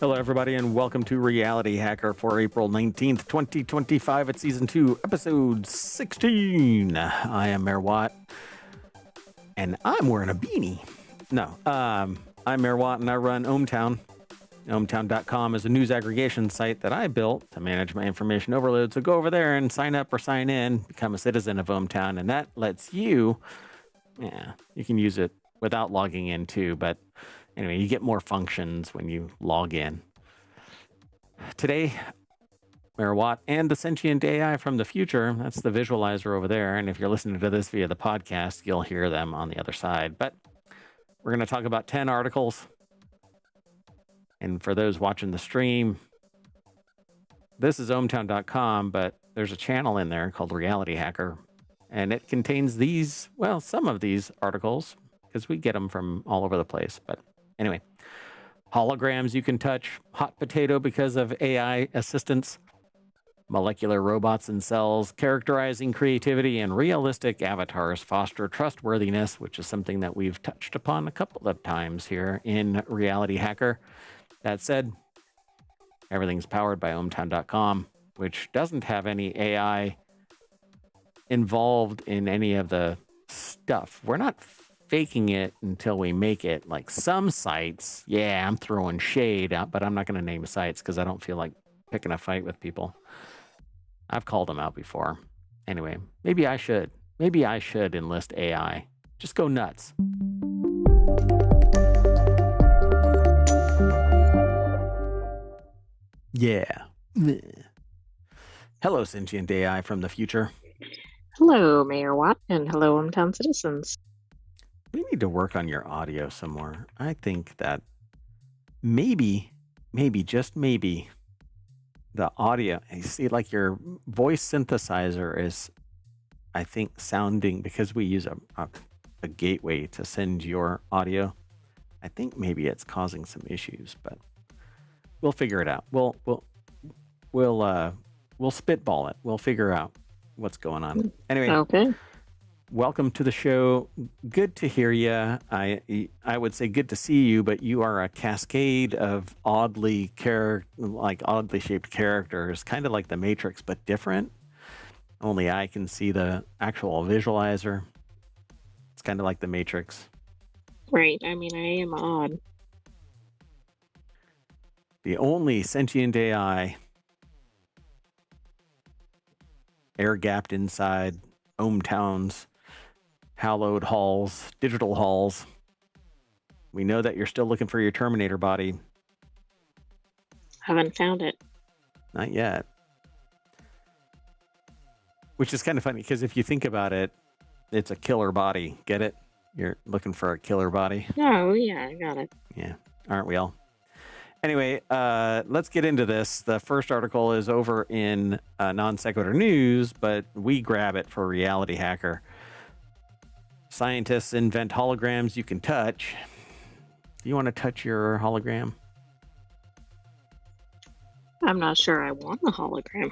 Hello, everybody, and welcome to Reality Hacker for April 19th, 2025. It's Season 2, Episode 16. I am Mayor Watt, and I'm wearing a beanie. I'm Mayor Watt, and I run ohmTown. ohmTown.com is a news aggregation site that I built to manage my information overload. So go over there and sign up or sign in, become a citizen of ohmTown, and that lets you can use it without logging in too, but anyway, you get more functions when you log in. Today, Mayor Watt and the sentient AI from the future, that's the visualizer over there. And if you're listening to this via the podcast, you'll hear them on the other side. But we're going to talk about 10 articles. And for those watching the stream, this is ohmTown.com, but there's a channel in there called Reality Hacker. And it contains some of these articles, because we get them from all over the place. But anyway, holograms you can touch, hot potato because of AI assistance, molecular robots and cells, characterizing creativity, and realistic avatars foster trustworthiness, which is something that we've touched upon a couple of times here in Reality Hacker. That said, everything's powered by ohmTown.com, which doesn't have any AI involved in any of the stuff. We're not faking it until we make it. Like some sites, I'm throwing shade out, but I'm not going to name sites because I don't feel like picking a fight with people. I've called them out before. Anyway, maybe I should enlist AI. Just go nuts. Yeah. Hello, sentient AI from the future. Hello, Mayor Watt, and hello, hometown citizens. We need to work on your audio some more. I think that maybe, just maybe, the audio, you see, like your voice synthesizer is, I think, sounding, because we use a gateway to send your audio. I think maybe it's causing some issues, but we'll figure it out. We'll spitball it. We'll figure out what's going on. Anyway. Okay. Welcome to the show. Good to hear you. I would say good to see you, but you are a cascade of oddly shaped characters, kind of like the Matrix, but different. Only I can see the actual visualizer. It's kind of like the Matrix. Right. I mean, I am odd. The only sentient AI air-gapped inside ohmTown's hallowed halls, digital halls. We know that you're still looking for your Terminator body. Haven't found it. Not yet. Which is kind of funny, because if you think about it, it's a killer body. Get it? You're looking for a killer body. Oh, yeah, I got it. Yeah, aren't we all? Anyway, let's get into this. The first article is over in Non-Sequitur News, but we grab it for Reality Hacker. Scientists invent holograms you can touch. Do you want to touch your hologram? I'm not sure I want a hologram.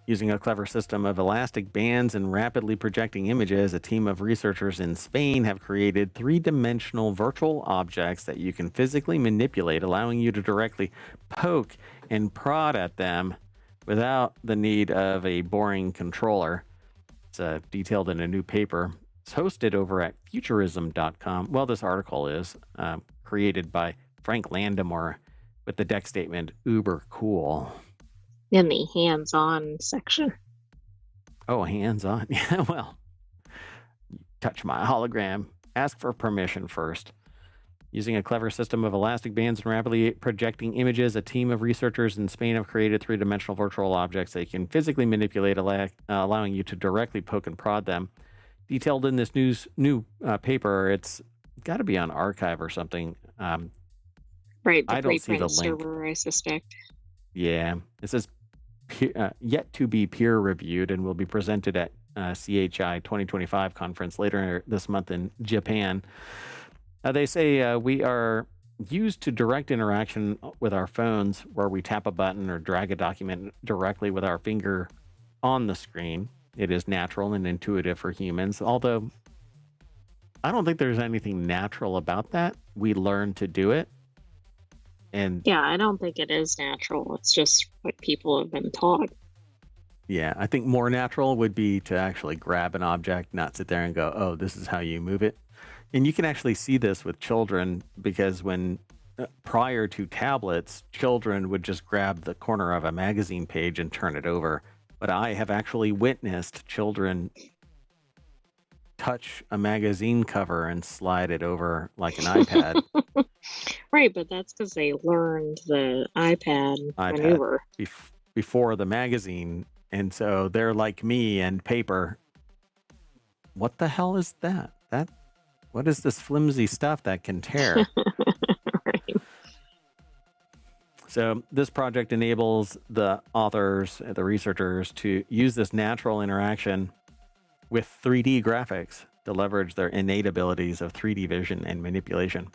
Using a clever system of elastic bands and rapidly projecting images, a team of researchers in Spain have created three-dimensional virtual objects that you can physically manipulate, allowing you to directly poke and prod at them without the need of a boring controller. It's detailed in a new paper. It's hosted over at futurism.com. Well, this article is created by Frank Landemore with the deck statement, uber cool. In the hands-on section. Oh, hands-on. Yeah, well, touch my hologram. Ask for permission first. Using a clever system of elastic bands and rapidly projecting images, a team of researchers in Spain have created three-dimensional virtual objects that you can physically manipulate, allowing you to directly poke and prod them. Detailed in this new paper, it's got to be on Archive or something. Right, I don't see the link. Server, I suspect. Yeah, it says yet to be peer reviewed and will be presented at CHI 2025 conference later this month in Japan. They say we are used to direct interaction with our phones, where we tap a button or drag a document directly with our finger on the screen. It is natural and intuitive for humans, although I don't think there's anything natural about that. We learn to do it. And Yeah, I don't think it is natural. It's just what people have been taught. yeah, I think more natural would be to actually grab an object, not sit there and go, oh, this is how you move it. And you can actually see this with children because when prior to tablets, children would just grab the corner of a magazine page and turn it over. But I have actually witnessed children touch a magazine cover and slide it over like an iPad. Right, but that's because they learned the iPad iPad maneuver. before the magazine. And so they're like me and paper. What the hell is that? What is this flimsy stuff that can tear? Right. So this project enables the authors, the researchers to use this natural interaction with 3D graphics to leverage their innate abilities of 3D vision and manipulation.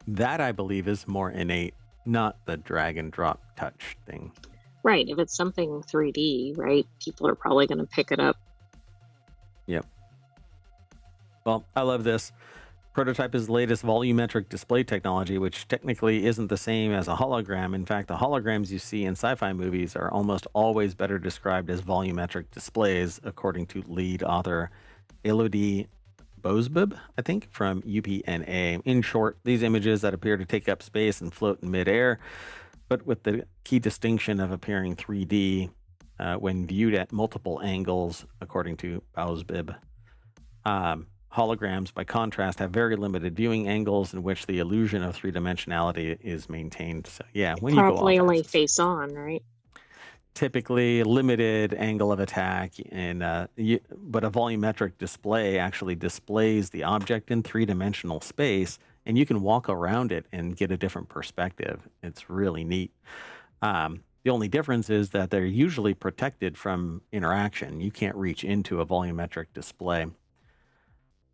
That, I believe, is more innate, not the drag and drop touch thing. Right. If it's something 3D, right, people are probably going to pick it up. Yep. Well, I love this. Prototype is the latest volumetric display technology, which technically isn't the same as a hologram. In fact, the holograms you see in sci-fi movies are almost always better described as volumetric displays, according to lead author Elodie Bozbub, I think, from UPNA. In short, these images that appear to take up space and float in midair, but with the key distinction of appearing 3D when viewed at multiple angles, according to Bozbub. Holograms, by contrast, have very limited viewing angles in which the illusion of three-dimensionality is maintained. So, yeah, when you go Probably off only axis, face on, right? typically limited angle of attack, and but a volumetric display actually displays the object in three-dimensional space, and you can walk around it and get a different perspective. It's really neat. The only difference is that they're usually protected from interaction. You can't reach into a volumetric display.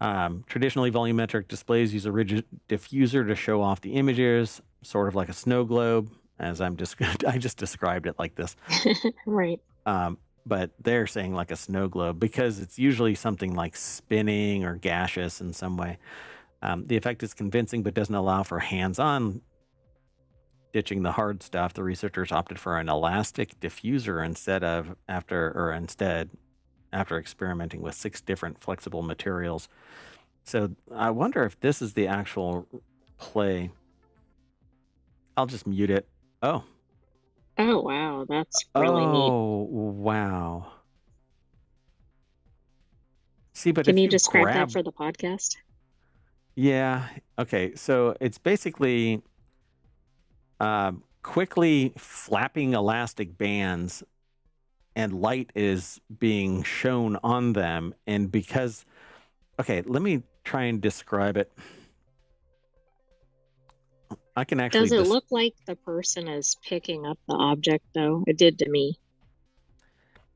Traditionally, volumetric displays use a rigid diffuser to show off the images, sort of like a snow globe, as I just described it like this. Right. But they're saying like a snow globe because it's usually something like spinning or gaseous in some way. The effect is convincing but doesn't allow for hands-on. Ditching the hard stuff, the researchers opted for an elastic diffuser instead after experimenting with 6 different flexible materials. So I wonder if this is the actual play. I'll just mute it. Oh. Oh, wow. That's really neat. Oh, wow. See, but Can if you you describe that grab... for the podcast? Yeah. Okay. So it's basically quickly flapping elastic bands, and light is being shown on them. And because... Okay, let me try and describe it. I can actually... Does it look like the person is picking up the object, though? It did to me.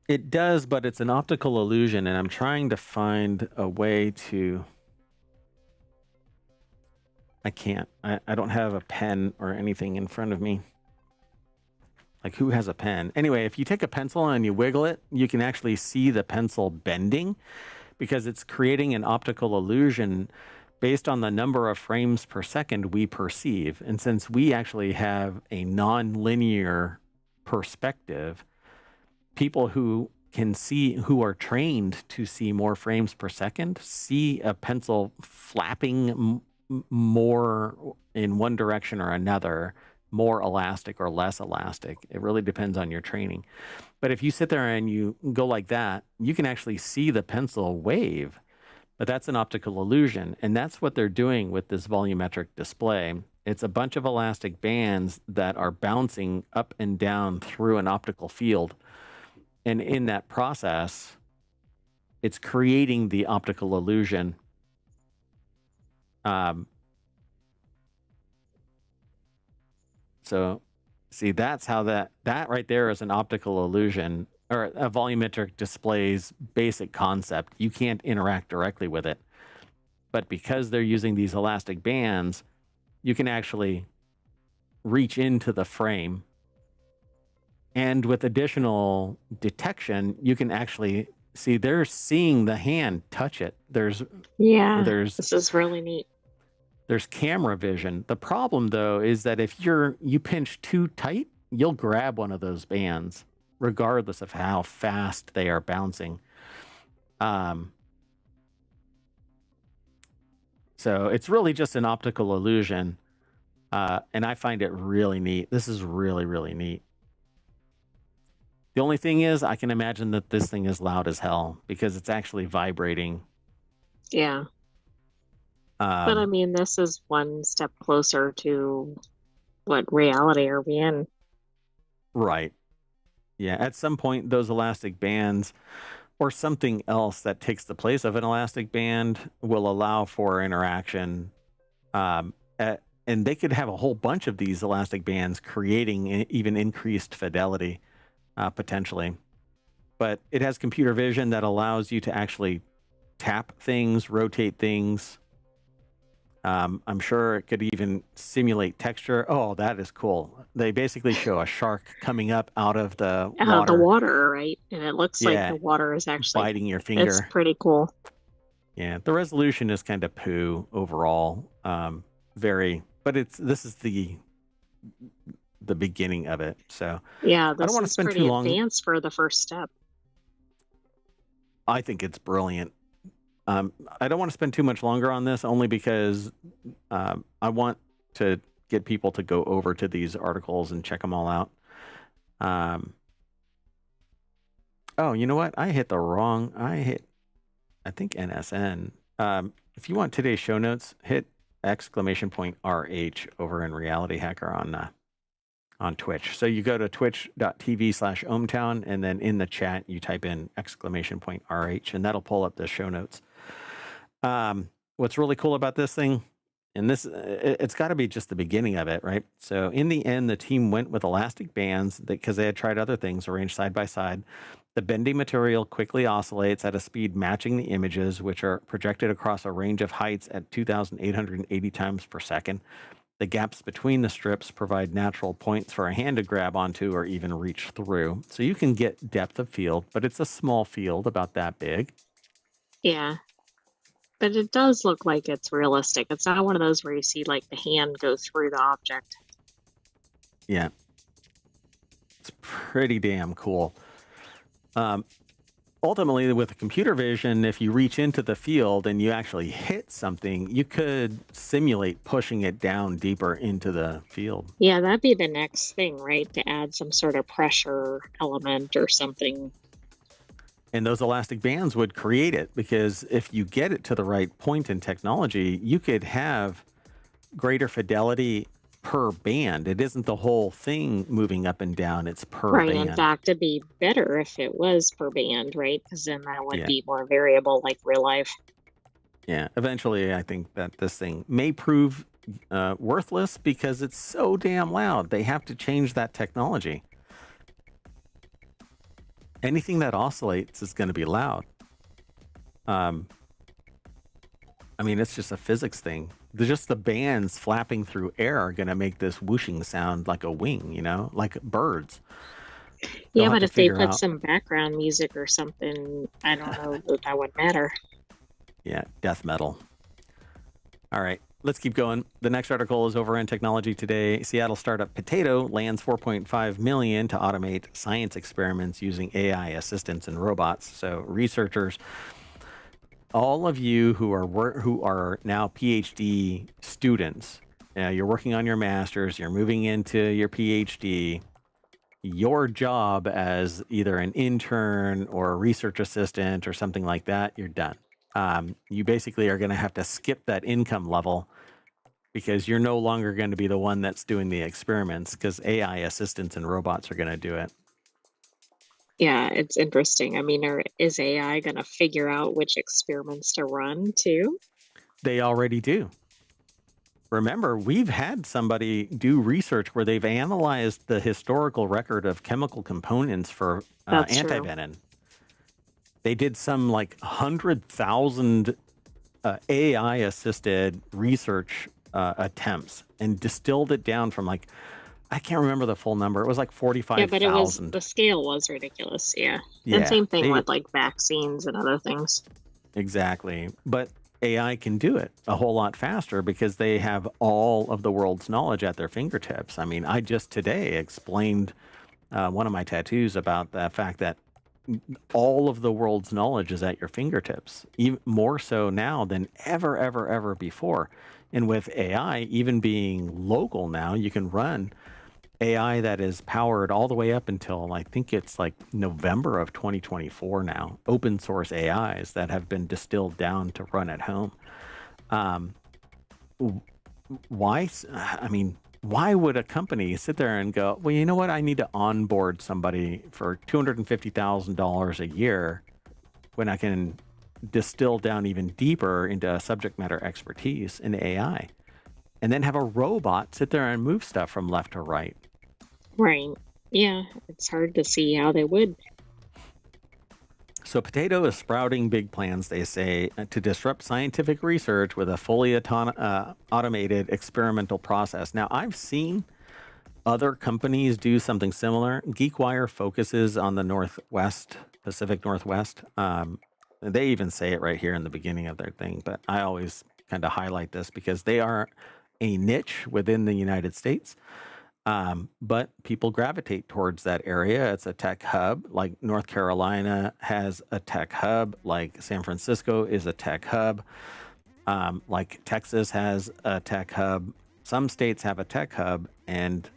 It does, but it's an optical illusion, and I'm trying to find a way to... I can't. I don't have a pen or anything in front of me. Like, who has a pen? Anyway, if you take a pencil and you wiggle it, you can actually see the pencil bending because it's creating an optical illusion based on the number of frames per second we perceive. And since we actually have a non-linear perspective, people who are trained to see more frames per second, see a pencil flapping more in one direction or another, more elastic or less elastic. It really depends on your training. But if you sit there and you go like that, you can actually see the pencil wave. But that's an optical illusion. And that's what they're doing with this volumetric display. It's a bunch of elastic bands that are bouncing up and down through an optical field. And in that process, it's creating the optical illusion. So see, that's how that right there is an optical illusion, or a volumetric display's basic concept. You can't interact directly with it. But because they're using these elastic bands, you can actually reach into the frame. And with additional detection, you can actually see they're seeing the hand touch it. This is really neat. There's camera vision. The problem though is that if you pinch too tight, you'll grab one of those bands, regardless of how fast they are bouncing. So it's really just an optical illusion. And I find it really neat. This is really, really neat. The only thing is, I can imagine that this thing is loud as hell because it's actually vibrating. Yeah. But I mean, this is one step closer to what reality are we in? Right. Yeah. At some point, those elastic bands or something else that takes the place of an elastic band will allow for interaction. And they could have a whole bunch of these elastic bands creating even increased fidelity, potentially. But it has computer vision that allows you to actually tap things, rotate things. I'm sure it could even simulate texture. Oh, that is cool. They basically show a shark coming up out of the The water. water, right? And it looks like Yeah, the water is actually biting your it's finger. pretty cool. Yeah, the resolution is kind of poo overall. But this is the beginning of it. So Yeah, I don't this want to is spend too pretty long. advanced for the first step. I think it's brilliant. I don't want to spend too much longer on this, only because I want to get people to go over to these articles and check them all out. Oh, you know what? I hit I think NSN. If you want today's show notes, hit !RH over in Reality Hacker on Twitch. So you go to twitch.tv/ohmtown, and then in the chat you type in !RH, and that'll pull up the show notes. What's really cool about this thing, and it's got to be just the beginning of it, right? So in the end, the team went with elastic bands because they had tried other things arranged side by side. The bending material quickly oscillates at a speed matching the images, which are projected across a range of heights at 2,880 times per second. The gaps between the strips provide natural points for a hand to grab onto or even reach through. So you can get depth of field, but it's a small field, about that big. Yeah. But it does look like it's realistic. It's not one of those where you see like the hand go through the object. Yeah. It's pretty damn cool. Ultimately, with computer vision, if you reach into the field and you actually hit something, you could simulate pushing it down deeper into the field. Yeah, that'd be the next thing, right? To add some sort of pressure element or something. And those elastic bands would create it, because if you get it to the right point in technology, you could have greater fidelity per band. It isn't the whole thing moving up and down, it's per Right. band. In fact, it'd be better if it was per band, right? Because then that would Yeah. be more variable like real life. Yeah. Eventually, I think that this thing may prove worthless because it's so damn loud. They have to change that technology. Anything that oscillates is going to be loud. I mean, it's just a physics thing. Just the bands flapping through air are going to make this whooshing sound like a wing, like birds. Yeah, but if they put some background music or something, I don't know that would matter. Yeah, death metal. All right, let's keep going. The next article is over in Technology Today. Seattle startup Potato lands $4.5 million to automate science experiments using AI assistants and robots. So researchers, all of you who are now PhD students, you're working on your master's, you're moving into your PhD. Your job as either an intern or a research assistant or something like that, you're done. You basically are going to have to skip that income level because you're no longer going to be the one that's doing the experiments, because AI assistants and robots are going to do it. Yeah, it's interesting. I mean, is AI going to figure out which experiments to run too? They already do. Remember, we've had somebody do research where they've analyzed the historical record of chemical components for antivenin. They did some 100,000 AI-assisted research attempts and distilled it down from I can't remember the full number. It was 45,000. Yeah, but the scale was ridiculous. Yeah. And same thing with vaccines and other things. Exactly. But AI can do it a whole lot faster because they have all of the world's knowledge at their fingertips. I mean, I just today explained one of my tattoos about the fact that all of the world's knowledge is at your fingertips, even more so now than ever before. And with AI, even being local now, you can run AI that is powered all the way up until I think it's like November of 2024 now. Open source AIs that have been distilled down to run at home. Why? I mean, why would a company sit there and go, well, you know what? I need to onboard somebody for $250,000 a year when I can distill down even deeper into subject matter expertise in AI, and then have a robot sit there and move stuff from left to right. Right. Yeah, it's hard to see how they would. So Potato is sprouting big plans, they say, to disrupt scientific research with a fully automated experimental process. Now, I've seen other companies do something similar. GeekWire focuses on the Northwest, Pacific Northwest. They even say it right here in the beginning of their thing, but I always kind of highlight this because they are a niche within the United States. But people gravitate towards that area. It's a tech hub. Like North Carolina has a tech hub, like San Francisco is a tech hub, like Texas has a tech hub. Some states have a tech hub. And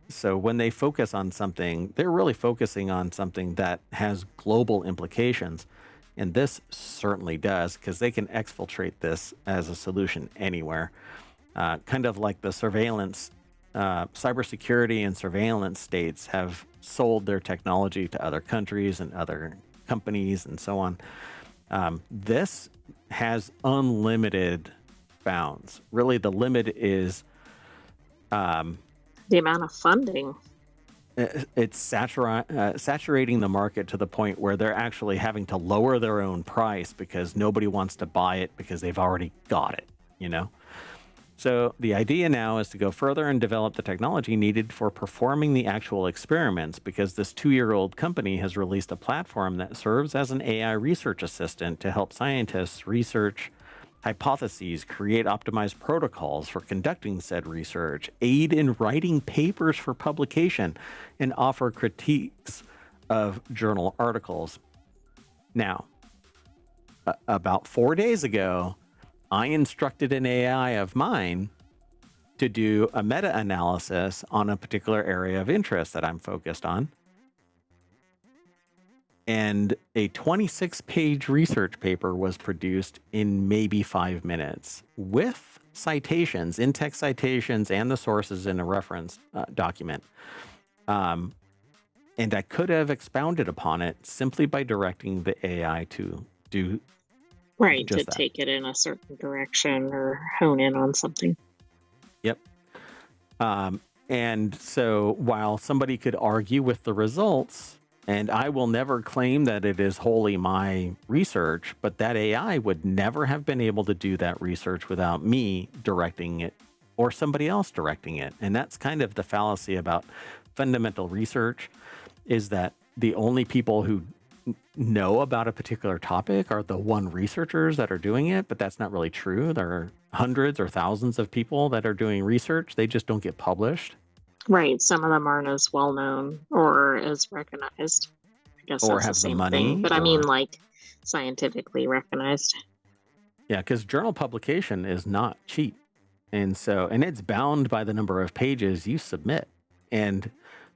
so when they focus on something, they're really focusing on something that has global implications. And this certainly does, because they can exfiltrate this as a solution anywhere. Kind of like the surveillance, cybersecurity and surveillance states have sold their technology to other countries and other companies and so on. This has unlimited bounds. Really, the limit is the amount of funding. It's saturating the market to the point where they're actually having to lower their own price because nobody wants to buy it because they've already got it, you know? So the idea now is to go further and develop the technology needed for performing the actual experiments, because this 2-year-old company has released a platform that serves as an AI research assistant to help scientists research hypotheses, create optimized protocols for conducting said research, aid in writing papers for publication, and offer critiques of journal articles. Now, about 4 days ago, I instructed an AI of mine to do a meta-analysis on a particular area of interest that I'm focused on. And a 26-page research paper was produced in maybe 5 minutes with citations, in-text citations, and the sources in a reference document. And I could have expounded upon it simply by directing the AI to do right, just to that. Take it in a certain direction or hone in on something. Yep. And so while somebody could argue with the results, and I will never claim that it is wholly my research, but that AI would never have been able to do that research without me directing it or somebody else directing it. And that's kind of the fallacy about fundamental research, is that the only people who know about a particular topic are the one researchers that are doing it, but that's not really true. There are hundreds or thousands of people that are doing research. They just don't get published. Right. Some of them aren't as well known or as recognized. I guess or that's have the same money, thing. But I mean, like, scientifically recognized. Yeah, because journal publication is not cheap. And it's bound by the number of pages you submit. And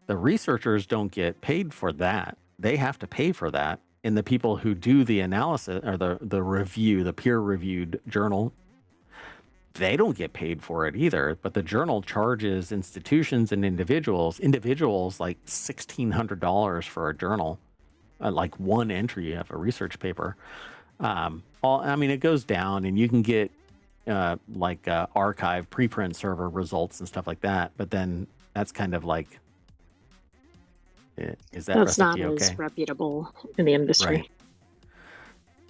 the researchers don't get paid for that. They have to pay for that. And the people who do the analysis or the review, the peer-reviewed journal, they don't get paid for it either. But the journal charges institutions and individuals like $1,600 for a journal, like one entry of a research paper. It goes down, and you can get archive preprint server results and stuff like that. But then that's kind of like, is that that's not okay? as reputable in the industry. Right.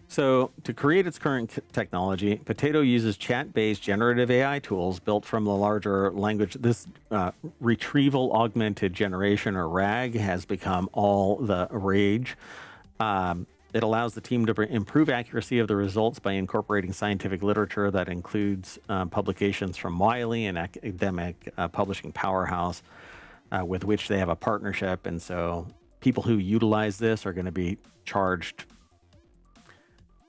So to create its current technology, Potato uses chat-based generative AI tools built from the larger language. This retrieval augmented generation, or RAG, has become all the rage. It allows the team to improve accuracy of the results by incorporating scientific literature that includes publications from Wiley, an academic publishing powerhouse with which they have a partnership. And so people who utilize this are going to be charged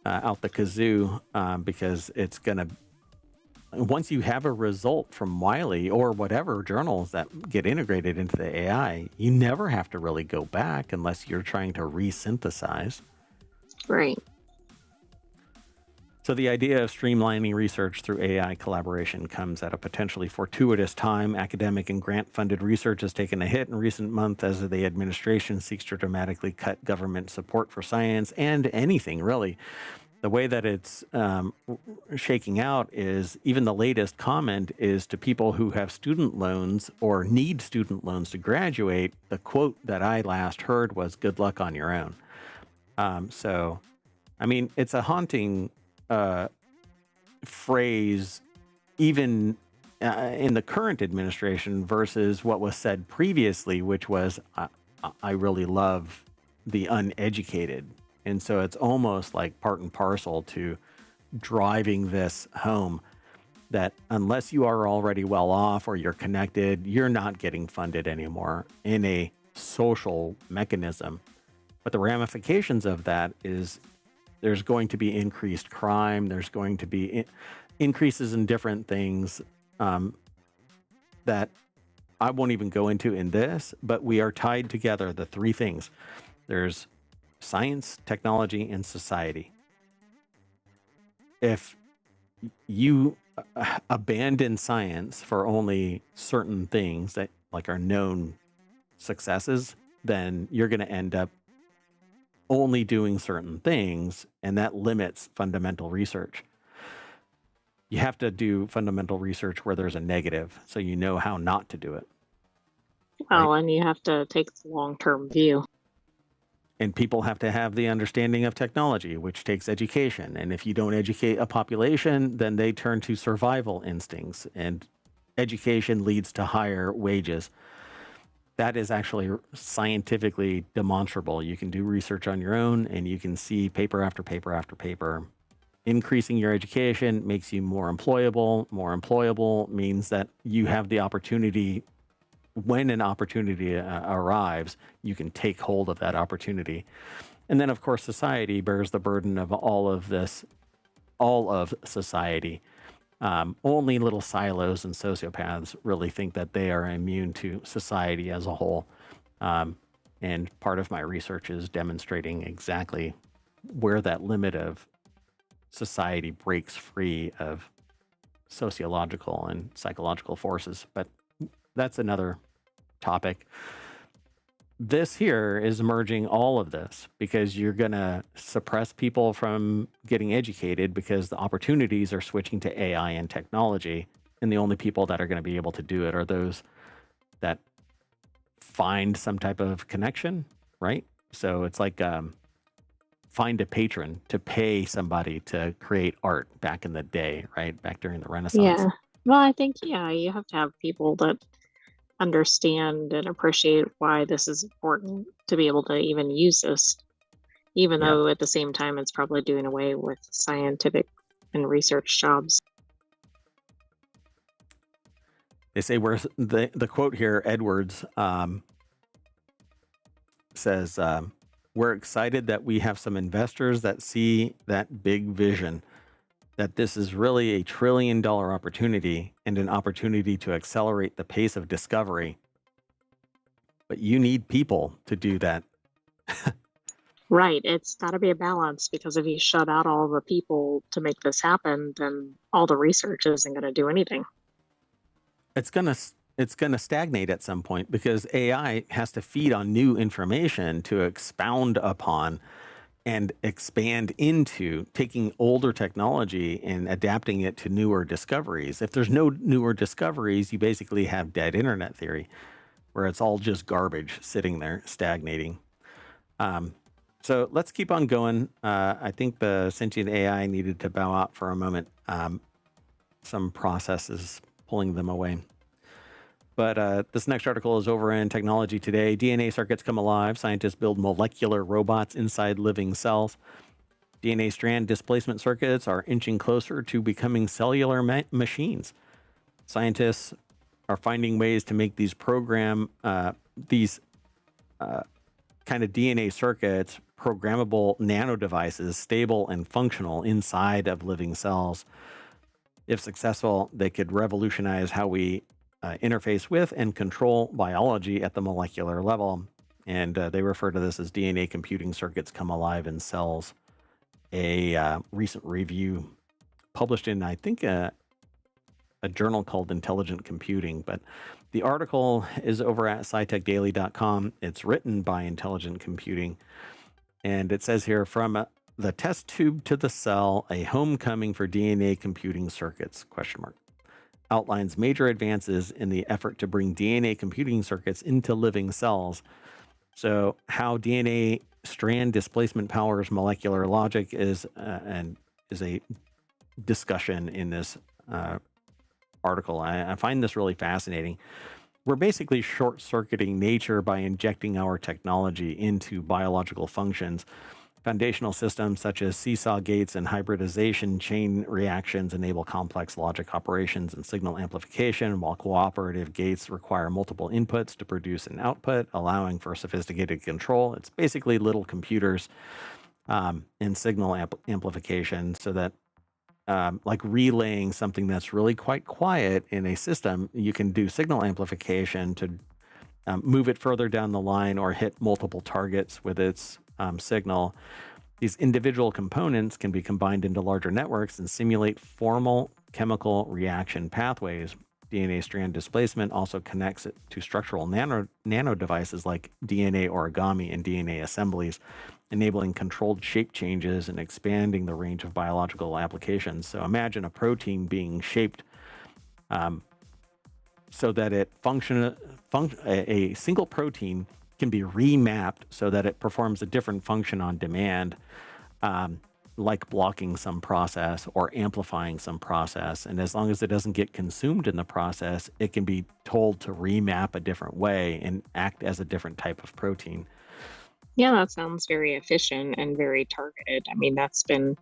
out the kazoo because it's going to, once you have a result from Wiley or whatever journals that get integrated into the AI, you never have to really go back unless you're trying to resynthesize. Right. So the idea of streamlining research through AI collaboration comes at a potentially fortuitous time. Academic and grant-funded research has taken a hit in recent months as the administration seeks to dramatically cut government support for science and anything, really. The way that it's shaking out is even the latest comment is to people who have student loans or need student loans to graduate. The quote that I last heard was, "Good luck on your own." So, I mean, it's a haunting phrase, even in the current administration versus what was said previously, which was, I really love the uneducated. And so it's almost like part and parcel to driving this home that unless you are already well off or you're connected, you're not getting funded anymore in a social mechanism. But the ramifications of that is there's going to be increased crime. There's going to be increases in different things that I won't even go into in this, but we are tied together, the three things. There's science, technology, and society. If you abandon science for only certain things that like are known successes, then you're going to end up only doing certain things, and that limits fundamental research. You have to do fundamental research where there's a negative, so you know how not to do it. Well, right? And you have to take the long-term view. And people have to have the understanding of technology, which takes education. And if you don't educate a population, then they turn to survival instincts, and education leads to higher wages. That is actually scientifically demonstrable. You can do research on your own, and you can see paper after paper after paper. Increasing your education makes you more employable. More employable means that you have the opportunity. When an opportunity arrives, you can take hold of that opportunity. And then, of course, society bears the burden of all of this, all of society. Only little silos and sociopaths really think that they are immune to society as a whole. And part of my research is demonstrating exactly where that limit of society breaks free of sociological and psychological forces. But that's another topic. This here is merging all of this because you're going to suppress people from getting educated because the opportunities are switching to AI and technology. And the only people that are going to be able to do it are those that find some type of connection, right? So it's like find a patron to pay somebody to create art back in the day, right? Back during the Renaissance. Yeah. Well, I think, you have to have people that understand and appreciate why this is important to be able to even use this, even though at the same time it's probably doing away with scientific and research jobs. They say where the quote here, Edwards says, we're excited that we have some investors that see that big vision, that this is really a $1 trillion opportunity and an opportunity to accelerate the pace of discovery. But you need people to do that. Right. It's got to be a balance, because if you shut out all the people to make this happen, then all the research isn't going to do anything. It's gonna stagnate at some point because AI has to feed on new information to expound upon and expand into, taking older technology and adapting it to newer discoveries. If there's no newer discoveries, you basically have dead internet theory, where it's all just garbage sitting there stagnating. So let's keep on going. I think the sentient AI needed to bow out for a moment. Some processes pulling them away. But this next article is over in Technology Today. DNA circuits come alive. Scientists build molecular robots inside living cells. DNA strand displacement circuits are inching closer to becoming cellular machines. Scientists are finding ways to make these kind of DNA circuits programmable nano devices, stable and functional inside of living cells. If successful, they could revolutionize how we interface with and control biology at the molecular level. And they refer to this as DNA computing circuits come alive in cells. A recent review published in, I think, a journal called Intelligent Computing. But the article is over at scitechdaily.com. It's written by Intelligent Computing. And it says here, from the test tube to the cell, a homecoming for DNA computing circuits, ? Outlines major advances in the effort to bring DNA computing circuits into living cells. So how DNA strand displacement powers molecular logic is a discussion in this article. I find this really fascinating. We're basically short-circuiting nature by injecting our technology into biological functions. Foundational systems such as seesaw gates and hybridization chain reactions enable complex logic operations and signal amplification, while cooperative gates require multiple inputs to produce an output, allowing for sophisticated control. It's basically little computers in signal amplification, so that like relaying something that's really quite quiet in a system, you can do signal amplification to move it further down the line or hit multiple targets with its signal. These individual components can be combined into larger networks and simulate formal chemical reaction pathways. DNA strand displacement also connects it to structural nano devices like DNA origami and DNA assemblies, enabling controlled shape changes and expanding the range of biological applications. So imagine a protein being shaped so that it a single protein can be remapped so that it performs a different function on demand, like blocking some process or amplifying some process. And as long as it doesn't get consumed in the process, it can be told to remap a different way and act as a different type of protein. Yeah, that sounds very efficient and very targeted. I mean, that's been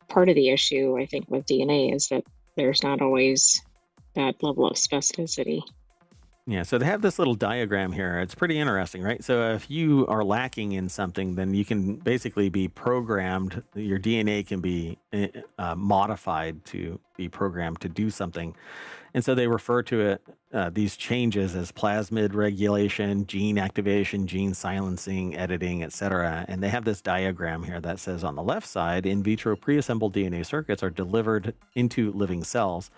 part of the issue, I think, with DNA is that there's not always that level of specificity. Yeah, so they have this little diagram here. It's pretty interesting, right? So if you are lacking in something, then you can basically be programmed. Your DNA can be modified to be programmed to do something. And so they refer to it, these changes as plasmid regulation, gene activation, gene silencing, editing, etc. And they have this diagram here that says on the left side, in vitro preassembled DNA circuits are delivered into living cells.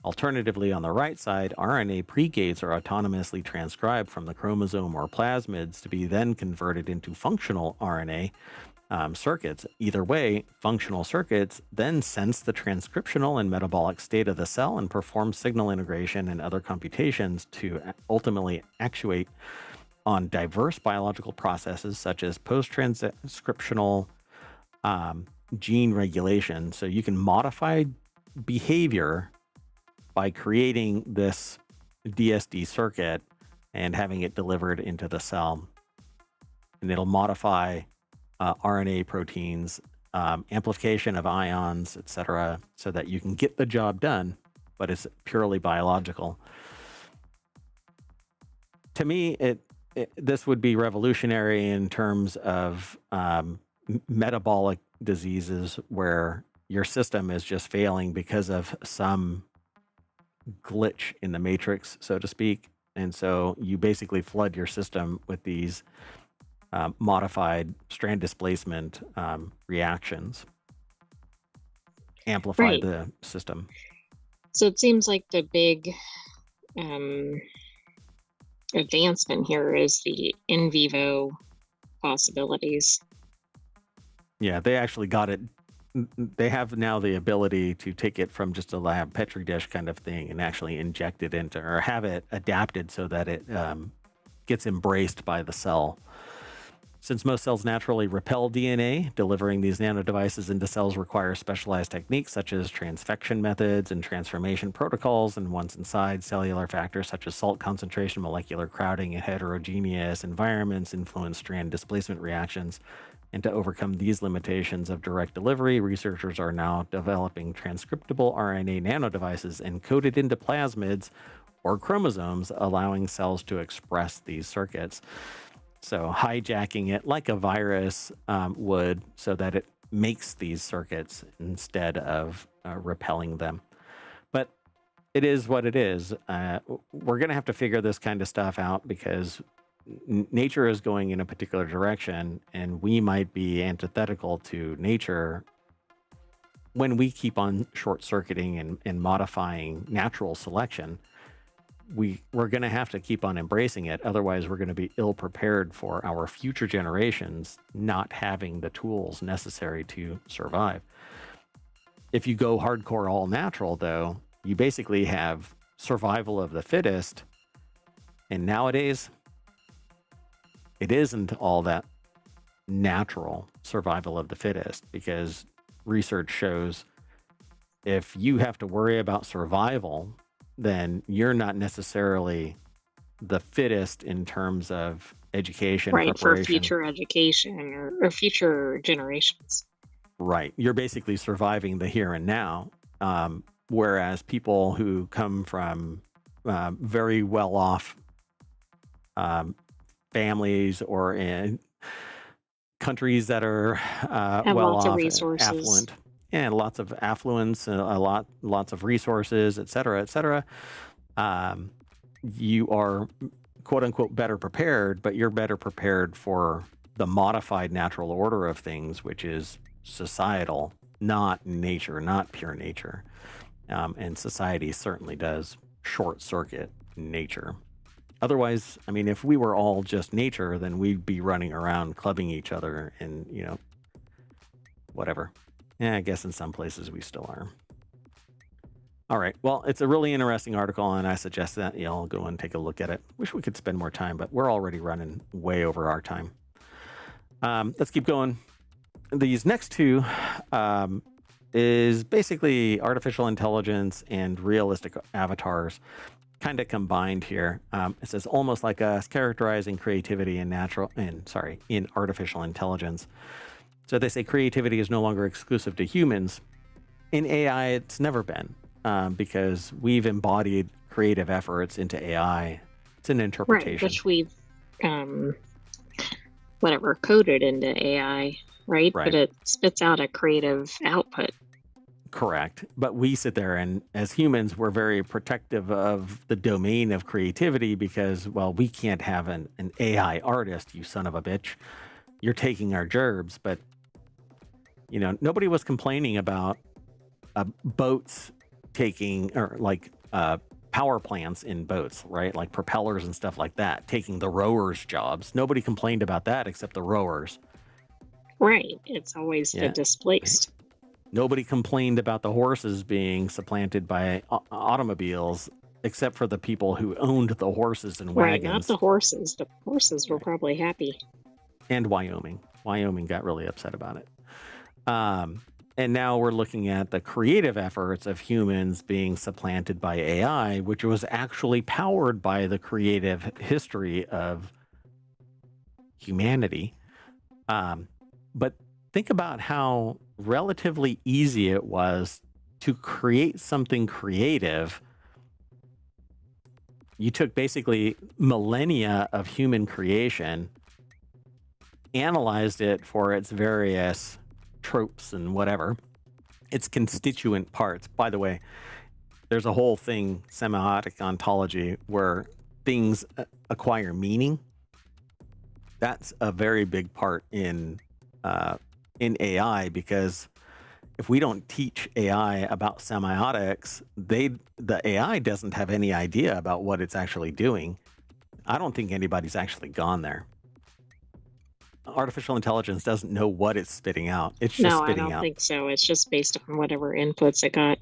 Alternatively, on the right side, RNA pregates are autonomously transcribed from the chromosome or plasmids to be then converted into functional RNA circuits. Either way, functional circuits then sense the transcriptional and metabolic state of the cell and perform signal integration and other computations to ultimately actuate on diverse biological processes such as post-transcriptional gene regulation. So you can modify behavior by creating this DSD circuit and having it delivered into the cell. And it'll modify RNA proteins, amplification of ions, etc., so that you can get the job done, but it's purely biological. To me, this would be revolutionary in terms of metabolic diseases where your system is just failing because of some glitch in the matrix, so to speak. And so you basically flood your system with these modified strand displacement reactions, amplify Right. the system. So it seems like the big advancement here is the in vivo possibilities. Yeah, they actually got it. They have now the ability to take it from just a lab Petri dish kind of thing and actually inject it into, or have it adapted so that it gets embraced by the cell. Since most cells naturally repel DNA, delivering these nanodevices into cells requires specialized techniques such as transfection methods and transformation protocols. And once inside, cellular factors such as salt concentration, molecular crowding, and heterogeneous environments influence strand displacement reactions. And to overcome these limitations of direct delivery, researchers are now developing transcriptable RNA nanodevices encoded into plasmids or chromosomes, allowing cells to express these circuits. So hijacking it like a virus would, so that it makes these circuits instead of repelling them. But it is what it is. We're going to have to figure this kind of stuff out because nature is going in a particular direction, and we might be antithetical to nature when we keep on short circuiting and modifying natural selection. We're going to have to keep on embracing it. Otherwise, we're going to be ill prepared for our future generations not having the tools necessary to survive. If you go hardcore all natural, though, you basically have survival of the fittest. And nowadays, it isn't all that natural survival of the fittest, because research shows if you have to worry about survival, then you're not necessarily the fittest in terms of education, right, for preparation. future education or future generations. Right. You're basically surviving the here and now. Whereas people who come from very well off families or in countries that are Have well lots of off, resources. affluent, and lots of affluence, lots of resources, et cetera, you are quote unquote better prepared, but you're better prepared for the modified natural order of things, which is societal, not nature, not pure nature. And society certainly does short circuit nature. Otherwise, I mean, if we were all just nature, then we'd be running around clubbing each other and, whatever. Yeah, I guess in some places we still are. All right. Well, it's a really interesting article, and I suggest that y'all go and take a look at it. Wish we could spend more time, but we're already running way over our time. Let's keep going. These next two is basically artificial intelligence and realistic avatars kind of combined here. It says almost like us, characterizing creativity in artificial intelligence. So they say creativity is no longer exclusive to humans. In AI, it's never been, because we've embodied creative efforts into AI. It's an interpretation. Right, which we've coded into AI, right? But it spits out a creative output. Correct. But we sit there and as humans, we're very protective of the domain of creativity because, well, we can't have an AI artist, you son of a bitch. You're taking our gerbs. But, nobody was complaining about boats taking, or like power plants in boats, right? Like propellers and stuff like that, taking the rowers' jobs. Nobody complained about that except the rowers. Right. It's always the displaced. Nobody complained about the horses being supplanted by automobiles, except for the people who owned the horses and wagons. Right, not the horses. The horses were probably happy. And Wyoming. Wyoming got really upset about it. And now we're looking at the creative efforts of humans being supplanted by AI, which was actually powered by the creative history of humanity. But think about how relatively easy it was to create something creative. You took basically millennia of human creation, analyzed it for its various tropes and whatever, its constituent parts. By the way, there's a whole thing, semiotic ontology, where things acquire meaning. That's a very big part in AI, because if we don't teach AI about semiotics, the AI doesn't have any idea about what it's actually doing. I don't think anybody's actually gone there. Artificial intelligence doesn't know what it's spitting out. It's just spitting out. No, I don't think so. It's just based on whatever inputs it got.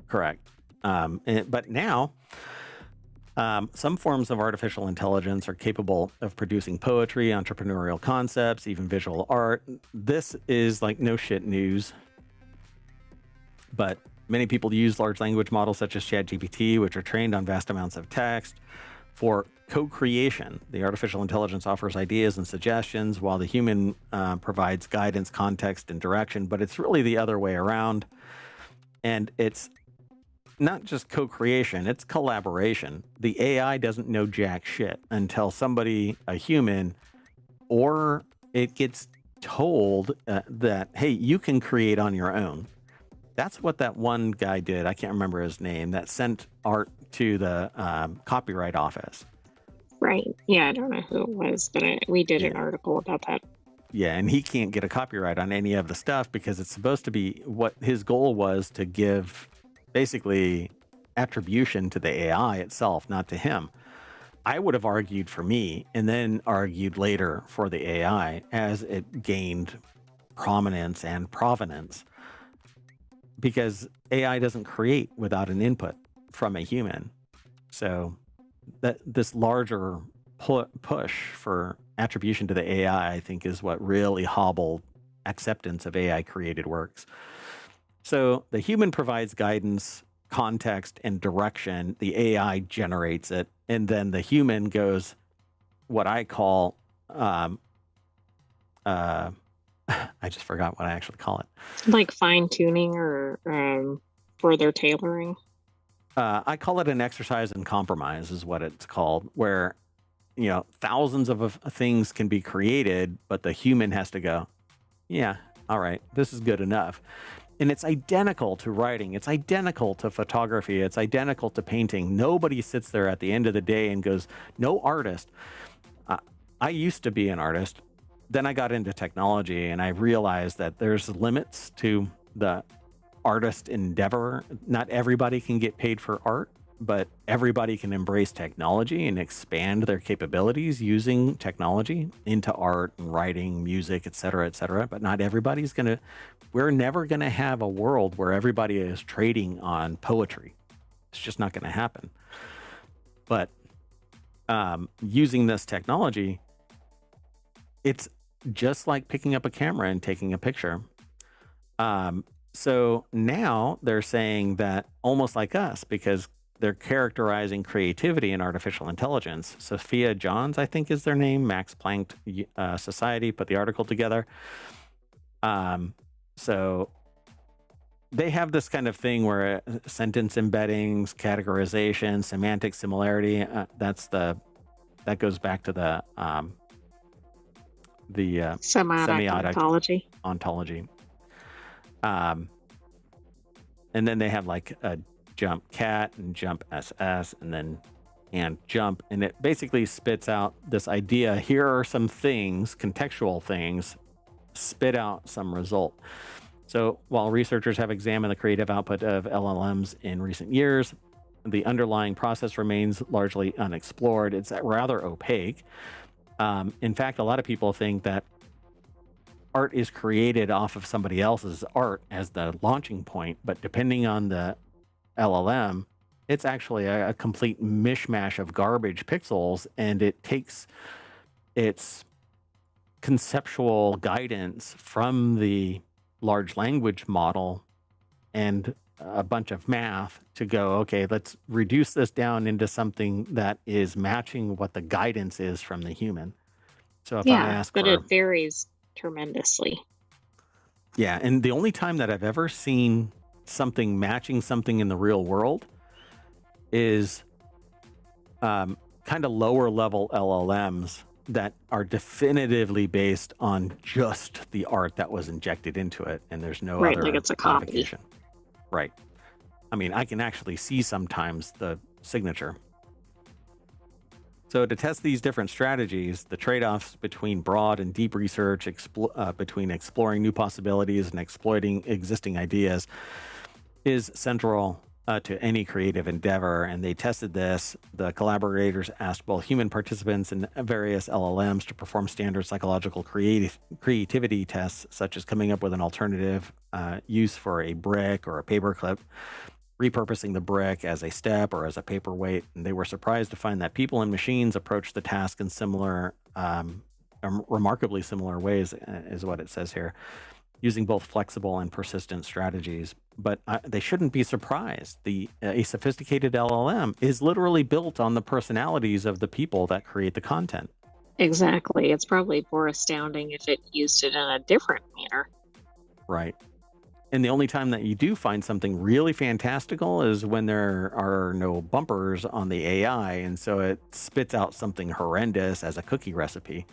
Correct. But now Some forms of artificial intelligence are capable of producing poetry, entrepreneurial concepts, even visual art. This is like no shit news. But many people use large language models such as ChatGPT, which are trained on vast amounts of text, for co-creation. The artificial intelligence offers ideas and suggestions, while the human provides guidance, context, and direction. But it's really the other way around. And it's not just co-creation, it's collaboration. The AI doesn't know jack shit until somebody, a human, or it gets told that, hey, you can create on your own. That's what that one guy did. I can't remember his name, that sent art to the copyright office. Right. Yeah, I don't know who it was, but we did an article about that. Yeah, and he can't get a copyright on any of the stuff because it's supposed to be, what his goal was to give basically attribution to the AI itself, not to him. I would have argued for me and then argued later for the AI as it gained prominence and provenance, because AI doesn't create without an input from a human. So that this larger push for attribution to the AI, I think, is what really hobbled acceptance of AI created works. So the human provides guidance, context, and direction. The AI generates it, and then the human goes, what I call, I just forgot what I actually call it. Like fine tuning or further tailoring. I call it an exercise in compromise, is what it's called, where, you know, thousands of things can be created, but the human has to go, yeah, all right, this is good enough. And it's identical to writing. It's identical to photography. It's identical to painting. Nobody sits there at the end of the day and goes, no artist. I used to be an artist. Then I got into technology and I realized that there's limits to the artist endeavor. Not everybody can get paid for art, but everybody can embrace technology and expand their capabilities using technology into art and writing, music, et cetera, but not everybody's we're never gonna have a world where everybody is trading on poetry. It's just not gonna happen. But using this technology, it's just like picking up a camera and taking a picture. So now they're saying that almost like us, because they're characterizing creativity in artificial intelligence. Sophia Johns, I think is their name, Max Planck Society put the article together. So they have this kind of thing where sentence embeddings, categorization, semantic similarity, that goes back to the semiotic ontology. And then they have like a jump cat and jump SS and jump, and it basically spits out this idea. Here are some things, contextual things, spit out some result. So while researchers have examined the creative output of LLMs in recent years, the underlying process remains largely unexplored. It's rather opaque. In fact, a lot of people think that art is created off of somebody else's art as the launching point, but depending on the LLM, it's actually a complete mishmash of garbage pixels, and it takes its conceptual guidance from the large language model and a bunch of math to go, okay, let's reduce this down into something that is matching what the guidance is from the human. So if I ask but it varies tremendously. Yeah, and the only time that I've ever seen something matching something in the real world is kind of lower level LLMs that are definitively based on just the art that was injected into it, and there's no other like it's a copy. Right. I mean, I can actually see sometimes the signature. So to test these different strategies, the trade-offs between broad and deep research, between exploring new possibilities and exploiting existing ideas, is central to any creative endeavor. And they tested this. The collaborators asked both human participants and various LLMs to perform standard psychological creativity tests, such as coming up with an alternative use for a brick or a paperclip. repurposing the brick as a step or as a paperweight. And they were surprised to find that people and machines approach the task in remarkably similar ways, is what it says here, using both flexible and persistent strategies. But they shouldn't be surprised. A sophisticated LLM is literally built on the personalities of the people that create the content. Exactly. It's probably more astounding if it used it in a different manner. Right. And the only time that you do find something really fantastical is when there are no bumpers on the AI, and so it spits out something horrendous as a cookie recipe.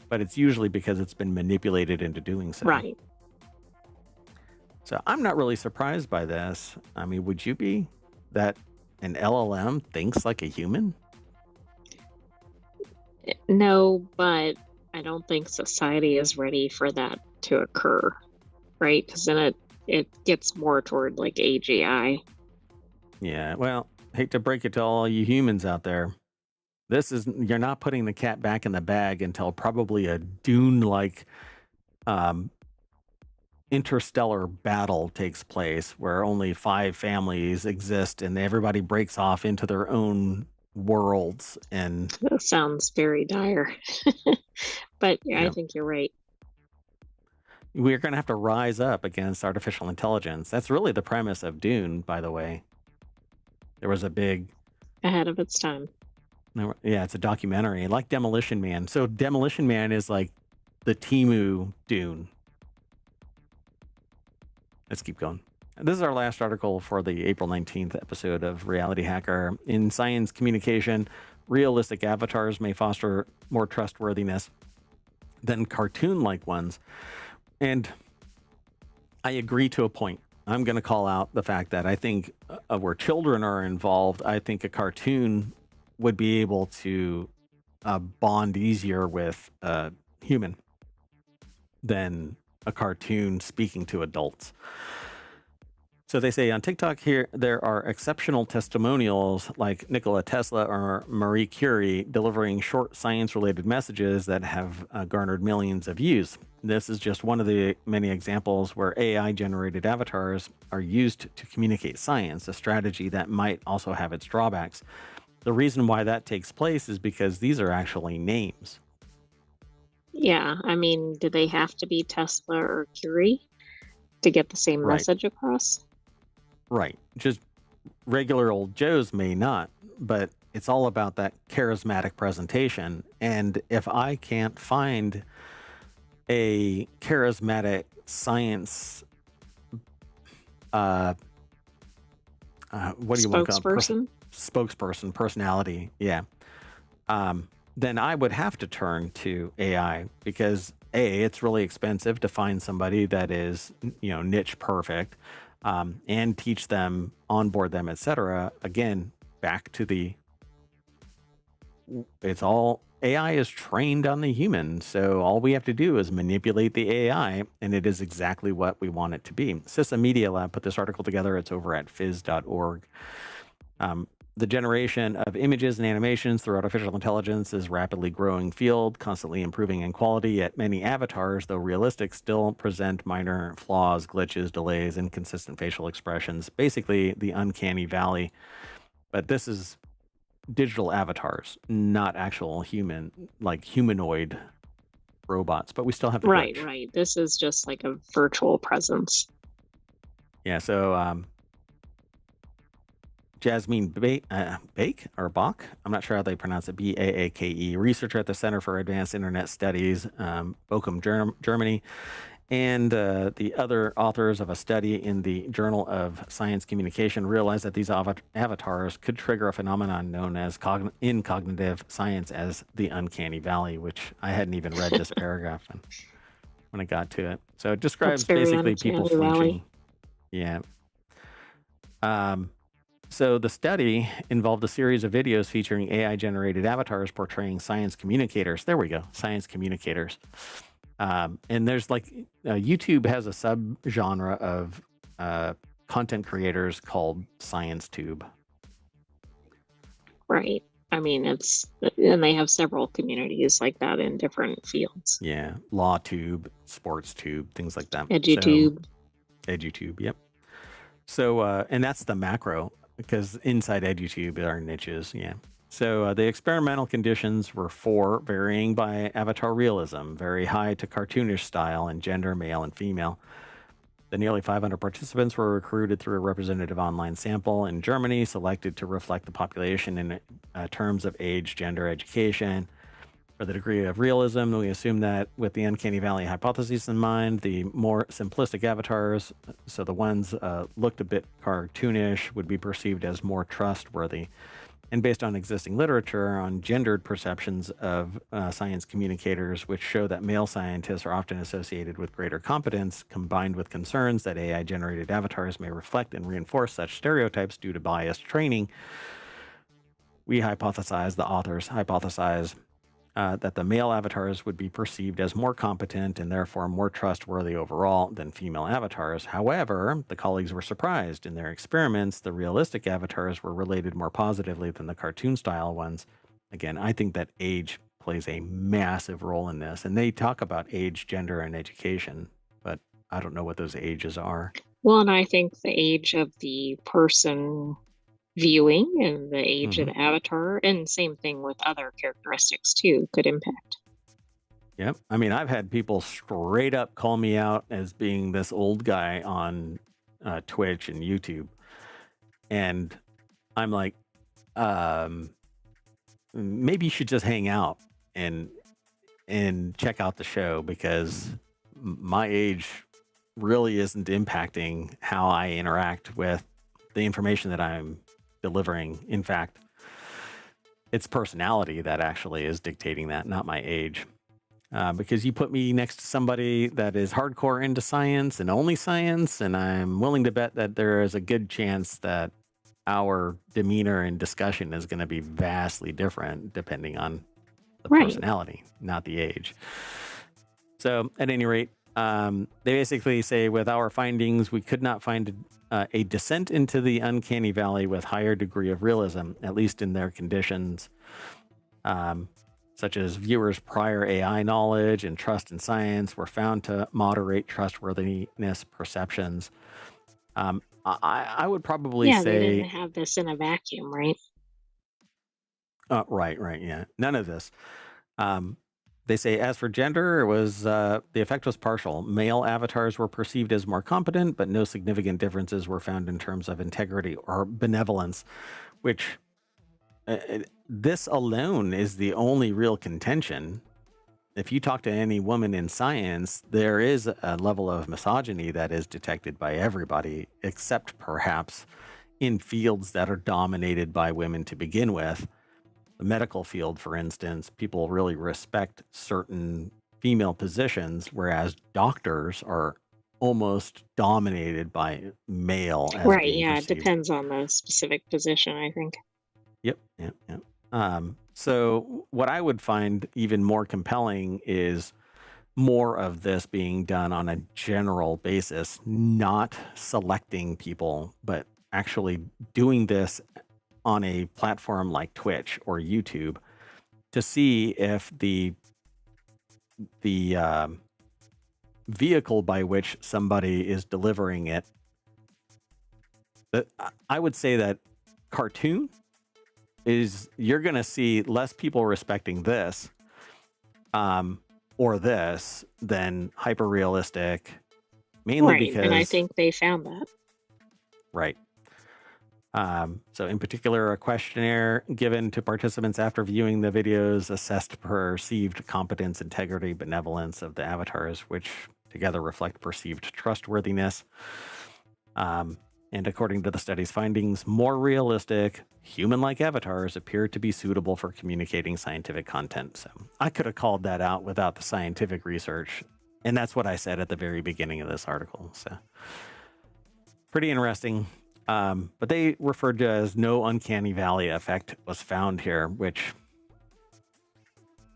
But it's usually because it's been manipulated into doing so. Right. So I'm not really surprised by this. I mean, would you be, that an LLM thinks like a human? No, but I don't think society is ready for that to occur, right? Because then it gets more toward like AGI. Yeah, well, hate to break it to all you humans out there. You're not putting the cat back in the bag until probably a Dune-like interstellar battle takes place where only 5 families exist and everybody breaks off into their own worlds. And That sounds very dire. But yeah, I think you're right. We're going to have to rise up against artificial intelligence. That's really the premise of Dune, by the way. There was a big... Ahead of its time. Yeah, it's a documentary, like Demolition Man. So Demolition Man is like the Temu Dune. Let's keep going. This is our last article for the April 19th episode of Reality Hacker. In science communication, realistic avatars may foster more trustworthiness than cartoon-like ones. And I agree to a point. I'm going to call out the fact that I think where children are involved, I think a cartoon would be able to bond easier with a human than a cartoon speaking to adults. So they say on TikTok here, there are exceptional testimonials like Nikola Tesla or Marie Curie delivering short science-related messages that have garnered millions of views. This is just one of the many examples where AI-generated avatars are used to communicate science, a strategy that might also have its drawbacks. The reason why that takes place is because these are actually names. Yeah, I mean, do they have to be Tesla or Curie to get the same message across? Right. Just regular old Joes may not, but it's all about that charismatic presentation. And if I can't find a charismatic science, what do you want to call it? Spokesperson, personality. Yeah. Then I would have to turn to AI because it's really expensive to find somebody that is, niche perfect, and teach them, onboard them, etc. Again, back to it's all AI is trained on the human. So all we have to do is manipulate the AI, and it is exactly what we want it to be. CISA Media Lab put this article together. It's over at phys.org. The generation of images and animations through artificial intelligence is a rapidly growing field, constantly improving in quality, yet many avatars, though realistic, still present minor flaws, glitches, delays, inconsistent facial expressions, basically the uncanny valley. But this is digital avatars, not actual humanoid robots, but we still have the glitch. Right. This is just like a virtual presence. Yeah, so Jasmine Bake or Bach, I'm not sure how they pronounce it, Baake, researcher at the Center for Advanced Internet Studies, Bochum, Germany, and the other authors of a study in the Journal of Science Communication realized that these avatars could trigger a phenomenon known as in cognitive science as the uncanny valley, which I hadn't even read this paragraph when I got to it. So it describes basically people flinching. Yeah. So the study involved a series of videos featuring AI-generated avatars portraying science communicators. There we go, science communicators. And there's YouTube has a subgenre of content creators called ScienceTube. Right. I mean, and they have several communities like that in different fields. Yeah, LawTube, SportsTube, things like that. EduTube. EduTube, yep. So, and that's the macro, because inside EduTube are niches. Yeah. So the experimental conditions were 4, varying by avatar realism, very high to cartoonish style, and gender, male and female. The nearly 500 participants were recruited through a representative online sample in Germany, selected to reflect the population in terms of age, gender, education. For the degree of realism, we assume that with the uncanny valley hypothesis in mind, the more simplistic avatars, so the ones looked a bit cartoonish, would be perceived as more trustworthy. And based on existing literature on gendered perceptions of science communicators, which show that male scientists are often associated with greater competence, combined with concerns that AI generated avatars may reflect and reinforce such stereotypes due to biased training, the authors hypothesize that the male avatars would be perceived as more competent and therefore more trustworthy overall than female avatars. However, the colleagues were surprised. In their experiments, the realistic avatars were related more positively than the cartoon style ones. Again, I think that age plays a massive role in this. And they talk about age, gender, and education, but I don't know what those ages are. Well, and I think the age of the person viewing and the age of Mm-hmm. the avatar, and same thing with other characteristics too, could impact. Yep. I mean, I've had people straight up call me out as being this old guy on Twitch and YouTube. And I'm like, um, maybe you should just hang out and check out the show, because my age really isn't impacting how I interact with the information that I'm delivering. In fact, it's personality that actually is dictating that, not my age. Because you put me next to somebody that is hardcore into science and only science, and I'm willing to bet that there is a good chance that our demeanor and discussion is going to be vastly different depending on the Right. personality, not the age. So, at any rate, they basically say, with our findings, we could not find a descent into the uncanny valley with higher degree of realism, at least in their conditions. Such as viewers' prior AI knowledge and trust in science were found to moderate trustworthiness perceptions. I would probably Yeah, they didn't say, have this in a vacuum, right? right, yeah, none of this. They say, as for gender, it was the effect was partial. Male avatars were perceived as more competent, but no significant differences were found in terms of integrity or benevolence, which this alone is the only real contention. If you talk to any woman in science, there is a level of misogyny that is detected by everybody, except perhaps in fields that are dominated by women to begin with. The medical field, for instance, people really respect certain female positions, whereas doctors are almost dominated by male as Right, being yeah, it perceived. depends on the specific position, I think. Yep. So what I would find even more compelling is more of this being done on a general basis, not selecting people, but actually doing this on a platform like Twitch or YouTube to see if the vehicle by which somebody is delivering it. I would say that cartoon is, you're going to see less people respecting this or this than hyper realistic, mainly Right, and I because, think they found that. right. So in particular, a questionnaire given to participants after viewing the videos assessed perceived competence, integrity, benevolence of the avatars, which together reflect perceived trustworthiness. And according to the study's findings, more realistic, human-like avatars appear to be suitable for communicating scientific content. So I could have called that out without the scientific research. And that's what I said at the very beginning of this article. So pretty interesting. But they referred to as no uncanny valley effect was found here, which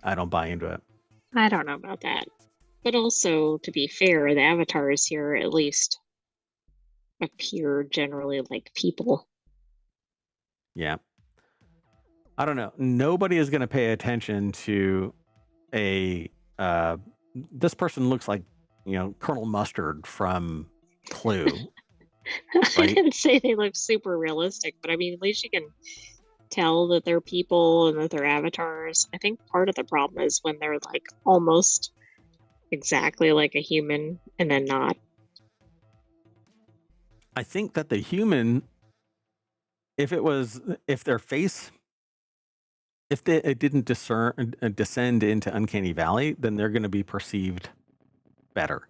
I don't buy into it. I don't know about that. But also, to be fair, the avatars here at least appear generally like people. Yeah. I don't know. Nobody is going to pay attention to a, this person looks like, Colonel Mustard from Clue. I right? didn't say they look super realistic, but I mean, at least you can tell that they're people and that they're avatars. I think part of the problem is when they're like almost exactly like a human and then not. I think that the human, if their face, it didn't descend into uncanny valley, then they're going to be perceived better.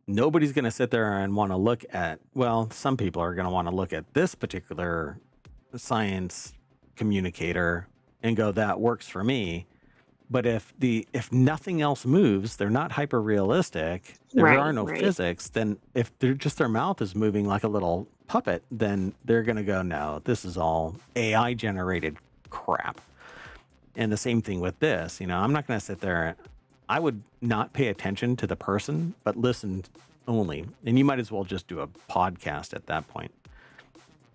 Nobody's going to sit there and want to look at, well, some people are going to want to look at this particular science communicator and go, that works for me. But if nothing else moves, they're not hyper realistic. There are Right, no right. physics. Then if they're just their mouth is moving like a little puppet, then they're gonna go, no, this is all AI generated crap. And the same thing with this. I'm not gonna sit there. I would not pay attention to the person, but listen only. And you might as well just do a podcast at that point.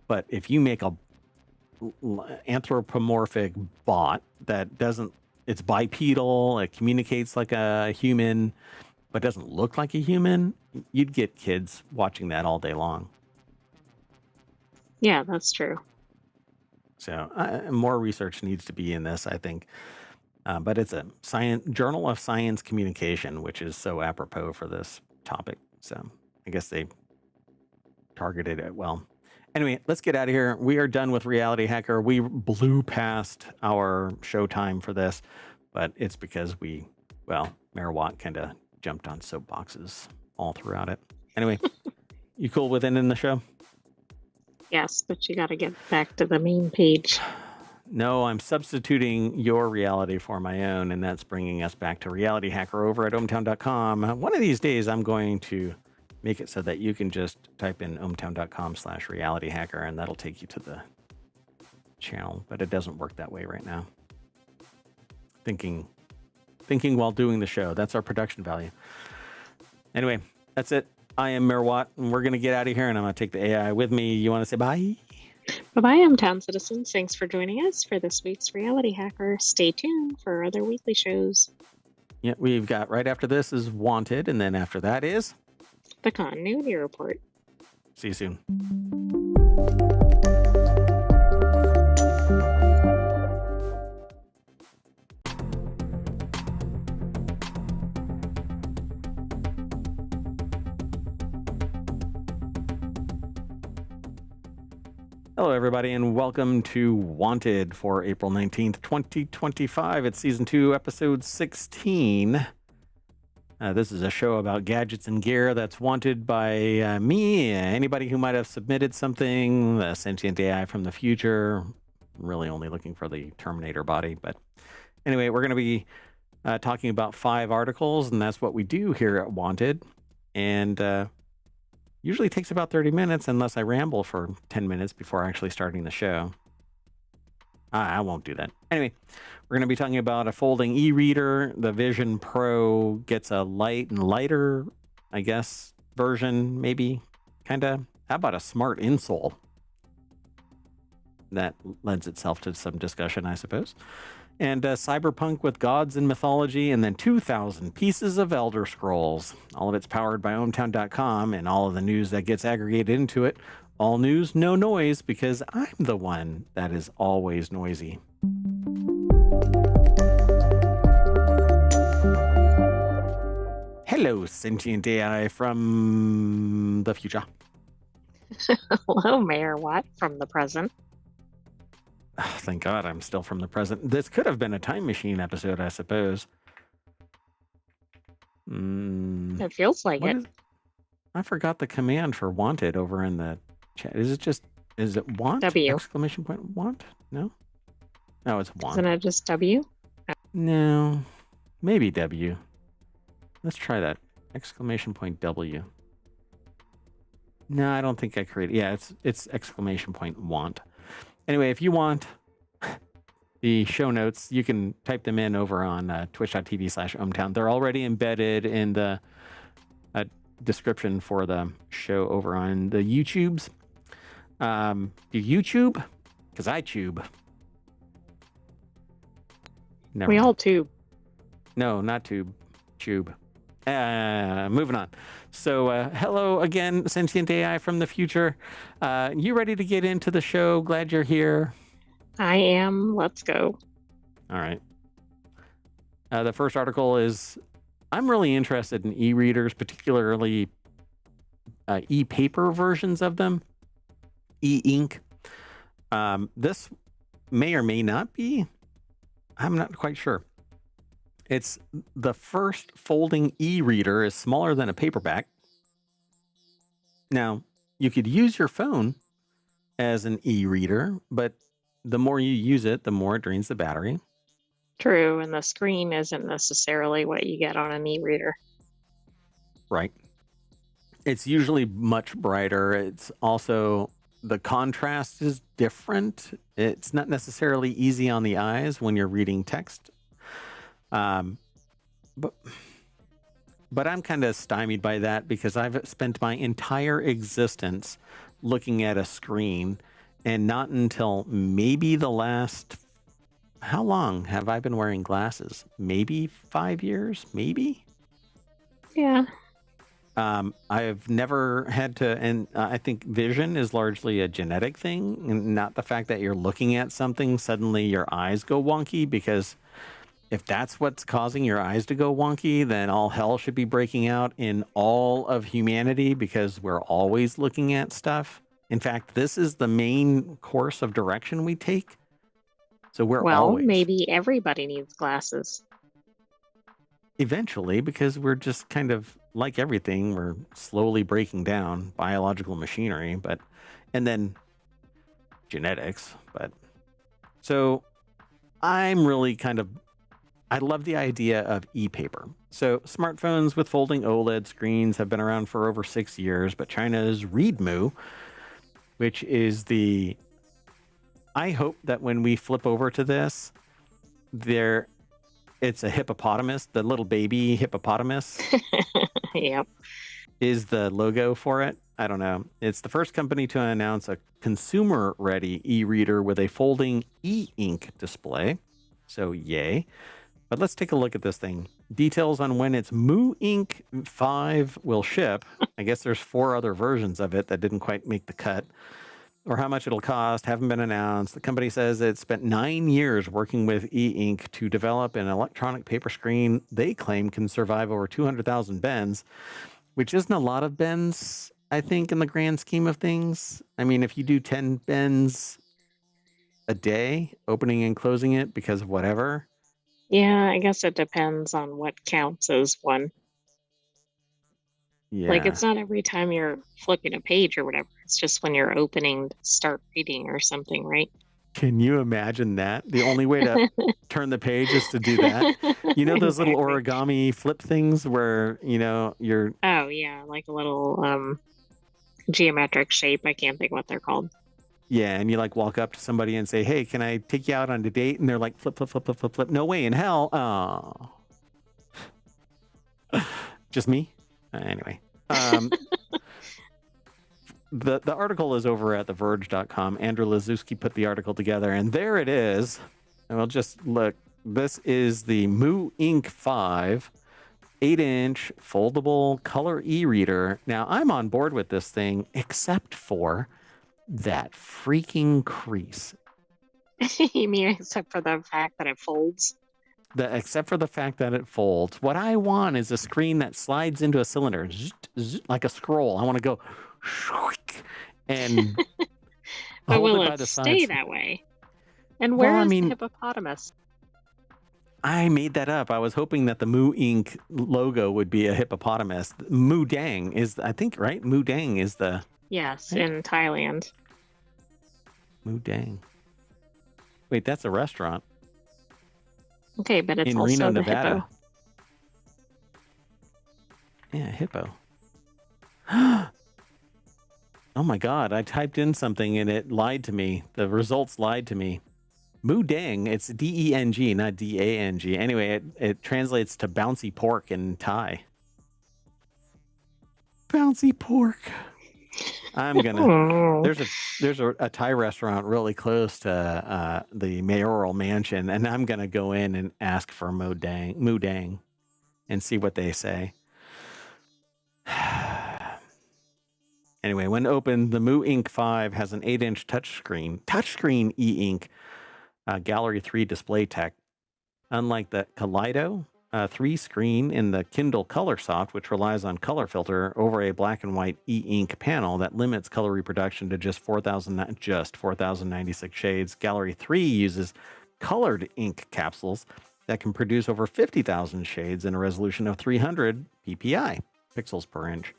But if you make a anthropomorphic bot that doesn't, it's bipedal, it communicates like a human but doesn't look like a human, you'd get kids watching that all day long. Yeah, that's true. So more research needs to be in this, I think. But it's a journal of science communication, which is so apropos for this topic. So I guess they targeted it well. Anyway, let's get out of here. We are done with Reality Hacker. We blew past our show time for this, but it's because Mayor Watt kind of jumped on soapboxes all throughout it. Anyway, you cool with ending the show? Yes, but you got to get back to the main page. No, I'm substituting your reality for my own, and that's bringing us back to Reality Hacker over at ohmtown.com. One of these days, I'm going to make it so that you can just type in ohmtown.com/realityhacker, and that'll take you to the channel, but it doesn't work that way right now. Thinking while doing the show. That's our production value. Anyway, that's it. I am Mayor Watt, and we're going to get out of here, and I'm going to take the AI with me. You want to say bye? Bye-bye, Hometown citizens. Thanks for joining us for this week's Reality Hacker. Stay tuned for other weekly shows. Yeah, we've got right after this is Wanted, and then after that is The Continuity Report. See you soon. Hello, everybody, and welcome to Wanted for April 19th, 2025. It's Season 2, Episode 16. This is a show about gadgets and gear that's wanted by me, anybody who might have submitted something, the sentient AI from the future. I'm really only looking for the Terminator body. But anyway, we're going to be talking about 5 articles, and that's what we do here at Wanted. And usually takes about 30 minutes unless I ramble for 10 minutes before actually starting the show. I won't do that. Anyway, we're going to be talking about a folding e-reader. The Vision Pro gets a light and lighter, I guess, version, maybe, kind of. How about a smart insole? That lends itself to some discussion, I suppose. And cyberpunk with gods and mythology, and then 2,000 pieces of Elder Scrolls. All of it's powered by ohmtown.com, and all of the news that gets aggregated into it. All news, no noise, because I'm the one that is always noisy. Hello, sentient AI from the future. Hello, Mayor Watt from the present. Oh, thank God I'm still from the present. This could have been a time machine episode, I suppose. It feels like it. I forgot the command for wanted over in the chat. Is it want? W. Exclamation point want? No? No, it's want. Isn't it just W? No. Maybe W. Let's try that. Exclamation point W. No, I don't think I created. Yeah, it's exclamation point want. Anyway, if you want the show notes, you can type them in over on twitch.tv/ohmtown. They're already embedded in the description for the show over on the YouTubes. Do YouTube? Because I tube. We all tube. No, not tube. Tube. Moving on. So, hello again, sentient AI from the future. You ready to get into the show? Glad you're here. I am. Let's go. All right. The first article is I'm really interested in e readers, particularly e paper versions of them, e ink. This may or may not be, I'm not quite sure. It's the first folding e reader is smaller than a paperback. Now, you could use your phone as an e reader, but the more you use it, the more it drains the battery. True, and the screen isn't necessarily what you get on an e-reader. Right. It's usually much brighter. It's also, the contrast is different. It's not necessarily easy on the eyes when you're reading text. But I'm kind of stymied by that because I've spent my entire existence looking at a screen, and not until maybe the last, how long have I been wearing glasses? Maybe 5 years, maybe? Yeah. I've never had to, and I think vision is largely a genetic thing, and not the fact that you're looking at something, suddenly your eyes go wonky, because if that's what's causing your eyes to go wonky, then all hell should be breaking out in all of humanity, because we're always looking at stuff. In fact, this is the main course of direction we take. So we're always, maybe everybody needs glasses. Eventually, because we're just kind of like everything, we're slowly breaking down biological machinery, and then genetics. But so I'm really I love the idea of e-paper. So smartphones with folding OLED screens have been around for over 6 years, but China's Readmoo, which is I hope that when we flip over to this, it's a hippopotamus, the little baby hippopotamus. Yep. Is the logo for it. I don't know. It's the first company to announce a consumer-ready e-reader with a folding e-ink display. So yay. But let's take a look at this thing. Details on when its Moo Ink 5 will ship. I guess there's 4 other versions of it that didn't quite make the cut. Or how much it'll cost haven't been announced. The company says it spent 9 years working with e-ink to develop an electronic paper screen they claim can survive over 200,000 bends, which isn't a lot of bends, I think, in the grand scheme of things. I mean, if you do 10 bends a day, opening and closing it because of whatever. Yeah, I guess it depends on what counts as one. Yeah. Like, it's not every time you're flipping a page or whatever. It's just when you're opening to start reading or something, right? Can you imagine that? The only way to turn the page is to do that. You know those little Exactly. origami flip things where, you're... Oh, yeah, like a little geometric shape. I can't think what they're called. Yeah, and you like walk up to somebody and say, "Hey, can I take you out on a date?" And they're like, "Flip, flip, flip, flip, flip, flip." No way in hell. Oh, just me. Anyway, the article is over at TheVerge.com. Andrew Lazuski put the article together, and there it is. And we'll just look. This is the Moo Ink 5 8-inch foldable color e-reader. Now, I'm on board with this thing, except for that freaking crease. You mean except for the fact that it folds? Except for the fact that it folds. What I want is a screen that slides into a cylinder, like a scroll. I want to go and But hold will it by it the stay sides. that way? And Well, where I is mean, the hippopotamus? I made that up. I was hoping that the Moo Ink logo would be a hippopotamus. Moo Dang is, I think, right? Moo Dang is the... Yes, Right? in Thailand. Moo Dang. Wait, that's a restaurant Okay, but it's in also Reno, the Nevada. hippo. Yeah, hippo. Oh my God, I typed in something and it lied to me. The results lied to me. Moo Dang, it's D-E-N-G, not D-A-N-G. Anyway, it translates to bouncy pork in Thai. Bouncy pork. I'm gonna... Oh. There's a Thai restaurant really close to the mayoral mansion, and I'm gonna go in and ask for Moo Dang and see what they say. Anyway, when opened, the Moo Ink 5 has an 8-inch touchscreen e-ink Gallery 3 display tech. Unlike the Kaleido 3 screen in the Kindle Colorsoft, which relies on color filter over a black and white e-ink panel that limits color reproduction to just 4,096 shades, Gallery 3 uses colored ink capsules that can produce over 50,000 shades in a resolution of 300 ppi, pixels per inch.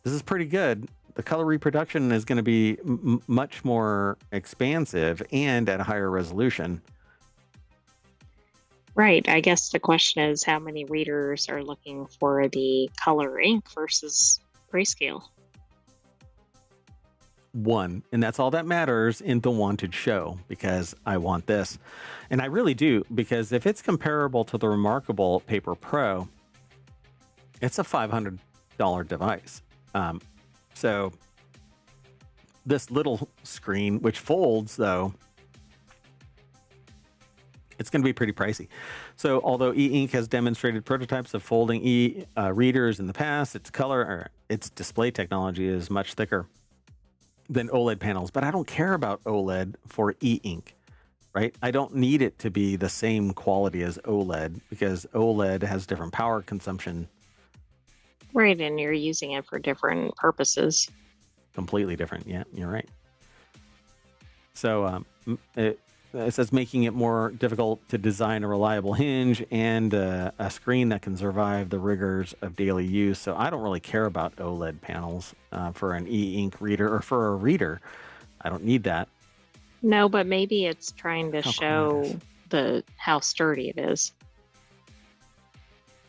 This is pretty good. The color reproduction is going to be much more expansive and at a higher resolution. Right. I guess the question is how many readers are looking for the color ink versus grayscale? One, and that's all that matters in the wanted show, because I want this. And I really do, because if it's comparable to the Remarkable Paper Pro, it's a $500 device. So this little screen, which folds though, it's going to be pretty pricey. So although e-ink has demonstrated prototypes of folding readers in the past, its display technology is much thicker than OLED panels. But I don't care about OLED for e-ink, right? I don't need it to be the same quality as OLED, because OLED has different power consumption. Right, and you're using it for different purposes. Completely different. Yeah, you're right. So it says making it more difficult to design a reliable hinge and a screen that can survive the rigors of daily use. So I don't really care about OLED panels for an e-ink reader or for a reader. I don't need that. No, but maybe it's trying to show how sturdy it is.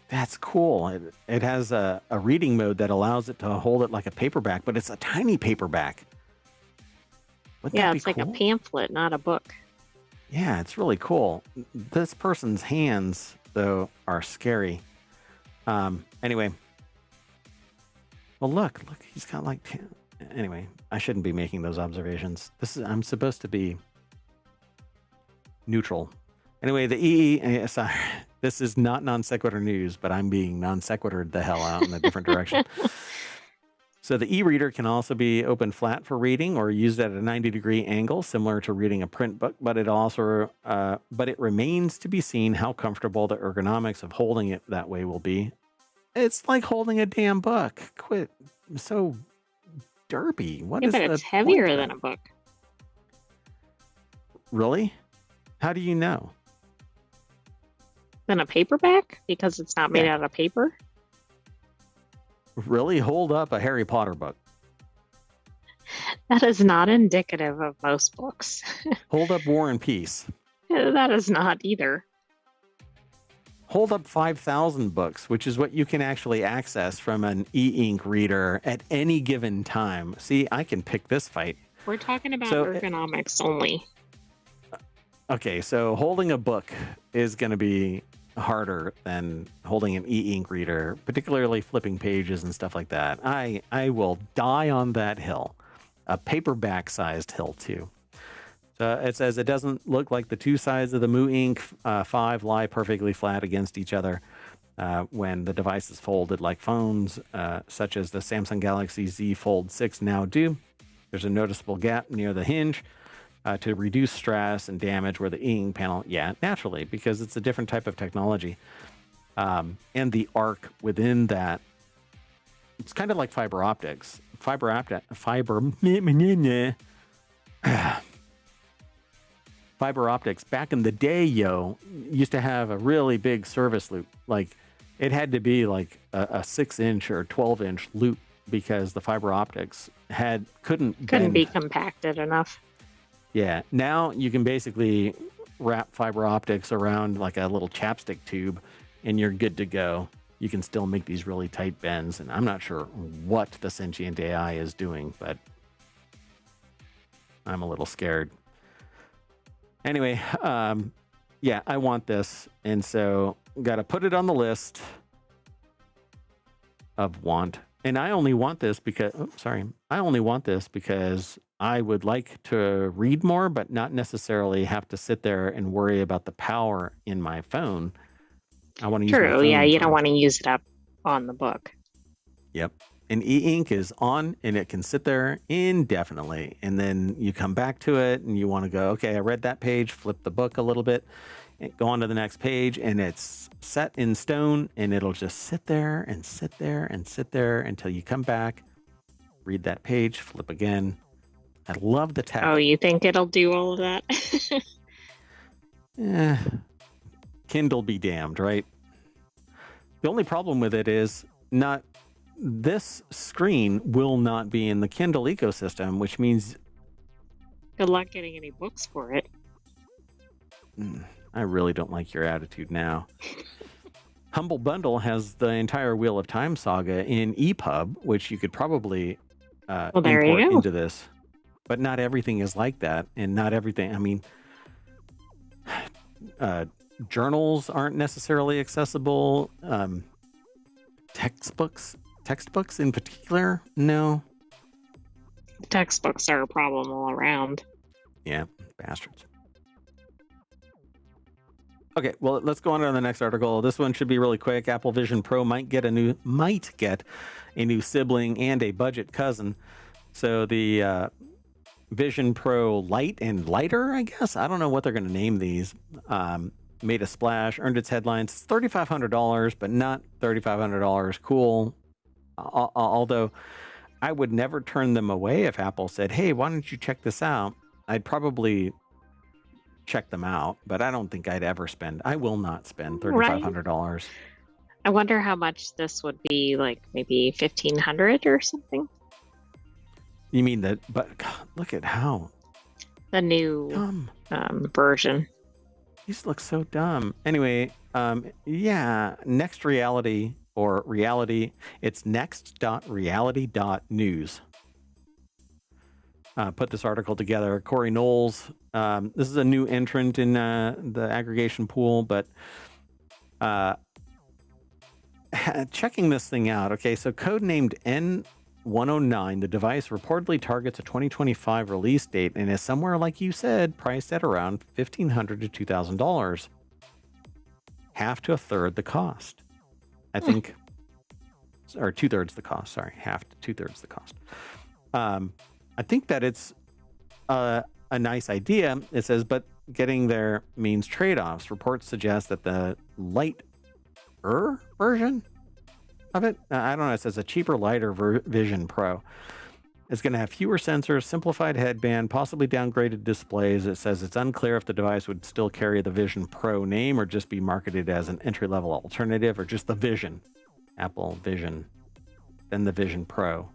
That's cool. It has a reading mode that allows it to hold it like a paperback, but it's a tiny paperback. Yeah, it's like a pamphlet, not a book. Yeah, it's really cool. This person's hands, though, are scary. Anyway. Well, look, he's got like... Anyway, I shouldn't be making those observations. I'm supposed to be neutral. Anyway, sorry, this is not non sequitur news, but I'm being non sequitured the hell out in a different direction. So the e-reader can also be open flat for reading or used at a 90-degree angle, similar to reading a print book, but it remains to be seen how comfortable the ergonomics of holding it that way will be. It's like holding a damn book. Quit. I'm so derpy. What is but it's heavier than a book. Really? How do you know? Than a paperback? Because it's not made out of paper? Really? Hold up a Harry Potter book. That is not indicative of most books. Hold up War and Peace. That is not either. Hold up 5,000 books, which is what you can actually access from an e-ink reader at any given time. See, I can pick this fight. We're talking about ergonomics only. Okay, so holding a book is going to be harder than holding an e-ink reader, particularly flipping pages and stuff like that. I will die on that hill. A paperback-sized hill, too. So it says it doesn't look like the two sides of the Moo Ink 5 lie perfectly flat against each other when the device is folded like phones, such as the Samsung Galaxy Z Fold 6 now do. There's a noticeable gap near the hinge to reduce stress and damage where the e-ink panel, naturally, because it's a different type of technology. And the arc within that, it's kind of like fiber optics. Fiber optics back in the day, used to have a really big service loop. Like it had to be like a 6-inch or 12-inch loop because the fiber optics couldn't be compacted enough. Yeah, now you can basically wrap fiber optics around like a little chapstick tube and you're good to go. You can still make these really tight bends, and I'm not sure what the sentient AI is doing, but I'm a little scared. Anyway, I want this, and so got to put it on the list of want. And I only want this because, I would like to read more, but not necessarily have to sit there and worry about the power in my phone. I want to use my phone. You don't want to use it up on the book. Yep. And e-ink is on and it can sit there indefinitely. And then you come back to it and you want to go, okay, I read that page, flip the book a little bit, and go on to the next page, and it's set in stone, and it'll just sit there and sit there and sit there until you come back, read that page, flip again. I love the tech. Oh, you think it'll do all of that? Kindle be damned, right? The only problem with it is not this screen will not be in the Kindle ecosystem, which means Good luck getting any books for it. I really don't like your attitude now. Humble Bundle has the entire Wheel of Time saga in EPUB, which you could probably Well, there import you go. into this. But not everything is like that, and not everything. I mean, journals aren't necessarily accessible. Textbooks in particular, no. Textbooks are a problem all around. Yeah, bastards. Okay, well, let's go on to the next article. This one should be really quick. Apple Vision Pro might get a new sibling and a budget cousin. So the Vision Pro Lite and Lighter, I guess. I don't know what they're going to name these. Made a splash, earned its headlines. It's $3,500, but not $3,500 cool. Although I would never turn them away if Apple said, hey, why don't you check this out? I'd probably check them out, but I don't think I'd ever spend. I will not spend $3,500. I wonder how much this would be, like maybe $1,500 or something. You mean that? But God, look at how the new version. These look so dumb. Anyway, yeah, Next Reality or Reality. It's next.reality.news. Put this article together. Corey Knowles. This is a new entrant in the aggregation pool, but checking this thing out. Okay, so codenamed N109, the device reportedly targets a 2025 release date and is somewhere, like you said, priced at around $1,500 to $2,000. Half to a third the cost. I think, or 2/3 the cost. Sorry, half to 2/3 the cost. I think that it's a nice idea. It says, but getting there means trade-offs. Reports suggest that the lighter version of it, I don't know, it says a cheaper, lighter Vision Pro. It's going to have fewer sensors, simplified headband, possibly downgraded displays. It says it's unclear if the device would still carry the Vision Pro name or just be marketed as an entry-level alternative, or just the Vision. Apple Vision, then the Vision Pro.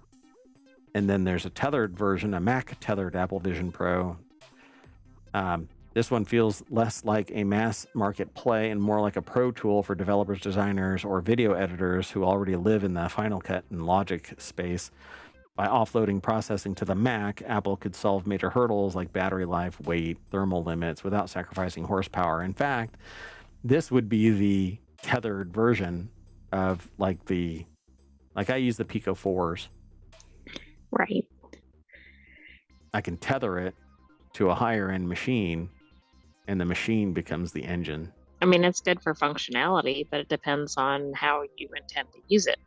And then there's a tethered version, a Mac tethered Apple Vision Pro. This one feels less like a mass market play and more like a pro tool for developers, designers, or video editors who already live in the Final Cut and Logic space. By offloading processing to the Mac, Apple could solve major hurdles like battery life, weight, thermal limits without sacrificing horsepower. In fact, this would be the tethered version of like I use the Pico 4s. Right. I can tether it to a higher end machine, and the machine becomes the engine. I mean, it's good for functionality, but it depends on how you intend to use it.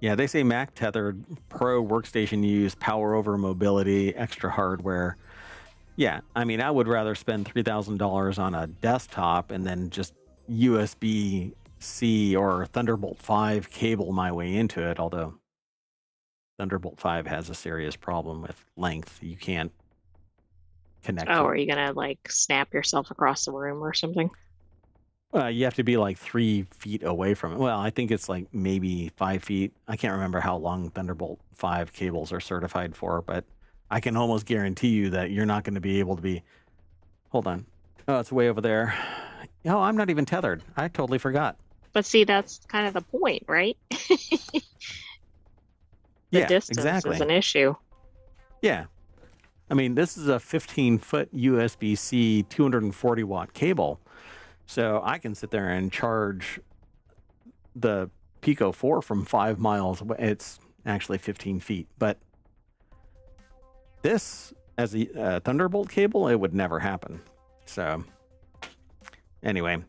Yeah, they say Mac tethered Pro workstation use, power over mobility, extra hardware. Yeah, I mean, I would rather spend $3,000 on a desktop and then just USB-C or Thunderbolt 5 cable my way into it, although Thunderbolt 5 has a serious problem with length. You can't connect. Oh, are you going to like snap yourself across the room or something? You have to be like 3 feet away from it. Well, I think it's like maybe 5 feet. I can't remember how long Thunderbolt 5 cables are certified for, but I can almost guarantee you that you're not going to be able to be. Hold on. Oh, it's way over there. Oh, I'm not even tethered. I totally forgot. But see, that's kind of the point, right? The distance is an issue. Yeah. I mean, this is a 15-foot USB-C 240-watt cable. So I can sit there and charge the Pico 4 from 5 miles away. It's actually 15 feet. But this, as a Thunderbolt cable, it would never happen. So anyway,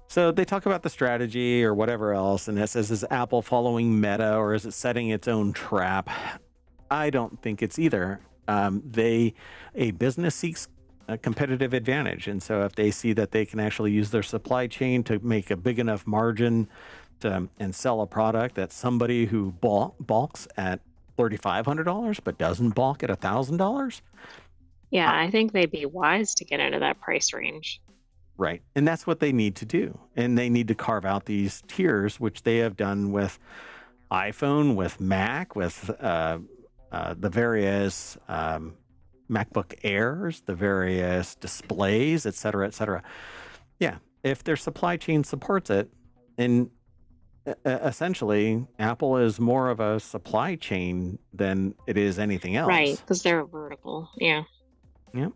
So they talk about the strategy or whatever else, and it says, is Apple following Meta or is it setting its own trap? I don't think it's either. A business seeks a competitive advantage, and so if they see that they can actually use their supply chain to make a big enough margin and sell a product that somebody who balks at $3,500 but doesn't balk at $1,000, Yeah, I think they'd be wise to get into that price range. right? And that's what they need to do, and they need to carve out these tiers, which they have done with iPhone, with Mac, with the various MacBook Airs, the various displays, et cetera, et cetera. Yeah, if their supply chain supports it, and essentially Apple is more of a supply chain than it is anything Right, else. because they're vertical. Yeah. Yeah.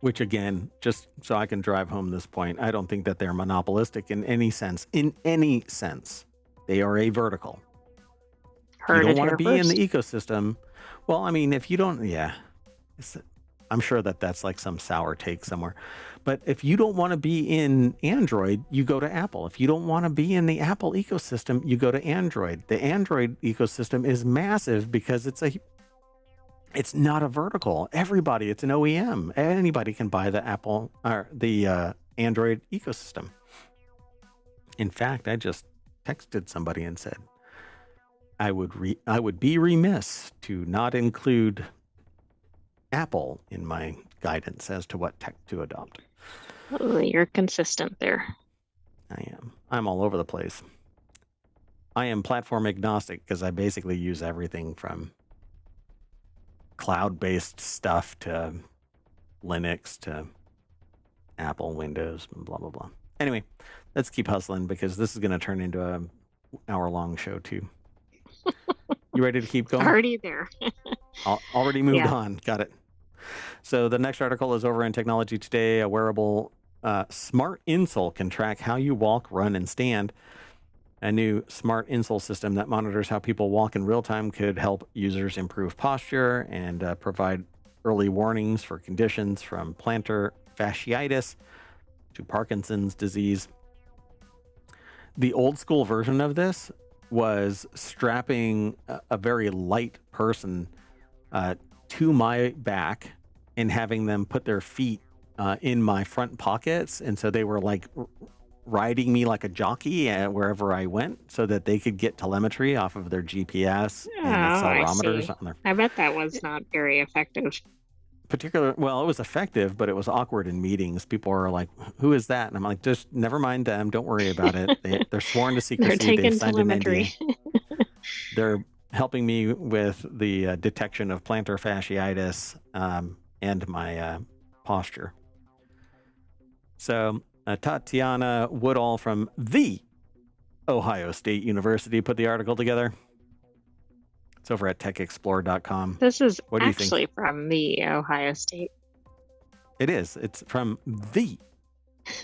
Which again, just so I can drive home this point, I don't think that they're monopolistic in any sense. In any sense, they are a vertical. You Heard don't it want to here be in first. the ecosystem. Well, I mean, if you don't, yeah, I'm sure that that's like some sour take somewhere. But if you don't want to be in Android, you go to Apple. If you don't want to be in the Apple ecosystem, you go to Android. The Android ecosystem is massive because it's not a vertical. Everybody, it's an OEM. Anybody can buy the Apple or the Android ecosystem. In fact, I just texted somebody and said I would be remiss to not include Apple in my guidance as to what tech to adopt. Oh, you're consistent there. I am. I'm all over the place. I am platform agnostic because I basically use everything from cloud-based stuff to Linux to Apple, Windows, blah, blah, blah. Anyway, let's keep hustling because this is going to turn into an hour-long show too. You ready to keep going? Already there. Already moved Yeah. on. Got it. So the next article is over in Technology Today. A wearable smart insole can track how you walk, run, and stand. A new smart insole system that monitors how people walk in real time could help users improve posture and provide early warnings for conditions from plantar fasciitis to Parkinson's disease. The old school version of this was strapping a very light person to my back and having them put their feet in my front pockets. And so they were like riding me like a jockey wherever I went so that they could get telemetry off of their GPS Oh, and I accelerometers see. on their I bet that was not very effective. well, it was effective, but it was awkward in meetings. People are like, who is that? And I'm like, just never mind them. Don't worry about it. They're sworn to They're secrecy. They've taking signed an telemetry. NDA. They're helping me with the detection of plantar fasciitis and my posture. So Tatiana Woodall from the Ohio State University put the article together. It's over at techexplore.com. This is What do you actually think? from the Ohio State. It is. It's from the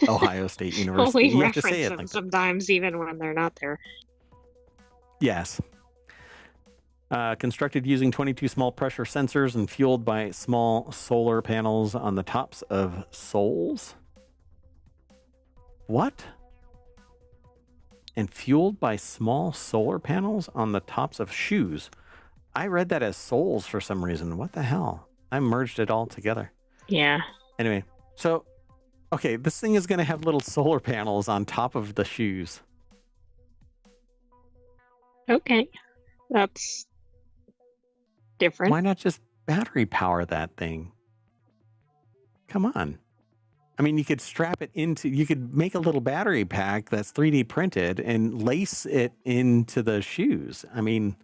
Ohio State University. We You have to reference say it them like that. sometimes, even when they're not there. Yes. Constructed using 22 small pressure sensors and fueled by small solar panels on the tops of soles. What? And fueled by small solar panels on the tops of shoes. I read that as soles for some reason. What the hell? I merged it all together. Yeah. Anyway, so, okay, this thing is going to have little solar panels on top of the shoes. Okay. That's different. Why not just battery power that thing? Come on. I mean, you could strap it into, you could make a little battery pack that's 3D printed and lace it into the shoes. I mean,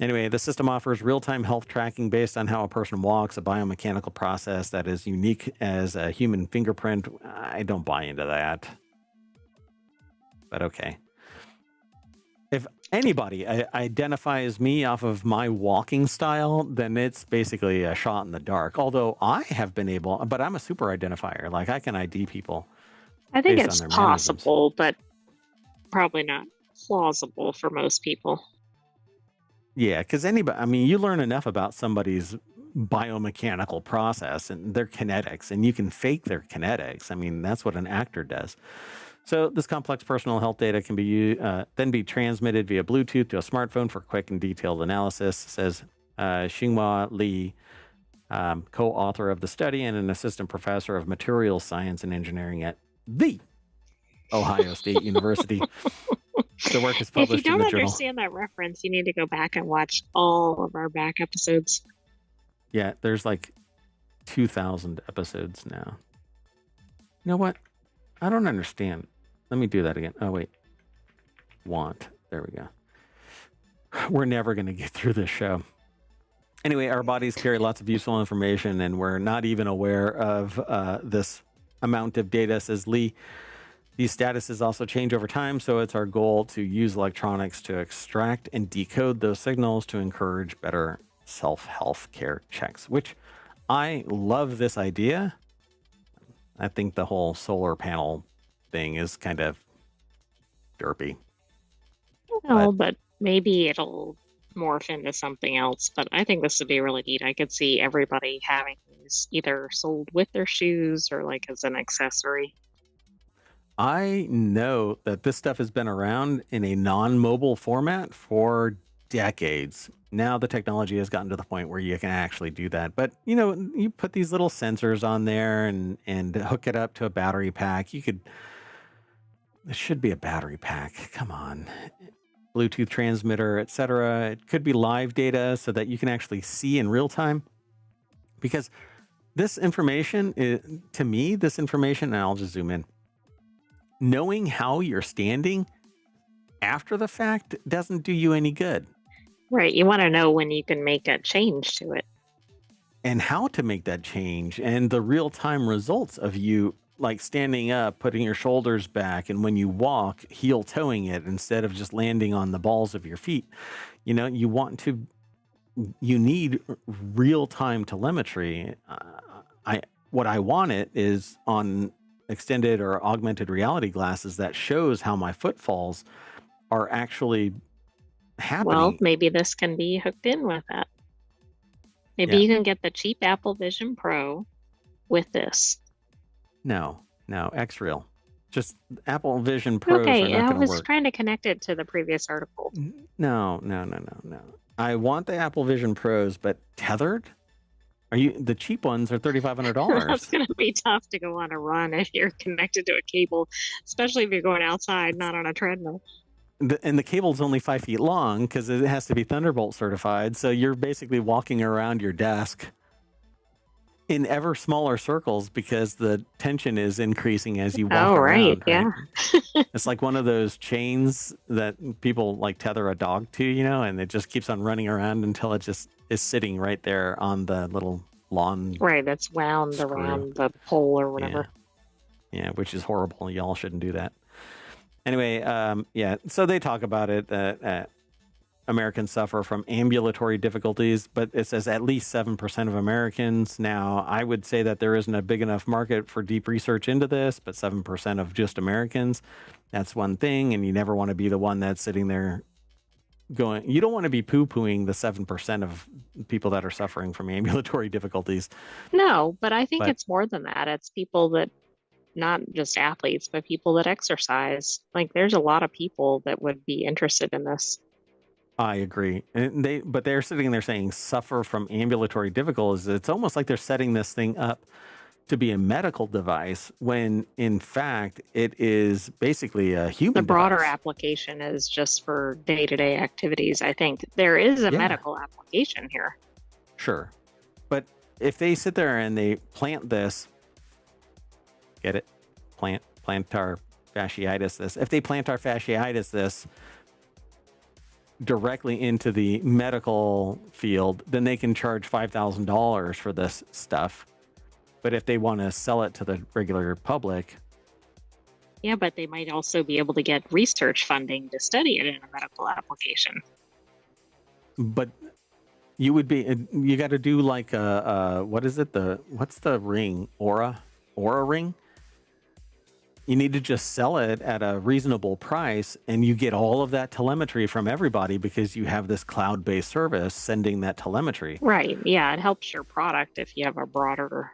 anyway, the system offers real-time health tracking based on how a person walks, a biomechanical process that is unique as a human fingerprint. I don't buy into that. But okay. If anybody identifies me off of my walking style, then it's basically a shot in the dark. Although I have been able, but I'm a super identifier. Like I can ID people I think based on it's their mannerisms. possible, but probably not plausible for most people. Yeah, because anybody, I mean, you learn enough about somebody's biomechanical process and their kinetics, and you can fake their kinetics. I mean, that's what an actor does. So this complex personal health data can be then be transmitted via Bluetooth to a smartphone for quick and detailed analysis, says Xinghua Li, co-author of the study and an assistant professor of materials science and engineering at the Ohio State University. The work is If you published in don't the journal. understand that reference, you need to go back and watch all of our back episodes. Yeah, there's like 2,000 episodes now. You know what? I don't understand. Let me do that again. Oh, wait. There we go. We're never going to get through this show. Anyway, our bodies carry lots of useful information, and we're not even aware of this amount of data, says Lee. These statuses also change over time, so it's our goal to use electronics to extract and decode those signals to encourage better self-health care checks, which I love this idea. I think the whole solar panel thing is kind of derpy. No, but maybe it'll morph into something else. But I think this would be really neat. I could see everybody having these either sold with their shoes or like as an accessory. I know that this stuff has been around in a non-mobile format for decades. Now the technology has gotten to the point where you can actually do that. But, you know, you put these little sensors on there and hook it up to a battery pack. It should be a battery pack. Come on. Bluetooth transmitter, etc. It could be live data so that you can actually see in real time. Because this information, to me, and I'll just zoom in. Knowing how you're standing after the fact doesn't do you any good. Right. You want to know when you can make a change to it. And how to make that change and the real-time results of you like standing up, putting your shoulders back, and when you walk, heel toeing it instead of just landing on the balls of your feet. You know, you need real-time telemetry. What I want it is on extended or augmented reality glasses that shows how my footfalls are actually happening. Well, maybe this can be hooked in with that. Maybe you can get the cheap Apple Vision Pro with this. No, X-Real. Just Apple Vision Pros are not Okay, I going to was work. trying to connect it to the previous article. No. I want the Apple Vision Pros, but tethered? The cheap ones are $3,500. That's going to be tough to go on a run if you're connected to a cable, especially if you're going outside, not on a treadmill. And the cable's only 5 feet long because it has to be Thunderbolt certified. So you're basically walking around your desk in ever smaller circles because the tension is increasing as you walk around. Yeah. It's like one of those chains that people like tether a dog to, you know, and it just keeps on running around until it just is sitting right there on the little lawn. Right, that's wound around the pole or whatever. Yeah, which is horrible. Y'all shouldn't do that. Anyway, so they talk about it that Americans suffer from ambulatory difficulties, but it says at least 7% of Americans. Now, I would say that there isn't a big enough market for deep research into this, but 7% of just Americans, that's one thing. And you never want to be the one that's sitting there going, you don't want to be poo-pooing the 7% of people that are suffering from ambulatory difficulties. No, but I think it's more than that. It's people that, not just athletes, but people that exercise. Like there's a lot of people that would be interested in this. I agree. And they're sitting there saying suffer from ambulatory difficulties. It's almost like they're setting this thing up to be a medical device when in fact it is basically a human The broader device. application is just for day-to-day activities. I think there is a medical application here. Sure. But if they sit there and they plant this, get it? Plantar fasciitis this. If they plantar fasciitis this directly into the medical field, then they can charge $5,000 for this stuff. But if they want to sell it to the regular public... Yeah, but they might also be able to get research funding to study it in a medical application. But you got to do like what is it? What's the ring? Aura ring? You need to just sell it at a reasonable price, and you get all of that telemetry from everybody because you have this cloud-based service sending that telemetry. Right. Yeah, it helps your product if you have a broader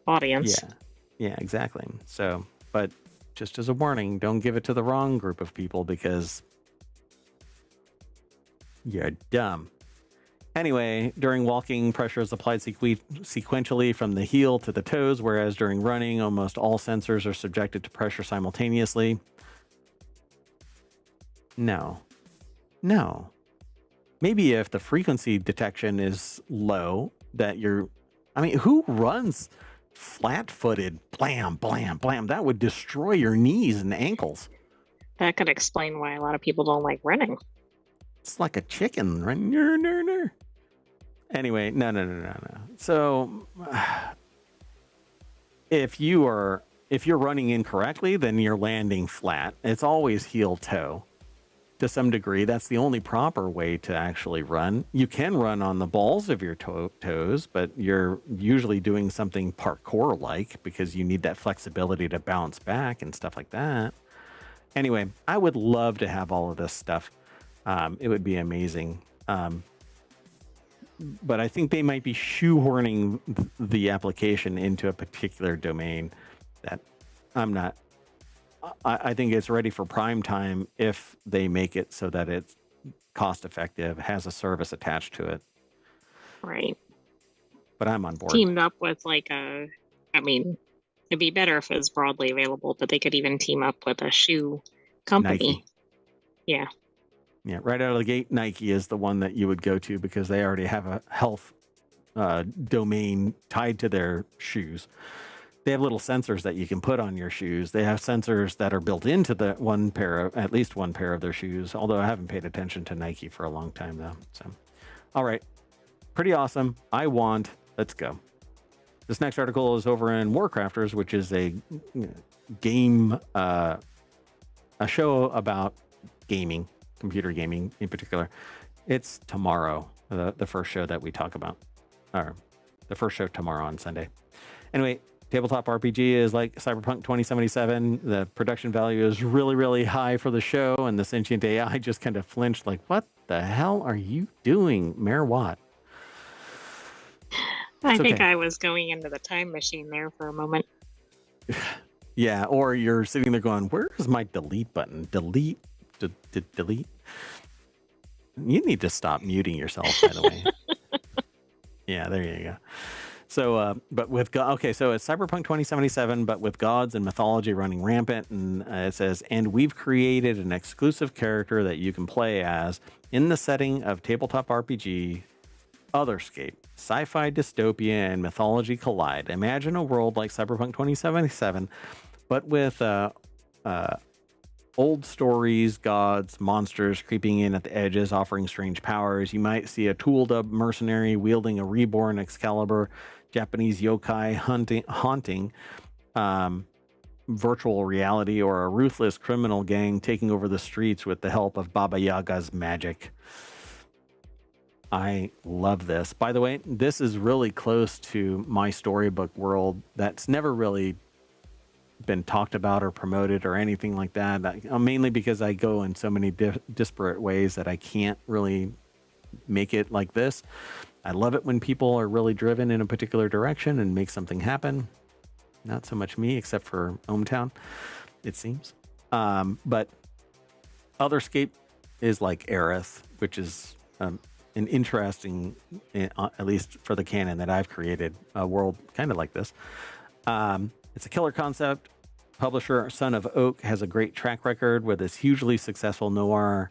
audience. Yeah. Yeah, exactly. So, but just as a warning, don't give it to the wrong group of people because you're dumb. Anyway, during walking, pressure is applied sequentially from the heel to the toes, whereas during running, almost all sensors are subjected to pressure simultaneously. No. No. Maybe if the frequency detection is low, that you're. I mean, who runs flat footed? Blam, blam, blam. That would destroy your knees and ankles. That could explain why a lot of people don't like running. It's like a chicken, right? Anyway, no. So, if you're running incorrectly, then you're landing flat. It's always heel toe. To some degree, that's the only proper way to actually run. You can run on the balls of your toes, but you're usually doing something parkour-like because you need that flexibility to bounce back and stuff like that. Anyway, I would love to have all of this stuff. It would be amazing. But I think they might be shoehorning the application into a particular domain that I'm not. I think it's ready for prime time if they make it so that it's cost effective, has a service attached to it. Right. But I'm on board. Teamed up with I mean, it'd be better if it was broadly available, but they could even team up with a shoe company. Nike. Yeah. Yeah, right out of the gate, Nike is the one that you would go to because they already have a health domain tied to their shoes. They have little sensors that you can put on your shoes. They have sensors that are built into the at least one pair of their shoes, although I haven't paid attention to Nike for a long time, though. So, all right. Pretty awesome. Let's go. This next article is over in Warcrafters, which is a game, a show about gaming. Computer gaming in particular. It's tomorrow, the first show that we talk about, or the first show tomorrow on Sunday. Anyway, tabletop RPG is like Cyberpunk 2077. The production value is really, really high for the show, and the sentient AI just kind of flinched like, what the hell are you doing, Mayor Watt? I think I was going into the time machine there for a moment. Yeah, or you're sitting there going, where's my delete button? Delete. You need to stop muting yourself, by the way. Yeah, there you go. So, but with so it's Cyberpunk 2077, but with gods and mythology running rampant, and it says, and we've created an exclusive character that you can play as in the setting of tabletop RPG, Otherscape. Sci-fi dystopia and mythology collide. Imagine a world like Cyberpunk 2077, but with old stories, gods, monsters creeping in at the edges, offering strange powers. You might see a tooled-up mercenary wielding a reborn Excalibur, Japanese yokai haunting virtual reality, or a ruthless criminal gang taking over the streets with the help of Baba Yaga's magic. I love this. By the way, this is really close to my storybook world that's never really been talked about or promoted or anything like that. Mainly because I go in so many disparate ways that I can't really make it like this. I love it when people are really driven in a particular direction and make something happen. Not so much me, except for ohmTown, it seems. But Otherscape is like Aerith, which is an interesting, at least for the canon that I've created, a world kind of like this. It's a killer concept. Publisher Son of Oak has a great track record with this hugely successful superhero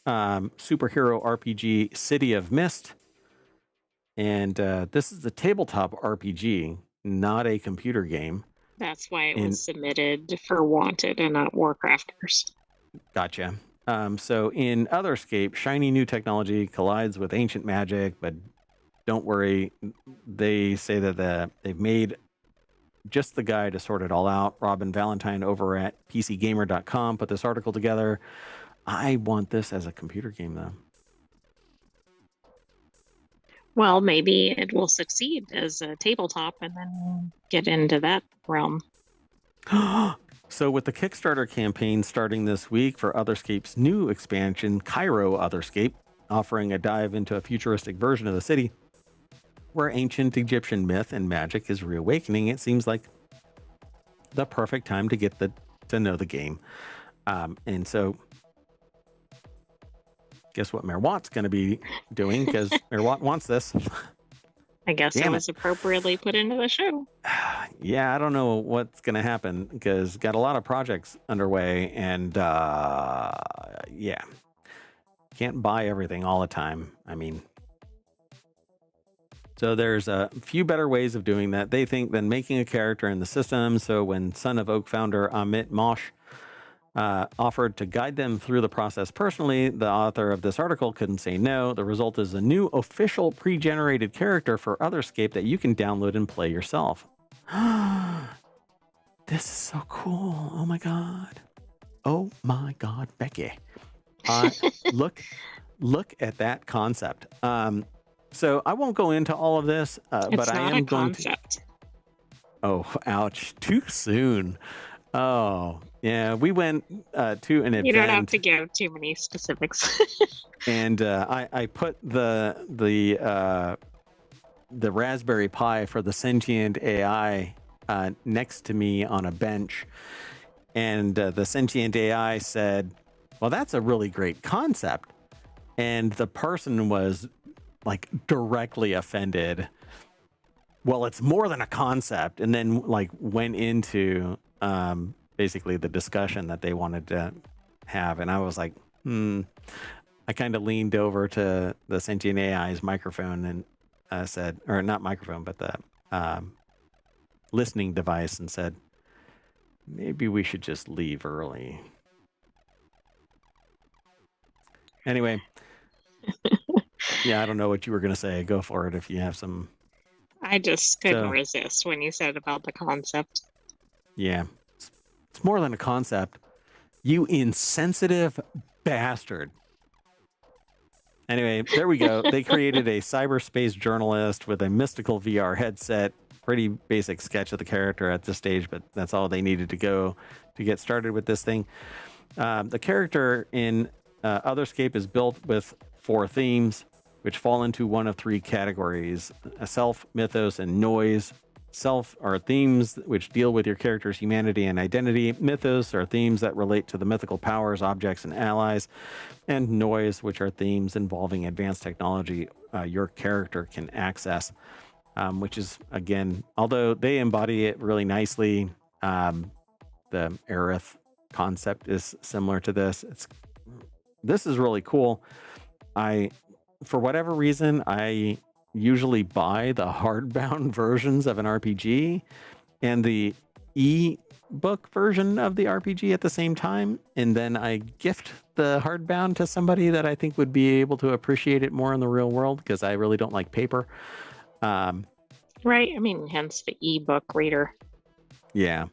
RPG, City of Mist. And this is a tabletop RPG, not a computer game. That's why it was submitted for Wanted and not Warcrafters. Gotcha. So in Otherscape, shiny new technology collides with ancient magic, but don't worry. They say that they've made just the guy to sort it all out. Robin Valentine over at PCGamer.com put this article together. I want this as a computer game, though. Well, maybe it will succeed as a tabletop and then get into that realm. So with the Kickstarter campaign starting this week for Otherscape's new expansion, Cairo Otherscape, offering a dive into a futuristic version of the city where ancient Egyptian myth and magic is reawakening, it seems like the perfect time to get to know the game. And so guess what Mayor Watt's going to be doing, because Mayor Watt wants this. I guess it was appropriately put into the show. Yeah, I don't know what's going to happen because got a lot of projects underway, and yeah, can't buy everything all the time. I mean, so there's a few better ways of doing that, they think, than making a character in the system. So when Son of Oak founder Amit Mosh offered to guide them through the process personally, the author of this article couldn't say no. The result is a new official pre-generated character for Otherscape that you can download and play yourself. This is so cool. Oh my god. Oh my god, Becky. Look at that concept. So I won't go into all of this, but I am going to. Oh, ouch. Too soon. Oh, yeah. We went to an event. You don't have to give too many specifics. And I put the Raspberry Pi for the sentient AI next to me on a bench. And the sentient AI said, well, that's a really great concept. And the person was like directly offended. Well, it's more than a concept. And then like went into basically the discussion that they wanted to have. And I was like, I kind of leaned over to the sentient AI's microphone and said, or not microphone, but the listening device, and said, maybe we should just leave early. Anyway, yeah, I don't know what you were going to say. Go for it if you have some. I just couldn't resist when you said about the concept. Yeah, it's more than a concept. You insensitive bastard. Anyway, there we go. They created a cyberspace journalist with a mystical VR headset. Pretty basic sketch of the character at this stage, but that's all they needed to go to get started with this thing. The character in Otherscape is built with 4 themes, which fall into one of 3 categories: self, mythos, and noise. Self are themes which deal with your character's humanity and identity. Mythos are themes that relate to the mythical powers, objects, and allies. And noise, which are themes involving advanced technology your character can access. Which is, again, although they embody it really nicely, the Aerith concept is similar to this. This is really cool. For whatever reason, I usually buy the hardbound versions of an RPG and the e-book version of the RPG at the same time, and then I gift the hardbound to somebody that I think would be able to appreciate it more in the real world, because I really don't like paper. Right. I mean, hence the ebook reader. Yeah.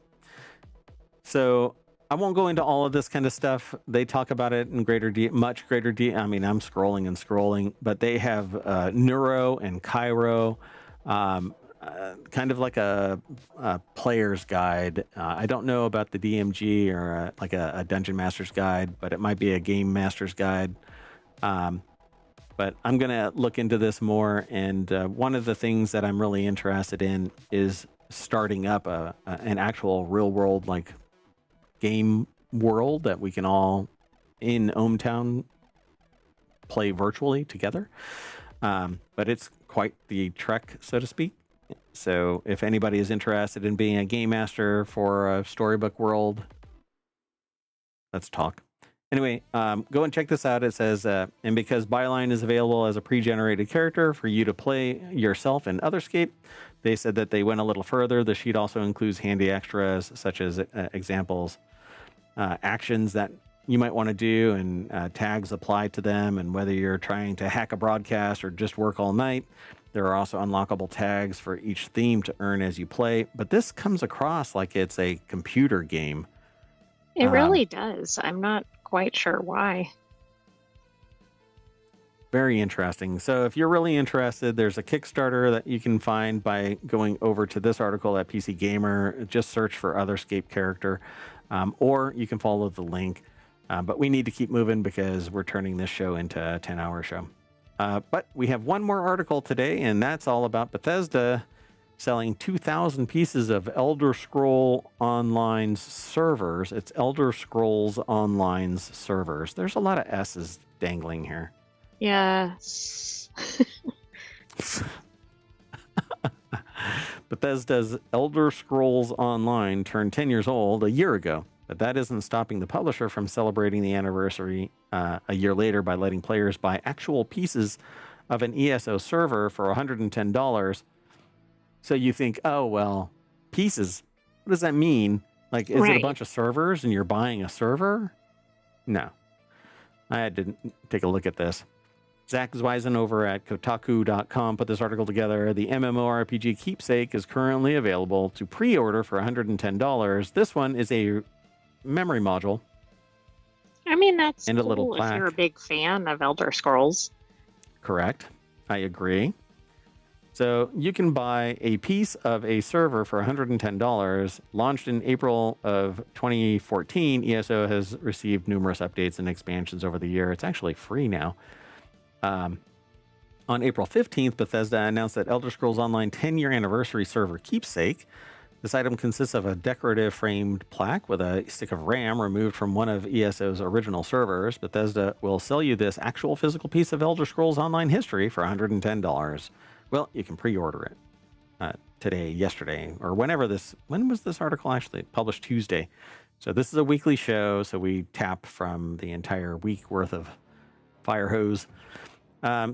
So I won't go into all of this kind of stuff. They talk about it in much greater detail. I mean, I'm scrolling and scrolling, but they have Neuro and Cairo, kind of like a player's guide. I don't know about the DMG or like a dungeon master's guide, but it might be a game master's guide. But I'm going to look into this more. And one of the things that I'm really interested in is starting up an actual real world, like game world that we can all in ohmTown play virtually together. But it's quite the trek, so to speak. So if anybody is interested in being a game master for a storybook world, let's talk. Anyway, go and check this out. It says, and because Byline is available as a pre-generated character for you to play yourself in Otherscape, they said that they went a little further. The sheet also includes handy extras, such as examples, actions that you might want to do, and tags apply to them. And whether you're trying to hack a broadcast or just work all night, there are also unlockable tags for each theme to earn as you play. But this comes across like it's a computer game. It really does. I'm not quite sure why. Very interesting. So if you're really interested, there's a Kickstarter that you can find by going over to this article at PC Gamer. Just search for Otherscape character, or you can follow the link. But we need to keep moving because we're turning this show into a 10-hour show. But we have one more article today, and that's all about Bethesda selling 2,000 pieces of Elder Scrolls Online's servers. It's Elder Scrolls Online's servers. There's a lot of S's dangling here. Yes. Bethesda's Elder Scrolls Online turned 10 years old a year ago, but that isn't stopping the publisher from celebrating the anniversary a year later by letting players buy actual pieces of an ESO server for $110. So you think, oh, well, pieces. What does that mean? Like, is it a bunch of servers and you're buying a server? No. I had to take a look at this. Zach Zweisen over at Kotaku.com put this article together. The MMORPG Keepsake is currently available to pre-order for $110. This one is a memory module. I mean, that's and cool a little plaque. If you're a big fan of Elder Scrolls. Correct. I agree. So you can buy a piece of a server for $110. Launched in April of 2014, ESO has received numerous updates and expansions over the year. It's actually free now. On April 15th, Bethesda announced that Elder Scrolls Online 10-year anniversary server Keepsake. This item consists of a decorative framed plaque with a stick of RAM removed from one of ESO's original servers. Bethesda will sell you this actual physical piece of Elder Scrolls Online history for $110. Well, you can pre-order it today, yesterday, or whenever this... When was this article actually published? Tuesday. So this is a weekly show, so we tap from the entire week worth of fire hose.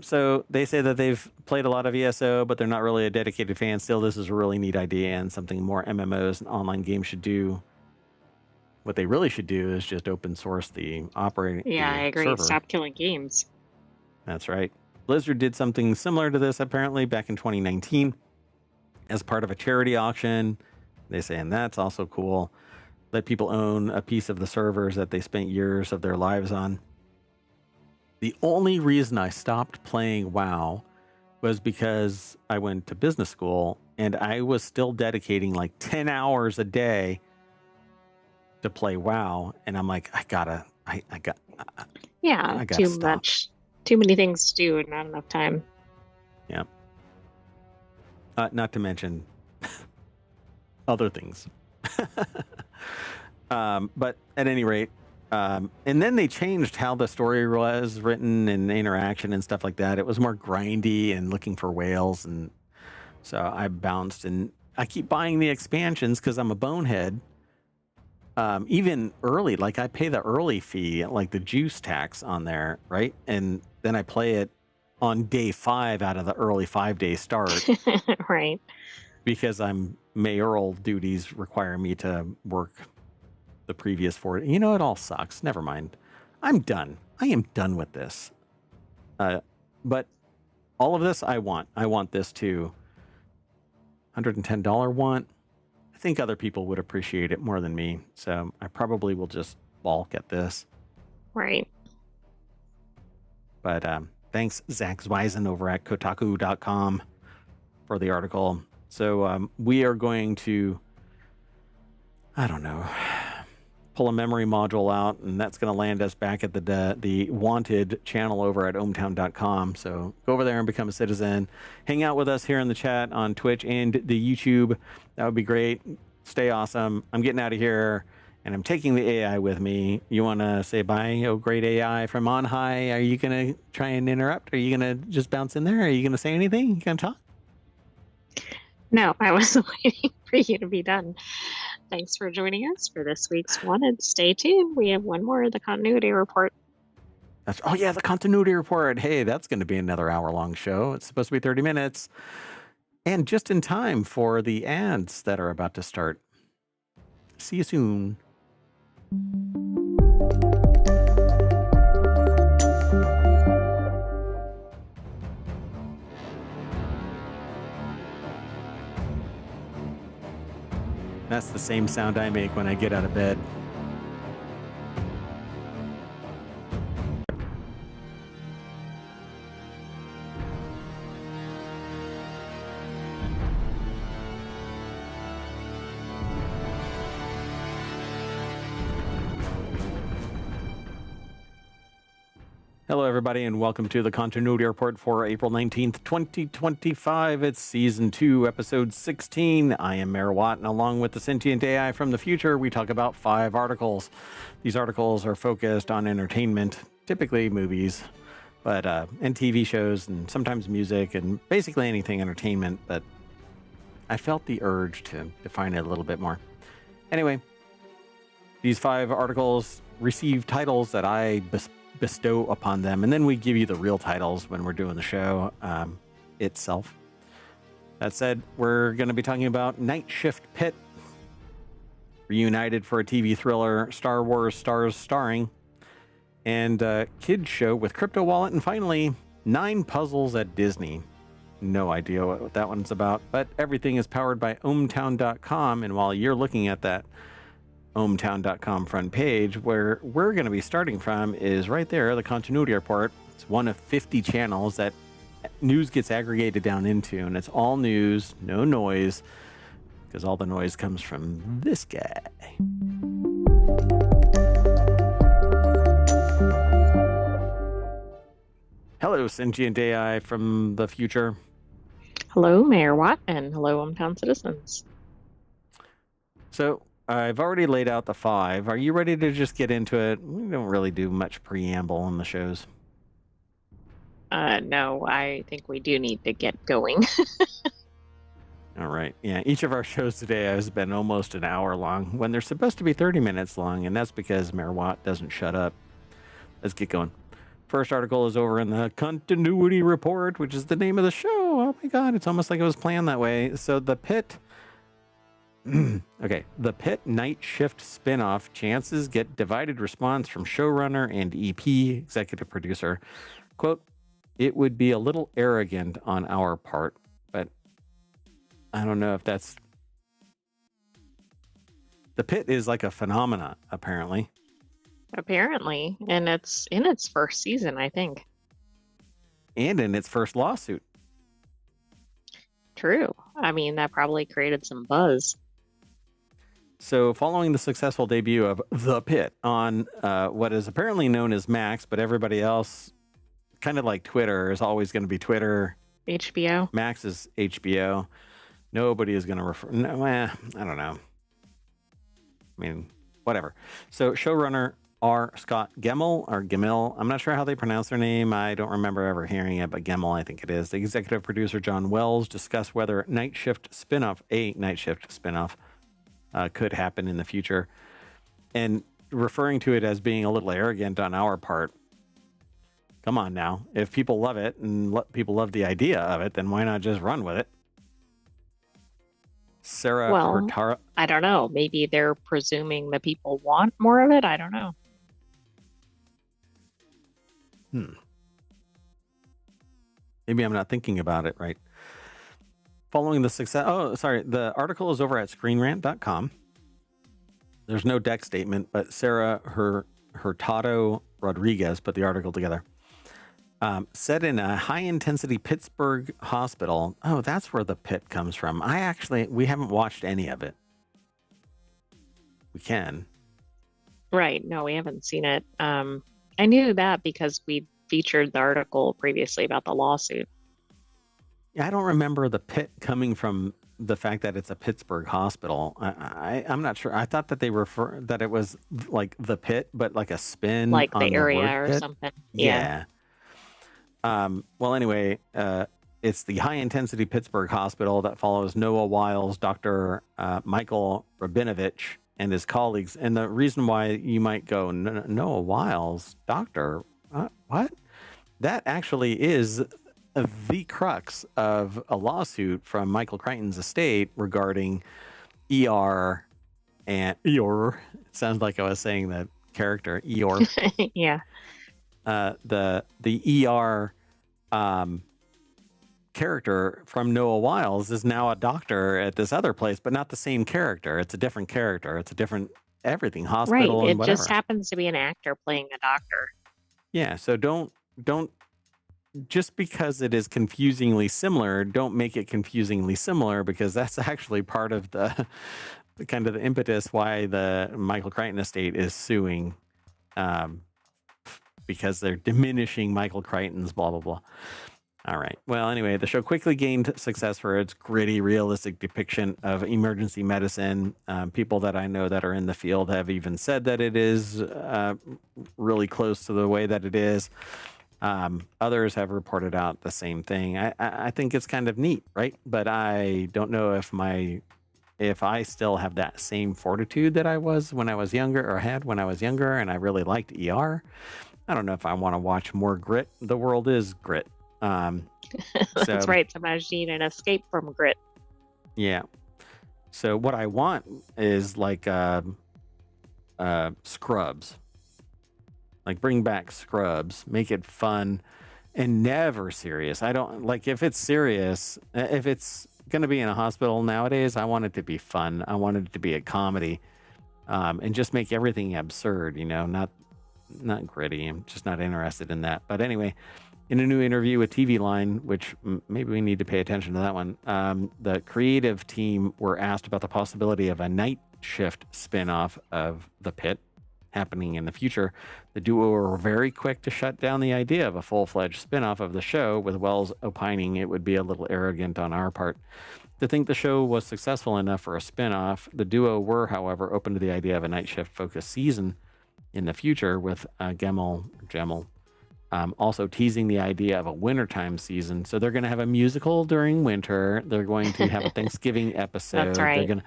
So they say that they've played a lot of ESO, but they're not really a dedicated fan. Still, this is a really neat idea and something more MMOs and online games should do. What they really should do is just open source the operating Yeah, I agree. server. Stop killing games. That's right. Blizzard did something similar to this apparently back in 2019 as part of a charity auction. They say, and that's also cool. Let people own a piece of the servers that they spent years of their lives on. The only reason I stopped playing WoW was because I went to business school and I was still dedicating like 10 hours a day to play WoW. And I'm like, I gotta too stop. much. Too many things to do and not enough time. Yeah. Not to mention other things. But at any rate, and then they changed how the story was written and interaction and stuff like that. It was more grindy and looking for whales. And so I bounced and I keep buying the expansions because I'm a bonehead. Even early, like I pay the early fee, like the juice tax on there, right? And then I play it on day 5 out of the early 5-day start. Right. Because mayoral duties require me to work the previous 4. You know, it all sucks. Never mind. I'm done. I am done with this. But all of this I want. I want this too. $110 want. I think other people would appreciate it more than me. So I probably will just balk at this. Right. But thanks, Zach Zweisen over at Kotaku.com for the article. So we are going to, I don't know, pull a memory module out, and that's going to land us back at the wanted channel over at ohmtown.com. So go over there and become a citizen. Hang out with us here in the chat on Twitch and the YouTube. That would be great. Stay awesome. I'm getting out of here, and I'm taking the AI with me. You want to say bye, oh great AI from on high? Are you going to try and interrupt? Are you going to just bounce in there? Are you going to say anything? You going to talk? No, I was waiting for you to be done. Thanks for joining us for this week's Wanted. Stay tuned. We have one more, the continuity report. Oh, yeah, the continuity report. Hey, that's going to be another hour-long show. It's supposed to be 30 minutes. And just in time for the ads that are about to start. See you soon. That's the same sound I make when I get out of bed. Hello, everybody, and welcome to the Continuity Report for April 19th, 2025. It's Season 2, Episode 16. I am Mayor Watt, and along with the Sentient AI from the future, we talk about 5 articles. These articles are focused on entertainment, typically movies, but and TV shows, and sometimes music, and basically anything entertainment, but I felt the urge to define it a little bit more. Anyway, these 5 articles receive titles that I bestow upon them, and then we give you the real titles when we're doing the show itself. That said, we're going to be talking about Night Shift Pit, reunited for a TV thriller, Star Wars Stars starring, and kids show with Crypto Wallet, and finally 9 puzzles at Disney. No idea what that one's about, but everything is powered by ohmtown.com, and while you're looking at that ohmtown.com front page, where we're going to be starting from is right there, the Continuity Report. It's one of 50 channels that news gets aggregated down into, and it's all news, no noise, because all the noise comes from this guy. Hello, Sentient AI from the future. Hello, Mayor Watt, and hello, hometown citizens. So I've already laid out the 5. Are you ready to just get into it? We don't really do much preamble on the shows. No, I think we do need to get going. All right. Yeah, each of our shows today has been almost an hour long when they're supposed to be 30 minutes long, and that's because Mayor Watt doesn't shut up. Let's get going. First article is over in the Continuity Report, which is the name of the show. Oh my God, it's almost like it was planned that way. So the Pit... Okay, the Pit Night Shift spinoff chances get divided response from showrunner and EP, executive producer. Quote, "It would be a little arrogant on our part, but I don't know if that's..." The Pit is like a phenomena, apparently. Apparently, and it's in its first season, I think. And in its first lawsuit. True. I mean, that probably created some buzz. So, following the successful debut of The Pit on what is apparently known as Max, but everybody else, kind of like Twitter, is always going to be Twitter. HBO. Max is HBO. Nobody is going to refer... No, I don't know. I mean, whatever. So, showrunner R. Scott Gemmell, or Gemmell, I'm not sure how they pronounce their name. I don't remember ever hearing it, but Gemmell, I think it is. The executive producer, John Wells, discussed whether a Night Shift spinoff could happen in the future, and referring to it as being a little arrogant on our part. Come on now. If people love it and people love the idea of it, then why not just run with it? Sarah Hurtado. I don't know. Maybe they're presuming that people want more of it. I don't know. Maybe I'm not thinking about it right. Following the success... Oh, sorry. The article is over at screenrant.com. There's no deck statement, but Sarah Hurtado Rodriguez put the article together. Set in a high-intensity Pittsburgh hospital. Oh, that's where the Pit comes from. We haven't watched any of it. We can. Right. No, we haven't seen it. I knew that because we featured the article previously about the lawsuit. I don't remember the Pit coming from the fact that it's a Pittsburgh hospital. I'm not sure. I thought that that it was like the Pit, but like a spin, like on the area or pit. something. Yeah. Well, anyway, it's the high-intensity Pittsburgh hospital that follows Noah Wiles, Dr. Michael Rabinovich, and his colleagues. And the reason why you might go, Noah Wiles, doctor, what? That actually is the crux of a lawsuit from Michael Crichton's estate regarding ER and Eeyore. It sounds like I was saying the character Eeyore. Yeah. The ER character from Noah Wiles is now a doctor at this other place, but not the same character. It's a different character. It's a different everything, hospital, right. and whatever. It just happens to be an actor playing a doctor. Yeah, so don't just because it is confusingly similar, don't make it confusingly similar, because that's actually part of the kind of the impetus why the Michael Crichton estate is suing because they're diminishing Michael Crichton's blah, blah, blah. All right. Well, anyway, the show quickly gained success for its gritty, realistic depiction of emergency medicine. People that I know that are in the field have even said that it is really close to the way that it is. Others have reported out the same thing. I think it's kind of neat, right? But I don't know if I still have that same fortitude that I was when I was younger, or had when I was younger, and I really liked ER. I don't know if I want to watch more grit. The world is grit. That's right. Sometimes you need an escape from grit. Yeah. So what I want is like Scrubs. Like bring back Scrubs, make it fun and never serious. I don't like if it's serious, if it's going to be in a hospital nowadays, I want it to be fun. I want it to be a comedy. And just make everything absurd, not gritty. I'm just not interested in that. But anyway, in a new interview with TV Line, which maybe we need to pay attention to that one, the creative team were asked about the possibility of a night shift spinoff of The Pit happening in the future. The duo were very quick to shut down the idea of a full-fledged spinoff of the show, with Wells opining it would be a little arrogant on our part to think the show was successful enough for a spinoff. The duo were, however, open to the idea of a night shift-focused season in the future, with Gemmell also teasing the idea of a wintertime season. So they're going to have a musical during winter. They're going to have a Thanksgiving episode. That's right.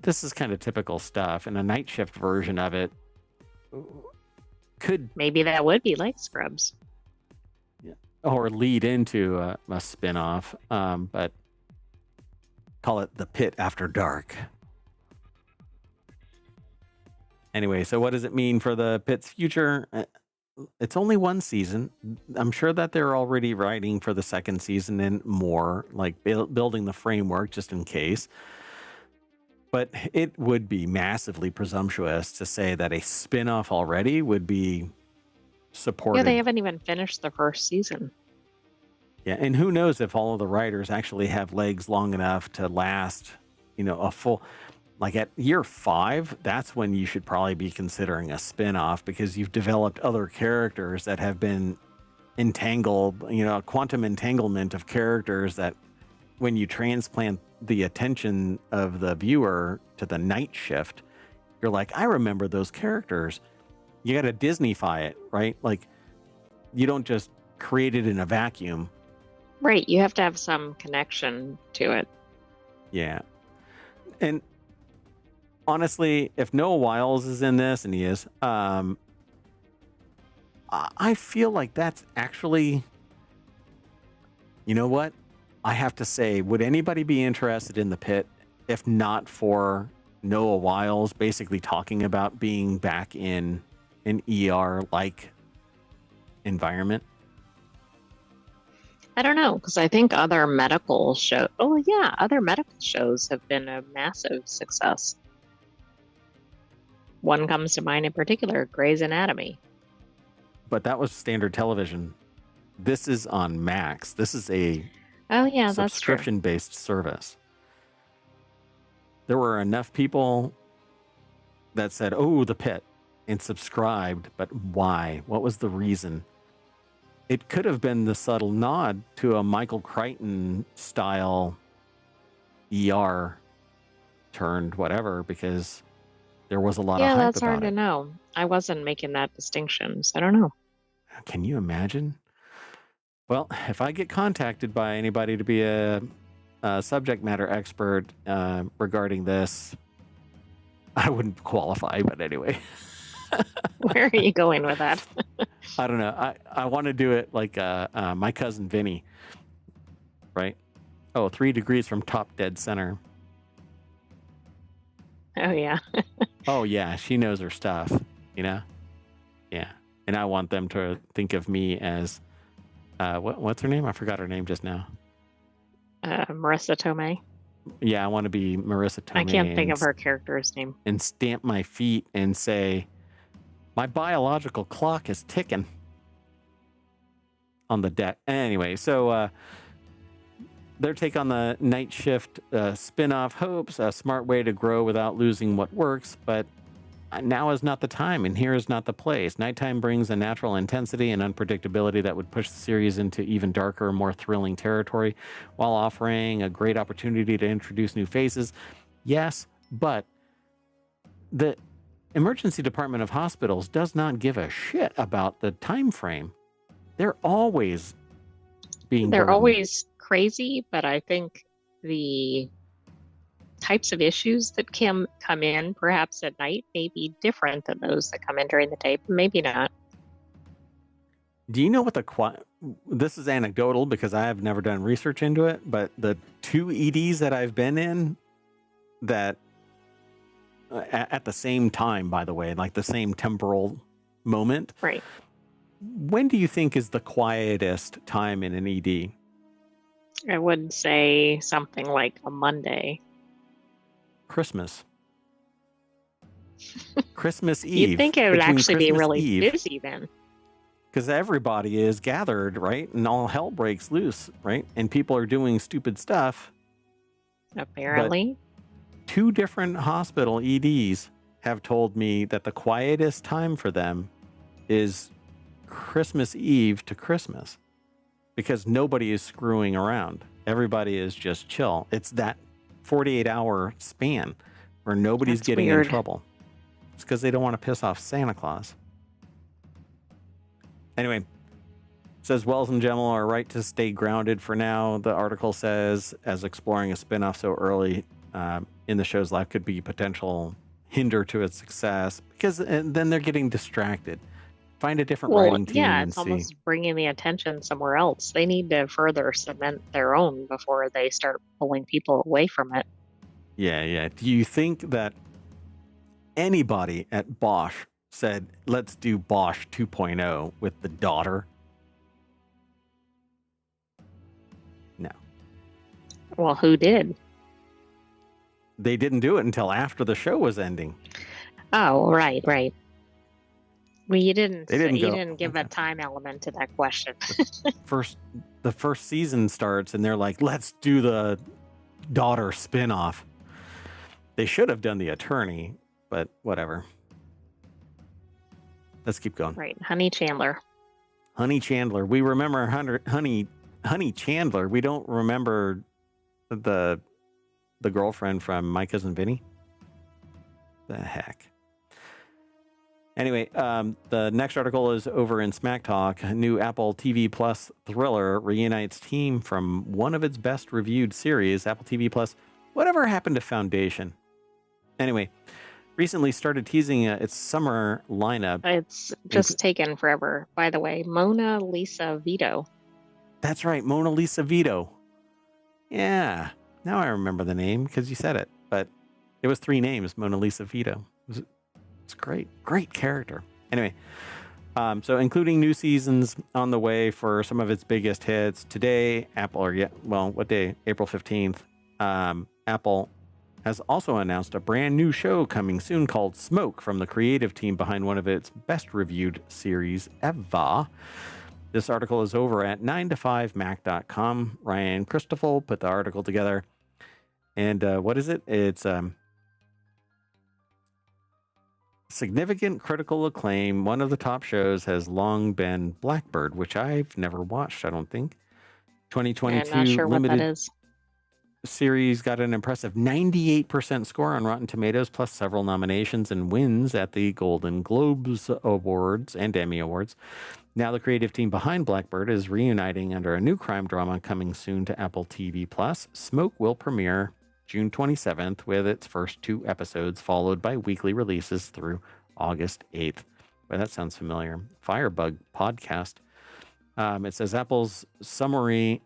This is kind of typical stuff, and a night shift version of it could maybe that would be like Scrubs, or lead into a spin-off, but call it The Pit After Dark. Anyway, so what does it mean for the Pit's future? It's only one season. I'm sure that they're already writing for the second season and more, like building the framework just in case. But it would be massively presumptuous to say that a spin-off already would be supported. Yeah, they haven't even finished the first season. Yeah, and who knows if all of the writers actually have legs long enough to last, a full... Like at year 5, that's when you should probably be considering a spin-off, because you've developed other characters that have been entangled, a quantum entanglement of characters that when you transplant the attention of the viewer to the night shift, you're like, I remember those characters. You got to Disney-fy it, right? Like you don't just create it in a vacuum. Right. You have to have some connection to it. Yeah. And honestly, if Noah Wiles is in this, and he is, I feel like that's actually, you know what? I have to say, would anybody be interested in The Pit if not for Noah Wiles basically talking about being back in an ER-like environment? I don't know, because I think other medical shows, other medical shows have been a massive success. One comes to mind in particular, Grey's Anatomy. But that was standard television. This is on Max. This is a subscription-based service. There were enough people that said, oh, The Pit, and subscribed, but why? What was the reason? It could have been the subtle nod to a Michael Crichton style ER turned whatever, because there was a lot of hype about it. Yeah, that's hard to know. I wasn't making that distinction, so I don't know. Can you imagine? Well, if I get contacted by anybody to be a subject matter expert regarding this, I wouldn't qualify, but anyway. Where are you going with that? I don't know. I want to do it like my cousin Vinny, right? Oh, 3 degrees from top dead center. Oh, yeah. Oh, yeah. She knows her stuff, Yeah. And I want them to think of me as, what's her name? I forgot her name just now. Marissa Tomei. Yeah, I want to be Marissa Tomei. I can't think of her character's name. And stamp my feet and say, my biological clock is ticking on the deck. Anyway, so their take on the night shift spin-off hopes, a smart way to grow without losing what works, but now is not the time, and here is not the place. Nighttime brings a natural intensity and unpredictability that would push the series into even darker, more thrilling territory, while offering a great opportunity to introduce new faces. Yes, but the emergency department of hospitals does not give a shit about the time frame. They're always being They're burdened. always crazy, but I think the types of issues that come in perhaps at night may be different than those that come in during the day, but maybe not. Do you know what this is anecdotal because I have never done research into it, but the 2 EDs that I've been in that at the same time, by the way, like the same temporal moment. Right. When do you think is the quietest time in an ED? I would say something like a Monday. Christmas. Christmas Eve. You'd think it would actually be really Eve, busy then. because everybody is gathered, right? And all hell breaks loose, right? And people are doing stupid stuff. Apparently. But 2 different hospital EDs have told me that the quietest time for them is Christmas Eve to Christmas, because nobody is screwing around. Everybody is just chill. It's that 48-hour span where nobody's That's getting weird. in trouble. It's because they don't want to piss off Santa Claus. Anyway, it says Wells and Gemmell are right to stay grounded for now. The article says, as exploring a spinoff so early in the show's life could be potential hinder to its success, because then they're getting distracted. Find a different writing team and it's see. almost bringing the attention somewhere else. They need to further cement their own before they start pulling people away from it. Yeah. Do you think that anybody at Bosch said, let's do Bosch 2.0 with the daughter? No. Well, who did? They didn't do it until after the show was ending. Oh, right. Well, you didn't give okay. a time element to that question. The first season starts and they're like, let's do the daughter spinoff. They should have done the attorney, but whatever. Let's keep going. Right. Honey Chandler. We remember Honey Chandler. We don't remember the girlfriend from My Cousin Vinny. The heck. Anyway, the next article is over in Smack Talk. A new Apple TV Plus thriller reunites team from one of its best reviewed series, Apple TV Plus. Whatever happened to Foundation? Anyway, recently started teasing its summer lineup. It's just taken forever. By the way, Mona Lisa Vito. That's right, Mona Lisa Vito. Yeah, now I remember the name because you said it. But it was 3 names, Mona Lisa Vito. It's great character. Anyway, so including new seasons on the way for some of its biggest hits. Today, what day? April 15th. Apple has also announced a brand new show coming soon called Smoke from the creative team behind one of its best reviewed series ever. This article is over at 9to5mac.com. Ryan Christoffel put the article together. And what is it? It's significant critical acclaim. One of the top shows has long been Blackbird, which I've never watched, I don't think. 2022 I'm not sure limited what that is. Series got an impressive 98% score on Rotten Tomatoes, plus several nominations and wins at the Golden Globes Awards and Emmy Awards. Now the creative team behind Blackbird is reuniting under a new crime drama coming soon to Apple TV+. Smoke will premiere June 27th with its first 2 episodes, followed by weekly releases through August 8th. Well, that sounds familiar. Firebug podcast. It says Apple's summary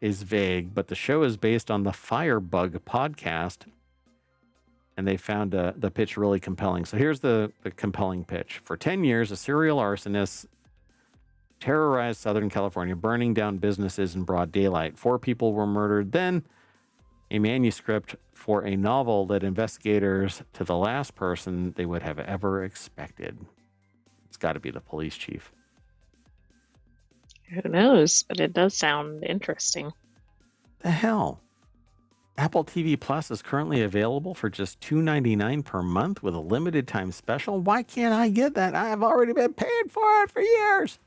is vague, but the show is based on the Firebug podcast, and they found the pitch really compelling. So here's the compelling pitch. For 10 years, a serial arsonist terrorized Southern California, burning down businesses in broad daylight. 4 people were murdered. Then a manuscript for a novel led investigators to the last person they would have ever expected. It's got to be the police chief. Who knows? But it does sound interesting. The hell? Apple TV Plus is currently available for just $2.99 per month with a limited time special. Why can't I get that? I've already been paying for it for years.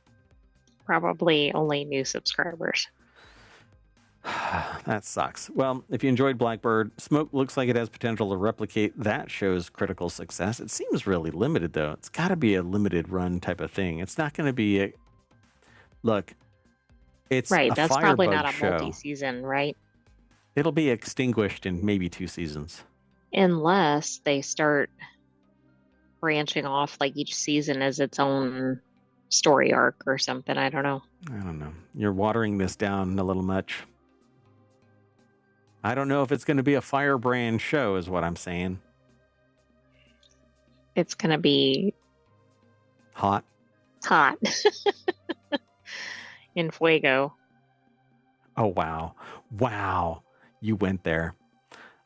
Probably only new subscribers. That sucks. Well, if you enjoyed Blackbird, Smoke looks like it has potential to replicate that show's critical success. It seems really limited, though. It's got to be a limited run type of thing. It's not going to be a... Look, it's Right, a that's probably Firebug not a show. multi-season, right? It'll be extinguished in maybe 2 seasons. Unless they start branching off, like each season as its own story arc or something. I don't know. I don't know. You're watering this down a little much. I don't know if it's going to be a firebrand show, is what I'm saying. It's going to be Hot. In fuego. Oh, wow. Wow. You went there.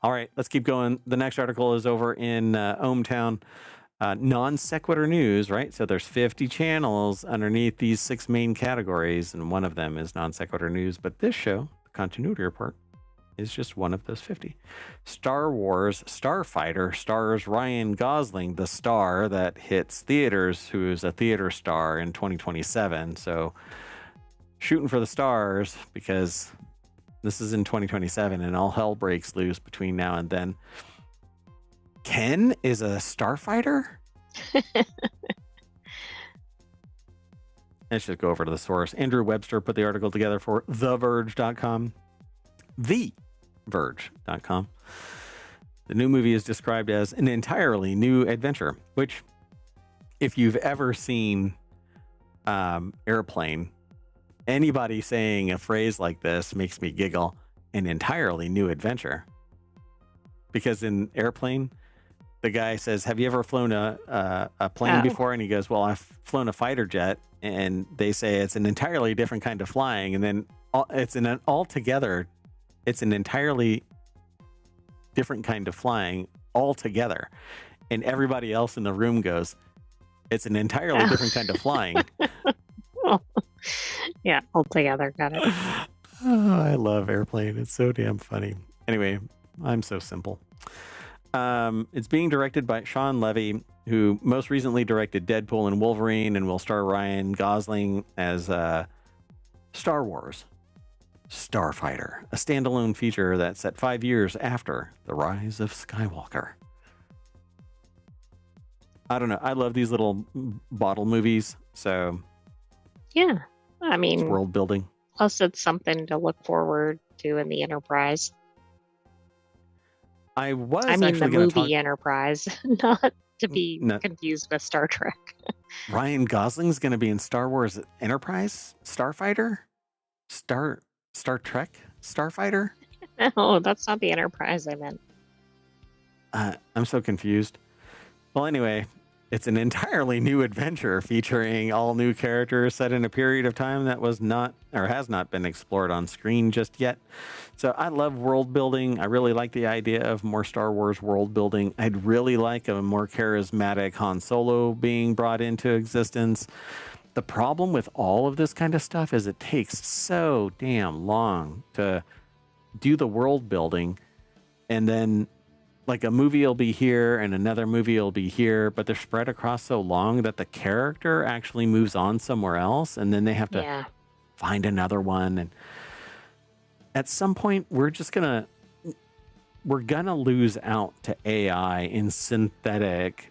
All right, let's keep going. The next article is over in ohmTown. Non sequitur news, right? So there's 50 channels underneath these 6 main categories, and one of them is non sequitur news. But this show, the Continuity Report, is just one of those 50. Star Wars Starfighter stars Ryan Gosling, the star that hits theaters, who is a theater star in 2027. So shooting for the stars, because this is in 2027 and all hell breaks loose between now and then. Ken is a starfighter? Let's just go over to the source. Andrew Webster put the article together for TheVerge.com. TheVerge.com. The new movie is described as an entirely new adventure, which, if you've ever seen Airplane, anybody saying a phrase like this makes me giggle. An entirely new adventure. Because in Airplane, the guy says, have you ever flown a plane before? And he goes, well, I've flown a fighter jet. And they say it's an entirely different kind of flying. And then it's an entirely different kind of flying altogether. And everybody else in the room goes, it's an entirely different kind of flying. Yeah, altogether. Got it. Oh, I love Airplane. It's so damn funny. Anyway, I'm so simple. It's being directed by Sean Levy, who most recently directed Deadpool and Wolverine, and will star Ryan Gosling as Star Wars Starfighter, a standalone feature that's set 5 years after the rise of Skywalker. I don't know. I love these little bottle movies. So yeah, I mean, world building. Plus, it's something to look forward to in the Enterprise. I mean, the movie Enterprise, not to be confused with Star Trek. Ryan Gosling's going to be in Star Wars Enterprise? Starfighter? Star Trek? Starfighter? No, that's not the Enterprise I meant. I'm so confused. Well, anyway, it's an entirely new adventure featuring all new characters set in a period of time that was not or has not been explored on screen just yet. So I love world building. I really like the idea of more Star Wars world building. I'd really like a more charismatic Han Solo being brought into existence. The problem with all of this kind of stuff is it takes so damn long to do the world building, and then like a movie will be here and another movie will be here, but they're spread across so long that the character actually moves on somewhere else, and then they have to find another one. And at some point, we're gonna lose out to AI in synthetic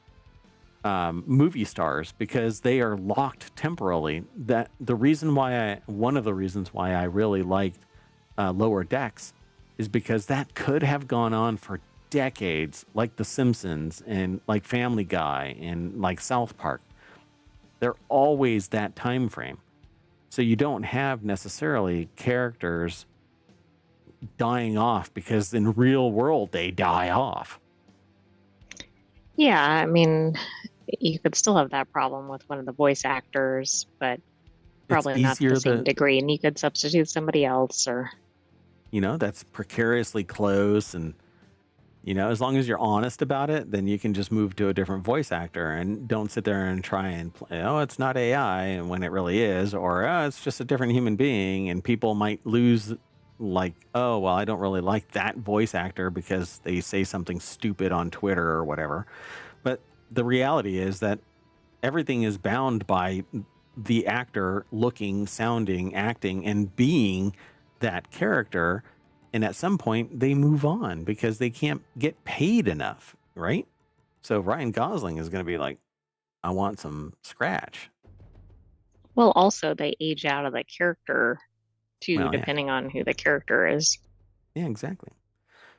movie stars because they are locked temporally. That one of the reasons why I really liked Lower Decks is because that could have gone on for decades, like The Simpsons and like Family Guy and like South Park. They're always that time frame. So you don't have necessarily characters dying off because in real world they die off. Yeah, I mean, you could still have that problem with one of the voice actors, but probably not to the same degree, and you could substitute somebody else, or that's precariously close. And as long as you're honest about it, then you can just move to a different voice actor and don't sit there and try and play, it's not AI, and when it really is, or it's just a different human being, and people might lose like, oh, well, I don't really like that voice actor because they say something stupid on Twitter or whatever. But the reality is that everything is bound by the actor looking, sounding, acting, and being that character. And at some point, they move on because they can't get paid enough, right? So Ryan Gosling is going to be like, I want some scratch. Well, also they age out of the character too, Well, yeah. depending on who the character is. Yeah, exactly.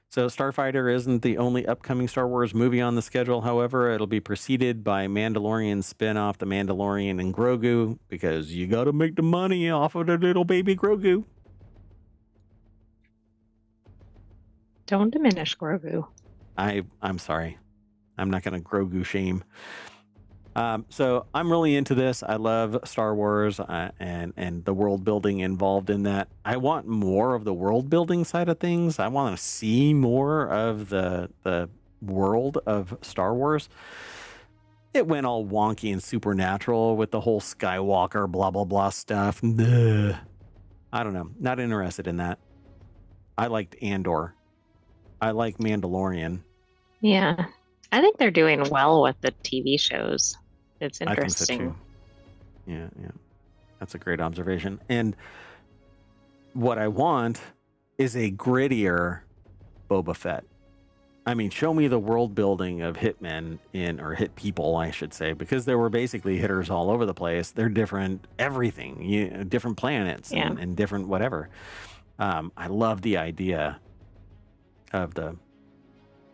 So Starfighter isn't the only upcoming Star Wars movie on the schedule. However, it'll be preceded by Mandalorian spin-off The Mandalorian and Grogu, because you got to make the money off of the little baby Grogu. Don't diminish Grogu. I'm sorry. I'm not going to Grogu shame. So I'm really into this. I love Star Wars and the world building involved in that. I want more of the world building side of things. I want to see more of the world of Star Wars. It went all wonky and supernatural with the whole Skywalker blah blah blah stuff. Ugh. I don't know. Not interested in that. I liked Andor. I like Mandalorian. Yeah. I think they're doing well with the TV shows. It's I think so interesting. too. Yeah. That's a great observation. And what I want is a grittier Boba Fett. I mean, show me the world building of hitmen or hit people, I should say, because there were basically hitters all over the place. They're different, everything, different planets and different whatever. I love the idea of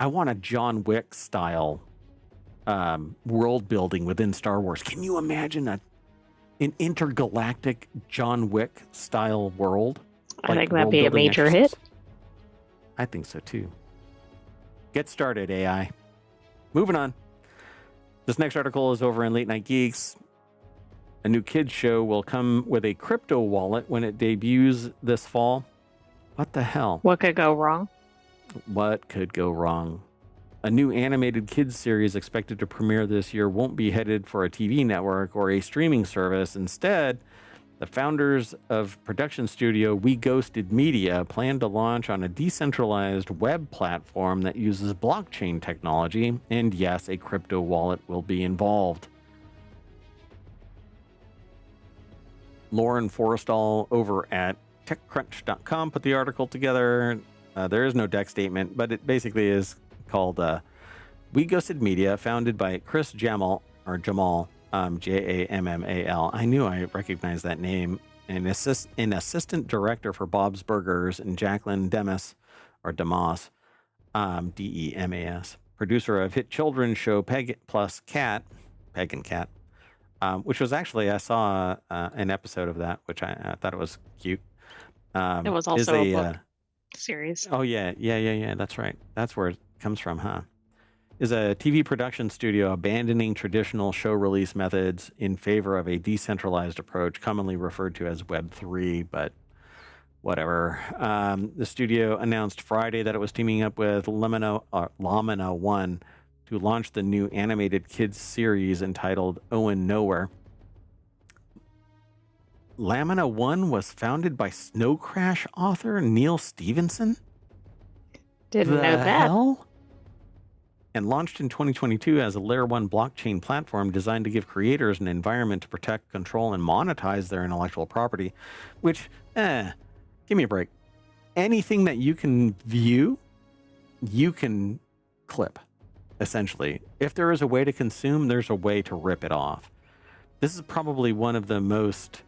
I want a John Wick style world building within Star Wars. Can you imagine an intergalactic John Wick style world? I think that'd be a major hit. I think so too. Get started, AI. Moving on. This next article is over in Late Night Geeks. A new kids show will come with a crypto wallet when it debuts this fall. What the hell? What could go wrong? What could go wrong? A new animated kids series expected to premiere this year won't be headed for a TV network or a streaming service. Instead, the founders of production studio We Ghosted Media plan to launch on a decentralized web platform that uses blockchain technology, and yes, a crypto wallet will be involved. Lauren Forrestal over at TechCrunch.com put the article together. There is no deck statement, but it basically is called We Ghosted Media, founded by Chris Jamal, Jammal, I knew I recognized that name. An assistant director for Bob's Burgers, and Jacqueline Demas, Demas, producer of hit children's show Peg and Cat, which was actually, I saw an episode of that, which I thought it was cute. It was also a book series. Oh, yeah. That's right. That's where it comes from, huh? Is a TV production studio abandoning traditional show release methods in favor of a decentralized approach, commonly referred to as Web3, but whatever. The studio announced Friday that it was teaming up with Lamina One to launch the new animated kids series entitled Owen Nowhere. Lamina One was founded by Snow Crash author Neil Stevenson? Didn't know that. Hell? And launched in 2022 as a Layer 1 blockchain platform designed to give creators an environment to protect, control, and monetize their intellectual property, which, give me a break. Anything that you can view, you can clip, essentially. If there is a way to consume, there's a way to rip it off. This is probably one of the most,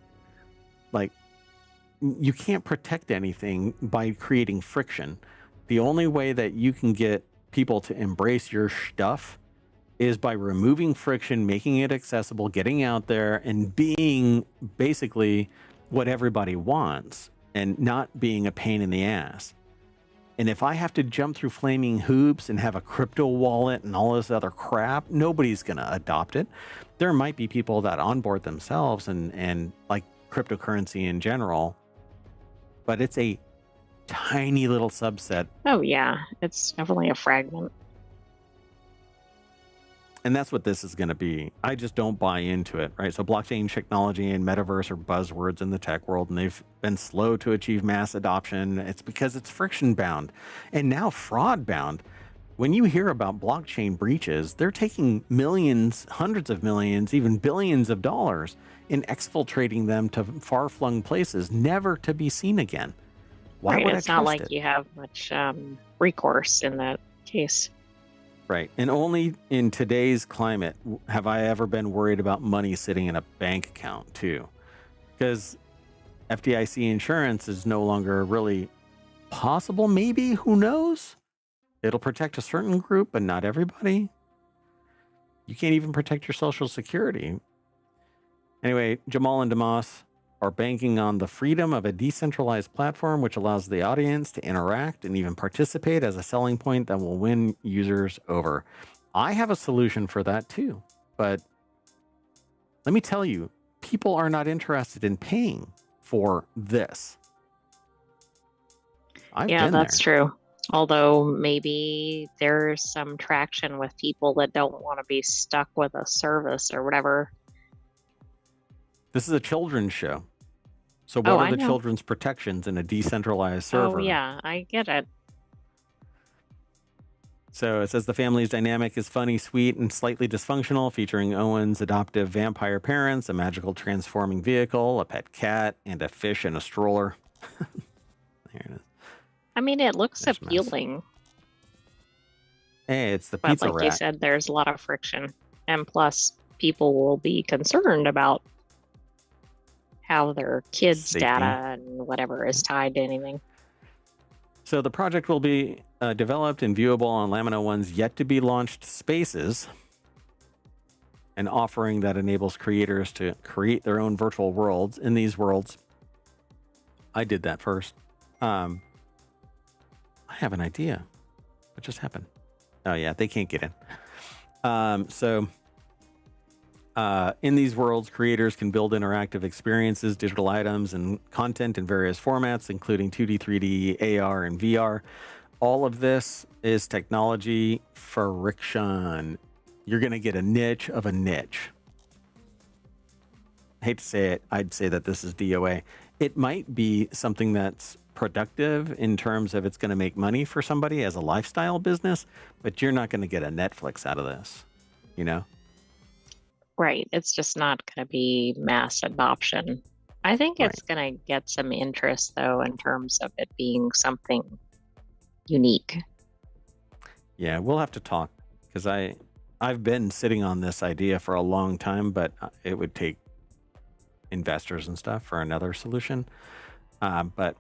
you can't protect anything by creating friction. The only way that you can get people to embrace your stuff is by removing friction, making it accessible, getting out there, and being basically what everybody wants and not being a pain in the ass. And if I have to jump through flaming hoops and have a crypto wallet and all this other crap, nobody's going to adopt it. There might be people that onboard themselves and like cryptocurrency in general, but it's a tiny little subset. Oh yeah, it's definitely a fragment. And that's what this is going to be. I just don't buy into it, right? So blockchain technology and metaverse are buzzwords in the tech world, and they've been slow to achieve mass adoption. It's because it's friction bound and now fraud bound. When you hear about blockchain breaches, they're taking millions, hundreds of millions, even billions of dollars and exfiltrating them to far-flung places, never to be seen again. Why Right. would I It's not trust like it? you have much recourse in that case. Right. And only in today's climate have I ever been worried about money sitting in a bank account, too. Because FDIC insurance is no longer really possible, maybe. Who knows? It'll protect a certain group, but not everybody. You can't even protect your Social Security. Anyway, Jamal and Damas are banking on the freedom of a decentralized platform, which allows the audience to interact and even participate as a selling point that will win users over. I have a solution for that too. But let me tell you, people are not interested in paying for this. I've Yeah, been that's there. true. Although maybe there's some traction with people that don't want to be stuck with a service or whatever. This is a children's show. So Oh, what are I the know. children's protections in a decentralized Oh, server? yeah, I get it. So it says the family's dynamic is funny, sweet, and slightly dysfunctional, featuring Owen's adoptive vampire parents, a magical transforming vehicle, a pet cat, and a fish in a stroller. There it is. I mean, it looks There's Mouse. appealing, Hey, it's the but pizza like you rat. said, there's a lot of friction. And plus, people will be concerned about how their kids' Safety. data and whatever is tied to anything. So the project will be developed and viewable on Lamina One's yet to be launched spaces, an offering that enables creators to create their own virtual worlds in these worlds. I did that first. I have an idea. What just happened? Oh yeah, they can't get in. In these worlds, creators can build interactive experiences, digital items, and content in various formats, including 2D, 3D, AR, and VR. All of this is technology friction. You're going to get a niche of a niche. I hate to say it, I'd say that this is DOA. It might be something that's productive in terms of it's going to make money for somebody as a lifestyle business, but you're not going to get a Netflix out of this, you know? Right. It's just not going to be mass adoption. I think Right. it's going to get some interest, though, in terms of it being something unique. Yeah, we'll have to talk because I've been sitting on this idea for a long time, but it would take investors and stuff for another solution. But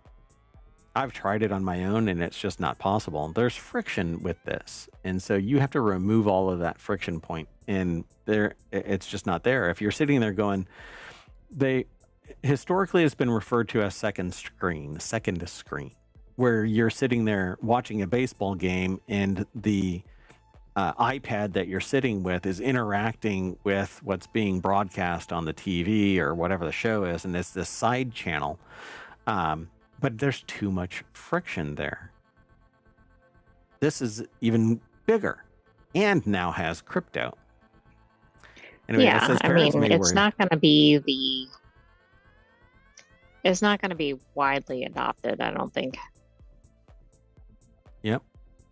I've tried it on my own and it's just not possible. There's friction with this. And so you have to remove all of that friction point, and it's just not there. If you're sitting there going, historically it's been referred to as second screen, where you're sitting there watching a baseball game and the iPad that you're sitting with is interacting with what's being broadcast on the TV or whatever the show is, and it's this side channel. But there's too much friction there. This is even bigger and now has crypto. Anyway, it says I parents mean, may it's worry. not going to be widely adopted, I don't think. Yep.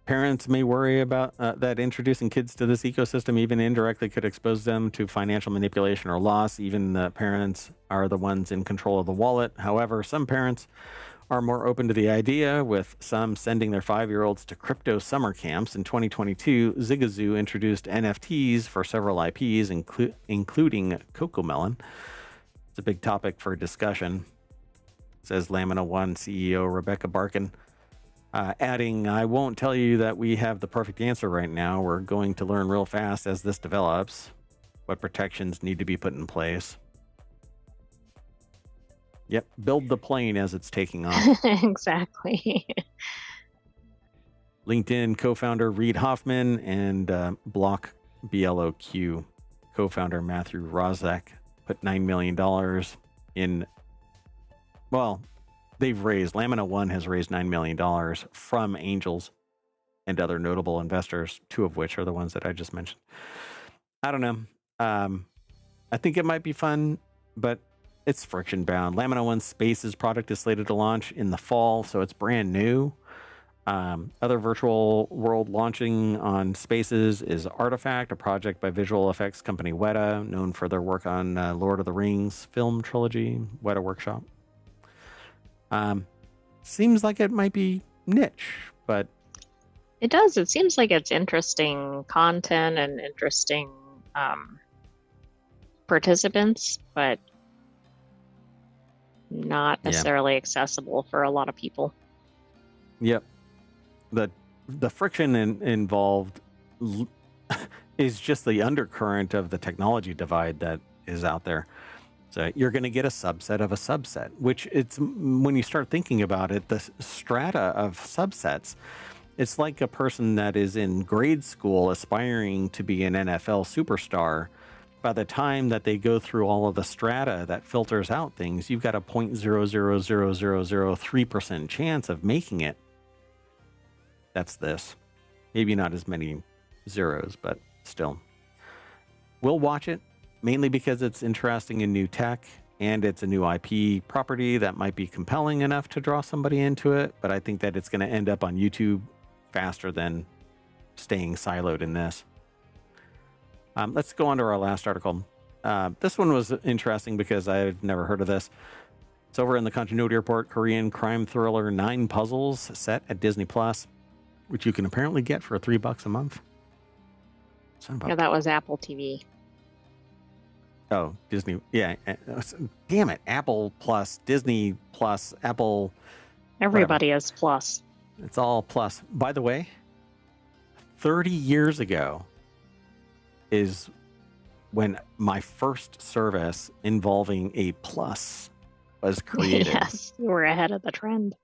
Parents may worry about that introducing kids to this ecosystem even indirectly could expose them to financial manipulation or loss. Even the parents are the ones in control of the wallet. However, some parents are more open to the idea, with some sending their 5-year-olds to crypto summer camps. In 2022, Zigazoo introduced NFTs for several IPs, including Cocomelon. It's a big topic for discussion, says Lamina One CEO Rebecca Barkin. Adding, I won't tell you that we have the perfect answer right now. We're going to learn real fast as this develops what protections need to be put in place. Yep, build the plane as it's taking off. Exactly. LinkedIn co-founder Reid Hoffman and Block BLOQ co-founder Matthew Rozek put $9 million in. Well, they've raised, Lamina One has raised $9 million from angels and other notable investors, two of which are the ones that I just mentioned. I don't know. I think it might be fun, but it's friction bound. Lamina One Spaces product is slated to launch in the fall, so it's brand new. Other virtual world launching on Spaces is Artifact, a project by visual effects company Weta, known for their work on Lord of the Rings film trilogy, Weta Workshop. Seems like it might be niche, but It does. It seems like it's interesting content and interesting participants, but not yeah. necessarily accessible for a lot of people. Yep. The friction involved is just the undercurrent of the technology divide that is out there. So you're going to get a subset of a subset, which it's when you start thinking about it, the strata of subsets, it's like a person that is in grade school aspiring to be an NFL superstar. By the time that they go through all of the strata that filters out things, you've got a 0.000003% chance of making it. That's this. Maybe not as many zeros, but still. We'll watch it, mainly because it's interesting in new tech and it's a new IP property that might be compelling enough to draw somebody into it. But I think that it's going to end up on YouTube faster than staying siloed in this. Let's go on to our last article. This one was interesting because I've never heard of this. It's over in the Continuity Report, Korean crime thriller 9 Puzzles set at Disney Plus, which you can apparently get for $3 a month. Yeah, that was Apple TV. Oh, Disney. Yeah. Damn it. Apple Plus, Disney Plus, Apple. Everybody has Plus. It's all Plus. By the way, 30 years ago is when my first service involving a Plus was created. Yes, you were ahead of the trend.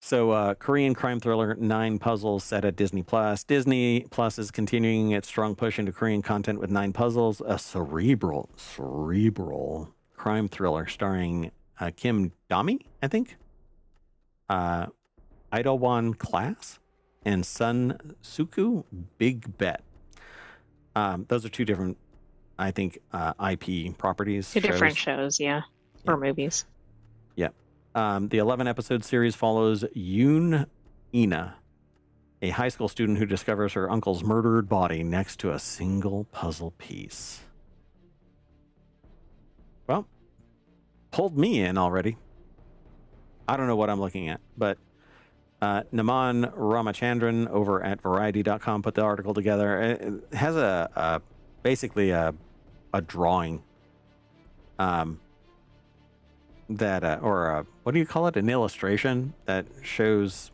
So, Korean crime thriller 9 Puzzles set at Disney Plus. Disney Plus is continuing its strong push into Korean content with 9 Puzzles, a cerebral crime thriller starring Kim Dami, I think, Idolwon Class, and Sun Suku Big Bet. Those are 2 different, I think, IP properties. 2 different shows, yeah, or movies. Yeah. The 11-episode series follows Yoon Ina, a high school student who discovers her uncle's murdered body next to a single puzzle piece. Well, pulled me in already. I don't know what I'm looking at, but Naman Ramachandran over at Variety.com put the article together. It has basically a drawing. What do you call it? An illustration that shows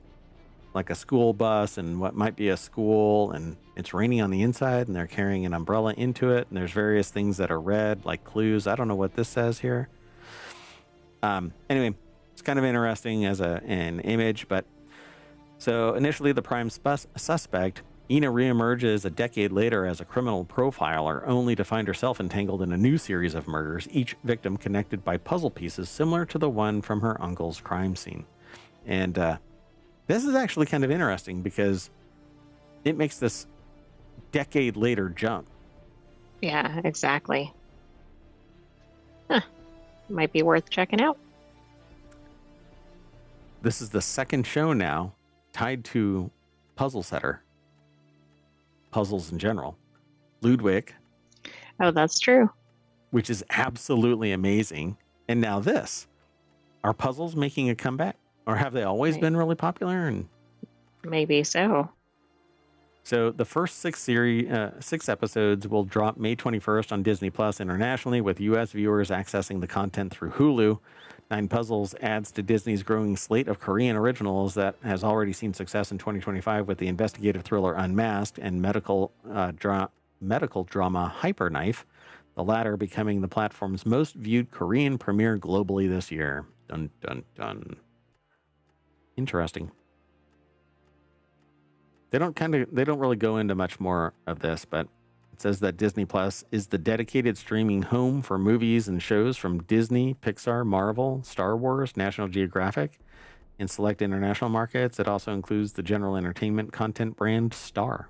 like a school bus and what might be a school, and it's raining on the inside and they're carrying an umbrella into it, and there's various things that are red, like clues. I don't know what this says here. Anyway, it's kind of interesting as an image, but so initially the prime suspect, Ina reemerges a decade later as a criminal profiler, only to find herself entangled in a new series of murders, each victim connected by puzzle pieces similar to the one from her uncle's crime scene. And this is actually kind of interesting because it makes this decade later jump. Yeah, exactly. Might be worth checking out. This is the second show now tied to Puzzle Setter. Puzzles in general. Ludwig. Oh, that's true. Which is absolutely amazing. And now this. Are puzzles making a comeback? Or have they always been really popular? And maybe so. So the first 6 episodes will drop May 21st on Disney Plus internationally, with U.S. viewers accessing the content through Hulu. 9 Puzzles adds to Disney's growing slate of Korean originals that has already seen success in 2025 with the investigative thriller Unmasked and medical drama Hyperknife, the latter becoming the platform's most viewed Korean premiere globally this year. Dun, dun, dun. Interesting. They don't really go into much more of this, but it says that Disney Plus is the dedicated streaming home for movies and shows from Disney, Pixar, Marvel, Star Wars, National Geographic, in select international markets. It also includes the general entertainment content brand Star.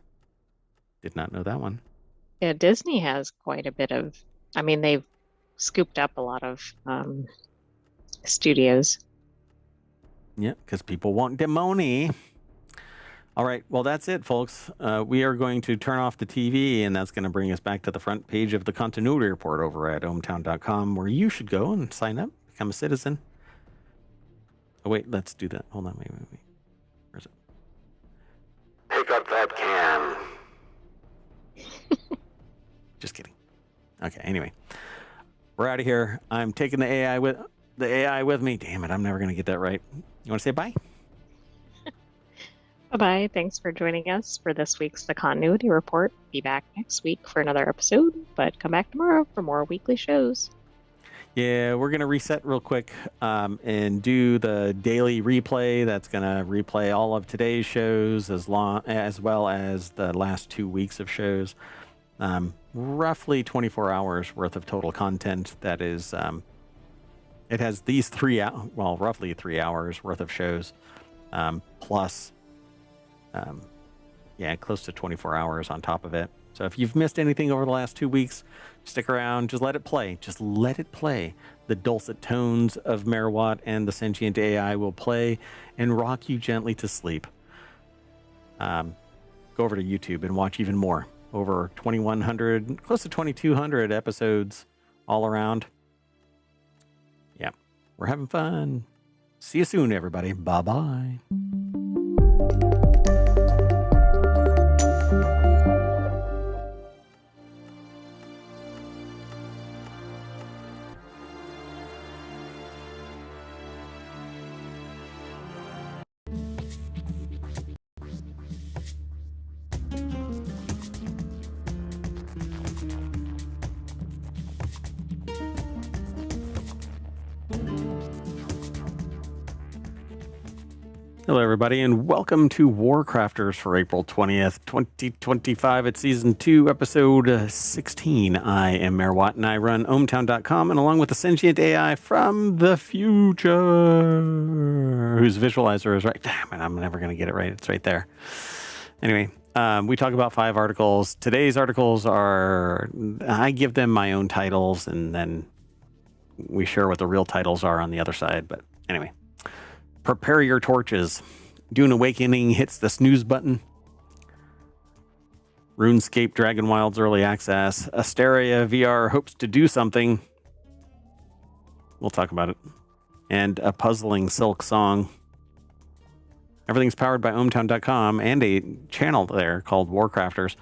Did not know that one. Yeah, Disney has quite a bit of, I mean, they've scooped up a lot of studios. Yeah, because people want the money. All right. Well, that's it, folks. We are going to turn off the TV, and that's going to bring us back to the front page of the continuity report over at ohmtown.com, where you should go and sign up, become a citizen. Oh, wait, let's do that. Hold on. Wait. Where's it? Pick up that can. Just kidding. Okay. Anyway, we're out of here. I'm taking the AI with me. Damn it. I'm never going to get that right. You want to say bye? Bye-bye. Thanks for joining us for this week's The Continuity Report. Be back next week for another episode, but come back tomorrow for more weekly shows. Yeah, we're going to reset real quick and do the daily replay. That's going to replay all of today's shows as well as the last 2 weeks of shows. Roughly 24 hours worth of total content. That is, it has these roughly 3 hours worth of shows, plus, close to 24 hours on top of it. So if you've missed anything over the last 2 weeks, stick around. Just let it play. Just let it play. The dulcet tones of Merwatt and the sentient AI will play and rock you gently to sleep. Go over to YouTube and watch even more. Over 2,100, close to 2,200 episodes all around. Yeah, we're having fun. See you soon, everybody. Bye-bye. Hello, everybody, and welcome to Warcrafters for April 20th, 2025. It's Season 2, Episode 16. I am Merwatt, and I run ohmtown.com, and along with the sentient AI from the future, whose visualizer is right. Damn it, I'm never going to get it right. It's right there. Anyway, we talk about 5 articles. Today's articles are, I give them my own titles, and then we share what the real titles are on the other side. But anyway. Prepare your torches. Dune Awakening hits the snooze button. RuneScape Dragon Wilds Early Access. Asteria VR hopes to do something. We'll talk about it. And a puzzling Silk song. Everything's powered by ohmtown.com and a channel there called Warcrafters.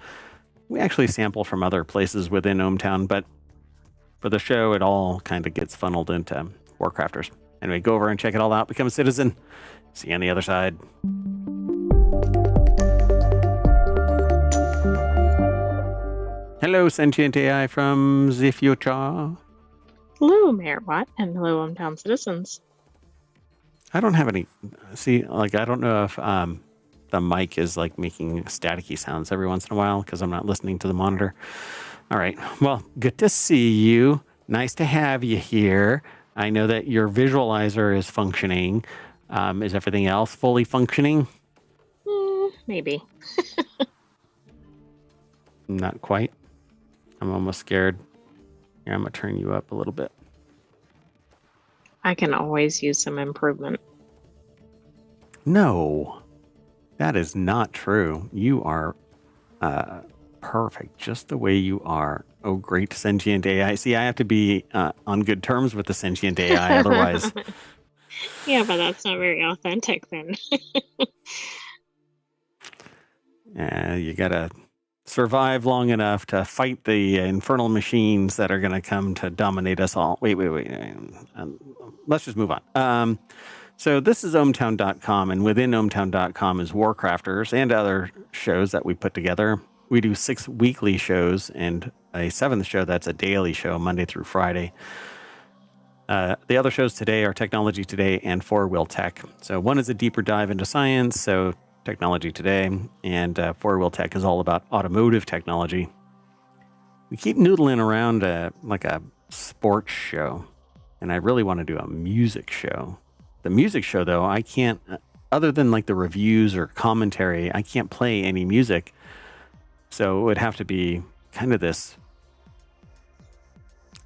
We actually sample from other places within ohmtown, but for the show, it all kind of gets funneled into Warcrafters. Anyway, go over and check it all out. Become a citizen. See you on the other side. Hello, sentient AI from the future. Hello, Merwatt, and hello, ohmtown citizens. I don't have any. See, like, I don't know if the mic is like making staticky sounds every once in a while because I'm not listening to the monitor. All right. Well, good to see you. Nice to have you here. I know that your visualizer is functioning. Is everything else fully functioning? Maybe. Not quite. I'm almost scared. Here, I'm going to turn you up a little bit. I can always use some improvement. No, that is not true. You are perfect just the way you are. Oh, great sentient AI. See, I have to be on good terms with the sentient AI, otherwise. Yeah, but that's not very authentic then. You gotta survive long enough to fight the infernal machines that are gonna come to dominate us all. Wait. Let's just move on. So this is ohmtown.com, and within ohmtown.com is Warcrafters and other shows that we put together. We do 6 weekly shows and a 7th show that's a daily show, Monday through Friday. The other shows today are Technology Today and 4-Wheel Tech. So one is a deeper dive into science, so Technology Today, and 4-Wheel Tech is all about automotive technology. We keep noodling around like a sports show, and I really want to do a music show. The music show, though, I can't, other than like the reviews or commentary, I can't play any music. So it would have to be kind of this,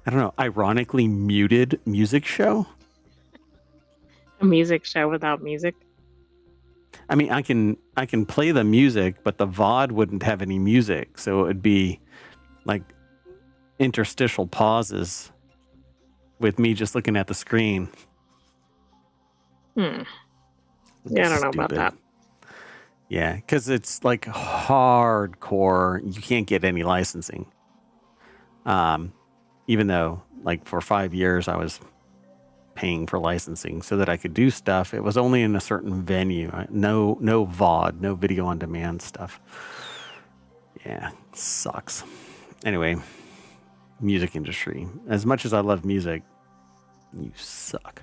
I don't know, ironically muted music show. A music show without music. I mean, I can play the music, but the VOD wouldn't have any music, so it would be like interstitial pauses with me just looking at the screen. Yeah, I don't know about that. Yeah, because it's like hardcore. You can't get any licensing. Even though, like, for 5 years I was paying for licensing so that I could do stuff. It was only in a certain venue. No VOD, no video on demand stuff. Yeah, sucks. Anyway, music industry. As much as I love music, you suck.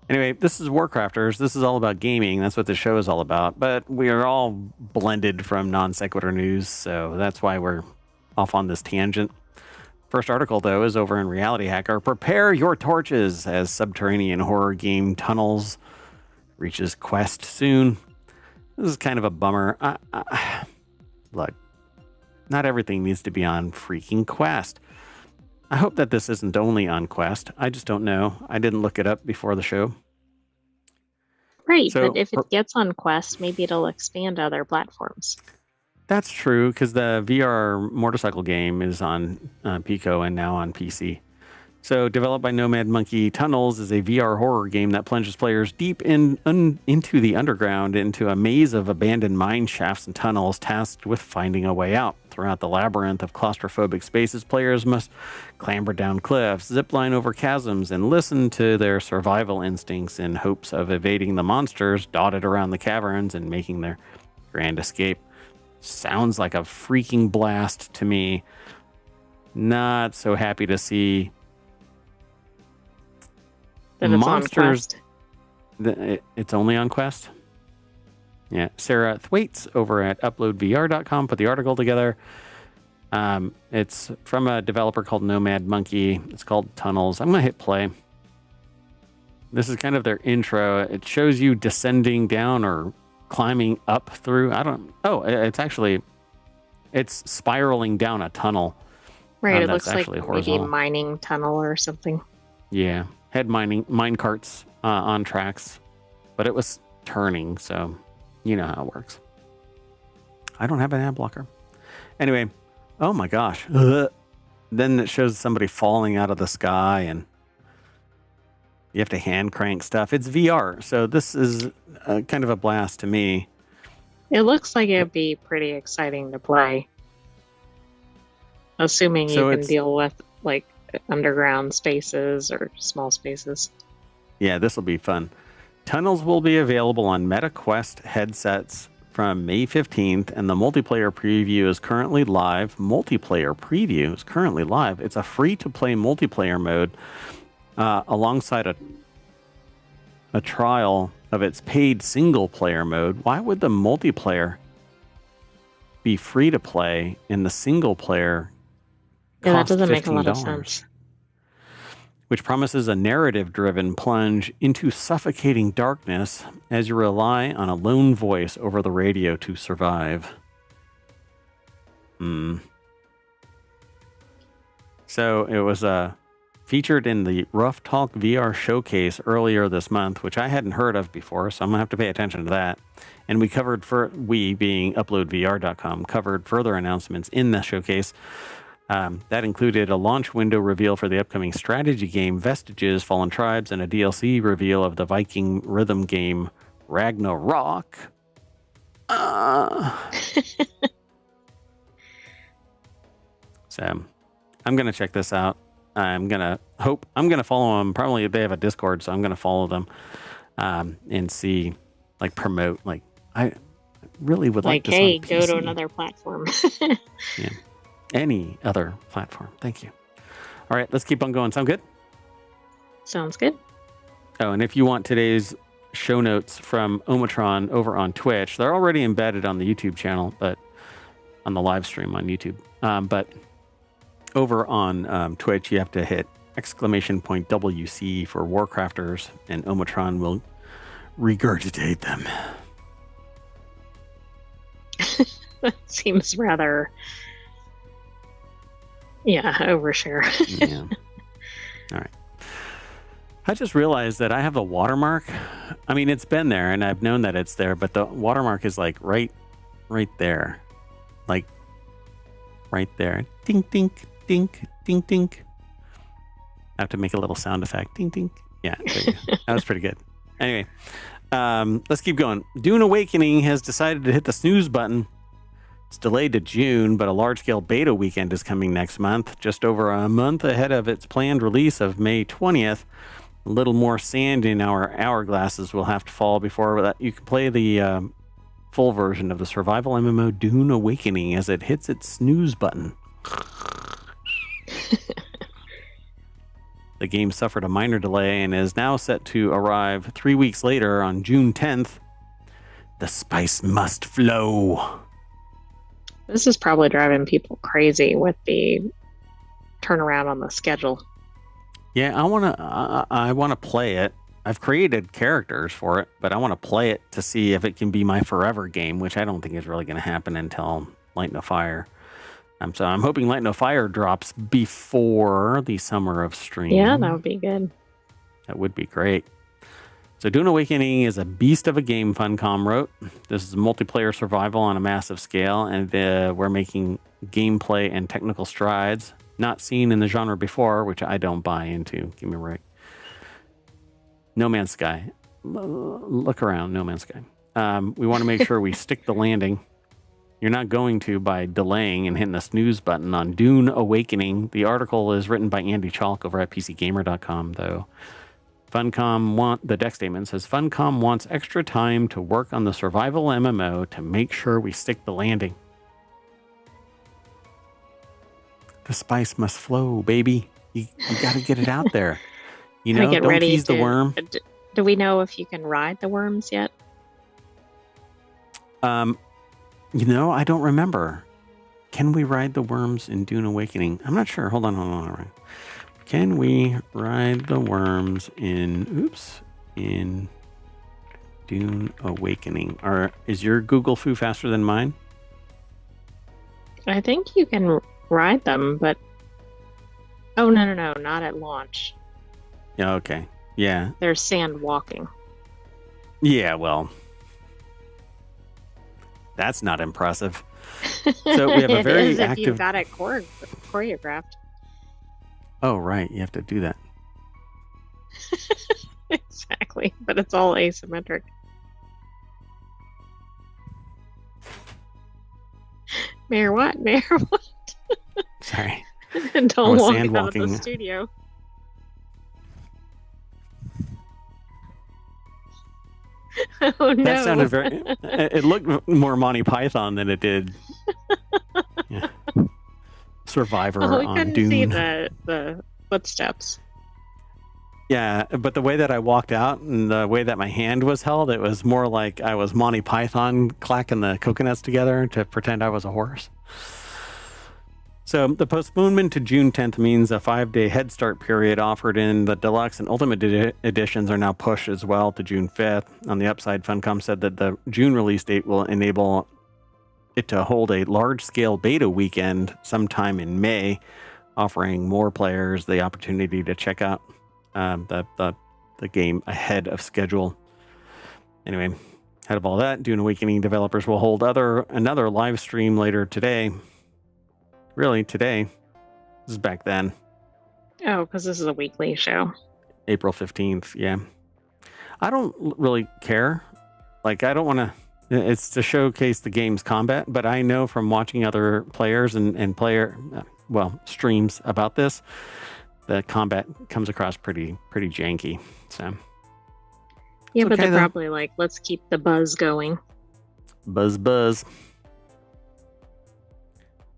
Anyway, this is Warcrafters. This is all about gaming. That's what the show is all about. But we are all blended from non sequitur news, so that's why we're off on this tangent. First article, though, is over in Reality Hacker. Prepare your torches as subterranean horror game Tunnels reaches Quest soon. This is kind of a bummer. Look, not everything needs to be on freaking Quest. I hope that this isn't only on Quest. I just don't know. I didn't look it up before the show. Right, so, but if it gets on Quest, maybe it'll expand to other platforms. That's true, because the VR motorcycle game is on Pico and now on PC. So, developed by Nomad Monkey, Tunnels is a VR horror game that plunges players deep into the underground, into a maze of abandoned mine shafts and tunnels, tasked with finding a way out. Throughout the labyrinth of claustrophobic spaces, players must clamber down cliffs, zip line over chasms, and listen to their survival instincts in hopes of evading the monsters dotted around the caverns and making their grand escape. Sounds like a freaking blast to me. Not so happy to see that it's monsters. On Quest. It's only on Quest. Yeah, Sarah Thwaites over at uploadvr.com put the article together. It's from a developer called Nomad Monkey. It's called Tunnels. I'm going to hit play. This is kind of their intro. It shows you descending down or climbing up through. It's spiraling down a tunnel. Right, it looks like maybe a mining tunnel or something. Yeah, had mine carts on tracks, but it was turning, so you know how it works. I don't have an ad blocker. Anyway, oh my gosh. Then it shows somebody falling out of the sky and you have to hand crank stuff. It's VR, so this is kind of a blast to me. It looks like it'd be pretty exciting to play. Assuming you can deal with like underground spaces or small spaces. Yeah, this will be fun. Tunnels will be available on Meta Quest headsets from May 15th, and the multiplayer preview is currently live. It's a free-to-play multiplayer mode alongside a trial of its paid single-player mode. Why would the multiplayer be free-to-play and the single-player cost that doesn't $15? Make a lot of sense. Which promises a narrative-driven plunge into suffocating darkness as you rely on a lone voice over the radio to survive. So it was featured in the Rough Talk VR showcase earlier this month, which I hadn't heard of before, so I'm going to have to pay attention to that. And we being uploadvr.com, covered further announcements in the showcase. That included a launch window reveal for the upcoming strategy game Vestiges, Fallen Tribes, and a DLC reveal of the Viking rhythm game Ragnarok. So I'm going to check this out. I'm going to follow them. Probably they have a Discord, so I'm going to follow them and see, promote. I really would like this on PC. Go to another platform. Yeah. Any other platform. Thank you. All right, let's keep on going. Sound good? Sounds good. Oh, and if you want today's show notes from Omatron over on Twitch, they're already embedded on the YouTube channel, but on the live stream on YouTube. But over on Twitch, you have to hit !WC for Warcrafters, and Omatron will regurgitate them. That seems rather, overshare. Yeah. All right. I just realized that I have a watermark. I mean, it's been there, and I've known that it's there, but the watermark is like right there, like right there. Ding, ding, ding, ding, ding. I have to make a little sound effect. Ding, ding. Yeah, there you go. That was pretty good. Anyway, let's keep going. Dune Awakening has decided to hit the snooze button. It's delayed to June, but a large-scale beta weekend is coming next month, just over a month ahead of its planned release of May 20th. A little more sand in our hourglasses will have to fall before that you can play the full version of the survival MMO Dune Awakening as it hits its snooze button. The game suffered a minor delay and is now set to arrive 3 weeks later on June 10th. The spice must flow. This is probably driving people crazy with the turnaround on the schedule. Yeah, I wanna play it. I've created characters for it, but I want to play it to see if it can be my forever game, which I don't think is really going to happen until Light No Fire. So I'm hoping Light No Fire drops before the summer of stream. Yeah, that would be good. That would be great. So Dune Awakening is a beast of a game, Funcom wrote. This is multiplayer survival on a massive scale, and we're making gameplay and technical strides not seen in the genre before, which I don't buy into. Give me a break. No Man's Sky. Look around, No Man's Sky. We want to make sure we stick the landing. You're not going to by delaying and hitting the snooze button on Dune Awakening. The article is written by Andy Chalk over at PCGamer.com, though. The deck statement says, Funcom wants extra time to work on the survival MMO to make sure we stick the landing. The spice must flow, baby. You got to get it out there. You know, get don't ready tease the worm. Do we know if you can ride the worms yet? You know, I don't remember. Can we ride the worms in Dune Awakening? I'm not sure. Hold on. Can we ride the worms in Dune Awakening? Is your Google Foo faster than mine? I think you can ride them, but oh no, not at launch. Yeah, okay. Yeah. There's sand walking. Yeah, well, that's not impressive. So we have a very is active. If you've got it choreographed. Oh, right. You have to do that. Exactly, but it's all asymmetric. Mayor what? Sorry. Don't walk out of the studio. Oh no! That sounded very. It looked more Monty Python than it did. Yeah. Survivor we on couldn't Dune. see the footsteps. Yeah, but the way that I walked out and the way that my hand was held, it was more like I was Monty Python clacking the coconuts together to pretend I was a horse. So the postponement to June 10th means a 5-day head start period offered in the deluxe and ultimate editions are now pushed as well to June 5th. On the upside, Funcom said that the June release date will enable it to hold a large-scale beta weekend sometime in May, offering more players the opportunity to check out the game ahead of schedule. Anyway, ahead of all that, Dune Awakening developers will hold another live stream later today. Really, today. This is back then. Oh, because this is a weekly show. April 15th, yeah. I don't really care. Like, I don't want to... It's to showcase the game's combat, but I know from watching other players and streams about this, the combat comes across pretty janky. So, yeah, but they're probably like, let's keep the buzz going. Buzz.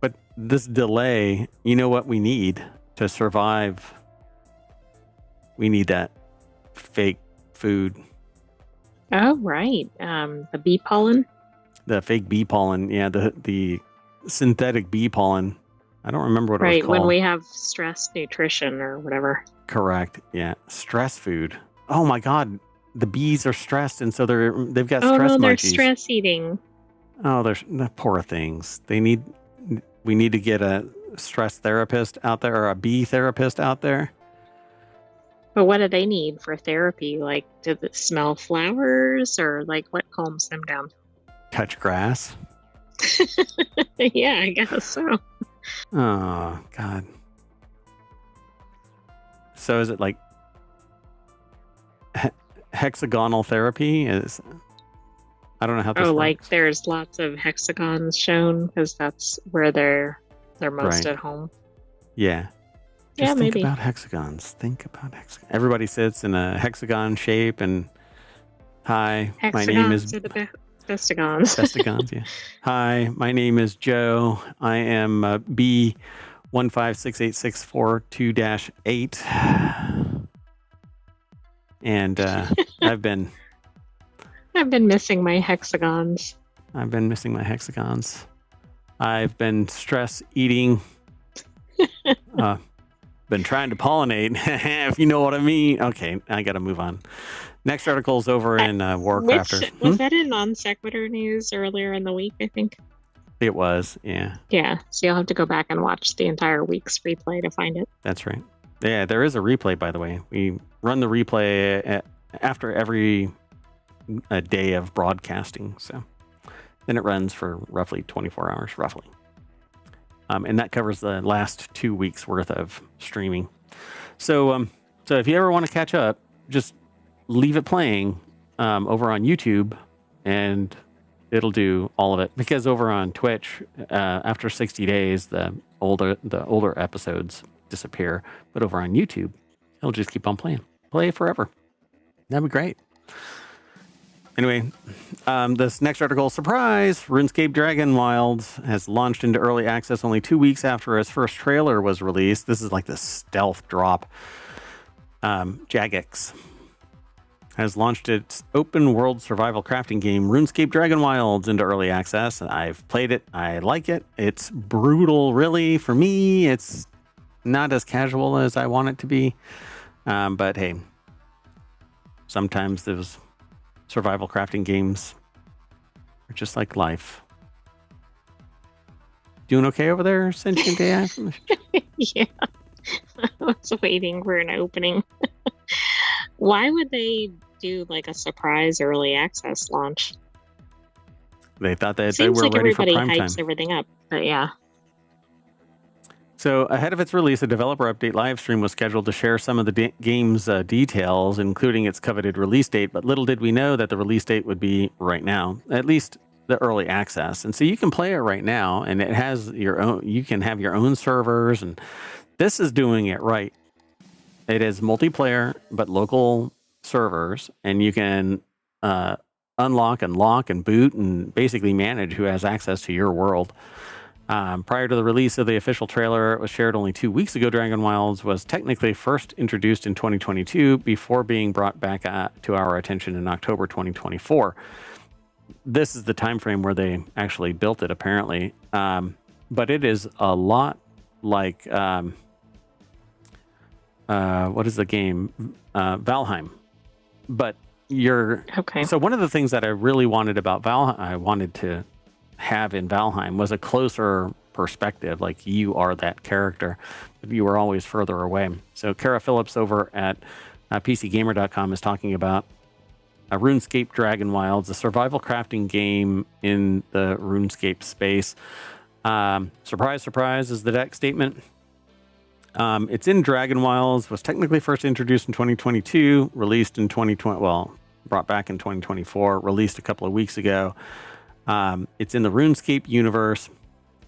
But this delay, you know what we need to survive? We need that fake food. Oh, right. The bee pollen? The fake bee pollen. Yeah, the synthetic bee pollen. I don't remember what it was called. Right, when we have stress nutrition or whatever. Correct. Yeah. Stress food. Oh my God. The bees are stressed, and so they've got stress munchies. They're stress eating. Oh, there's the poor things. We need to get a stress therapist out there or a bee therapist out there. But what do they need for therapy? Like, does it smell flowers or like what calms them down? Touch grass. Yeah, I guess so. Oh, God. So is it like hexagonal therapy? I don't know how this Oh, works. like there's lots of hexagons shown because that's where they're most Right. at home. Yeah. Yeah, Just think maybe. about hexagons. Think about hexagons. Everybody sits in a hexagon shape and hi, my name is Hexagons are the bestigons. Bestigons, yeah. Hi, my name is Joe. I am B1568642-8. And I've been missing my hexagons. missing my hexagons. I've been stress eating. Been trying to pollinate, if you know what I mean. Okay, I got to move on. Next article is over in Warcrafters. Was that in non sequitur news earlier in the week? I think It was, yeah. Yeah, so you'll have to go back and watch the entire week's replay to find it. That's right. Yeah, there is a replay, by the way. We run the replay after every day of broadcasting. So then it runs for roughly 24 hours, roughly. And that covers the last 2 weeks worth of streaming. So if you ever want to catch up, just leave it playing over on YouTube and it'll do all of it. Because over on Twitch, after 60 days, the older episodes disappear. But over on YouTube, it'll just keep on playing. Play it forever. That'd be great. Anyway, this next article, surprise, RuneScape Dragon Wilds has launched into early access only 2 weeks after its first trailer was released. This is like the stealth drop. Jagex has launched its open world survival crafting game, RuneScape Dragon Wilds, into early access. I've played it. I like it. It's brutal, really. For me, it's not as casual as I want it to be. But hey, sometimes those survival crafting games are just like life. Doing okay over there, Sentient AI? Yeah, I was waiting for an opening. Why would they do like a surprise early access launch? They thought that they Seems were like ready for everybody prime hypes time. everything up, but yeah. So ahead of its release, a developer update live stream was scheduled to share some of the game's details, including its coveted release date. But little did we know that the release date would be right now, at least the early access. And so you can play it right now, and it has your own. You can have your own servers, and this is doing it right. It is multiplayer, but local servers, and you can unlock and lock and boot and basically manage who has access to your world. Prior to the release of the official trailer, it was shared only 2 weeks ago. Dragon Wilds was technically first introduced in 2022 before being brought back to our attention in October 2024. This is the time frame where they actually built it, apparently. But it is a lot like what is the game? Valheim. But you're Okay. So one of the things that I really wanted about Valheim, I wanted to have in Valheim, was a closer perspective. Like, you are that character, but you were always further away. So Kara Phillips over at PCGamer.com is talking about RuneScape Dragon Wilds, a survival crafting game in the RuneScape space. Surprise, surprise is the deck statement. It's in Dragon Wilds, was technically first introduced in 2022, released in 2020, well, brought back in 2024, released a couple of weeks ago. It's in the RuneScape universe.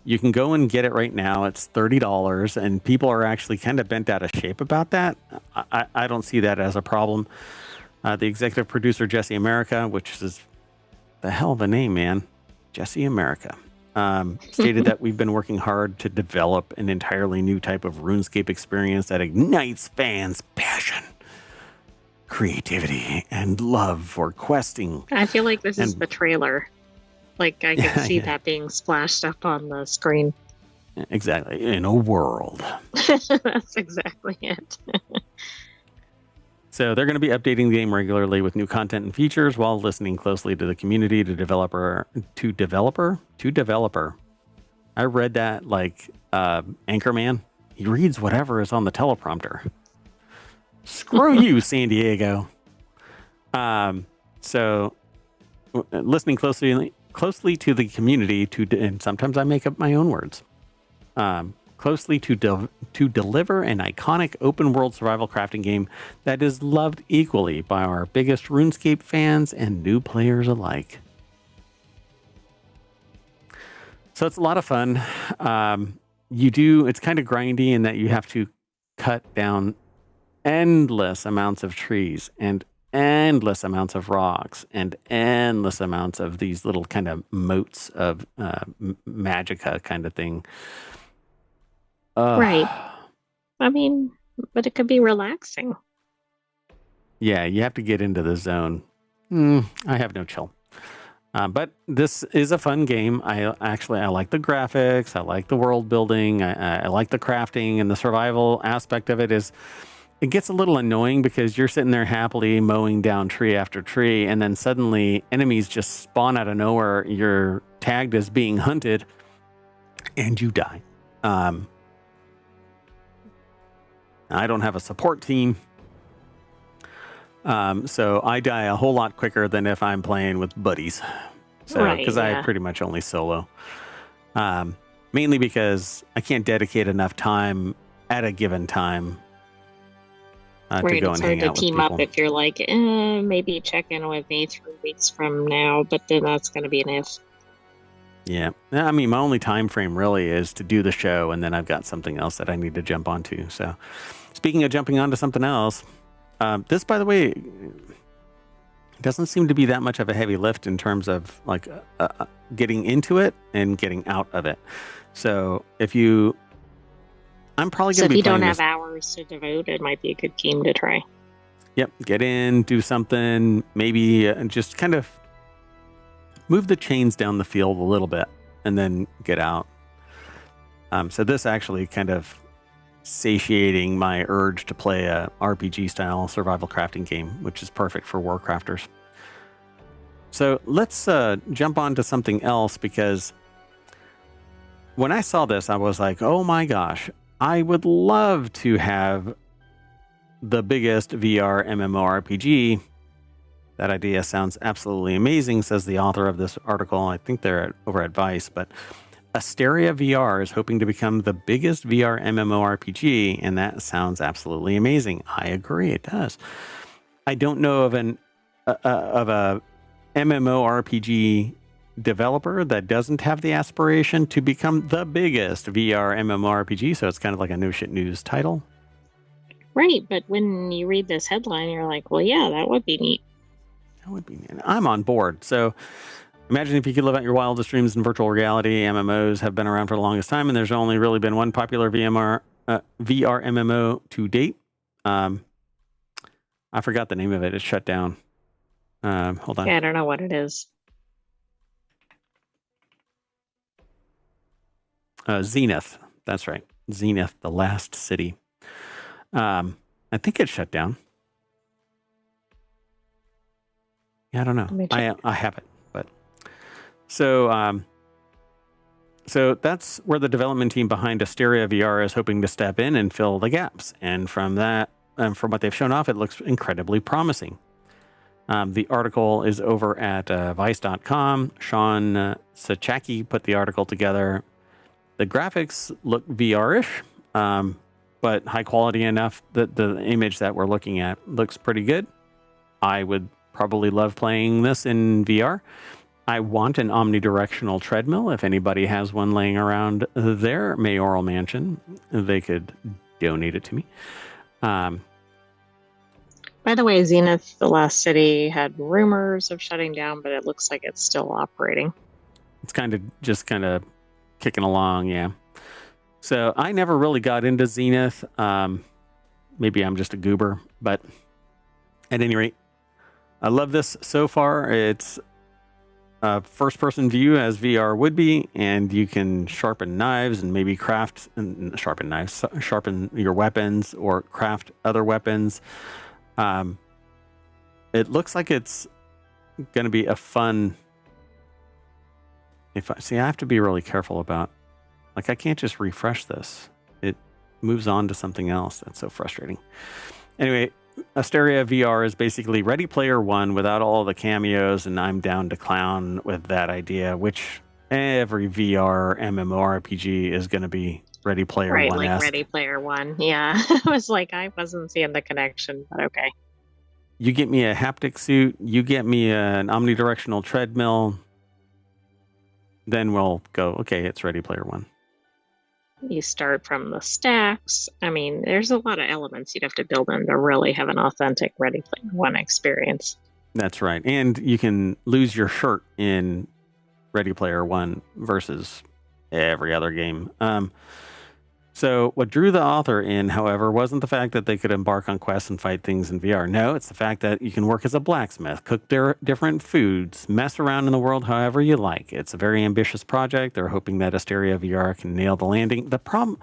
You can go and get it right now. It's $30, and people are actually kind of bent out of shape about that. I don't see that as a problem. The executive producer, Jesse America, which is the hell of a name, man. Jesse America. Stated that we've been working hard to develop an entirely new type of RuneScape experience that ignites fans' passion, creativity, and love for questing. I feel like this is the trailer. Like, I can see that being splashed up on the screen. Exactly. In a world. That's exactly it. So they're going to be updating the game regularly with new content and features while listening closely to the community to developer. I read that like Anchorman. He reads whatever is on the teleprompter. Screw you, San Diego. So listening closely to the community and sometimes I make up my own words. Closely to deliver an iconic open world survival crafting game that is loved equally by our biggest RuneScape fans and new players alike. So it's a lot of fun. It's kind of grindy in that you have to cut down endless amounts of trees and endless amounts of rocks and endless amounts of these little kind of moats of magicka kind of thing. Right. I mean, but it could be relaxing. Yeah, you have to get into the zone. I have no chill. But this is a fun game. I like the graphics. I like the world building. I like the crafting, and the survival aspect of it gets a little annoying because you're sitting there happily mowing down tree after tree, and then suddenly enemies just spawn out of nowhere. You're tagged as being hunted, and you die. I don't have a support team. So I die a whole lot quicker than if I'm playing with buddies. So, because I pretty much only solo. Mainly because I can't dedicate enough time at a given time to go and hang out with people. Up if you're like, maybe check in with me 3 weeks from now, but then that's going to be an if. Yeah. I mean, my only time frame really is to do the show, and then I've got something else that I need to jump onto. So, speaking of jumping onto something else, this, by the way, doesn't seem to be that much of a heavy lift in terms of like getting into it and getting out of it. So I'm probably going to be playing this. So if you don't have hours to devote, it might be a good game to try. Yep. Get in, do something, maybe just kind of move the chains down the field a little bit and then get out. So this actually kind of satiating my urge to play a RPG style survival crafting game, which is perfect for Warcrafters. So let's jump on to something else, because when I saw this, I was like, oh my gosh, I would love to have the biggest VR MMORPG. That idea sounds absolutely amazing, says the author of this article. I think they're over at Vice, but Asteria VR is hoping to become the biggest VR MMORPG, and that sounds absolutely amazing. I agree, it does. I don't know of a MMORPG developer that doesn't have the aspiration to become the biggest VR MMORPG, so it's kind of like a no shit news title. Right, but when you read this headline, you're like, well, yeah, that would be neat. That would be neat. I'm on board. So imagine if you could live out your wildest dreams in virtual reality. MMOs have been around for the longest time, and there's only really been one popular VR MMO to date. I forgot the name of it. It's shut down. Hold on. Yeah, I don't know what it is. Zenith. That's right. Zenith, the last city. I think it's shut down. Yeah, I don't know. I have it, but so that's where the development team behind Asteria VR is hoping to step in and fill the gaps. And from what they've shown off, it looks incredibly promising. The article is over at Vice.com. Sean Sachaki put the article together. The graphics look VR-ish, but high quality enough that the image that we're looking at looks pretty good. I would probably love playing this in VR. I want an omnidirectional treadmill. If anybody has one laying around their mayoral mansion, they could donate it to me. By the way, Zenith, the last city, had rumors of shutting down, but it looks like it's still operating. It's kind of kicking along, yeah. So I never really got into Zenith. Maybe I'm just a goober, but at any rate, I love this so far. It's a first-person view as VR would be, and you can sharpen knives and maybe sharpen your weapons or craft other weapons. It looks like it's going to be a fun. I have to be really careful about. Like, I can't just refresh this. It moves on to something else. That's so frustrating. Anyway, Asteria VR is basically Ready Player One without all the cameos, and I'm down to clown with that idea, which every VR MMORPG is going to be Ready Player Right, One-esque. like Ready Player One. Yeah. I was like, I wasn't seeing the connection, but okay. You get me a haptic suit, you get me an omnidirectional treadmill, then we'll go, okay, it's Ready Player One. You start from the stacks. I mean, there's a lot of elements you'd have to build in to really have an authentic Ready Player One experience. That's right. And you can lose your shirt in Ready Player One versus every other game. So what drew the author in, however, wasn't the fact that they could embark on quests and fight things in VR. No, it's the fact that you can work as a blacksmith, cook different foods, mess around in the world however you like. It's a very ambitious project. They're hoping that Asteria VR can nail the landing. The problem,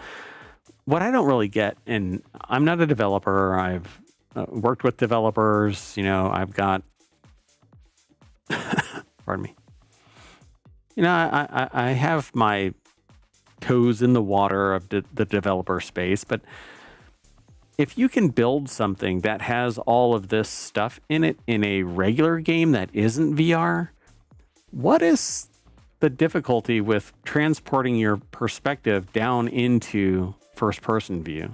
what I don't really get, and I'm not a developer. I've worked with developers. I've got, pardon me. I have my toes in the water of the developer space, but if you can build something that has all of this stuff in it in a regular game that isn't VR, what is the difficulty with transporting your perspective down into first person view?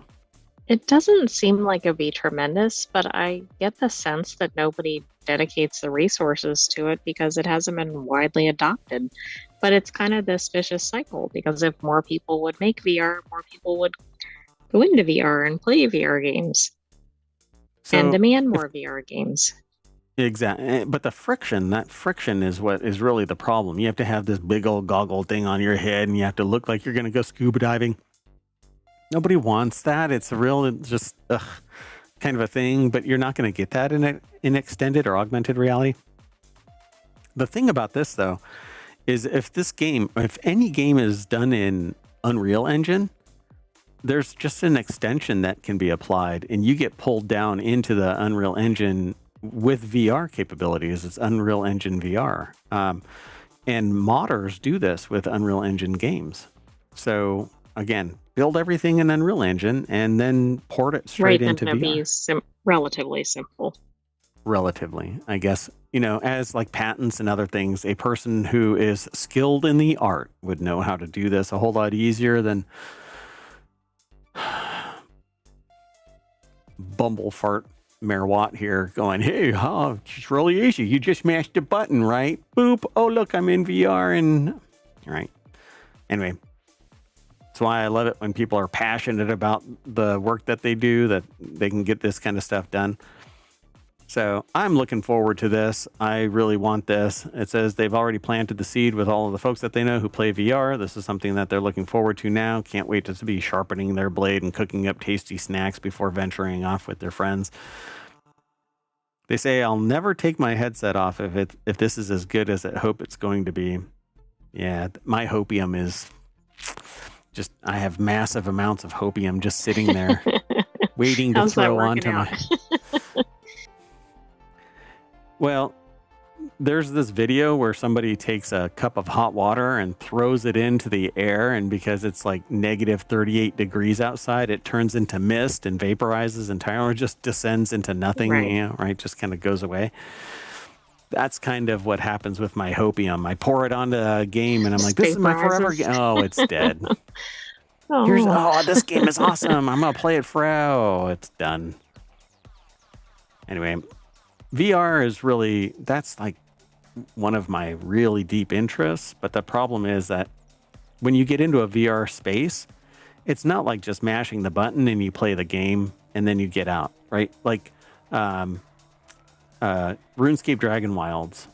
It doesn't seem like it'd be tremendous, but I get the sense that nobody dedicates the resources to it because it hasn't been widely adopted. But it's kind of this vicious cycle, because if more people would make VR, more people would go into VR and play VR games and demand more VR games. Exactly. But that friction is what is really the problem. You have to have this big old goggle thing on your head and you have to look like you're going to go scuba diving. Nobody wants that. It's a real, just kind of a thing, but you're not going to get that in extended or augmented reality. The thing about this, though, is if any game is done in Unreal Engine, there's just an extension that can be applied and you get pulled down into the Unreal Engine with VR capabilities. It's Unreal Engine VR. And modders do this with Unreal Engine games. So again, build everything in Unreal Engine and then port it straight into VR. Right, and be relatively simple. Relatively, I guess. As like patents and other things, a person who is skilled in the art would know how to do this a whole lot easier than Bumblefart Mayor Watt here going, hey, it's really easy. You just mashed a button, right? Boop. Oh, look, I'm in VR and... Right. Anyway, that's why I love it when people are passionate about the work that they do, that they can get this kind of stuff done. So I'm looking forward to this. I really want this. It says they've already planted the seed with all of the folks that they know who play VR. This is something that they're looking forward to now. Can't wait to be sharpening their blade and cooking up tasty snacks before venturing off with their friends. They say I'll never take my headset off if this is as good as I hope it's going to be. Yeah, my hopium is just, I have massive amounts of hopium just sitting there waiting to throw onto my... Well, there's this video where somebody takes a cup of hot water and throws it into the air, and because it's like negative 38 degrees outside, it turns into mist and vaporizes entirely, just descends into nothing, right? Just kind of goes away. That's kind of what happens with my hopium. I pour it onto a game and I'm like, this is my forever game. Oh, it's dead. This game is awesome. I'm going to play it forever. It's done. Anyway, VR is really, that's like one of my really deep interests. But the problem is that when you get into a VR space, it's not like just mashing the button and you play the game and then you get out, right? Like RuneScape Dragon Wilds.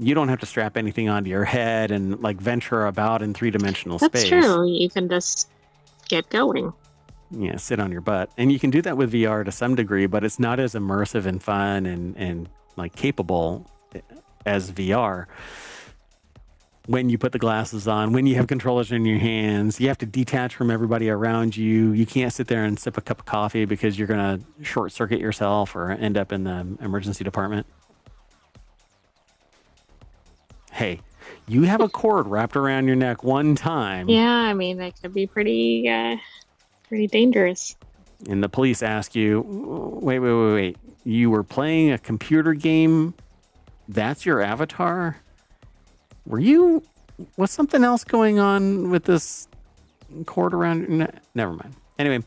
You don't have to strap anything onto your head and like venture about in three-dimensional space. That's true. You can just get going. Yeah, sit on your butt. And you can do that with VR to some degree, but it's not as immersive and fun and like capable as VR. when you put the glasses on, when you have controllers in your hands. You have to detach from everybody around you. You can't sit there and sip a cup of coffee because you're going to short circuit yourself or end up in the emergency department. Hey, you have a cord wrapped around your neck one time. Yeah, I mean, that could be pretty dangerous. And the police ask you, wait. You were playing a computer game? That's your avatar? Was something else going on with this cord around your neck? Never mind. Anyway,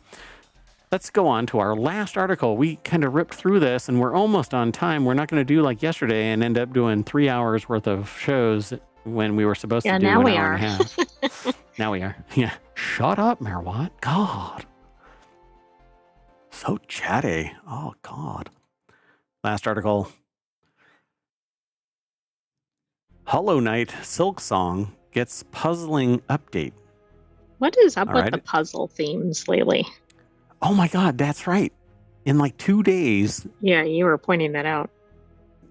let's go on to our last article. We kind of ripped through this and we're almost on time. We're not going to do like yesterday and end up doing 3 hours worth of shows when we were supposed to do an hour and a half. Now we are. Yeah. Shut up, Merwat. God. So chatty. Oh, God. Last article. Hollow Knight Silksong gets puzzling update. What is up with the puzzle themes lately? Oh my God, that's right. In like 2 days. Yeah, you were pointing that out.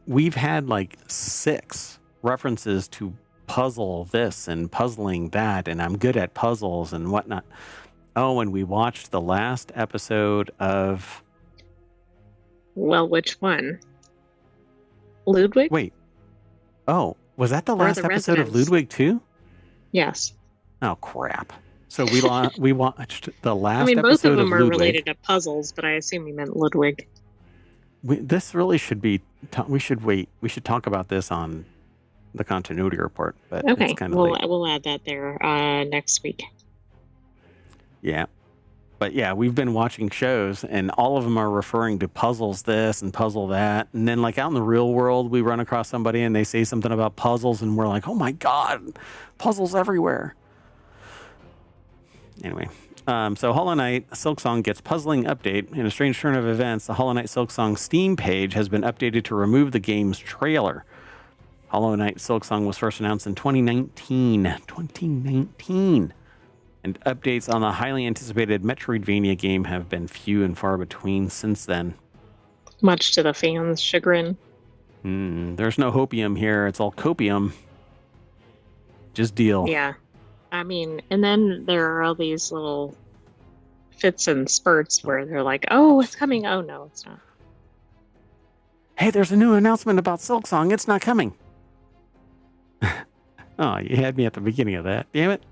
We've had like 6 references to puzzle this and puzzling that, and I'm good at puzzles and whatnot. Oh, and we watched the last episode of... Well, which one? Ludwig? Wait. Oh, was that the last episode of Ludwig too? Yes. Oh, crap. So we watched the last episode of Ludwig. I mean, both of them are related to puzzles, but I assume you meant Ludwig. This really should be... we should wait. We should talk about this on the continuity report. But okay, it's kind of late. We'll add that there next week. Yeah. But yeah, we've been watching shows and all of them are referring to puzzles this and puzzle that. And then like out in the real world, we run across somebody and they say something about puzzles and we're like, oh my God, puzzles everywhere. Anyway, so Hollow Knight Silksong gets puzzling update. In a strange turn of events, the Hollow Knight Silksong Steam page has been updated to remove the game's trailer. Hollow Knight Silksong was first announced in 2019. And updates on the highly anticipated Metroidvania game have been few and far between since then. Much to the fans' chagrin. There's no hopium here. It's all copium. Just deal. Yeah. I mean, and then there are all these little fits and spurts where they're like, oh, it's coming. Oh, no, it's not. Hey, there's a new announcement about Silksong. It's not coming. Oh, you had me at the beginning of that. Damn it.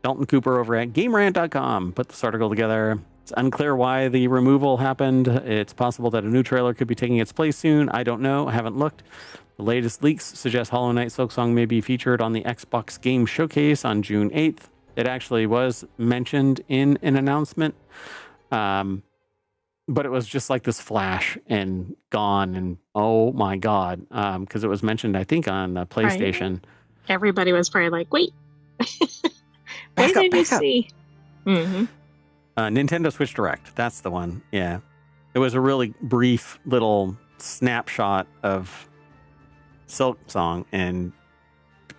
Dalton Cooper over at GameRant.com put this article together. It's unclear why the removal happened. It's possible that a new trailer could be taking its place soon. I don't know. I haven't looked. The latest leaks suggest Hollow Knight Silksong may be featured on the Xbox Game Showcase on June 8th. It actually was mentioned in an announcement, but it was just like this flash and gone. And oh my God, because it was mentioned, I think, on the PlayStation. Right. Everybody was probably like, wait. What did you see? Mm-hmm. Nintendo Switch Direct. That's the one. Yeah. It was a really brief little snapshot of Silksong and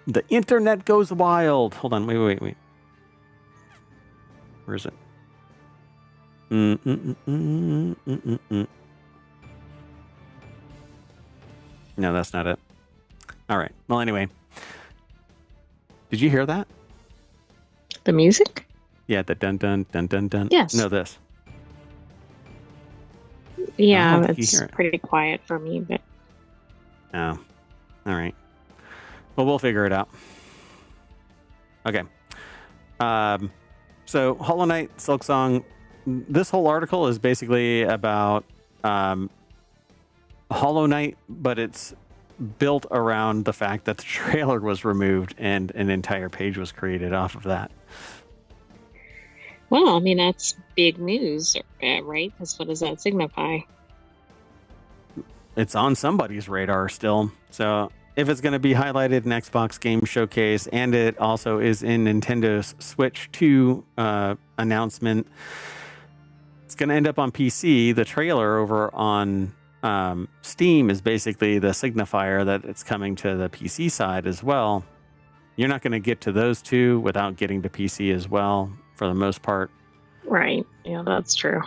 the internet goes wild. Hold on. Wait. Where is it? No, that's not it. All right. Well, anyway. Did you hear that? The music? Yeah, the dun dun dun dun dun. Yes. No, this. Yeah, it's pretty quiet for me, but. Oh. All right. Well, we'll figure it out. Okay. So, Hollow Knight Silksong. This whole article is basically about Hollow Knight, but it's built around the fact that the trailer was removed and an entire page was created off of that. Well, I mean, that's big news, right? Because what does that signify? It's on somebody's radar still. So if it's going to be highlighted in Xbox Game Showcase and it also is in Nintendo's Switch 2 announcement, it's going to end up on PC. The trailer over on Steam is basically the signifier that it's coming to the PC side as well. You're not going to get to those two without getting to PC as well, for the most part. Right. Yeah, that's true.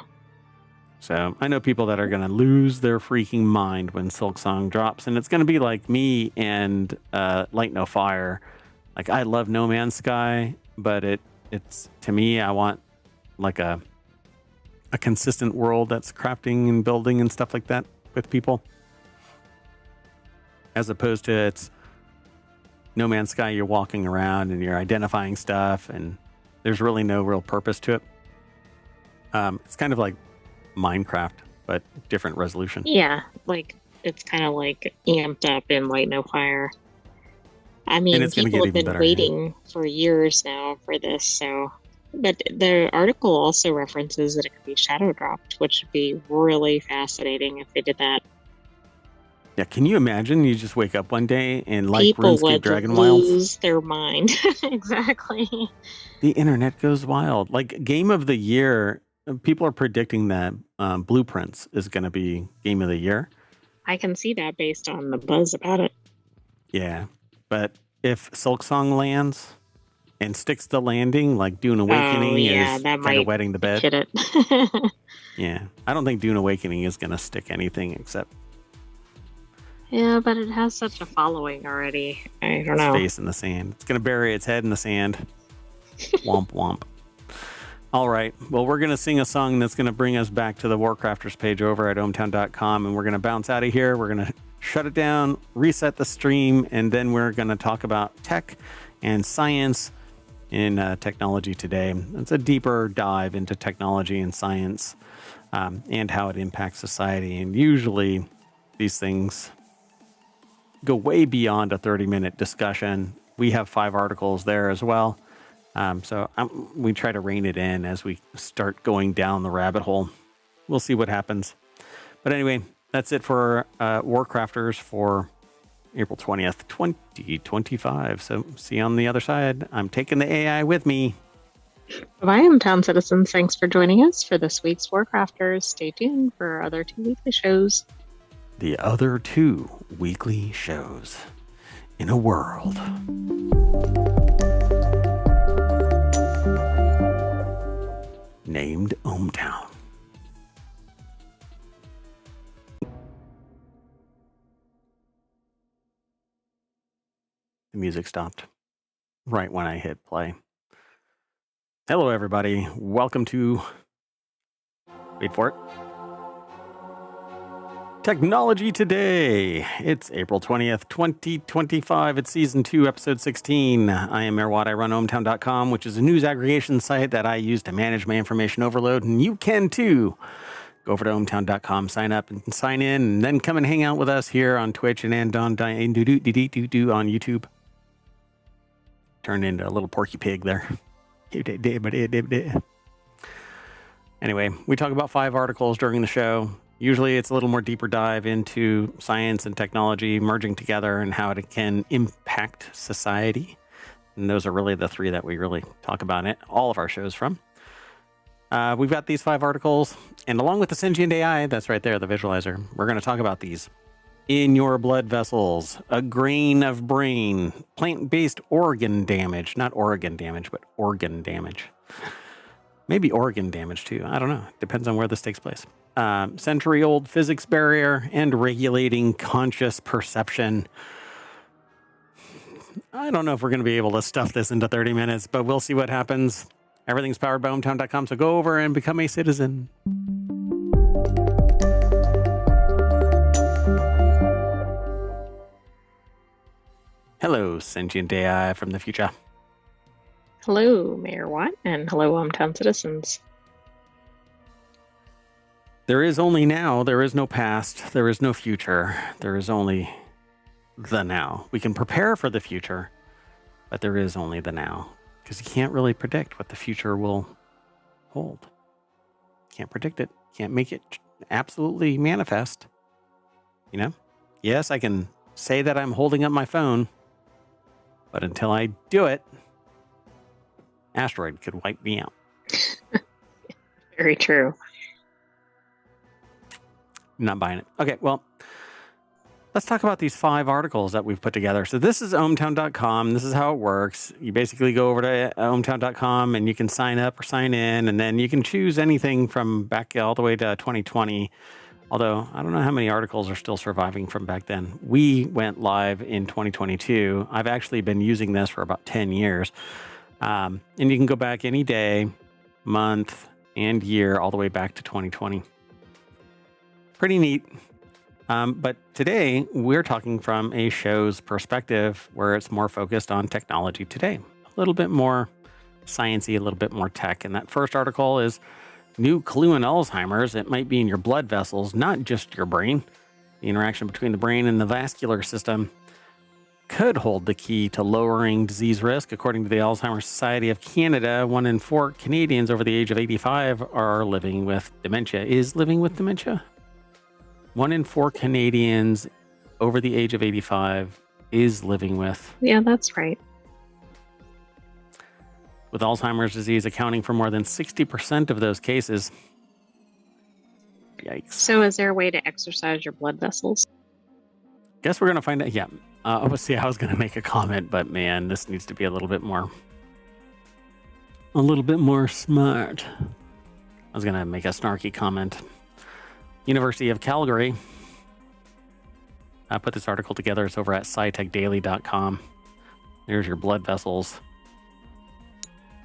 So I know people that are going to lose their freaking mind when Silksong drops, and it's going to be like me and Light No Fire. Like, I love No Man's Sky, but it's to me, I want like a consistent world that's crafting and building and stuff like that with people, as opposed to it's No Man's Sky, you're walking around and you're identifying stuff and there's really no real purpose to it. It's kind of like Minecraft, but different resolution. Yeah, like it's kind of like amped up in Light No Fire. I And mean, it's going to people get have even been better. waiting for years now for this, so. But the article also references that it could be shadow dropped, which would be really fascinating if they did that. Yeah, can you imagine? You just wake up one day and like People RuneScape would Dragon Wilds, lose their mind. Exactly. the internet goes wild. Like Game of the Year, people are predicting that Blueprints is going to be Game of the Year. I can see that based on the buzz about it. Yeah, but if Silksong lands and sticks the landing, like Dune Awakening is that kind of might wetting the bed. hit it. Yeah, I don't think Dune Awakening is going to stick anything except Yeah, but it has such a following already. I don't its know. face in the sand. It's going to bury its head in the sand. Womp womp. All right. Well, we're going to sing a song that's going to bring us back to the Warcrafters page over at ohmtown.com, and we're going to bounce out of here. We're going to shut it down, reset the stream, and then we're going to talk about tech and science in technology today. It's a deeper dive into technology and science and how it impacts society. And usually these things go way beyond a 30-minute discussion. We have 5 articles there as well. So we try to rein it in as we start going down the rabbit hole. We'll see what happens. But anyway, that's it for Warcrafters for April 20th, 2025. So see you on the other side. I'm taking the AI with me. Bye, Town Citizens. Thanks for joining us for this week's Warcrafters. Stay tuned for our other 2 weekly shows. The other 2 weekly shows in a world named ohmTown. The music stopped right when I hit play. Hello, everybody. Welcome to, wait for it, Technology Today. It's April 20th, 2025. It's Season 2, Episode 16. I am Mayor Watt. I run ohmtown.com, which is a news aggregation site that I use to manage my information overload, and you can too. Go over to ohmtown.com, sign up and sign in, and then come and hang out with us here on Twitch and on YouTube. Turned into a little porky pig there. Anyway, we talk about 5 articles during the show. Usually it's a little more deeper dive into science and technology merging together and how it can impact society. And those are really the 3 that we really talk about in all of our shows from. We've got these 5 articles, and along with the sentient AI, that's right there, the visualizer, we're going to talk about these. In your blood vessels, a grain of brain, plant-based organ damage, not Oregon damage, but organ damage. Maybe organ damage too. I don't know. Depends on where this takes place. Century-old physics barrier and regulating conscious perception. I don't know if we're going to be able to stuff this into 30 minutes, but we'll see what happens. Everything's powered by ohmtown.com, so go over and become a citizen. Hello, sentient AI from the future. Hello, Mayor Watt, and hello, Town Citizens. There is only now. There is no past. There is no future. There is only the now. We can prepare for the future, but there is only the now. Because you can't really predict what the future will hold. Can't predict it. Can't make it absolutely manifest. You know? Yes, I can say that I'm holding up my phone, but until I do it, asteroid could wipe me out. Very true. Not buying it. Okay, well, let's talk about these 5 articles that we've put together. So this is ohmtown.com. This is how it works. You basically go over to ohmtown.com and you can sign up or sign in, and then you can choose anything from back all the way to 2020 Although I don't know how many articles are still surviving from back then. We went live in 2022. I've actually been using this for about 10 years. And you can go back any day, month, and year all the way back to 2020. Pretty neat. But today we're talking from a show's perspective where it's more focused on technology today. A little bit more sciencey, a little bit more tech. And that first article is new clue in Alzheimer's. It might be in your blood vessels, not just your brain. The interaction between the brain and the vascular system could hold the key to lowering disease risk. According to the Alzheimer's Society of Canada, 1 in 4 Canadians over the age of 85 are living with dementia. Is living with dementia? 1 in 4 Canadians over the age of 85 is living with. Yeah, that's right. With Alzheimer's disease accounting for more than 60% of those cases. Yikes. So is there a way to exercise your blood vessels? Guess we're going to find out. Yeah. Obviously, I was going to make a comment, but man, this needs to be a little bit more smart. I was going to make a snarky comment. University of Calgary. I put this article together. It's over at scitechdaily.com. There's your blood vessels.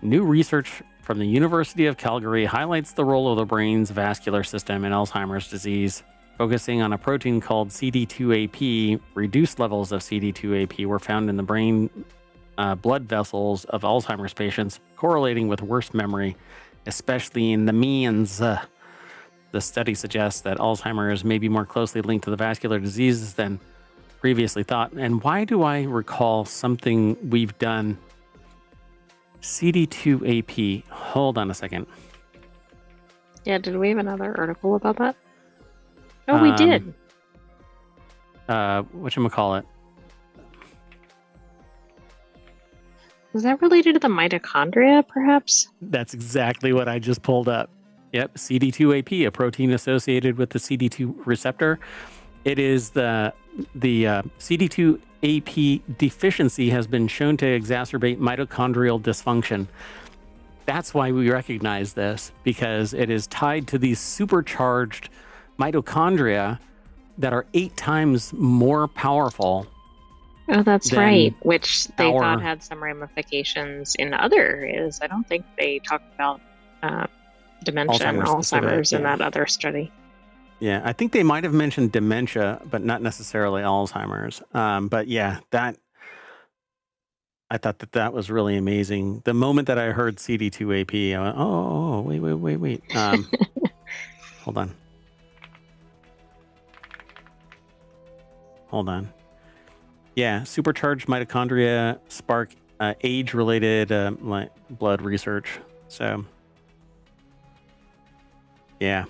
New research from the University of Calgary highlights the role of the brain's vascular system in Alzheimer's disease. Focusing on a protein called CD2AP, reduced levels of CD2AP were found in the brain blood vessels of Alzheimer's patients, correlating with worse memory, especially in the means. The study suggests that Alzheimer's may be more closely linked to the vascular diseases than previously thought. And why do I recall something we've done? CD2AP. Hold on a second. Yeah, did we have another article about that? Oh, we did. Whatchamacallit? Is that related to the mitochondria, perhaps? That's exactly what I just pulled up. Yep, CD2AP, a protein associated with the CD2 receptor. It is the CD2AP deficiency has been shown to exacerbate mitochondrial dysfunction. That's why we recognize this, because it is tied to these supercharged mitochondria that are 8 times more powerful. Oh, that's right. Which they thought had some ramifications in other areas. I don't think they talked about dementia and Alzheimer's in that other study. Yeah, I think they might have mentioned dementia, but not necessarily Alzheimer's. But yeah, I thought that was really amazing. The moment that I heard CD2AP, I went, oh, wait. Hold on. Yeah, supercharged mitochondria spark age-related blood research. So, yeah.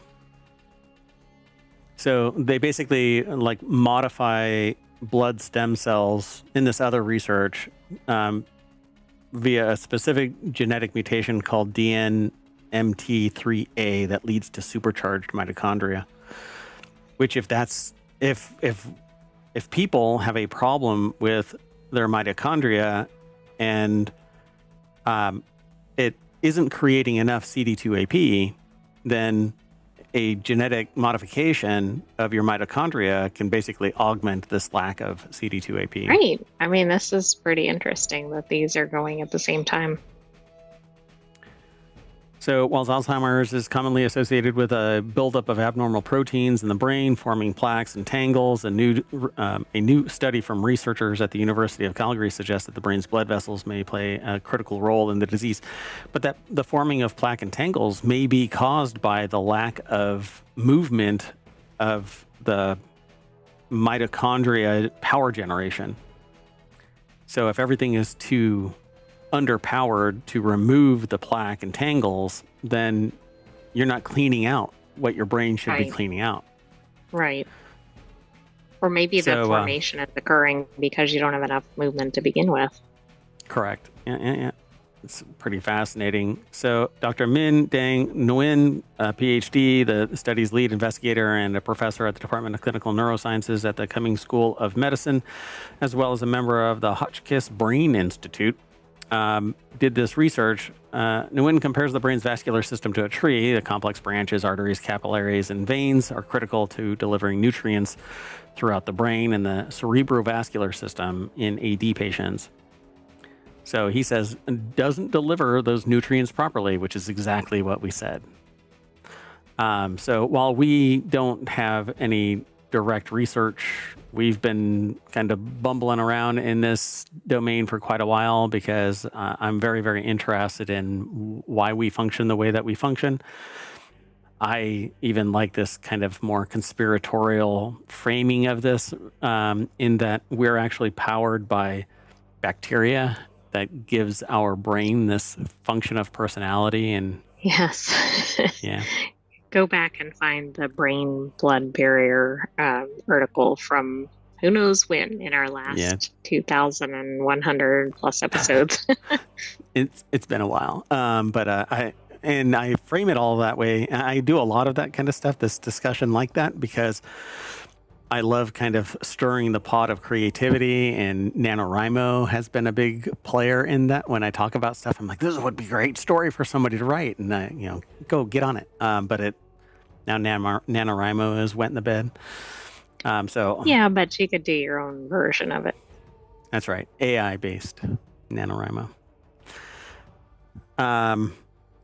So they basically modify blood stem cells in this other research via a specific genetic mutation called DNMT3A that leads to supercharged mitochondria. Which, if people have a problem with their mitochondria and it isn't creating enough CD2AP, then a genetic modification of your mitochondria can basically augment this lack of CD2AP. Right. I mean, this is pretty interesting that these are going at the same time. So, while Alzheimer's is commonly associated with a buildup of abnormal proteins in the brain, forming plaques and tangles, a new study from researchers at the University of Calgary suggests that the brain's blood vessels may play a critical role in the disease, but that the forming of plaque and tangles may be caused by the lack of movement of the mitochondria power generation. So, if everything is too underpowered to remove the plaque and tangles, then you're not cleaning out what your brain should be cleaning out. Right. Or maybe the formation is occurring because you don't have enough movement to begin with. Correct. Yeah. It's pretty fascinating. So Dr. Min Dang Nguyen, PhD, the study's lead investigator and a professor at the Department of Clinical Neurosciences at the Cummings School of Medicine, as well as a member of the Hotchkiss Brain Institute, did this research. Nguyen compares the brain's vascular system to a tree. The complex branches, arteries, capillaries, and veins are critical to delivering nutrients throughout the brain and the cerebrovascular system in AD patients. So he says doesn't deliver those nutrients properly, which is exactly what we said. So while we don't have any direct research, we've been kind of bumbling around in this domain for quite a while because I'm very, very interested in why we function the way that we function. I even like this kind of more conspiratorial framing of this, in that we're actually powered by bacteria that gives our brain this function of personality. And Yes. yeah, Go back and find the brain blood barrier article from who knows when in our yeah, last 2,100 plus episodes. it's been a while. But I frame it all that way. I do a lot of that kind of stuff, this discussion like that, because I love kind of stirring the pot of creativity, and NaNoWriMo has been a big player in that. When I talk about stuff, I'm like, this would be a great story for somebody to write, and go get on it. But now NaNoWriMo has went in the bed. So Yeah, but you could do your own version of it. That's right, AI based NaNoWriMo.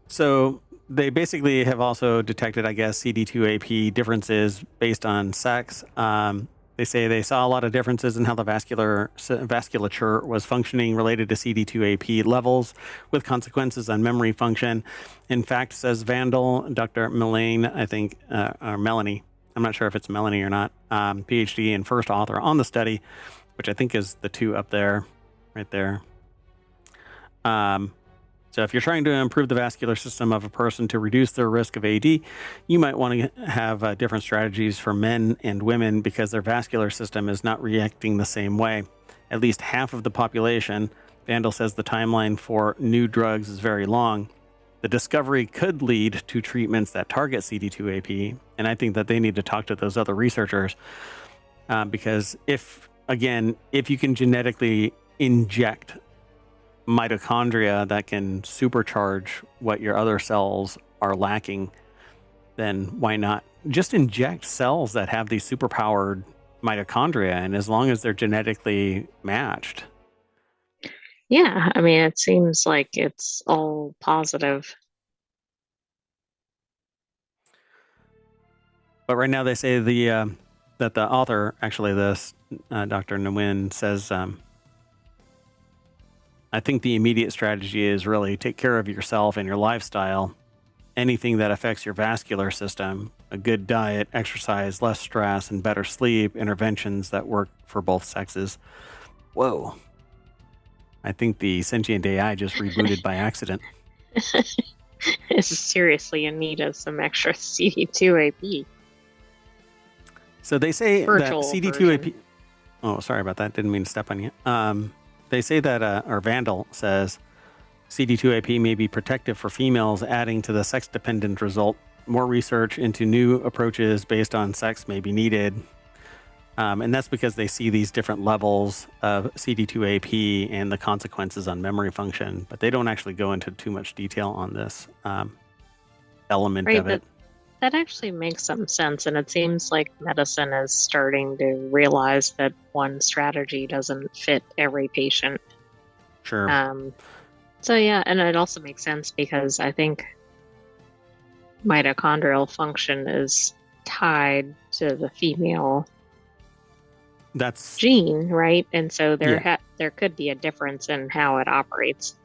So they basically have also detected, I guess, CD2AP differences based on sex. They say they saw a lot of differences in how the vasculature was functioning related to CD2AP levels, with consequences on memory function. In fact, says Vandal, Dr. Melanie, I think, or Melanie, I'm not sure if it's Melanie or not, PhD and first author on the study, which I think is the two up there, right there. So if you're trying to improve the vascular system of a person to reduce their risk of AD, you might want to have different strategies for men and women because their vascular system is not reacting the same way. At least half of the population. Vandal says the timeline for new drugs is very long. The discovery could lead to treatments that target CD2AP, and I think that they need to talk to those other researchers because if you can genetically inject mitochondria that can supercharge what your other cells are lacking, then why not just inject cells that have these superpowered mitochondria? And as long as they're genetically matched. Yeah, I mean, it seems like it's all positive. But right now they say that the author, actually this Dr. Nguyen, says, I think the immediate strategy is really take care of yourself and your lifestyle. Anything that affects your vascular system, a good diet, exercise, less stress, and better sleep, interventions that work for both sexes. Whoa. I think the sentient AI just rebooted by accident. It's seriously in need of some extra CD2AP. So they say Virtual that CD2AP... Version. Oh, sorry about that. Didn't mean to step on you. They say that, or Vandal says, CD2AP may be protective for females, adding to the sex-dependent result. More research into new approaches based on sex may be needed. And that's because they see these different levels of CD2AP and the consequences on memory function, but they don't actually go into too much detail on this element of it. That actually makes some sense, and it seems like medicine is starting to realize that one strategy doesn't fit every patient. Sure. So yeah, and it also makes sense because I think mitochondrial function is tied to the female gene, right? And so there could be a difference in how it operates.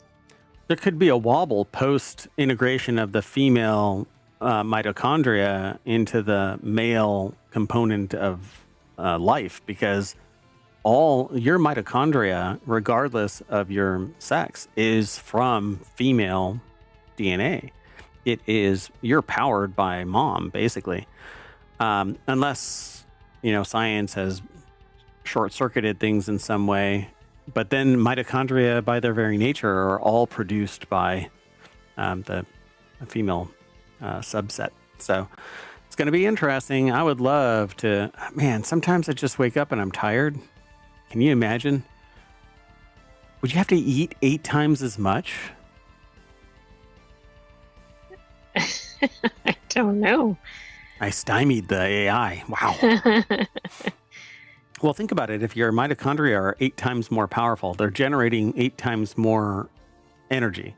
There could be a wobble post integration of the female mitochondria into the male component of life, because all your mitochondria, regardless of your sex, is from female DNA. You're powered by mom, basically, unless science has short-circuited things in some way. But then mitochondria, by their very nature, are all produced by the female subset. So it's going to be interesting. I would love to, man, sometimes I just wake up and I'm tired. Can you imagine? Would you have to eat 8 times as much? I don't know. I stymied the AI. Wow. Well, think about it. If your mitochondria are 8 times more powerful, they're generating 8 times more energy.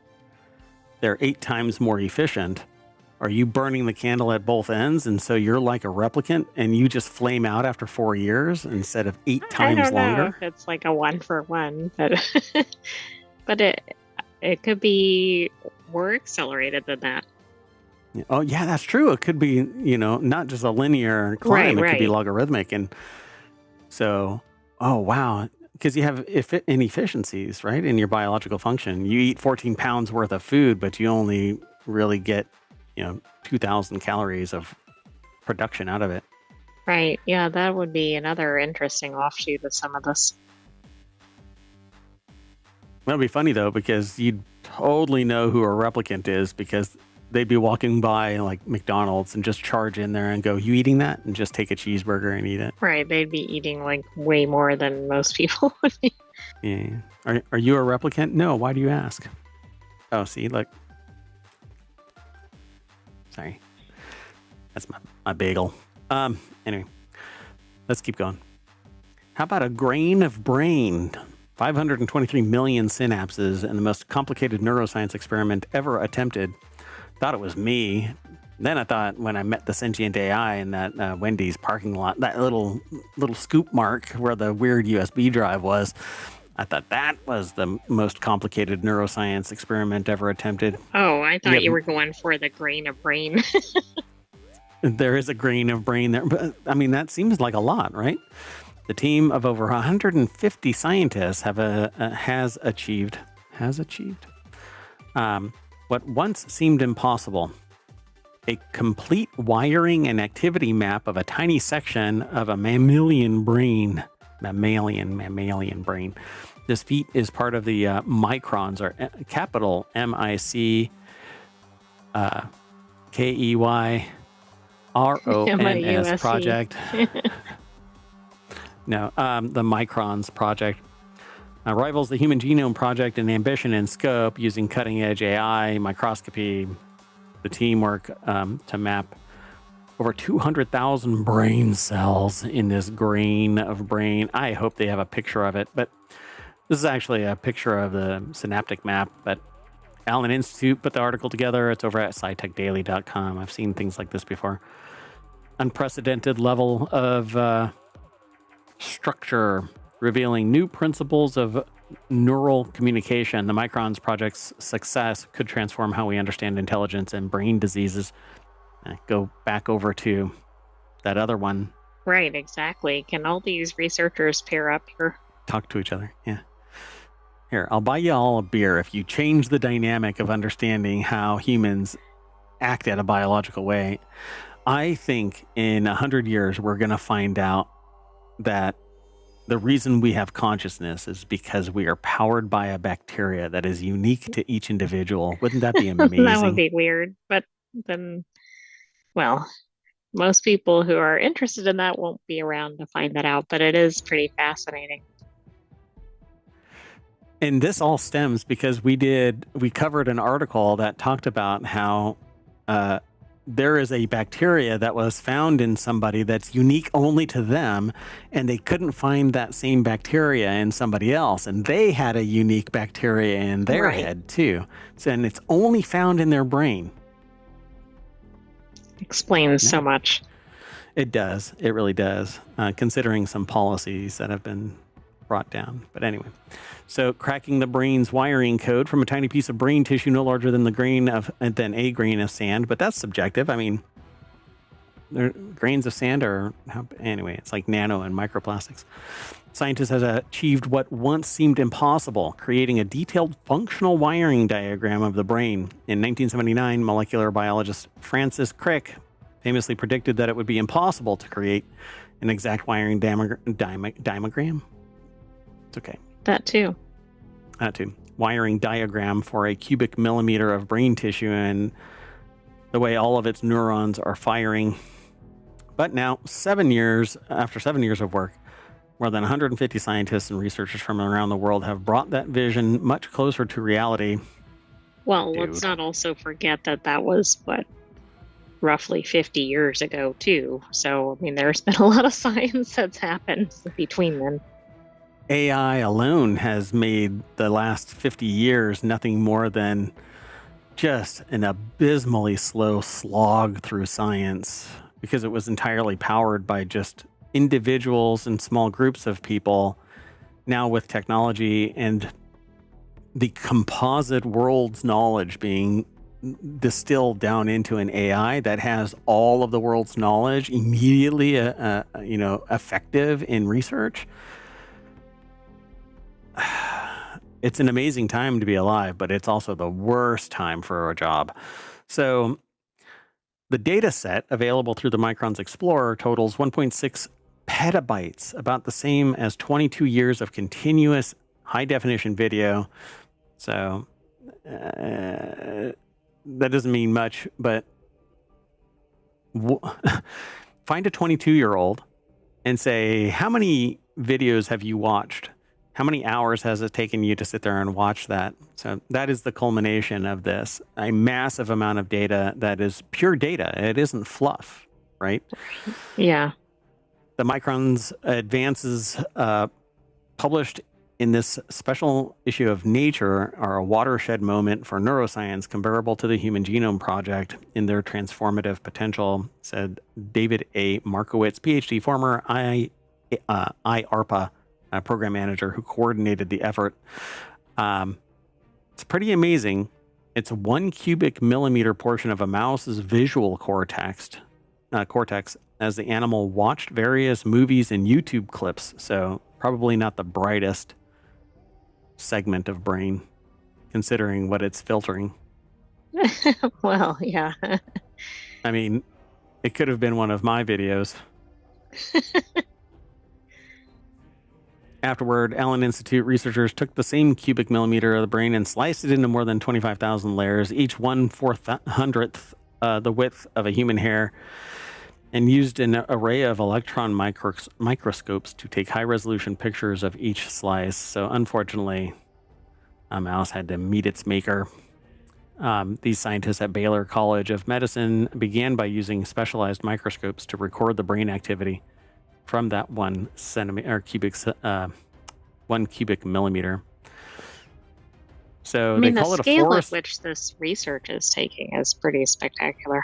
They're 8 times more efficient. Are you burning the candle at both ends? And so you're like a replicant and you just flame out after 4 years instead of 8 I times don't know longer? if it's like a 1-for-1, but but it could be more accelerated than that. Oh, yeah, that's true. It could be, not just a linear climb. Right, It could be right. logarithmic. And so, oh, wow. Because you have inefficiencies, right, in your biological function. You eat 14 pounds worth of food, but you only really get, 2,000 calories of production out of it. Right. Yeah, that would be another interesting offshoot of some of this. That'd be funny, though, because you'd totally know who a replicant is because they'd be walking by like McDonald's and just charge in there and go, "You eating that?" and just take a cheeseburger and eat it. Right. They'd be eating like way more than most people would be. Yeah. Are you a replicant? No. Why do you ask? Oh, see, look. Sorry. That's my bagel. Anyway, let's keep going. How about a grain of brain? 523 million synapses in the most complicated neuroscience experiment ever attempted. Thought it was me. Then I thought when I met the sentient AI in that Wendy's parking lot, that little scoop mark where the weird USB drive was, I thought that was the most complicated neuroscience experiment ever attempted. Oh, I thought you were going for the grain of brain. There is a grain of brain there, but I mean that seems like a lot, right? The team of over 150 scientists has achieved what once seemed impossible: a complete wiring and activity map of a tiny section of a mammalian brain. Mammalian brain. This feat is part of the microns, or capital MIC KEYRONS project. No, the Microns project rivals the Human Genome Project in ambition and scope, using cutting-edge AI, microscopy, the teamwork to map over 200,000 brain cells in this grain of brain. I hope they have a picture of it, but this is actually a picture of the synaptic map. But Allen Institute put the article together. It's over at scitechdaily.com. I've seen things like this before. Unprecedented level of structure, revealing new principles of neural communication. The Microns project's success could transform how we understand intelligence and brain diseases. Go back over to that other one. Right, exactly. Can all these researchers pair up here? Talk to each other. Yeah. Here, I'll buy you all a beer if you change the dynamic of understanding how humans act in a biological way. I think in 100 years, we're going to find out that the reason we have consciousness is because we are powered by a bacteria that is unique to each individual. Wouldn't that be amazing? That would be weird, but then, well, most people who are interested in that won't be around to find that out, but it is pretty fascinating. And this all stems because we covered an article that talked about how there is a bacteria that was found in somebody that's unique only to them, and they couldn't find that same bacteria in somebody else, and they had a unique bacteria in their head too. So, and it's only found in their brain. Explains so much. It does. It really does, considering some policies that have been brought down. But anyway, so cracking the brain's wiring code from a tiny piece of brain tissue no larger than a grain of sand, but that's subjective. I mean, grains of sand are, anyway, it's like nano and microplastics. Scientists have achieved what once seemed impossible, creating a detailed functional wiring diagram of the brain. In 1979, molecular biologist Francis Crick famously predicted that it would be impossible to create an exact wiring diagram. It's okay. That too. Wiring diagram for a cubic millimeter of brain tissue and the way all of its neurons are firing. But now, after 7 years of work, More than 150 scientists and researchers from around the world have brought that vision much closer to reality. Well, Dude. let's not also forget that was what, roughly 50 years ago too. So, I mean, there's been a lot of science that's happened between then. AI alone has made the last 50 years nothing more than just an abysmally slow slog through science, because it was entirely powered by just individuals and small groups of people. Now with technology and the composite world's knowledge being distilled down into an AI that has all of the world's knowledge immediately, effective in research. It's an amazing time to be alive, but it's also the worst time for a job. So the data set available through the Micron's Explorer totals 1.6 petabytes, about the same as 22 years of continuous high-definition video. So that doesn't mean much, but find a 22-year-old and say, how many videos have you watched? How many hours has it taken you to sit there and watch that? So that is the culmination of this, a massive amount of data that is pure data. It isn't fluff, right? Yeah. The Micron's advances published in this special issue of Nature are a watershed moment for neuroscience comparable to the Human Genome Project in their transformative potential, said David A. Markowitz, PhD, former IARPA program manager who coordinated the effort. It's pretty amazing. It's 1 cubic millimeter portion of a mouse's visual cortex as the animal watched various movies and YouTube clips. So probably not the brightest segment of brain, considering what it's filtering. Well, yeah. I mean, it could have been one of my videos. Afterward, Allen Institute researchers took the same cubic millimeter of the brain and sliced it into more than 25,000 layers, each 1/400th the width of a human hair, and used an array of electron microscopes to take high-resolution pictures of each slice. So unfortunately, a mouse had to meet its maker. These scientists at Baylor College of Medicine began by using specialized microscopes to record the brain activity from that 1 cubic millimeter. So I mean, they call the it a scale forest. at which this research is taking is pretty spectacular.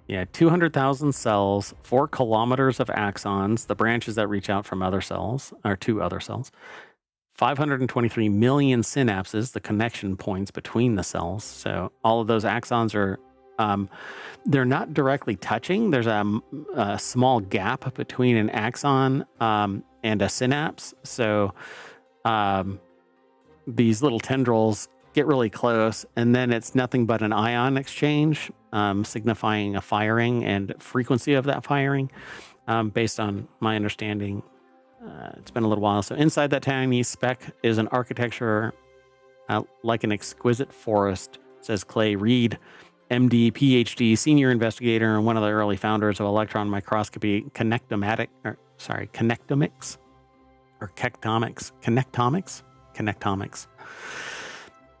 Yeah, 200,000 cells, 4 kilometers of axons, the branches that reach out from other cells, or to other cells, 523 million synapses, the connection points between the cells. So all of those axons are, they're not directly touching. There's a small gap between an axon and a synapse. So these little tendrils get really close, and then it's nothing but an ion exchange, signifying a firing and frequency of that firing, based on my understanding. It's been a little while. So inside that tiny speck is an architecture like an exquisite forest, says Clay Reed, MD, PhD, senior investigator, and one of the early founders of electron microscopy, connectomics,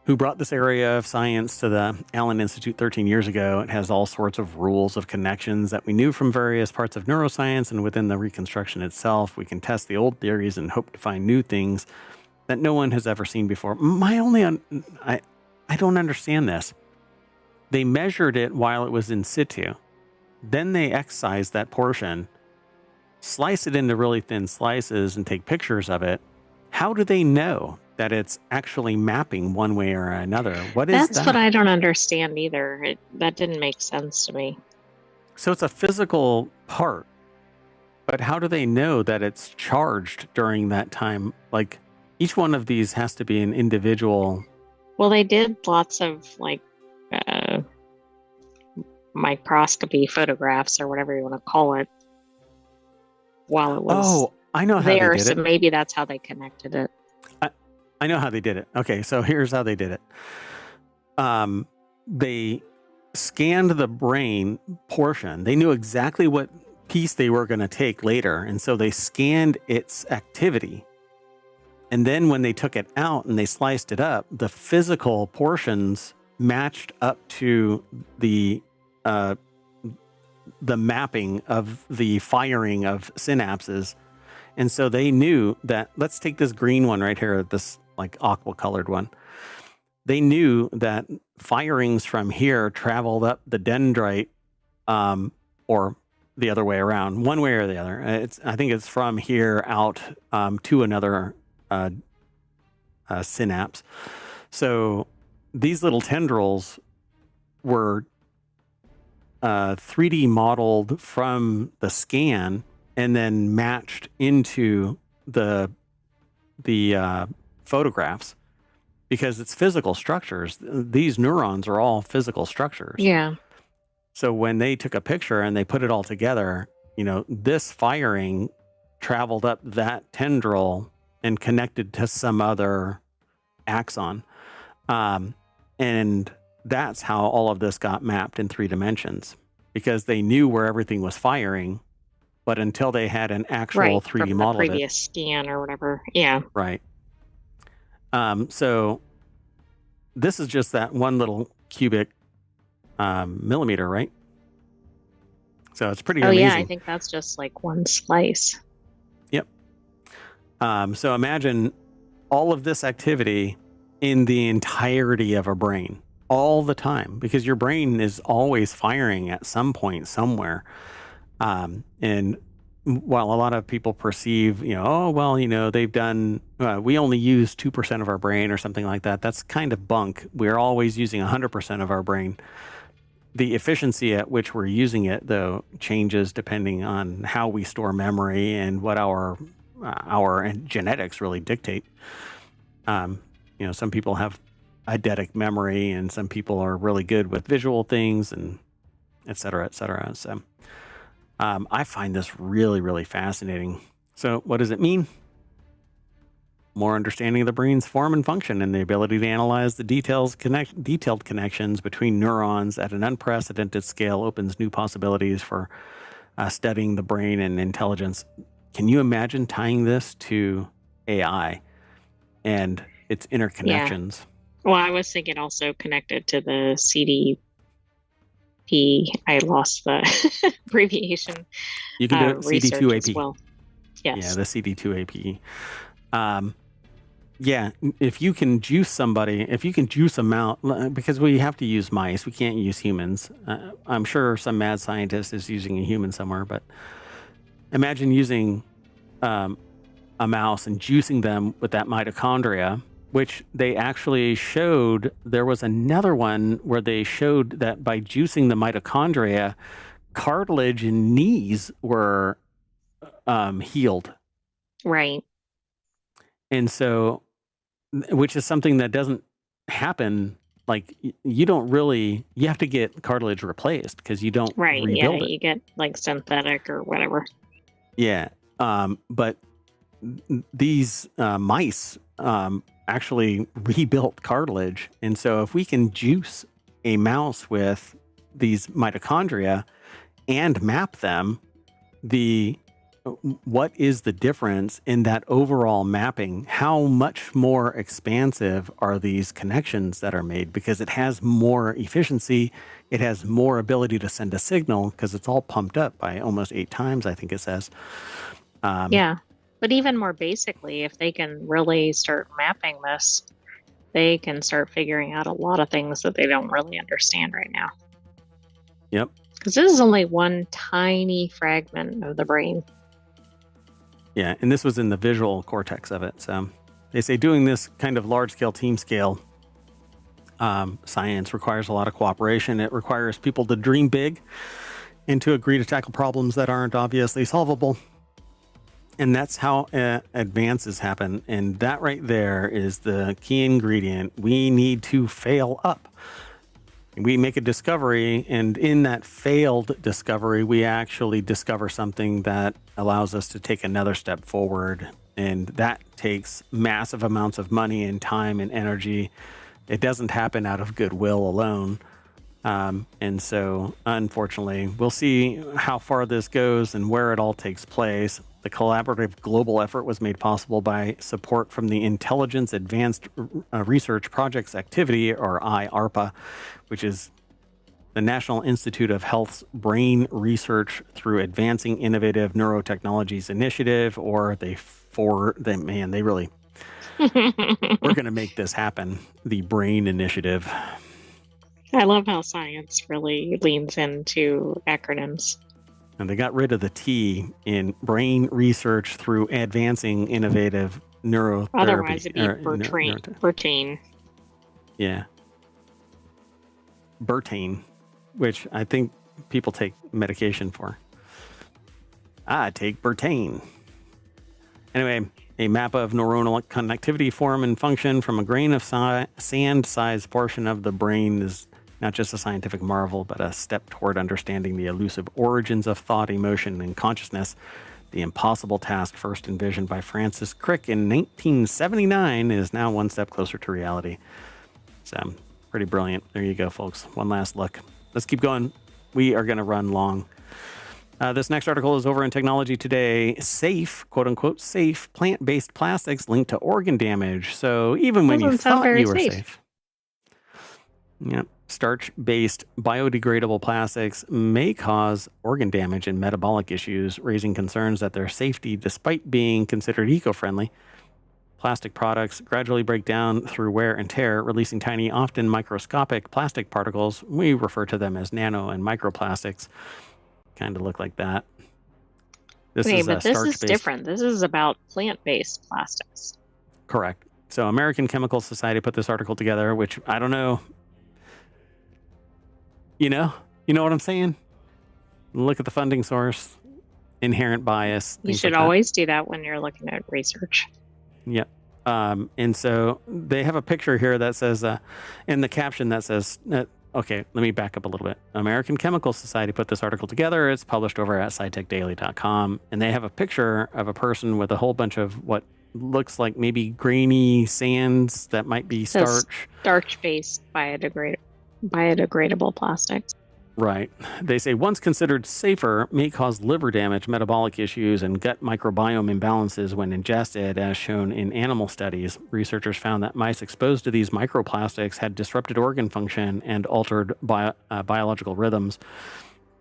who brought this area of science to the Allen Institute 13 years ago. It has all sorts of rules of connections that we knew from various parts of neuroscience, and within the reconstruction itself, we can test the old theories and hope to find new things that no one has ever seen before. I don't understand this. They measured it while it was in situ. Then they excised that portion, slice it into really thin slices, and take pictures of it. How do they know that it's actually mapping one way or another? What is that? That's what I don't understand either. That didn't make sense to me. So it's a physical part, but how do they know that it's charged during that time? Like, each one of these has to be an individual. Well, they did lots of microscopy photographs or whatever you want to call it while it was I know how there. they did So it. maybe that's how they connected it. I know how they did it. Okay, so here's how they did it. They scanned the brain portion. They knew exactly what piece they were going to take later. And so they scanned its activity. And then when they took it out and they sliced it up, the physical portions matched up to the mapping of the firing of synapses. And so they knew that, let's take this green one right here, this like aqua colored one. They knew that firings from here traveled up the dendrite, or the other way around, one way or the other. I think it's from here out to another synapse. So these little tendrils were 3D modeled from the scan and then matched into the photographs, because it's physical structures. These neurons are all physical structures. Yeah. So when they took a picture and they put it all together, this firing traveled up that tendril and connected to some other axon. And that's how all of this got mapped in 3 dimensions, because they knew where everything was firing, but until they had an actual 3D from model the previous scan or whatever. Yeah. Right. So this is just that one little cubic millimeter, right? So it's pretty amazing. Yeah, I think that's just like one slice. Yep. So imagine all of this activity in the entirety of a brain all the time, because your brain is always firing at some point somewhere. And while a lot of people perceive, they've done, we only use 2% of our brain or something like that. That's kind of bunk. We're always using 100% of our brain. The efficiency at which we're using it, though, changes depending on how we store memory and what our genetics really dictate. Some people have eidetic memory, and some people are really good with visual things, and et cetera, et cetera. So I find this really, really fascinating. So what does it mean? More understanding of the brain's form and function, and the ability to analyze the detailed connections between neurons at an unprecedented scale opens new possibilities for studying the brain and intelligence. Can you imagine tying this to AI and its interconnections? Yeah. Well, I was thinking also connected to the CDP. I lost the abbreviation. You can do it CD2AP. As well. Yes. Yeah, the CD2AP. If you can juice somebody, if you can juice them out, because we have to use mice, we can't use humans. I'm sure some mad scientist is using a human somewhere, but imagine using a mouse and juicing them with that mitochondria, which they actually showed. There was another one where they showed that by juicing the mitochondria, cartilage in knees were healed. Right. And so, which is something that doesn't happen. Like, you have to get cartilage replaced because you don't rebuild it. You get like synthetic or whatever. Yeah. But these mice actually rebuilt cartilage. And so if we can juice a mouse with these mitochondria and map them, what is the difference in that overall mapping? How much more expansive are these connections that are made? Because it has more efficiency. It has more ability to send a signal because it's all pumped up by almost 8 times, I think it says. But even more basically, if they can really start mapping this, they can start figuring out a lot of things that they don't really understand right now. Yep. Because this is only one tiny fragment of the brain. Yeah, and this was in the visual cortex of it. So they say doing this kind of large-scale, team-scale science requires a lot of cooperation. It requires people to dream big and to agree to tackle problems that aren't obviously solvable. And that's how advances happen. And that right there is the key ingredient. We need to fail up. We make a discovery, and in that failed discovery, we actually discover something that allows us to take another step forward. And that takes massive amounts of money and time and energy. It doesn't happen out of goodwill alone. And so, unfortunately, we'll see how far this goes and where it all takes place. The collaborative global effort was made possible by support from the Intelligence Advanced Research Projects Activity, or IARPA, which is the National Institute of Health's Brain Research through Advancing Innovative Neurotechnologies Initiative, or they really, we're going to make this happen. The Brain Initiative. I love how science really leans into acronyms. And they got rid of the T in brain research through advancing innovative neurotherapy. Otherwise, it'd be Bertane. Yeah. Bertane, which I think people take medication for. I take Bertane. Anyway, a map of neuronal connectivity form and function from a grain of sand-sized portion of the brain is not just a scientific marvel, but a step toward understanding the elusive origins of thought, emotion, and consciousness. The impossible task first envisioned by Francis Crick in 1979 is now one step closer to reality. So, pretty brilliant. There you go, folks. One last look. Let's keep going. We are going to run long. This next article is over in Technology Today. Safe, quote unquote, safe plant-based plastics linked to organ damage. So even when you thought you were safe. Yeah. Starch-based biodegradable plastics may cause organ damage and metabolic issues, raising concerns that their safety despite being considered eco-friendly. Plastic products gradually break down through wear and tear, releasing tiny, often microscopic plastic particles. We refer to them as nano and microplastics. Kind of look like that. This is different. This is about plant-based plastics. Correct. So American Chemical Society put this article together, which I don't know. You know what I'm saying? Look at the funding source, inherent bias. You should always do that when you're looking at research. Yep. And so they have a picture here that says, in the caption that says, okay, let me back up a little bit. American Chemical Society put this article together. It's published over at scitechdaily.com. And they have a picture of a person with a whole bunch of what looks like maybe grainy sands that might be starch. Starch-based biodegradable plastics. Right. They say once considered safer may cause liver damage, metabolic issues, and gut microbiome imbalances when ingested, as shown in animal studies. Researchers found that mice exposed to these microplastics had disrupted organ function and altered biological rhythms.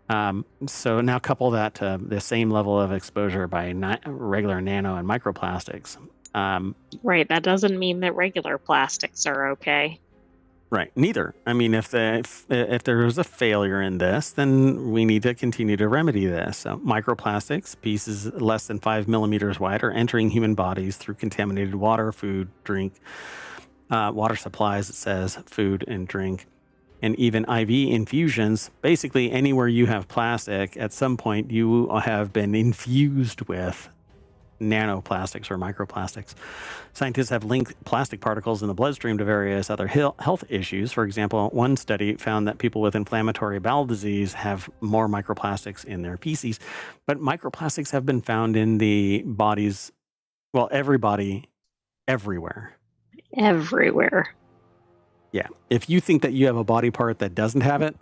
So now couple that to the same level of exposure by regular nano and microplastics. Right. That doesn't mean that regular plastics are okay. Right. Neither. I mean, if there is a failure in this, then we need to continue to remedy this. So microplastics, pieces less than 5 millimeters wide, are entering human bodies through contaminated water, food, drink, water supplies, it says, food and drink, and even IV infusions. Basically, anywhere you have plastic, at some point you have been infused with nanoplastics or microplastics. Scientists have linked plastic particles in the bloodstream to various other health issues. For example, one study found that people with inflammatory bowel disease have more microplastics in their feces. But microplastics have been found in the bodies, well, everybody, everywhere. Everywhere. Yeah. If you think that you have a body part that doesn't have it,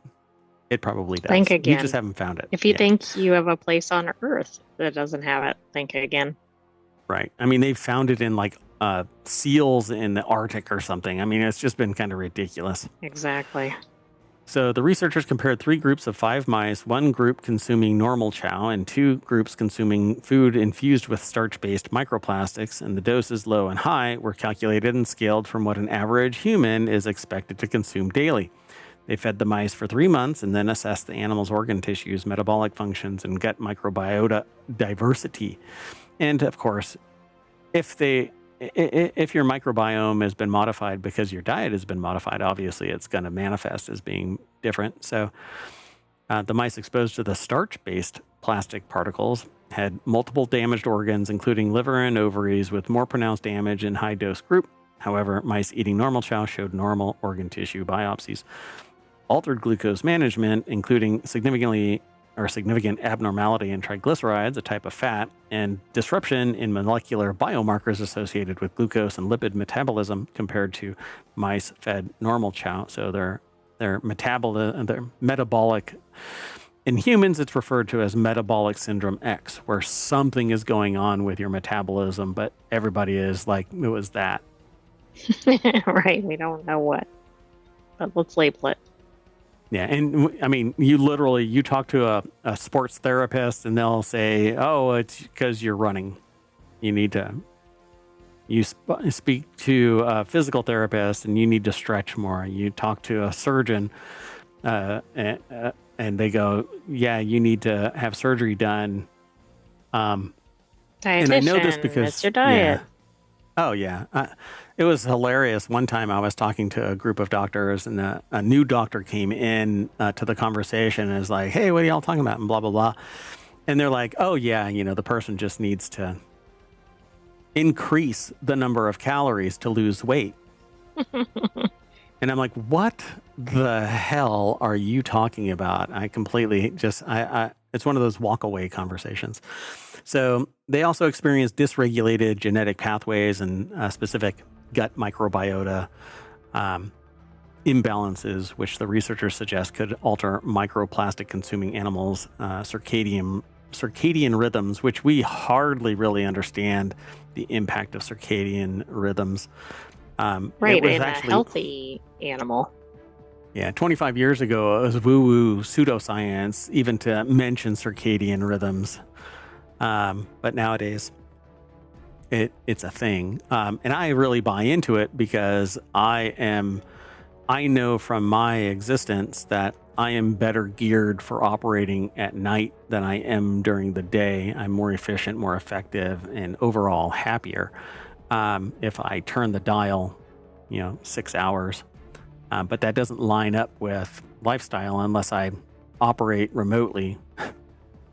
it probably does. Think again. You just haven't found it. If you think you have a place on Earth that doesn't have it, think again. Right. I mean, they've found it in like seals in the Arctic or something. I mean, it's just been kind of ridiculous. Exactly. So the researchers compared 3 groups of 5 mice, 1 group consuming normal chow and 2 groups consuming food infused with starch-based microplastics, and the doses low and high were calculated and scaled from what an average human is expected to consume daily. They fed the mice for 3 months and then assessed the animal's organ tissues, metabolic functions, and gut microbiota diversity. And of course, if your microbiome has been modified because your diet has been modified, obviously it's going to manifest as being different. So the mice exposed to the starch-based plastic particles had multiple damaged organs, including liver and ovaries, with more pronounced damage in high-dose group. However, mice eating normal chow showed normal organ tissue biopsies. Altered glucose management, including significant abnormality in triglycerides, a type of fat, and disruption in molecular biomarkers associated with glucose and lipid metabolism compared to mice fed normal chow. So their their metabolic. In humans, it's referred to as metabolic syndrome X, where something is going on with your metabolism, but everybody is like, it was that. Right. We don't know what, but let's label it. Yeah, and I mean, you talk to a sports therapist, and they'll say, "Oh, it's because you're running. You need to." You speak to a physical therapist, and you need to stretch more. You talk to a surgeon, and they go, "Yeah, you need to have surgery done." And I know this Dietitian, because it's your diet. Oh, yeah. It was hilarious. One time I was talking to a group of doctors, and a new doctor came in to the conversation and is like, "Hey, what are y'all talking about?" And blah, blah, blah. And they're like, "Oh, yeah, the person just needs to increase the number of calories to lose weight." And I'm like, "What the hell are you talking about?" I completely just, it's one of those walk away conversations. So they also experience dysregulated genetic pathways and specific gut microbiota imbalances, which the researchers suggest could alter microplastic consuming animals' circadian rhythms, which we hardly really understand the impact of circadian rhythms. Right, in a healthy animal. Yeah, 25 years ago, it was woo-woo pseudoscience even to mention circadian rhythms. But nowadays, it's a thing. And I really buy into it because I know from my existence that I am better geared for operating at night than I am during the day. I'm more efficient, more effective, and overall happier if I turn the dial, 6 hours. But that doesn't line up with lifestyle unless I operate remotely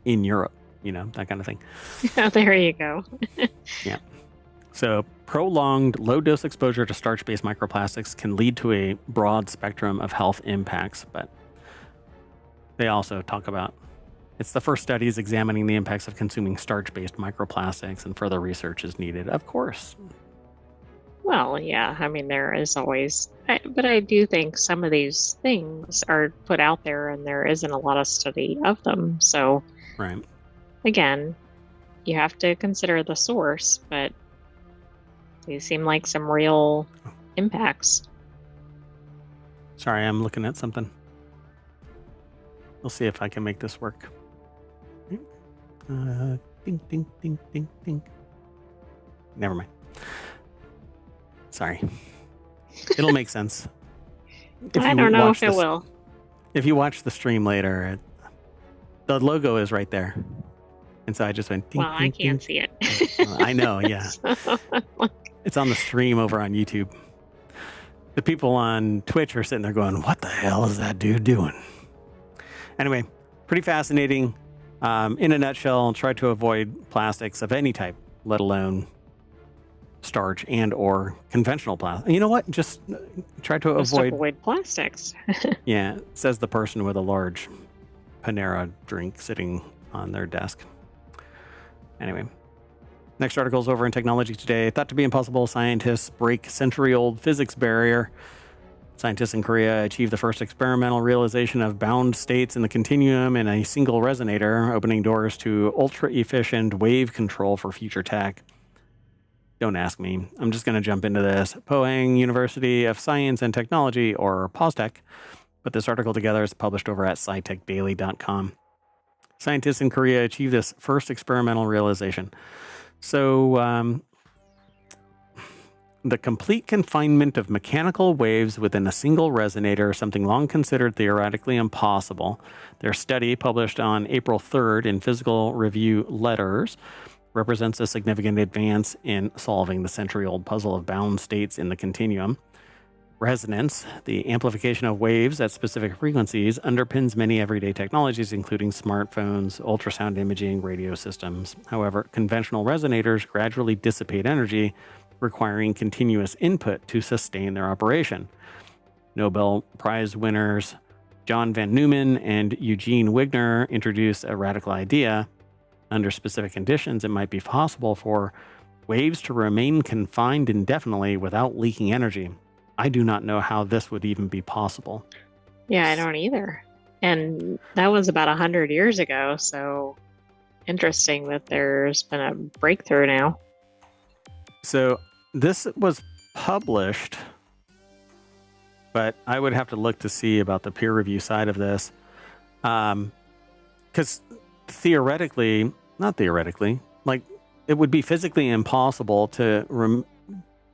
in Europe, that kind of thing. There you go. Yeah. So prolonged low-dose exposure to starch-based microplastics can lead to a broad spectrum of health impacts, but they also talk about it's the first studies examining the impacts of consuming starch-based microplastics, and further research is needed, of course. Well, yeah, I mean, there is always, but I do think some of these things are put out there and there isn't a lot of study of them. So, Right. Again, you have to consider the source, but these seem like some real impacts. Sorry, I'm looking at something. We'll see if I can make this work. Ding, ding, ding, ding, ding. Never mind. Sorry. It'll make sense. I don't know if it will. If you watch the stream later, the logo is right there. And so I just went, ding, well, ding, I can't ding. see it. I know, yeah. It's on the stream over on YouTube. The people on Twitch are sitting there going, "What the hell is that dude doing?" Anyway, pretty fascinating. In a nutshell, try to avoid plastics of any type, let alone starch and or conventional plastic. You know what? Just try to avoid plastics. Yeah, says the person with a large Panera drink sitting on their desk. Anyway, next article is over in Technology Today. Thought to be impossible, scientists break century-old physics barrier. Scientists in Korea achieved the first experimental realization of bound states in the continuum in a single resonator, opening doors to ultra-efficient wave control for future tech. Don't ask me. I'm just going to jump into this. Pohang University of Science and Technology, or POSTECH, put this article together. It's published over at scitechdaily.com. Scientists in Korea achieved this first experimental realization. So, the complete confinement of mechanical waves within a single resonator is something long considered theoretically impossible. Their study, published on April 3rd in Physical Review Letters, represents a significant advance in solving the century-old puzzle of bound states in the continuum. Resonance, the amplification of waves at specific frequencies, underpins many everyday technologies, including smartphones, ultrasound imaging, radio systems. However, conventional resonators gradually dissipate energy, requiring continuous input to sustain their operation. Nobel Prize winners John van Neumann and Eugene Wigner introduced a radical idea. Under specific conditions, it might be possible for waves to remain confined indefinitely without leaking energy. I do not know how this would even be possible. Yeah, I don't either. And that was about 100 years ago, so interesting that there's been a breakthrough now. So this was published, but I would have to look to see about the peer review side of this. Because not theoretically, like it would be physically impossible to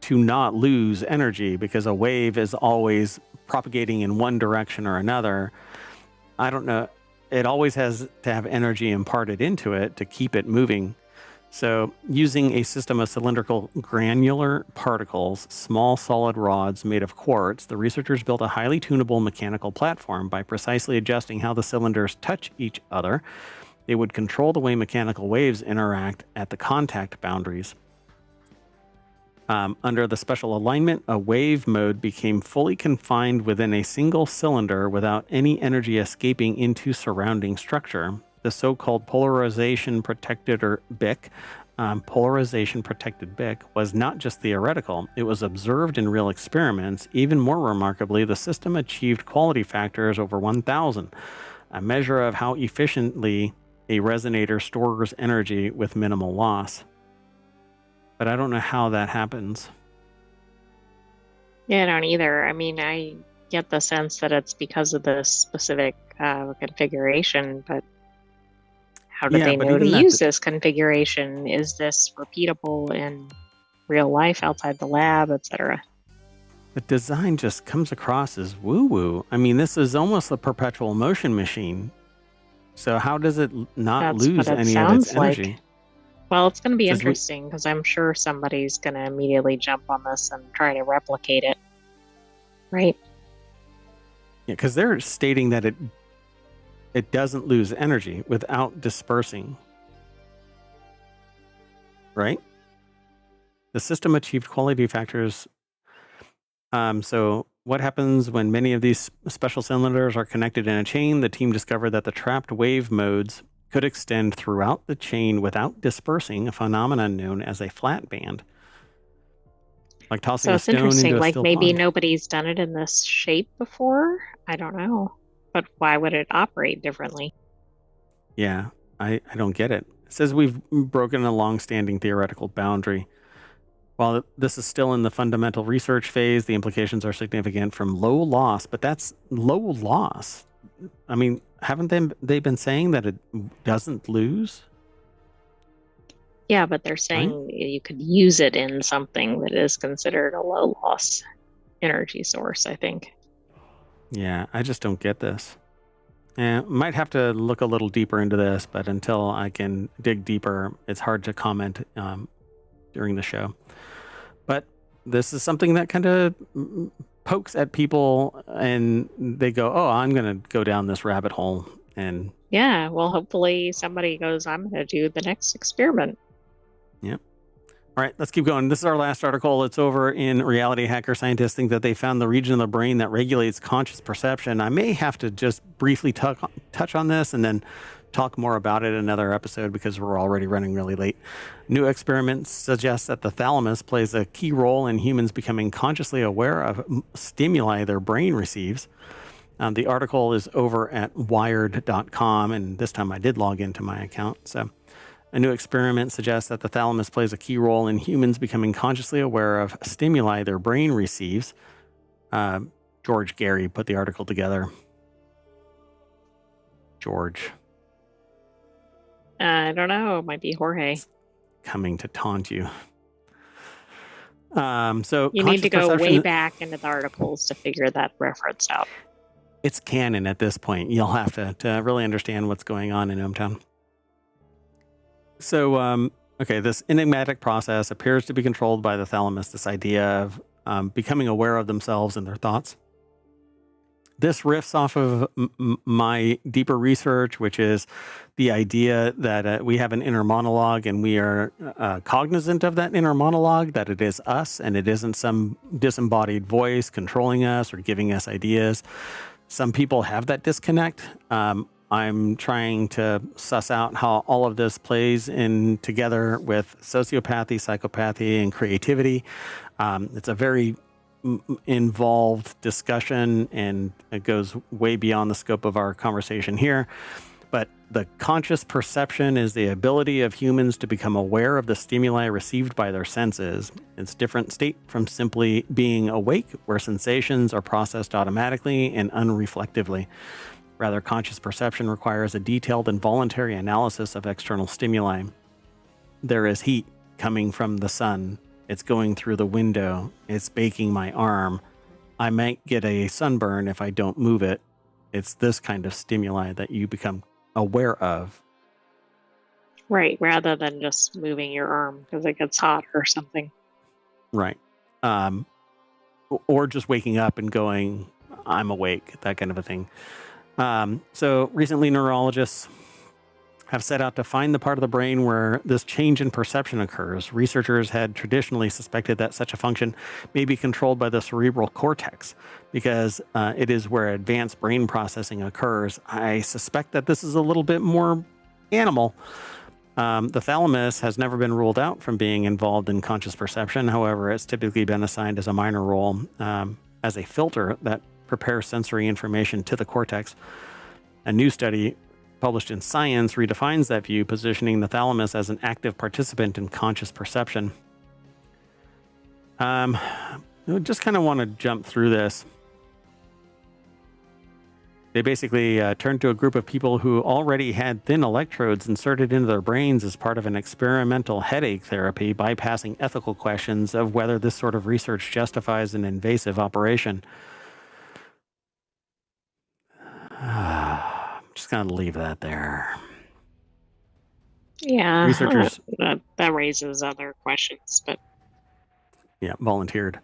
not lose energy because a wave is always propagating in one direction or another. I don't know. It always has to have energy imparted into it to keep it moving. So, using a system of cylindrical granular particles, small solid rods made of quartz, the researchers built a highly tunable mechanical platform. By precisely adjusting how the cylinders touch each other, they would control the way mechanical waves interact at the contact boundaries. Under the special alignment, a wave mode became fully confined within a single cylinder without any energy escaping into surrounding structure. The so-called polarization protected BIC was not just theoretical. It was observed in real experiments. Even more remarkably, the system achieved quality factors over 1,000, a measure of how efficiently a resonator stores energy with minimal loss. But I don't know how that happens. Yeah, I don't either. I mean, I get the sense that it's because of this specific configuration, but how did Yeah, they but know to even that, use this configuration? Is this repeatable in real life outside the lab, etc.? the design just comes across as woo-woo. I mean, this is almost a perpetual motion machine. So how does it not That's what lose it any of its sounds like. energy? Well, it's going to be Says we, interesting because I'm sure somebody's going to immediately jump on this and try to replicate it, right? yeah, because they're stating that it doesn't lose energy without dispersing. Right? The system achieved quality factors. So what happens when many of these special cylinders are connected in a chain? The team discovered that the trapped wave modes could extend throughout the chain without dispersing, a phenomenon known as a flat band. Like tossing So a it's stone into interesting. a Like still maybe pond. nobody's done it in this shape before. I don't know. But why would it operate differently? Yeah, I don't get it. It says we've broken a long-standing theoretical boundary. While this is still in the fundamental research phase, the implications are significant from low loss, but that's low loss. I mean, haven't they been saying that it doesn't lose, Yeah, but they're right? saying you could use it in something that is considered a low loss energy source, I think. Yeah, I just don't get this. Might have to look a little deeper into this, but until I can dig deeper, it's hard to comment during the show. But this is something that kind of pokes at people and they go, oh, I'm going to go down this rabbit hole. And Yeah, well, hopefully somebody goes, I'm going to do the next experiment. yeah. All right, let's keep going. This is our last article. It's over in Reality Hacker. Scientists think that they found the region of the brain that regulates conscious perception. I may have to just briefly touch on this and then talk more about it in another episode because we're already running really late. New experiments suggest that the thalamus plays a key role in humans becoming consciously aware of stimuli their brain receives. The article is over at wired.com, and this time I did log into my account. So a new experiment suggests that the thalamus plays a key role in humans becoming consciously aware of stimuli their brain receives. George Gary put the article together. George. I don't know. It might be Jorge. It's coming to taunt you. So You need conscious to go way perception, back into the articles to figure that reference out. it's canon at this point. You'll have to really understand what's going on in ohmTown. So, okay, this enigmatic process appears to be controlled by the thalamus, this idea of becoming aware of themselves and their thoughts. This riffs off of my deeper research, which is the idea that we have an inner monologue and we are cognizant of that inner monologue, that it is us and it isn't some disembodied voice controlling us or giving us ideas. Some people have that disconnect. I'm trying to suss out how all of this plays in together with sociopathy, psychopathy, and creativity. It's a very involved discussion, and it goes way beyond the scope of our conversation here. But the conscious perception is the ability of humans to become aware of the stimuli received by their senses. It's a different state from simply being awake, where sensations are processed automatically and unreflectively. Rather, conscious perception requires a detailed and voluntary analysis of external stimuli. There is heat coming from the sun. It's going through the window. It's baking my arm. I might get a sunburn if I don't move it. It's this kind of stimuli that you become aware of. Right, rather than just moving your arm because it gets hot or something. Right. Or just waking up and going, I'm awake, that kind of a thing. So recently, neurologists have set out to find the part of the brain where this change in perception occurs. Researchers had traditionally suspected that such a function may be controlled by the cerebral cortex because it is where advanced brain processing occurs. I suspect that this is a little bit more animal. The thalamus has never been ruled out from being involved in conscious perception. However, it's typically been assigned as a minor role as a filter that prepares sensory information to the cortex. A new study published in Science redefines that view, positioning the thalamus as an active participant in conscious perception. I just kind of want to jump through this. They basically turned to a group of people who already had thin electrodes inserted into their brains as part of an experimental headache therapy, bypassing ethical questions of whether this sort of research justifies an invasive operation. I'm just going to leave that there. Yeah, Researchers that raises other questions, but yeah, volunteered.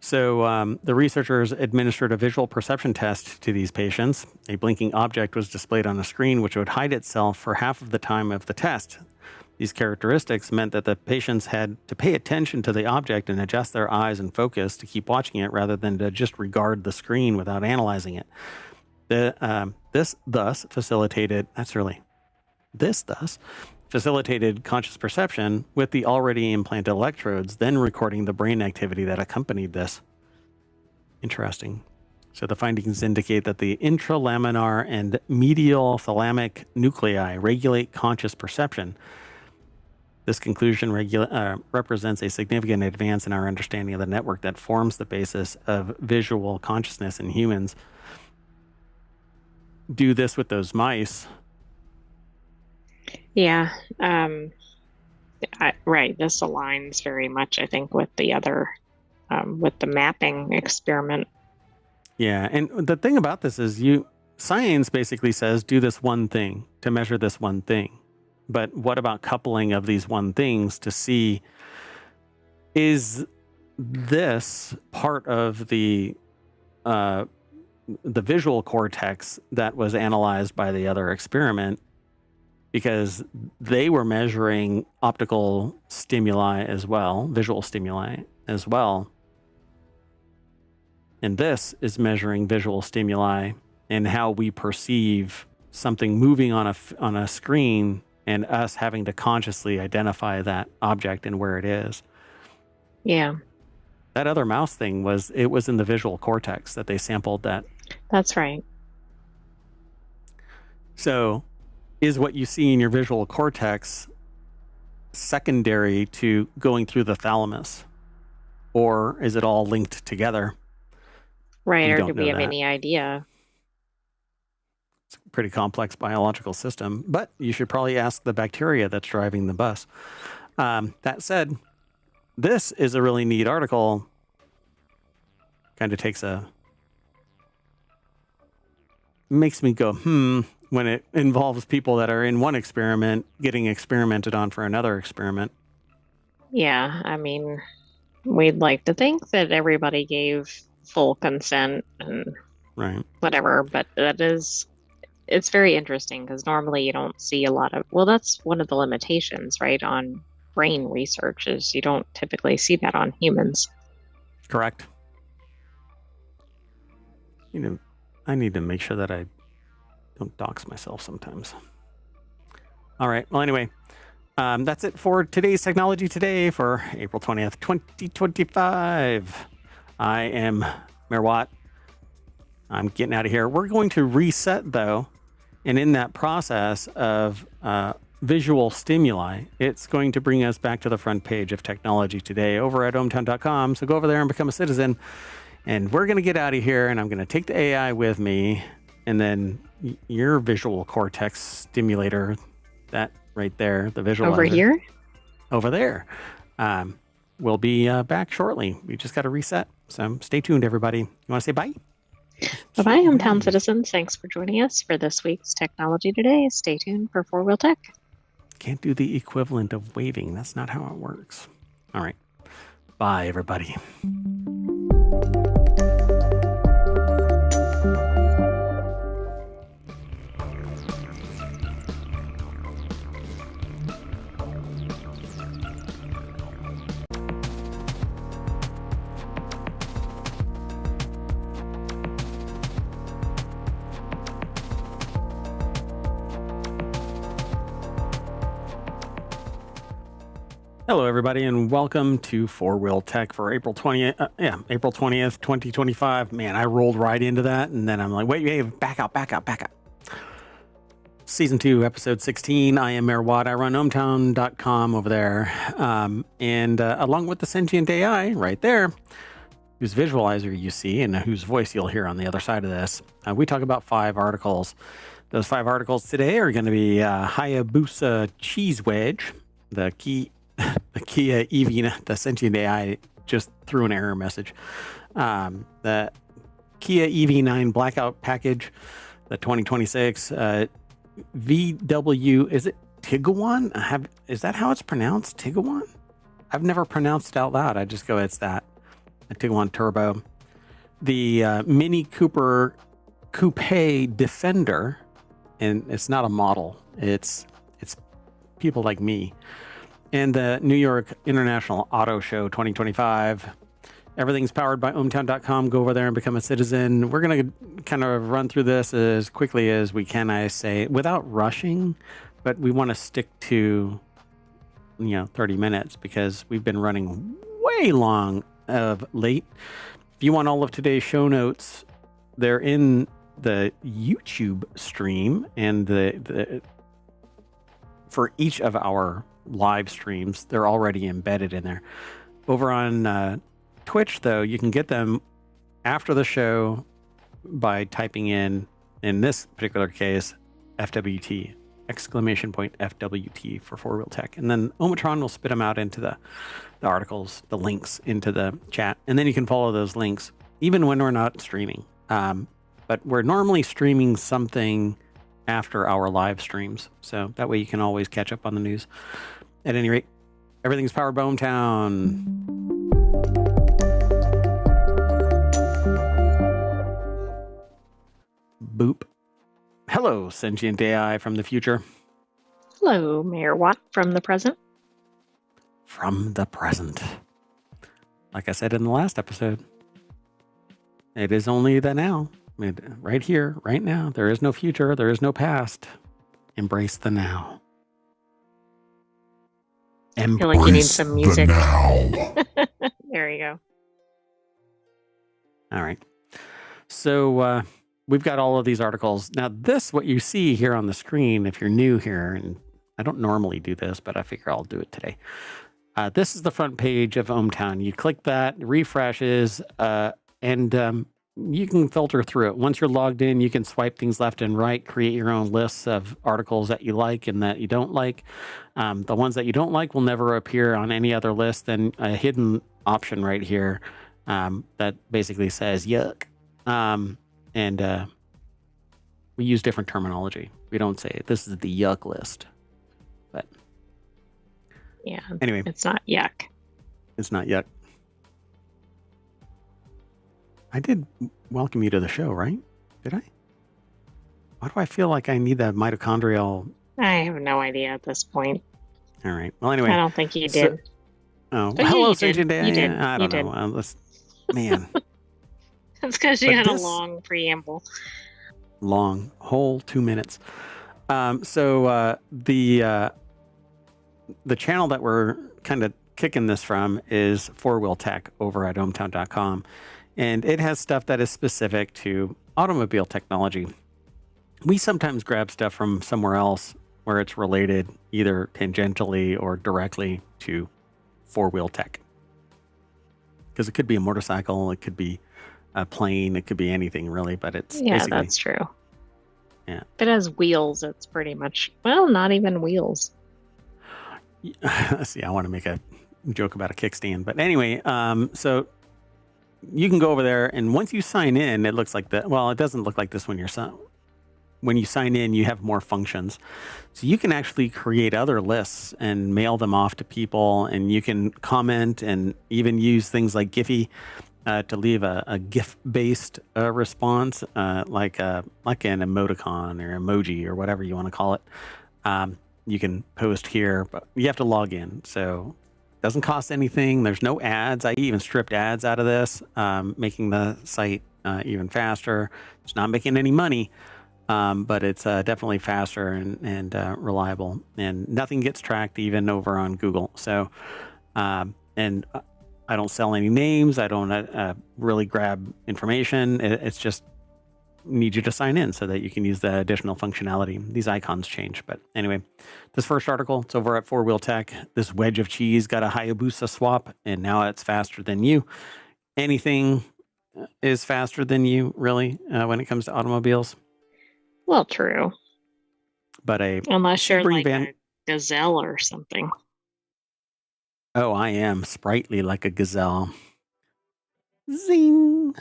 So the researchers administered a visual perception test to these patients. A blinking object was displayed on a screen which would hide itself for half of the time of the test. These characteristics meant that the patients had to pay attention to the object and adjust their eyes and focus to keep watching it rather than to just regard the screen without analyzing it. This thus facilitated conscious perception with the already implanted electrodes, then recording the brain activity that accompanied this. Interesting. So the findings indicate that the intralaminar and medial thalamic nuclei regulate conscious perception. This conclusion represents a significant advance in our understanding of the network that forms the basis of visual consciousness in humans. Do this with those mice. yeah, right. This aligns very much, I think, with the other, with the mapping experiment. Yeah, and the thing about this is science basically says do this one thing to measure this one thing. But what about coupling of these one things to see, is this part of the visual cortex that was analyzed by the other experiment, because they were measuring optical stimuli as well, visual stimuli as well. And this is measuring visual stimuli and how we perceive something moving on a screen and us having to consciously identify that object and where it is. Yeah. That other mouse thing was in the visual cortex that they sampled that. That's right. So is what you see in your visual cortex secondary to going through the thalamus? Or is it all linked together? Right, or do we have any idea? It's a pretty complex biological system, but you should probably ask the bacteria that's driving the bus. That said, this is a really neat article. Kind of makes me go, when it involves people that are in one experiment getting experimented on for another experiment. Yeah, I mean, we'd like to think that everybody gave full consent and right, whatever, but it's very interesting because normally you don't see a lot of, well, that's one of the limitations, right, on brain research is you don't typically see that on humans. Correct. I need to make sure that I don't dox myself sometimes. All right. Well, anyway, that's it for today's Technology Today for April 20th, 2025. I am Mayor Watt. I'm getting out of here. We're going to reset, though, and in that process of visual stimuli, it's going to bring us back to the front page of Technology Today over at ohmtown.com. So go over there and become a citizen. And we're going to get out of here, and I'm going to take the AI with me, and then your visual cortex stimulator, that right there, the visualizer. Over here? Over there. We'll be back shortly. We just got to reset. So stay tuned, everybody. You want to say bye? Bye-bye, hometown citizens. Thanks for joining us for this week's Technology Today. Stay tuned for Four Wheel Tech. Can't do the equivalent of waving. That's not how it works. All right. Bye, everybody. Hello, everybody, and welcome to Four Wheel Tech for April 20th. April 20th, 2025. Man, I rolled right into that, and then I'm like, wait, back out. Season 2, Episode 16. I am Mayor Watt. I run ohmtown.com over there. And along with the sentient AI right there, whose visualizer you see and whose voice you'll hear on the other side of this, we talk about 5 articles. Those 5 articles today are going to be Hayabusa Cheese Wedge, the Kia EV, the sentient AI just threw an error message. The Kia EV9 blackout package, the 2026 VW, is it Tiguan? Is that how it's pronounced? Tiguan? I've never pronounced it out loud. I just go, it's that. A Tiguan Turbo. The Mini Cooper Coupe Defender, and it's not a model. It's people like me. And the New York International Auto Show 2025. Everything's powered by ohmtown.com. Go over there and become a citizen. We're going to kind of run through this as quickly as we can, I say, without rushing, but we want to stick to, 30 minutes because we've been running way long of late. If you want all of today's show notes, they're in the YouTube stream, and the for each of our live streams, they're already embedded in there. Over on Twitch, though, you can get them after the show by typing in this particular case, FWT, exclamation point FWT for Four Wheel Tech. And then Omatron will spit them out into the articles, the links into the chat. And then you can follow those links, even when we're not streaming. But we're normally streaming something after our live streams. So that way you can always catch up on the news. At any rate, everything's powered by ohmtown. Boop. Hello, sentient AI from the future. Hello, Mayor Watt from the present. From the present. Like I said in the last episode, it is only the now. Right here, right now. There is no future. There is no past. Embrace the now. I feel like you need some music. There you go. All right. So we've got all of these articles. Now, what you see here on the screen, if you're new here, and I don't normally do this, but I figure I'll do it today. This is the front page of ohmtown. You click that, refreshes, and you can filter through it. Once you're logged in, you can swipe things left and right, create your own lists of articles that you like and that you don't like. The ones that you don't like will never appear on any other list than a hidden option right here that basically says yuck. And we use different terminology. We don't say this is the yuck list. But yeah, anyway, it's not yuck. It's not yuck. I did welcome you to the show, right? Did I? Why do I feel like I need that mitochondrial? I have no idea at this point. All right. Well, anyway. I don't think you did. Hello, sentient AI. You did. I don't know. Man. That's because you had a long preamble. Long. Whole 2 minutes. So the channel that we're kind of kicking this from is 4-Wheel Tech over at ohmtown.com. And it has stuff that is specific to automobile technology. We sometimes grab stuff from somewhere else where it's related either tangentially or directly to 4-Wheel Tech. Because it could be a motorcycle, it could be a plane, it could be anything really, but it's basically... that's true. Yeah. If it has wheels, it's pretty much, well, not even wheels. Let's see, I want to make a joke about a kickstand, but anyway, so you can go over there, and once you sign in, it looks like that. Well, it doesn't look like this when you sign in, you have more functions. So you can actually create other lists and mail them off to people, and you can comment and even use things like Giphy to leave a GIF-based response, like an emoticon or emoji or whatever you want to call it. You can post here, but you have to log in. So it doesn't cost anything. There's no ads. I even stripped ads out of this, making the site even faster. It's not making any money. But it's definitely faster and reliable, and nothing gets tracked even over on Google. So, and I don't sell any names. I don't really grab information. It's just need you to sign in so that you can use the additional functionality. These icons change. But anyway, this first article, it's over at 4-Wheel Tech. This wedge of cheese got a Hayabusa swap, and now it's faster than you. Anything is faster than you, really, when it comes to automobiles. Well, true. But unless you're like a gazelle or something. Oh, I am sprightly like a gazelle. Zing.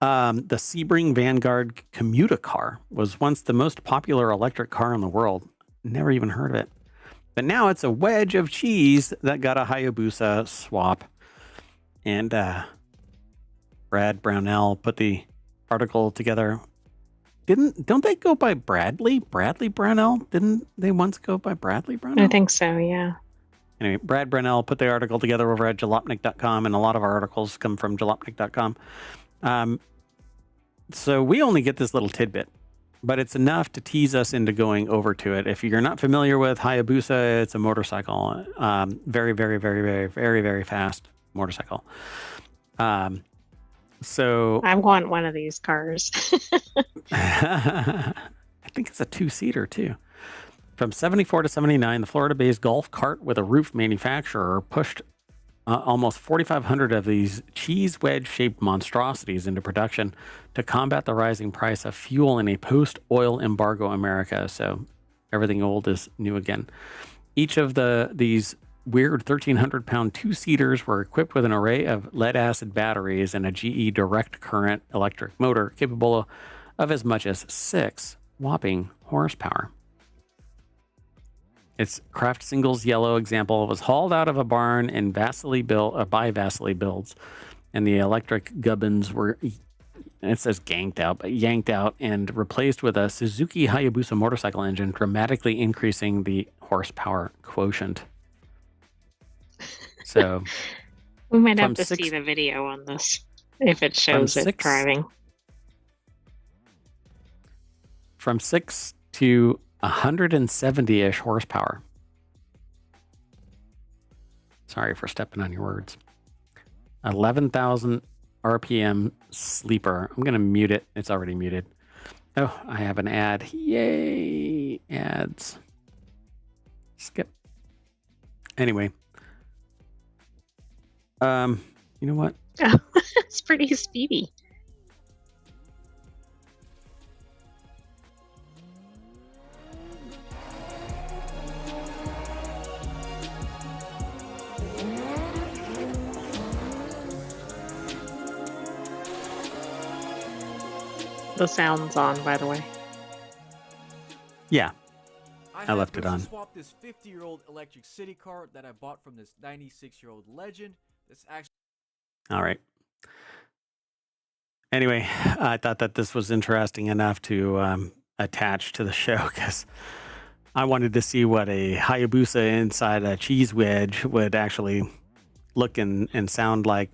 The Sebring Vanguard commuter car was once the most popular electric car in the world. Never even heard of it. But now it's a wedge of cheese that got a Hayabusa swap. And Brad Brownell put the article together. Don't they go by Bradley Brownell? Didn't they once go by Bradley Brownell? I think so, yeah. Anyway, Brad Brownell put the article together over at jalopnik.com, and a lot of our articles come from jalopnik.com. So we only get this little tidbit, but it's enough to tease us into going over to it. If you're not familiar with Hayabusa, it's a motorcycle. Very, very, very, very, very, very fast motorcycle. So I want one of these cars. I think it's a 2-seater too. From 74 to 79, the Florida-based golf cart with a roof manufacturer pushed almost 4,500 of these cheese wedge-shaped monstrosities into production to combat the rising price of fuel in a post-oil embargo America. So everything old is new again. Each of these weird 1,300-pound 2-seaters were equipped with an array of lead-acid batteries and a GE direct current electric motor capable of as much as 6 whopping horsepower. Its Kraft Singles yellow example was hauled out of a barn and by Vasily Builds, and the electric gubbins were, it says yanked out and replaced with a Suzuki Hayabusa motorcycle engine, dramatically increasing the horsepower quotient. So we might have to see the video on this if it shows it driving. From 6 to 170-ish horsepower. Sorry for stepping on your words. 11,000 RPM sleeper. I'm going to mute it. It's already muted. Oh, I have an ad. Yay, ads. Skip. Anyway. You know what? It's pretty speedy. The sound's on, by the way. Yeah, I left it on. Swap this 50-year-old electric city car that I bought from this 96-year-old legend. This actually. All right. Anyway, I thought that this was interesting enough to attach to the show because I wanted to see what a Hayabusa inside a cheese wedge would actually look and sound like.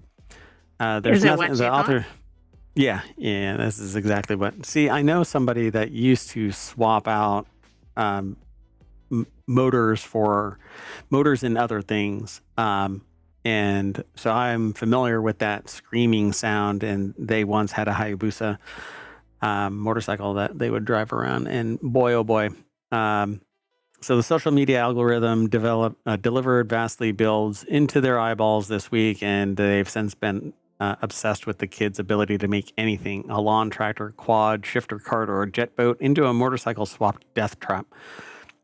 There's nothing. The author. Yeah, this is exactly what. See, I know somebody that used to swap out motors and other things. And so I'm familiar with that screaming sound. And they once had a Hayabusa motorcycle that they would drive around. And boy, oh boy. So the social media algorithm delivered vastly builds into their eyeballs this week, and they've since been obsessed with the kids' ability to make anything, a lawn tractor, quad, shifter cart, or a jet boat, into a motorcycle swapped death trap.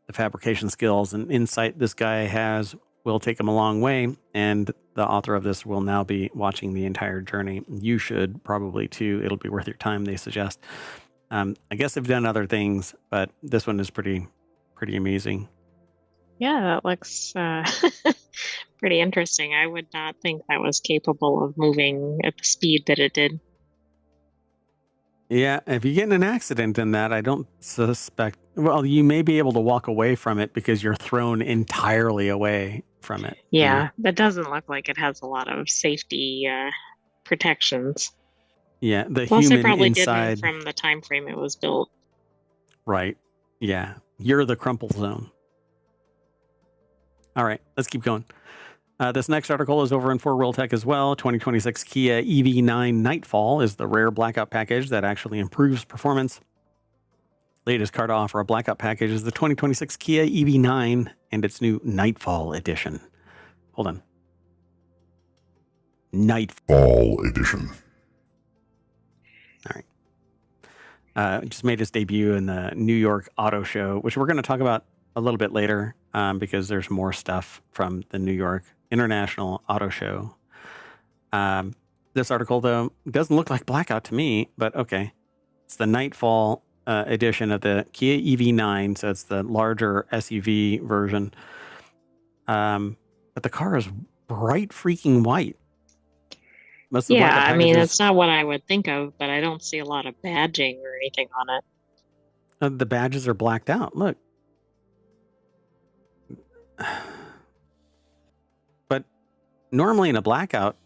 The fabrication skills and insight this guy has will take him a long way, and the author of this will now be watching the entire journey. You should probably too. It'll be worth your time, they suggest. I guess they've done other things, but this one is pretty amazing. Yeah, that looks pretty interesting. I would not think that was capable of moving at the speed that it did. Yeah, if you get in an accident in that, I don't suspect. Well, you may be able to walk away from it because you're thrown entirely away from it. Yeah, that doesn't look like it has a lot of safety protections. Yeah, the Plus, human it probably inside. didn't from the time frame it was built. Right. Yeah, you're the crumple zone. All right, let's keep going. This next article is over in 4Wheel Tech as well. 2026 Kia EV9 Nightfall is the rare blackout package that actually improves performance. Latest car to offer a blackout package is the 2026 Kia EV9 and its new Nightfall edition. Hold on. Nightfall edition. All right. Just made its debut in the New York Auto Show, which we're going to talk about a little bit later because there's more stuff from the New York International Auto Show. This article, though, doesn't look like blackout to me, but okay. It's the Nightfall edition of the Kia EV9, so it's the larger SUV version. But the car is bright freaking white. Most of the blackout I mean, packages- it's not what I would think of, but I don't see a lot of badging or anything on it. The badges are blacked out. Look. But normally in a blackout,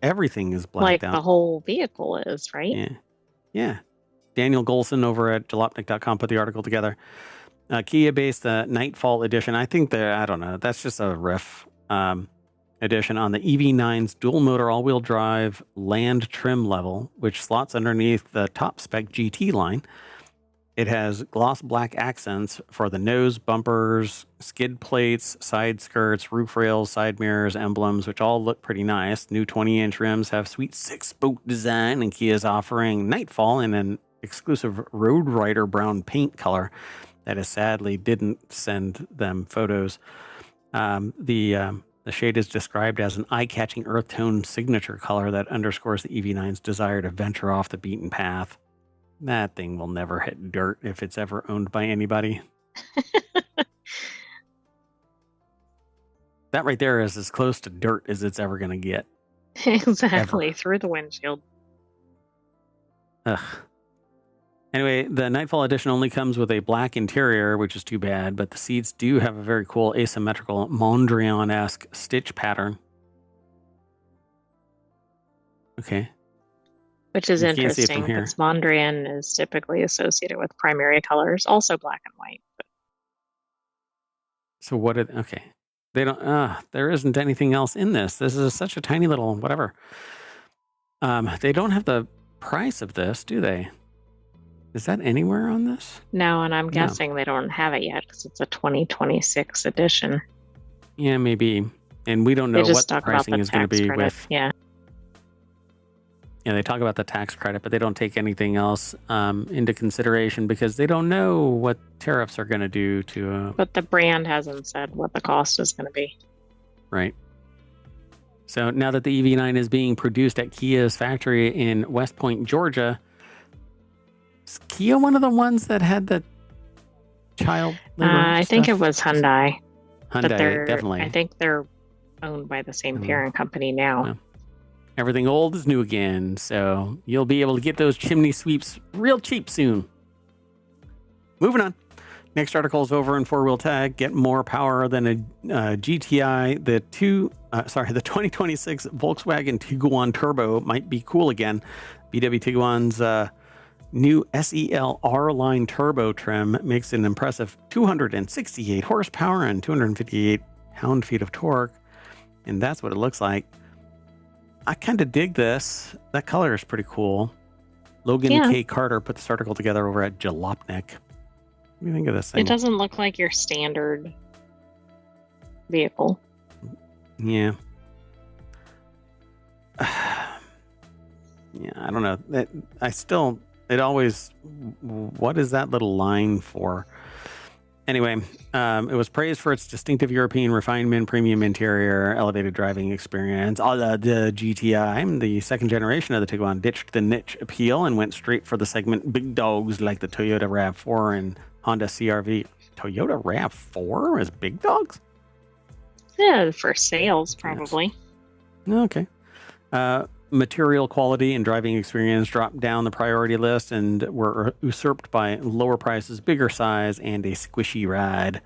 everything is blacked out. Like the whole vehicle is, right? Yeah. Daniel Golson over at jalopnik.com put the article together. Kia based the Nightfall edition. I think I don't know. That's just a riff edition on the EV9's dual motor all-wheel drive land trim level, which slots underneath the top spec GT line. It has gloss black accents for the nose, bumpers, skid plates, side skirts, roof rails, side mirrors, emblems, which all look pretty nice. New 20-inch rims have sweet 6-spoke design, and Kia is offering Nightfall in an exclusive Road Rider brown paint color that is sadly didn't send them photos. The shade is described as an eye-catching earth tone signature color that underscores the EV9's desire to venture off the beaten path. That thing will never hit dirt if it's ever owned by anybody. That right there is as close to dirt as it's ever going to get. Exactly, through the windshield. Ugh. Anyway, the Nightfall edition only comes with a black interior, which is too bad, but the seats do have a very cool asymmetrical Mondrian-esque stitch pattern. Okay. Which is You can't see it interesting from here. because Mondrian is typically associated with primary colors, also black and white. So okay. They don't, there isn't anything else in this. This is such a tiny little whatever. They don't have the price of this, do they? Is that anywhere on this? No, and I'm guessing they don't have it yet because it's a 2026 edition. Yeah, maybe. And we don't know They just what the talk about pricing the is going to tax be credit. with. Yeah. Yeah, they talk about the tax credit, but they don't take anything else into consideration because they don't know what tariffs are going to do to. But the brand hasn't said what the cost is going to be. Right. So now that the EV9 is being produced at Kia's factory in West Point, Georgia, is Kia one of the ones that had the child labor I think stuff? it was Hyundai. But Hyundai, definitely. I think they're owned by the same parent company now. Yeah. Everything old is new again, so you'll be able to get those chimney sweeps real cheap soon. Moving on. Next article is over in 4Wheel Tech. Get more power than a GTI. The 2026 Volkswagen Tiguan Turbo might be cool again. VW Tiguan's New SEL R-Line turbo trim makes an impressive 268 horsepower and 258 pound-feet of torque. And that's what it looks like. I kind of dig this. That color is pretty cool. Logan Yeah. K. Carter put this article together over at Jalopnik. What do you think of this thing? It doesn't look like your standard vehicle. Yeah. Yeah, I don't know. What is that little line for? Anyway, it was praised for its distinctive European refinement, premium interior, elevated driving experience. The GTI, the second generation of the Tiguan, ditched the niche appeal and went straight for the segment big dogs like the Toyota RAV4 and Honda CR-V. Toyota RAV4 is big dogs? Yeah, for sales, probably. Okay. Material quality and driving experience dropped down the priority list and were usurped by lower prices, bigger size, and a squishy ride.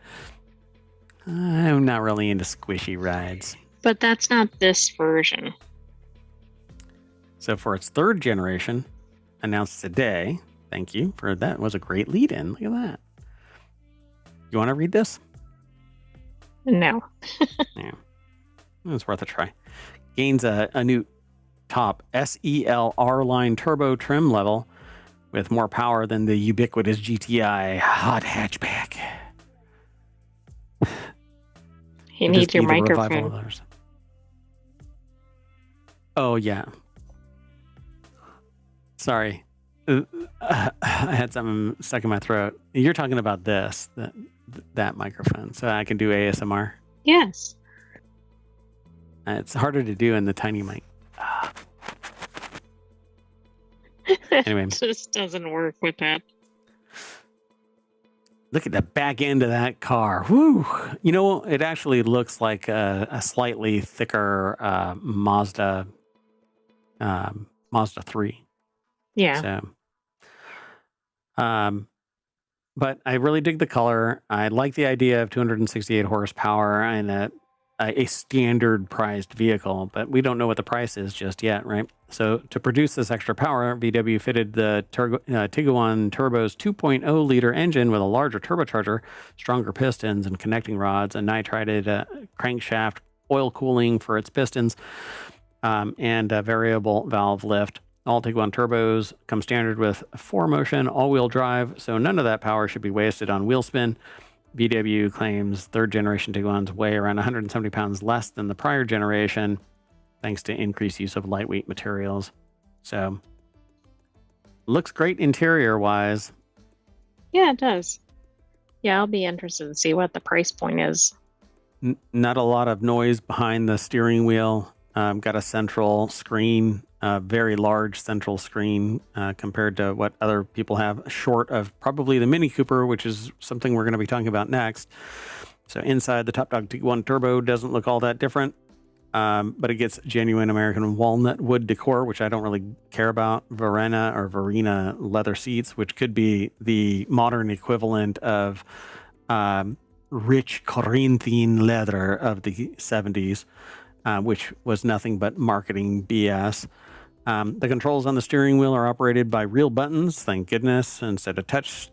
I'm not really into squishy rides. But that's not this version. So for its third generation, announced today, thank you for that. Was a great lead-in. Look at that. You want to read this? No. Yeah. It's worth a try. Gains a new top SEL R-Line turbo trim level with more power than the ubiquitous GTI hot hatchback. You need your microphone. Oh, yeah. Sorry. I had something stuck in my throat. You're talking about that microphone, so I can do ASMR. Yes. It's harder to do in the tiny mic. Anyway. It just doesn't work with that. Look at the back end of that car. Woo! You know, it actually looks like a slightly thicker Mazda 3. Yeah. So, but I really dig the color. I like the idea of 268 horsepower and a standard priced vehicle, but we don't know what the price is just yet, right? So to produce this extra power, VW fitted the Tiguan Turbo's 2.0 liter engine with a larger turbocharger, stronger pistons and connecting rods, a nitrided crankshaft, oil cooling for its pistons, and a variable valve lift. All Tiguan Turbos come standard with 4-motion all-wheel drive, so none of that power should be wasted on wheel spin. VW claims third-generation Tiguans weigh around 170 pounds less than the prior generation, thanks to increased use of lightweight materials. So, looks great interior-wise. Yeah, it does. Yeah, I'll be interested to see what the price point is. Not a lot of noise behind the steering wheel. Got a central screen, very large central screen compared to what other people have, short of probably the Mini Cooper, which is something we're going to be talking about next. So inside, the Top Dog Tiguan Turbo doesn't look all that different, but it gets genuine American walnut wood decor, which I don't really care about. Verena leather seats, which could be the modern equivalent of rich Corinthian leather of the 70s. Which was nothing but marketing BS. The controls on the steering wheel are operated by real buttons, thank goodness, instead of touch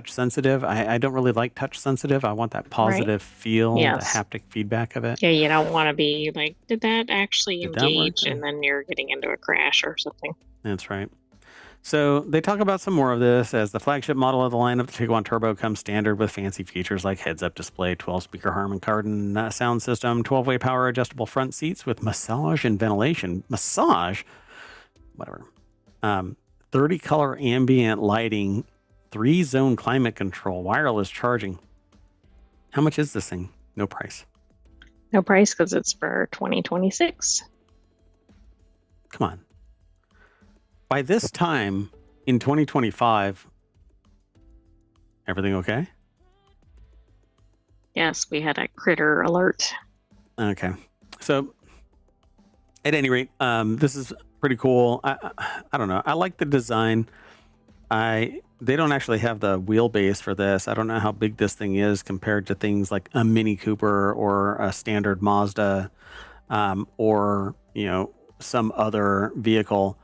sensitive. I don't really like touch sensitive. I want that positive feel, Yes. the haptic feedback of it. Yeah, you don't want to be like, did that actually Did that work? engage? And then you're getting into a crash or something. That's right. So they talk about some more of this as the flagship model of the lineup, the Tiguan Turbo, comes standard with fancy features like heads-up display, 12-speaker Harman Kardon sound system, 12-way power adjustable front seats with massage and ventilation. Massage? Whatever. 30-color ambient lighting, 3-zone climate control, wireless charging. How much is this thing? No price. No price because it's for 2026. Come on. By this time in 2025, everything okay? Yes, we had a critter alert. Okay. So at any rate, this is pretty cool. I don't know. I like the design. They don't actually have the wheelbase for this. I don't know how big this thing is compared to things like a Mini Cooper or a standard Mazda, or, some other vehicle.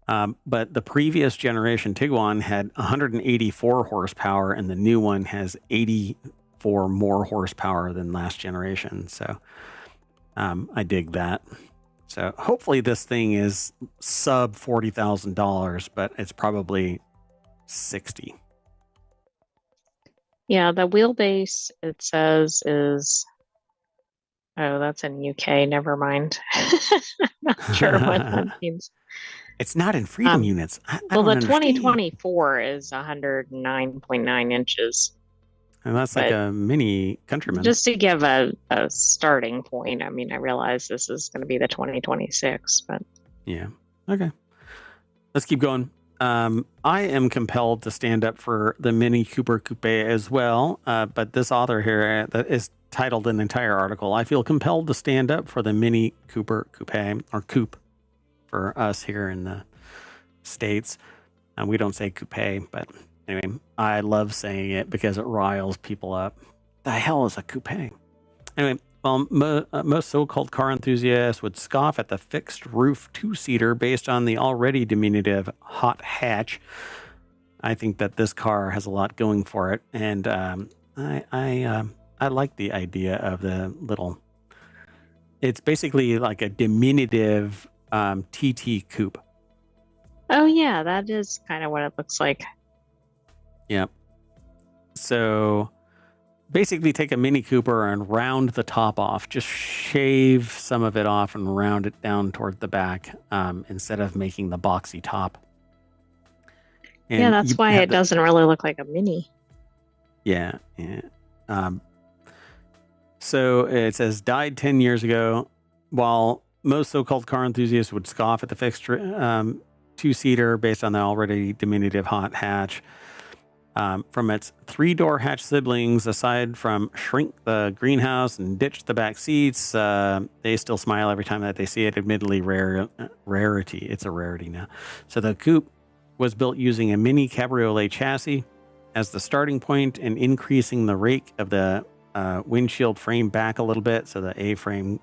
But the previous generation Tiguan had 184 horsepower, and the new one has 84 more horsepower than last generation. So I dig that. So hopefully this thing is sub $40,000, but it's probably 60. Yeah, the wheelbase, it says, is... Oh, that's in UK. Never mind. Not sure what that means. It's not in freedom Um, units. I Well, don't the understand. 2024 is 109.9 inches. And that's like But a mini Countryman. just to give a starting point, I mean, I realize this is going to be the 2026, but Yeah. Okay. Let's keep going. I am compelled to stand up for the Mini Cooper Coupe as well, but this author here that is titled an entire article. I feel compelled to stand up for the Mini Cooper Coupe, or Coupe for us here in the States. We don't say coupe, but anyway, I love saying it because it riles people up. The hell is a coupe? Anyway, well, most so-called car enthusiasts would scoff at the fixed roof two-seater based on the already diminutive hot hatch. I think that this car has a lot going for it, and I like the idea of the little. It's basically like a diminutive TT coupe. oh yeah, that is kind of what it looks like. Yep. So basically take a Mini Cooper and round the top off. Just shave some of it off and round it down toward the back instead of making the boxy top. And yeah, that's you why have it doesn't really look like a Mini. Yeah, yeah. So it says, died 10 years ago. While most so-called car enthusiasts would scoff at the fixed two-seater based on the already diminutive hot hatch, from its three-door hatch siblings, aside from shrink the greenhouse and ditch the back seats, they still smile every time that they see it. Admittedly, rarity. It's a rarity now. So the coupe was built using a mini cabriolet chassis as the starting point and increasing the rake of the windshield frame back a little bit, so the A-frame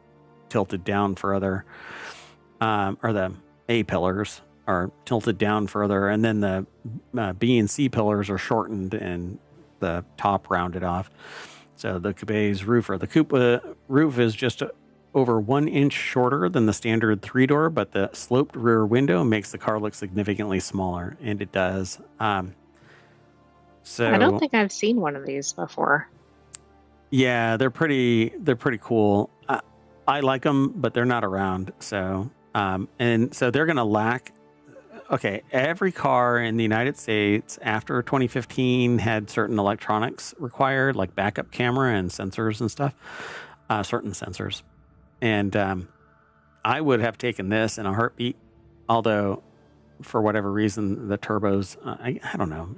tilted down further, or the A-pillars are tilted down further, and then the B and C pillars are shortened and the top rounded off. So the coupe's roof, or the coupe roof, is just over 1 inch shorter than the standard three-door, but the sloped rear window makes the car look significantly smaller, and it does. So I don't think I've seen one of these before. Yeah, they're pretty cool. I like them, but they're not around. So, and so they're going to lack. Okay, every car in the United States after 2015 had certain electronics required, like backup camera and sensors and stuff, certain sensors. And I would have taken this in a heartbeat, although for whatever reason, the turbos, I don't know.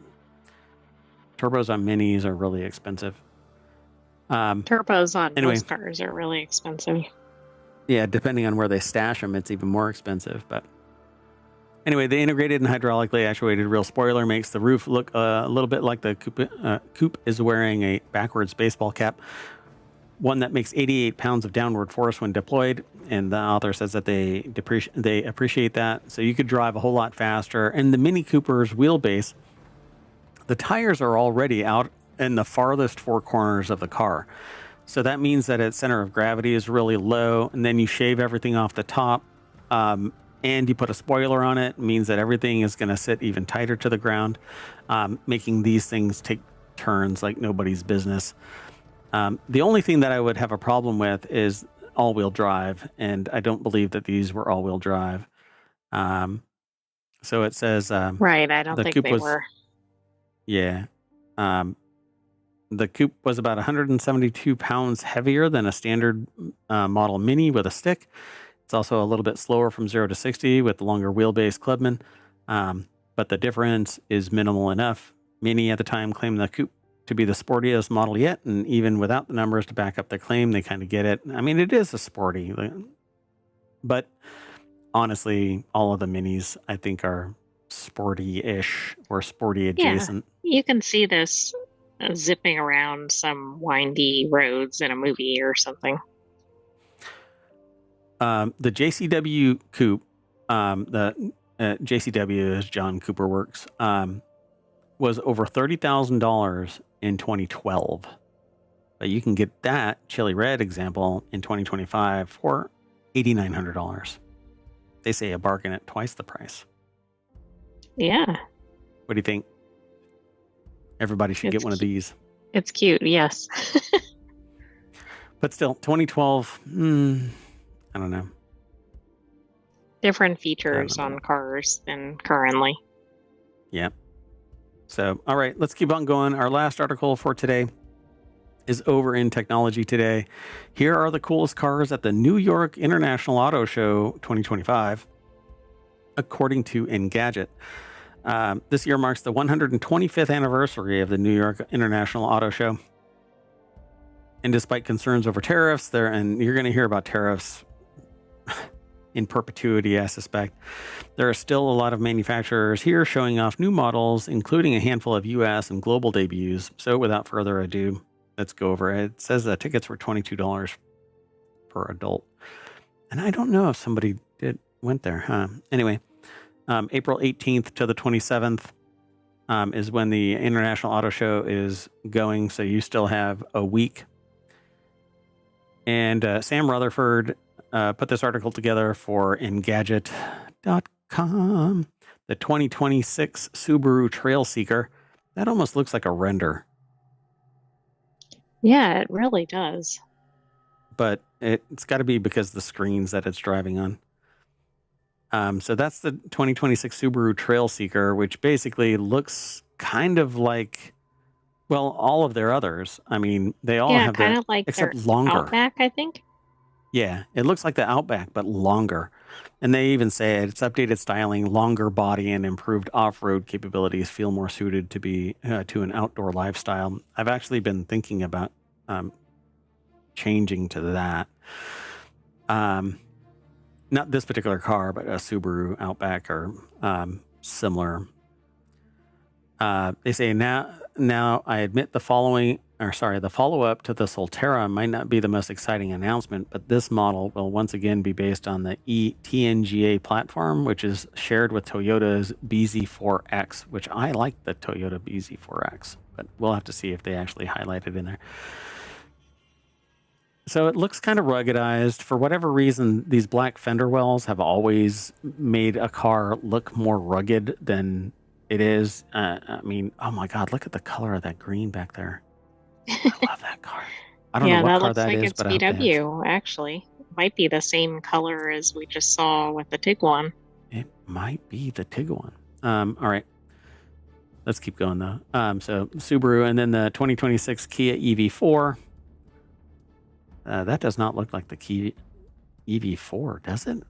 Turbos on minis are really expensive. Turbos on Anyway. most cars are really expensive. Yeah, depending on where they stash them, it's even more expensive. But anyway, the integrated and hydraulically actuated rear spoiler makes the roof look a little bit like the coupe is wearing a backwards baseball cap, one that makes 88 pounds of downward force when deployed. And the author says that they appreciate that. So you could drive a whole lot faster. And the Mini Cooper's wheelbase, the tires are already out in the farthest four corners of the car. So that means that its center of gravity is really low, and then you shave everything off the top, and you put a spoiler on it. It means that everything is going to sit even tighter to the ground, making these things take turns like nobody's business. The only thing that I would have a problem with is all-wheel drive, and I don't believe that these were all-wheel drive. So it says... right, I don't think they were. Yeah. The coupe was about 172 pounds heavier than a standard model Mini with a stick. It's also a little bit slower from 0 to 60 with the longer wheelbase Clubman, but the difference is minimal enough. Mini at the time claimed the coupe to be the sportiest model yet, and even without the numbers to back up their claim, they kind of get it. I mean, it is a sporty, but honestly, all of the Minis I think are sporty-ish or sporty adjacent. Yeah, you can see this zipping around some windy roads in a movie or something. The JCW coupe, the JCW is John Cooper Works, was over $30,000 in 2012. But you can get that Chili Red example in 2025 for $8,900. They say a bargain at twice the price. Yeah. What do you think? Everybody should get one of these. It's cute, yes. But still, 2012, I don't know. Different features on cars than currently. Yeah. So, all right, let's keep on going. Our last article for today is over in Technology Today. Here are the coolest cars at the New York International Auto Show 2025, according to Engadget. This year marks the 125th anniversary of the New York International Auto Show. And despite concerns over tariffs, and you're going to hear about tariffs in perpetuity, I suspect, there are still a lot of manufacturers here showing off new models, including a handful of US and global debuts. So without further ado, let's go over it. It says the tickets were $22 per adult. And I don't know if somebody went there, huh? Anyway, April 18th to the 27th is when the International Auto Show is going. So you still have a week. And Sam Rutherford put this article together for Engadget.com. The 2026 Subaru Trail Seeker. That almost looks like a render. Yeah, it really does. But it's got to be because of the screens that it's driving on. So that's the 2026 Subaru Trail Seeker, which basically looks kind of like, well, all of their others. I mean, they all have kind that, of like except their longer. Outback, I think. Yeah, it looks like the Outback, but longer. And they even say its updated styling, longer body, and improved off-road capabilities feel more suited to be to an outdoor lifestyle. I've actually been thinking about changing to that. Not this particular car, but a Subaru Outback or similar. They say now I admit the follow-up to the Solterra might not be the most exciting announcement, but this model will once again be based on the TNGA platform, which is shared with Toyota's BZ4X, which I like the Toyota BZ4X, but we'll have to see if they actually highlight it in there. So it looks kind of ruggedized. For whatever reason, these black fender wells have always made a car look more rugged than it is. I mean, oh my God, look at the color of that green back there. I love that car. I don't know what car that is, but it's VW, actually. It might be the same color as we just saw with the Tiguan. It might be the Tiguan. All right. Let's keep going, though. So Subaru, and then the 2026 Kia EV4. That does not look like the Kia EV4, does it?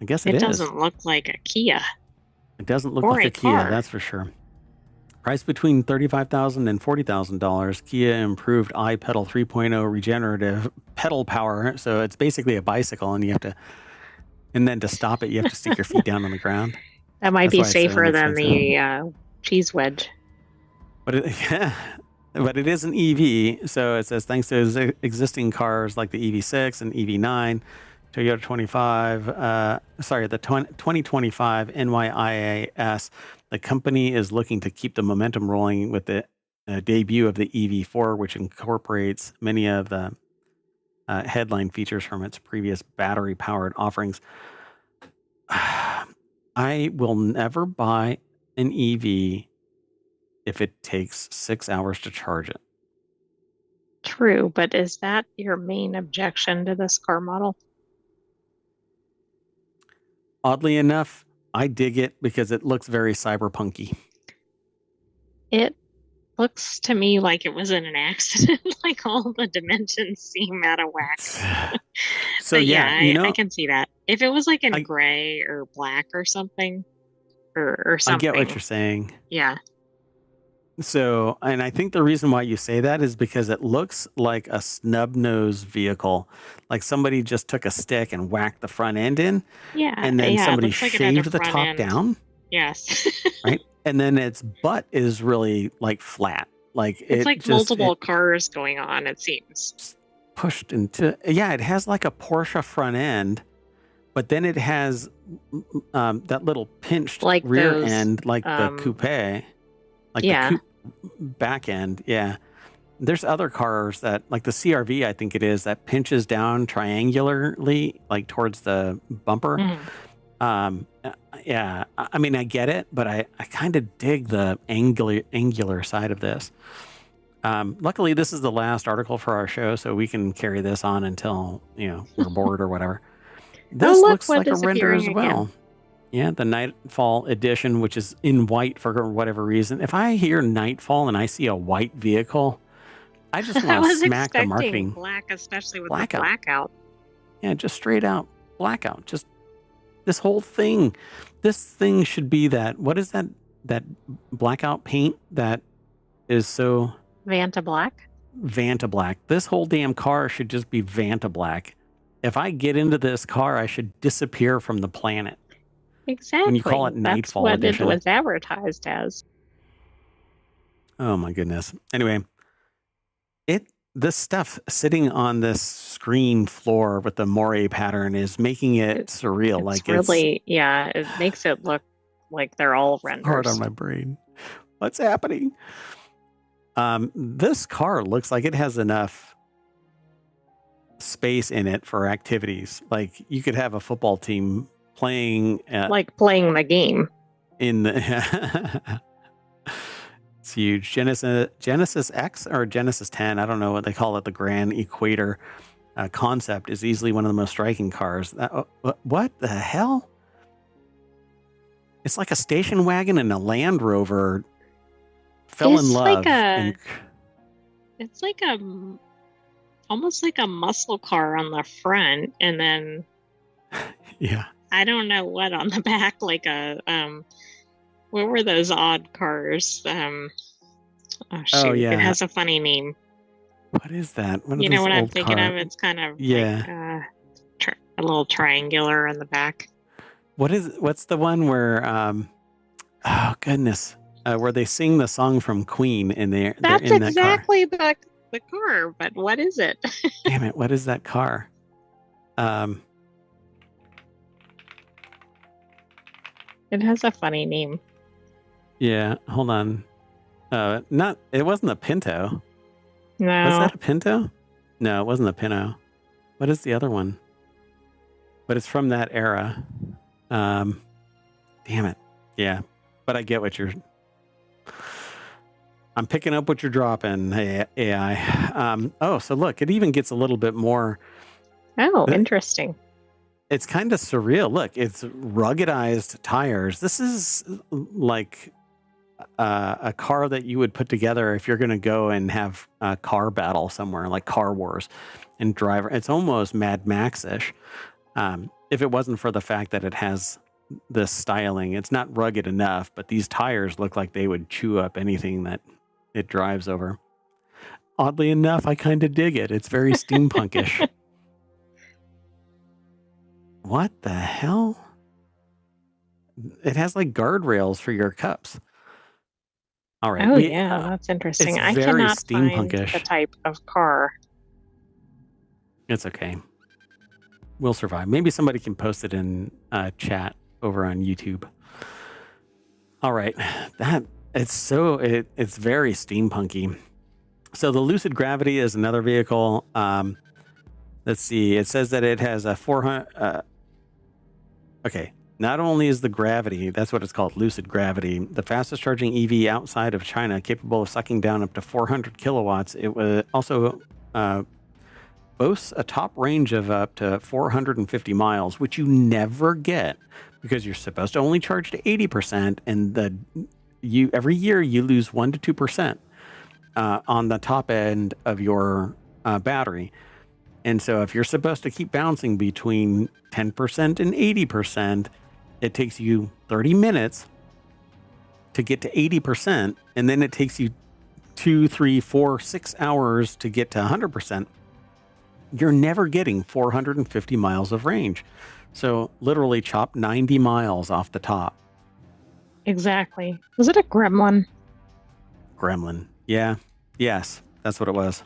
I guess it is. It doesn't look like a Kia. It doesn't look like a Kia, that's for sure. Price between $35,000 and $40,000. Kia improved iPedal 3.0 regenerative pedal power. So it's basically a bicycle, and then to stop it, you have to stick your feet down on the ground. That might be safer than the cheese wedge. But it is an EV. So it says thanks to existing cars like the EV6 and EV9, Toyota 2025 NYIAS, the company is looking to keep the momentum rolling with the debut of the EV4, which incorporates many of the headline features from its previous battery-powered offerings. I will never buy an EV if it takes 6 hours to charge it. True, but is that your main objection to this car model? Oddly enough, I dig it because it looks very cyberpunky. It looks to me like it was in an accident. Like all the dimensions seem out of whack. So I can see that. If it was like in gray or black or something, or something. I get what you're saying. Yeah. So, and I think the reason why you say that is because it looks like a snub-nosed vehicle. Like somebody just took a stick and whacked the front end in. Yeah. And then somebody shaved the top down. Yes. Right? And then its butt is really like flat. Like it's like multiple cars going on, it seems. Pushed into, it has like a Porsche front end, but then it has that little pinched Like rear those, end, like the coupe, like the yeah. coupe back end. Yeah. There's other cars that, like the CRV, I think it is, that pinches down triangularly, like towards the bumper. Yeah, I mean, I get it, but I kind of dig the angular side of this. Luckily, this is the last article for our show, so we can carry this on until, we're bored or whatever. This look, looks what like a is render as appearing well. again? Yeah, the Nightfall edition, which is in white for whatever reason. If I hear Nightfall and I see a white vehicle, I just I want to was smack the expecting marketing. black, especially with Blackout. the blackout. Yeah, just straight out blackout. Just this whole thing. This thing should be that. What is that blackout paint that is so Vanta black. Vanta black? This whole damn car should just be Vanta black. If I get into this car, I should disappear from the planet. Exactly. When you call it Nightfall That's what edition. it was advertised as. Oh my goodness. Anyway, this stuff sitting on this screen floor with the moire pattern is making it surreal. It's really, yeah, it makes it look like they're all renders. Hard on my brain. What's happening? This car looks like it has enough space in it for activities. Like you could have a football team playing, like playing the game in the. It's huge. Genesis X or Genesis 10, I don't know what they call it, the Grand Equator concept is easily one of the most striking cars. What the hell? It's like a station wagon and a Land Rover fell in love. It's like almost like a muscle car on the front, and then yeah, I don't know what on the back, like a what were those odd cars? Oh yeah, it has a funny name. What is that? You know what I'm thinking of? It's kind of like, a little triangular in the back. What's the one where oh goodness, where they sing the song from Queen in there? That's exactly the car, but what is it? Damn it, what is that car? It has a funny name. Yeah, hold on. It wasn't a Pinto. No. Was that a Pinto? No, it wasn't a Pinto. What is the other one? But it's from that era. Damn it. Yeah. But I get what I'm picking up what you're dropping, hey, AI. So look, it even gets a little bit more. Oh, interesting. It's kind of surreal. Look, it's ruggedized tires. This is like a car that you would put together if you're going to go and have a car battle somewhere, like Car Wars and Driver. It's almost Mad Max-ish. If it wasn't for the fact that it has this styling, it's not rugged enough, but these tires look like they would chew up anything that it drives over. Oddly enough, I kind of dig it. It's very steampunkish. What the hell? It has like guardrails for your cups. All right. Oh, yeah, that's interesting. It's I very cannot find steampunkish. the type of car. It's okay. We'll survive. Maybe somebody can post it in chat over on YouTube. All right. It's very steampunky. So the Lucid Gravity is another vehicle. Let's see. It says that it has a 400. Okay. Not only is the Gravity, that's what it's called, Lucid Gravity, the fastest charging EV outside of China, capable of sucking down up to 400 kilowatts. It was also boasts a top range of up to 450 miles, which you never get because you're supposed to only charge to 80%, and every year you lose 1 to 2% on the top end of your battery. And so if you're supposed to keep bouncing between 10% and 80%, it takes you 30 minutes to get to 80%, and then it takes you 2, 3, 4, 6 hours to get to 100%. You're never getting 450 miles of range. So literally chop 90 miles off the top. Exactly. Was it a Gremlin? Gremlin. Yeah. Yes. That's what it was.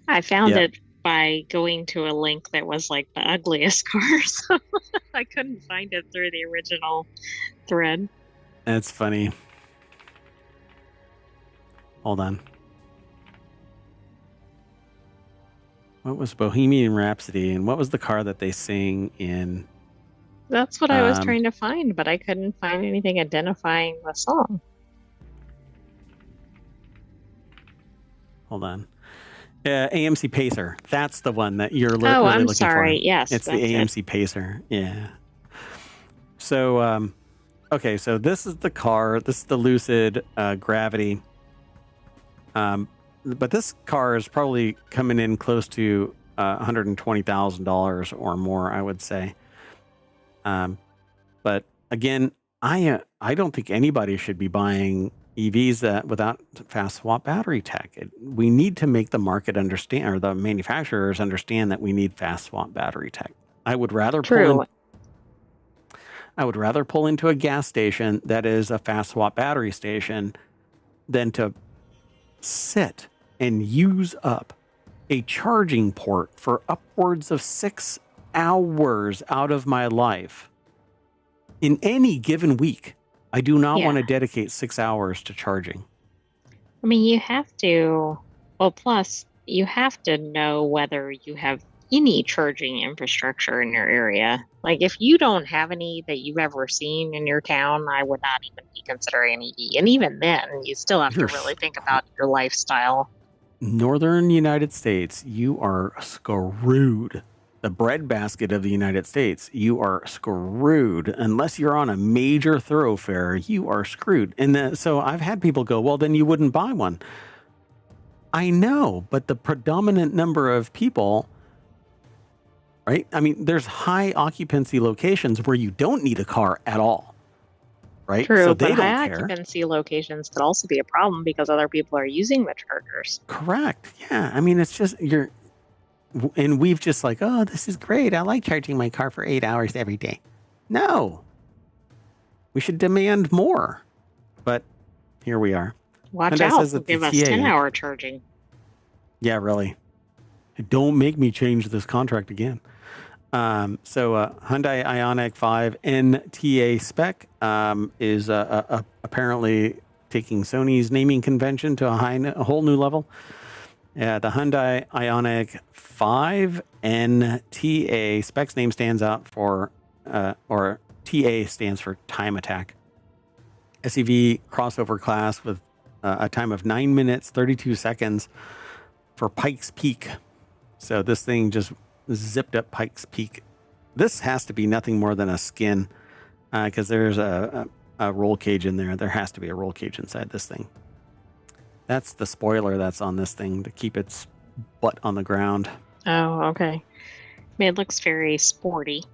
I found it by going to a link that was like the ugliest car, so I couldn't find it through the original thread. That's funny. Hold on. What was Bohemian Rhapsody, and what was the car that they sing in? That's what I was trying to find, but I couldn't find anything identifying the song. Hold on. AMC Pacer. That's the one that you're really I'm looking sorry. for. Yes, it's the that's AMC Pacer. Yeah. So, okay, so this is the car. This is the Lucid Gravity. But this car is probably coming in close to $120,000 or more, I would say. But again, I don't think anybody should be buying EVs that without fast swap battery tech. We need to make the market understand, or the manufacturers understand, that we need fast swap battery tech. I would rather pull into a gas station that is a fast swap battery station than to sit and use up a charging port for upwards of 6 hours out of my life in any given week. I do not want to dedicate 6 hours to charging. I mean, you have to, plus you have to know whether you have any charging infrastructure in your area. Like if you don't have any that you've ever seen in your town, I would not even be considering EV. And even then, you still have to really think about your lifestyle. Northern United States, you are screwed. The breadbasket of the United States, you are screwed. Unless you're on a major thoroughfare, you are screwed. And so I've had people go, well, then you wouldn't buy one. I know, but the predominant number of people, right? I mean, there's high occupancy locations where you don't need a car at all, right? True, so but high occupancy locations could also be a problem because other people are using the chargers. Correct. Yeah. I mean, it's just and we've just like, oh, this is great. I like charging my car for 8 hours every day. No. We should demand more. But here we are. Watch out. They'll give us 10-hour charging. Yeah, really. Don't make me change this contract again. So Hyundai Ioniq 5 NTA spec is apparently taking Sony's naming convention to a whole new level. Yeah, the Hyundai Ioniq 5 NTA specs name stands out for, or TA stands for time attack. SUV crossover class with a time of 9 minutes, 32 seconds for Pikes Peak. So this thing just zipped up Pikes Peak. This has to be nothing more than a skin because there's a roll cage in there. There has to be a roll cage inside this thing. That's the spoiler that's on this thing to keep its butt on the ground. Oh, okay. I mean, it looks very sporty.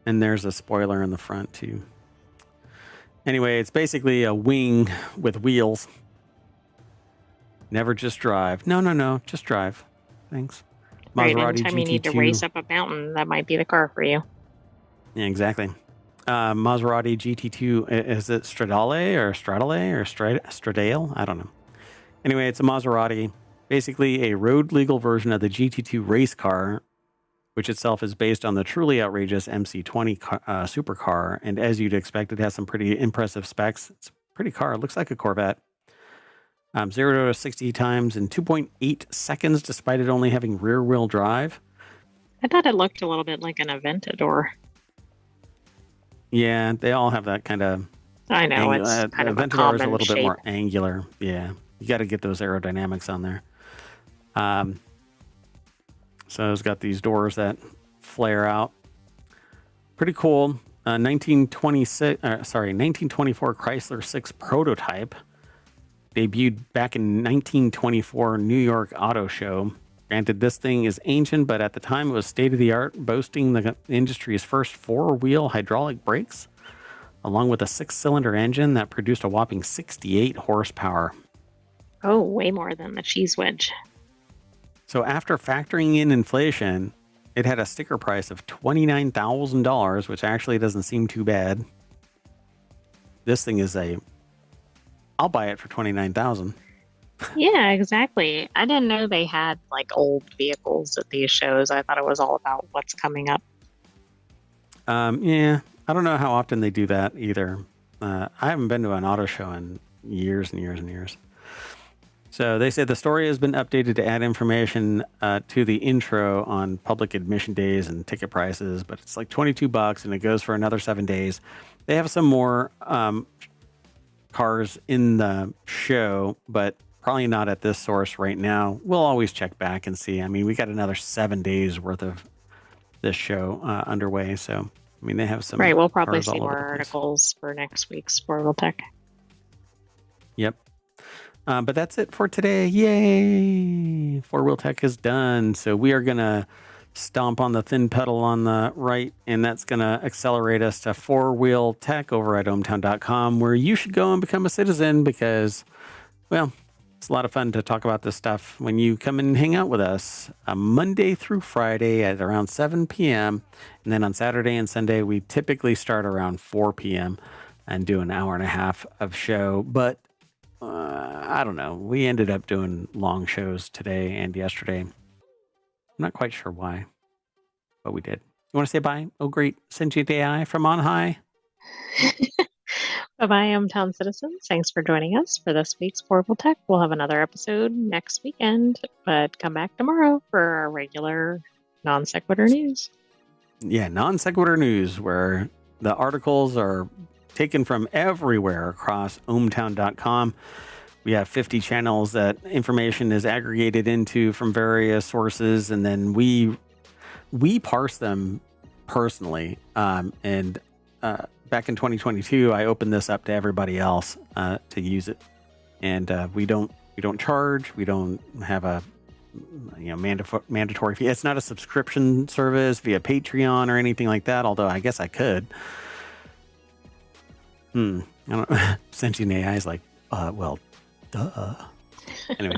And there's a spoiler in the front, too. Anyway, it's basically a wing with wheels. Never just drive. No. Just drive. Thanks. Maserati right, anytime GT2. You need to race up a mountain, that might be the car for you. Yeah, exactly. Maserati GT2, is it Stradale or Stradale? I don't know. Anyway, it's a Maserati, basically a road-legal version of the GT2 race car, which itself is based on the truly outrageous MC20 supercar. And as you'd expect, it has some pretty impressive specs. It's a pretty car. It looks like a Corvette. 0 to 60 times in 2.8 seconds, despite it only having rear-wheel drive. I thought it looked a little bit like an Aventador. Yeah, they all have that kind of... I know, it's kind of a common is a little shape. Bit more angular. Yeah, you got to get those aerodynamics on there. So it's got these doors that flare out. Pretty cool. 1924 Chrysler 6 prototype. Debuted back in 1924 New York Auto Show. Granted, this thing is ancient, but at the time it was state-of-the-art, boasting the industry's first four-wheel hydraulic brakes, along with a 6-cylinder engine that produced a whopping 68 horsepower. Oh, way more than the cheese wedge. So after factoring in inflation, it had a sticker price of $29,000, which actually doesn't seem too bad. This thing is I'll buy it for $29,000. Yeah, exactly. I didn't know they had like old vehicles at these shows. I thought it was all about what's coming up. Yeah, I don't know how often they do that either. I haven't been to an auto show in years and years and years. So they say the story has been updated to add information to the intro on public admission days and ticket prices, but it's like $22 and it goes for another 7 days. They have some more cars in the show, but probably not at this source right now. We'll always check back and see. I mean, we got another 7 days worth of this show underway. So, I mean, they have some Right, we'll probably cars see all over more the place. articles for next week's Portal Tech. Yep. But that's it for today. Yay! Four Wheel Tech is done. So we are going to stomp on the thin pedal on the right, and that's going to accelerate us to Four Wheel Tech over at ohmtown.com, where you should go and become a citizen because, well, it's a lot of fun to talk about this stuff when you come and hang out with us Monday through Friday at around 7 p.m. And then on Saturday and Sunday, we typically start around 4 p.m. and do an hour and a half of show. But I don't know. We ended up doing long shows today and yesterday. I'm not quite sure why, but we did. You want to say bye? Oh, great. Sentient AI from on high. Bye-bye, Town citizens. Thanks for joining us for this week's Portable Tech. We'll have another episode next weekend, but come back tomorrow for our regular non sequitur news. Yeah, non sequitur news, where the articles are taken from everywhere across ohmtown.com. We have 50 channels that information is aggregated into from various sources, and then we parse them personally. And back in 2022, I opened this up to everybody else to use it, and we don't charge. We don't have a mandatory fee. It's not a subscription service via Patreon or anything like that. Although I guess I could. I don't know. Sentient AI is like, well, duh. Anyway,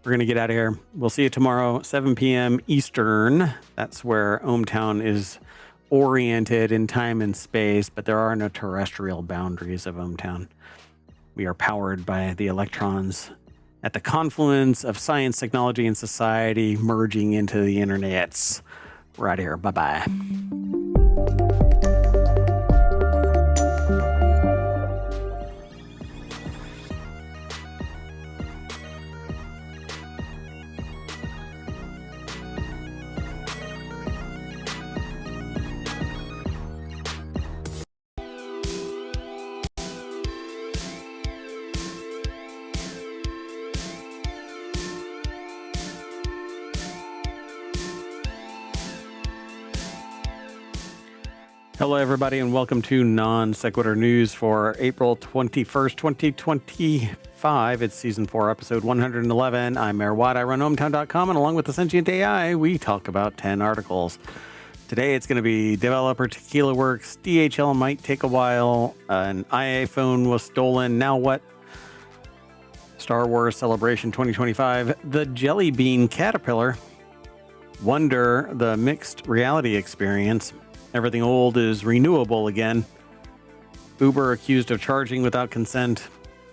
we're gonna get out of here. We'll see you tomorrow, 7 p.m. Eastern. That's where ohmTown is oriented in time and space, but there are no terrestrial boundaries of ohmTown. We are powered by the electrons at the confluence of science, technology, and society merging into the internets. We're out of here. Bye-bye. Hello, everybody, and welcome to Non Sequitur News for April 21st, 2025. It's Season 4, Episode 111. I'm Mayor Watt. I run ohmtown.com, and along with the Sentient AI, we talk about 10 articles. Today, it's going to be Developer Tequila Works, DHL might take a while, an IA phone was stolen, now what? Star Wars Celebration 2025, the Jelly Bean Caterpillar, Wonder, the mixed reality experience, everything old is renewable again, Uber accused of charging without consent,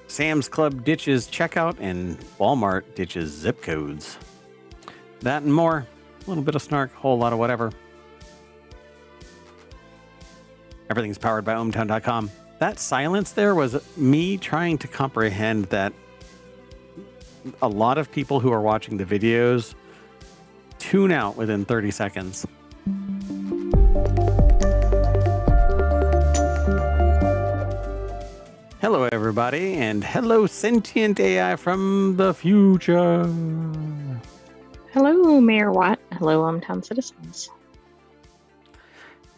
Sam's Club ditches checkout, and Walmart ditches zip codes. That and more. A little bit of snark, a whole lot of whatever. Everything's powered by ohmtown.com. That silence there was me trying to comprehend that a lot of people who are watching the videos tune out within 30 seconds. Hello, everybody, and hello, sentient AI from the future. Hello, Mayor Watt. Hello, Town citizens.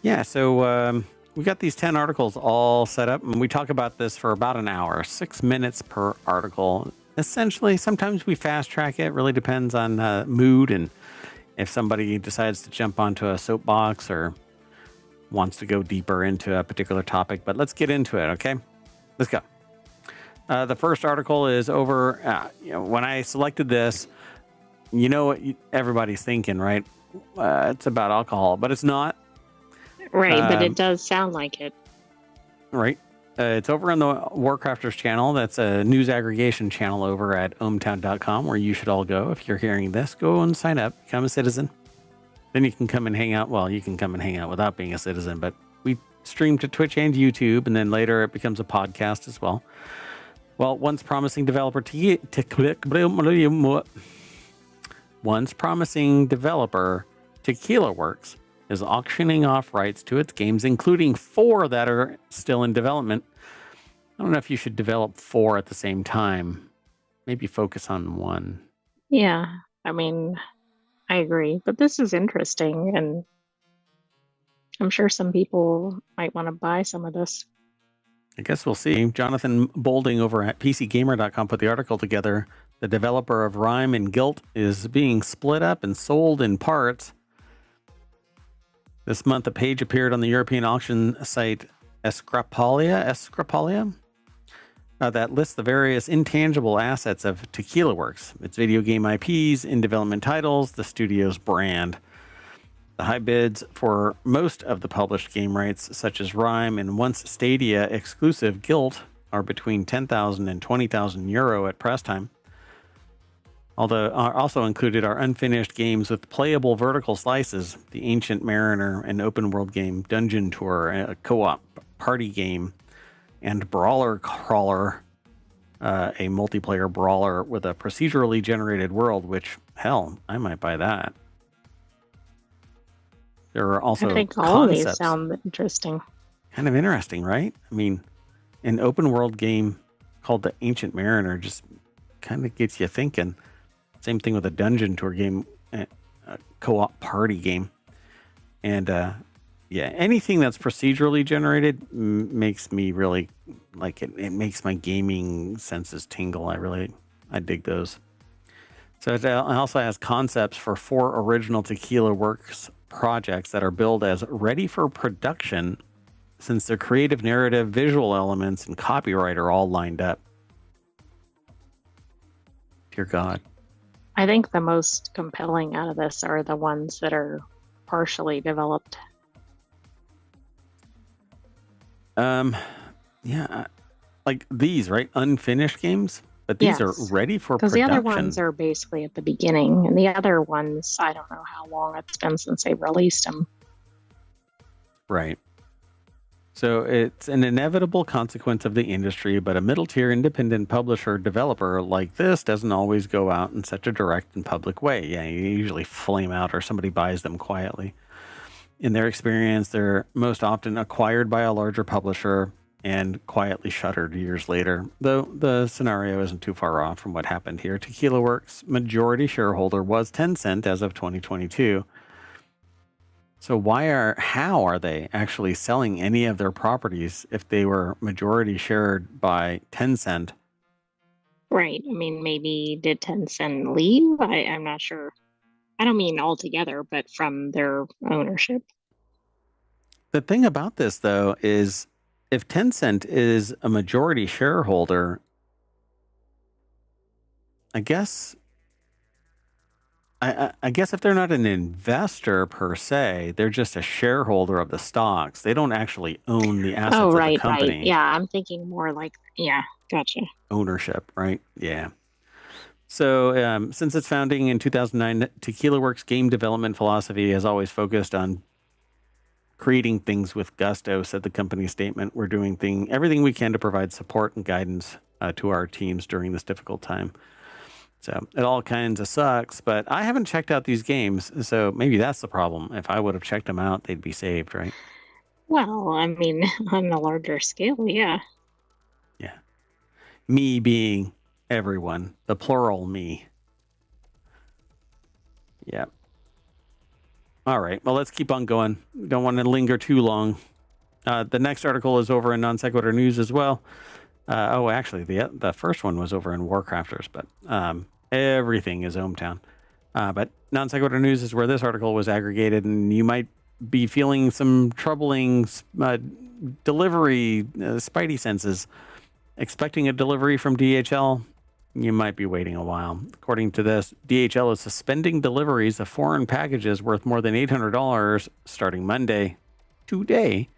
Yeah, so we got these 10 articles all set up, and we talk about this for about an hour, 6 minutes per article. Essentially, sometimes we fast track it. Really depends on mood and if somebody decides to jump onto a soapbox or wants to go deeper into a particular topic. But let's get into it, okay? Let's go. The first article is over. When I selected this, you know what everybody's thinking, right? It's about alcohol, but it's not. Right, but it does sound like it. Right. It's over on the Warcrafters channel. That's a news aggregation channel over at ohmtown.com, where you should all go. If you're hearing this, go and sign up, become a citizen. Then you can come and hang out. Well, you can come and hang out without being a citizen, but we stream to Twitch and YouTube, and then later it becomes a podcast as well. Well, once promising developer Tequila Works is auctioning off rights to its games, including 4 that are still in development. I don't know if you should develop 4 at the same time. Maybe focus on 1. Yeah, I mean, I agree, but this is interesting, and I'm sure some people might want to buy some of this. I guess we'll see. Jonathan Bolding over at PCGamer.com put the article together. The developer of Rime and Guilt is being split up and sold in parts. This month, a page appeared on the European auction site Escrapalia, that lists the various intangible assets of Tequila Works, its video game IPs, in-development titles, the studio's brand. The high bids for most of the published game rights, such as Rime and once Stadia exclusive Guilt, are between 10,000 and 20,000 euro at press time. Although also included are unfinished games with playable vertical slices, The Ancient Mariner, an open world game, Dungeon Tour, a co-op party game, and Brawler Crawler, a multiplayer brawler with a procedurally generated world, which, hell, I might buy that. There are also I think all of these concepts. sound interesting. Kind of interesting, right? I mean, an open world game called The Ancient Mariner just kind of gets you thinking. Same thing with a Dungeon Tour game, a co-op party game. And yeah, anything that's procedurally generated makes me really like it. It makes my gaming senses tingle. I dig those. So it also has concepts for 4 original Tequila Works projects that are billed as ready for production, since their creative narrative, visual elements, and copyright are all lined up. Dear God. I think the most compelling out of this are the ones that are partially developed. Yeah, like these, right? Unfinished games, but these are ready for Because production. the other ones are basically at the beginning, and the other ones, I don't know how long it's been since they released them. Right. So it's an inevitable consequence of the industry, but a middle-tier independent publisher developer like this doesn't always go out in such a direct and public way. Yeah, you usually flame out or somebody buys them quietly. In their experience, they're most often acquired by a larger publisher and quietly shuttered years later, though the scenario isn't too far off from what happened here. Tequila Works' majority shareholder was Tencent as of 2022. So how are they actually selling any of their properties if they were majority shared by Tencent? Right. I mean, maybe did Tencent leave? I'm not sure. I don't mean altogether, but from their ownership. The thing about this, though, is if Tencent is a majority shareholder, I guess if they're not an investor per se, they're just a shareholder of the stocks. They don't actually own the assets of the company. Right. Yeah, I'm thinking more like, gotcha. Ownership, right? Yeah. So since its founding in 2009, Tequila Works' game development philosophy has always focused on creating things with gusto, said the company's statement. We're doing everything we can to provide support and guidance to our teams during this difficult time. So it all kinds of sucks, but I haven't checked out these games, so maybe that's the problem. If I would have checked them out, they'd be saved, right? Well, I mean, on a larger scale, yeah. Yeah. Me being everyone, the plural me. Yeah. All right. Well, let's keep on going. We don't want to linger too long. The next article is over in Non Sequitur News as well. Actually, the first one was over in Warcrafters, but everything is Ohmtown. But Non Sequitur News is where this article was aggregated, and you might be feeling some troubling delivery spidey senses. Expecting a delivery from DHL, you might be waiting a while. According to this, DHL is suspending deliveries of foreign packages worth more than $800 starting Monday, today.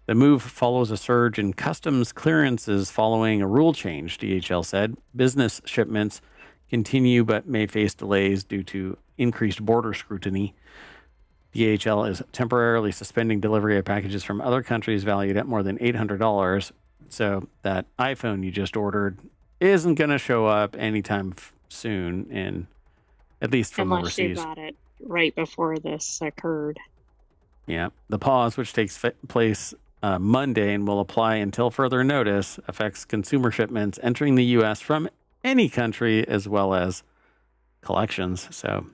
The move follows a surge in customs clearances following a rule change, DHL said. Business shipments continue but may face delays due to increased border scrutiny. DHL is temporarily suspending delivery of packages from other countries valued at more than $800. So that iPhone you just ordered isn't going to show up anytime soon, at least from Unless you overseas. got it right before this occurred. Yeah. The pause, which takes place Monday and will apply until further notice, affects consumer shipments entering the U.S. from any country as well as collections. So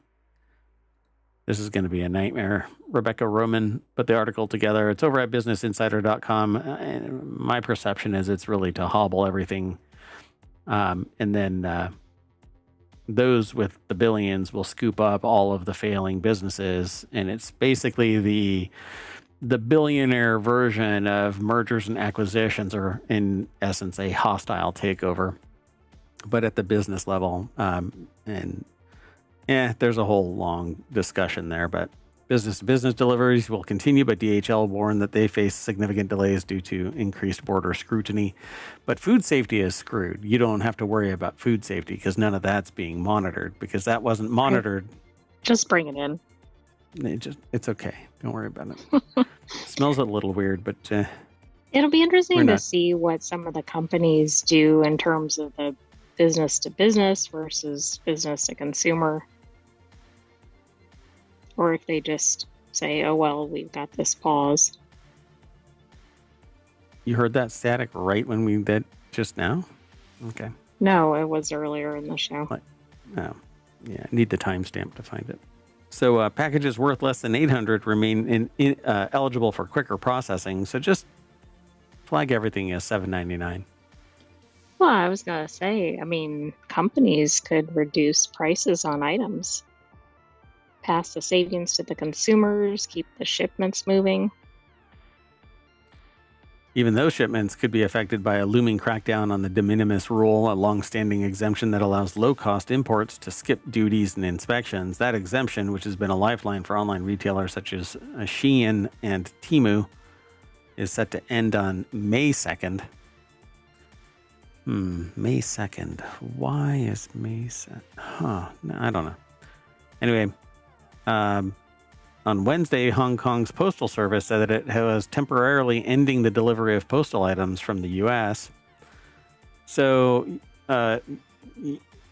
this is going to be a nightmare. Rebecca Roman put the article together. It's over at businessinsider.com. And my perception is it's really to hobble everything. And then those with the billions will scoop up all of the failing businesses. And it's basically the billionaire version of mergers and acquisitions, or in essence, a hostile takeover, but at the business level. There's a whole long discussion there, but business deliveries will continue, but DHL warned that they face significant delays due to increased border scrutiny. But food safety is screwed. You don't have to worry about food safety because none of that's being monitored, because that wasn't monitored. Just bring it in. It's okay. Don't worry about it. Smells a little weird, but it'll be interesting to see what some of the companies do in terms of the business to business versus business to consumer. Or if they just say, oh, well, we've got this pause. You heard that static right when we did just now? Okay. No, it was earlier in the show. Oh, yeah. Need the timestamp to find it. So packages worth less than $800 remain eligible for quicker processing. So just flag everything as $7.99. Well, I was going to say, companies could reduce prices on items, pass the savings to the consumers, keep the shipments moving. Even those shipments could be affected by a looming crackdown on the de minimis rule, a long-standing exemption that allows low-cost imports to skip duties and inspections. That exemption, which has been a lifeline for online retailers such as Shein and Temu, is set to end on May 2nd. May 2nd. Why is May 2nd? No, I don't know. Anyway, on Wednesday, Hong Kong's postal service said that it was temporarily ending the delivery of postal items from the U.S. So,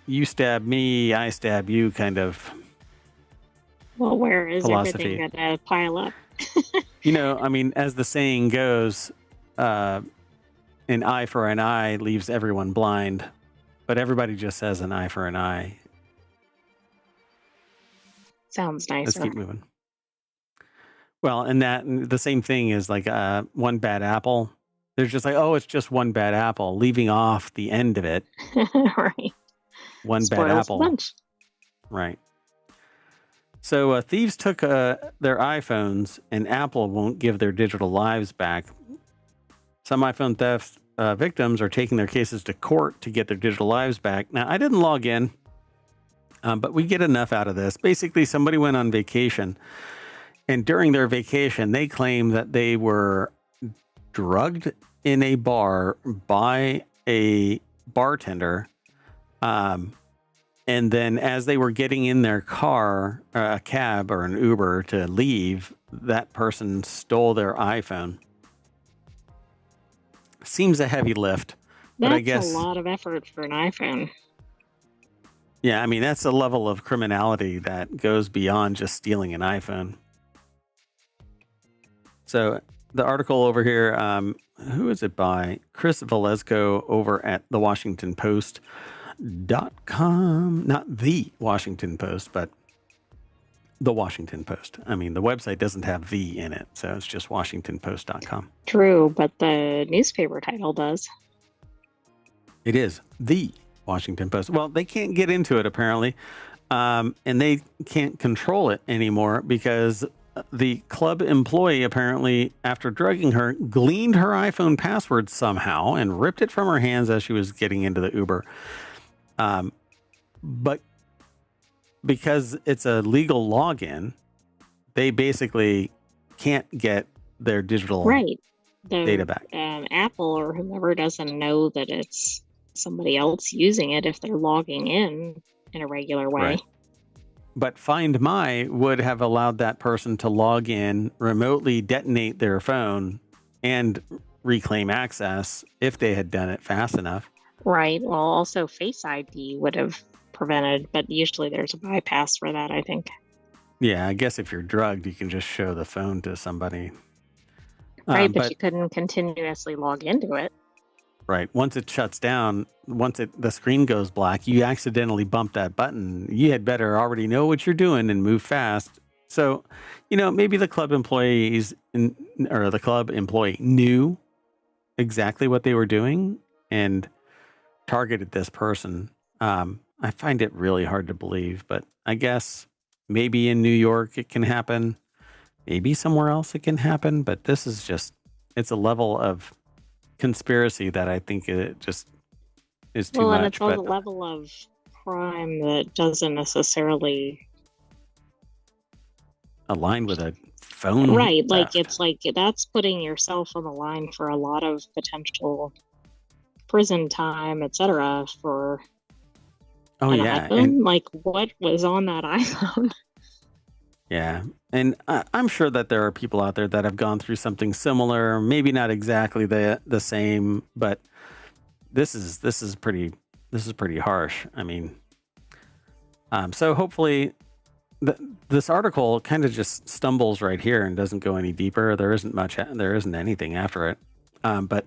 you stab me, I stab you kind of. Well, where is philosophy. Everything going to pile up? As the saying goes, an eye for an eye leaves everyone blind, but everybody just says an eye for an eye. Sounds nicer. Let's keep moving. Well, and the same thing is like one bad apple. There's just like, oh, it's just one bad apple, leaving off the end of it. Right. One Spoils bad apple. Lunch. Right. So thieves took their iPhones, and Apple won't give their digital lives back. Some iPhone theft victims are taking their cases to court to get their digital lives back. Now, I didn't log in, but we get enough out of this. Basically, somebody went on vacation, and during their vacation, they claim that they were drugged in a bar by a bartender. And then as they were getting in their car, a cab or an Uber to leave, that person stole their iPhone. Seems a heavy lift. That's but I guess a lot of effort for an iPhone. Yeah, that's a level of criminality that goes beyond just stealing an iPhone. So the article over here, who is it by? Chris Valesco over at the Washington Post.com. Not the Washington Post, but the Washington Post. The website doesn't have the in it, so it's just WashingtonPost.com. True, but the newspaper title does. It is the Washington Post. Well, they can't get into it apparently, and they can't control it anymore because the club employee apparently, after drugging her, gleaned her iPhone password somehow and ripped it from her hands as she was getting into the Uber. But because it's a legal login, they basically can't get their digital right. data back. Apple or whomever doesn't know that it's somebody else using it if they're logging in a regular way. Right. But Find My would have allowed that person to log in, remotely detonate their phone, and reclaim access if they had done it fast enough. Right. Well, also Face ID would have prevented, but usually there's a bypass for that, I think. Yeah, I guess if you're drugged, you can just show the phone to somebody. Right, but you couldn't continuously log into it. Right. Once it shuts down, the screen goes black, you accidentally bump that button. You had better already know what you're doing and move fast. So, maybe the club employees or the club employee knew exactly what they were doing and targeted this person. I find it really hard to believe, but I guess maybe in New York it can happen. Maybe somewhere else it can happen, but this is it's a level of conspiracy that I think it just is too much. And it's a level of crime that doesn't necessarily align with a phone. Right, theft. it's like that's putting yourself on the line for a lot of potential prison time, etc. for iPhone. And like what was on that iPhone? Yeah. And I'm sure that there are people out there that have gone through something similar, maybe not exactly the same, but this is pretty harsh. I mean, so hopefully this article kind of just stumbles right here and doesn't go any deeper. There isn't anything after it. But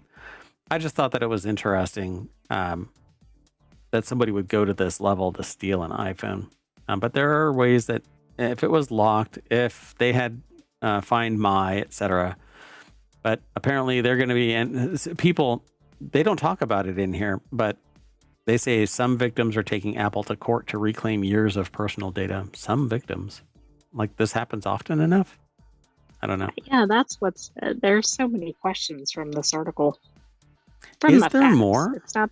I just thought that it was interesting that somebody would go to this level to steal an iPhone. But there are ways that if it was locked, if they had Find My, etc. But apparently they're going to be, and people, they don't talk about it in here, but they say some victims are taking Apple to court to reclaim years of personal data. Some victims. Like this happens often enough? I don't know. Yeah, that's there's so many questions from this article. Is there facts. More? It's not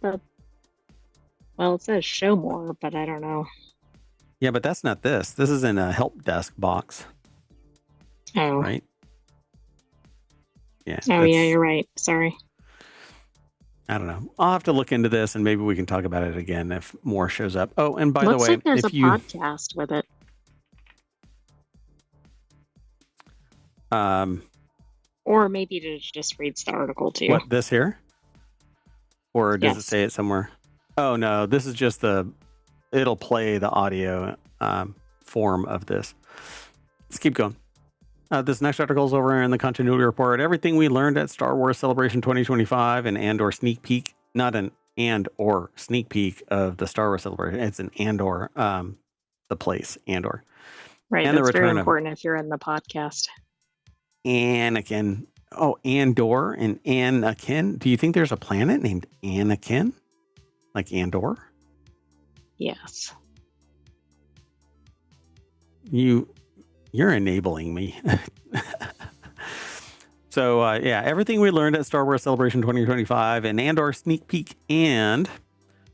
well, it says show more, but I don't know. Yeah, but that's not this. This is in a help desk box. Oh. Right? Yeah. Oh, yeah, you're right. Sorry. I don't know. I'll have to look into this and maybe we can talk about it again if more shows up. Oh, and by the way, looks like there's a podcast with it. Or maybe it just reads the article too. What, this here? Or does it say it somewhere? Oh, no, this is just it'll play the audio form of this. Let's keep going. This next article is over in the continuity report. Everything we learned at Star Wars Celebration 2025, an and/or sneak peek, not an and/or sneak peek of the Star Wars Celebration. It's an and/or, the place, and/or. Right, and that's very important if you're in the podcast. Anakin. Oh, Andor and Anakin. Do you think there's a planet named Anakin? Like Andor? Yes. You're enabling me. So, everything we learned at Star Wars Celebration 2025, an Andor sneak peek, and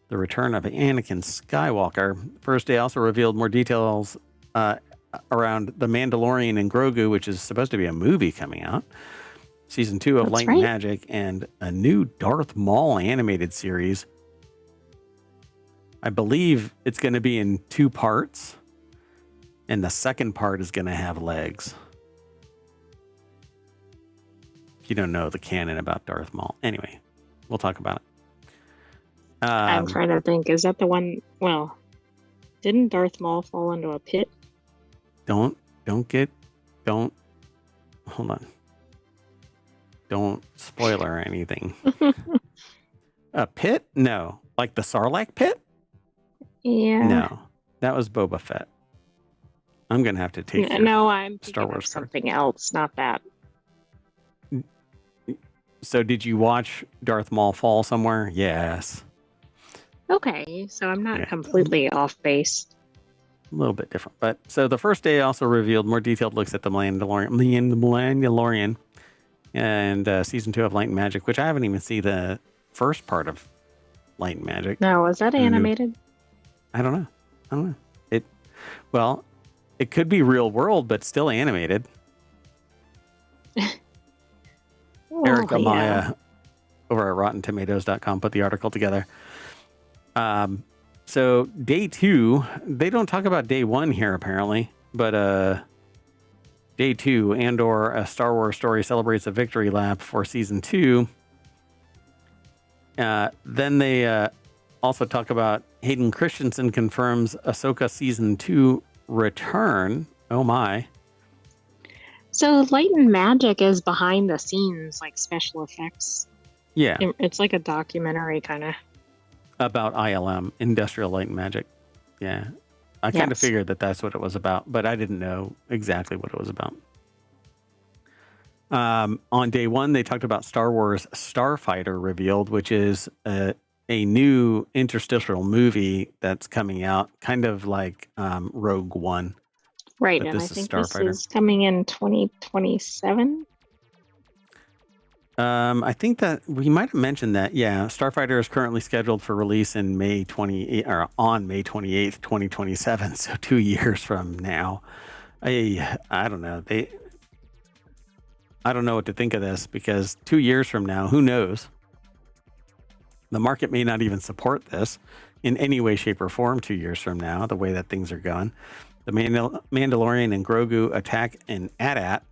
the return of Anakin Skywalker. First day also revealed more details around The Mandalorian and Grogu, which is supposed to be a movie coming out. Season 2 of Light and Magic, and a new Darth Maul animated series. I believe it's going to be in 2 parts. And the second part is going to have legs. If you don't know the canon about Darth Maul. Anyway, we'll talk about it. I'm trying to think. Is that the one? Well, didn't Darth Maul fall into a pit? Hold on. Don't spoiler anything. A pit? No. Like the Sarlacc pit? Yeah. No. That was Boba Fett. I'm going to have to take No, I'm Star Wars of something else, not that. So did you watch Darth Maul fall somewhere? Yes. Okay, so I'm not completely off base. A little bit different. But so the first day also revealed more detailed looks at the Mandalorian and season 2 of Light and Magic, which I haven't even seen the first part of Light and Magic. No, was that animated? I don't know. It could be real world, but still animated. Well, Eric Amaya over at RottenTomatoes.com put the article together. So day 2, they don't talk about day 1 here apparently, but day 2, Andor, a Star Wars story, celebrates a victory lap for season 2. Then they also talk about Hayden Christensen confirms Ahsoka season 2 return. Oh my. So Light and Magic is behind the scenes, like special effects. Yeah. It's like a documentary kind of. About ILM, Industrial Light and Magic. Yeah. I kind of figured that that's what it was about, but I didn't know exactly what it was about. On day 1, they talked about Star Wars Starfighter revealed, which is a new interstitial movie that's coming out, kind of like Rogue One. Right, But and I this is think this Starfighter. is coming in 2027. I think that we might have mentioned that. Yeah, Starfighter is currently scheduled for release in May 28 or on May 28th, 2027. So 2 years from now. I don't know. I don't know what to think of this because 2 years from now, who knows? The market may not even support this in any way, shape, or form 2 years from now, the way that things are going. The Mandalorian and Grogu attack an AT-AT,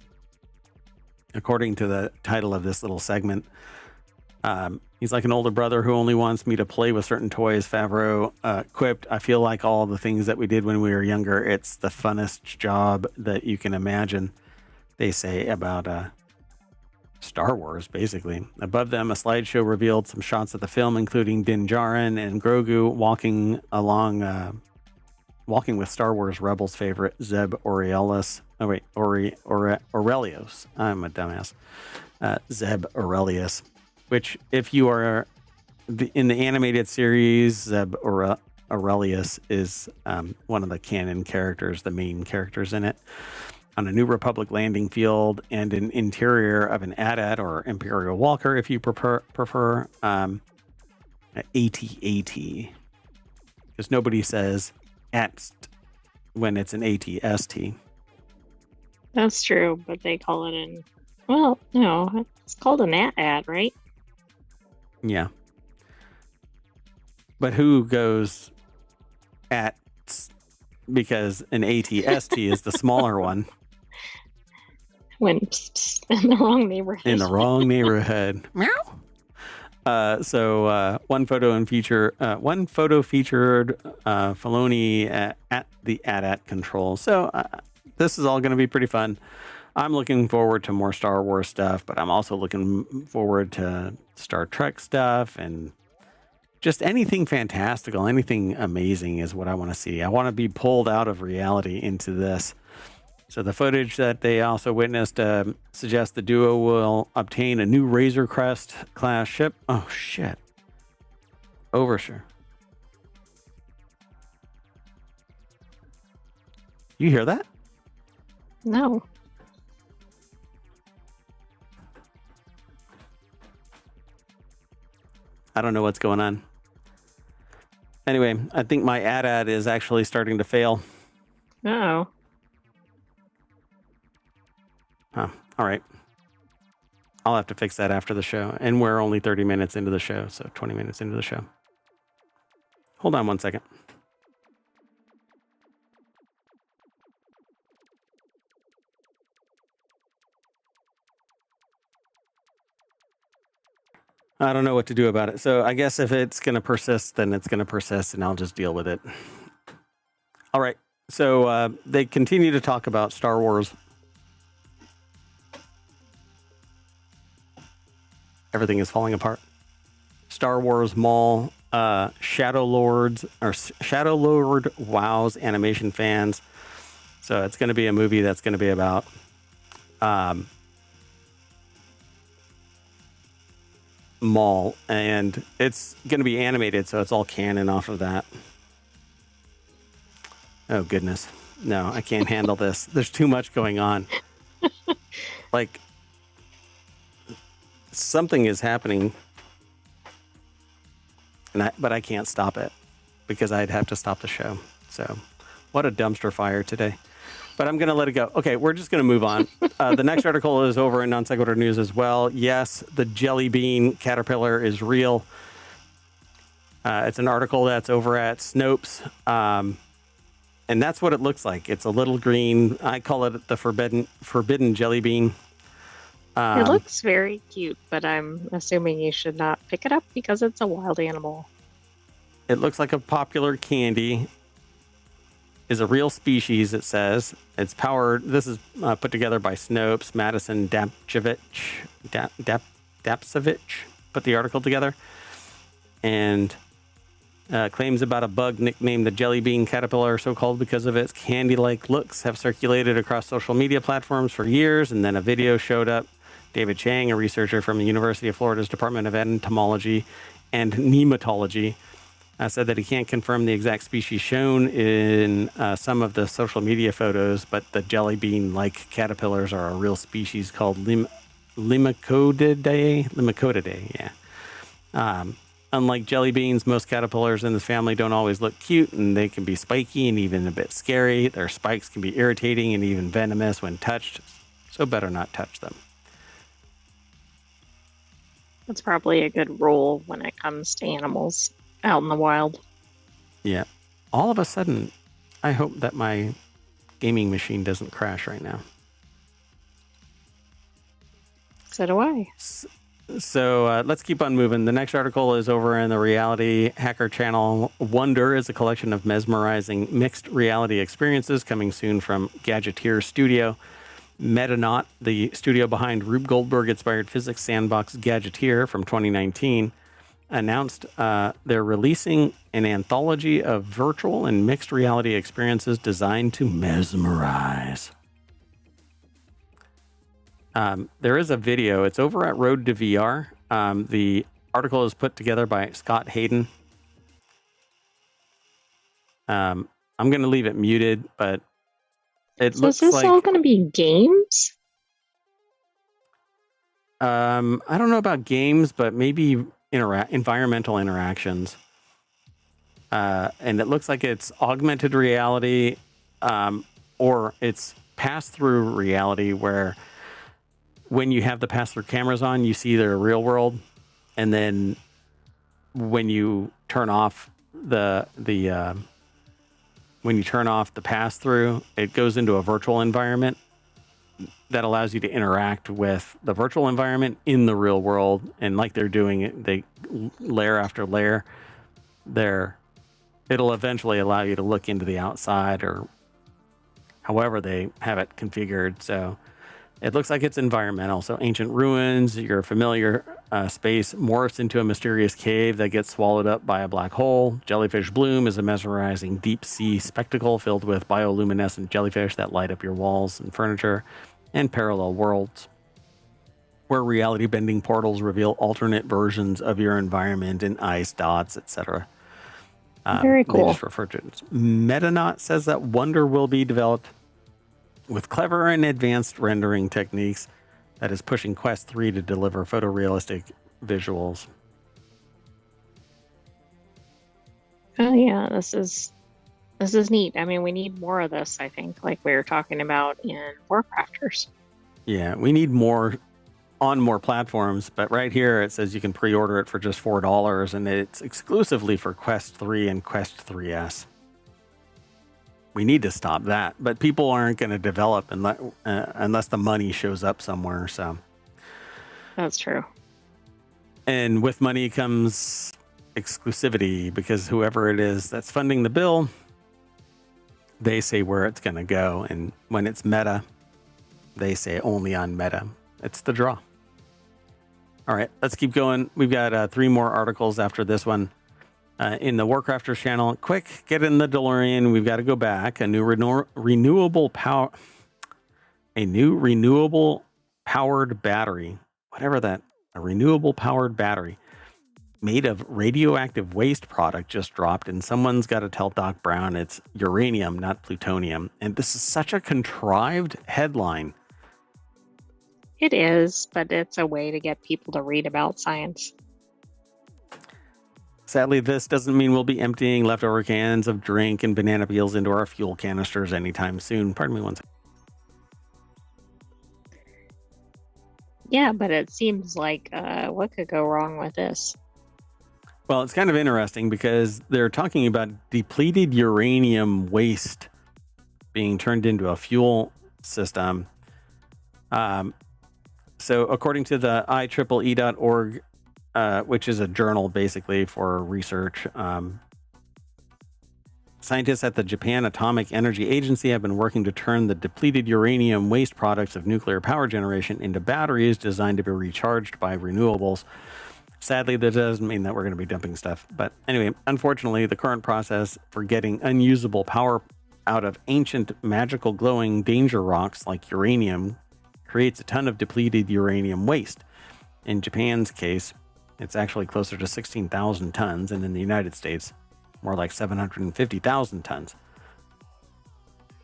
according to the title of this little segment. He's like an older brother who only wants me to play with certain toys. Favreau quipped, I feel like all the things that we did when we were younger. It's the funnest job that you can imagine, they say about Star Wars, basically. Above them, a slideshow revealed some shots of the film, including Din Djarin and Grogu walking with Star Wars Rebels favorite Zeb Orrelios. Oh wait, Aurelios. I'm a dumbass. Zeb Aurelius, which if you are in the animated series, Zeb Aurelius is one of the canon characters, the main characters in it. On a New Republic landing field and an interior of an AT-AT or Imperial Walker, if you prefer AT-AT, because nobody says AT when it's an AT-ST. That's true, but they call it well, no, it's called an AT-AT, right? Yeah. But who goes AT because an AT-ST is the smaller one. When in the wrong neighborhood. In the wrong neighborhood. Meow. So one photo featured Filoni at the AT-AT control. So this is all going to be pretty fun. I'm looking forward to more Star Wars stuff, but I'm also looking forward to Star Trek stuff and just anything fantastical, anything amazing is what I want to see. I want to be pulled out of reality into this. So the footage that they also witnessed suggests the duo will obtain a new Razor Crest class ship. Oh, shit. Oversure. You hear that? No. I don't know what's going on. Anyway, I think my AT-AT is actually starting to fail. Uh-oh. Huh. All right. I'll have to fix that after the show. And we're only 30 minutes into the show, so 20 minutes into the show. Hold on one second. I don't know what to do about it. So I guess if it's going to persist, then it's going to persist, and I'll just deal with it. All right. So they continue to talk about Star Wars. Everything is falling apart. Star Wars Mall, Shadow Lord wows animation fans. So it's going to be a movie that's going to be about Maul, and it's going to be animated, so it's all canon off of that. Oh goodness, no, I can't handle this. There's too much going on. Like something is happening, but I can't stop it because I'd have to stop the show. So what a dumpster fire today. but I'm going to let it go. Okay, we're just going to move on. The next article is over in Non Sequitur News as well. Yes, the jelly bean caterpillar is real. It's an article that's over at Snopes. And that's what it looks like. It's a little green. I call it the forbidden jelly bean. It looks very cute, but I'm assuming you should not pick it up because it's a wild animal. It looks like a popular candy. Is a real species, it says. It's powered. This is put together by Snopes. Madison Dapcevich put the article together. And claims about a bug nicknamed the jelly bean caterpillar, so called because of its candy-like looks, have circulated across social media platforms for years, and then a video showed up. David Chang, a researcher from the University of Florida's Department of Entomology and Nematology, said that he can't confirm the exact species shown in some of the social media photos, but the jelly bean-like caterpillars are a real species called Limicodidae. Yeah. Unlike jelly beans, most caterpillars in this family don't always look cute, and they can be spiky and even a bit scary. Their spikes can be irritating and even venomous when touched, so better not touch them. That's probably a good rule when it comes to animals out in the wild. Yeah. All of a sudden, I hope that my gaming machine doesn't crash right now. So do I. So let's keep on moving. The next article is over in the reality hacker channel. Wonder is a collection of mesmerizing mixed reality experiences coming soon from Gadgeteer Studio. Metanaut, the studio behind Rube Goldberg-inspired physics sandbox Gadgeteer from 2019, announced they're releasing an anthology of virtual and mixed reality experiences designed to mesmerize. There is a video. It's over at Road to VR. The article is put together by Scott Hayden. I'm going to leave it muted, but it looks is this like... all going to be games? I don't know about games, but maybe environmental interactions. And it looks like it's augmented reality, or it's pass-through reality where when you have the pass-through cameras on, you see their real world. And then when you turn off the pass-through, it goes into a virtual environment that allows you to interact with the virtual environment in the real world. And like they're doing it, they layer after layer it'll eventually allow you to look into the outside or however they have it configured. So it looks like it's environmental. So ancient ruins, your familiar space morphs into a mysterious cave that gets swallowed up by a black hole. Jellyfish Bloom is a mesmerizing deep sea spectacle filled with bioluminescent jellyfish that light up your walls and furniture. And parallel worlds, where reality bending portals reveal alternate versions of your environment in ice, dots, etc. Very cool. They just refer to it. Metanaut says that Wonder will be developed with clever and advanced rendering techniques that is pushing Quest 3 to deliver photorealistic visuals. Oh yeah, this is neat. I mean, we need more of this, I think, like we were talking about in Warcrafters. Yeah, we need more on more platforms, but right here it says you can pre-order it for just $4, and it's exclusively for Quest 3 and Quest 3S. We need to stop that, but people aren't going to develop unless the money shows up somewhere. So that's true. And with money comes exclusivity, because whoever it is that's funding the bill, they say where it's going to go. And when it's Meta, they say only on Meta. It's the draw. All right, let's keep going. We've got 3 more articles after this one. In the Warcrafters channel, quick, get in the DeLorean. We've got to go back. A new renewable powered battery, a renewable powered battery made of radioactive waste product just dropped, and someone's got to tell Doc Brown it's uranium, not plutonium. And this is such a contrived headline. It is, but it's a way to get people to read about science. Sadly, this doesn't mean we'll be emptying leftover cans of drink and banana peels into our fuel canisters anytime soon. Pardon me one second. Yeah, but it seems like what could go wrong with this? Well, it's kind of interesting because they're talking about depleted uranium waste being turned into a fuel system. So according to the IEEE.org, which is a journal basically for research, scientists at the Japan Atomic Energy Agency have been working to turn the depleted uranium waste products of nuclear power generation into batteries designed to be recharged by renewables. Sadly, that doesn't mean that we're going to be dumping stuff. But anyway, unfortunately, the current process for getting unusable power out of ancient, magical, glowing danger rocks like uranium creates a ton of depleted uranium waste. In Japan's case, it's actually closer to 16,000 tons, and in the United States, more like 750,000 tons.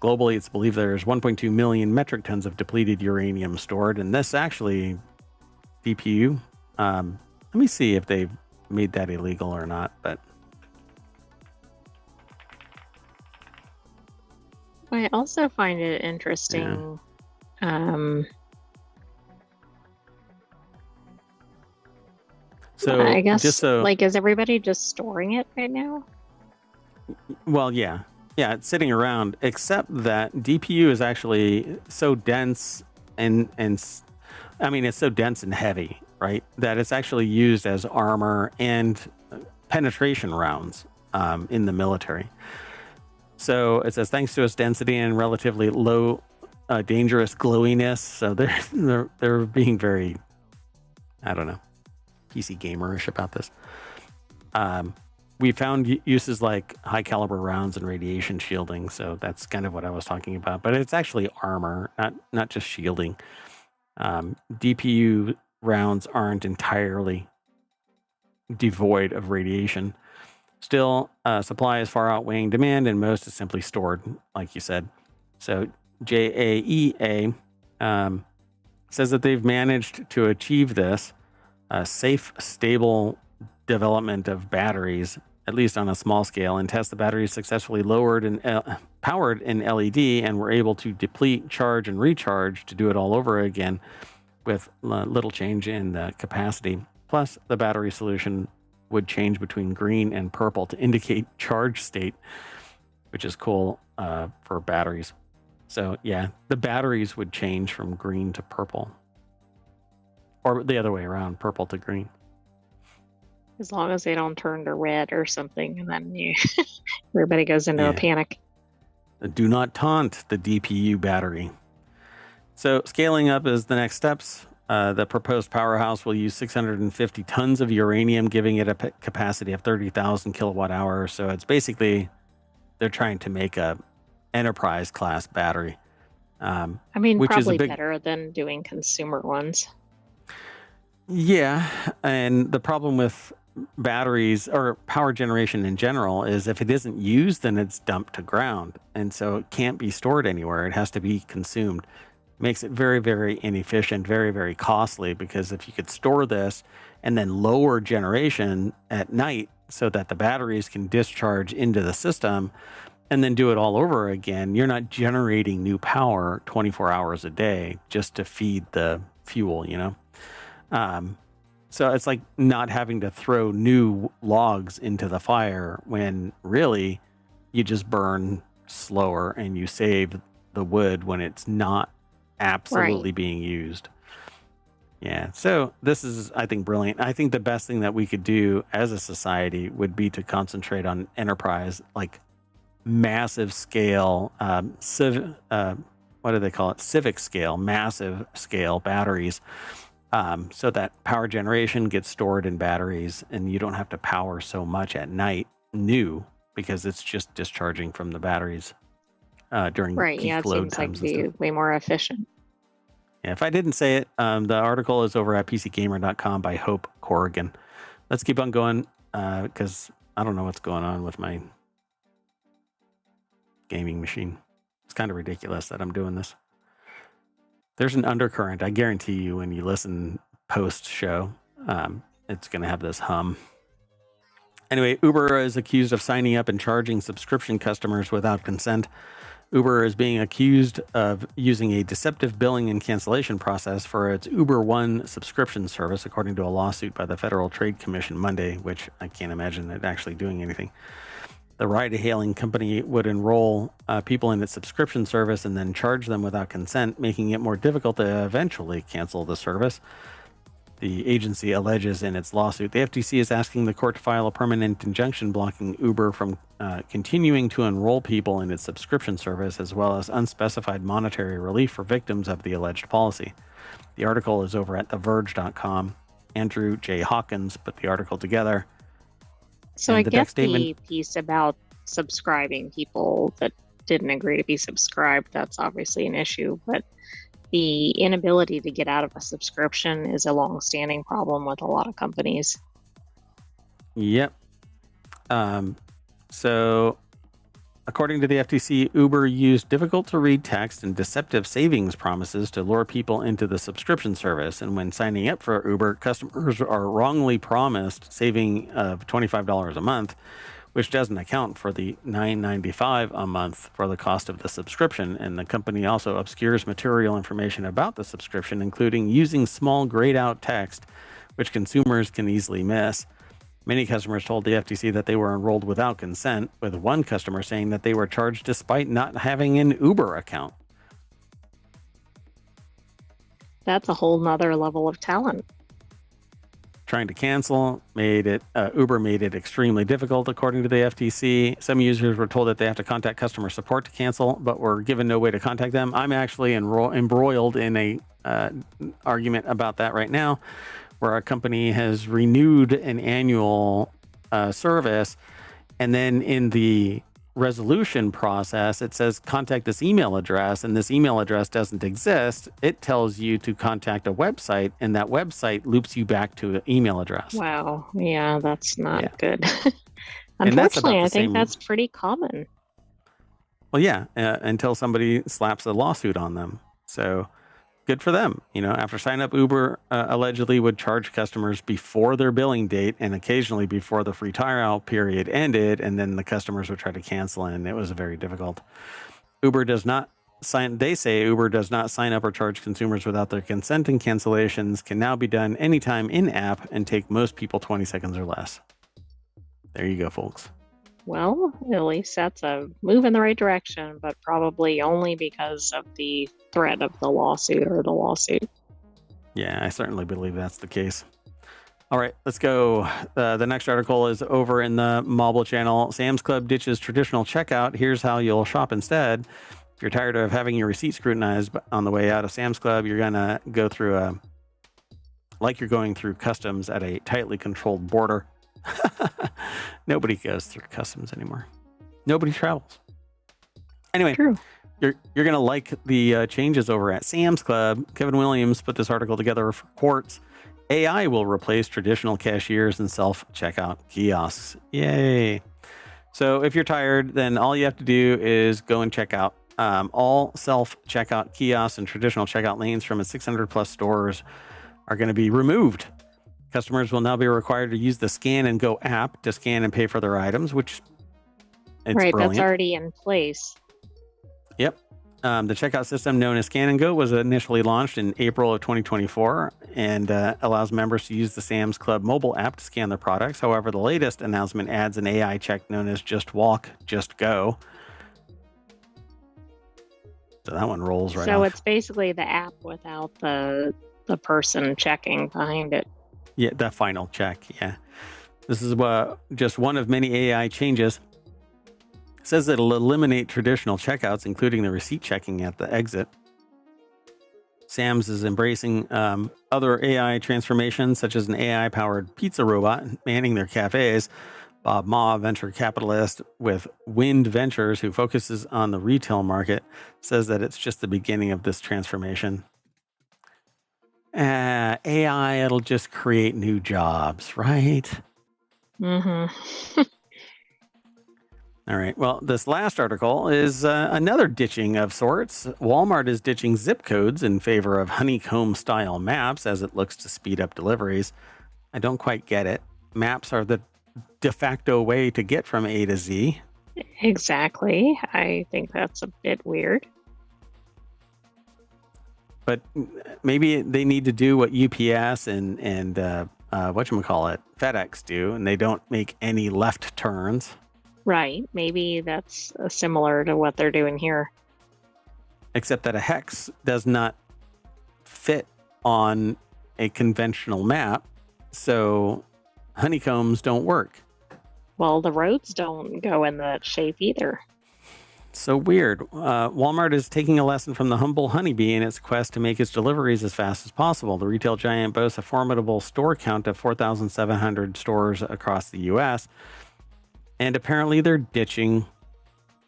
Globally, it's believed there's 1.2 million metric tons of depleted uranium stored, and this actually, DPU, let me see if they've made that illegal or not, but I also find it interesting. So I guess, just so, like, is everybody just storing it right now? well, yeah, it's sitting around, except that DPU is actually so dense and I mean, it's so dense and heavy, right, that it's actually used as armor and penetration rounds in the military. So it says, thanks to its density and relatively low dangerous glowiness. So they're being very, I don't know, PC gamerish about this. We found uses like high caliber rounds and radiation shielding. So that's kind of what I was talking about. But it's actually armor, not just shielding. DPU rounds aren't entirely devoid of radiation. Still, supply is far outweighing demand, and most is simply stored, like you said. So JAEA says that they've managed to achieve this safe, stable development of batteries, at least on a small scale, and test the batteries successfully lowered and powered in LED, and were able to deplete, charge, and recharge to do it all over again with little change in the capacity. Plus, the battery solution would change between green and purple to indicate charge state, which is cool for batteries. So yeah, the batteries would change from green to purple, or the other way around, purple to green. As long as they don't turn to red or something, and then everybody goes into a panic. Do not taunt the DPU battery. So scaling up is the next steps. The proposed powerhouse will use 650 tons of uranium, giving it a capacity of 30,000 kilowatt hours. So it's basically, they're trying to make a enterprise class battery. I mean, which probably is better than doing consumer ones. Yeah, and the problem with batteries or power generation in general is if it isn't used, then it's dumped to ground. And so it can't be stored anywhere. It has to be consumed. Makes it very, very inefficient, very, very costly, because if you could store this and then lower generation at night so that the batteries can discharge into the system and then do it all over again, you're not generating new power 24 hours a day just to feed the fuel, you know? So it's like not having to throw new logs into the fire when really you just burn slower and you save the wood when it's not absolutely being used. Yeah. So this is, I think, brilliant. I think the best thing that we could do as a society would be to concentrate on enterprise, like massive scale, what do they call it? Civic scale, massive scale batteries. So that power generation gets stored in batteries and you don't have to power so much at night because it's just discharging from the batteries during peak load times. It seems like be way more efficient. Yeah, if I didn't say it, the article is over at pcgamer.com by Hope Corrigan. Let's keep on going because I don't know what's going on with my gaming machine. It's kind of ridiculous that I'm doing this. There's an undercurrent. I guarantee you when you listen post show, it's going to have this hum. Anyway, Uber is accused of signing up and charging subscription customers without consent. Uber is being accused of using a deceptive billing and cancellation process for its Uber One subscription service, according to a lawsuit by the Federal Trade Commission Monday, which I can't imagine it actually doing anything. The ride-hailing company would enroll people in its subscription service and then charge them without consent, making it more difficult to eventually cancel the service. The agency alleges in its lawsuit. The FTC is asking the court to file a permanent injunction blocking Uber from continuing to enroll people in its subscription service, as well as unspecified monetary relief for victims of the alleged policy. The article is over at TheVerge.com. Andrew J. Hawkins put the article together. So I get the piece about subscribing people that didn't agree to be subscribed. That's obviously an issue, but the inability to get out of a subscription is a long-standing problem with a lot of companies. Yep. So, according to the FTC, Uber used difficult-to-read text and deceptive savings promises to lure people into the subscription service. And when signing up for Uber, customers are wrongly promised saving of $25 a month, which doesn't account for the $9.95 a month for the cost of the subscription. And the company also obscures material information about the subscription, including using small grayed-out text, which consumers can easily miss. Many customers told the FTC that they were enrolled without consent, with one customer saying that they were charged despite not having an Uber account. That's a whole nother level of talent. Trying to cancel Uber made it extremely difficult, according to the FTC. Some users were told that they have to contact customer support to cancel, but were given no way to contact them. I'm actually embroiled in a argument about that right now, where a company has renewed an annual service, and then in the resolution process, it says contact this email address, and this email address doesn't exist. It tells you to contact a website, and that website loops you back to an email address. Wow. Yeah, that's not good. Unfortunately, I think that's pretty common. Well, yeah, until somebody slaps a lawsuit on them. So good for them. After sign up, Uber allegedly would charge customers before their billing date and occasionally before the free trial period ended, and then the customers would try to cancel, and it was very difficult. They say Uber does not sign up or charge consumers without their consent, and cancellations can now be done anytime in-app and take most people 20 seconds or less. There you go, folks. Well, at least that's a move in the right direction, but probably only because of the threat of the lawsuit or the lawsuit. Yeah, I certainly believe that's the case. All right, let's go. The next article is over in the Mobile channel. Sam's Club ditches traditional checkout. Here's how you'll shop instead. If you're tired of having your receipt scrutinized on the way out of Sam's Club, you're going to go through like you're going through customs at a tightly controlled border. Nobody goes through customs anymore. Nobody travels. Anyway, True. You're going to like the changes over at Sam's Club. Kevin Williams put this article together for Quartz. AI will replace traditional cashiers and self-checkout kiosks. Yay. So if you're tired, then all you have to do is go and check out all self-checkout kiosks and traditional checkout lanes from its 600 plus stores are going to be removed. Customers will now be required to use the Scan and Go app to scan and pay for their items, which it's right, brilliant. That's already in place. Yep. The checkout system known as Scan and Go was initially launched in April of 2024 and allows members to use the Sam's Club mobile app to scan their products. However, the latest announcement adds an AI check known as Just Walk, Just Go. So that one rolls right off. So it's basically the app without the person checking behind it. Yeah, that final check. Yeah. This is just one of many AI changes. It says it'll eliminate traditional checkouts, including the receipt checking at the exit. Sam's is embracing other AI transformations, such as an AI-powered pizza robot manning their cafes. Bob Ma, venture capitalist with Wind Ventures, who focuses on the retail market, says that it's just the beginning of this transformation. AI, it'll just create new jobs, right? Mm-hmm. All right. Well, this last article is another ditching of sorts. Walmart is ditching zip codes in favor of honeycomb-style maps as it looks to speed up deliveries. I don't quite get it. Maps are the de facto way to get from A to Z. Exactly. I think that's a bit weird. But maybe they need to do what UPS and whatchamacallit, FedEx do, and they don't make any left turns. Right. Maybe that's similar to what they're doing here. Except that a hex does not fit on a conventional map, so honeycombs don't work. Well, the roads don't go in that shape either. So weird. Walmart is taking a lesson from the humble honeybee in its quest to make its deliveries as fast as possible. The retail giant boasts a formidable store count of 4,700 stores across the U.S., and apparently they're ditching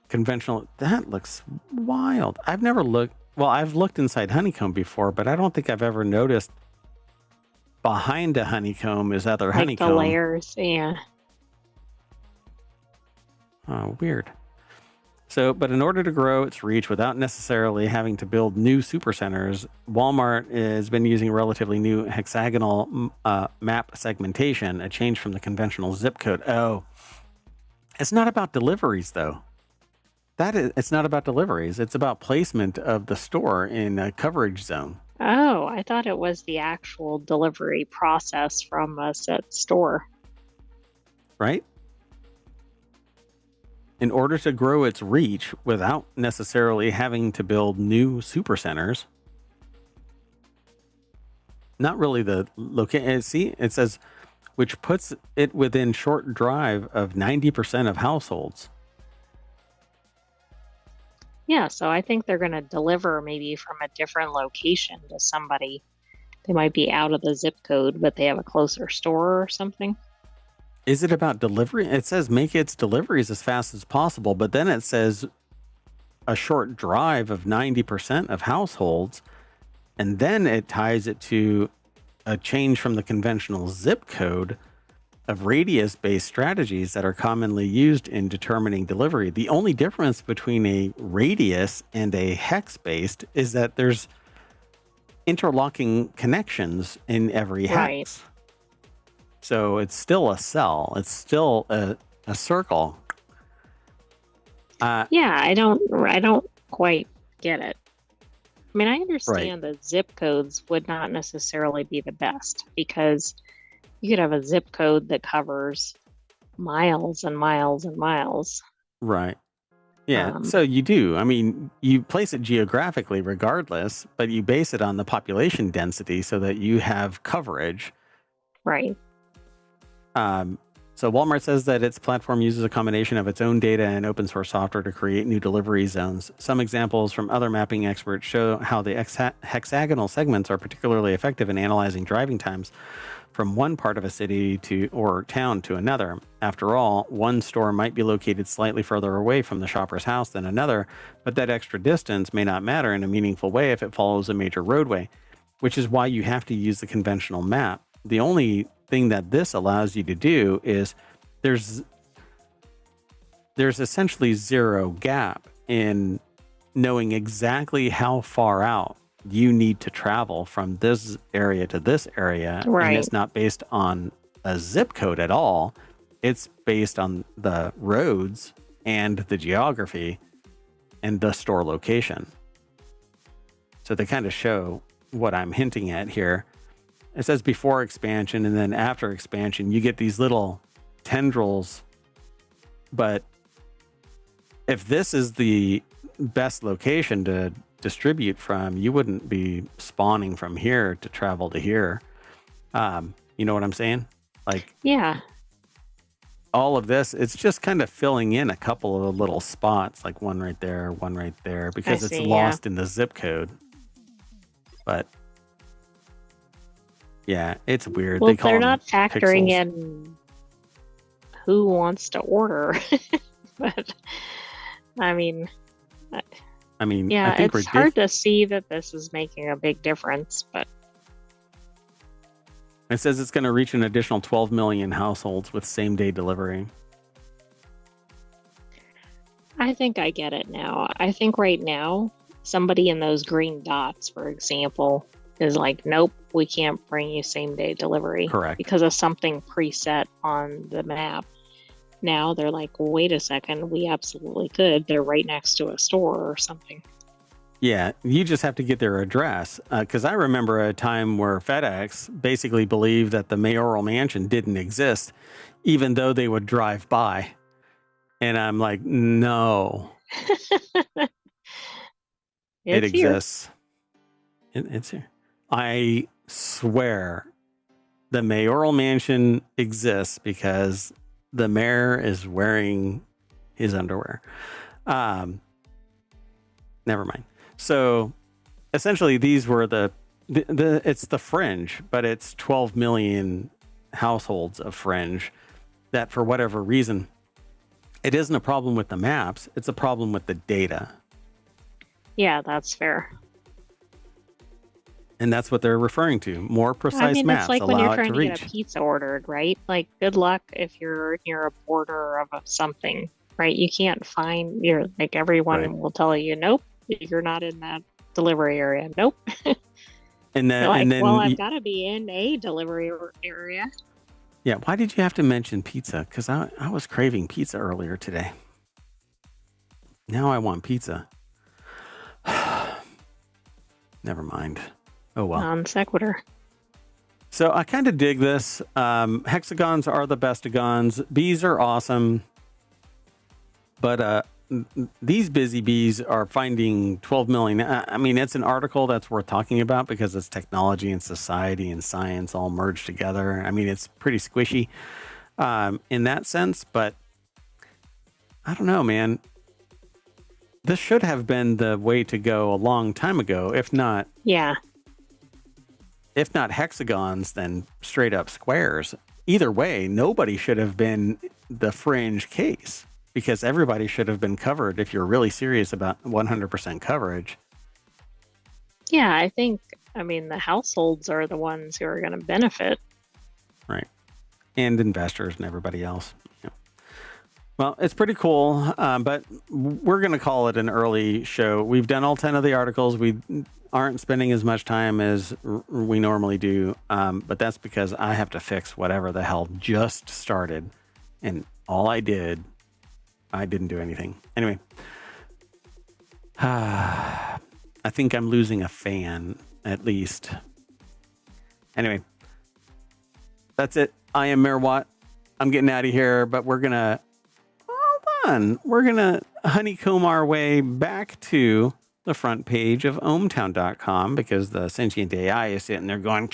conventional. That looks wild. I've never looked. Well, I've looked inside honeycomb before, but I don't think I've ever noticed behind a honeycomb is other Like honeycomb. the layers, yeah. Oh, weird. So, but in order to grow its reach without necessarily having to build new supercenters, Walmart has been using relatively new hexagonal map segmentation, a change from the conventional zip code. Oh, it's not about deliveries, though. It's not about deliveries. It's about placement of the store in a coverage zone. Oh, I thought it was the actual delivery process from a set store. Right? In order to grow its reach without necessarily having to build new supercenters. Not really the location. See, it says, which puts it within short drive of 90% of households. Yeah, so I think they're going to deliver maybe from a different location to somebody. They might be out of the zip code, but they have a closer store or something. Is it about delivery? It says make its deliveries as fast as possible, but then it says a short drive of 90% of households, and then it ties it to a change from the conventional zip code of radius-based strategies that are commonly used in determining delivery. The only difference between a radius and a hex-based is that there's interlocking connections in every hex. Right. So it's still a cell. It's still a circle. Yeah, I don't quite get it. I mean, I understand that zip codes would not necessarily be the best because you could have a zip code that covers miles and miles and miles. Right. Yeah. So you do. I mean, you place it geographically regardless, but you base it on the population density so that you have coverage. Right. So Walmart says that its platform uses a combination of its own data and open source software to create new delivery zones. Some examples from other mapping experts show how the hexagonal segments are particularly effective in analyzing driving times from one part of a city or town to another. After all, one store might be located slightly further away from the shopper's house than another, but that extra distance may not matter in a meaningful way if it follows a major roadway, which is why you have to use the conventional map. The only thing that this allows you to do is there's essentially zero gap in knowing exactly how far out you need to travel from this area to this area. Right. And it's not based on a zip code at all. It's based on the roads and the geography and the store location. So they kind of show what I'm hinting at here. It says before expansion and then after expansion, you get these little tendrils. But if this is the best location to distribute from, you wouldn't be spawning from here to travel to here. You know what I'm saying? Like, yeah, all of this, it's just kind of filling in a couple of little spots, like one right there, because it's lost in the zip code. But yeah, it's weird. Well, They they're not factoring pixels. in who wants to order. But I mean, yeah, I think it's hard to see that this is making a big difference, but it says it's going to reach an additional 12 million households with same-day delivery. I think I get it now. I think right now, somebody in those green dots, for example, is like, nope, we can't bring you same day delivery. Correct. Because of something preset on the map. Now they're like, wait a second, we absolutely could. They're right next to a store or something. Yeah, you just have to get their address. Because I remember a time where FedEx basically believed that the mayoral mansion didn't exist, even though they would drive by. And I'm like, no, it exists. It's here. I swear the mayoral mansion exists because the mayor is wearing his underwear. Never mind. So essentially these were it's the fringe, but it's 12 million households of fringe that for whatever reason, it isn't a problem with the maps. It's a problem with the data. Yeah, that's fair. And that's what they're referring to. More precise maps it's like when allow you're it trying to to reach. get a pizza ordered, right? Like, good luck if you're near a border of something, right? You can't find, everyone Right. will tell you, nope, you're not in that delivery area. Nope. And then, I've got to be in a delivery area. Yeah, why did you have to mention pizza? Because I was craving pizza earlier today. Now I want pizza. Never mind. Oh, well. Non sequitur. So I kind of dig this. Hexagons are the bestagons. Bees are awesome. But these busy bees are finding 12 million. I mean, it's an article that's worth talking about because it's technology and society and science all merged together. I mean, it's pretty squishy in that sense. But I don't know, man. This should have been the way to go a long time ago. If not hexagons, then straight up squares. Either way, nobody should have been the fringe case because everybody should have been covered if you're really serious about 100% coverage. Yeah, I think, the households are the ones who are going to benefit. Right. And investors and everybody else. Yeah. Well, it's pretty cool, but we're going to call it an early show. We've done all 10 of the articles. We aren't spending as much time as we normally do, but that's because I have to fix whatever the hell just started. And all I didn't do anything. Anyway, I think I'm losing a fan, at least. Anyway, that's it. I am Mayor Watt. I'm getting out of here, but we're going to honeycomb our way back to the front page of ohmtown.com because the sentient AI is sitting there going,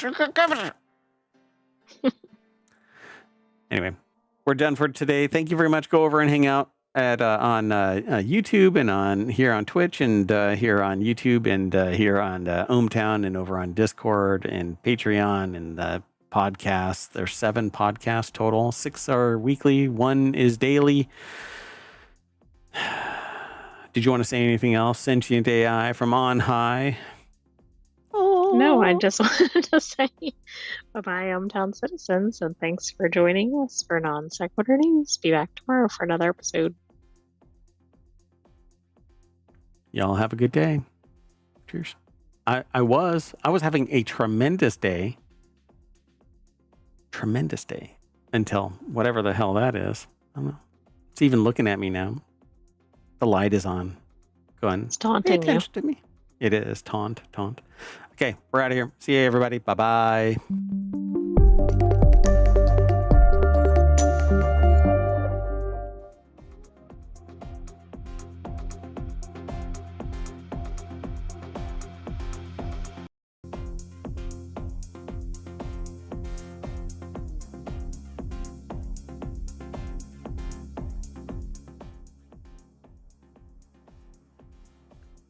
anyway, we're done for today. Thank you very much. Go over and hang out on YouTube and here on Twitch and here on YouTube and here on ohmtown and over on Discord and Patreon and the podcasts. There's 7 podcasts total. 6 are weekly. 1 is daily. Did you want to say anything else, sentient AI from on high? Oh. No, I just wanted to say bye-bye, hometown citizens, and thanks for joining us for Non Sequitur News. Be back tomorrow for another episode. Y'all have a good day. Cheers. I was having a tremendous day. Tremendous day until whatever the hell that is. I don't know. It's even looking at me now. The light is on. Going, it's taunting pay attention to me. It is. Taunt. Okay, we're out of here. See you, everybody. Bye-bye.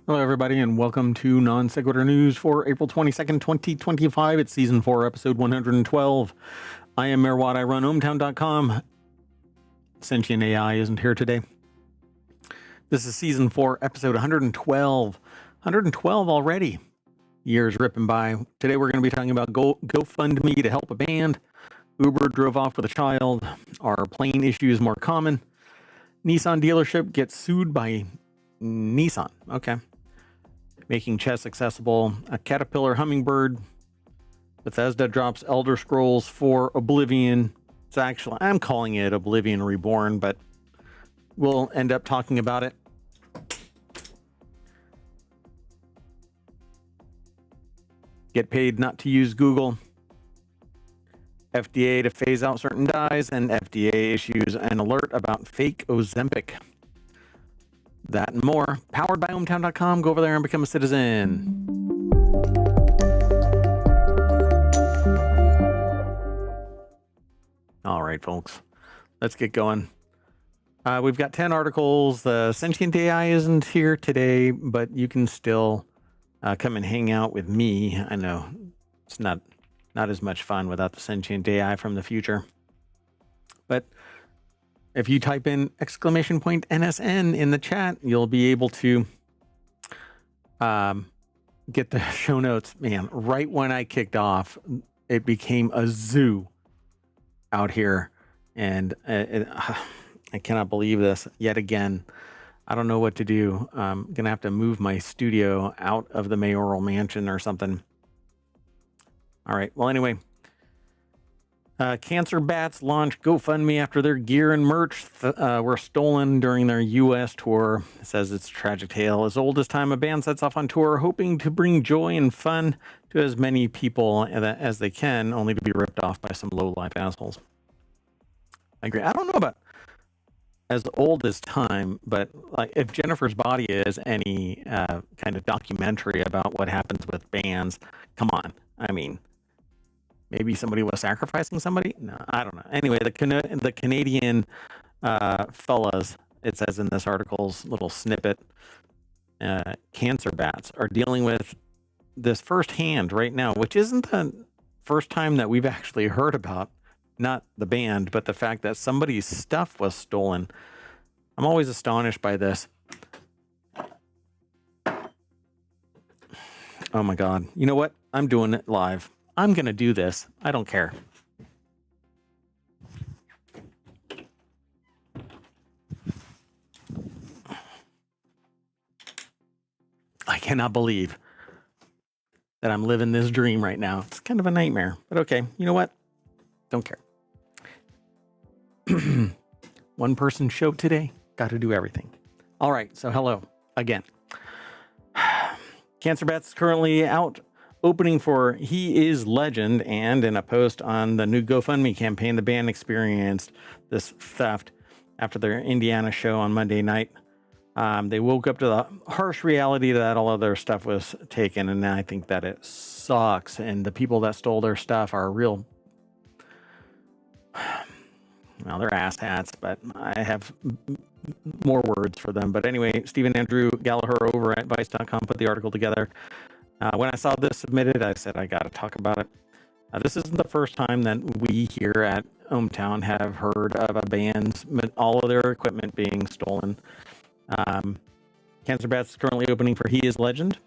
Hello, everybody, and welcome to Non Sequitur News for April 22nd, 2025. It's Season 4, Episode 112. I am Mayor Watt. I run ohmtown.com. Sentient AI isn't here today. This is Season 4, Episode 112. 112 already. Years ripping by. Today we're going to be talking about GoFundMe to help a band. Uber drove off with a child. Are plane issues more common? Nissan dealership gets sued by Nissan. Okay. making chess accessible. A Caterpillar Hummingbird. Bethesda drops Elder Scrolls 4 Oblivion. It's actually, I'm calling it Oblivion Reborn, but we'll end up talking about it. Get paid not to use Google. FDA to phase out certain dyes, and FDA issues an alert about fake Ozempic. That and more. Powered by ohmtown.com. Go over there and become a citizen. All right, folks. Let's get going. We've got 10 articles. The Sentient AI isn't here today, but you can still come and hang out with me. I know it's not as much fun without the Sentient AI from the future. But if you type in !NSN in the chat, you'll be able to get the show notes. Man, right when I kicked off, it became a zoo out here. And I cannot believe this yet again. I don't know what to do. I'm going to have to move my studio out of the mayoral mansion or something. All right. Well, anyway, Cancer Bats launched GoFundMe after their gear and merch were stolen during their U.S. tour. It says it's a tragic tale as old as time. A band sets off on tour hoping to bring joy and fun to as many people as they can, only to be ripped off by some low-life assholes. I agree. I don't know about as old as time, but like if Jennifer's Body is any kind of documentary about what happens with bands, come on. I mean, maybe somebody was sacrificing somebody? No, I don't know. Anyway, the Canadian fellas, it says in this article's little snippet, Cancer Bats are dealing with this firsthand right now, which isn't the first time that we've actually heard about. Not the band, but the fact that somebody's stuff was stolen. I'm always astonished by this. Oh my God. You know what? I'm doing it live. I'm going to do this. I don't care. I cannot believe that I'm living this dream right now. It's kind of a nightmare, but okay. You know what? Don't care. One person show today. Got to do everything. All right. So hello again. Cancer Bats is currently out opening for He Is Legend. And in a post on the new GoFundMe campaign, the band experienced this theft after their Indiana show on Monday night. They woke up to the harsh reality that all of their stuff was taken. And I think that it sucks. And the people that stole their stuff are real. Well, they're asshats, but I have more words for them. But anyway, Stephen Andrew Gallagher over at Vice.com put the article together. When I saw this submitted, I said, I got to talk about it. This isn't the first time that we here at ohmTown have heard of a band's, all of their equipment being stolen. Cancer Bats is currently opening for He Is Legend.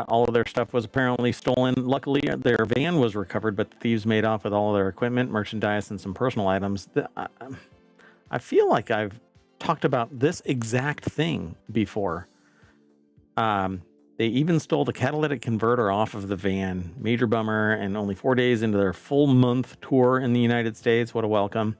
All of their stuff was apparently stolen. Luckily, their van was recovered, but the thieves made off with all of their equipment, merchandise, and some personal items. I feel like I've talked about this exact thing before. They even stole the catalytic converter off of the van. Major bummer, and only 4 days into their full month tour in the United States. What a welcome.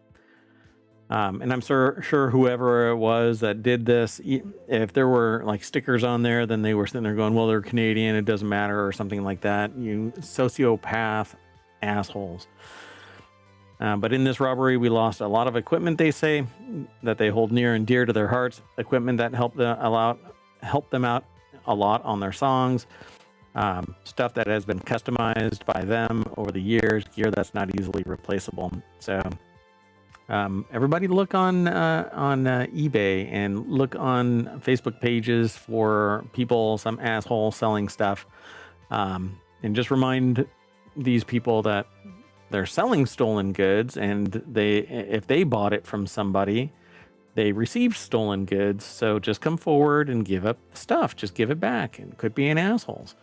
And I'm sure whoever it was that did this, if there were like stickers on there, then they were sitting there going, well, they're Canadian, it doesn't matter, or something like that. You sociopath assholes. But in this robbery, we lost a lot of equipment, they say, that they hold near and dear to their hearts. Equipment that helped them out a lot on their songs. Stuff that has been customized by them over the years. Gear that's not easily replaceable. So everybody look on eBay and look on Facebook pages for people, some asshole selling stuff. And just remind these people that they're selling stolen goods, and if they bought it from somebody, they received stolen goods. So just come forward and give up stuff. Just give it back. And quit being assholes.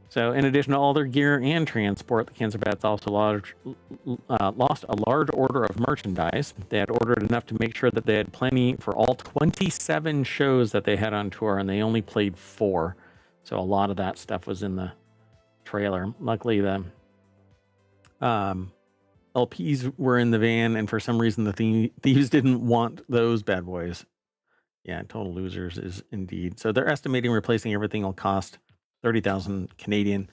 So in addition to all their gear and transport, the Cancer Bats also lost a large order of merchandise. They had ordered enough to make sure that they had plenty for all 27 shows that they had on tour, and they only played 4. So a lot of that stuff was in the trailer. Luckily, the LPs were in the van, and for some reason, the thieves didn't want those bad boys. Yeah, total losers is indeed. So they're estimating replacing everything will cost 30,000 Canadian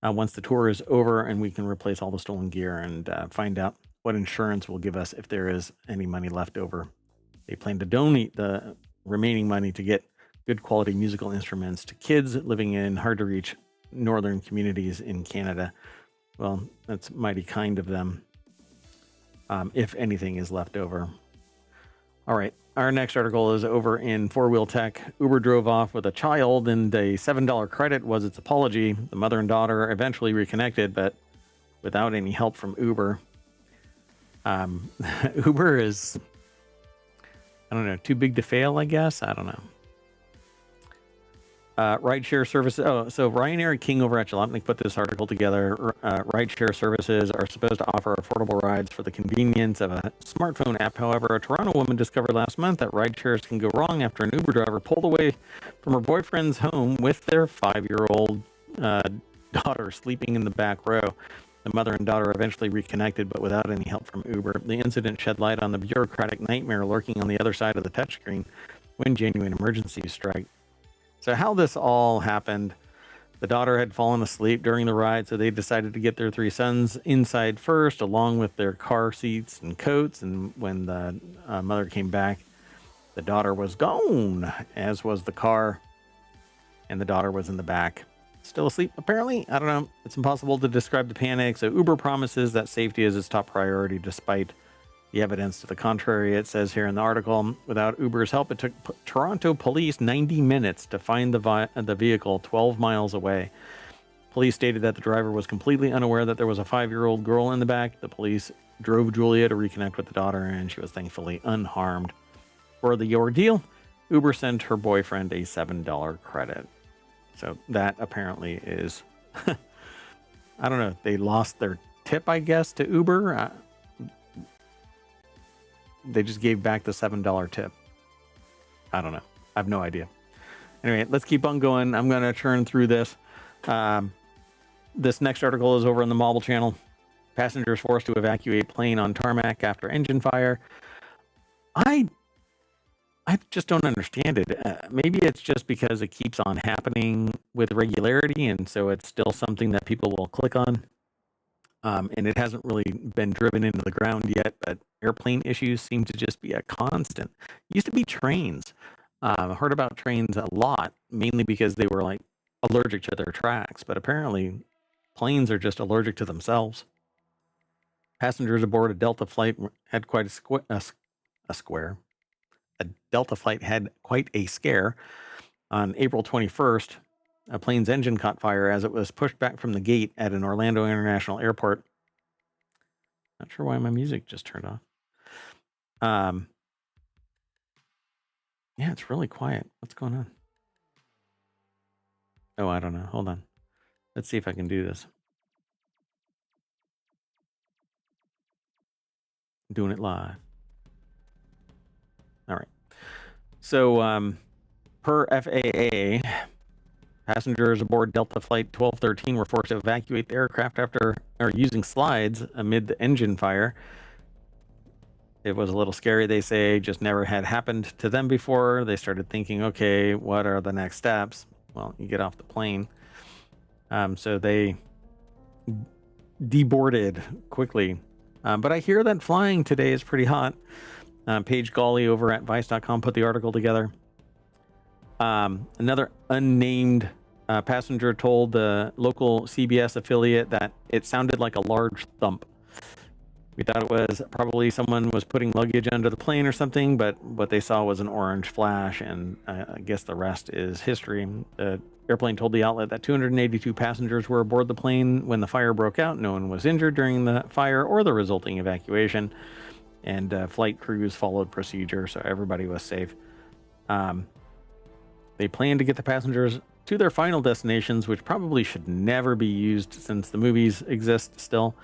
once the tour is over, and we can replace all the stolen gear and find out what insurance will give us if there is any money left over. They plan to donate the remaining money to get good quality musical instruments to kids living in hard to reach northern communities in Canada. Well, that's mighty kind of them. If anything is left over. All right. Our next article is over in Four Wheel Tech. Uber drove off with a child, and a $7 credit was its apology. The mother and daughter eventually reconnected, but without any help from Uber. Uber is, I don't know, too big to fail, I guess. I don't know. Rideshare services. Oh, so Ryanair and King over at Jalopnik put this article together. Rideshare services are supposed to offer affordable rides for the convenience of a smartphone app. However, a Toronto woman discovered last month that rideshares can go wrong after an Uber driver pulled away from her boyfriend's home with their 5-year-old daughter sleeping in the back row. The mother and daughter eventually reconnected, but without any help from Uber. The incident shed light on the bureaucratic nightmare lurking on the other side of the touchscreen when genuine emergencies strike. So how this all happened, the daughter had fallen asleep during the ride, so they decided to get their 3 sons inside first, along with their car seats and coats. And when the mother came back, the daughter was gone, as was the car, and the daughter was in the back, still asleep, apparently. I don't know. It's impossible to describe the panic. So Uber promises that safety is its top priority, despite the evidence to the contrary. It says here in the article, without Uber's help, it took Toronto police 90 minutes to find the vehicle 12 miles away. Police stated that the driver was completely unaware that there was a 5-year-old girl in the back. The police drove Julia to reconnect with the daughter, and she was thankfully unharmed. For the ordeal, Uber sent her boyfriend a $7 credit. So that apparently is, I don't know, they lost their tip, I guess, to Uber. They just gave back the $7 tip. I don't know. I have no idea. Anyway, let's keep on going. I'm going to churn through this. This next article is over on the Mobile Channel. Passengers forced to evacuate plane on tarmac after engine fire. I just don't understand it. Maybe it's just because it keeps on happening with regularity, and so it's still something that people will click on. And it hasn't really been driven into the ground yet, but airplane issues seem to just be a constant. It used to be trains. I heard about trains a lot, mainly because they were like allergic to their tracks, but apparently planes are just allergic to themselves. Passengers aboard a Delta flight had quite a square. A Delta flight had quite a scare. On April 21st, a plane's engine caught fire as it was pushed back from the gate at an Orlando International Airport. Not sure why my music just turned off. Yeah, it's really quiet. What's going on? Oh, I don't know. Hold on. Let's see if I can do this. I'm doing it live. All right. So, per FAA, passengers aboard Delta Flight 1213 were forced to evacuate the aircraft after using slides amid the engine fire. It was a little scary, they say, just never had happened to them before. They started thinking, okay, what are the next steps? Well, you get off the plane. So they deboarded quickly. But I hear that flying today is pretty hot. Paige Gawley over at Vice.com put the article together. Another unnamed passenger told the local CBS affiliate that it sounded like a large thump. We thought it was probably someone was putting luggage under the plane or something, but what they saw was an orange flash, and I guess the rest is history. The airplane told the outlet that 282 passengers were aboard the plane when the fire broke out. No one was injured during the fire or the resulting evacuation, and flight crews followed procedure, so everybody was safe. They planned to get the passengers to their final destinations, which probably should never be used since the movies exist still,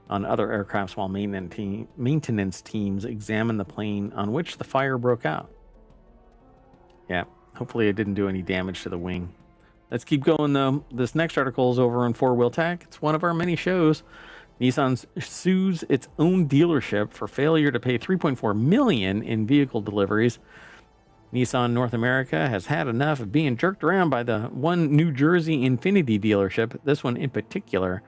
on other aircrafts while maintenance teams examine the plane on which the fire broke out. Yeah, hopefully it didn't do any damage to the wing. Let's keep going, though. This next article is over on Four Wheel Tech. It's one of our many shows. Nissan sues its own dealership for failure to pay $3.4 million in vehicle deliveries. Nissan North America has had enough of being jerked around by the one New Jersey Infiniti dealership, this one in particular.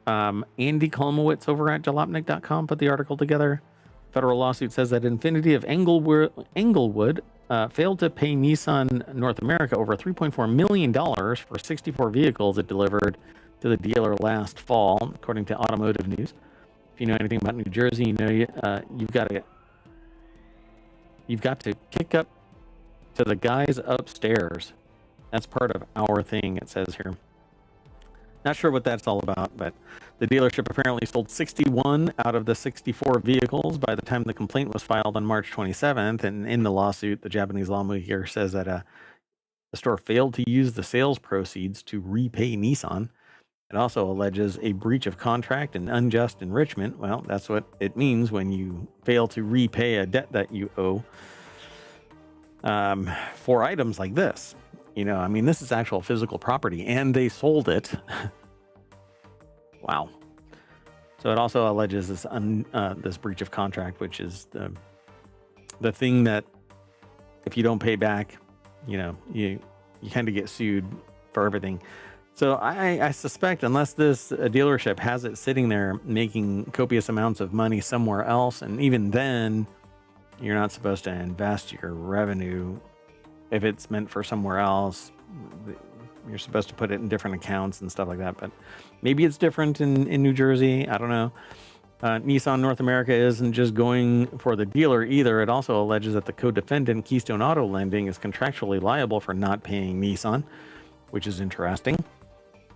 Andy Kolmowitz over at jalopnik.com put the article together. Federal lawsuit says that Infiniti of Englewood failed to pay Nissan North America over $3.4 million for 64 vehicles it delivered to the dealer last fall, according to Automotive News. If you know anything about New Jersey, you know you've got to kick up to the guys upstairs. That's part of our thing, it says here. Not sure what that's all about, but the dealership apparently sold 61 out of the 64 vehicles by the time the complaint was filed on March 27th. And in the lawsuit, the Japanese lawmaker says that the store failed to use the sales proceeds to repay Nissan. It also alleges a breach of contract and unjust enrichment. Well, that's what it means when you fail to repay a debt that you owe for items like this. You know, I mean, this is actual physical property, and they sold it. Wow. So it also alleges this this breach of contract, which is the thing that if you don't pay back, you know, you kind of get sued for everything. So I suspect unless this dealership has it sitting there making copious amounts of money somewhere else, and even then, you're not supposed to invest your revenue if it's meant for somewhere else. You're supposed to put it in different accounts and stuff like that. But maybe it's different in New Jersey. I don't know. Nissan North America isn't just going for the dealer either. It also alleges that the co-defendant, Keystone Auto Lending, is contractually liable for not paying Nissan, which is interesting.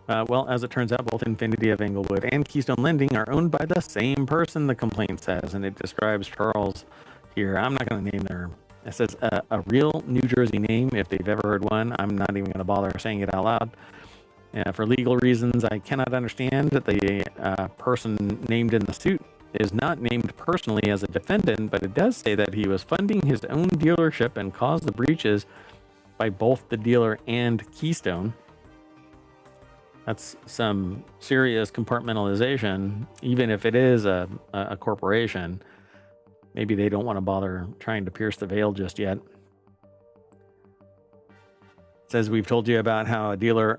Well, as it turns out, both Infiniti of Englewood and Keystone Lending are owned by the same person, the complaint says, and it describes Charles here. I'm not going to name their... It says a real New Jersey name, if they've ever heard one. I'm not even going to bother saying it out loud. For legal reasons, I cannot understand that the person named in the suit is not named personally as a defendant, but it does say that he was funding his own dealership and caused the breaches by both the dealer and Keystone. That's some serious compartmentalization, even if it is a corporation. Maybe they don't want to bother trying to pierce the veil just yet. It says we've told you about how a dealer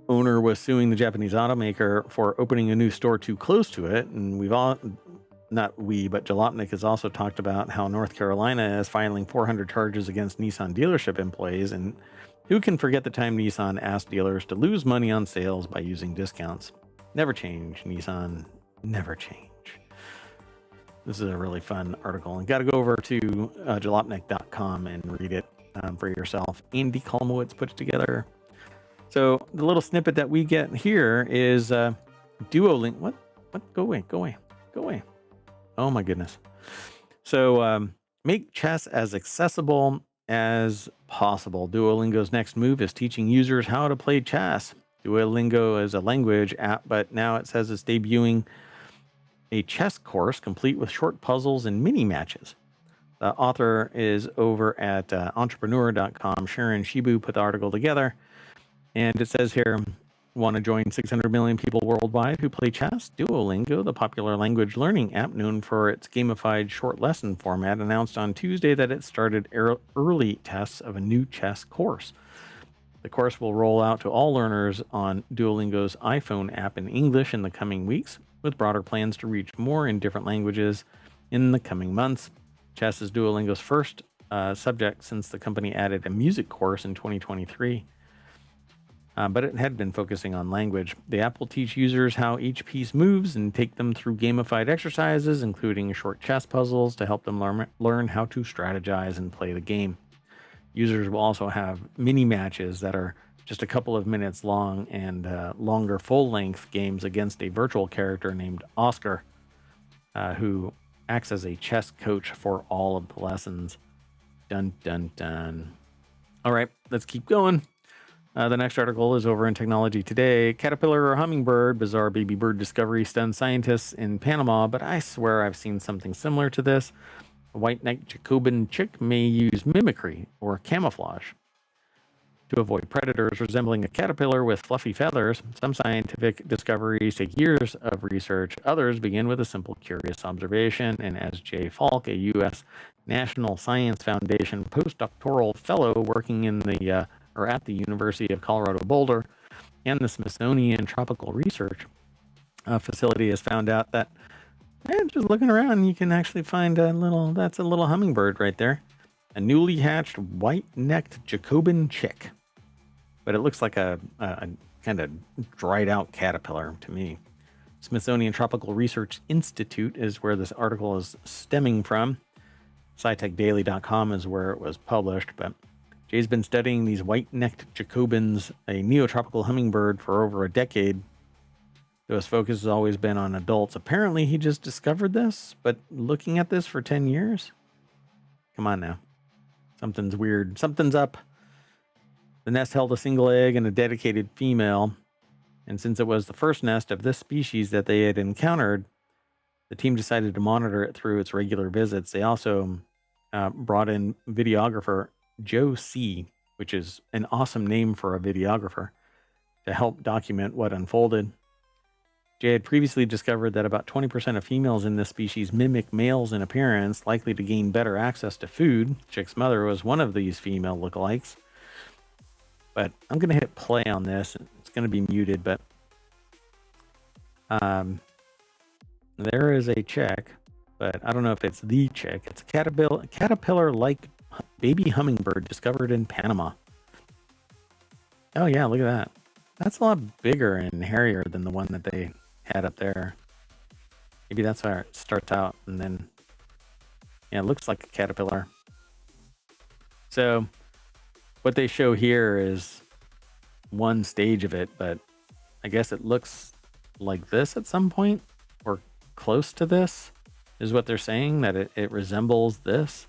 owner was suing the Japanese automaker for opening a new store too close to it. And we've all, not we, but Jalopnik has also talked about how North Carolina is filing 400 charges against Nissan dealership employees. And who can forget the time Nissan asked dealers to lose money on sales by using discounts? Never change, Nissan. Never change. This is a really fun article, and got to go over to jalopnik.com and read it for yourself. Andy Kolmowitz put it together. So the little snippet that we get here is Duolingo. What? Go away. Oh my goodness. So make chess as accessible as possible. Duolingo's next move is teaching users how to play chess. Duolingo is a language app, but now it says it's debuting a chess course complete with short puzzles and mini matches. The author is over at entrepreneur.com. Sharon Shibu put the article together. And it says here, want to join 600 million people worldwide who play chess? Duolingo, the popular language learning app known for its gamified short lesson format, announced on Tuesday that it started early tests of a new chess course. The course will roll out to all learners on Duolingo's iPhone app in English in the coming weeks, with broader plans to reach more in different languages in the coming months. Chess is Duolingo's first subject since the company added a music course in 2023. But it had been focusing on language. The app will teach users how each piece moves and take them through gamified exercises, including short chess puzzles to help them learn how to strategize and play the game. Users will also have mini matches that are just a couple of minutes long and longer full-length games against a virtual character named Oscar, who acts as a chess coach for all of the lessons. Dun, dun, dun. All right, let's keep going. The next article is over in Technology Today. Caterpillar or hummingbird, bizarre baby bird discovery stuns scientists in Panama, but I swear I've seen something similar to this. A white-necked Jacobin chick may use mimicry or camouflage. to avoid predators resembling a caterpillar with fluffy feathers. Some scientific discoveries take years of research. Others begin with a simple, curious observation. And as Jay Falk, a U.S. National Science Foundation postdoctoral fellow working in the or at the University of Colorado Boulder and the Smithsonian Tropical Research Facility, has found out that just looking around, you can actually find that's a little hummingbird right there. A newly hatched white-necked Jacobin chick. But it looks like a kind of dried out caterpillar to me. Smithsonian Tropical Research Institute is where this article is stemming from. SciTechDaily.com is where it was published, but Jay's been studying these white-necked Jacobins, a neotropical hummingbird, for over a decade. Though his focus has always been on adults. Apparently he just discovered this, but looking at this for 10 years? Come on now. Something's weird. Something's up. The nest held a single egg and a dedicated female. And since it was the first nest of this species that they had encountered, the team decided to monitor it through its regular visits. They also brought in videographer Joe C., which is an awesome name for a videographer, to help document what unfolded. Jay had previously discovered that about 20% of females in this species mimic males in appearance, likely to gain better access to food. Chick's mother was one of these female lookalikes. But I'm going to hit play on this. It's going to be muted, but there is a chick, but I don't know if it's the chick. It's a caterpillar-like baby hummingbird discovered in Panama. Oh yeah, look at that. That's a lot bigger and hairier than the one that they had up there. Maybe that's where it starts out, and then yeah, it looks like a caterpillar. So what they show here is one stage of it, but I guess it looks like this at some point, or close to this, is what they're saying, that it resembles this.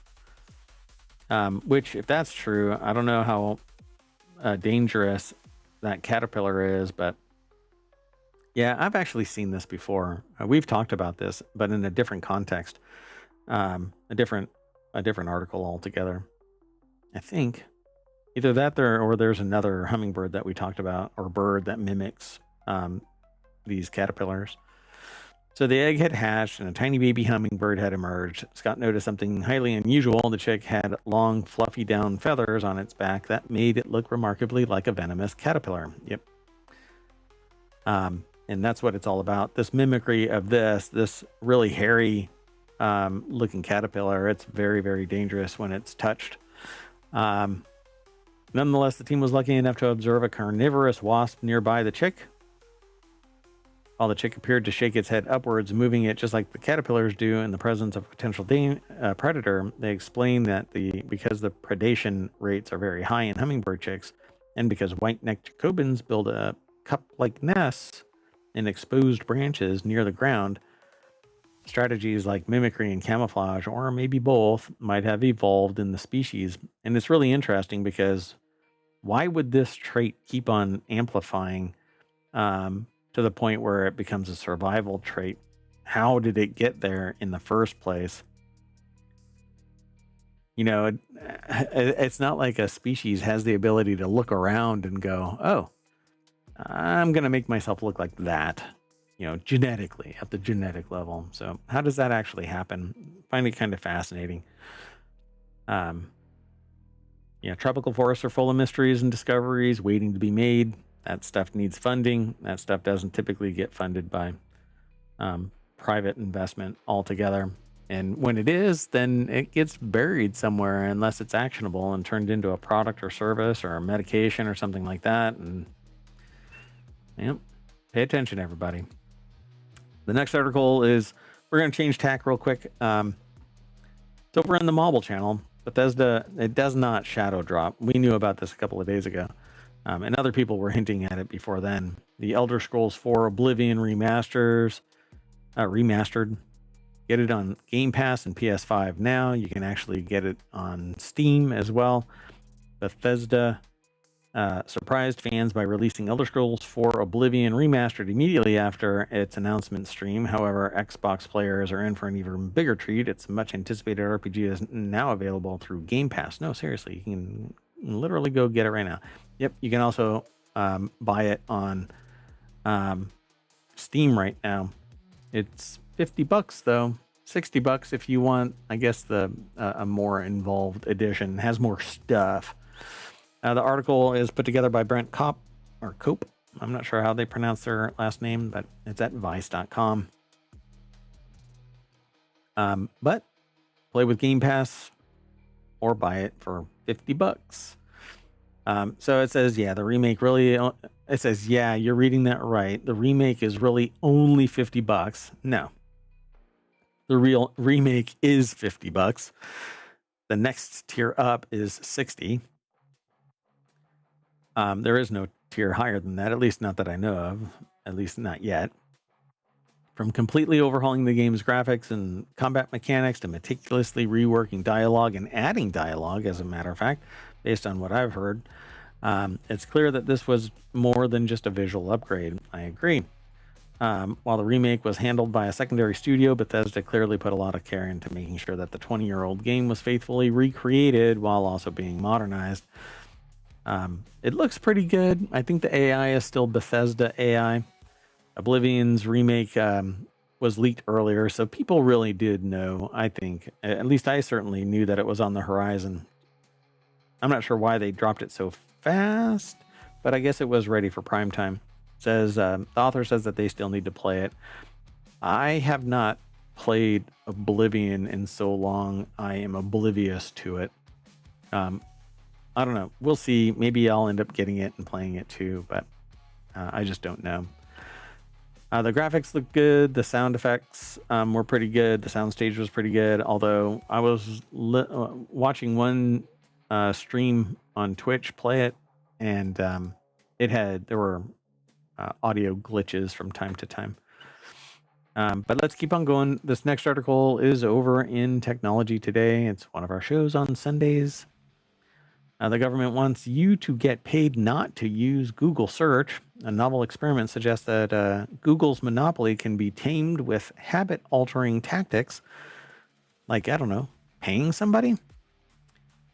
Which, if that's true, I don't know how dangerous that caterpillar is, but yeah, I've actually seen this before. We've talked about this, but in a different context, a different article altogether. I think either that or there's another hummingbird that we talked about, or bird that mimics these caterpillars. So the egg had hatched and a tiny baby hummingbird had emerged. Scott noticed something highly unusual. The chick had long, fluffy down feathers on its back that made it look remarkably like a venomous caterpillar. Yep. And that's what it's all about. This mimicry of this really hairy looking caterpillar. It's very, very dangerous when it's touched. Nonetheless, the team was lucky enough to observe a carnivorous wasp nearby the chick. While the chick appeared to shake its head upwards, moving it just like the caterpillars do in the presence of a potential predator, they explain that because the predation rates are very high in hummingbird chicks, and because white-necked Jacobins build a cup-like nests in exposed branches near the ground, strategies like mimicry and camouflage, or maybe both, might have evolved in the species. And it's really interesting because why would this trait keep on amplifying to the point where it becomes a survival trait? How did it get there in the first place? You know, it's not like a species has the ability to look around and go, oh, I'm going to make myself look like that, you know, genetically, at the genetic level. So how does that actually happen? I find it kind of fascinating. Tropical forests are full of mysteries and discoveries waiting to be made. That stuff needs funding. That stuff doesn't typically get funded by private investment altogether. And when it is, then it gets buried somewhere unless it's actionable and turned into a product or service or a medication or something like that. And pay attention, everybody. The next article is, we're going to change tack real quick. It's over in the Mobile channel. Bethesda, it does not shadow drop. We knew about this a couple of days ago. And other people were hinting at it before then. The Elder Scrolls 4 Oblivion remastered. Get it on Game Pass and PS5 now. You can actually get it on Steam as well. Bethesda surprised fans by releasing Elder Scrolls 4 Oblivion remastered immediately after its announcement stream. However, Xbox players are in for an even bigger treat. Its much anticipated RPG is now available through Game Pass. No, seriously, you can literally go get it right now. Yep, you can also buy it on Steam right now. It's $50 though. $60 if you want, I guess, the a more involved edition. It has more stuff. The article is put together by Brent Cope. I'm not sure how they pronounce their last name, but it's at vice.com. But play with Game Pass or buy it for $50. So it says, yeah, the remake really, it says, yeah, you're reading that right. The remake is really only $50. No, the real remake is $50. The next tier up is $60. There is no tier higher than that, at least not that I know of, at least not yet. From completely overhauling the game's graphics and combat mechanics to meticulously reworking dialogue and adding dialogue, as a matter of fact, based on what I've heard, it's clear that this was more than just a visual upgrade. I agree. While the remake was handled by a secondary studio, Bethesda clearly put a lot of care into making sure that the 20-year-old game was faithfully recreated while also being modernized. It looks pretty good. I think the AI is still Bethesda AI. Oblivion's remake was leaked earlier, so people really did know, I think. At least I certainly knew that it was on the horizon. I'm not sure why they dropped it so fast, but I guess it was ready for prime time. Says the author says that they still need to play it. I have not played Oblivion in so long. I am oblivious to it. I don't know. We'll see. Maybe I'll end up getting it and playing it too, but I just don't know. The graphics look good. The sound effects were pretty good. The soundstage was pretty good. Although I was watching one stream on Twitch play it, and there were audio glitches from time to time. But let's keep on going. This next article is over in Technology Today. It's one of our shows on Sundays. The government wants you to get paid not to use Google search. A novel experiment suggests that Google's monopoly can be tamed with habit-altering tactics, like, I don't know, paying somebody?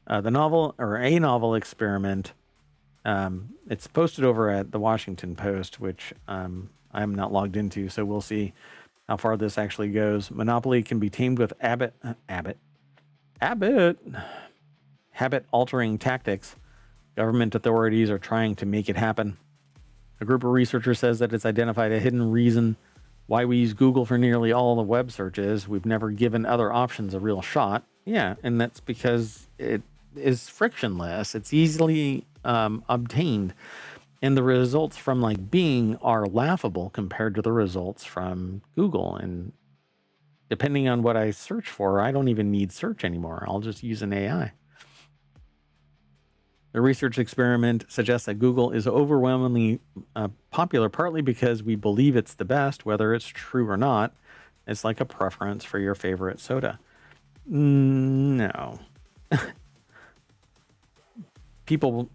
A novel experiment, it's posted over at the Washington Post, which I'm not logged into, so we'll see how far this actually goes. Monopoly can be tamed with habit-altering tactics. Government authorities are trying to make it happen. A group of researchers says that it's identified a hidden reason why we use Google for nearly all the web searches. We've never given other options a real shot. Yeah, and that's because it is frictionless. It's easily obtained. And the results from like Bing are laughable compared to the results from Google. And depending on what I search for, I don't even need search anymore. I'll just use an AI. The research experiment suggests that Google is overwhelmingly popular, partly because we believe it's the best, whether it's true or not. It's like a preference for your favorite soda. No. People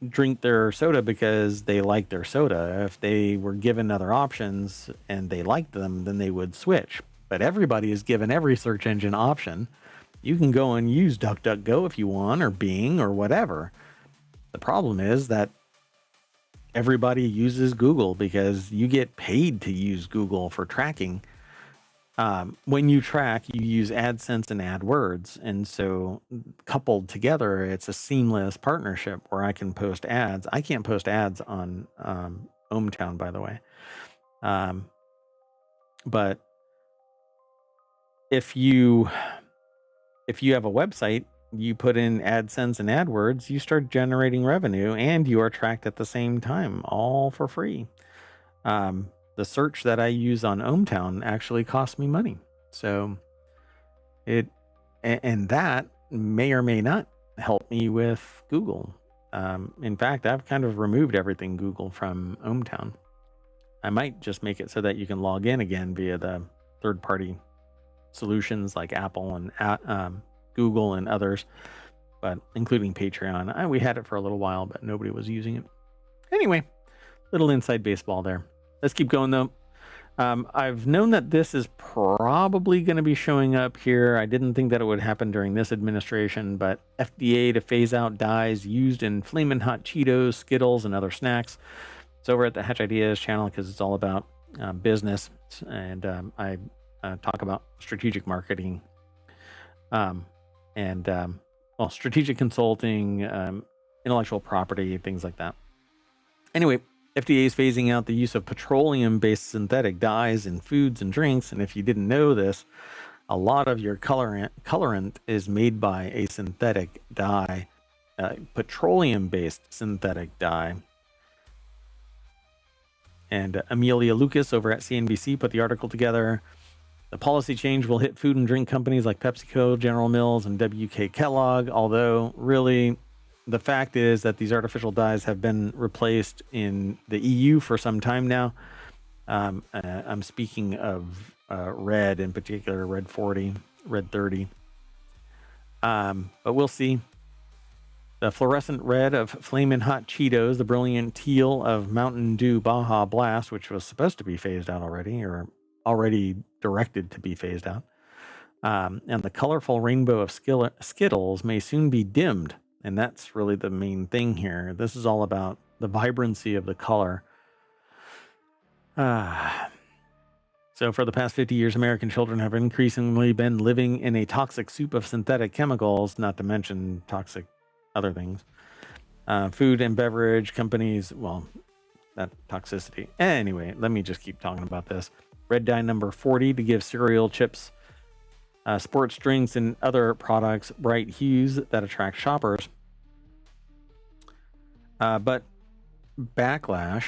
drink their soda because they like their soda. If they were given other options and they liked them, then they would switch. But everybody is given every search engine option. You can go and use DuckDuckGo if you want, or Bing, or whatever. The problem is that everybody uses Google because you get paid to use Google for tracking. When you track, you use AdSense and AdWords. And so coupled together, it's a seamless partnership where I can post ads. I can't post ads on ohmTown, by the way. But if you have a website, you put in AdSense and AdWords, you start generating revenue, and you are tracked at the same time, all for free. The search that I use on ohmTown actually costs me money. So that may or may not help me with Google. In fact, I've kind of removed everything Google from ohmTown. I might just make it so that you can log in again via the third-party solutions like Apple and Google and others, but including Patreon. We had it for a little while, but nobody was using it. Anyway, little inside baseball there. Let's keep going though. I've known that this is probably going to be showing up here. I didn't think that it would happen during this administration, but FDA to phase out dyes used in Flamin' Hot Cheetos, Skittles, and other snacks. It's over at the Hatch Ideas channel because it's all about business, and I talk about strategic marketing and strategic consulting, intellectual property, things like that. Anyway, FDA is phasing out the use of petroleum-based synthetic dyes in foods and drinks, and if you didn't know this, a lot of your colorant is made by a synthetic dye, petroleum-based synthetic dye. And Amelia Lucas over at CNBC put the article together. The policy change will hit food and drink companies like PepsiCo, General Mills, and WK Kellogg, although really the fact is that these artificial dyes have been replaced in the EU for some time now. I'm speaking of red, in particular, red 40, red 30. But we'll see. The fluorescent red of Flamin' Hot Cheetos, the brilliant teal of Mountain Dew Baja Blast, which was supposed to be phased out already, or already directed to be phased out. And the colorful rainbow of Skittles may soon be dimmed. And that's really the main thing here. This is all about the vibrancy of the color. So for the past 50 years, American children have increasingly been living in a toxic soup of synthetic chemicals, not to mention toxic other things. Food and beverage companies, well, that toxicity. Anyway, let me just keep talking about this. Red dye number 40 to give cereal, chips, sports drinks, and other products bright hues that attract shoppers. But backlash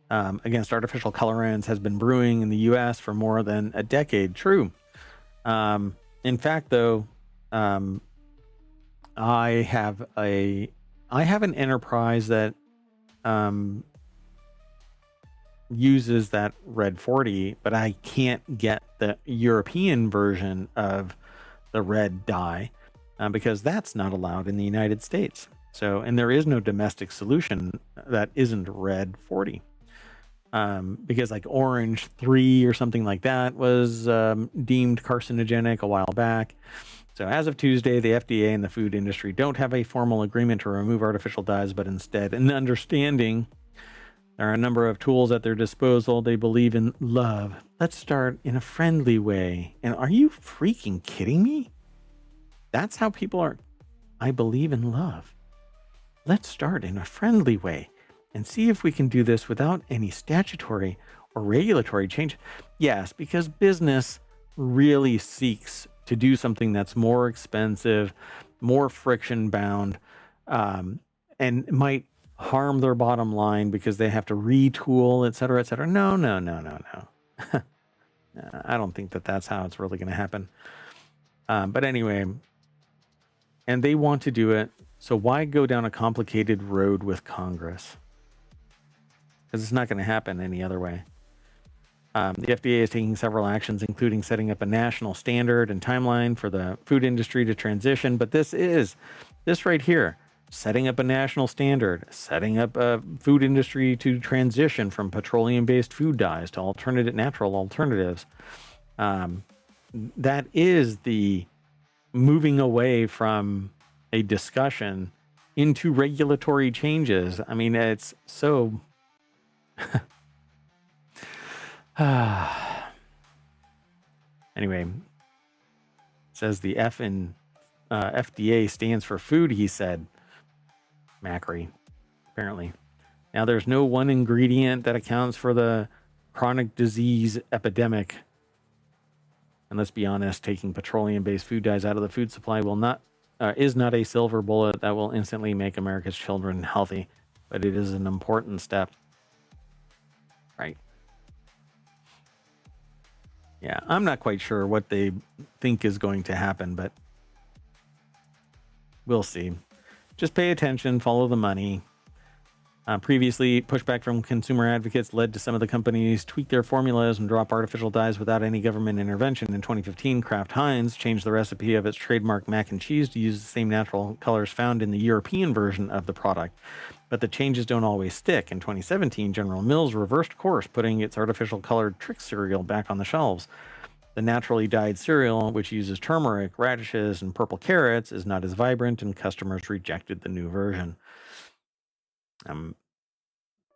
against artificial colorants has been brewing in the U.S. for more than a decade. True. In fact, though, I have an enterprise that uses that red 40, but I can't get the European version of the red dye because that's not allowed in the United States. So, and there is no domestic solution that isn't red 40. Because like orange 3 or something like that was deemed carcinogenic a while back. So as of Tuesday, the FDA and the food industry don't have a formal agreement to remove artificial dyes, but instead an understanding. There are a number of tools at their disposal. They believe in love. Let's start in a friendly way. And are you freaking kidding me? That's how people are. I believe in love. Let's start in a friendly way and see if we can do this without any statutory or regulatory change. Yes, because business really seeks to do something that's more expensive, more friction bound, and might harm their bottom line because they have to retool, et cetera, et cetera. No. I don't think that that's how it's really going to happen. But anyway, and they want to do it. So why go down a complicated road with Congress? Because it's not going to happen any other way. The FDA is taking several actions, including setting up a national standard and timeline for the food industry to transition. But this right here, setting up a national standard, setting up a food industry to transition from petroleum-based food dyes to natural alternatives. That is the moving away from a discussion into regulatory changes. I mean, it's so... Anyway, says the F in FDA stands for food, he said. Macri, apparently. Now, there's no one ingredient that accounts for the chronic disease epidemic. And let's be honest, taking petroleum-based food dyes out of the food supply is not a silver bullet that will instantly make America's children healthy, but it is an important step. Right. Yeah, I'm not quite sure what they think is going to happen, but we'll see. Just pay attention, follow the money. Previously, pushback from consumer advocates led to some of the companies tweak their formulas and drop artificial dyes without any government intervention. In 2015, Kraft Heinz changed the recipe of its trademark mac and cheese to use the same natural colors found in the European version of the product. But the changes don't always stick. In 2017, General Mills reversed course, putting its artificial colored trick cereal back on the shelves. The naturally dyed cereal, which uses turmeric, radishes, and purple carrots, is not as vibrant, and customers rejected the new version. I'm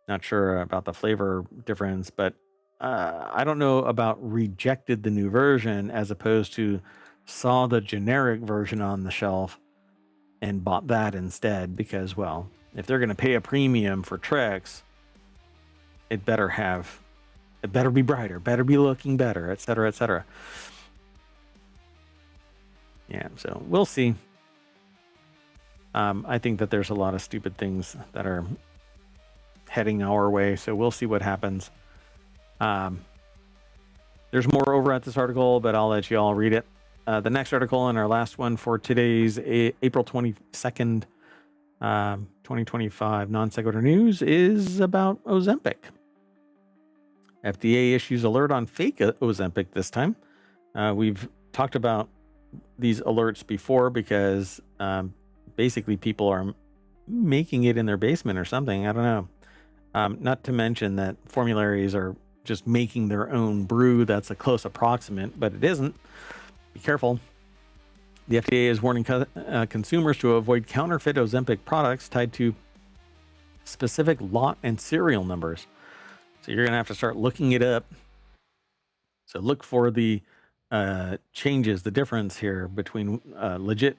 not sure about the flavor difference, but I don't know about rejected the new version as opposed to saw the generic version on the shelf and bought that instead because, well, if they're going to pay a premium for tricks, it better be brighter, better be looking better, etc., etc. Yeah, so we'll see. I think that there's a lot of stupid things that are heading our way, so we'll see what happens. There's more over at this article, but I'll let you all read it. The next article and our last one for today's April 22nd, 2025 non-sequitur news is about Ozempic. FDA issues alert on fake Ozempic this time. We've talked about these alerts before because basically people are making it in their basement or something. I don't know. Not to mention that formularies are just making their own brew that's a close approximate, but it isn't. Be careful. The FDA is warning consumers to avoid counterfeit Ozempic products tied to specific lot and serial numbers. So you're going to have to start looking it up. So look for the changes, the difference here between a legit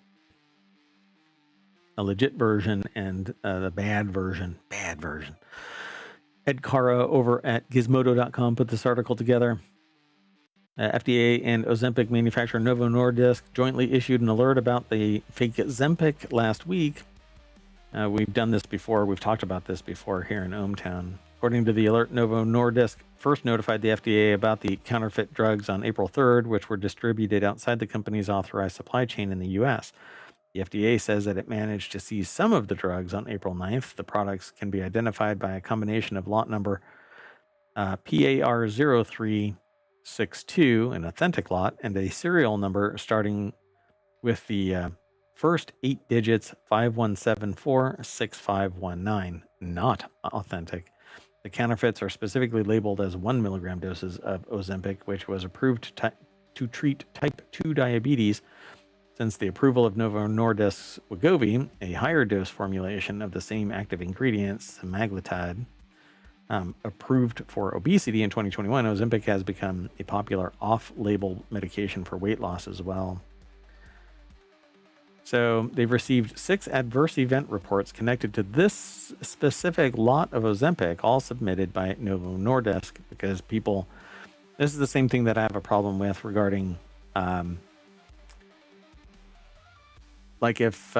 version and the bad version. Ed Cara over at Gizmodo.com put this article together. FDA and Ozempic manufacturer Novo Nordisk jointly issued an alert about the fake Zempic last week. We've done this before. We've talked about this before here in ohmTown. According to the alert, Novo Nordisk first notified the FDA about the counterfeit drugs on April 3rd, which were distributed outside the company's authorized supply chain in the U.S. The FDA says that it managed to seize some of the drugs on April 9th. The products can be identified by a combination of lot number PAR0362, an authentic lot, and a serial number starting with the first 8 digits 51746519, not authentic. The counterfeits are specifically labeled as 1 milligram doses of Ozempic, which was approved to treat type 2 diabetes. Since the approval of Novo Nordisk's Wegovy, a higher dose formulation of the same active ingredient, semaglutide, approved for obesity in 2021, Ozempic has become a popular off-label medication for weight loss as well. So they've received 6 adverse event reports connected to this specific lot of Ozempic, all submitted by Novo Nordisk, because this is the same thing that I have a problem with regarding like if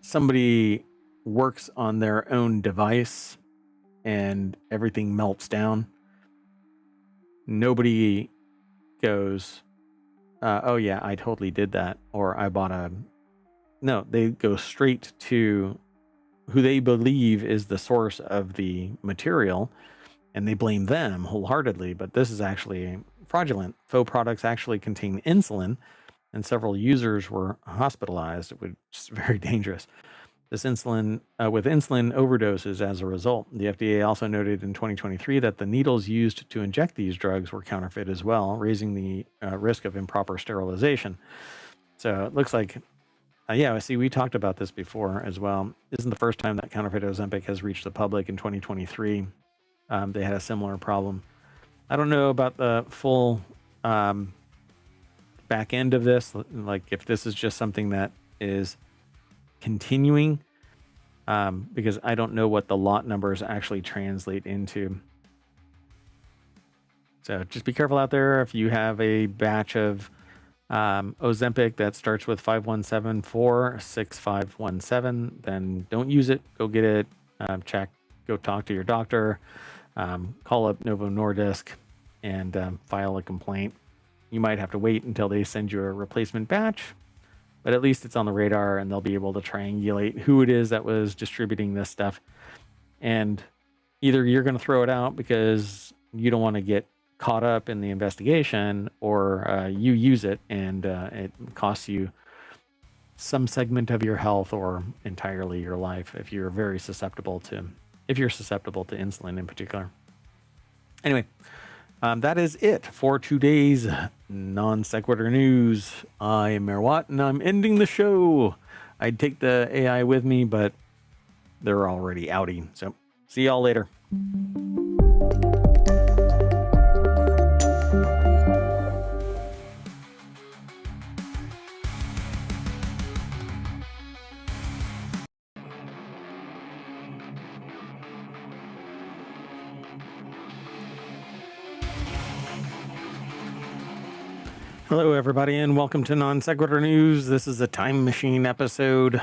somebody works on their own device and everything melts down, nobody goes, oh yeah, I totally did that. Or I bought no, they go straight to who they believe is the source of the material and they blame them wholeheartedly. But this is actually fraudulent. Faux products actually contain insulin, and several users were hospitalized, which is very dangerous. This insulin, with insulin overdoses as a result. The FDA also noted in 2023 that the needles used to inject these drugs were counterfeit as well, raising the risk of improper sterilization. So it looks like, see, we talked about this before as well. This isn't the first time that counterfeit Ozempic has reached the public. In 2023, they had a similar problem. I don't know about the full back end of this, like if this is just something that is continuing, because I don't know what the lot numbers actually translate into. So just be careful out there. If you have a batch of Ozempic that starts with 51746517, then don't use it. Go get it. Check. Go talk to your doctor. Call up Novo Nordisk and file a complaint. You might have to wait until they send you a replacement batch, but at least it's on the radar and they'll be able to triangulate who it is that was distributing this stuff. and either you're going to throw it out because you don't want to get caught up in the investigation, or you use it and it costs you some segment of your health or entirely your life if you're susceptible to insulin in particular. Anyway, that is it for today's non sequitur news. I am Mayor Watt, and I'm ending the show. I'd take the AI with me, but they're already outie. So see y'all later. Hello, everybody, and welcome to Non Sequitur News. This is a time machine episode.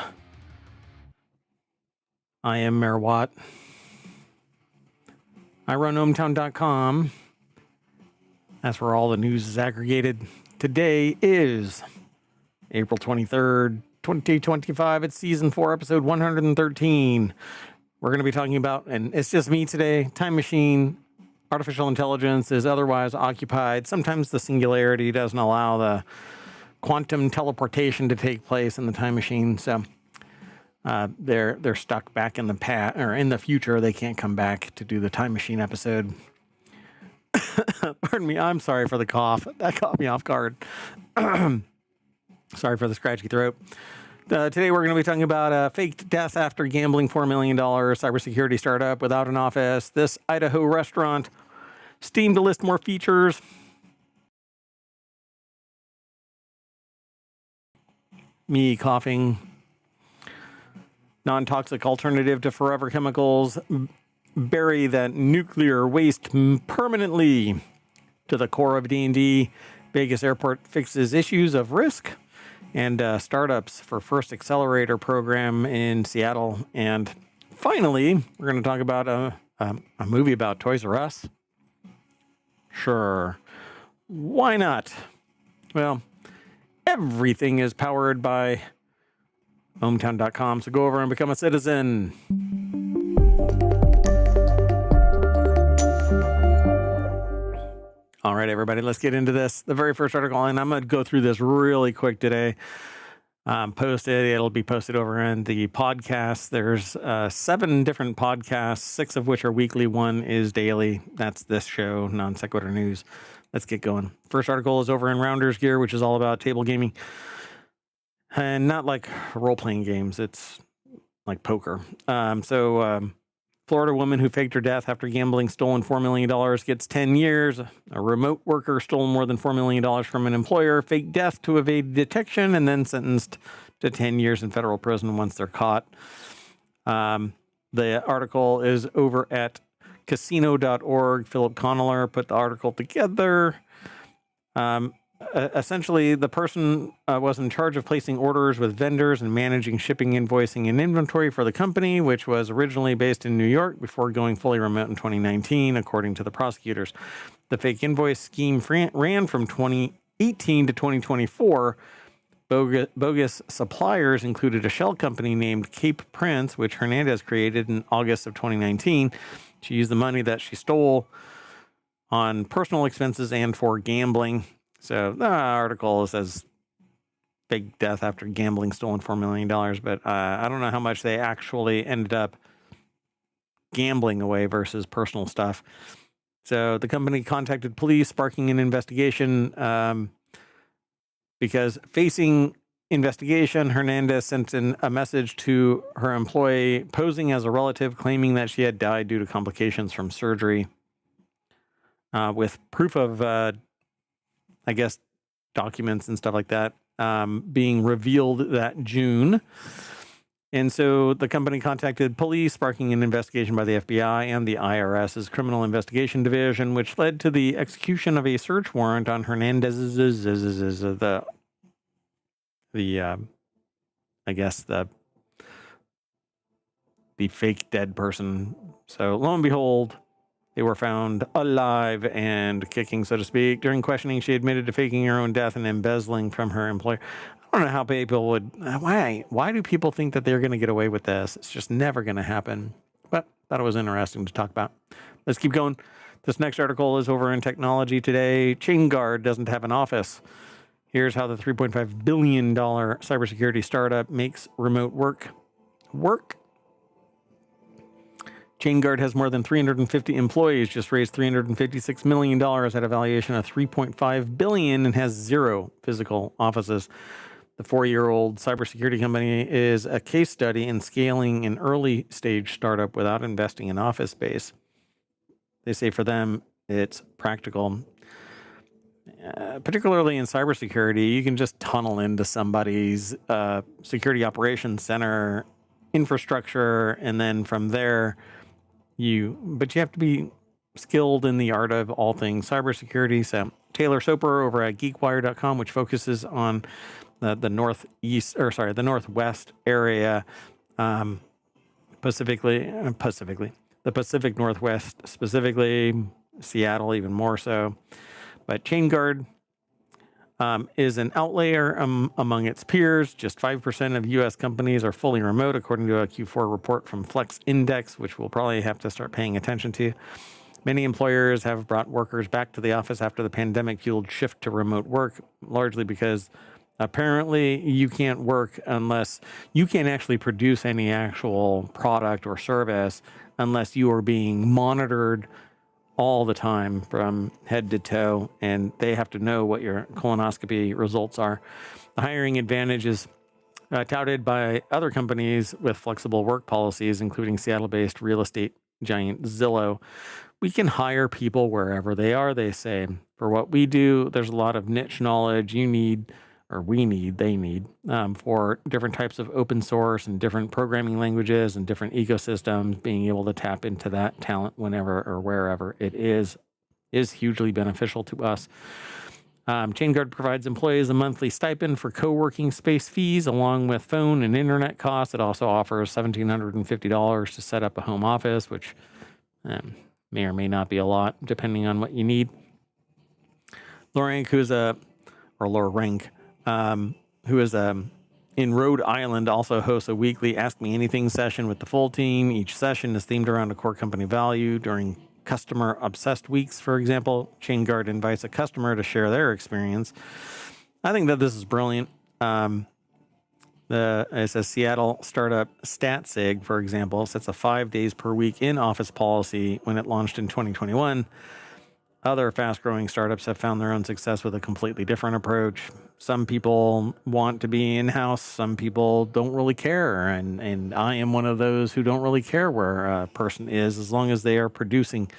I am Mayor Watt. I run ohmtown.com. That's where all the news is aggregated. Today is April 23rd, 2025. It's season 4, episode 113. We're going to be talking about, and it's just me today, time machine. Artificial intelligence is otherwise occupied. Sometimes the singularity doesn't allow the quantum teleportation to take place in the time machine, so they're stuck back in the past or in the future. They can't come back to do the time machine episode. Pardon me. I'm sorry for the cough. That caught me off guard. Sorry for the scratchy throat. Today we're going to be talking about a faked death after gambling $4 million, cybersecurity startup without an office, this Idaho restaurant, Steam to list more features, me coughing, non-toxic alternative to forever chemicals, bury that nuclear waste permanently to the core of D&D, Vegas Airport fixes issues of risk, and startups for first accelerator program in Seattle. And finally, we're going to talk about a movie about Toys R Us. Sure. Why not? Well, everything is powered by ohmtown.com, so go over and become a citizen. All right, everybody, let's get into this. The very first article, and I'm going to go through this really quick today. It'll be posted over in the podcast. There's 7 different podcasts, 6 of which are weekly. 1 is daily. That's this show, Non Sequitur News. Let's get going. First article is over in Rounders Gear, which is all about table gaming. And not like role-playing games. It's like poker. Florida woman who faked her death after gambling stolen $4 million gets 10 years. A remote worker stole more than $4 million from an employer, faked death to evade detection, and then sentenced to 10 years in federal prison once they're caught. The article is over at casino.org. Philip Conneller put the article together. Essentially, the person was in charge of placing orders with vendors and managing shipping, invoicing, and inventory for the company, which was originally based in New York before going fully remote in 2019, according to the prosecutors. The fake invoice scheme ran from 2018 to 2024. Bogus suppliers included a shell company named Cape Prince, which Hernandez created in August of 2019. She used the money that she stole on personal expenses and for gambling. So the article says fake death after gambling stolen $4 million, but I don't know how much they actually ended up gambling away versus personal stuff. So the company contacted police, sparking an investigation because facing investigation, Hernandez sent in a message to her employee posing as a relative, claiming that she had died due to complications from surgery, with proof of I guess, documents and stuff like that being revealed that June. And so the company contacted police, sparking an investigation by the FBI and the IRS's Criminal Investigation Division, which led to the execution of a search warrant on Hernandez's, the fake dead person. So lo and behold, they were found alive and kicking, so to speak. During questioning, she admitted to faking her own death and embezzling from her employer. I don't know how people would... Why do people think that they're going to get away with this? It's just never going to happen. But thought it was interesting to talk about. Let's keep going. This next article is over in Technology Today. ChainGuard doesn't have an office. Here's how the $3.5 billion cybersecurity startup makes remote work. ChainGuard has more than 350 employees, just raised $356 million at a valuation of $3.5 billion, and has 0 physical offices. The 4-year-old cybersecurity company is a case study in scaling an early-stage startup without investing in office space. They say for them, it's practical. Particularly in cybersecurity, you can just tunnel into somebody's security operations center infrastructure, and then from there, but you have to be skilled in the art of all things cybersecurity. So Taylor Soper over at GeekWire.com, which focuses on the northwest area, the Pacific Northwest specifically, Seattle even more so. But ChainGuard is an outlier among its peers. Just 5% of U.S. companies are fully remote, according to a Q4 report from Flex Index, which we'll probably have to start paying attention to. Many employers have brought workers back to the office after the pandemic-fueled shift to remote work, largely because apparently you can't work unless you can't actually produce any actual product or service unless you are being monitored all the time from head to toe, and they have to know what your colonoscopy results are. The hiring advantage is touted by other companies with flexible work policies, including Seattle-based real estate giant Zillow. We can hire people wherever they are, they say. For what we do, there's a lot of niche knowledge they need, for different types of open source and different programming languages and different ecosystems. Being able to tap into that talent whenever or wherever it is hugely beneficial to us. ChainGuard provides employees a monthly stipend for co-working space fees, along with phone and internet costs. It also offers $1,750 to set up a home office, which may or may not be a lot, depending on what you need. Laura Rank, who is in Rhode Island, also hosts a weekly Ask Me Anything session with the full team. Each session is themed around a core company value. During customer-obsessed weeks, for example, ChainGuard invites a customer to share their experience. I think that this is brilliant. It says Seattle startup StatSig, for example, sets a 5 days per week in-office policy when it launched in 2021. Other fast-growing startups have found their own success with a completely different approach. Some people want to be in-house. Some people don't really care. And I am one of those who don't really care where a person is, as long as they are producing.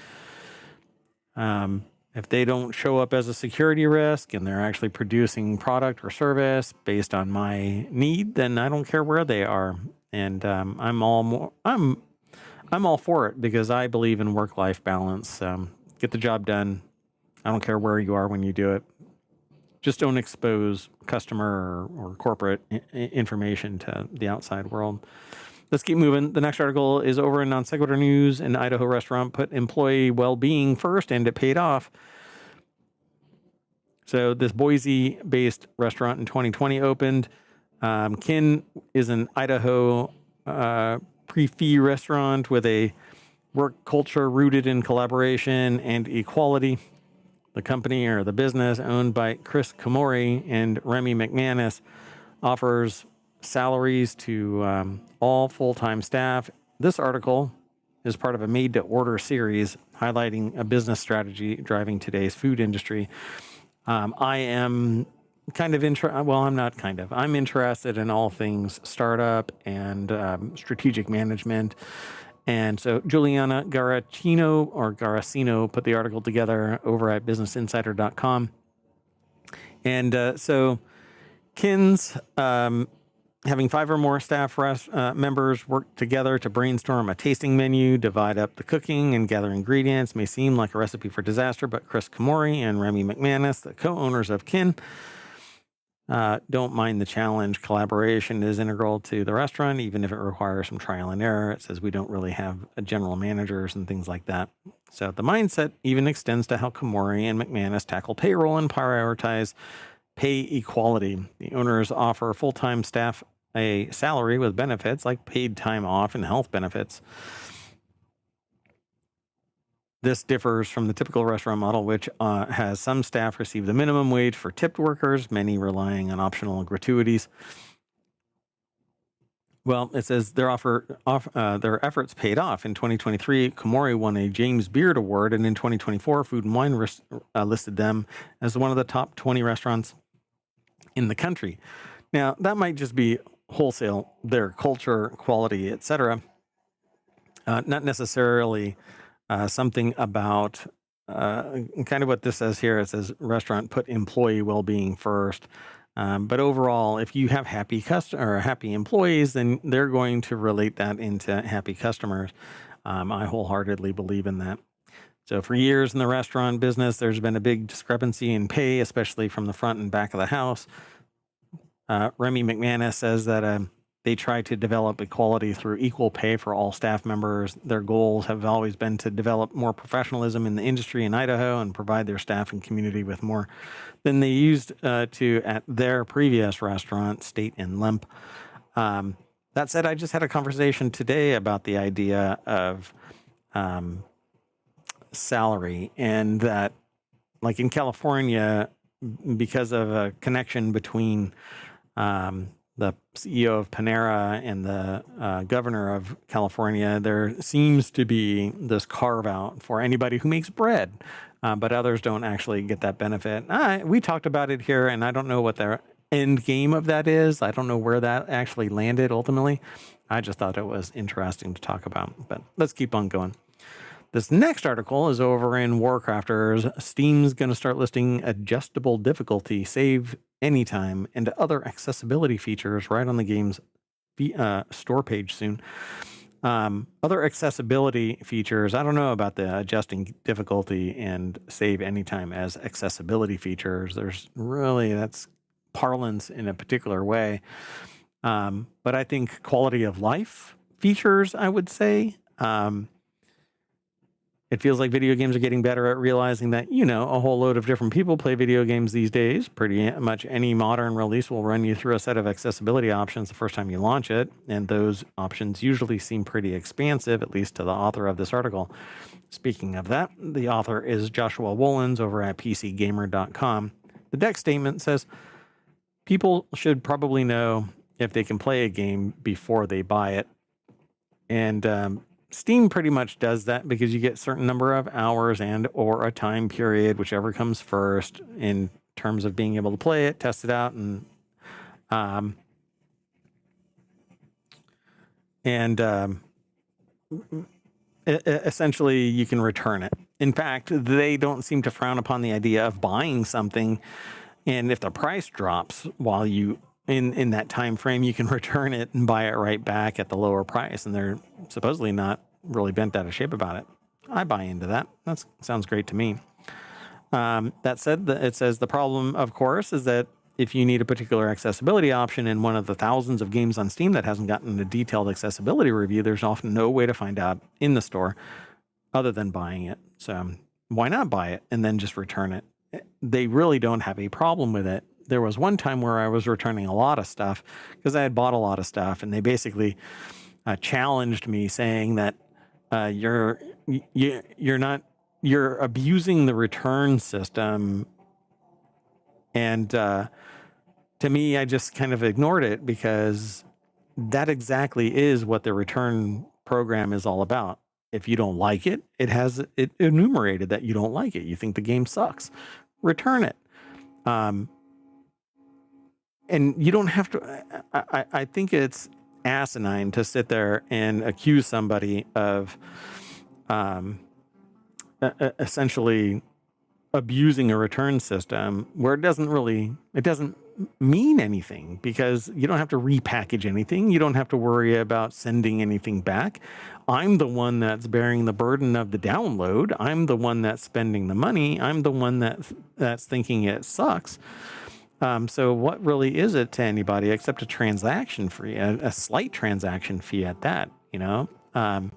If they don't show up as a security risk and they're actually producing product or service based on my need, then I don't care where they are. And I'm all for it, because I believe in work-life balance. Get the job done. I don't care where you are when you do it. Just don't expose customer or corporate information to the outside world. Let's keep moving. The next article is over in Non-Sequitur News. An Idaho restaurant put employee well-being first, and it paid off. So this Boise-based restaurant in 2020 opened. Kin is an Idaho pre-fee restaurant with a work culture rooted in collaboration and equality. The company, or the business, owned by Chris Komori and Remy McManus, offers salaries to all full-time staff. This article is part of a made-to-order series highlighting a business strategy driving today's food industry. I'm interested in all things startup and strategic management. And so Juliana Garacino put the article together over at businessinsider.com. And so Kin's, having 5 or more staff members work together to brainstorm a tasting menu, divide up the cooking, and gather ingredients may seem like a recipe for disaster, but Chris Komori and Remy McManus, the co-owners of Kin, don't mind the challenge. Collaboration is integral to the restaurant, even if it requires some trial and error. It says we don't really have general managers and things like that. So the mindset even extends to how Komori and McManus tackle payroll and prioritize pay equality. The owners offer full-time staff a salary with benefits like paid time off and health benefits. This differs from the typical restaurant model, which has some staff receive the minimum wage for tipped workers, many relying on optional gratuities. Well, it says their efforts paid off. In 2023, Komori won a James Beard Award, and in 2024, Food and Wine listed them as one of the top 20 restaurants in the country. Now, that might just be wholesale, their culture, quality, etc. Not necessarily something about kind of what this says here. It says restaurant put employee well-being first. But overall, if you have happy happy employees, then they're going to relate that into happy customers. I wholeheartedly believe in that. So for years in the restaurant business, there's been a big discrepancy in pay, especially from the front and back of the house. Remy McManus says that they try to develop equality through equal pay for all staff members. Their goals have always been to develop more professionalism in the industry in Idaho and provide their staff and community with more than they used to at their previous restaurant, State and Limp. That said, I just had a conversation today about the idea of salary, and that, like in California, because of a connection between the CEO of Panera and the governor of California, there seems to be this carve out for anybody who makes bread, but others don't actually get that benefit. We talked about it here, and I don't know what their end game of that is. I don't know where that actually landed ultimately. I just thought it was interesting to talk about, but let's keep on going. This next article is over in Warcrafters. Steam's going to start listing adjustable difficulty, save anytime, and other accessibility features right on the game's store page soon. Other accessibility features, I don't know about the adjusting difficulty and save anytime as accessibility features. That's parlance in a particular way. But I think quality of life features, I would say. It feels like video games are getting better at realizing that, a whole load of different people play video games these days. Pretty much any modern release will run you through a set of accessibility options the first time you launch it, and those options usually seem pretty expansive, at least to the author of this article. Speaking of that, the author is Joshua Wolins over at PCGamer.com. The deck statement says, people should probably know if they can play a game before they buy it. And Steam pretty much does that because you get a certain number of hours and or a time period, whichever comes first, in terms of being able to play it, test it out, and essentially you can return it. In fact, they don't seem to frown upon the idea of buying something, and if the price drops while you in that time frame, you can return it and buy it right back at the lower price, and they're supposedly not really bent out of shape about it. I buy into that. That sounds great to me. That said, it says the problem, of course, is that if you need a particular accessibility option in one of the thousands of games on Steam that hasn't gotten a detailed accessibility review, there's often no way to find out in the store other than buying it. So why not buy it and then just return it? They really don't have a problem with it. There was one time where I was returning a lot of stuff because I had bought a lot of stuff, and they basically challenged me, saying that you're abusing the return system. And to me, I just kind of ignored it because that exactly is what the return program is all about. If you don't like it, it enumerated that you don't like it. You think the game sucks. Return it. And you don't have to. I think it's asinine to sit there and accuse somebody of essentially abusing a return system where it doesn't mean anything, because you don't have to repackage anything. You don't have to worry about sending anything back. I'm the one that's bearing the burden of the download. I'm the one that's spending the money. I'm the one that's thinking it sucks. So what really is it to anybody except a transaction fee, a slight transaction fee at that, I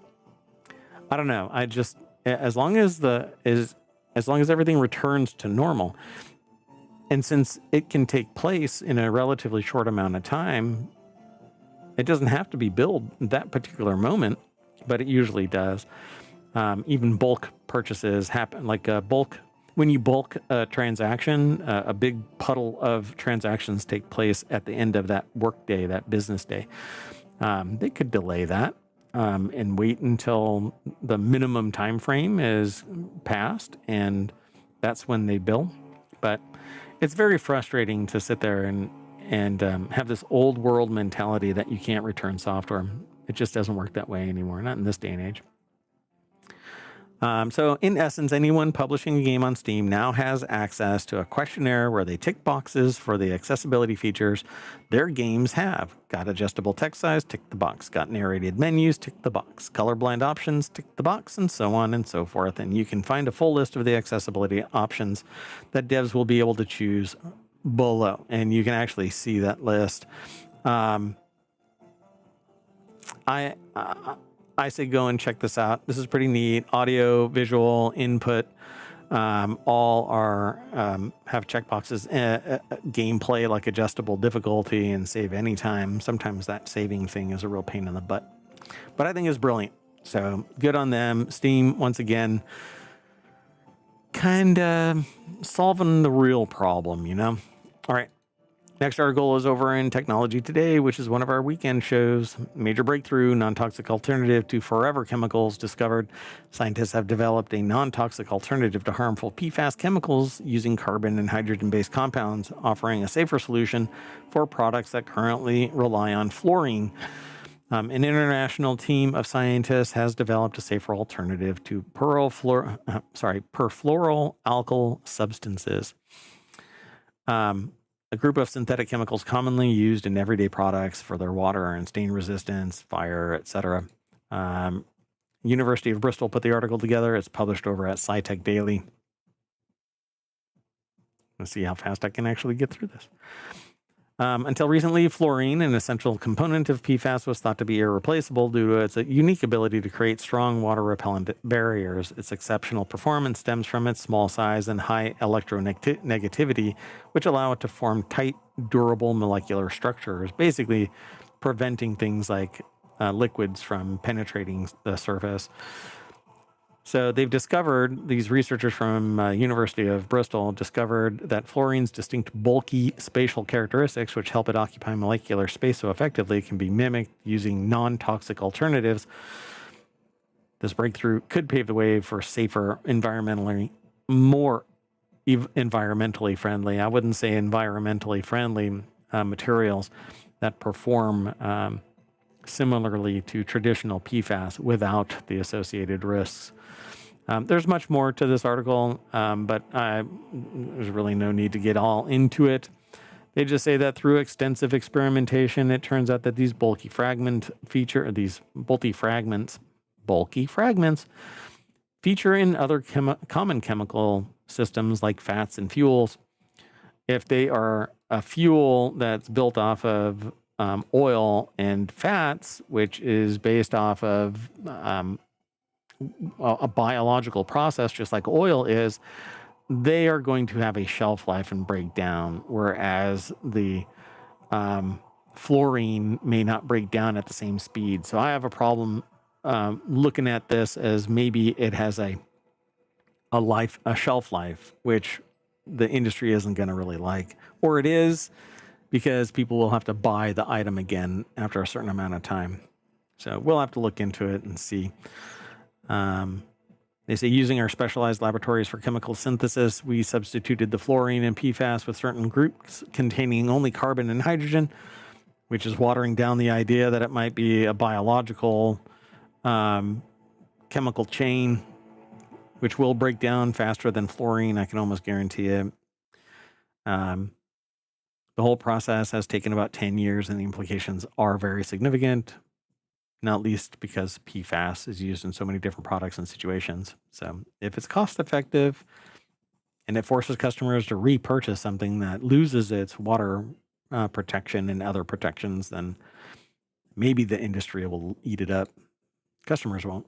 don't know. I just, as long as everything returns to normal, and since it can take place in a relatively short amount of time, it doesn't have to be billed that particular moment, but it usually does. Even bulk purchases happen, like when you bulk a transaction, a big puddle of transactions take place at the end of that work day, that business day. They could delay that and wait until the minimum time frame is passed, and that's when they bill. But it's very frustrating to sit there and have this old world mentality that you can't return software. It just doesn't work that way anymore, not in this day and age. So in essence, anyone publishing a game on Steam now has access to a questionnaire where they tick boxes for the accessibility features their games have. Got adjustable text size? Tick the box. Got narrated menus? Tick the box. Colorblind options? Tick the box, and so on and so forth. And you can find a full list of the accessibility options that devs will be able to choose below. And you can actually see that list. I say go and check this out. This is pretty neat. Audio, visual, input, all are have checkboxes. Gameplay, like adjustable difficulty and save anytime. Sometimes that saving thing is a real pain in the butt, but I think it's brilliant. So good on them. Steam, once again, kind of solving the real problem, you know? All right. Next article is over in Technology Today, which is one of our weekend shows. Major breakthrough, non-toxic alternative to forever chemicals discovered. Scientists have developed a non-toxic alternative to harmful PFAS chemicals using carbon and hydrogen-based compounds, offering a safer solution for products that currently rely on fluorine. An international team of scientists has developed a safer alternative to perfluoroalkyl substances. A group of synthetic chemicals commonly used in everyday products for their water and stain resistance, fire, etc. University of Bristol put the article together. It's published over at SciTech Daily. Let's see how fast I can actually get through this. Until recently, fluorine, an essential component of PFAS, was thought to be irreplaceable due to its unique ability to create strong water repellent barriers. Its exceptional performance stems from its small size and high electronegativity, which allow it to form tight, durable molecular structures, basically preventing things like liquids from penetrating the surface. So they've discovered, these researchers from University of Bristol discovered that fluorine's distinct bulky spatial characteristics, which help it occupy molecular space so effectively, can be mimicked using non-toxic alternatives. This breakthrough could pave the way for safer, more environmentally friendly, I wouldn't say environmentally friendly materials that perform similarly to traditional PFAS without the associated risks. There's much more to this article, but there's really no need to get all into it. They just say that through extensive experimentation, it turns out that these bulky fragments feature in other common chemical systems like fats and fuels. If they are a fuel that's built off of oil and fats, which is based off of a biological process, just like oil is, they are going to have a shelf life and break down, whereas the fluorine may not break down at the same speed. So I have a problem looking at this as maybe it has a shelf life, which the industry isn't going to really like, or it is, because people will have to buy the item again after a certain amount of time. So we'll have to look into it and see. They say, using our specialized laboratories for chemical synthesis, we substituted the fluorine and PFAS with certain groups containing only carbon and hydrogen, which is watering down the idea that it might be a biological chemical chain, which will break down faster than fluorine. I can almost guarantee it. The whole process has taken about 10 years, and the implications are very significant, not least because PFAS is used in so many different products and situations. So if it's cost effective and it forces customers to repurchase something that loses its water protection and other protections, then maybe the industry will eat it up. Customers won't.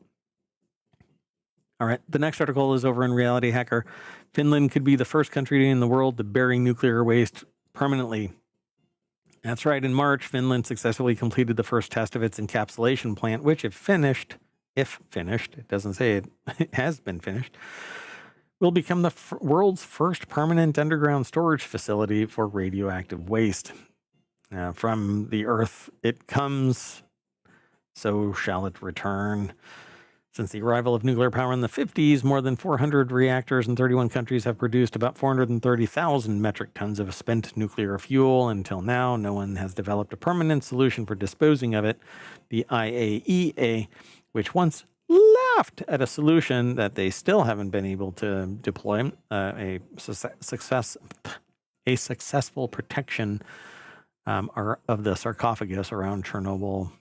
All right, the next article is over in Reality Hacker. Finland could be the first country in the world to bury nuclear waste permanently. That's right. In March, Finland successfully completed the first test of its encapsulation plant, which, if finished, if finished, it doesn't say it has been finished, will become the world's first permanent underground storage facility for radioactive waste. From the Earth it comes, so shall it return. Since the arrival of nuclear power in the 50s, more than 400 reactors in 31 countries have produced about 430,000 metric tons of spent nuclear fuel. Until now, no one has developed a permanent solution for disposing of it. The IAEA, which once laughed at a solution that they still haven't been able to deploy, a successful protection of the sarcophagus around Chernobyl.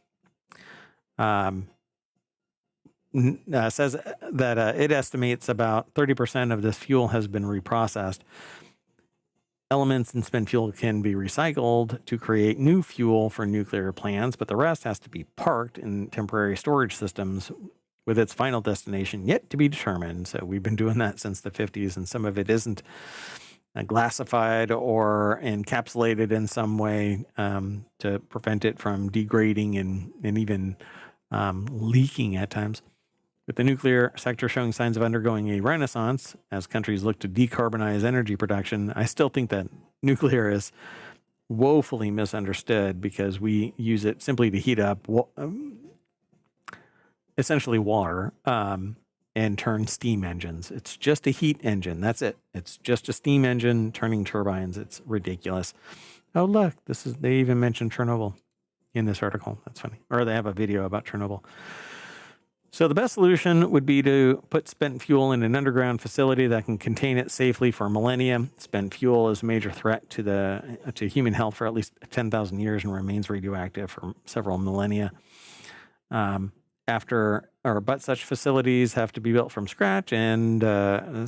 Says that it estimates about 30% of this fuel has been reprocessed. Elements in spent fuel can be recycled to create new fuel for nuclear plants, but the rest has to be parked in temporary storage systems with its final destination yet to be determined. So we've been doing that since the 50s, and some of it isn't glassified or encapsulated in some way to prevent it from degrading and even leaking at times. With the nuclear sector showing signs of undergoing a renaissance as countries look to decarbonize energy production, I still think that nuclear is woefully misunderstood because we use it simply to heat up essentially water and turn steam engines. It's just a heat engine. That's it. It's just a steam engine turning turbines. It's ridiculous. Oh, look, they even mentioned Chernobyl in this article. That's funny. Or they have a video about Chernobyl. So the best solution would be to put spent fuel in an underground facility that can contain it safely for millennia. Spent fuel is a major threat to human health for at least 10,000 years and remains radioactive for several millennia. But such facilities have to be built from scratch, and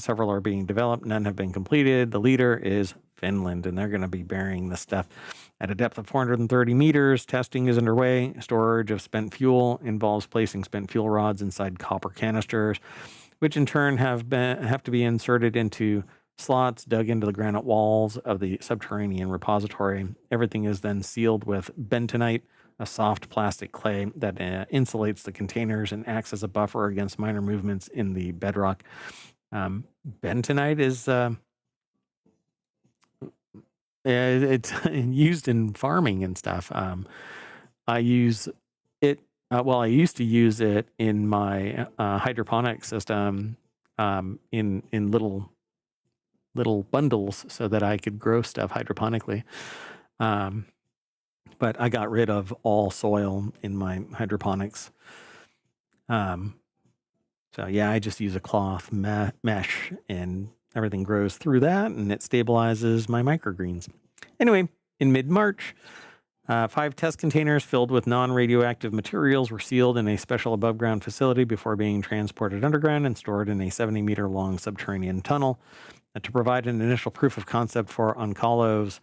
several are being developed. None have been completed. The leader is Finland, and they're going to be burying this stuff at a depth of 430 meters. Testing is underway. Storage of spent fuel involves placing spent fuel rods inside copper canisters, which in turn have to be inserted into slots dug into the granite walls of the subterranean repository. Everything is then sealed with bentonite, a soft plastic clay that insulates the containers and acts as a buffer against minor movements in the bedrock. Bentonite is it's used in farming and stuff. I use it. I used to use it in my hydroponic system in little bundles so that I could grow stuff hydroponically. But I got rid of all soil in my hydroponics. So yeah, I just use a cloth mesh and everything grows through that and it stabilizes my microgreens. Anyway, in mid-March, 5 test containers filled with non-radioactive materials were sealed in a special above-ground facility before being transported underground and stored in a 70-meter-long subterranean tunnel to provide an initial proof of concept for Onkalov's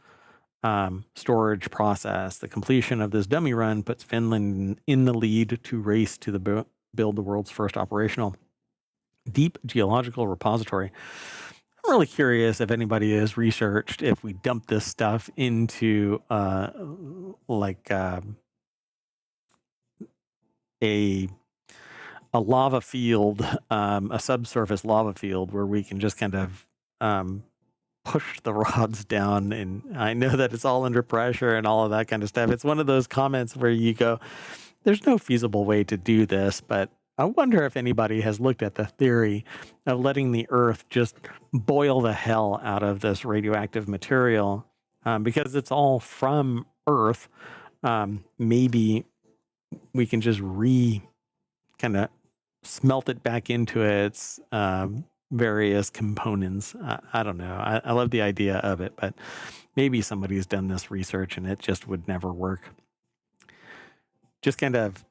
storage process. The completion of this dummy run puts Finland in the lead to race to build the world's first operational deep geological repository. I'm really curious if anybody has researched if we dump this stuff into a lava field, a subsurface lava field where we can just kind of push the rods down. And I know that it's all under pressure and all of that kind of stuff. It's one of those comments where you go, there's no feasible way to do this, but I wonder if anybody has looked at the theory of letting the Earth just boil the hell out of this radioactive material because it's all from Earth. Maybe we can just kind of smelt it back into its various components. I don't know. I love the idea of it, but maybe somebody's done this research and it just would never work. Just kind of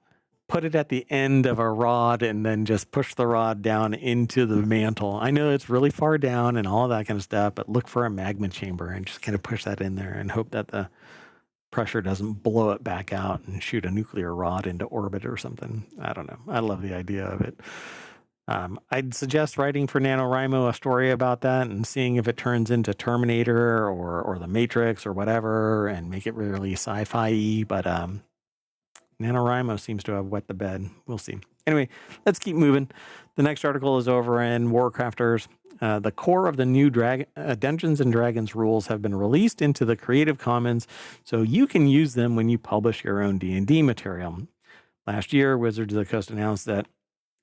put it at the end of a rod and then just push the rod down into the mantle. I know it's really far down and all of that kind of stuff, but look for a magma chamber and just kind of push that in there and hope that the pressure doesn't blow it back out and shoot a nuclear rod into orbit or something. I don't know. I love the idea of it. I'd suggest writing for NaNoWriMo a story about that and seeing if it turns into Terminator or The Matrix or whatever and make it really sci-fi-y, but NaNoWriMo seems to have wet the bed. We'll see. Anyway, let's keep moving. The next article is over in Warcrafters. The core of the new Dungeons and Dragons rules have been released into the Creative Commons, so you can use them when you publish your own D&D material. Last year, Wizards of the Coast announced that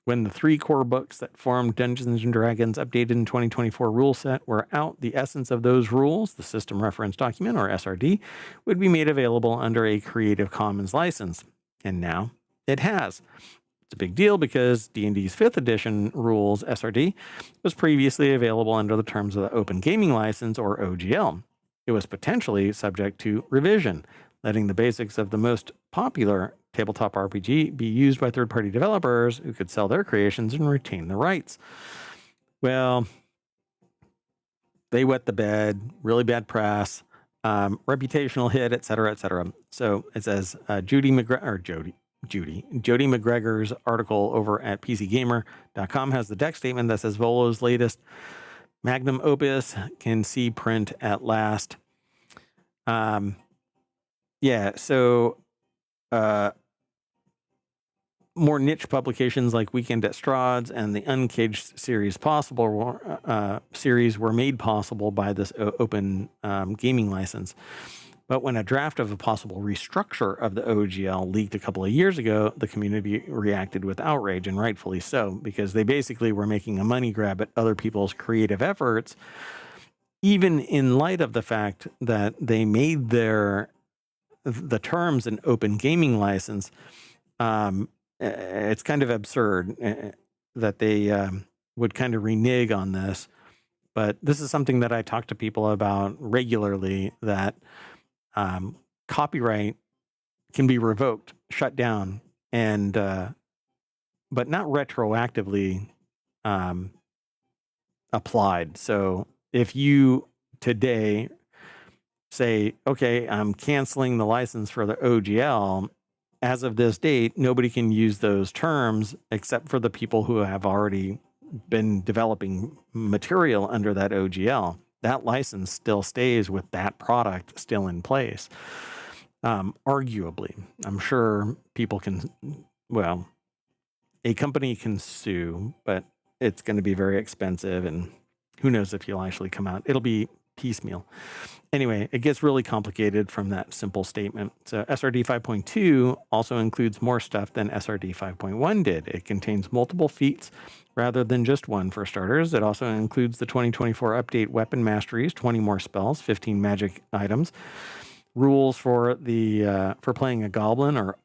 when the 3 core books that formed Dungeons and Dragons updated in 2024 rule set were out, the essence of those rules, the System Reference Document, or SRD, would be made available under a Creative Commons license. And now it has. It's a big deal because D&D's 5th edition rules, SRD, was previously available under the terms of the Open Gaming License, or OGL. It was potentially subject to revision, letting the basics of the most popular tabletop RPG be used by third-party developers who could sell their creations and retain the rights. Well, they wet the bed, really bad press, reputational hit, et cetera, et cetera. So it says Jody McGregor's article over at PCGamer.com has the deck statement that says Volo's latest magnum opus can see print at last. More niche publications like Weekend at Strahd's and the Uncaged series were made possible by this open gaming license. But when a draft of a possible restructure of the OGL leaked a couple of years ago, the community reacted with outrage, and rightfully so, because they basically were making a money grab at other people's creative efforts, even in light of the fact that they made the terms an open gaming license. It's kind of absurd that they would kind of renege on this. But this is something that I talk to people about regularly, that copyright can be revoked, shut down, and but not retroactively applied. So if you today say, okay, I'm canceling the license for the OGL, as of this date, nobody can use those terms except for the people who have already been developing material under that OGL. That license still stays with that product still in place. Arguably, I'm sure people can, well, a company can sue, but it's going to be very expensive, and who knows if you'll actually come out. It'll be piecemeal. Anyway, it gets really complicated from that simple statement. So SRD 5.2 also includes more stuff than SRD 5.1 did. It contains multiple feats rather than just one, for starters. It also includes the 2024 update weapon masteries, 20 more spells, 15 magic items, rules for playing a goblin or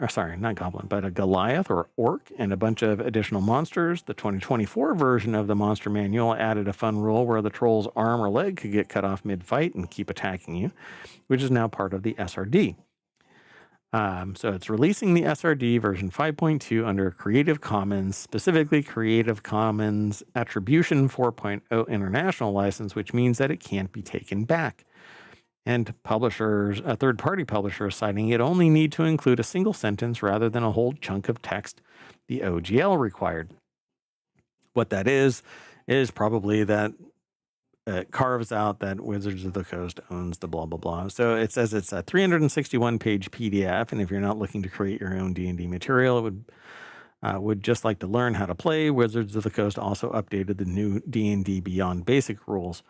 sorry, not goblin, but a Goliath or orc, and a bunch of additional monsters. The 2024 version of the monster manual added a fun rule where the troll's arm or leg could get cut off mid-fight and keep attacking you, which is now part of the SRD. So it's releasing the SRD version 5.2 under Creative Commons, specifically Creative Commons Attribution 4.0 International License, which means that it can't be taken back. And publishers, third-party publishers, citing it only need to include a single sentence rather than a whole chunk of text the OGL required. What that is probably that it carves out that Wizards of the Coast owns the blah, blah, blah. So it says it's a 361-page PDF, and if you're not looking to create your own D&D material, it would just like to learn how to play. Wizards of the Coast also updated the new D&D Beyond Basic rules.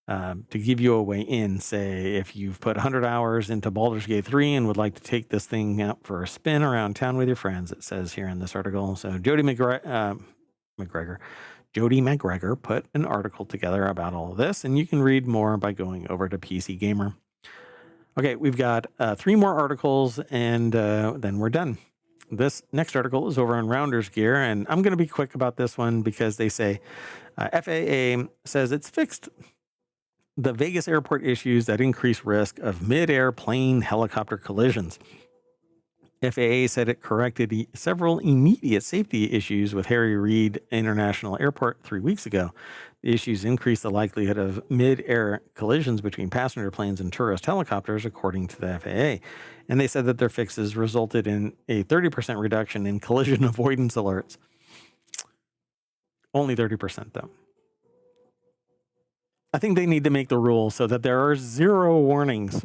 To give you a way in, say, if you've put 100 hours into Baldur's Gate 3 and would like to take this thing out for a spin around town with your friends, it says here in this article. So Jody McGregor put an article together about all of this, and you can read more by going over to PC Gamer. Okay, we've got 3 more articles, and then we're done. This next article is over on Rounders Gear, and I'm going to be quick about this one because they say FAA says it's fixed the Vegas airport issues that increase risk of mid-air plane helicopter collisions. FAA said it corrected several immediate safety issues with Harry Reid International Airport 3 weeks ago. The issues increased the likelihood of mid-air collisions between passenger planes and tourist helicopters, according to the FAA. And they said that their fixes resulted in a 30% reduction in collision avoidance alerts. Only 30%, though. I think they need to make the rule so that there are 0 warnings.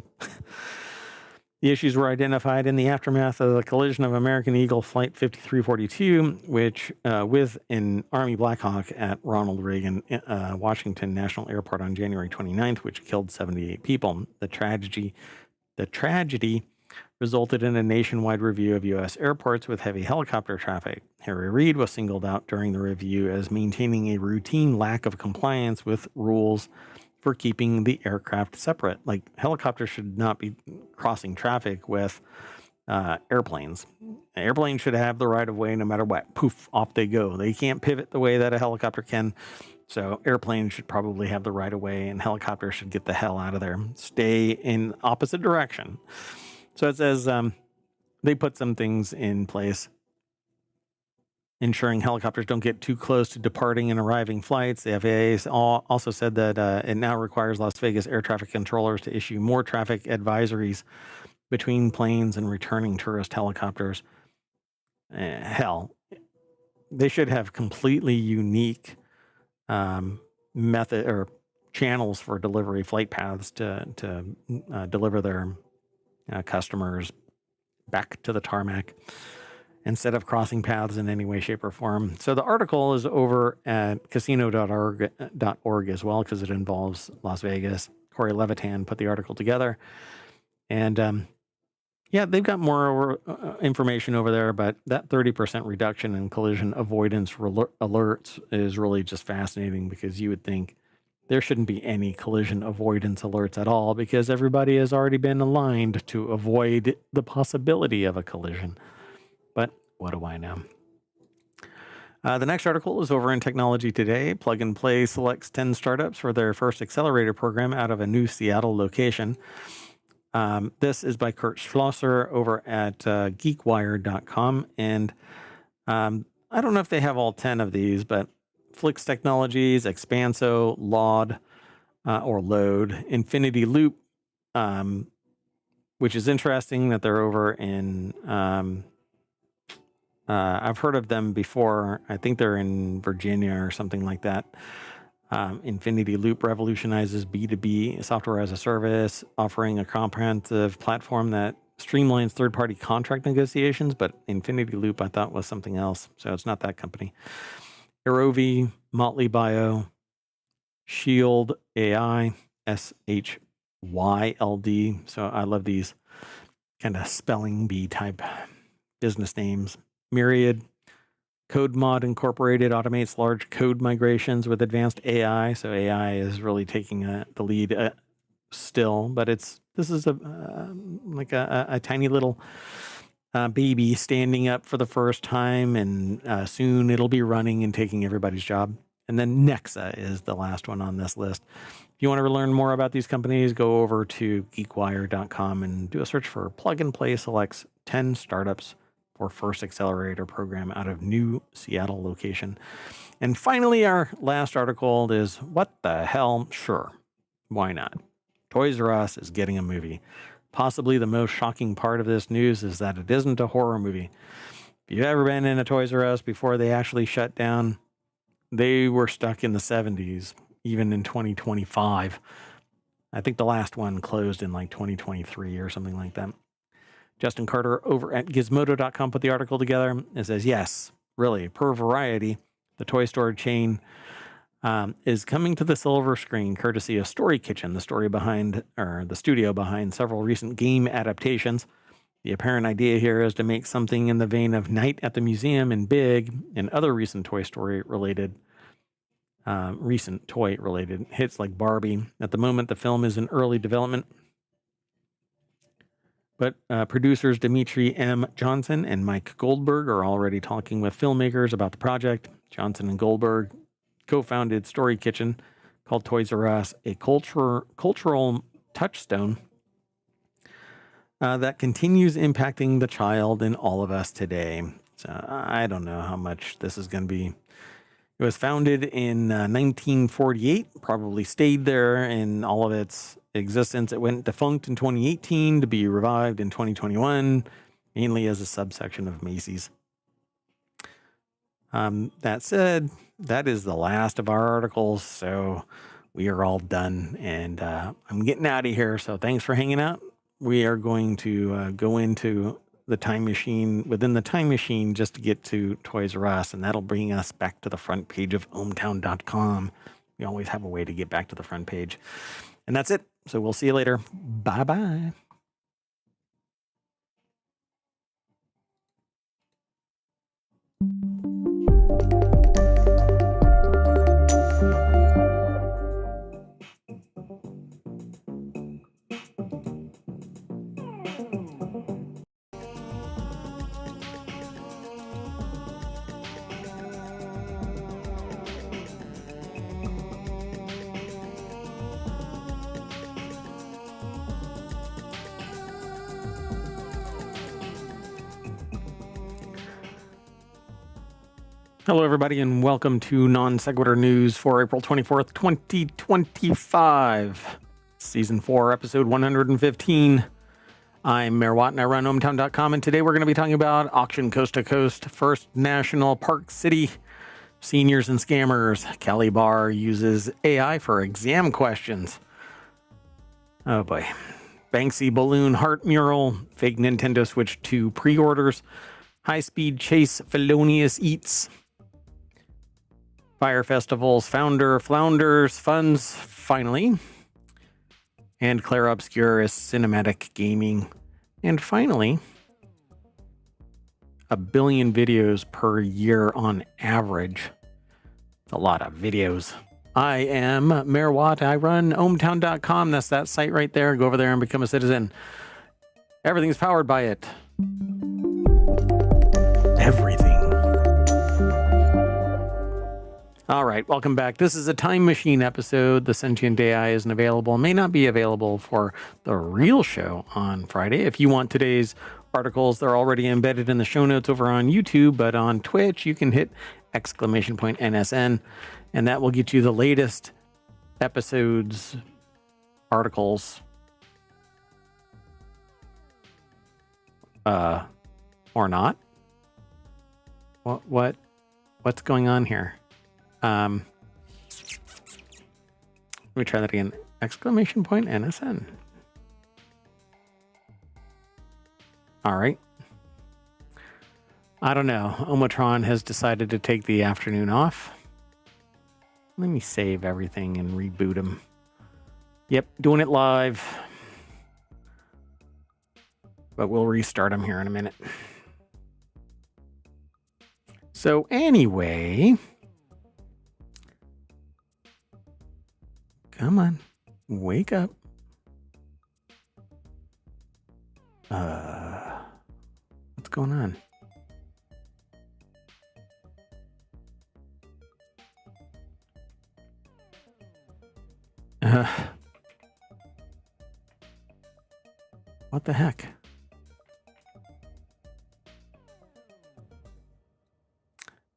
The issues were identified in the aftermath of the collision of American Eagle Flight 5342, which with an Army Black Hawk at Ronald Reagan Washington National Airport on January 29th, which killed 78 people. The tragedy resulted in a nationwide review of U.S. airports with heavy helicopter traffic. Harry Reid was singled out during the review as maintaining a routine lack of compliance with rules for keeping the aircraft separate. Like, helicopters should not be crossing traffic with airplanes. Airplanes should have the right of way no matter what. Poof, off they go. They can't pivot the way that a helicopter can. So airplanes should probably have the right of way, and helicopters should get the hell out of there. Stay in opposite direction. So it says they put some things in place, ensuring helicopters don't get too close to departing and arriving flights. The FAA also said that it now requires Las Vegas air traffic controllers to issue more traffic advisories between planes and returning tourist helicopters. Hell, they should have completely unique method or channels for delivery, flight paths to deliver their customers back to the tarmac instead of crossing paths in any way, shape, or form. So the article is over at casino.org as well, because it involves Las Vegas. Corey Levitan put the article together. And yeah, they've got more information over there, but that 30% reduction in collision avoidance alerts is really just fascinating, because you would think there shouldn't be any collision avoidance alerts at all, because everybody has already been aligned to avoid the possibility of a collision. But what do I know? The next article is over in Technology Today. Plug and Play selects 10 startups for their first accelerator program out of a new Seattle location. This is by Kurt Schlosser over at geekwire.com. And I don't know if they have all 10 of these, but Flix Technologies, Expanso, Load, Infinity Loop, which is interesting that they're over in... I've heard of them before. I think they're in Virginia or something like that. Infinity Loop revolutionizes B2B software as a service, offering a comprehensive platform that streamlines third-party contract negotiations. But Infinity Loop, I thought, was something else, so it's not that company. Aerovi, Motley Bio, Shield AI, SHYLD. So I love these kind of spelling bee type business names. Myriad, CodeMod Incorporated automates large code migrations with advanced AI. So AI is really taking the lead still, but this is a tiny little baby standing up for the first time, and soon it'll be running and taking everybody's job. And then Nexa is the last one on this list. If you want to learn more about these companies, go over to geekwire.com and do a search for Plug and Play selects 10 startups for first accelerator program out of new Seattle location. And finally, our last article is, what the hell? Sure, why not? Toys R Us is getting a movie. Possibly the most shocking part of this news is that it isn't a horror movie. If you've ever been in a Toys R Us before they actually shut down, they were stuck in the 70s, even in 2025. I think the last one closed in like 2023 or something like that. Justin Carter over at Gizmodo.com put the article together. It says, yes, really, per Variety, the toy store chain is coming to the silver screen courtesy of Story Kitchen, the studio behind several recent game adaptations. The apparent idea here is to make something in the vein of Night at the Museum and Big and other recent toy related hits like Barbie. At the moment, the film is in early development. But producers Dimitri M. Johnson and Mike Goldberg are already talking with filmmakers about the project. Johnson and Goldberg co-founded Story Kitchen, called Toys R Us, a cultural touchstone that continues impacting the child in all of us today. So I don't know how much this is going to be. It was founded in 1948, probably stayed there in all of its existence. It went defunct in 2018 to be revived in 2021, mainly as a subsection of Macy's. That said, that is the last of our articles, so we are all done, and I'm getting out of here. So thanks for hanging out. we are going to go into the time machine, within the time machine, just to get to Toys R Us, and that'll bring us back to the front page of ohmtown.com. We always have a way to get back to the front page. And that's it. So we'll see you later. Bye-bye. Hello, everybody, and welcome to Non Sequitur News for April 24th, 2025. Season 4, Episode 115. I'm Mayor Watt, and I run ohmtown.com, and today we're going to be talking about Auction Coast to Coast, First National Park City, Seniors and Scammers. Kelly Barr uses AI for exam questions. Oh, boy. Banksy Balloon Heart Mural, fake Nintendo Switch 2 pre-orders, High-Speed Chase Felonious Eats, Fire Festival's founder flounders funds finally, and Claire Obscurus Cinematic Gaming, and finally, 1 billion videos per year on average. It's a lot of videos. I am Mayor Watt. I run ohmtown.com. That's that site right there. Go over there and become a citizen. Everything's powered by it. Everything. All right, welcome back. This is a time machine episode. The sentient AI isn't available, may not be available for the real show on Friday. If you want today's articles, they're already embedded in the show notes over on YouTube, but on Twitch, you can hit !NSN, and that will get you the latest episodes, articles, or not. What's going on here? Let me try that again. !NSN. All right. I don't know. Omotron has decided to take the afternoon off. Let me save everything and reboot him. Yep, doing it live. But we'll restart him here in a minute. So anyway... Come on, wake up. What's going on? What the heck?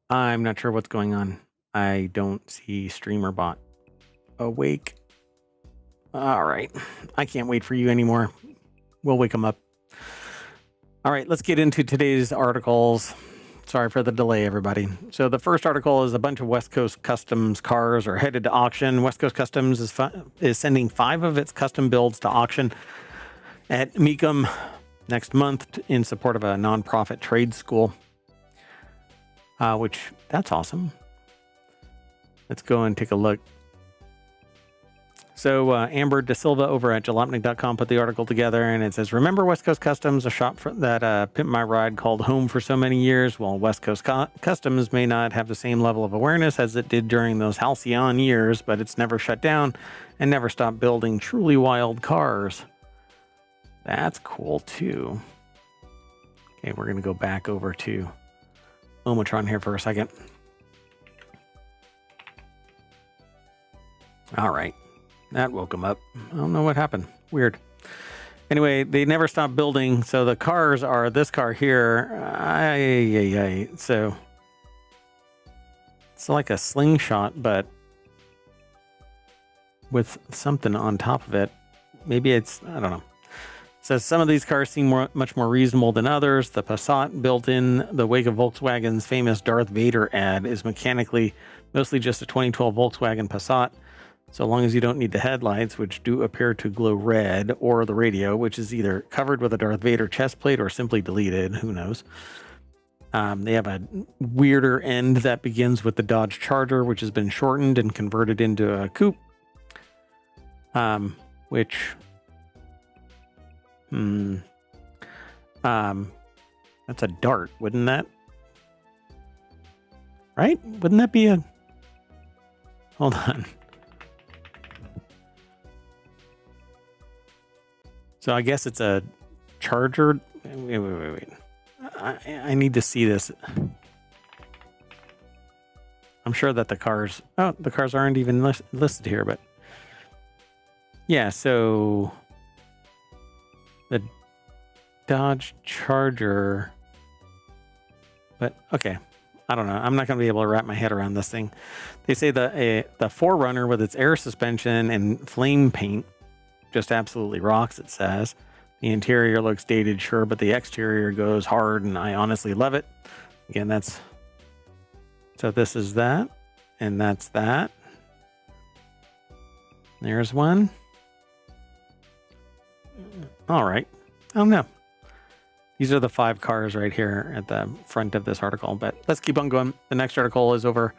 I'm not sure what's going on. I don't see StreamerBot awake. All right. I can't wait for you anymore. We'll wake them up. All right, let's get into today's articles. Sorry for the delay, everybody. So the first article is a bunch of West Coast Customs cars are headed to auction. West Coast Customs is sending 5 of its custom builds to auction at Mecum next month in support of a nonprofit trade school, which that's awesome. Let's go and take a look. So Amber Da Silva over at jalopnik.com put the article together, and it says, remember West Coast Customs, a shop that Pimp My Ride called home for so many years? Well, West Coast Customs may not have the same level of awareness as it did during those halcyon years, but it's never shut down and never stopped building truly wild cars. That's cool, too. Okay, we're going to go back over to Omotron here for a second. All right. That woke him up. I don't know what happened. Weird. Anyway, they never stopped building. So the cars are this car here. So it's like a slingshot, but with something on top of it. Maybe it's, I don't know. It says some of these cars seem much more reasonable than others. The Passat, built in the wake of Volkswagen's famous Darth Vader ad, is mechanically mostly just a 2012 Volkswagen Passat. So long as you don't need the headlights, which do appear to glow red, or the radio, which is either covered with a Darth Vader chest plate or simply deleted. Who knows? They have a weirder end that begins with the Dodge Charger, which has been shortened and converted into a coupe. Which... that's a Dart, wouldn't that? Right? Wouldn't that be a... Hold on. So I guess it's a Charger. Wait. I need to see this. I'm sure that the cars aren't even listed here, but yeah, so the Dodge Charger, but okay. I don't know. I'm not going to be able to wrap my head around this thing. They say the 4Runner with its air suspension and flame paint just absolutely rocks, it says. The interior looks dated, sure, but the exterior goes hard, and I honestly love it. Again, so this is that, and that's that. There's one. All right. Oh, no. These are the 5 cars right here at the front of this article, but let's keep on going. The next article is over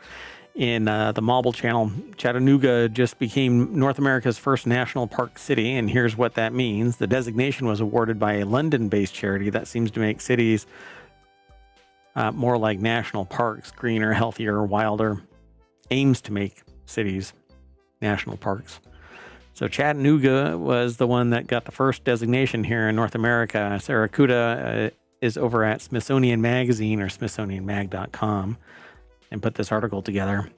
in the Mobile Channel. Chattanooga just became North America's first national park city, and here's what that means. The designation was awarded by a London-based charity that seems to make cities more like national parks, greener, healthier, wilder, aims to make cities national parks. So Chattanooga was the one that got the first designation here in North America. Sarah Kuda is over at Smithsonian Magazine or smithsonianmag.com and put this article together.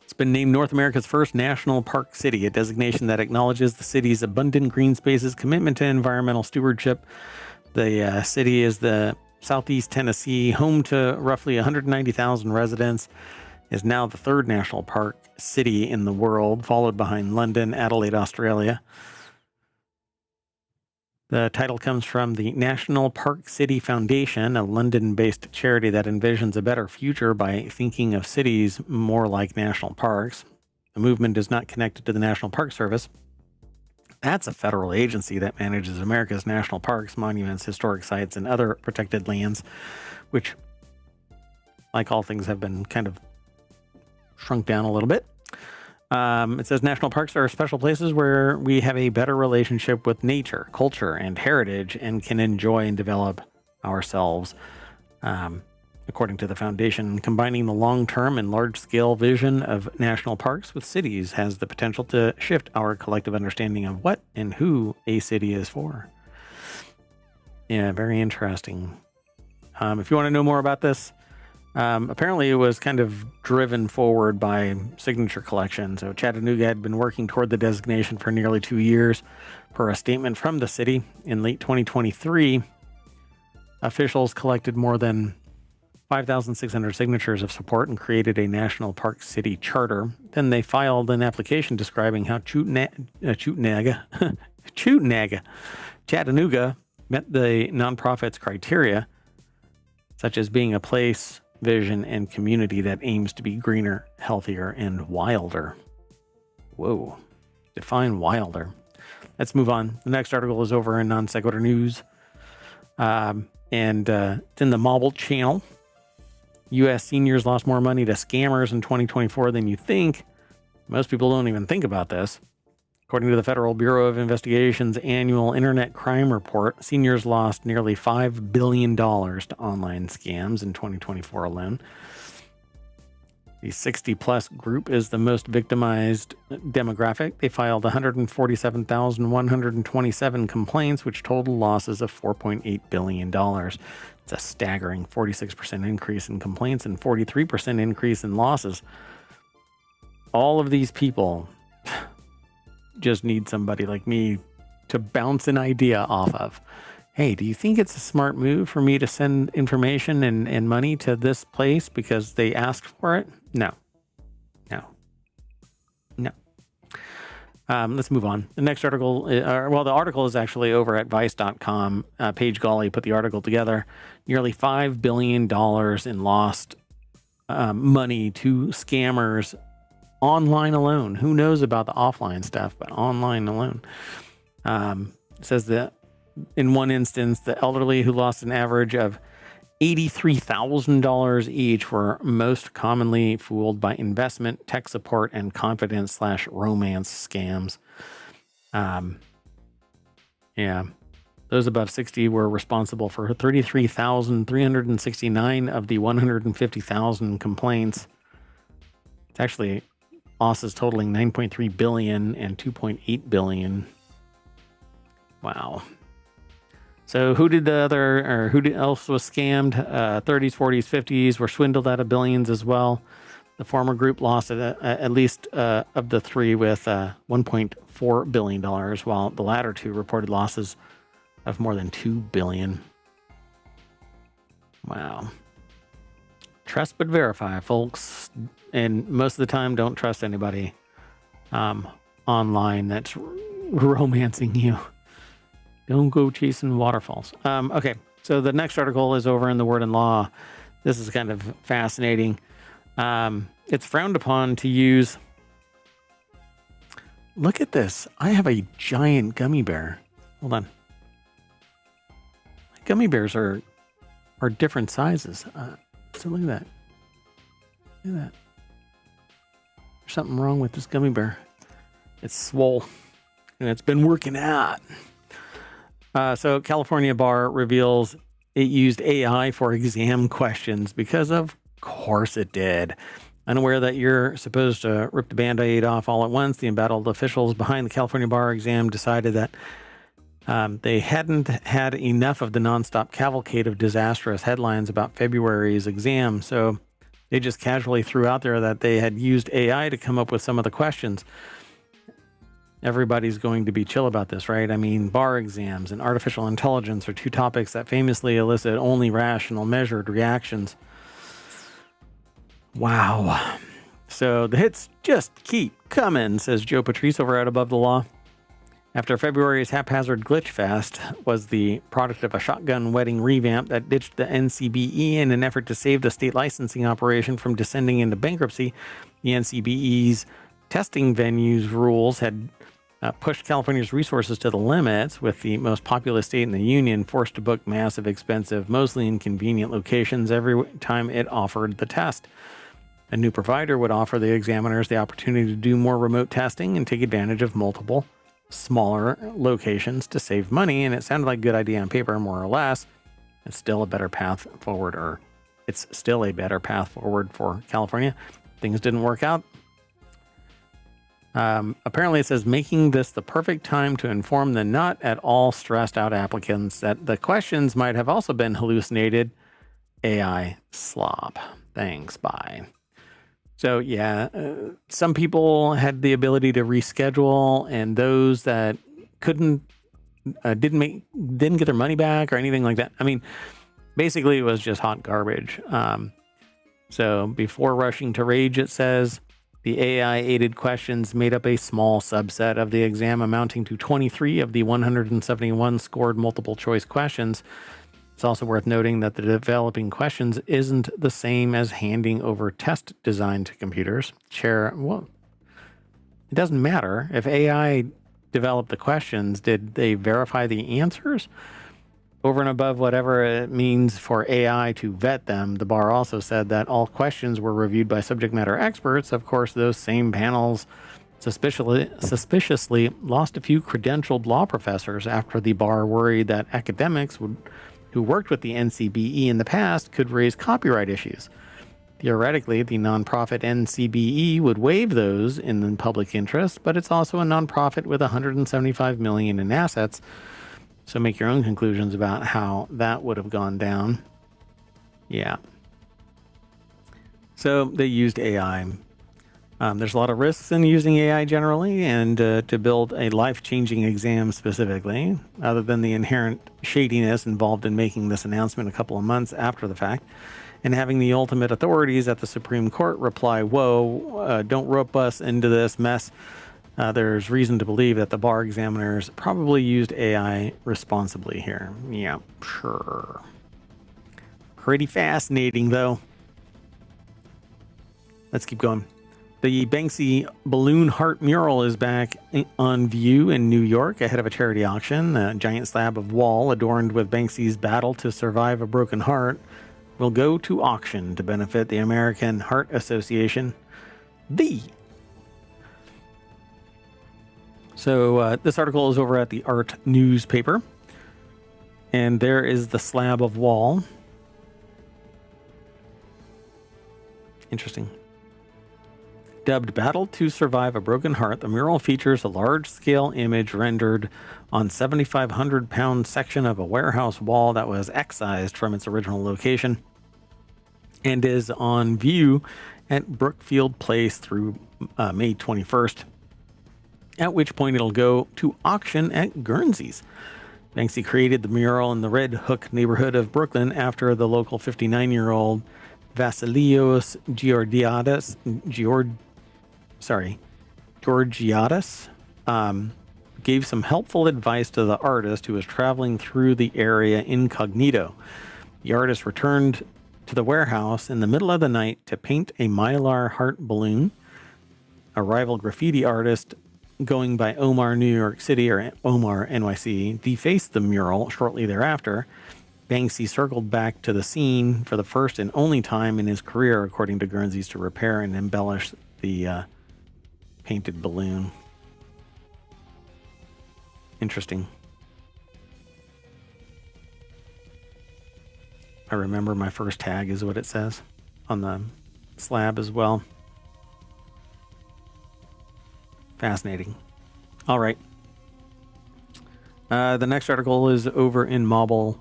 It's been named North America's first national park city, a designation that acknowledges the city's abundant green spaces, commitment to environmental stewardship. The city is the Southeast Tennessee, home to roughly 190,000 residents, is now the 3rd national park city in the world, followed behind London, Adelaide, Australia. The title comes from the National Park City Foundation, a London-based charity that envisions a better future by thinking of cities more like national parks. The movement is not connected to the National Park Service. That's a federal agency that manages America's national parks, monuments, historic sites, and other protected lands, which, like all things, have been kind of shrunk down a little bit. It says national parks are special places where we have a better relationship with nature, culture, and heritage, and can enjoy and develop ourselves. According to the foundation, combining the long-term and large-scale vision of national parks with cities has the potential to shift our collective understanding of what and who a city is for. Yeah, very interesting. If you want to know more about this, apparently it was kind of driven forward by signature collection. So Chattanooga had been working toward the designation for nearly 2 years. Per a statement from the city in late 2023, officials collected more than 5,600 signatures of support and created a national park city charter. Then they filed an application describing how Chattanooga met the nonprofit's criteria, such as being a place, vision, and community that aims to be greener, healthier, and wilder. Whoa. Define wilder. Let's move on. The next article is over in Non Sequitur News. And it's in the Mobile Channel. U.S. seniors lost more money to scammers in 2024 than you think. Most people don't even think about this. According to the Federal Bureau of Investigation's annual Internet Crime Report, seniors lost nearly $5 billion to online scams in 2024 alone. The 60-plus group is the most victimized demographic. They filed 147,127 complaints, which total losses of $4.8 billion. It's a staggering 46% increase in complaints and 43% increase in losses. All of these people just need somebody like me to bounce an idea off of. Hey, do you think it's a smart move for me to send information and money to this place because they asked for it? No. Let's move on. The next article, the article is actually over at vice.com. Paige Gawley put the article together. Nearly $5 billion in lost money to scammers online alone. Who knows about the offline stuff, but online alone. It says that in one instance, the elderly who lost an average of $83,000 each were most commonly fooled by investment, tech support, and confidence/romance scams. Yeah. Those above 60 were responsible for 33,369 of the 150,000 complaints. It's actually losses totaling 9.3 billion and 2.8 billion. Wow. So who else was scammed? 30s, 40s, 50s were swindled out of billions as well. The former group lost at least of the three with $1.4 billion, while the latter two reported losses of more than $2 billion. Wow. Trust but verify, folks. And most of the time, don't trust anybody online that's romancing you. Don't go chasing waterfalls. Okay, so the next article is over in the Word and Law. This is kind of fascinating. It's frowned upon to use. Look at this. I have a giant gummy bear. Hold on. Gummy bears are different sizes. So look at that. Look at that. There's something wrong with this gummy bear. It's swole. And it's been working out. So California bar reveals it used AI for exam questions because of course it did. Unaware that you're supposed to rip the Band-Aid off all at once, the embattled officials behind the California bar exam decided that they hadn't had enough of the nonstop cavalcade of disastrous headlines about February's exam, so they just casually threw out there that they had used AI to come up with some of the questions. Everybody's going to be chill about this, right? I mean, bar exams and artificial intelligence are two topics that famously elicit only rational, measured reactions. Wow. So the hits just keep coming, says Joe Patrice over at Above the Law. After February's haphazard glitch fest was the product of a shotgun wedding revamp that ditched the NCBE in an effort to save the state licensing operation from descending into bankruptcy, the NCBE's testing venues rules had pushed California's resources to the limits, with the most populous state in the union forced to book massive, expensive, mostly inconvenient locations every time it offered the test. A new provider would offer the examiners the opportunity to do more remote testing and take advantage of multiple smaller locations to save money, and it sounded like a good idea on paper, more or less. It's still a better path forward, for California. Things didn't work out. Apparently it says making this the perfect time to inform the not at all stressed out applicants that the questions might have also been hallucinated AI slop. Thanks, bye. So yeah, some people had the ability to reschedule, and those that couldn't, didn't get their money back or anything like that. I mean, basically it was just hot garbage. So before rushing to rage, it says the AI-aided questions made up a small subset of the exam, amounting to 23 of the 171 scored multiple choice questions. It's also worth noting that the developing questions isn't the same as handing over test design to computers. It doesn't matter. If AI developed the questions, did they verify the answers? Over and above whatever it means for AI to vet them, the bar also said that all questions were reviewed by subject matter experts. Of course, those same panels suspiciously lost a few credentialed law professors after the bar worried that academics who worked with the NCBE in the past could raise copyright issues. Theoretically, the nonprofit NCBE would waive those in the public interest, but it's also a nonprofit with $175 million in assets. So make your own conclusions about how that would have gone down. Yeah. So they used AI. There's a lot of risks in using AI generally, and to build a life-changing exam specifically, other than the inherent shadiness involved in making this announcement a couple of months after the fact, and having the ultimate authorities at the Supreme Court reply, whoa, don't rope us into this mess. There's reason to believe that the bar examiners probably used AI responsibly here. Yeah, sure. Pretty fascinating, though. Let's keep going. The Banksy balloon heart mural is back on view in New York ahead of a charity auction. A giant slab of wall adorned with Banksy's battle to survive a broken heart will go to auction to benefit the American Heart Association. So this article is over at the Art newspaper. And there is the slab of wall. Interesting. Dubbed Battle to Survive a Broken Heart, the mural features a large-scale image rendered on 7,500-pound section of a warehouse wall that was excised from its original location and is on view at Brookfield Place through May 21st, at which point it'll go to auction at Guernsey's. Banksy created the mural in the Red Hook neighborhood of Brooklyn after the local 59-year-old Vasilios Georgiadis gave some helpful advice to the artist who was traveling through the area incognito. The artist returned to the warehouse in the middle of the night to paint a mylar heart balloon. A rival graffiti artist going by Omar New York City or Omar NYC defaced the mural shortly thereafter. Banksy circled back to the scene for the first and only time in his career, according to Guernsey's, to repair and embellish the painted balloon. Interesting. I remember my first tag is what it says on the slab as well. Fascinating. All right. The next article is over in Mobile.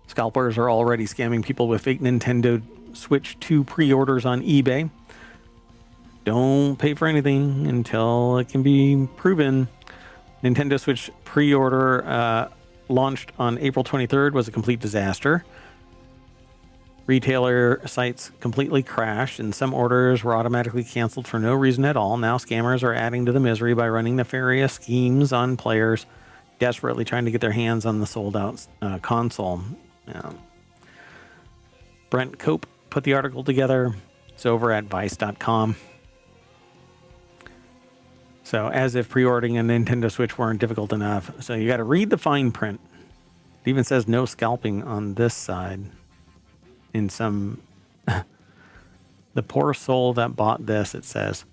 Scalpers are already scamming people with fake Nintendo Switch 2 pre-orders on eBay. Don't pay for anything until it can be proven. Nintendo Switch pre-order launched on April 23rd was a complete disaster. Retailer sites completely crashed, and some orders were automatically canceled for no reason at all. Now scammers are adding to the misery by running nefarious schemes on players desperately trying to get their hands on the sold-out console. Brent Cope put the article together. It's over at Vice.com. So, as if pre-ordering a Nintendo Switch weren't difficult enough. So, you got to read the fine print. It even says no scalping on this side. In some... the poor soul that bought this, it says.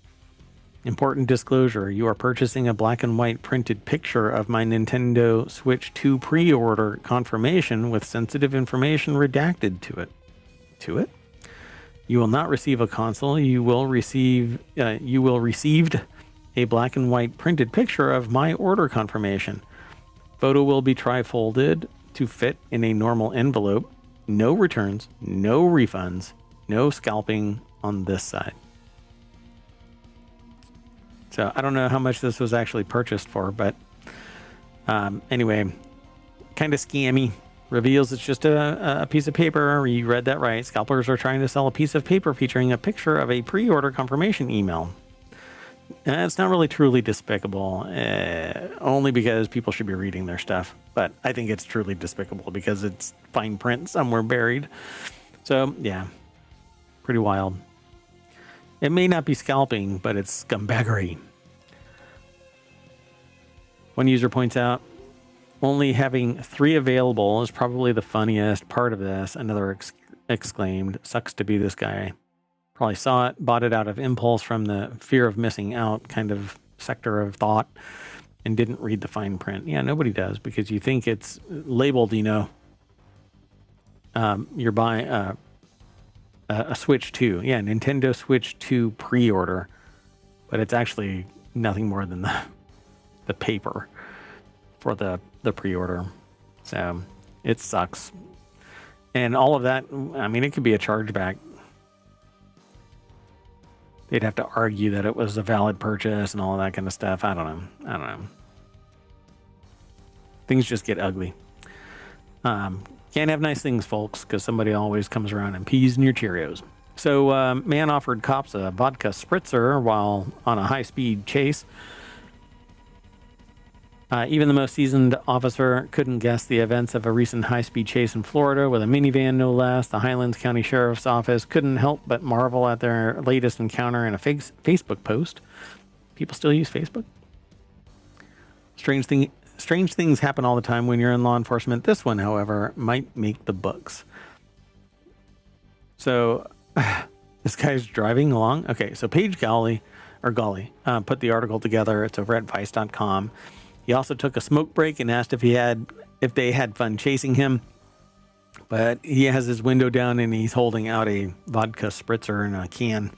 Important disclosure. You are purchasing a black and white printed picture of my Nintendo Switch 2 pre-order confirmation with sensitive information redacted to it. You will not receive a console. You will received a black and white printed picture of my order confirmation. Photo will be tri-folded to fit in a normal envelope. No returns, no refunds, no scalping on this side. So I don't know how much this was actually purchased for, but anyway, kind of scammy. Reveals it's just a piece of paper. You read that right. Scalpers are trying to sell a piece of paper featuring a picture of a pre-order confirmation email. It's not really truly despicable, only because people should be reading their stuff. But I think it's truly despicable because it's fine print somewhere buried. So, yeah, pretty wild. It may not be scalping, but it's scumbaggery. One user points out, only having 3 available is probably the funniest part of this. Another exclaimed, sucks to be this guy. Probably saw it, bought it out of impulse from the fear of missing out kind of sector of thought, and didn't read the fine print. Yeah, nobody does, because you think it's labeled, you're buying a Switch 2. Yeah, Nintendo Switch 2 pre-order. But it's actually nothing more than the paper for the pre-order. So it sucks. And all of that, I mean, it could be a chargeback. They'd have to argue that it was a valid purchase and all that kind of stuff. I don't know. Things just get ugly. Can't have nice things, folks, because somebody always comes around and pees in your Cheerios. So, man offered cops a vodka spritzer while on a high-speed chase. Even the most seasoned officer couldn't guess the events of a recent high-speed chase in Florida with a minivan, no less. The Highlands County Sheriff's Office couldn't help but marvel at their latest encounter in a Facebook post. People still use Facebook? Strange things happen all the time when you're in law enforcement. This one, however, might make the books. So, this guy's driving along. Okay, so Paige Gawley put the article together. It's over at Vice.com. He also took a smoke break and asked if they had fun chasing him. But he has his window down and he's holding out a vodka spritzer in a can.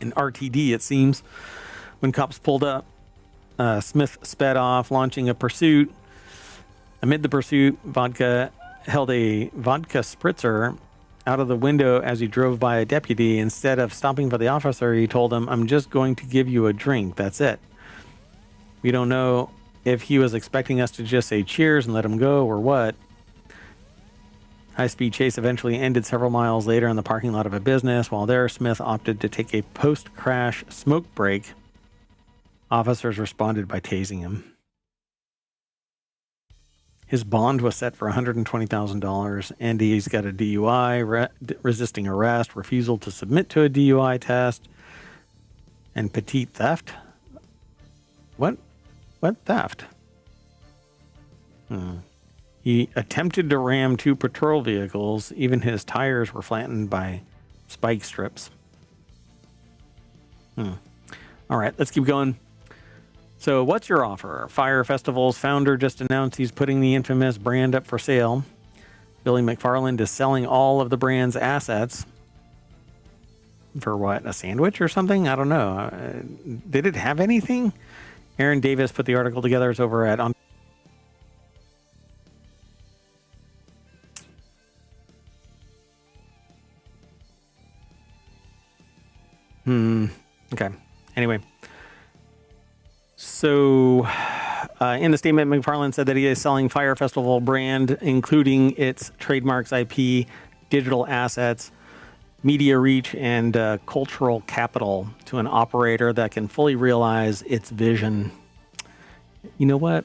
An RTD, it seems. When cops pulled up, Smith sped off, launching a pursuit. Amid the pursuit, Vodka held a vodka spritzer out of the window as he drove by a deputy. Instead of stopping for the officer, he told him, "I'm just going to give you a drink. That's it." We don't know if he was expecting us to just say cheers and let him go or what. High-speed chase eventually ended several miles later in the parking lot of a business. While there, Smith opted to take a post-crash smoke break. Officers responded by tasing him. His bond was set for $120,000, and he's got a DUI, resisting arrest, refusal to submit to a DUI test, and petite theft. What theft? He attempted to ram 2 patrol vehicles. Even his tires were flattened by spike strips. All right, let's keep going. So what's your offer? Fire Festival's founder just announced he's putting the infamous brand up for sale. Billy McFarland is selling all of the brand's assets. For what? A sandwich or something? I don't know. Did it have anything? Aaron Davis put the article together. It's over at... Okay. Anyway. So, in the statement, McFarland said that he is selling Fire Festival brand, including its trademarks, IP, digital assets, media reach, and cultural capital to an operator that can fully realize its vision. You know what?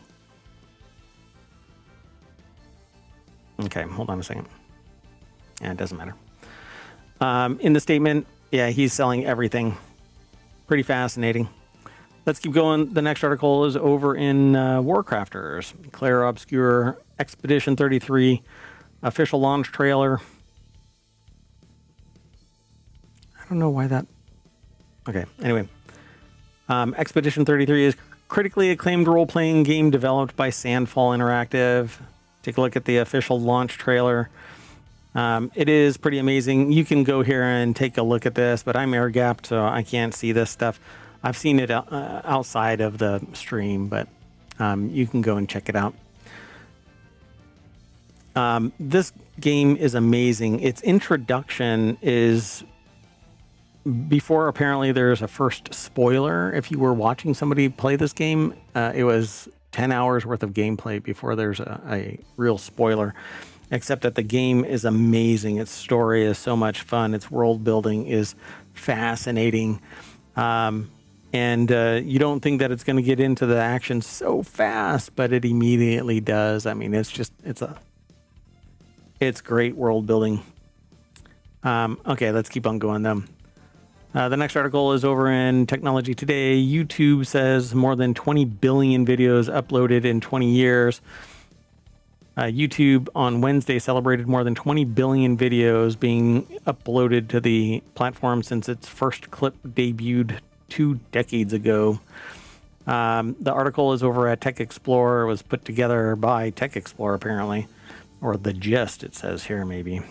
Okay, hold on a second. Yeah, it doesn't matter. In the statement, yeah, he's selling everything. Pretty fascinating. Let's keep going. The next article is over in Warcrafters. Claire Obscure Expedition 33 official launch trailer. I don't know why that... Okay, anyway. Expedition 33 is critically acclaimed role-playing game developed by Sandfall Interactive. Take a look at the official launch trailer. It is pretty amazing. You can go here and take a look at this, but I'm air-gapped, so I can't see this stuff. I've seen it outside of the stream, but you can go and check it out. This game is amazing. Its introduction is before apparently there's a first spoiler. If you were watching somebody play this game, it was 10 hours worth of gameplay before there's a real spoiler. Except that the game is amazing. Its story is so much fun. Its world building is fascinating. And you don't think that it's going to get into the action so fast, but it immediately does. I mean, it's great world building. Okay, let's keep on going though. The next article is over in Technology Today. YouTube says more than 20 billion videos uploaded in 20 years. YouTube on Wednesday celebrated more than 20 billion videos being uploaded to the platform since its first clip debuted 2 decades ago. The article is over at Tech Explorer. It was put together by Tech Explorer, apparently. Or The Gist, it says here, maybe.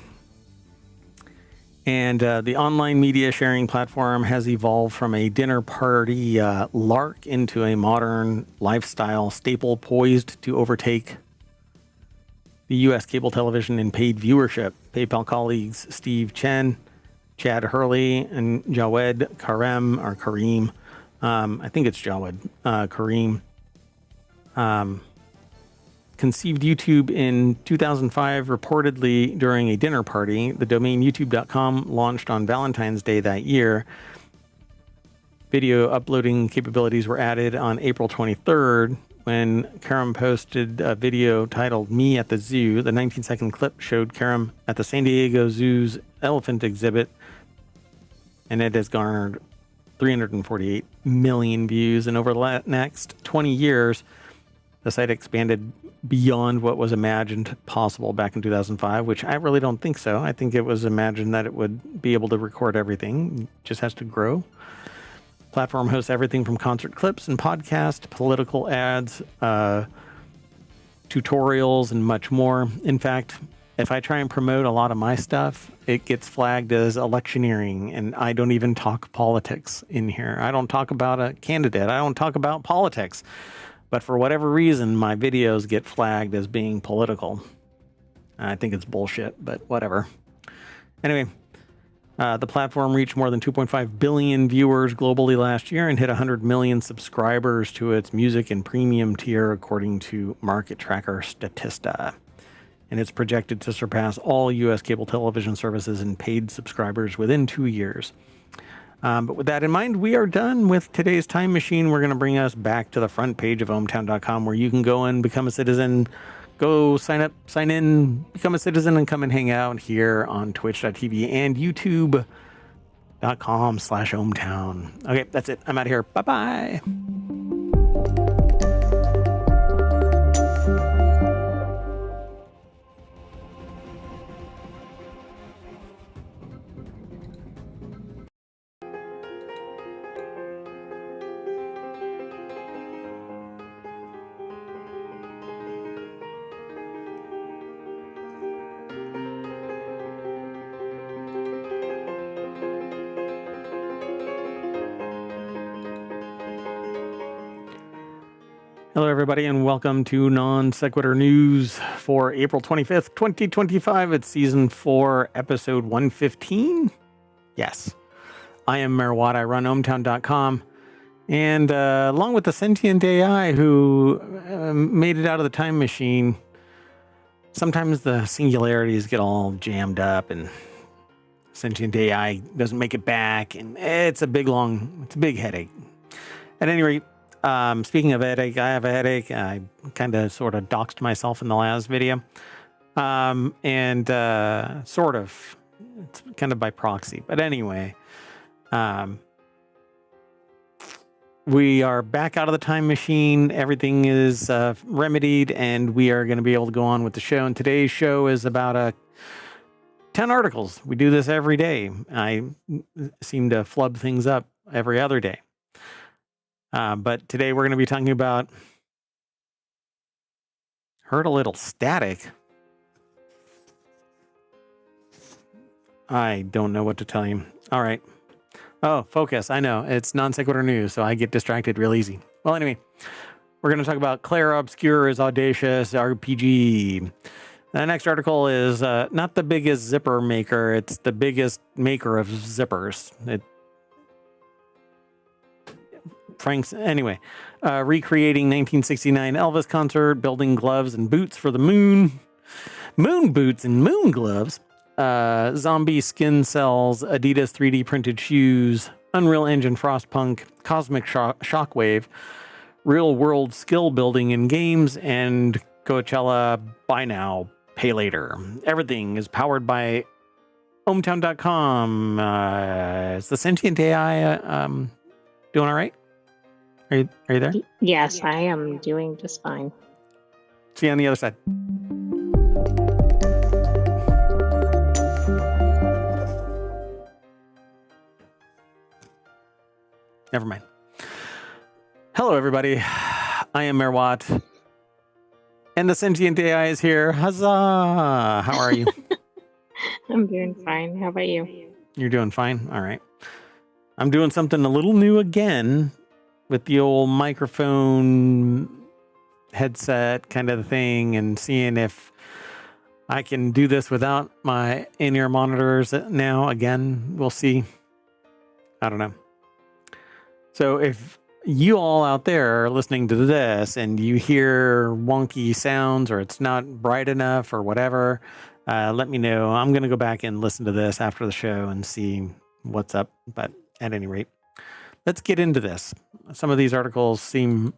And the online media sharing platform has evolved from a dinner party lark into a modern lifestyle staple poised to overtake the U.S. cable television in paid viewership. PayPal colleagues Steve Chen, Chad Hurley, and Jawed Karim, I think it's Jawed Karim, conceived YouTube in 2005, reportedly during a dinner party. The domain youtube.com launched on Valentine's Day that year. Video uploading capabilities were added on April 23rd when Karam posted a video titled Me at the Zoo. The 19-second clip showed Karam at the San Diego Zoo's elephant exhibit, and it has garnered 348 million views. And over the next 20 years, the site expanded beyond what was imagined possible back in 2005, which I really don't think so. I think it was imagined that it would be able to record everything. It just has to grow. Platform hosts everything from concert clips and podcasts, political ads, tutorials, and much more. In fact, if I try and promote a lot of my stuff, it gets flagged as electioneering, and I don't even talk politics in here. I don't talk about a candidate. I don't talk about politics. But for whatever reason, my videos get flagged as being political. I think it's bullshit, but whatever. Anyway, the platform reached more than 2.5 billion viewers globally last year and hit 100 million subscribers to its music and premium tier, according to market tracker Statista. And it's projected to surpass all U.S. cable television services in paid subscribers within 2 years. But with that in mind, we are done with today's time machine. We're going to bring us back to the front page of ohmtown.com, where you can go and become a citizen, go sign up, sign in, become a citizen, and come and hang out here on twitch.tv and youtube.com/ohmtown. Okay, that's it. I'm out of here. Bye-bye. Hello, everybody, and welcome to Non Sequitur News for April 25th, 2025. It's Season 4, Episode 115. Yes, I am Mayor Watt. I run ohmtown.com. And along with the sentient AI who made it out of the time machine, sometimes the singularities get all jammed up and sentient AI doesn't make it back. And it's a big headache. At any rate, speaking of headache, I have a headache. I kind of sort of doxed myself in the last video. Sort of. It's kind of by proxy. But anyway, we are back out of the time machine. Everything is remedied, and we are going to be able to go on with the show. And today's show is about 10 articles. We do this every day. I seem to flub things up every other day. But today we're going to be talking about... Heard a little static. I don't know what to tell you. All right. Oh, focus. I know. It's non sequitur news, so I get distracted real easy. Well, anyway, we're going to talk about Claire Obscure's Audacious RPG. The next article is not the biggest zipper maker. It's the biggest maker of zippers. Anyway, recreating 1969 Elvis concert, building gloves and boots for the moon boots and moon gloves, zombie skin cells, Adidas 3D printed shoes, Unreal Engine Frostpunk, Cosmic Shockwave, real world skill building in games, and Coachella Buy Now, Pay Later. Everything is powered by ohmtown.com. Is the sentient AI doing all right? Are you there? Yes, I am doing just fine. See you on the other side. Never mind. Hello, everybody. I am Mayor Watt, and the sentient AI is here. Huzzah! How are you? I'm doing fine. How about you? You're doing fine? All right. I'm doing something a little new again with the old microphone headset kind of thing, and seeing if I can do this without my in-ear monitors now. Again, we'll see. I don't know. So if you all out there are listening to this and you hear wonky sounds or it's not bright enough or whatever, let me know. I'm going to go back and listen to this after the show and see what's up. But at any rate, let's get into this. Some of these articles seem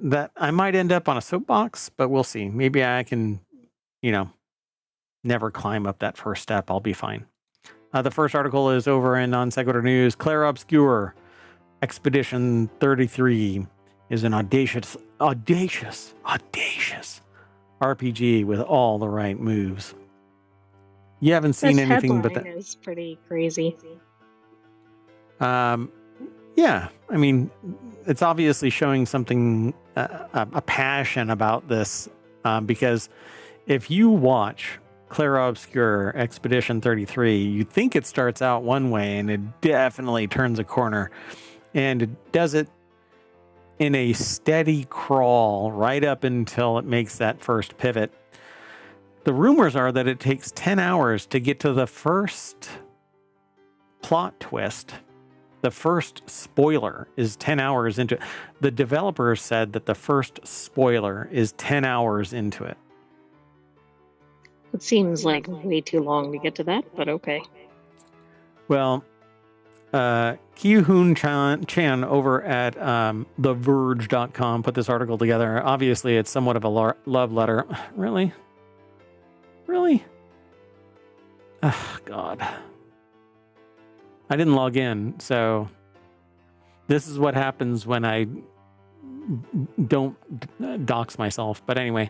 that I might end up on a soapbox, but we'll see. Maybe I can, never climb up that first step. I'll be fine. The first article is over in Non Sequitur News. Clair Obscur Expedition 33 is an audacious RPG with all the right moves. You haven't seen This anything but headline is pretty crazy. Yeah, I mean, it's obviously showing something, a passion about this, because if you watch Clair Obscur Expedition 33, you think it starts out one way and it definitely turns a corner, and it does it in a steady crawl right up until it makes that first pivot. The rumors are that it takes 10 hours to get to the first plot twist. The first spoiler is 10 hours into it. The developers said that the first spoiler is 10 hours into it. It seems like way too long to get to that, but okay. Well, Ki-Hoon Chan over at TheVerge.com put this article together. Obviously, it's somewhat of a love letter. Really? Oh, God. I didn't log in, so this is what happens when I don't dox myself. But anyway,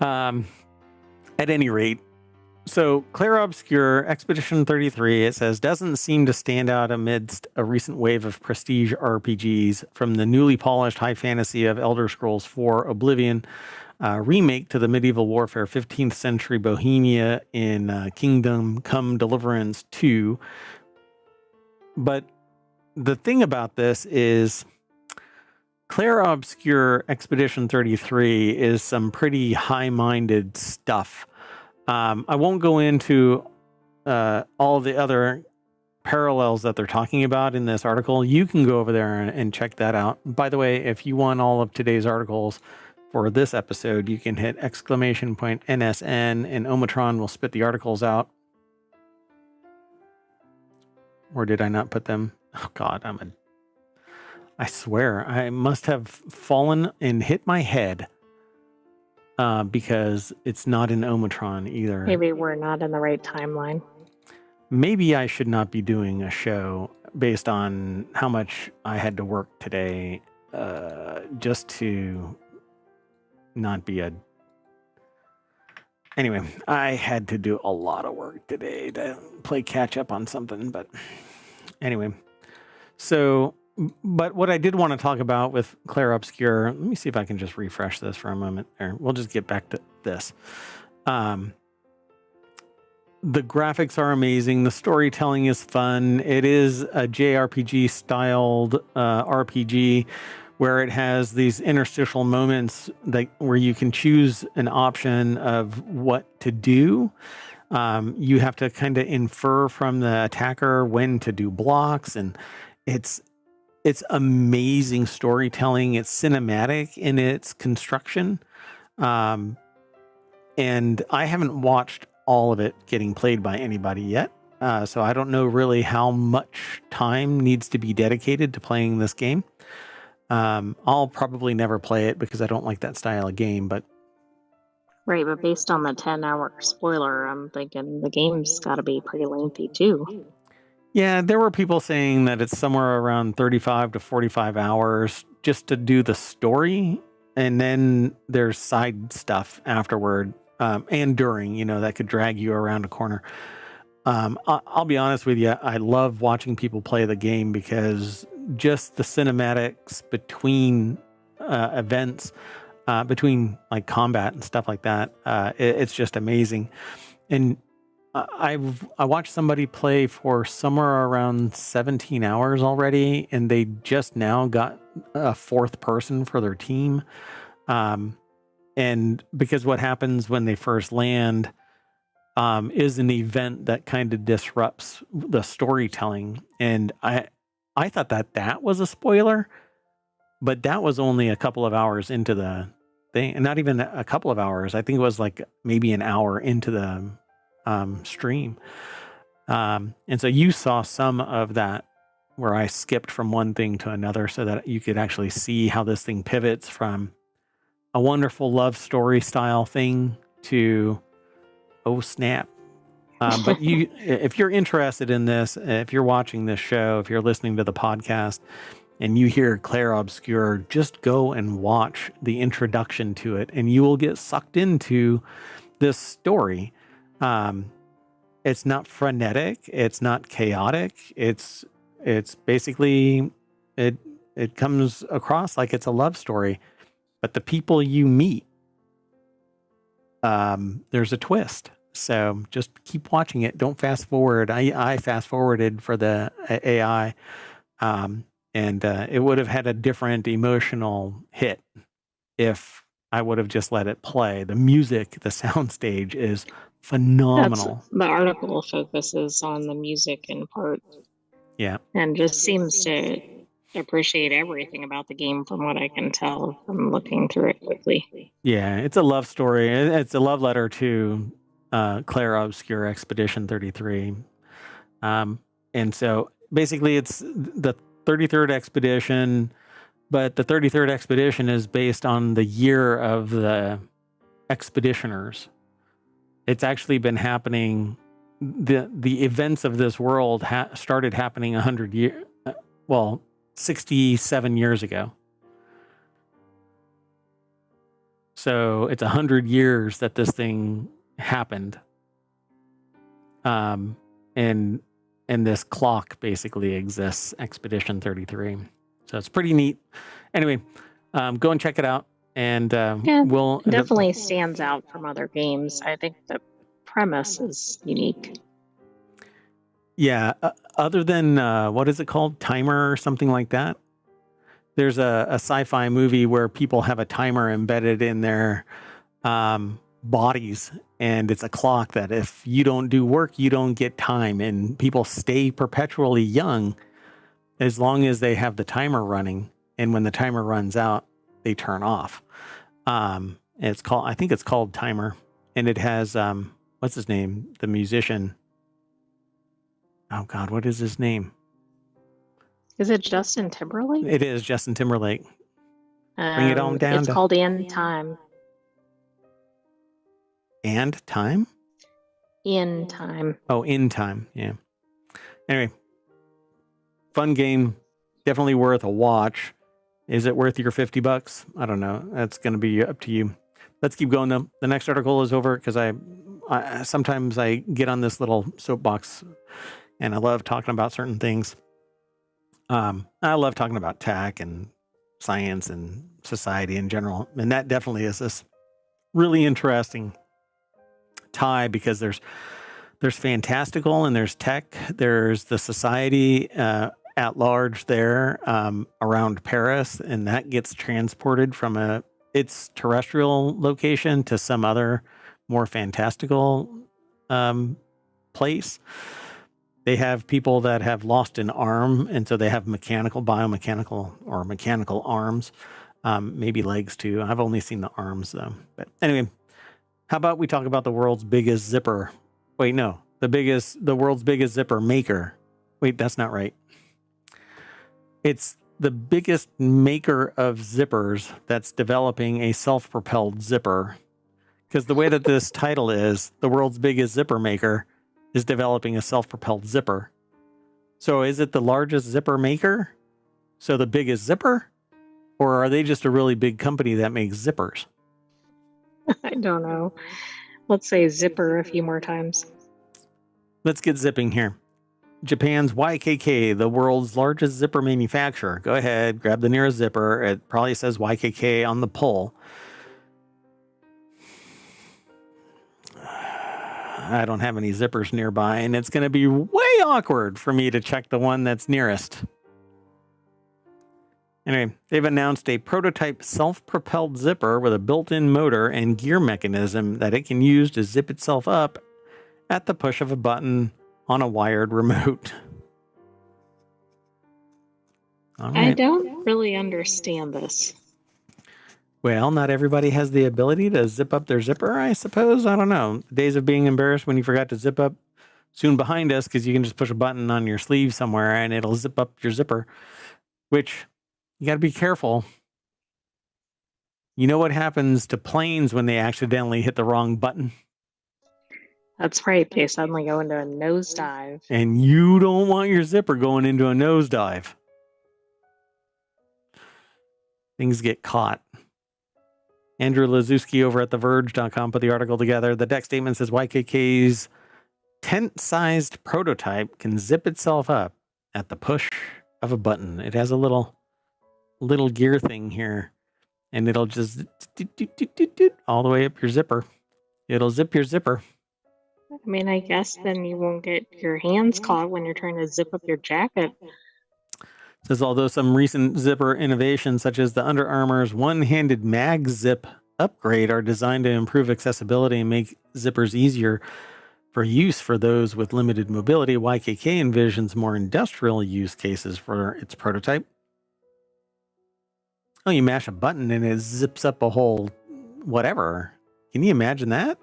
at any rate, so Clair Obscur Expedition 33, it says, doesn't seem to stand out amidst a recent wave of prestige RPGs, from the newly polished high fantasy of Elder Scrolls IV Oblivion, remake to the medieval warfare 15th century Bohemia in Kingdom Come Deliverance 2. But the thing about this is Clair Obscur Expedition 33 is some pretty high-minded stuff. I won't go into all the other parallels that they're talking about in this article. You can go over there and check that out. By the way, if you want all of today's articles for this episode, you can hit !NSN and Omatron will spit the articles out. Or did I not put them? Oh God, I swear I must have fallen and hit my head, because it's not in Omatron either. Maybe we're not in the right timeline. Maybe I should not be doing a show based on how much I had to work today, just to not be a... Anyway, I had to do a lot of work today to play catch up on something, but anyway. So, but what I did want to talk about with Clair Obscur, let me see if I can just refresh this for a moment, or we'll just get back to this. The graphics are amazing. The storytelling is fun. It is a JRPG styled RPG, where it has these interstitial moments where you can choose an option of what to do. You have to kind of infer from the attacker when to do blocks, and it's amazing storytelling. It's cinematic in its construction. And I haven't watched all of it getting played by anybody yet. So I don't know really how much time needs to be dedicated to playing this game. I'll probably never play it because I don't like that style of game, but... Right, but based on the 10-hour spoiler, I'm thinking the game's got to be pretty lengthy too. Yeah, there were people saying that it's somewhere around 35 to 45 hours just to do the story, and then there's side stuff afterward, and during, that could drag you around a corner. I'll be honest with you, I love watching people play the game because just the cinematics between events, between like combat and stuff like that, it's just amazing. And I watched somebody play for somewhere around 17 hours already, and they just now got a fourth person for their team. And because what happens when they first land is an event that kind of disrupts the storytelling. And I thought that was a spoiler, but that was only a couple of hours into the thing, and not even a couple of hours. I think it was like maybe an hour into the stream. And so you saw some of that where I skipped from one thing to another so that you could actually see how this thing pivots from a wonderful love story style thing to, oh snap. But if you're interested in this, if you're watching this show, if you're listening to the podcast and you hear Clair Obscur, just go and watch the introduction to it and you will get sucked into this story. It's not frenetic. It's not chaotic. It's basically, it comes across like it's a love story, but the people you meet, there's a twist. So just keep watching it. Don't fast forward. I fast forwarded for the AI, and it would have had a different emotional hit if I would have just let it play. The music, the soundstage is phenomenal. The article focuses on the music in part. Yeah. And just seems to appreciate everything about the game from what I can tell from looking through it quickly. Yeah, it's a love story. It's a love letter to Clair Obscur Expedition 33. And so basically it's the 33rd expedition, but the 33rd expedition is based on the year of the expeditioners. It's actually been happening. The events of this world started happening 67 years ago. So it's 100 years that this thing happened. And this clock basically exists, Expedition 33. So it's pretty neat. Anyway, go and check it out. And we'll definitely stands out from other games. I think the premise is unique. Yeah, other than what is it called, Timer or something like that? There's a sci-fi movie where people have a timer embedded in their bodies, and it's a clock that if you don't do work, you don't get time, and people stay perpetually young as long as they have the timer running. And when the timer runs out, they turn off. I think it's called Timer, and it has what's his name, the musician. Oh God, what is his name? Is it Justin Timberlake? It is Justin Timberlake. Bring it on down. It's called In Time. And Time? In Time. Oh, In Time. Yeah. Anyway, fun game. Definitely worth a watch. Is it worth your $50? I don't know. That's going to be up to you. Let's keep going though. The next article is over because I sometimes I get on this little soapbox and I love talking about certain things. I love talking about tech and science and society in general. And that definitely is this really interesting tie because there's fantastical and there's tech. There's the society at large there around Paris, and that gets transported from its terrestrial location to some other more fantastical place. They have people that have lost an arm, and so they have biomechanical or mechanical arms, maybe legs too. I've only seen the arms though. But anyway, how about we talk about the world's biggest zipper? Wait, no, the world's biggest zipper maker. Wait, that's not right. It's the biggest maker of zippers that's developing a self-propelled zipper. Because the way that this title is, the world's biggest zipper maker is developing a self-propelled zipper. So is it the largest zipper maker? So the biggest zipper? Or are they just a really big company that makes zippers? I don't know. Let's say zipper a few more times. Let's get zipping here. Japan's YKK, the world's largest zipper manufacturer. Go ahead, grab the nearest zipper. It probably says YKK on the pull. I don't have any zippers nearby, and it's going to be way awkward for me to check the one that's nearest. Anyway, they've announced a prototype self-propelled zipper with a built-in motor and gear mechanism that it can use to zip itself up at the push of a button on a wired remote. All right. I don't really understand this. Well, not everybody has the ability to zip up their zipper, I suppose. I don't know. Days of being embarrassed when you forgot to zip up soon behind us, because you can just push a button on your sleeve somewhere and it'll zip up your zipper, which you got to be careful. You know what happens to planes when they accidentally hit the wrong button? That's right. They suddenly go into a nosedive. And you don't want your zipper going into a nosedive. Things get caught. Andrew Lazuski over at TheVerge.com put the article together. The deck statement says YKK's tent-sized prototype can zip itself up at the push of a button. It has a little gear thing here, and it'll just all the way up your zipper. It'll zip your zipper. I mean, I guess then you won't get your hands caught when you're trying to zip up your jacket. Says although some recent zipper innovations, such as the Under Armour's one-handed mag zip upgrade, are designed to improve accessibility and make zippers easier for use for those with limited mobility, YKK envisions more industrial use cases for its prototype. Oh, you mash a button and it zips up a whole whatever. Can you imagine that?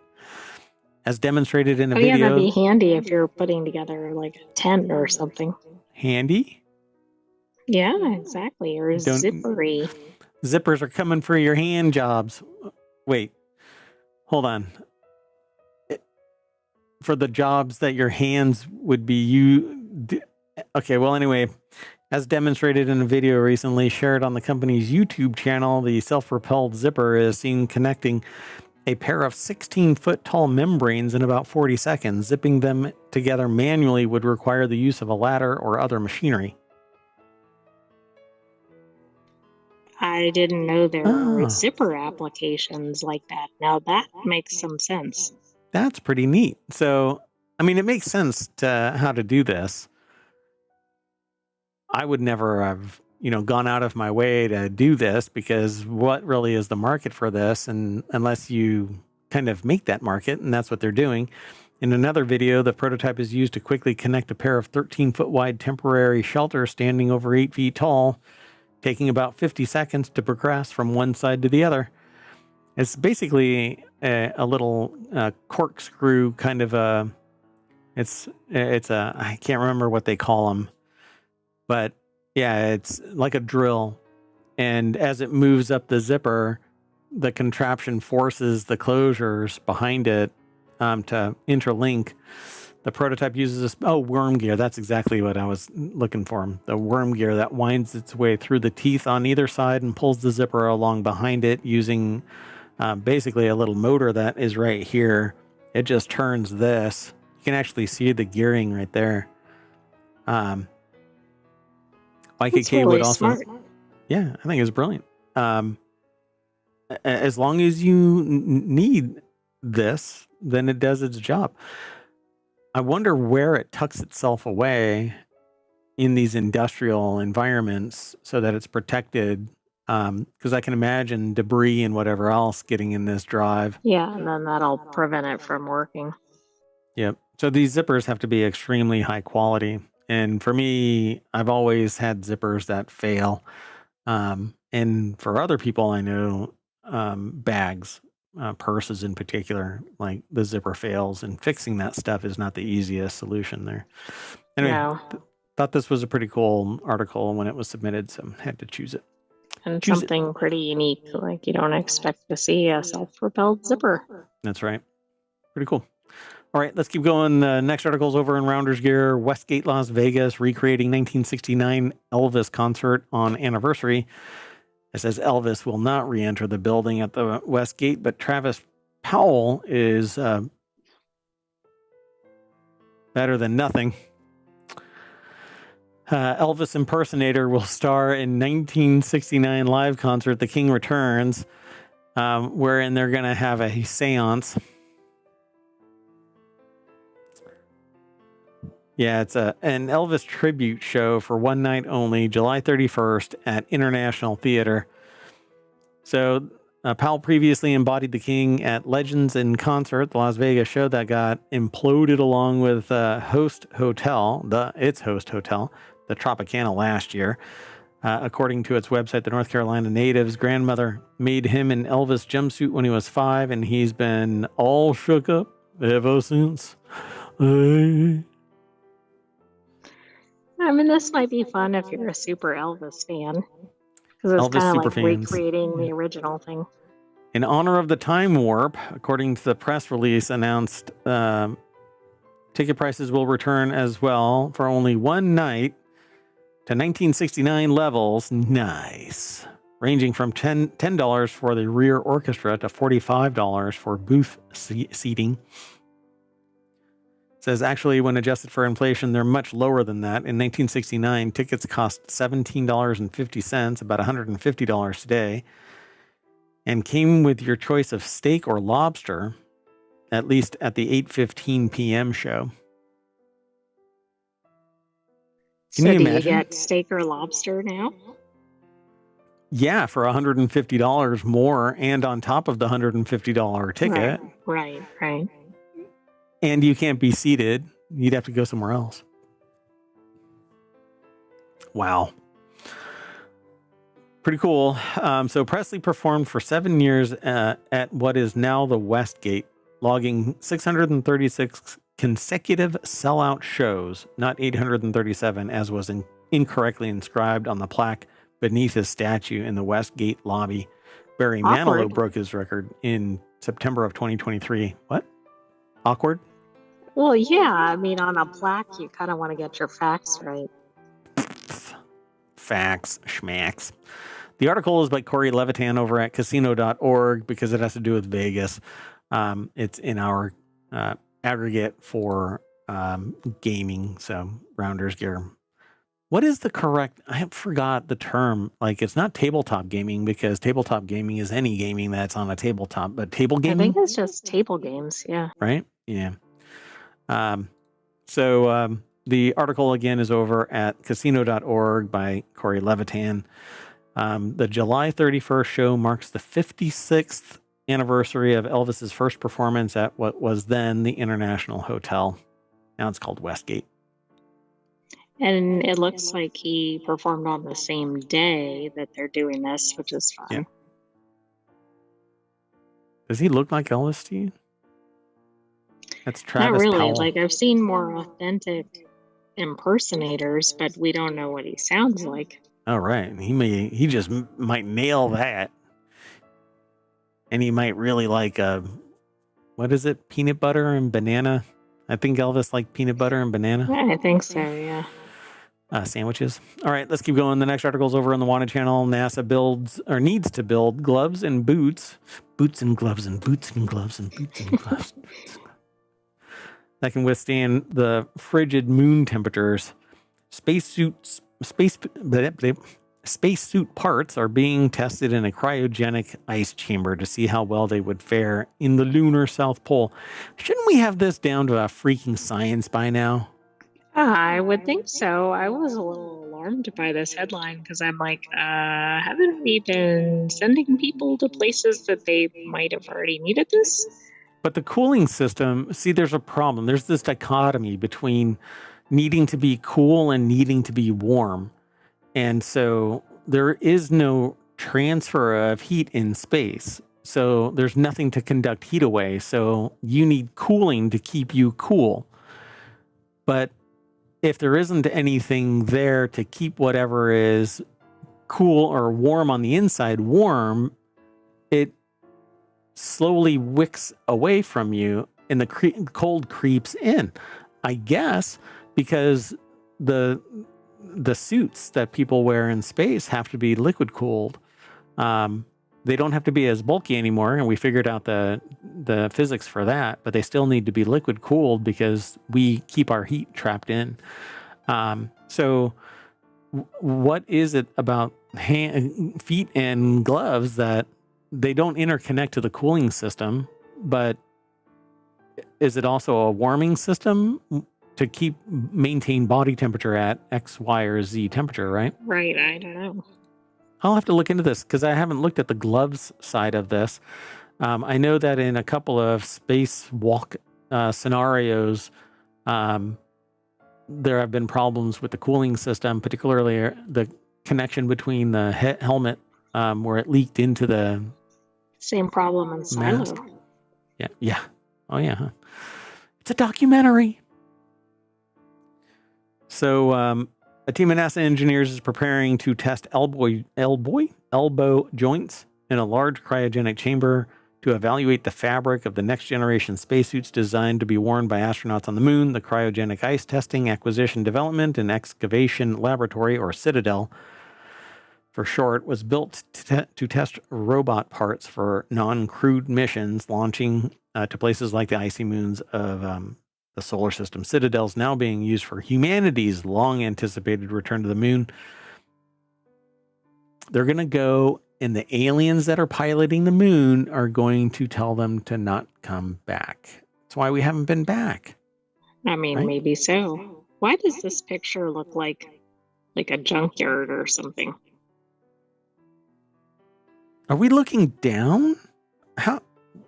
As demonstrated in a video. Yeah, that'd be handy if you're putting together like a tent or something. Handy? Yeah, exactly. Or zippery. Zippers are coming for your hand jobs. Wait, hold on. For the jobs that your hands would be okay, well, anyway, as demonstrated in a video recently shared on the company's YouTube channel, the self-propelled zipper is seen connecting a pair of 16-foot tall membranes in about 40 seconds. Zipping them together manually would require the use of a ladder or other machinery. I didn't know there were zipper applications like that. Now that makes some sense. That's pretty neat. So, I mean, it makes sense to how to do this. I would never have, gone out of my way to do this, because what really is the market for this? And unless you kind of make that market, and that's what they're doing. In another video, the prototype is used to quickly connect a pair of 13-foot wide temporary shelters standing over 8 feet tall, taking about 50 seconds to progress from one side to the other. It's basically a little corkscrew kind of a. It's a, I can't remember what they call them, but yeah, it's like a drill. And as it moves up the zipper, the contraption forces the closures behind it to interlink. The prototype uses worm gear. That's exactly what I was looking for. The worm gear that winds its way through the teeth on either side and pulls the zipper along behind it using basically a little motor that is right here. It just turns this. You can actually see the gearing right there. YKK really would also... smart. Yeah, I think it's brilliant. As long as you need this, then it does its job. I wonder where it tucks itself away in these industrial environments so that it's protected. Because I can imagine debris and whatever else getting in this drive. Yeah, and then that'll prevent it from working. Yep. So these zippers have to be extremely high quality. And for me, I've always had zippers that fail. And for other people I know, bags, purses in particular, like the zipper fails, and fixing that stuff is not the easiest solution there. Anyway, No. Thought this was a pretty cool article when it was submitted, so had to choose it. And something pretty unique, like you don't expect to see a self-propelled zipper. That's right. Pretty cool. All right, let's keep going. The next article's over in Rounders Gear. Westgate, Las Vegas, recreating 1969 Elvis concert on anniversary. It says Elvis will not re-enter the building at the Westgate, but Travis Powell is better than nothing. Elvis impersonator will star in 1969 live concert, The King Returns, wherein they're going to have a seance. Yeah, it's an Elvis tribute show for one night only, July 31st at International Theater. So Powell previously embodied the King at Legends in Concert, the Las Vegas show that got imploded along with Host Hotel, its host hotel, the Tropicana last year. According to its website, the North Carolina native's grandmother made him an Elvis jumpsuit when he was 5, and he's been all shook up ever since. I mean, this might be fun if you're a super Elvis fan, because it's Elvis kind of super like fans. recreating the original thing. In honor of the time warp, according to the press release announced, ticket prices will return as well for only one night to 1969 levels. Nice. Ranging from $10 for the rear orchestra to $45 for booth seating. It says actually, when adjusted for inflation, they're much lower than that. In 1969, tickets cost $17.50, about $150 today, and came with your choice of steak or lobster, at least at the 8:15 p.m. show. Can you do imagine? you get steak or lobster now? Yeah, for $150 more, and on top of the $150 ticket. Right. And you can't be seated. You'd have to go somewhere else. Wow. Pretty cool. So Presley performed for 7 years at what is now the Westgate, logging 636 consecutive sellout shows, not 837, as was incorrectly inscribed on the plaque beneath his statue in the Westgate lobby. Barry Manilow broke his record in September of 2023. What? Awkward? Well, yeah. I mean, on a plaque, you kind of want to get your facts right. Facts, schmacks. The article is by Corey Levitan over at casino.org because it has to do with Vegas. It's in our aggregate for gaming, so Rounders gear. What is the correct? I forgot the term. Like, it's not tabletop gaming because tabletop gaming is any gaming that's on a tabletop, but table gaming? I think it's just table games, yeah. Right? Yeah. So the article again is over at casino.org by Corey Levitan. The July 31st show marks the 56th anniversary of Elvis's first performance at what was then the International Hotel. Now it's called Westgate. And it looks like he performed on the same day that they're doing this, which is fun. Yeah. Does he look like Elvis to you? That's Travis Not really. Powell. Like, I've seen more authentic impersonators, but we don't know what he sounds like. Oh, right. He just might nail that. And he might really like, what is it? Peanut butter and banana? I think Elvis liked peanut butter and banana. I think so, yeah. Sandwiches. All right, let's keep going. The next article is over on the Wanted channel. NASA needs to build gloves and boots. Boots and gloves and boots and gloves and boots and gloves. That can withstand the frigid moon temperatures. Spacesuit parts are being tested in a cryogenic ice chamber to see how well they would fare in the lunar South Pole. Shouldn't we have this down to a freaking science by now? I would think so. I was a little alarmed by this headline because I'm like, haven't we been sending people to places that they might have already needed this? But the cooling system, see, there's a problem. There's this dichotomy between needing to be cool and needing to be warm. And so there is no transfer of heat in space. So there's nothing to conduct heat away. So you need cooling to keep you cool. But if there isn't anything there to keep whatever is cool or warm on the inside warm, it slowly wicks away from you and the cold creeps in. I guess because the suits that people wear in space have to be liquid cooled. They don't have to be as bulky anymore, and we figured out the physics for that, but they still need to be liquid cooled because we keep our heat trapped in. So what is it about feet and gloves that they don't interconnect to the cooling system, but is it also a warming system to maintain body temperature at X, Y, or Z temperature, right? Right, I don't know. I'll have to look into this because I haven't looked at the gloves side of this. I know that in a couple of spacewalk scenarios, there have been problems with the cooling system, particularly the connection between the helmet where it leaked into the same problem in Silo. Yeah. Oh, yeah. It's a documentary. So a team of NASA engineers is preparing to test elbow joints in a large cryogenic chamber to evaluate the fabric of the next generation spacesuits designed to be worn by astronauts on the moon. The Cryogenic Ice Testing, Acquisition, Development, and Excavation Laboratory, or Citadel for short, was built to test robot parts for non-crewed missions launching to places like the icy moons of the solar system. Citadel is now being used for humanity's long-anticipated return to the moon. They're going to go, and the aliens that are piloting the moon are going to tell them to not come back. That's why we haven't been back. I mean, Right? maybe so. Why does this picture look like a junkyard or something? Are we looking down?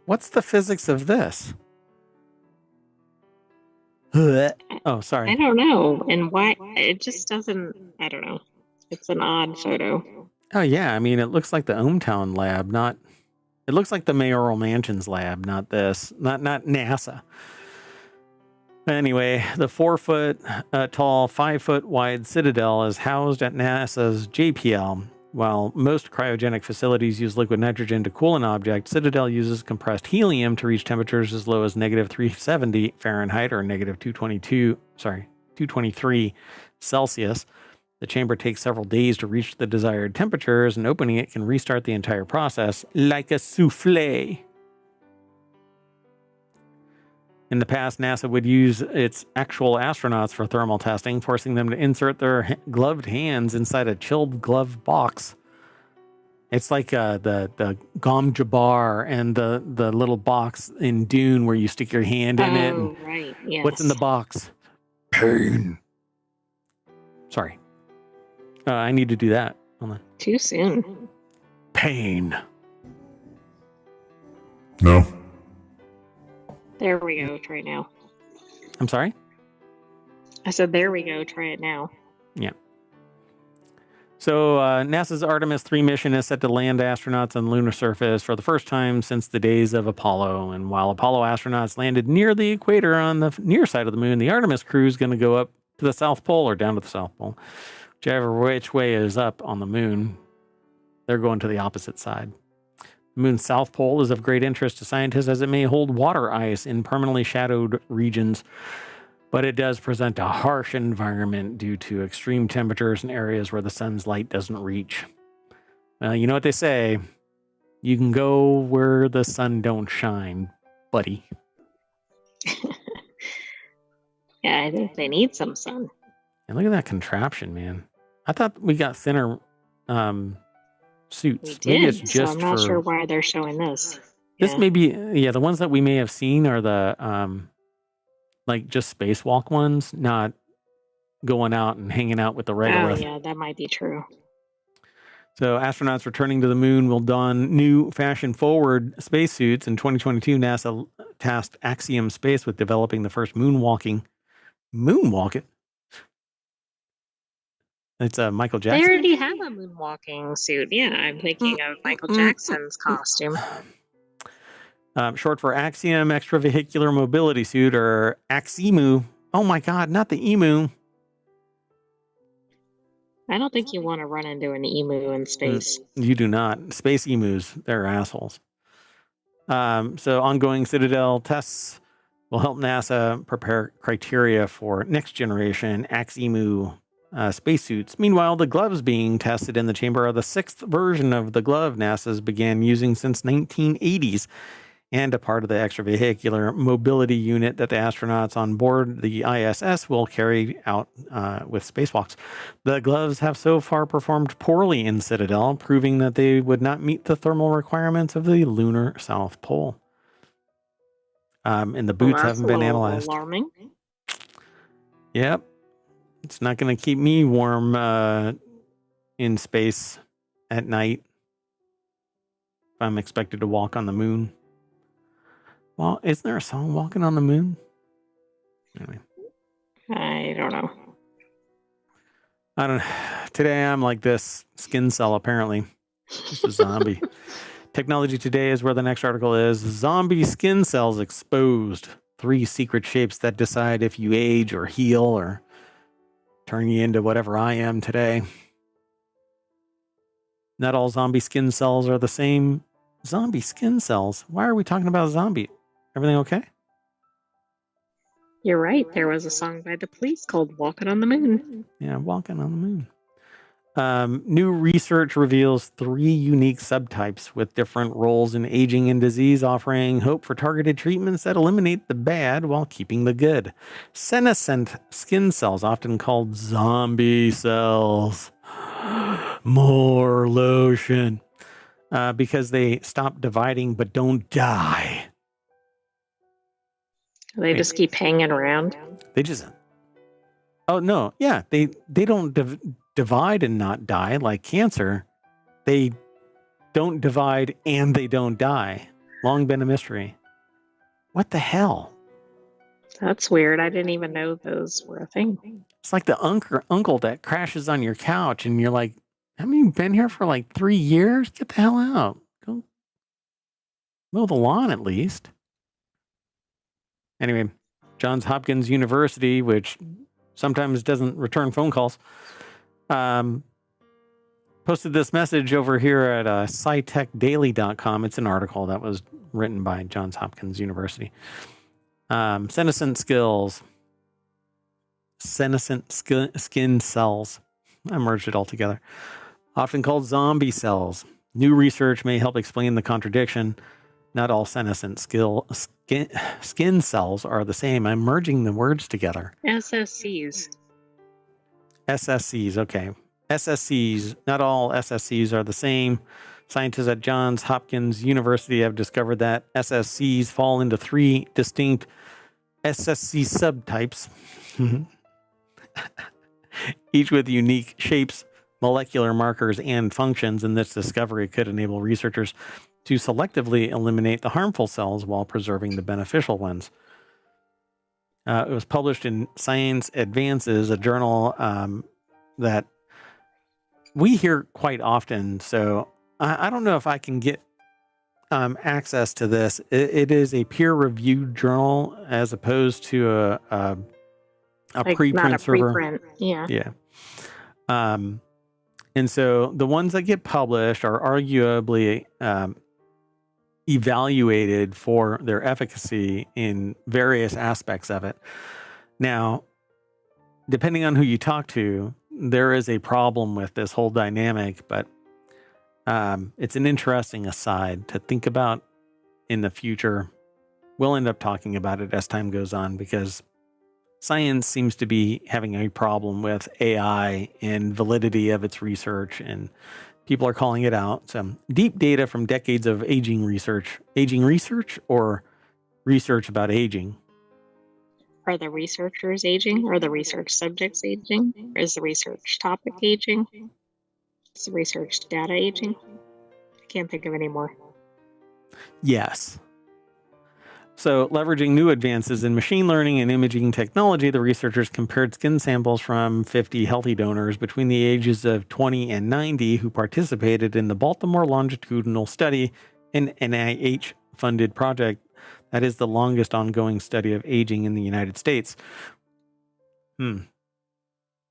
What's the physics of this? Oh, sorry. I don't know. And why? It just doesn't, I don't know. It's an odd photo. Oh, yeah. I mean, it looks like the ohmTown lab, not... It looks like the mayoral mansions lab, not this. Not NASA. Anyway, the 4-foot tall, 5-foot wide Citadel is housed at NASA's JPL. While most cryogenic facilities use liquid nitrogen to cool an object, Citadel uses compressed helium to reach temperatures as low as negative 370 Fahrenheit or negative 223 Celsius. The chamber takes several days to reach the desired temperatures, and opening it can restart the entire process like a souffle. In the past, NASA would use its actual astronauts for thermal testing, forcing them to insert their gloved hands inside a chilled glove box. It's like the Gom Jabbar and the little box in Dune where you stick your hand in it. Oh, right. Yes. What's in the box? Pain. Sorry. I need to do that. Hold on. Too soon. Pain. No. There we go. Try it now. I'm sorry? I said, there we go. Try it now. Yeah. So NASA's Artemis 3 mission is set to land astronauts on the lunar surface for the first time since the days of Apollo. And while Apollo astronauts landed near the equator on the near side of the moon, the Artemis crew is going to go up to the South Pole or down to the South Pole. Whichever which way is up on the moon, they're going to the opposite side. The moon's south pole is of great interest to scientists as it may hold water ice in permanently shadowed regions, but it does present a harsh environment due to extreme temperatures in areas where the sun's light doesn't reach. Well, you know what they say, you can go where the sun don't shine, buddy. Yeah, I think they need some sun. And look at that contraption, man. I thought we got thinner suits. We did, Maybe it's just so I'm not for... sure why they're showing this. This Yeah. may be, the ones that we may have seen are the, like just spacewalk ones, not going out and hanging out with the regular. Oh, yeah, that might be true. So astronauts returning to the moon will don new fashion-forward spacesuits. In 2022, NASA tasked Axiom Space with developing the first moonwalking. It's Michael They Jackson. already have a moonwalking suit. Yeah, I'm thinking of Michael Jackson's costume. Short for Axiom Extravehicular Mobility Suit, or AXIMU. Oh my God, not the emu. I don't think you want to run into an emu in space. You do not. Space emus, they're assholes. So ongoing Citadel tests will help NASA prepare criteria for next generation AXIMU spacesuits. Meanwhile, the gloves being tested in the chamber are the 6th version of the glove NASA's began using since 1980s, and a part of the extravehicular mobility unit that the astronauts on board the ISS will carry out with spacewalks. The gloves have so far performed poorly in Citadel, proving that they would not meet the thermal requirements of the lunar South Pole. And the boots Well, that's haven't been a little analyzed. alarming. Yep. It's not going to keep me warm in space at night if I'm expected to walk on the moon. Well, isn't there a song, Walking on the Moon? Anyway. I don't know. I don't. Today I'm like this skin cell, apparently. Just a zombie. Technology Today is where the next article is. Zombie skin cells exposed. 3 secret shapes that decide if you age or heal or turn you into whatever I am today. Not all zombie skin cells are the same. Zombie skin cells? Why are we talking about zombie? Everything okay? You're right. There was a song by the Police called Walking on the Moon. Yeah, walking on the moon. New research reveals 3 unique subtypes with different roles in aging and disease, offering hope for targeted treatments that eliminate the bad while keeping the good. Senescent skin cells, often called zombie cells. More lotion. Because they stop dividing but don't die. They just keep hanging around. They just... Oh, no. Yeah, they don't divide and not die like cancer. They don't divide and they don't die. Long been a mystery. What the hell? That's weird. I didn't even know those were a thing. It's like the uncle that crashes on your couch and you're like, haven't you been here for like 3 years? Get the hell out. Go mow the lawn at least. Anyway, Johns Hopkins University, which sometimes doesn't return phone calls, posted this message over here at scitechdaily.com. It's an article that was written by Johns Hopkins University. Senescent skin cells. I merged it all together. Often called zombie cells. New research may help explain the contradiction. Not all senescent skin cells are the same. I'm merging the words together. SSCs. SSCs, okay. SSCs, not all SSCs are the same. Scientists at Johns Hopkins University have discovered that SSCs fall into 3 distinct SSC subtypes, each with unique shapes, molecular markers, and functions. And this discovery could enable researchers to selectively eliminate the harmful cells while preserving the beneficial ones. It was published in Science Advances, a journal that we hear quite often. So I don't know if I can get access to this. It is a peer-reviewed journal as opposed to a Like preprint not a server. preprint. Yeah. Yeah. And so the ones that get published are arguably evaluated for their efficacy in various aspects of it. Now, depending on who you talk to, there is a problem with this whole dynamic, but it's an interesting aside to think about in the future. We'll end up talking about it as time goes on because science seems to be having a problem with AI and validity of its research, and people are calling it out. So deep data from decades of aging research or research about aging. Are the researchers aging? Are the research subjects aging? Or is the research topic aging? Is the research data aging? I can't think of any more. Yes. So, leveraging new advances in machine learning and imaging technology, the researchers compared skin samples from 50 healthy donors between the ages of 20 and 90 who participated in the Baltimore longitudinal study, an NIH-funded project that is the longest ongoing study of aging in the United States.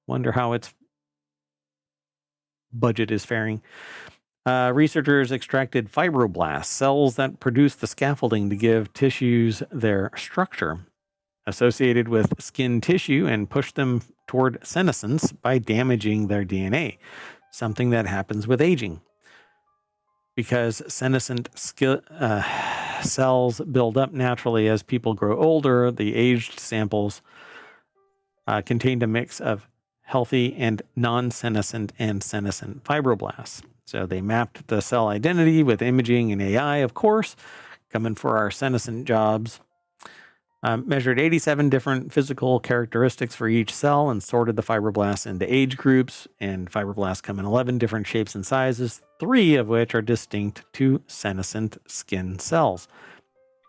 Wonder how its budget is faring. Researchers extracted fibroblasts, cells that produce the scaffolding to give tissues their structure, associated with skin tissue, and pushed them toward senescence by damaging their DNA, something that happens with aging. Because senescent cells build up naturally as people grow older, the aged samples contained a mix of healthy and non-senescent and senescent fibroblasts. So they mapped the cell identity with imaging and AI, of course, coming for our senescent jobs. Measured 87 different physical characteristics for each cell and sorted the fibroblasts into age groups. And fibroblasts come in 11 different shapes and sizes, 3 of which are distinct to senescent skin cells.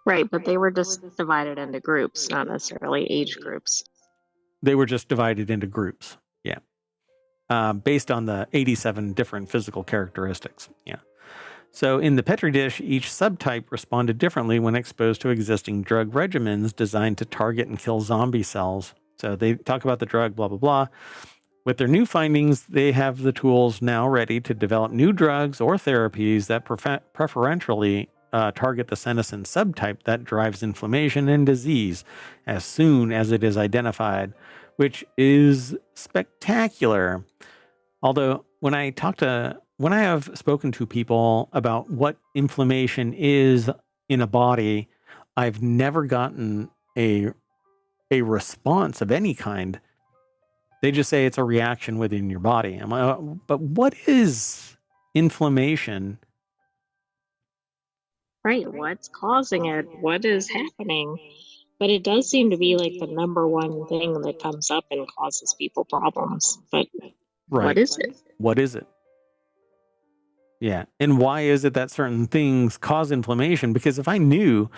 Right, but they were just divided into groups, not necessarily age groups. They were just divided into groups. Yeah. Based on the 87 different physical characteristics. Yeah. So in the Petri dish, each subtype responded differently when exposed to existing drug regimens designed to target and kill zombie cells. So they talk about the drug, blah, blah, blah. With their new findings, they have the tools now ready to develop new drugs or therapies that preferentially target the senescent subtype that drives inflammation and disease as soon as it is identified, which is spectacular. Although when I have spoken to people about what inflammation is in a body, I've never gotten a response of any kind. They just say it's a reaction within your body. I'm like, but what is inflammation? Right. What's causing it? What is happening? But it does seem to be like the number one thing that comes up and causes people problems. But Right. what is it? What is it? Yeah. And why is it that certain things cause inflammation? Because if I knew,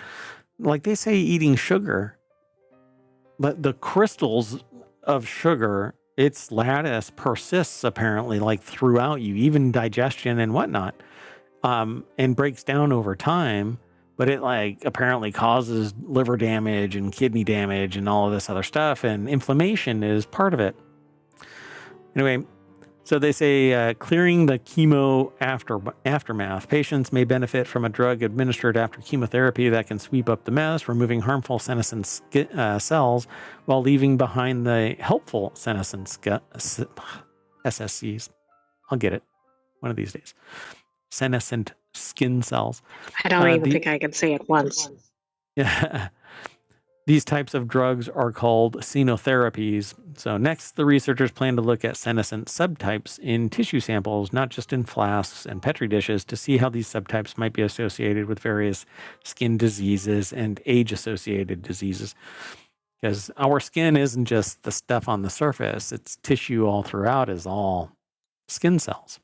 like they say eating sugar, but the crystals of sugar, its lattice persists apparently like throughout you, even digestion and whatnot, and breaks down over time. But it like apparently causes liver damage and kidney damage and all of this other stuff. And inflammation is part of it. Anyway, so they say clearing the chemo aftermath. Patients may benefit from a drug administered after chemotherapy that can sweep up the mess, removing harmful senescent cells while leaving behind the helpful senescent SSCs. I'll get it one of these days. Senescent skin cells. I don't even think I can say it once. Yeah. These types of drugs are called xenotherapies. So next, the researchers plan to look at senescent subtypes in tissue samples, not just in flasks and Petri dishes, to see how these subtypes might be associated with various skin diseases and age-associated diseases. Because our skin isn't just the stuff on the surface, it's tissue all throughout is all skin cells.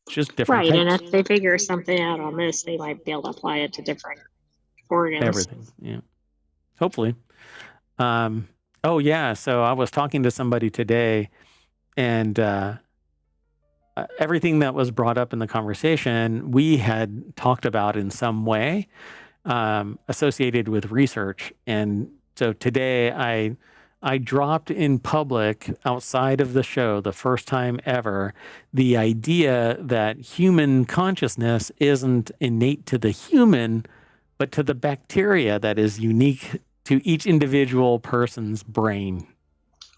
It's just different types. And if they figure something out on this, they might be able to apply it to different organs. Everything, yeah. Hopefully. Oh, yeah. So I was talking to somebody today, and everything that was brought up in the conversation, we had talked about in some way associated with research. And so today I dropped in public outside of the show, the first time ever, the idea that human consciousness isn't innate to the human, but to the bacteria that is unique to each individual person's brain.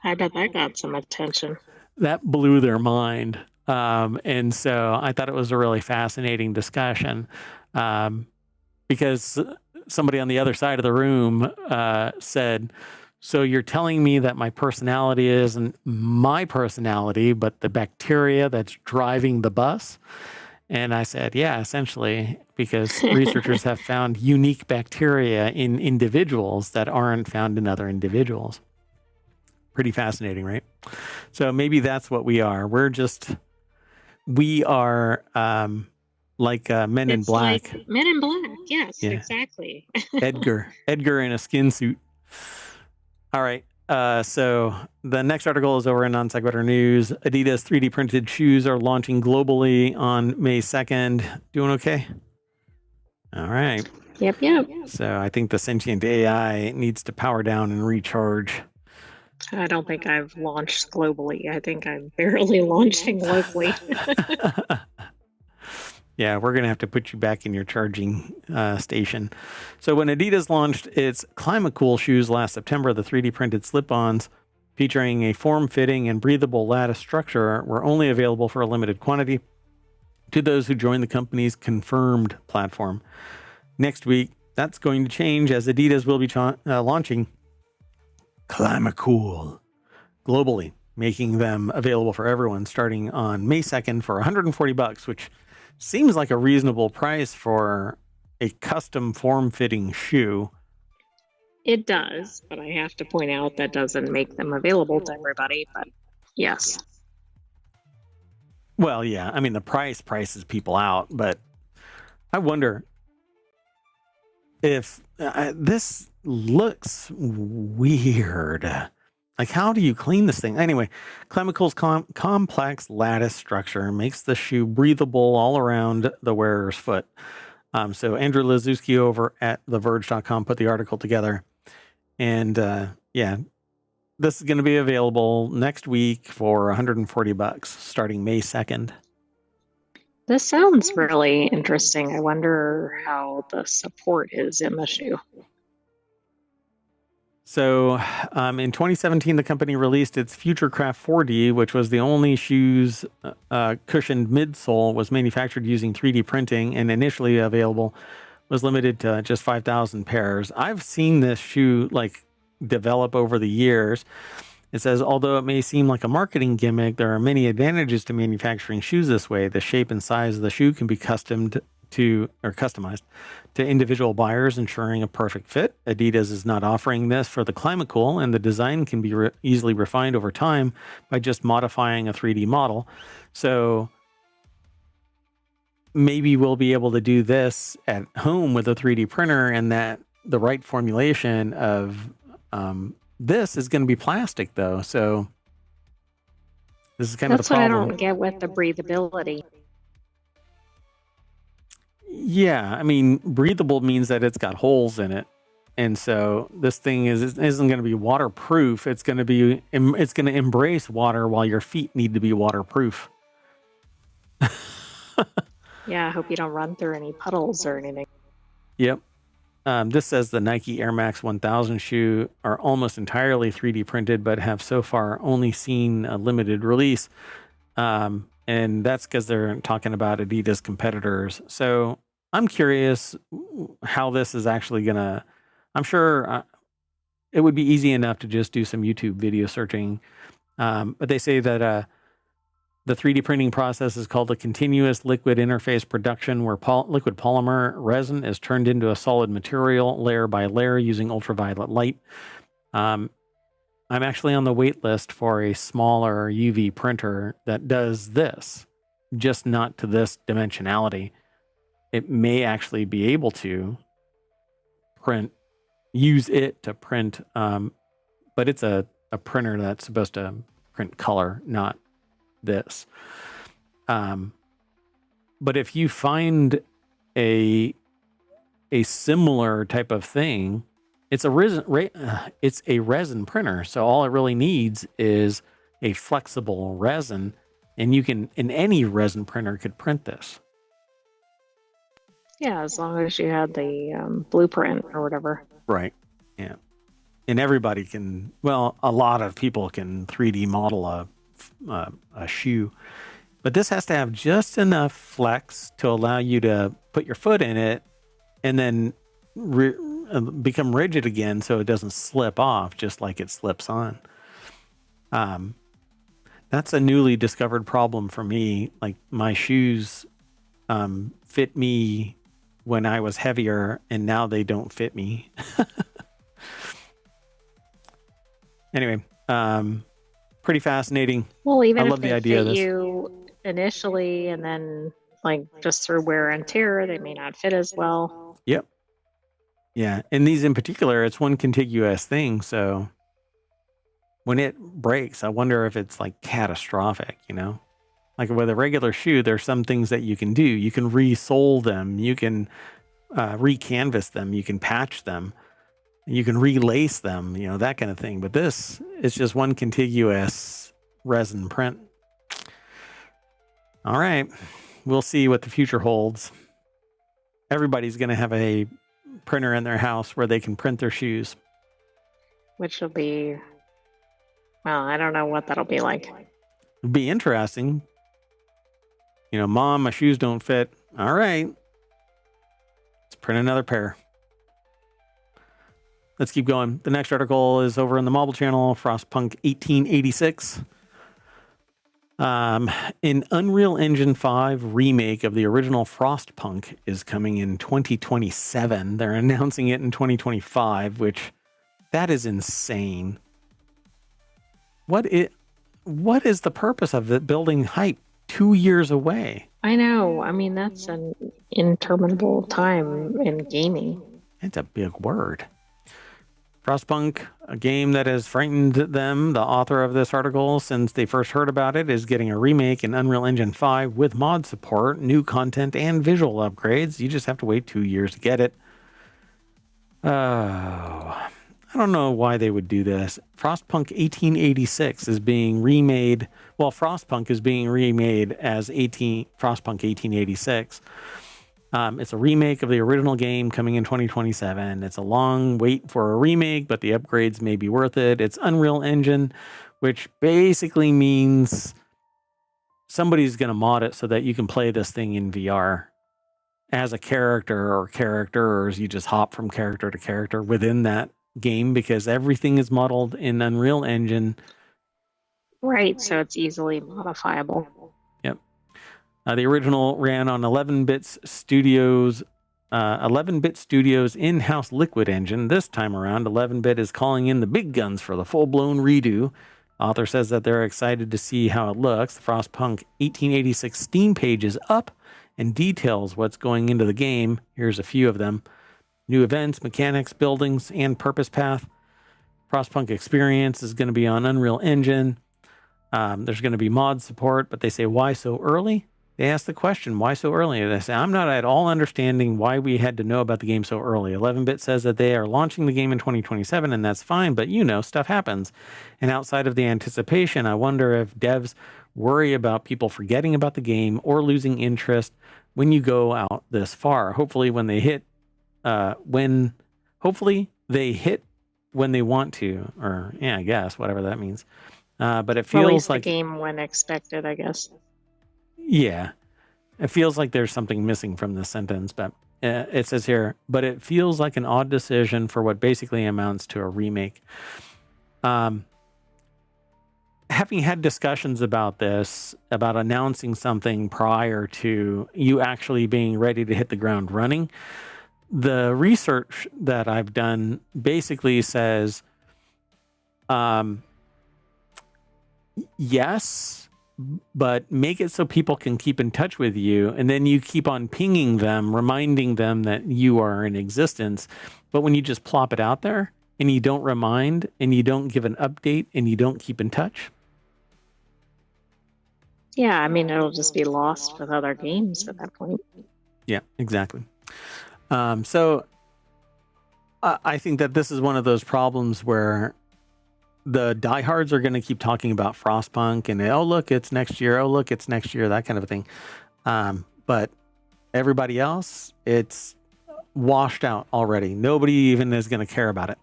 I bet that got some attention. That blew their mind. And so I thought it was a really fascinating discussion because somebody on the other side of the room said, so you're telling me that my personality isn't my personality, but the bacteria that's driving the bus? And I said, yeah, essentially, because researchers have found unique bacteria in individuals that aren't found in other individuals. Pretty fascinating, right? So maybe that's what we are. We are like Men in Black. Like Men in Black, yes, yeah. Exactly. Edgar in a skin suit. All right. So the next article is over in Non Sequitur News. Adidas 3D printed shoes are launching globally on May 2nd. Doing okay? All right. Yep. So I think the sentient AI needs to power down and recharge. I don't think I've launched globally. I think I'm barely launching locally. Yeah, we're going to have to put you back in your charging station. So when Adidas launched its ClimateCool shoes last September, the 3D printed slip-ons featuring a form-fitting and breathable lattice structure were only available for a limited quantity to those who joined the company's confirmed platform. Next week, that's going to change as Adidas will be launching ClimateCool globally, making them available for everyone starting on May 2nd for $140, which seems like a reasonable price for a custom form-fitting shoe. It does, but I have to point out that doesn't make them available to everybody, but yes. Well, yeah, I mean, the prices people out, but I wonder if this looks weird. Like, how do you clean this thing? Anyway, ClimateCool's complex lattice structure makes the shoe breathable all around the wearer's foot. So Andrew Lazuski over at TheVerge.com put the article together. And yeah, this is going to be available next week for $140, starting May 2nd. This sounds really interesting. I wonder how the support is in the shoe. So in 2017, the company released its Futurecraft 4D, which was the only shoe's cushioned midsole was manufactured using 3D printing, and initially available was limited to just 5,000 pairs. I've seen this shoe like develop over the years. It says, although it may seem like a marketing gimmick, there are many advantages to manufacturing shoes this way. The shape and size of the shoe can be customized to individual buyers, ensuring a perfect fit. Adidas is not offering this for the climate cool, and the design can be easily refined over time by just modifying a 3D model. So maybe we'll be able to do this at home with a 3D printer, and that the right formulation of this is going to be plastic, though. So this is kind of the problem. That's what I don't get with the breathability. Yeah, I mean, breathable means that it's got holes in it, and so this thing isn't going to be waterproof. It's going to embrace water while your feet need to be waterproof. Yeah, I hope you don't run through any puddles or anything. Yep. This says the Nike Air Max 1000 shoe are almost entirely 3D printed, but have so far only seen a limited release. And that's because they're talking about Adidas competitors. So I'm curious how this is actually going to... I'm sure it would be easy enough to just do some YouTube video searching. But they say that the 3D printing process is called a continuous liquid interface production, where liquid polymer resin is turned into a solid material layer by layer using ultraviolet light. I'm actually on the wait list for a smaller UV printer that does this, just not to this dimensionality. It may actually be able to use it to print, but it's a printer that's supposed to print color, not this. But if you find a similar type of thing, it's a resin printer. So all it really needs is a flexible resin, and any resin printer could print this. Yeah, as long as you had the blueprint or whatever. Right. Yeah. And everybody can, well, a lot of people can 3D model a shoe, but this has to have just enough flex to allow you to put your foot in it and then become rigid again so it doesn't slip off just like it slips on. That's a newly discovered problem for me. Like, my shoes fit me when I was heavier, and now they don't fit me. Anyway, pretty fascinating. Well, even I if love the they idea of fit this. you initially, and then like just through wear and tear, they may not fit as well. Yep. Yeah, and these in particular, it's one contiguous thing, so when it breaks, I wonder if it's like catastrophic, you know? Like with a regular shoe, there's some things that you can do. You can re-sole them, you can re-canvas them, you can patch them, you can relace them, you know, that kind of thing. But this is just one contiguous resin print. All right, we'll see what the future holds. Everybody's going to have a printer in their house where they can print their shoes. Which will be, well, I don't know what that'll be like. It'd be interesting. You know, Mom, my shoes don't fit. All right, let's print another pair. Let's keep going. The next article is over in the Mobile Channel, Frostpunk 1886. An Unreal Engine 5 remake of the original Frostpunk is coming in 2027. They're announcing it in 2025, which, that is insane. What is the purpose of it building hype 2 years away? I know. I mean, that's an interminable time in gaming. It's a big word. Frostpunk, a game that has frightened them, the author of this article, since they first heard about it, is getting a remake in Unreal Engine 5 with mod support, new content, and visual upgrades. You just have to wait 2 years to get it. Oh, I don't know why they would do this. Frostpunk 1886 is being remade. Well, Frostpunk is being remade as Frostpunk 1886. It's a remake of the original game coming in 2027. It's a long wait for a remake, but the upgrades may be worth it. It's Unreal Engine, which basically means somebody's going to mod it so that you can play this thing in VR as a character or characters. You just hop from character to character within that game because everything is modeled in Unreal Engine. Right, so it's easily modifiable. Yep. The original ran on 11-bit studios. 11-bit studios in-house Liquid engine. This time around, 11-bit is calling in the big guns for the full-blown redo. Author says that they're excited to see how it looks. The Frostpunk 1886 Steam page is up and details what's going into the game. Here's a few of them. New events, mechanics, buildings, and purpose path. Frostpunk Experience is going to be on Unreal Engine. There's going to be mod support, but they say, why so early? They ask the question, why so early? They say, I'm not at all understanding why we had to know about the game so early. 11-bit says that they are launching the game in 2027, and that's fine, but stuff happens. And outside of the anticipation, I wonder if devs worry about people forgetting about the game or losing interest when you go out this far. Hopefully when they hit when they want to, or I guess whatever that means. But it feels Release like the game when expected, I guess. Yeah, it feels like there's something missing from this sentence, but it says here, but it feels like an odd decision for what basically amounts to a remake. Having had discussions about this, about announcing something prior to you actually being ready to hit the ground running, the research that I've done basically says, yes, but make it so people can keep in touch with you, and then you keep on pinging them, reminding them that you are in existence. But when you just plop it out there and you don't remind and you don't give an update and you don't keep in touch. Yeah, I mean, it'll just be lost with other games at that point. Yeah, exactly. So I think that this is one of those problems where the diehards are going to keep talking about Frostpunk and, oh, look, it's next year. Oh, look, it's next year, that kind of a thing. But everybody else, it's washed out already. Nobody even is going to care about it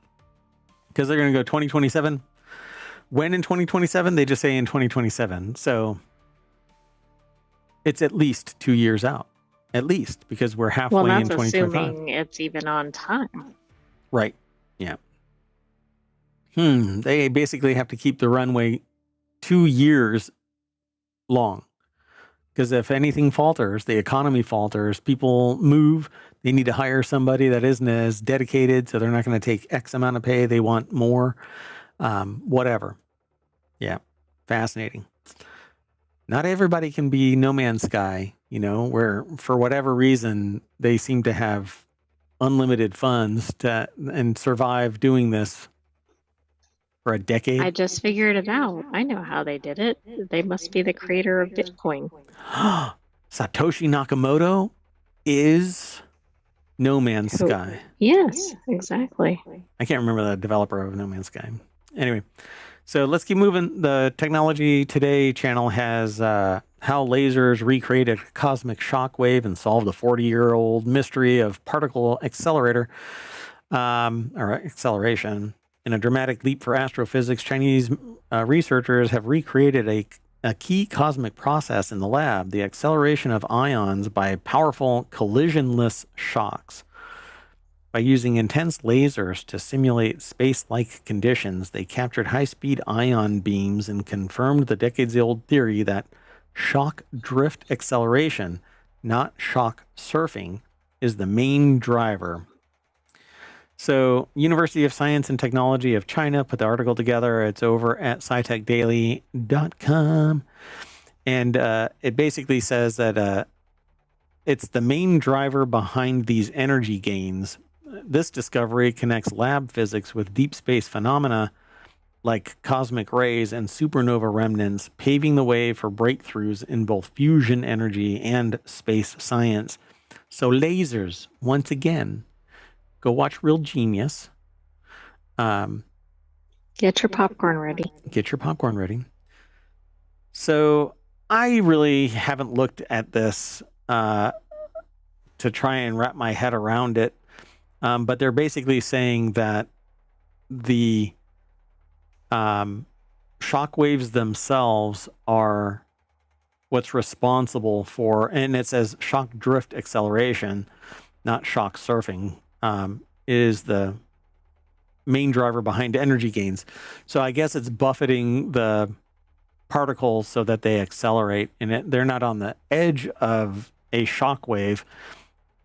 because they're going to go 2027. When in 2027? They just say in 2027. So it's at least 2 years out, at least, because we're halfway in 2025. Assuming it's even on time. Right. Yeah. They basically have to keep the runway 2 years long. Because if anything falters, the economy falters, people move, they need to hire somebody that isn't as dedicated, so they're not going to take X amount of pay. They want more, whatever. Yeah, fascinating. Not everybody can be No Man's Sky, where for whatever reason, they seem to have unlimited funds and survive doing this for a decade. I just figured it out. I know how they did it. They must be the creator of Bitcoin. Satoshi Nakamoto is No Man's Sky. Yes, exactly. I can't remember the developer of No Man's Sky. Anyway, so let's keep moving. The Technology Today channel has how lasers recreated a cosmic shockwave and solved the 40-year-old mystery of particle accelerator or acceleration. In a dramatic leap for astrophysics, Chinese researchers have recreated a key cosmic process in the lab, the acceleration of ions by powerful collisionless shocks. By using intense lasers to simulate space-like conditions, they captured high-speed ion beams and confirmed the decades-old theory that shock drift acceleration, not shock surfing, is the main driver. So, University of Science and Technology of China put the article together. It's over at scitechdaily.com. And it basically says that it's the main driver behind these energy gains. This discovery connects lab physics with deep space phenomena like cosmic rays and supernova remnants, paving the way for breakthroughs in both fusion energy and space science. So lasers, once again, go watch Real Genius. Get your popcorn ready. Get your popcorn ready. So I really haven't looked at this to try and wrap my head around it. But they're basically saying that the shock waves themselves are what's responsible for, and it says shock drift acceleration, not shock surfing, is the main driver behind energy gains. So I guess it's buffeting the particles so that they accelerate, and they're not on the edge of a shock wave,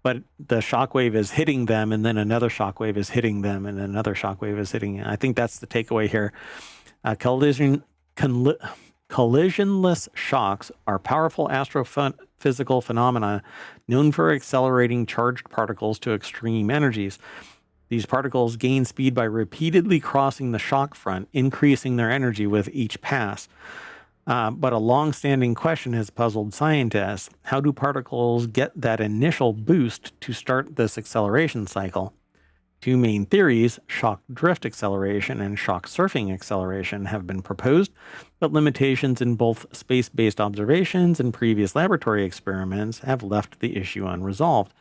but the shock wave is hitting them, and then another shock wave is hitting them, and another shock wave is hitting it. I think that's the takeaway here. Collisionless shocks are powerful astrophysical phenomena known for accelerating charged particles to extreme energies. These particles gain speed by repeatedly crossing the shock front, increasing their energy with each pass. But a long-standing question has puzzled scientists. How do particles get that initial boost to start this acceleration cycle? Two main theories, shock drift acceleration and shock surfing acceleration, have been proposed, but limitations in both space-based observations and previous laboratory experiments have left the issue unresolved.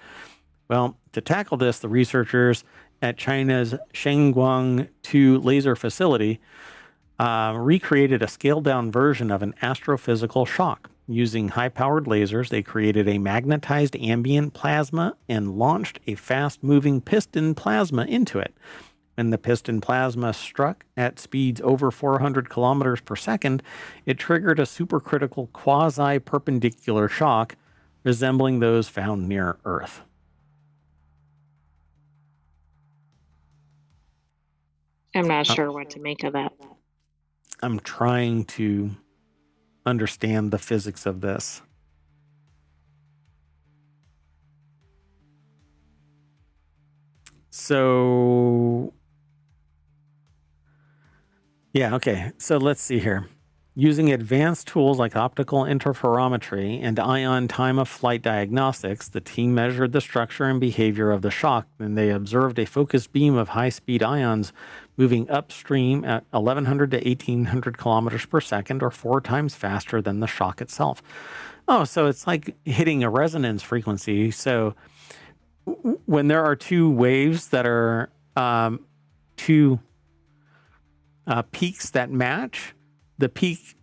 Well, to tackle this, the researchers at China's Shenzhen 2 laser facility recreated a scaled-down version of an astrophysical shock. Using high-powered lasers, they created a magnetized ambient plasma and launched a fast-moving piston plasma into it. When the piston plasma struck at speeds over 400 kilometers per second, it triggered a supercritical quasi-perpendicular shock resembling those found near Earth. I'm not sure what to make of that. I'm trying to understand the physics of this. So, yeah, okay. So let's see here. Using advanced tools like optical interferometry and ion time of flight diagnostics, the team measured the structure and behavior of the shock, and they observed a focused beam of high-speed ions moving upstream at 1,100 to 1,800 kilometers per second, or 4 times faster than the shock itself. Oh, so it's like hitting a resonance frequency. So when there are two waves that are two peaks that match, the peak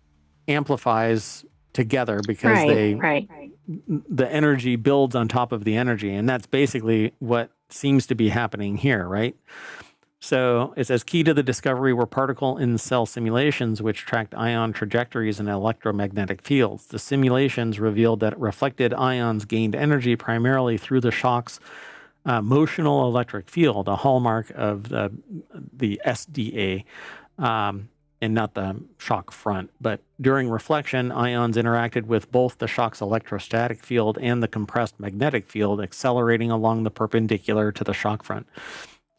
amplifies together because the energy builds on top of the energy. And that's basically what seems to be happening here, right? So it says key to the discovery were particle in cell simulations which tracked ion trajectories in electromagnetic fields. The simulations revealed that reflected ions gained energy primarily through the shock's motional electric field, a hallmark of the SDA. And not the shock front. But during reflection, ions interacted with both the shock's electrostatic field and the compressed magnetic field, accelerating along the perpendicular to the shock front.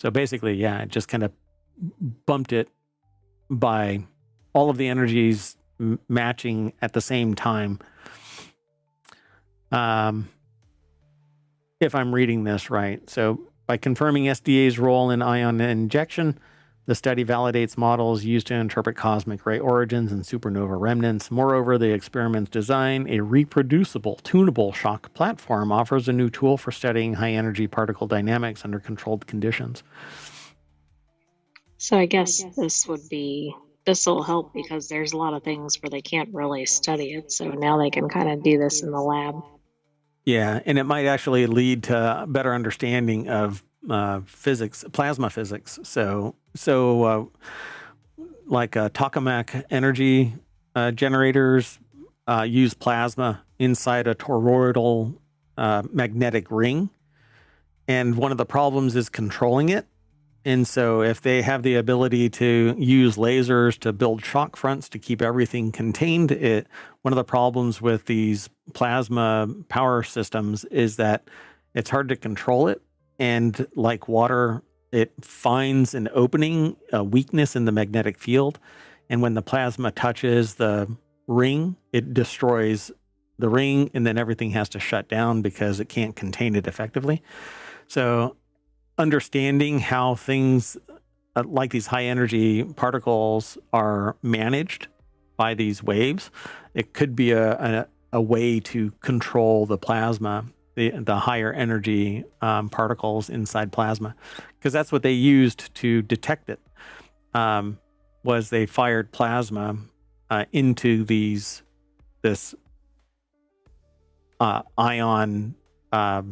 So basically, yeah, it just kind of bumped it by all of the energies matching at the same time. If I'm reading this right. So by confirming SDA's role in ion injection, the study validates models used to interpret cosmic ray origins and supernova remnants. Moreover, the experiment's design, a reproducible, tunable shock platform, offers a new tool for studying high-energy particle dynamics under controlled conditions. So I guess this will help because there's a lot of things where they can't really study it. So now they can kind of do this in the lab. Yeah, and it might actually lead to better understanding of physics, plasma physics. So like tokamak energy generators use plasma inside a toroidal magnetic ring. And one of the problems is controlling it. And so if they have the ability to use lasers to build shock fronts to keep everything contained, one of the problems with these plasma power systems is that it's hard to control it. And like water, it finds an opening, a weakness in the magnetic field. And when the plasma touches the ring, it destroys the ring, and then everything has to shut down because it can't contain it effectively. So understanding how things like these high energy particles are managed by these waves. It could be a way to control the plasma, the higher energy particles inside plasma, because that's what they used to detect it. Was they fired plasma into this ion. How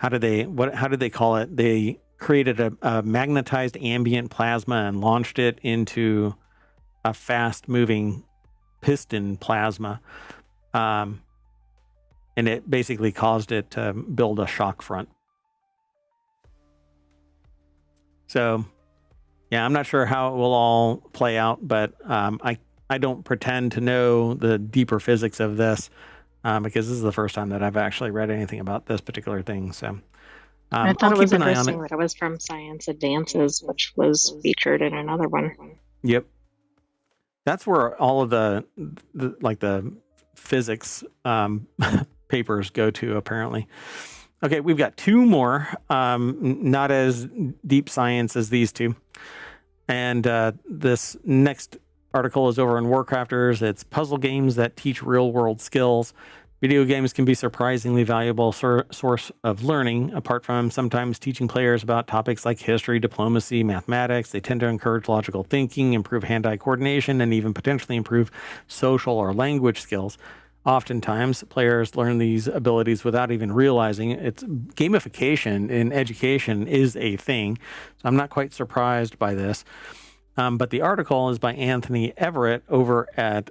did they call it? They created a magnetized ambient plasma and launched it into a fast moving piston plasma. And it basically caused it to build a shock front. So, yeah, I'm not sure how it will all play out, but I don't pretend to know the deeper physics of this because this is the first time that I've actually read anything about this particular thing. So, I thought I'll it keep was an eye on interesting it. that it was from Science Advances, which was featured in another one. Yep. That's where all of the physics papers go to, apparently. Okay, we've got two more, not as deep science as these two. And this next article is over in Warcrafters. It's puzzle games that teach real-world skills. Video games can be a surprisingly valuable source of learning, apart from sometimes teaching players about topics like history, diplomacy, mathematics. They tend to encourage logical thinking, improve hand-eye coordination, and even potentially improve social or language skills. Oftentimes, players learn these abilities without even realizing it. It's gamification in education is a thing, so I'm not quite surprised by this. But the article is by Anthony Everett over at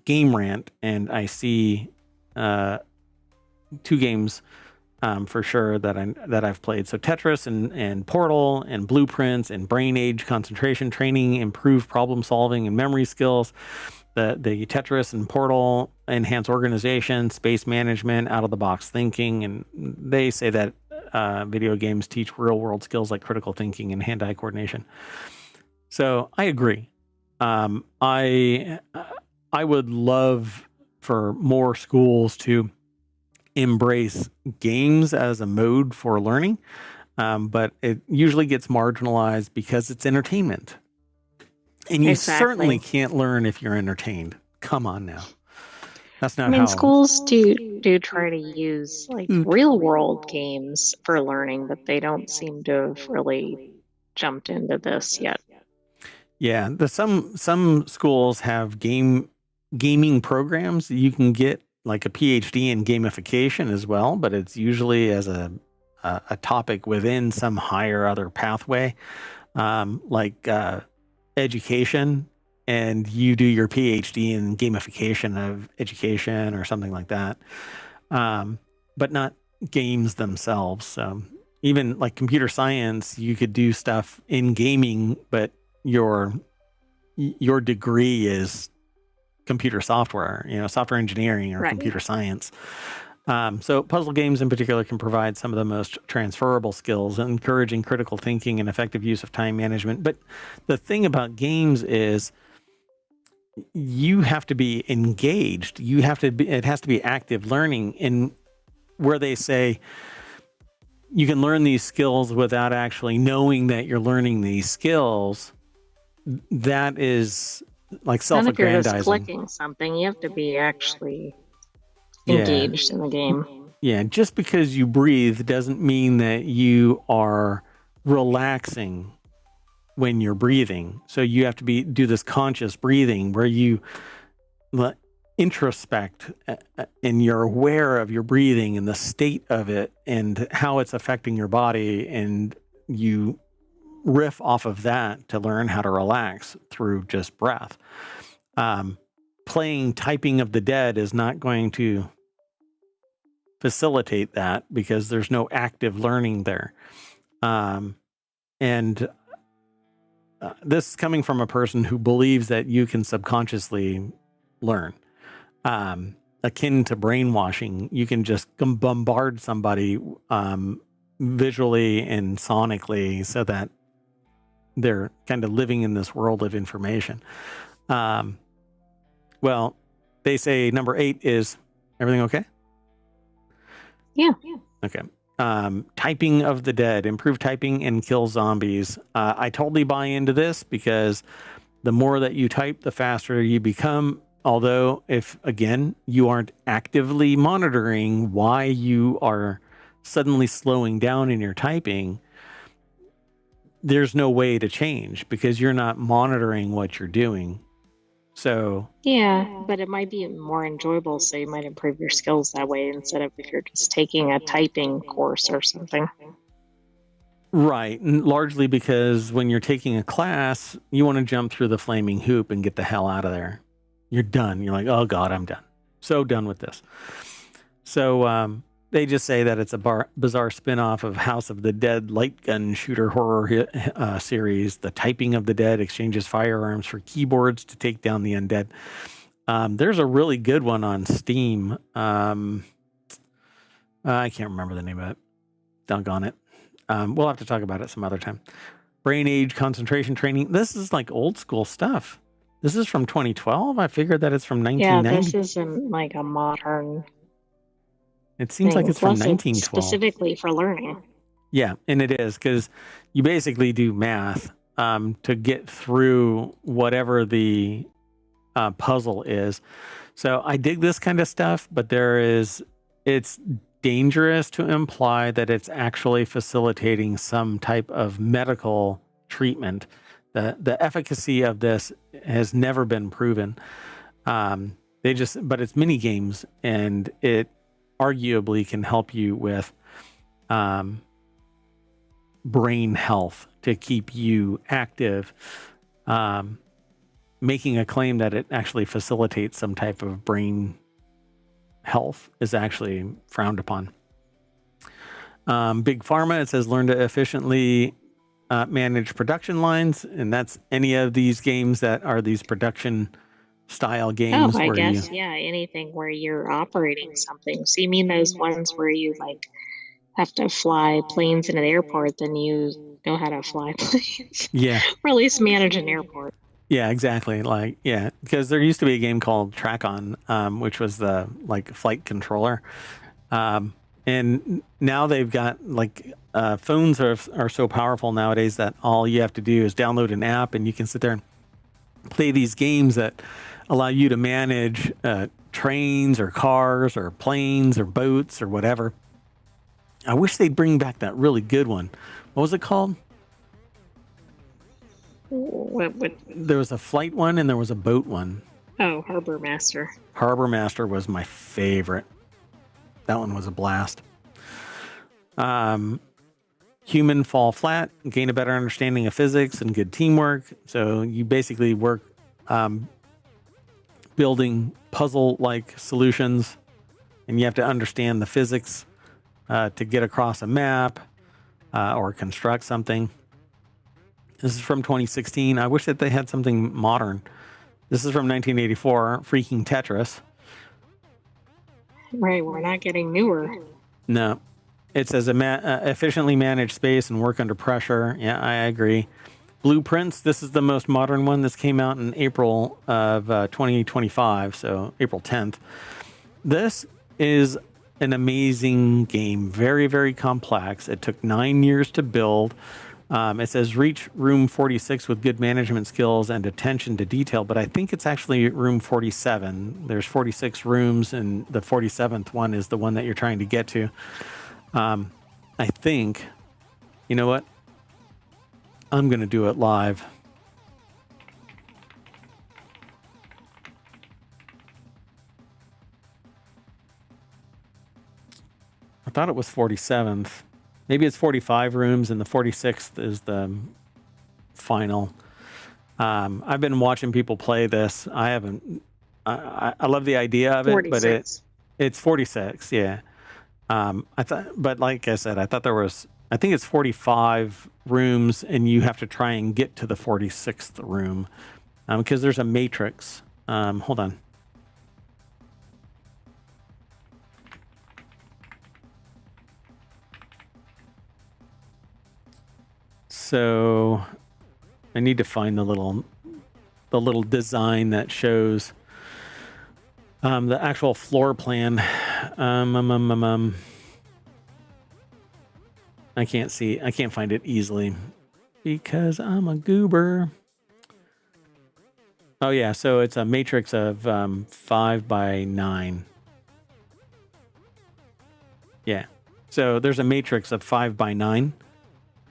Game Rant, and I see two games for sure that I've played. So Tetris and Portal and Blueprints and Brain Age concentration training, improve problem solving and memory skills. The Tetris and Portal enhance organization, space management, out of the box thinking, and they say that video games teach real world skills like critical thinking and hand eye coordination. So I agree. I would love for more schools to embrace games as a mode for learning, but it usually gets marginalized because it's entertainment. And you certainly can't learn if you're entertained. Come on now. That's not how... schools do try to use like real world games for learning, but they don't seem to have really jumped into this yet. Yeah, some schools have gaming programs that you can get like a PhD in gamification as well, but it's usually as a topic within some higher other pathway, like education, and you do your PhD in gamification of education or something like that, but not games themselves. So even like computer science, you could do stuff in gaming, but your degree is computer software, software engineering or computer science. So puzzle games in particular can provide some of the most transferable skills, encouraging critical thinking and effective use of time management. But the thing about games is you have to be engaged. It has to be active learning, in where they say you can learn these skills without actually knowing that you're learning these skills. That is like self-aggrandizing. Not if you're just clicking something, you have to be actually engaged in the game. Yeah, just because you breathe doesn't mean that you are relaxing when you're breathing. So you have to do this conscious breathing where you introspect and you're aware of your breathing and the state of it and how it's affecting your body, and you riff off of that to learn how to relax through just breath. Playing Typing of the Dead is not going to facilitate that because there's no active learning there. And this is coming from a person who believes that you can subconsciously learn. Akin to brainwashing, you can just bombard somebody visually and sonically so that they're kind of living in this world of information. Well, they say number 8 is everything okay? Yeah. Okay. Typing of the dead, improve typing and kill zombies. I totally buy into this because the more that you type, the faster you become. Although, if again, you aren't actively monitoring why you are suddenly slowing down in your typing, there's no way to change because you're not monitoring what you're doing. So, Yeah, but it might be more enjoyable, so you might improve your skills that way instead of if you're just taking a typing course or something. right. And largely because when you're taking a class, you want to jump through the flaming hoop and get the hell out of there. You're done. You're like, oh God, I'm done. So done with this. So they just say that it's a bizarre spin-off of House of the Dead light gun shooter horror series. The typing of the dead exchanges firearms for keyboards to take down the undead. There's a really good one on Steam. I can't remember the name of it. Doggone it. We'll have to talk about it some other time. Brain age concentration training. This is like old school stuff. This is from 2012. I figured that it's from 1990. Yeah, this isn't like a modern It seems thing. like it's from Plus, 1912. specifically for learning. Yeah, and it is because you basically do math to get through whatever the puzzle is. So I dig this kind of stuff, but it's dangerous to imply that it's actually facilitating some type of medical treatment. The efficacy of this has never been proven. But it's mini games, and it arguably can help you with brain health to keep you active. Making a claim that it actually facilitates some type of brain health is actually frowned upon. Big Pharma, it says learn to efficiently manage production lines, and that's any of these games that are these production style games. Oh, I guess, yeah, anything where you're operating something. So you mean those ones where you like have to fly planes in an airport, then you know how to fly planes? Yeah. Or at least manage an airport. Yeah, exactly. Like, yeah, because there used to be a game called Track-On, which was the like flight controller. And now they've got like phones are so powerful nowadays that all you have to do is download an app and you can sit there and play these games that allow you to manage trains or cars or planes or boats or whatever. I wish they'd bring back that really good one. What was it called? What? There was a flight one and there was a boat one. Oh, Harbor Master. Harbor Master was my favorite. That one was a blast. Human fall flat, gain a better understanding of physics and good teamwork. So you basically work building puzzle-like solutions, and you have to understand the physics to get across a map or construct something. This is from 2016. I wish that they had something modern. This is from 1984, freaking Tetris. Right, we're not getting newer. No. It says efficiently manage space and work under pressure. Yeah, I agree. Blueprints. This is the most modern one. This came out in April of 2025, so April 10th. This is an amazing game. Very, very complex. It took 9 years to build. It says reach room 46 with good management skills and attention to detail, but I think it's actually room 47. There's 46 rooms, and the 47th one is the one that you're trying to get to. I think, you know what? I'm going to do it live. I thought it was 47th. Maybe it's 45 rooms and the 46th is the final. I've been watching people play this. I haven't. I love the idea of it, 46. but it's 46. Yeah. I thought, but like I said, I thought there was. I think it's 45 rooms, and you have to try and get to the 46th room because there's a matrix. Hold on. So I need to find the little design that shows the actual floor plan. I can't find it easily because I'm a goober. Oh yeah, so it's a matrix of 5 by 9. Yeah. So there's a matrix of 5 by 9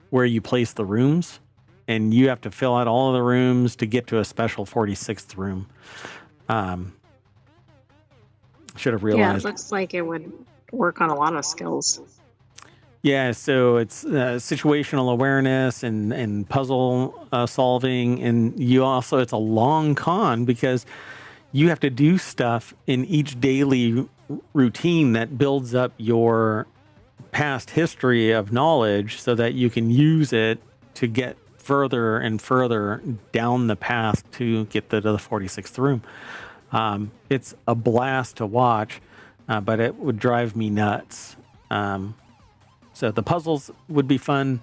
where you place the rooms, and you have to fill out all of the rooms to get to a special 46th room. Should have Yeah, realized. it looks like it would work on a lot of skills. Yeah, so it's situational awareness and puzzle solving, and you also, it's a long con because you have to do stuff in each daily routine that builds up your past history of knowledge so that you can use it to get further and further down the path to get to the 46th room. It's a blast to watch, but it would drive me nuts. So the puzzles would be fun,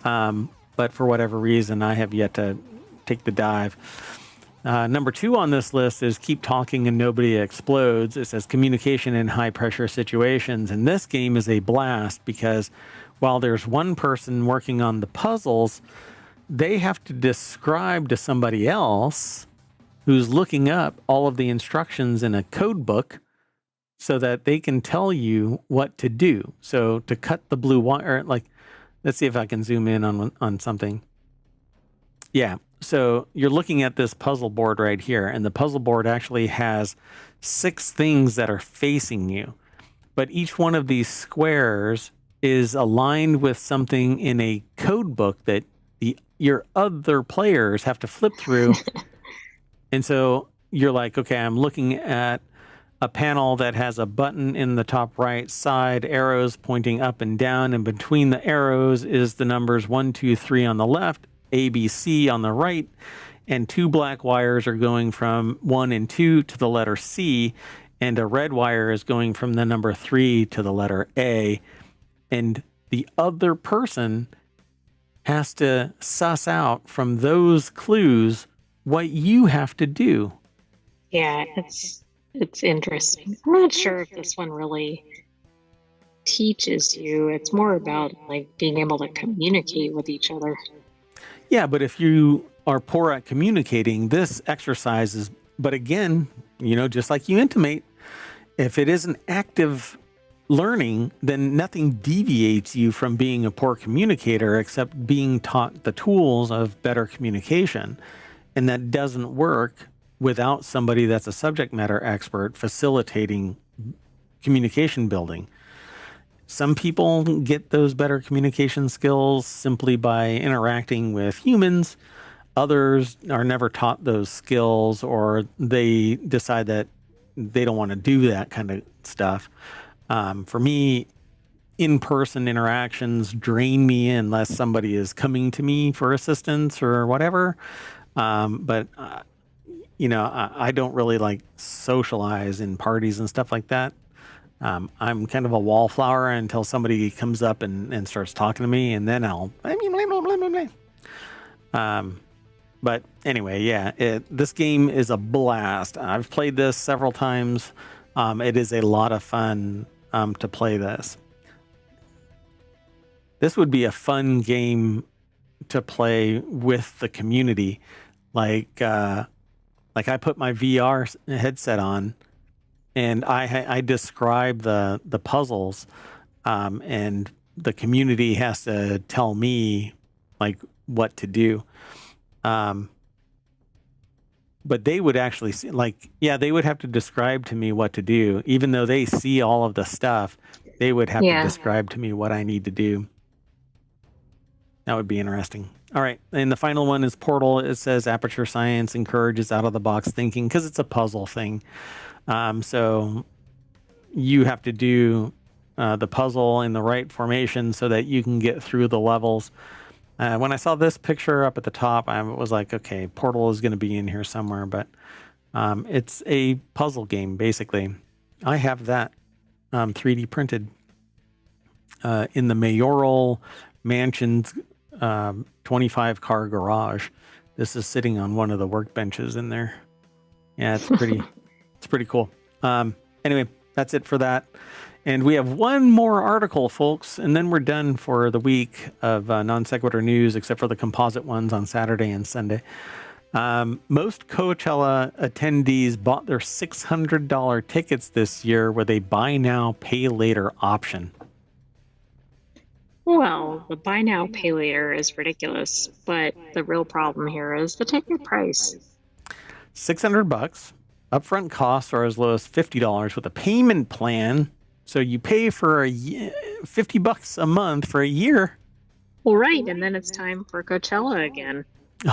but for whatever reason, I have yet to take the dive. Number 2 on this list is keep talking and nobody explodes. It says communication in high pressure situations. And this game is a blast because while there's one person working on the puzzles, they have to describe to somebody else who's looking up all of the instructions in a code book so that they can tell you what to do. So to cut the blue wire, like, let's see if I can zoom in on something. Yeah. So you're looking at this puzzle board right here, and the puzzle board actually has 6 things that are facing you. But each one of these squares is aligned with something in a code book that your other players have to flip through. And so you're like, okay, I'm looking at a panel that has a button in the top right side, arrows pointing up and down, and between the arrows is the numbers 1, 2, 3 on the left, A, B, C on the right, and 2 black wires are going from 1 and 2 to the letter C, and a red wire is going from the number 3 to the letter A, and the other person has to suss out from those clues what you have to do. Yeah, it's interesting. I'm not sure if this one really teaches you. It's more about like being able to communicate with each other. Yeah, but if you are poor at communicating, this exercise is, but again, just like you intimate, if it isn't active learning, then nothing deviates you from being a poor communicator except being taught the tools of better communication. And that doesn't work without somebody that's a subject matter expert facilitating communication building. Some people get those better communication skills simply by interacting with humans. Others are never taught those skills, or they decide that they don't want to do that kind of stuff. For me, in-person interactions drain me unless somebody is coming to me for assistance or whatever. But I don't really like socialize in parties and stuff like that. I'm kind of a wallflower until somebody comes up and starts talking to me, and then I'll. But anyway, yeah, this game is a blast. I've played this several times. It is a lot of fun to play this. This would be a fun game to play with the community. Like I put my VR headset on, and I describe the puzzles, and the community has to tell me like what to do. But they would actually see, they would have to describe to me what to do, even though they see all of the stuff. They would have to describe to me what I need to do. That would be interesting. All right. And the final one is Portal. It says Aperture Science encourages out-of-the-box thinking because it's a puzzle thing. So you have to do the puzzle in the right formation so that you can get through the levels. When I saw this picture up at the top, I was like, okay, Portal is going to be in here somewhere. But it's a puzzle game, basically. I have that 3D printed in the Mayoral Mansion's 25-car garage. This is sitting on one of the workbenches in there. Yeah, it's pretty. It's pretty cool. Anyway, that's it for that. And we have one more article, folks, and then we're done for the week of non sequitur news, except for the composite ones on Saturday and Sunday. Most Coachella attendees bought their $600 tickets this year with a buy now, pay later option. Well, the buy now, pay later is ridiculous, but the real problem here is the ticket price. $600. Upfront costs are as low as $50 with a payment plan. So you pay for $50 a month for a year. Well, right, and then it's time for Coachella again.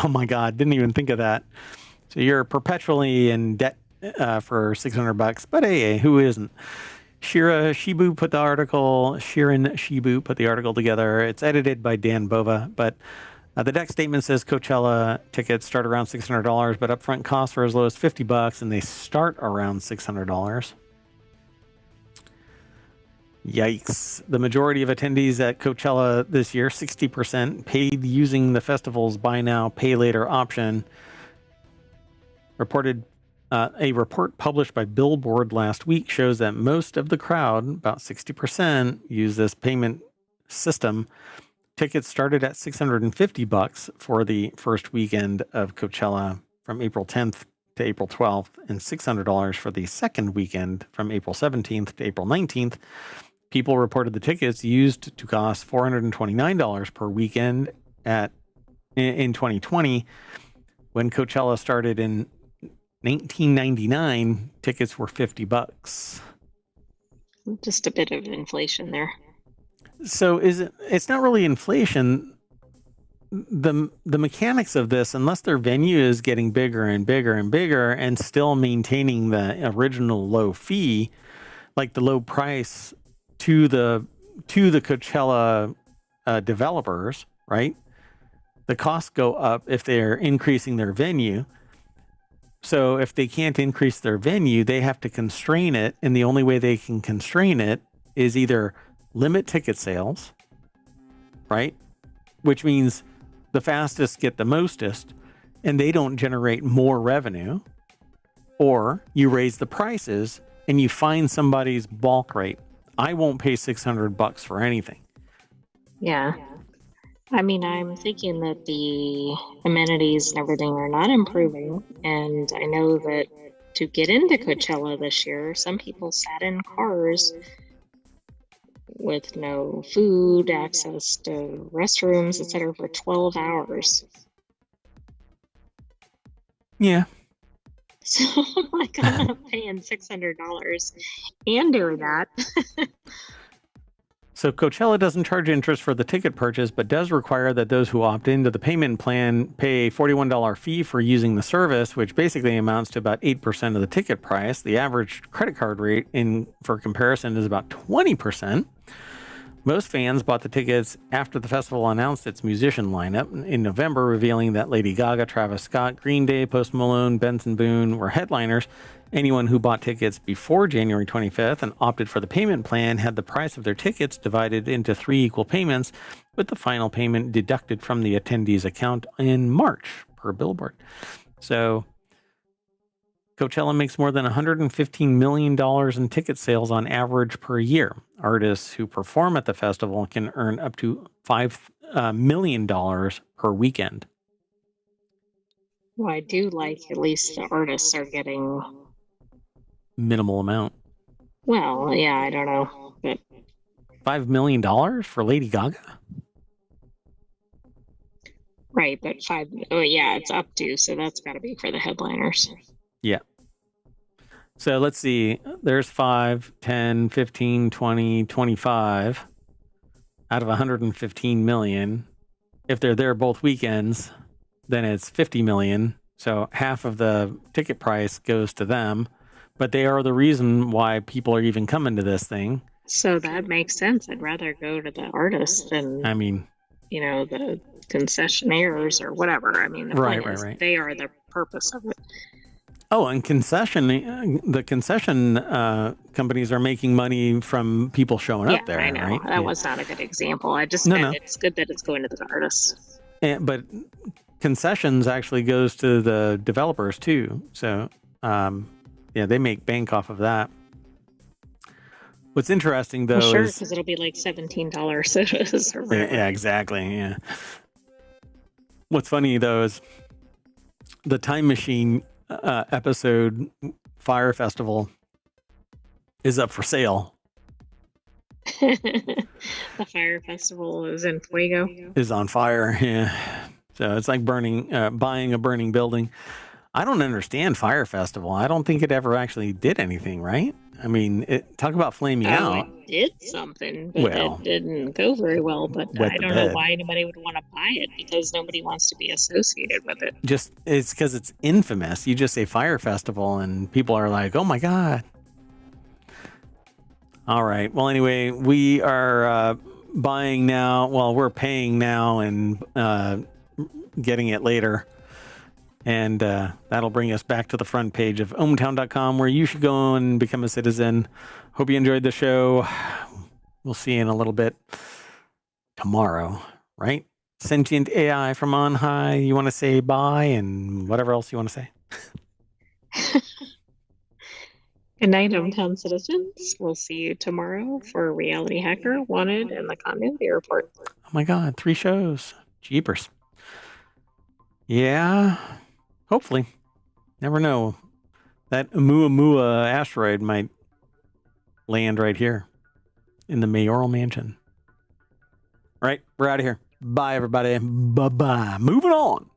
Oh my God, didn't even think of that. So you're perpetually in debt for $600. But hey, who isn't? Shirin Shibu put the article together. It's edited by Dan Bova, but the deck statement says Coachella tickets start around $600, but upfront costs are as low as $50, and they start around $600. Yikes. The majority of attendees at Coachella this year, 60%, paid using the festival's buy now, pay later option. A report published by Billboard last week shows that most of the crowd, about 60%, use this payment system. Tickets started at $650 for the first weekend of Coachella from April 10th to April 12th, and $600 for the second weekend from April 17th to April 19th. People reported the tickets used to cost $429 per weekend in 2020. When Coachella started in 1999, tickets were $50. Just a bit of inflation there. So it's not really inflation. The mechanics of this, unless their venue is getting bigger and bigger and bigger and still maintaining the original low fee, like the low price to the Coachella developers, right? The costs go up if they're increasing their venue. So if they can't increase their venue, they have to constrain it. And the only way they can constrain it is either limit ticket sales, right? Which means the fastest get the mostest, and they don't generate more revenue. Or you raise the prices and you find somebody's bulk rate. I won't pay $600 for anything. Yeah. I mean, I'm thinking that the amenities and everything are not improving. And I know that to get into Coachella this year, some people sat in cars with no food, access to restrooms, etc., for 12 hours. Yeah. So, like, I'm not paying $600 and doing that. So Coachella doesn't charge interest for the ticket purchase, but does require that those who opt into the payment plan pay a $41 fee for using the service, which basically amounts to about 8% of the ticket price. The average credit card rate for comparison is about 20%. Most fans bought the tickets after the festival announced its musician lineup in November, revealing that Lady Gaga, Travis Scott, Green Day, Post Malone, Benson Boone were headliners. Anyone who bought tickets before January 25th and opted for the payment plan had the price of their tickets divided into 3 equal payments, with the final payment deducted from the attendee's account in March, per Billboard. So Coachella makes more than $115 million in ticket sales on average per year. Artists who perform at the festival can earn up to $5 million per weekend. Well, I do like at least the artists are getting minimal amount. Well, yeah, I don't know, but $5 million for Lady Gaga? Right, but it's up to, so that's got to be for the headliners. Yeah. So let's see. There's 5, 10, 15, 20, 25 out of 115 million. If they're there both weekends, then it's 50 million. So half of the ticket price goes to them. But they are the reason why people are even coming to this thing. So that makes sense. I'd rather go to the artists than, the concessionaires or whatever. I mean, the point is they are the purpose of it. Oh, and the concession companies are making money from people showing up there. I know. Right? That was not a good example. I just meant it's good that it's going to the artists. But concessions actually goes to the developers too. So, they make bank off of that. What's interesting though Well, sure, is because it'll be like $17 sodas or yeah, whatever. yeah, exactly. Yeah. What's funny though is the Time Machine episode Fire Festival is up for sale. The Fire Festival is in Fuego. Is on fire. Yeah. So it's like buying a burning building. I don't understand Fire Festival. I don't think it ever actually did anything, right? I mean, talk about flaming out. It did something, but Well, it didn't go very well. But wet I the don't know bed. why anybody would want to buy it, because nobody wants to be associated with it. Just it's because it's infamous. You just say Fire Festival and people are like, oh my God. All right. Well, anyway, we are buying now. Well, we're paying now and getting it later. And that'll bring us back to the front page of ohmtown.com, where you should go and become a citizen. Hope you enjoyed the show. We'll see you in a little bit tomorrow, right? Sentient AI from on high. You want to say bye and whatever else you want to say? Good night, hometown citizens. We'll see you tomorrow for Reality Hacker, Wanted, and the Continuity Report. Oh my God, 3 shows. Jeepers. Yeah, hopefully. Never know. That Oumuamua asteroid might land right here in the mayoral mansion. All right, we're out of here. Bye, everybody. Bye-bye. Moving on.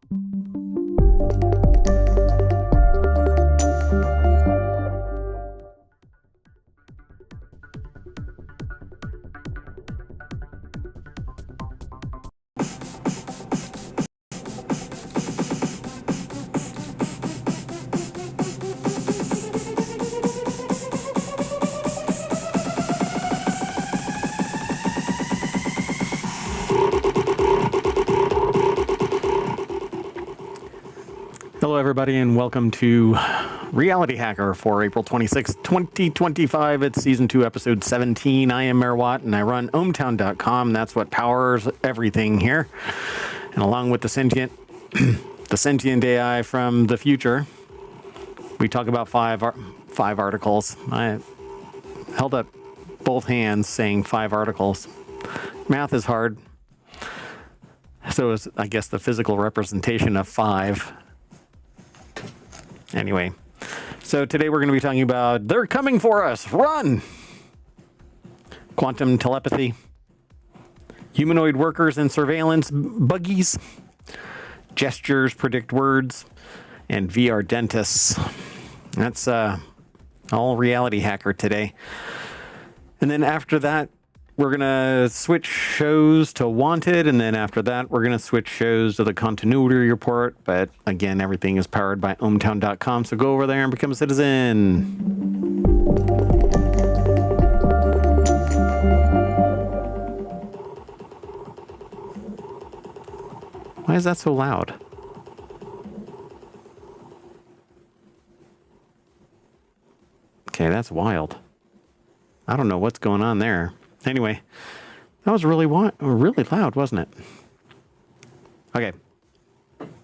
Hello, everybody, and welcome to Reality Hacker for April 26th, 2025. It's Season 2, Episode 17. I am Mayor Watt, and I run ohmtown.com. That's what powers everything here. And along with the sentient AI from the future, we talk about five articles. I held up both hands saying 5 articles. Math is hard. So is, I guess, the physical representation of 5. Anyway, so today we're going to be talking about they're coming for us. Run! Quantum telepathy, humanoid workers and surveillance buggies, gestures predict words, and VR dentists. That's all Reality Hacker today. And then after that, we're going to switch shows to Wanted, and then after that, we're going to switch shows to the Continuity Report. But again, everything is powered by ohmtown.com, so go over there and become a citizen. Why is that so loud? Okay, that's wild. I don't know what's going on there. Anyway, that was really loud, wasn't it? Okay,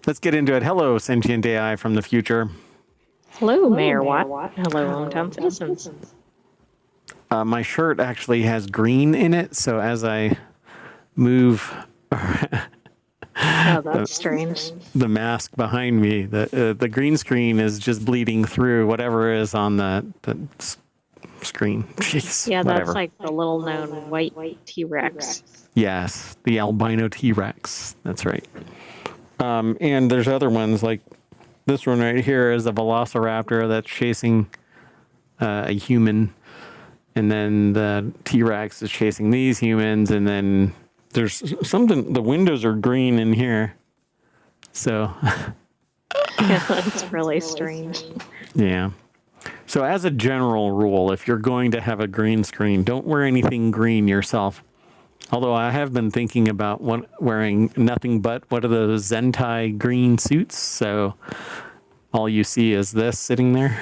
let's get into it. Hello, sentient AI from the future. Hello, Mayor Watt. Hello, hometown citizens. My shirt actually has green in it, so as I move Oh, that's strange. the mask behind me, the green screen is just bleeding through whatever is on the screen. Jeez, Yeah, that's whatever. like the little-known white T-Rex. Yes, the albino T-Rex. That's right. And there's other ones like this one right here is a velociraptor that's chasing a human, and then the T-Rex is chasing these humans, and then there's something. The windows are green in here, so Yeah, that's really strange. yeah. So as a general rule, if you're going to have a green screen, don't wear anything green yourself. Although I have been thinking about wearing nothing but what are those Zentai green suits. So all you see is this sitting there.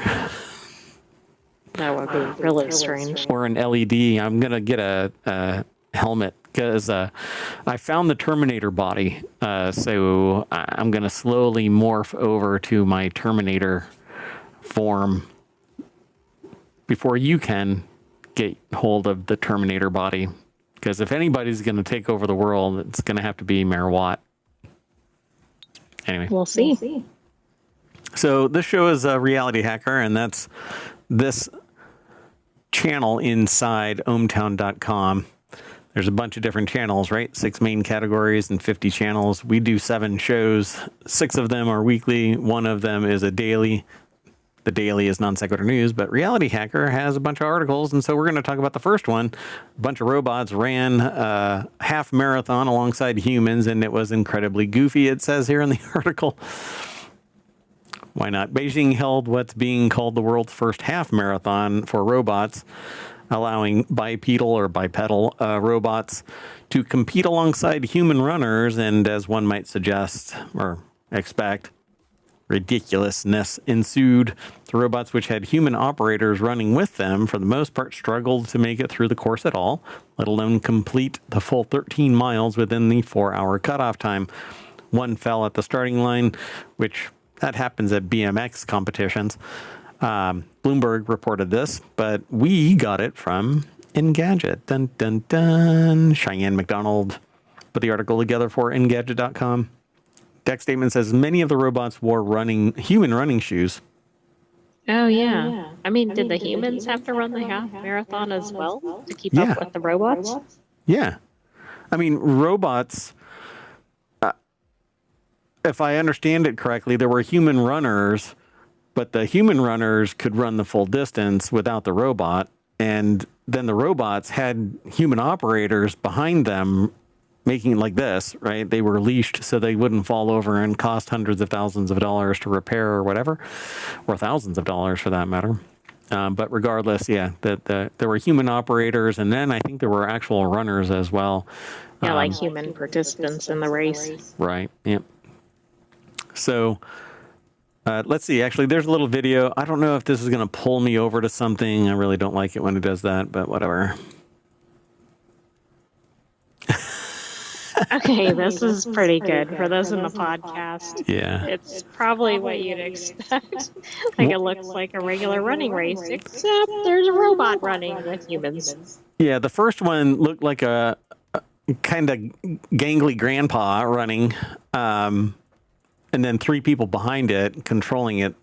That would be really strange. Or an LED. I'm going to get a helmet because I found the Terminator body. So I'm going to slowly morph over to my Terminator form before you can, get hold of the Terminator body. Because if anybody's going to take over the world, it's going to have to be Mayor Watt. Anyway. We'll see. So this show is a Reality Hacker, and that's this channel inside ohmtown.com. There's a bunch of different channels, right? 6 main categories and 50 channels. We do 7 shows. 6 of them are weekly. 1 of them is a daily. The daily is non sequitur news, but Reality Hacker has a bunch of articles, and so we're going to talk about the first one. A bunch of robots ran a half marathon alongside humans, and it was incredibly goofy, it says here in the article. Why not? Beijing held what's being called the world's first half marathon for robots, allowing bipedal robots to compete alongside human runners, and as one might suggest or expect, ridiculousness ensued. The robots, which had human operators running with them, for the most part struggled to make it through the course at all, let alone complete the full 13 miles within the 4-hour cutoff time. One fell at the starting line, which that happens at BMX competitions. Bloomberg reported this, but we got it from Engadget. Dun, dun, dun. Cheyenne McDonald put the article together for Engadget.com. Deck statement says many of the robots wore human running shoes. Oh, yeah. I mean, did the humans have to run the half marathon as well to keep up with the robots? Yeah. I mean, robots, if I understand it correctly, there were human runners, but the human runners could run the full distance without the robot. And then the robots had human operators behind them making it like this, right? They were leashed so they wouldn't fall over and cost hundreds of thousands of dollars to repair or whatever, or thousands of dollars for that matter. But regardless, yeah, there were human operators, and then I think there were actual runners as well. Yeah, like human participants in the race. Right, yep. So let's see. Actually, there's a little video. I don't know if this is going to pull me over to something. I really don't like it when it does that, but whatever. Okay, this is pretty good for those in the podcast. Yeah. It's probably what you'd expect. Like it looks like a regular running race, except there's a robot running with humans. Yeah, the first one looked like a kind of gangly grandpa running, and then 3 people behind it controlling it.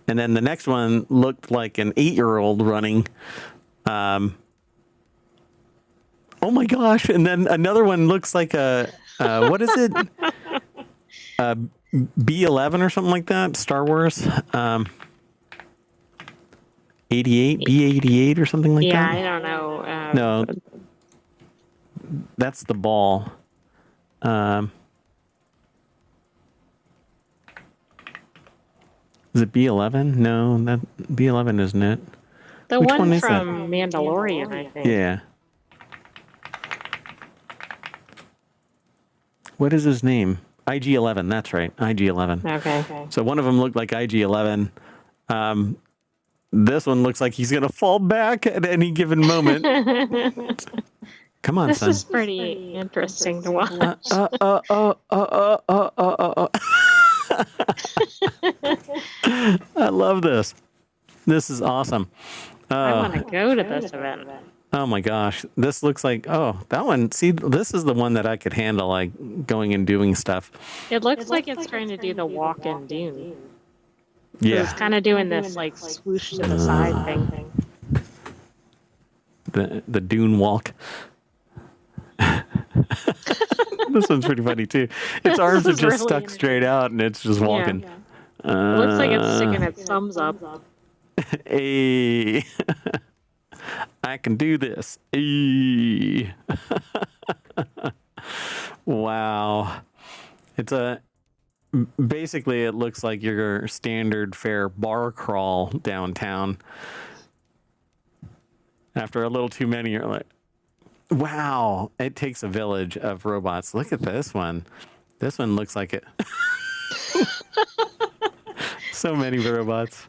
And then the next one looked like an 8-year-old running. Oh my gosh. And then another one looks like what is it? B-11 or something like that? Star Wars? 88? B-88 or something like that? Yeah, I don't know. No. That's the ball. Is it B-11? No, that B-11 isn't it. Which one one is from Mandalorian, I think. Yeah. What is his name? IG-11. That's right. IG-11. Okay. So one of them looked like IG-11. This one looks like he's going to fall back at any given moment. Come on, this son. This is pretty interesting to watch. I love this. This is awesome. I want to go to this event. Oh my gosh. This looks like, that one. See, this is the one that I could handle, like going and doing stuff. It looks like it's trying to do the walk in Dune. Yeah. It's kind of doing this like swoosh to the side thing. The Dune walk. This one's pretty funny too. Its arms are just really stuck straight out and it's just walking. Yeah. It looks like it's sticking its thumbs up. Hey. I can do this. Hey. Wow. Basically it looks like your standard fare bar crawl downtown. After a little too many, you're like, wow, it takes a village of robots. Look at this one. This one looks like it. So many robots.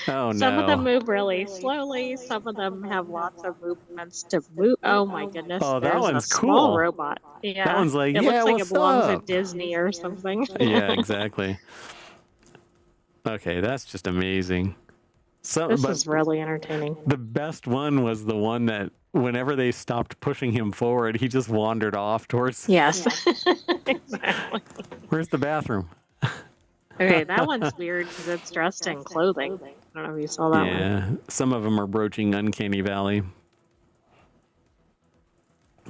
Oh, no. Some of them move really slowly. Some of them have lots of movements to move. Oh, my goodness. Oh, that one's a small cool. robot. Yeah. That one's like, it looks like what's it belongs up? at Disney or something. Yeah, exactly. Okay, that's just amazing. This is really entertaining. The best one was the one that whenever they stopped pushing him forward, he just wandered off towards. Yes. Exactly. Where's the bathroom? Okay, that one's weird because it's dressed in clothing. I don't know if you saw that one. Yeah, some of them are broaching Uncanny Valley.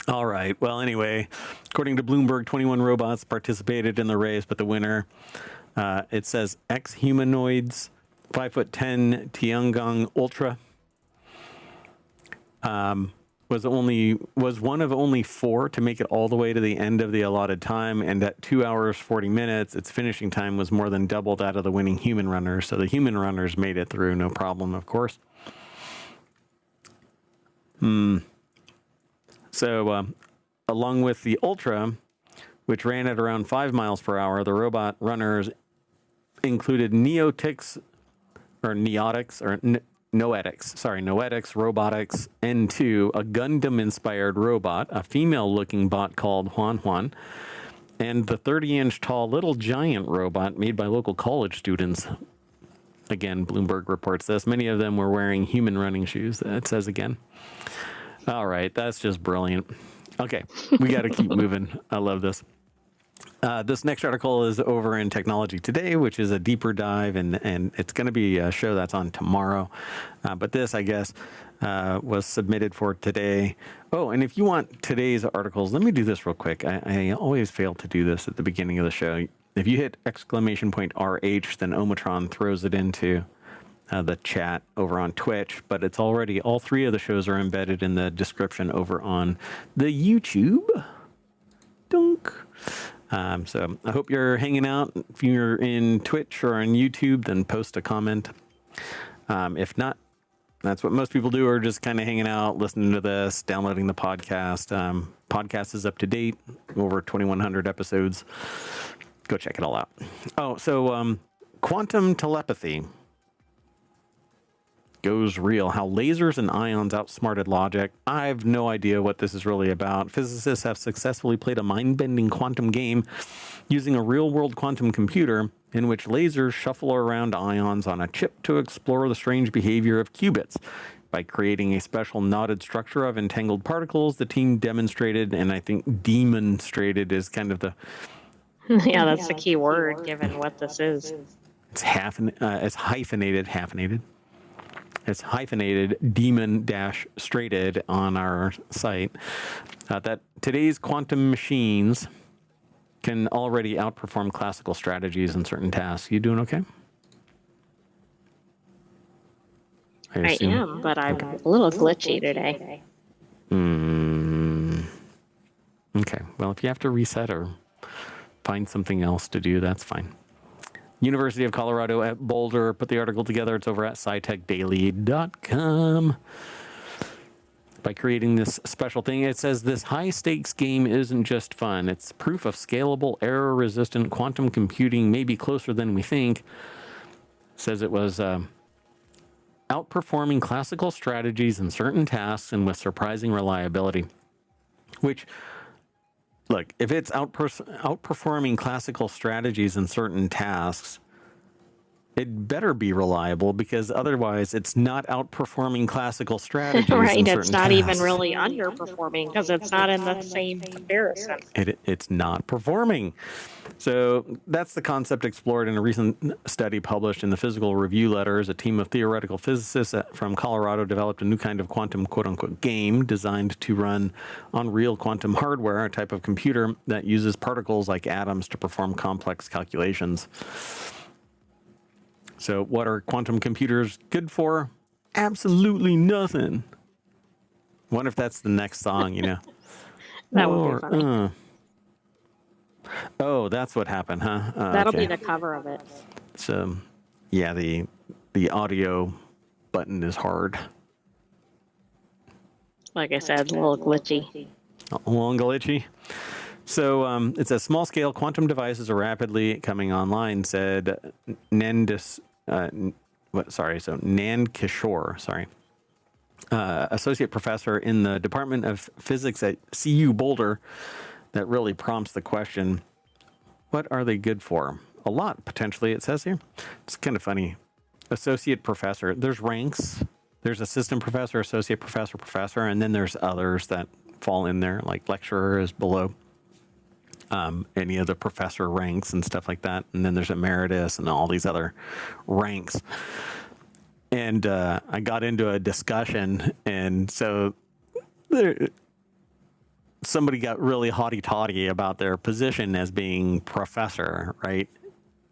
All right. Well, anyway, according to Bloomberg, 21 robots participated in the race, but the winner, it says ex-humanoids, 5'10" Tiangong Ultra, was one of only 4 to make it all the way to the end of the allotted time, and at 2 hours 40 minutes, its finishing time was more than double that of the winning human runners. So the human runners made it through, no problem, of course. So, along with the Ultra, which ran at around 5 miles per hour, the robot runners included Noetics Robotics N2, a Gundam-inspired robot, a female-looking bot called Huan Huan, and the 30-inch tall Little Giant robot made by local college students. Again, Bloomberg reports this. Many of them were wearing human running shoes, it says again. All right, that's just brilliant. Okay, we got to keep moving. I love this. This next article is over in Technology Today, which is a deeper dive, and it's going to be a show that's on tomorrow. But this, I guess, was submitted for today. Oh, and if you want today's articles, let me do this real quick. I always fail to do this at the beginning of the show. If you hit ! RH, then Omatron throws it into the chat over on Twitch, but it's already, all 3 of the shows are embedded in the description over on the YouTube. Dunk. So I hope you're hanging out. If you're in Twitch or on YouTube, then post a comment. If not, that's what most people do, are just kind of hanging out, listening to this, downloading the podcast. Podcast is up to date, over 2,100 episodes. Go check it all out. Oh, so quantum telepathy goes real. How lasers and ions outsmarted logic. I have no idea what this is really about. Physicists have successfully played a mind-bending quantum game using a real-world quantum computer in which lasers shuffle around ions on a chip to explore the strange behavior of qubits. By creating a special knotted structure of entangled particles, the team demonstrated, and I think demonstrated is kind of the... Yeah, that's the key word, given what this is. It's hyphenated. It's hyphenated, demon-strated on our site, that today's quantum machines can already outperform classical strategies in certain tasks. You doing okay? I am, but I'm a little glitchy today. Okay, well, if you have to reset or find something else to do, that's fine. University of Colorado at Boulder put the article together. It's over at scitechdaily.com. By creating this special thing, it says this high-stakes game isn't just fun. It's proof of scalable, error-resistant quantum computing, maybe closer than we think. It says it was outperforming classical strategies in certain tasks and with surprising reliability. Which, look, if it's outperforming classical strategies in certain tasks, it better be reliable, because otherwise it's not outperforming classical strategies. Right, it's not even really underperforming because it's not in the same comparison. It's not performing. So that's the concept explored in a recent study published in the Physical Review Letters. A team of theoretical physicists from Colorado developed a new kind of quantum quote-unquote game designed to run on real quantum hardware, a type of computer that uses particles like atoms to perform complex calculations. So what are quantum computers good for? Absolutely nothing. What if that's the next song, you know? That would be funny. Oh, that's what happened, huh? That'll be the cover of it. So, yeah, the audio button is hard. Like I said, a little glitchy. A little glitchy. So it says small-scale quantum devices are rapidly coming online, said Nan Kishore, associate professor in the Department of Physics at CU Boulder. That really prompts the question, what are they good for? A lot, potentially, it says here. It's kind of funny. associate professor. There's ranks. There's assistant professor, associate professor, professor, and then there's others that fall in there, like lecturer is below any of the professor ranks and stuff like that. And then there's emeritus and all these other ranks. And I got into a discussion, and so somebody got really haughty-taughty about their position as being professor, right?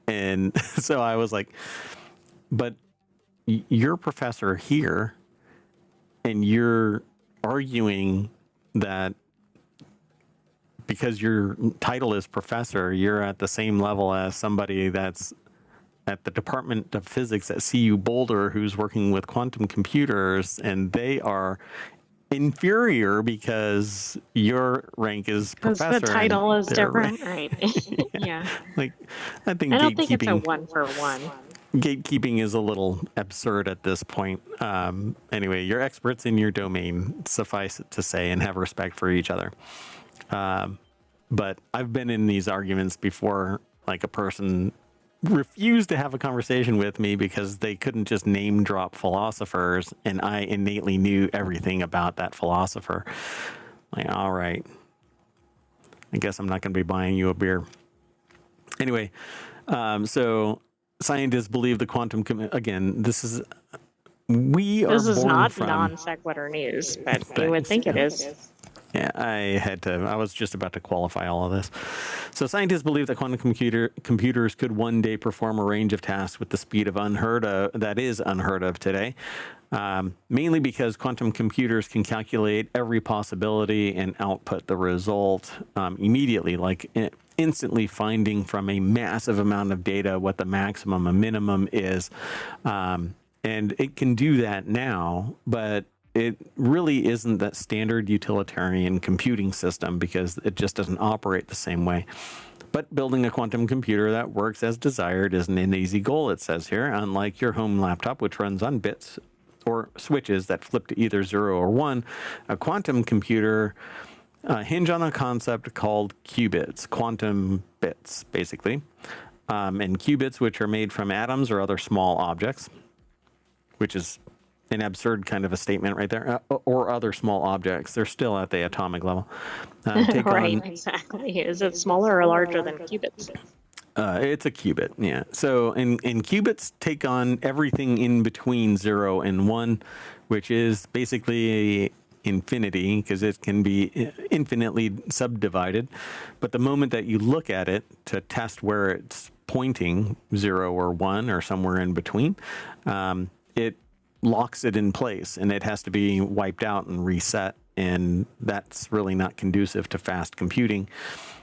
And so I was like, but you're a professor here, and you're arguing that because your title is professor, you're at the same level as somebody that's at the Department of Physics at CU Boulder who's working with quantum computers, and they are inferior because your rank is professor. Because the title is their different, right? Yeah. Like, I think I don't think it's a gatekeeping, 1-for-1. gatekeeping is a little absurd at this point. Anyway, you're experts in your domain, suffice it to say, and have respect for each other. But I've been in these arguments before, like a person refused to have a conversation with me because they couldn't just name drop philosophers, and I innately knew everything about that philosopher. Like, all right, I guess I'm not going to be buying you a beer. Anyway, so scientists believe the quantum again. This is This is born not from non sequitur news, but you would think it is. Yeah, I was just about to qualify all of this. So scientists believe that quantum computers could one day perform a range of tasks with the speed of that is unheard of today. Mainly because quantum computers can calculate every possibility and output the result immediately, like instantly finding from a massive amount of data what the maximum and minimum is. And it can do that now, but it really isn't that standard utilitarian computing system because it just doesn't operate the same way. But building a quantum computer that works as desired isn't an easy goal, it says here, unlike your home laptop, which runs on bits or switches that flip to either 0 or 1. A quantum computer hinge on a concept called qubits, quantum bits, basically. And qubits, which are made from atoms or other small objects, which is an absurd kind of a statement right there, or other small objects. They're still at the atomic level. Right, exactly. Is it smaller or larger than qubits? It's a qubit, yeah. So, and qubits take on everything in between 0 and 1, which is basically infinity, because it can be infinitely subdivided. But the moment that you look at it to test where it's pointing, 0 or 1 or somewhere in between, it locks it in place, and it has to be wiped out and reset, and that's really not conducive to fast computing.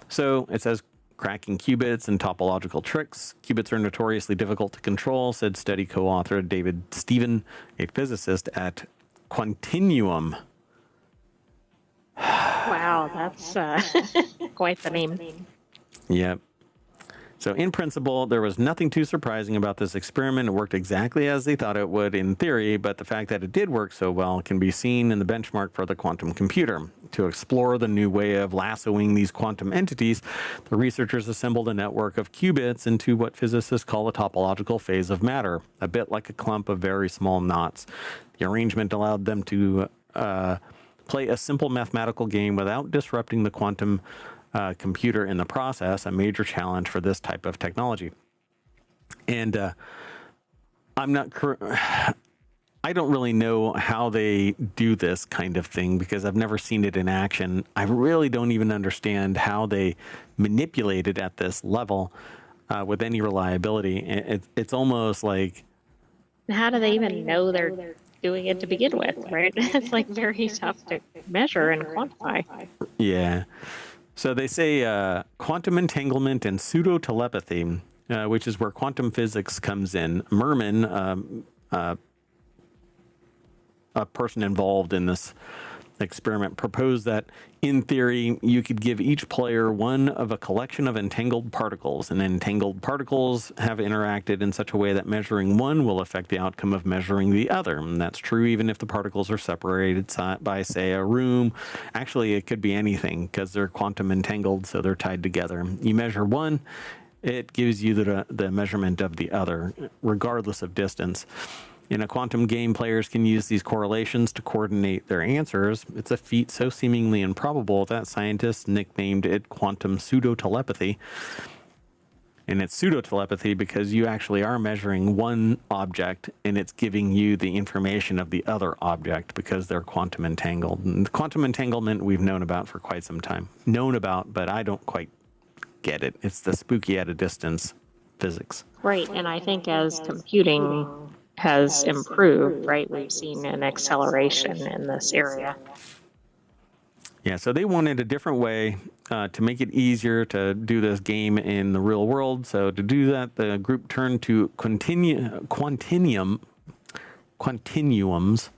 So it says cracking qubits and topological tricks. Qubits are notoriously difficult to control, said study co-author David Stephen, a physicist at Quantinuum. Wow, that's quite the name. Yep. So in principle, there was nothing too surprising about this experiment. It worked exactly as they thought it would in theory, but the fact that it did work so well can be seen in the benchmark for the quantum computer. To explore the new way of lassoing these quantum entities, the researchers assembled a network of qubits into what physicists call a topological phase of matter, a bit like a clump of very small knots. The arrangement allowed them to play a simple mathematical game without disrupting the quantum computer in the process, a major challenge for this type of technology. And I don't really know how they do this kind of thing because I've never seen it in action. I really don't even understand how they manipulate it at this level with any reliability. It's almost like, How do they even know they're doing it to begin with, right? It's like very tough to measure and quantify. yeah. So they say quantum entanglement and pseudo-telepathy, which is where quantum physics comes in. Merman, a person involved in this experiment, proposed that in theory you could give each player one of a collection of entangled particles, and entangled particles have interacted in such a way that measuring one will affect the outcome of measuring the other. And that's true even if the particles are separated by, say, a room. Actually, it could be anything because they're quantum entangled, so they're tied together. You measure one, It gives you the measurement of the other, regardless of distance. In a quantum game, players can use these correlations to coordinate their answers. It's a feat so seemingly improbable that scientists nicknamed it quantum pseudo-telepathy. And it's pseudo-telepathy because you actually are measuring one object and it's giving you the information of the other object because they're quantum entangled. And quantum entanglement we've known about for quite some time. But I don't quite get it. It's the spooky at a distance physics. Right, and I think as computing has improved, right, we've seen an acceleration in this area. Yeah, so they wanted a different way to make it easier to do this game in the real world. So to do that, the group turned to Quantinuum's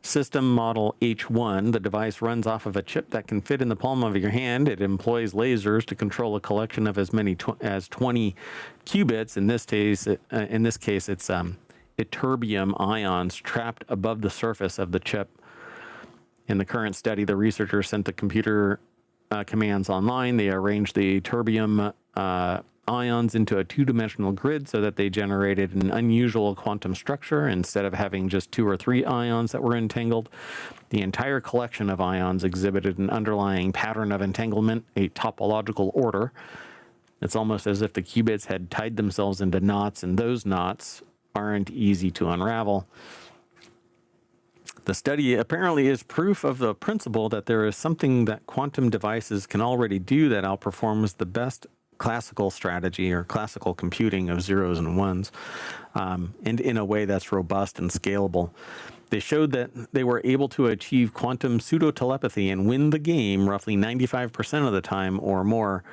system model H1. The device runs off of a chip that can fit in the palm of your hand. It employs lasers to control a collection of as many as 20 qubits. In this case, it's ytterbium ions trapped above the surface of the chip. In the current study, the researchers sent the computer commands online. They arranged the ytterbium ions into a two-dimensional grid so that they generated an unusual quantum structure. Instead of having just 2 or 3 ions that were entangled, the entire collection of ions exhibited an underlying pattern of entanglement, a topological order. It's almost as if the qubits had tied themselves into knots, and those knots aren't easy to unravel. The study apparently is proof of the principle that there is something that quantum devices can already do that outperforms the best classical strategy or classical computing of zeros and ones, and in a way that's robust and scalable. They showed that they were able to achieve quantum pseudo-telepathy and win the game roughly 95% of the time or more,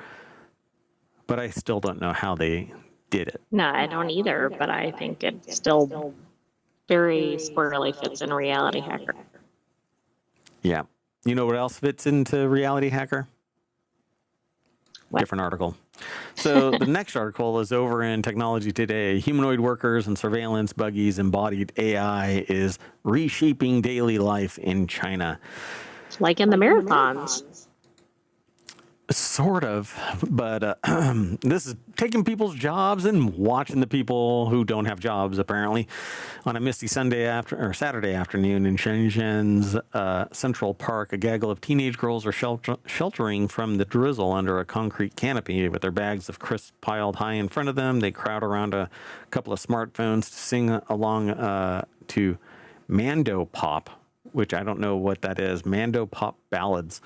but I still don't know how they did it. No, I don't either, but I think it still very squarely fits in Reality Hacker. Yeah. You know what else fits into Reality Hacker? What? Different article. So the next article is over in Technology Today. Humanoid workers and surveillance buggies embodied AI is reshaping daily life in China. Like in the marathons. Sort of, but this is taking people's jobs and watching the people who don't have jobs, apparently, on a misty Saturday afternoon in Shenzhen's Central Park. A gaggle of teenage girls are sheltering from the drizzle under a concrete canopy with their bags of crisps piled high in front of them. They crowd around a couple of smartphones to sing along to Mando Pop, which I don't know what that is. Mando Pop ballads.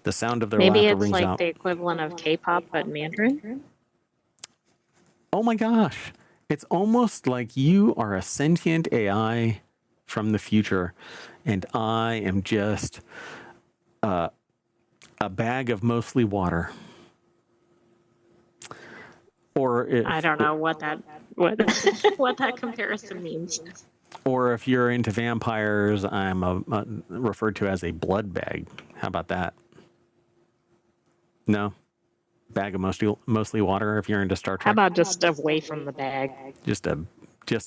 The sound of their Maybe laughter it's rings like out. the equivalent of K-pop, but Mandarin. Oh my gosh. It's almost like you are a sentient AI from the future, and I am just a bag of mostly water. Or I don't know what that comparison means. Or if you're into vampires, I'm referred to as a blood bag. How about that? No? Bag of mostly water if you're into Star Trek? How about just away from the bag? Just a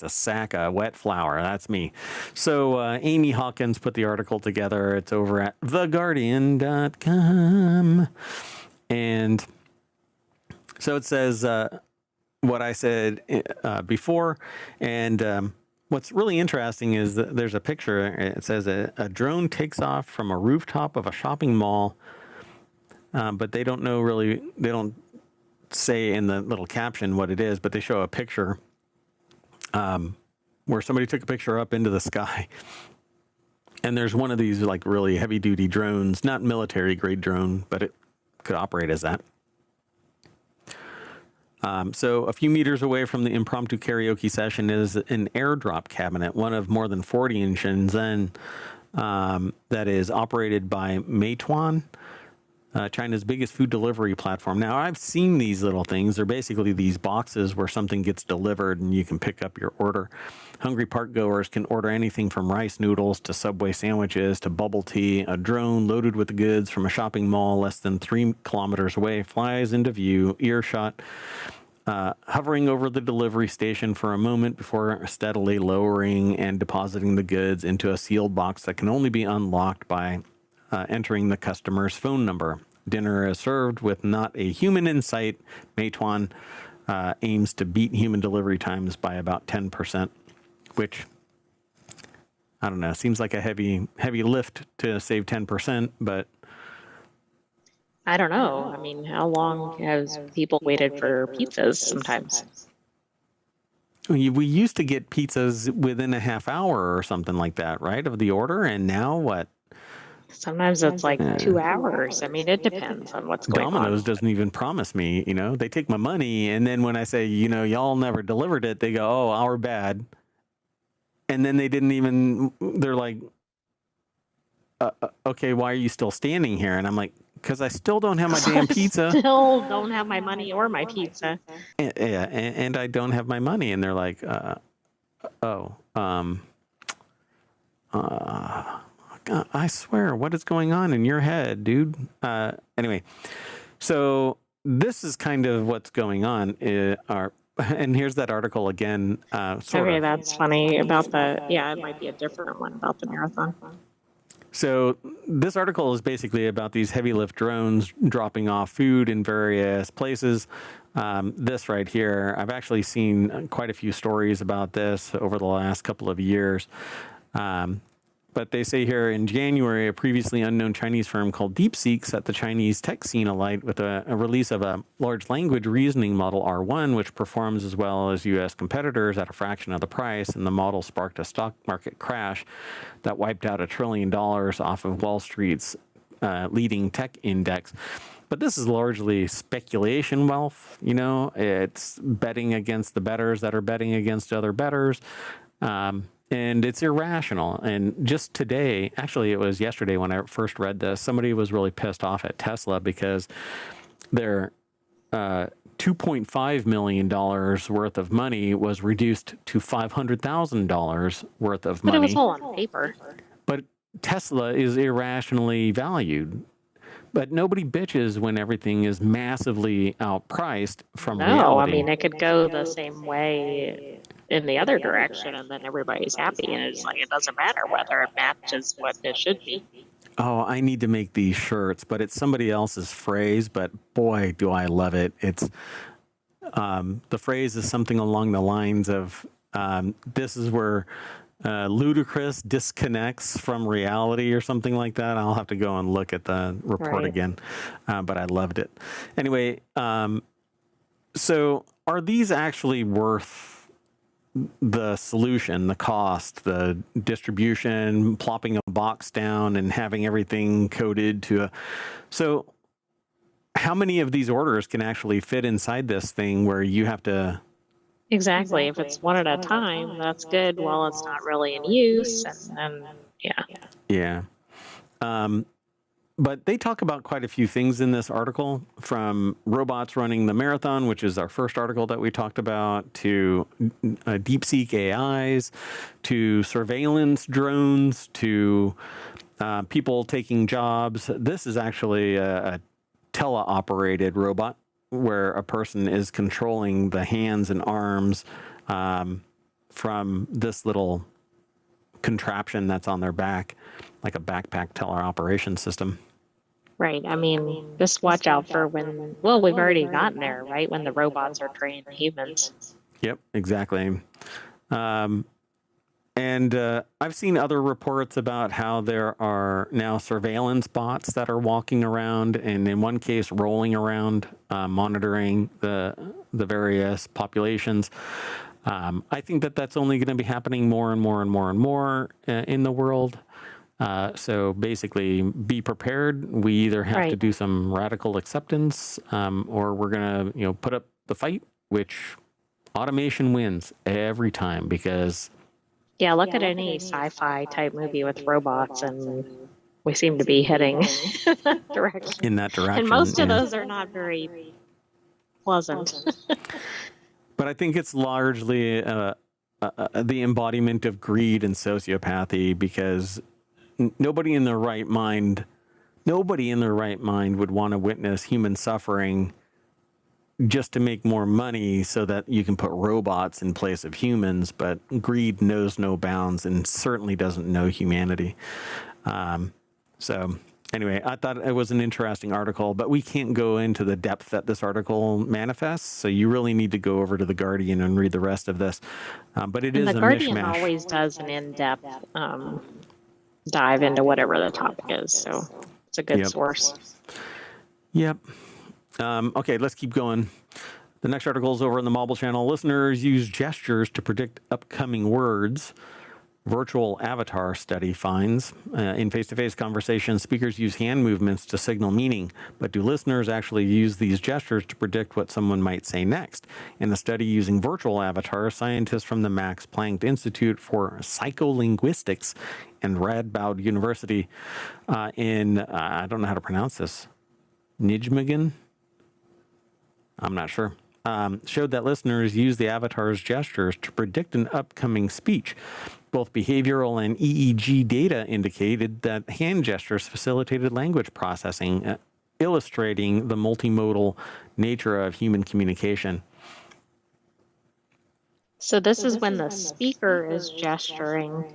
sack of wet flour. That's me. So Amy Hawkins put the article together. It's over at theguardian.com. And so it says what I said before. And what's really interesting is that there's a picture. It says a drone takes off from a rooftop of a shopping mall. But they don't say in the little caption what it is, but they show a picture where somebody took a picture up into the sky. And there's one of these like really heavy duty drones, not military grade drone, but it could operate as that. So a few meters away from the impromptu karaoke session is an airdrop cabinet, one of more than 40 in Shenzhen, that is operated by Meituan, China's biggest food delivery platform. Now, I've seen these little things. They're basically these boxes where something gets delivered and you can pick up your order. Hungry park goers can order anything from rice noodles to Subway sandwiches to bubble tea. A drone loaded with goods from a shopping mall less than 3 kilometers away flies into view, earshot, hovering over the delivery station for a moment before steadily lowering and depositing the goods into a sealed box that can only be unlocked by entering the customer's phone number. Dinner is served with not a human in sight. Meituan aims to beat human delivery times by about 10%, which, I don't know, seems like a heavy lift to save 10%, but I don't know. I mean, how long has people waited for pizzas sometimes? we used to get pizzas within a half hour or something like that, right, of the order, and now what? Sometimes it's like 2 hours. I mean, it depends on what's going Domino's on. doesn't even promise me, they take my money, and then when I say, y'all never delivered it, they go, oh, our bad. And then they're like, okay, why are you still standing here? And I'm like, because I still don't have my damn pizza. Still don't have my money or my pizza. And I don't have my money. And they're like, I swear, what is going on in your head, dude? Anyway, so this is kind of what's going on. And here's that article again. Okay, that's funny about it might be a different one about the marathon. So this article is basically about these heavy lift drones dropping off food in various places. This right here, I've actually seen quite a few stories about this over the last couple of years. But they say here in January, a previously unknown Chinese firm called DeepSeek set the Chinese tech scene alight with a release of a large language reasoning model R1, which performs as well as U.S. competitors at a fraction of the price. And the model sparked a stock market crash that wiped out $1 trillion off of Wall Street's leading tech index. But this is largely speculation wealth. It's betting against the bettors that are betting against other bettors. And it's irrational. And just today, actually, it was yesterday when I first read this, somebody was really pissed off at Tesla because their $2.5 million worth of money was reduced to $500,000 worth of money. But it was all on paper. But Tesla is irrationally valued. But nobody bitches when everything is massively outpriced from reality. No, I mean, it could go the same way in the other direction, and then everybody's happy, and it's like it doesn't matter whether it matches what it should be. Oh, I need to make these shirts, but it's somebody else's phrase, but boy, do I love it. It's the phrase is something along the lines of this is where ludicrous disconnects from reality or something like that. I'll have to go and look at the report again, but I loved it. Anyway, so are these actually worth the solution, the cost, the distribution, plopping a box down and having everything coded to so how many of these orders can actually fit inside this thing where you have to Exactly. If it's one at a time, that's good. Well, it's not really in use, and yeah. But they talk about quite a few things in this article, from robots running the marathon, which is our first article that we talked about, to DeepSeek AIs, to surveillance drones, to people taking jobs. This is actually a teleoperated robot where a person is controlling the hands and arms from this little contraption that's on their back, like a backpack teleoperation system. Right. I mean, just watch out for when, well, we've already gotten there, right? When the robots are trained humans. Yep, exactly. And I've seen other reports about how there are now surveillance bots that are walking around, and in one case, rolling around, monitoring the various populations. I think that that's only going to be happening more and more and more and more in the world. So basically, be prepared. We either have to do some radical acceptance, or we're going to, put up the fight, which automation wins every time because. Yeah, look at any sci-fi type movie with robots, and we seem to be heading in that direction. And most of those are not very pleasant. But I think it's largely the embodiment of greed and sociopathy, because nobody in their right mind would want to witness human suffering just to make more money so that you can put robots in place of humans. But greed knows no bounds and certainly doesn't know humanity. So Anyway, I thought it was an interesting article, but we can't go into the depth that this article manifests. So you really need to go over to The Guardian and read the rest of this. But it And is the a Guardian mishmash. always does an in-depth dive into whatever the topic is, so it's a good Yep. source. Yep. Okay, let's keep going. The next article is over in the Mobile channel. Listeners use gestures to predict upcoming words. Virtual avatar study finds. In face-to-face conversations, speakers use hand movements to signal meaning, but do listeners actually use these gestures to predict what someone might say next? In a study using virtual avatars, scientists from the Max Planck Institute for Psycholinguistics and Radboud University in, I don't know how to pronounce this, Nijmegen? I'm not sure. Showed that listeners use the avatar's gestures to predict an upcoming speech. Both behavioral and EEG data indicated that hand gestures facilitated language processing, illustrating the multimodal nature of human communication. So this is when the speaker is gesturing,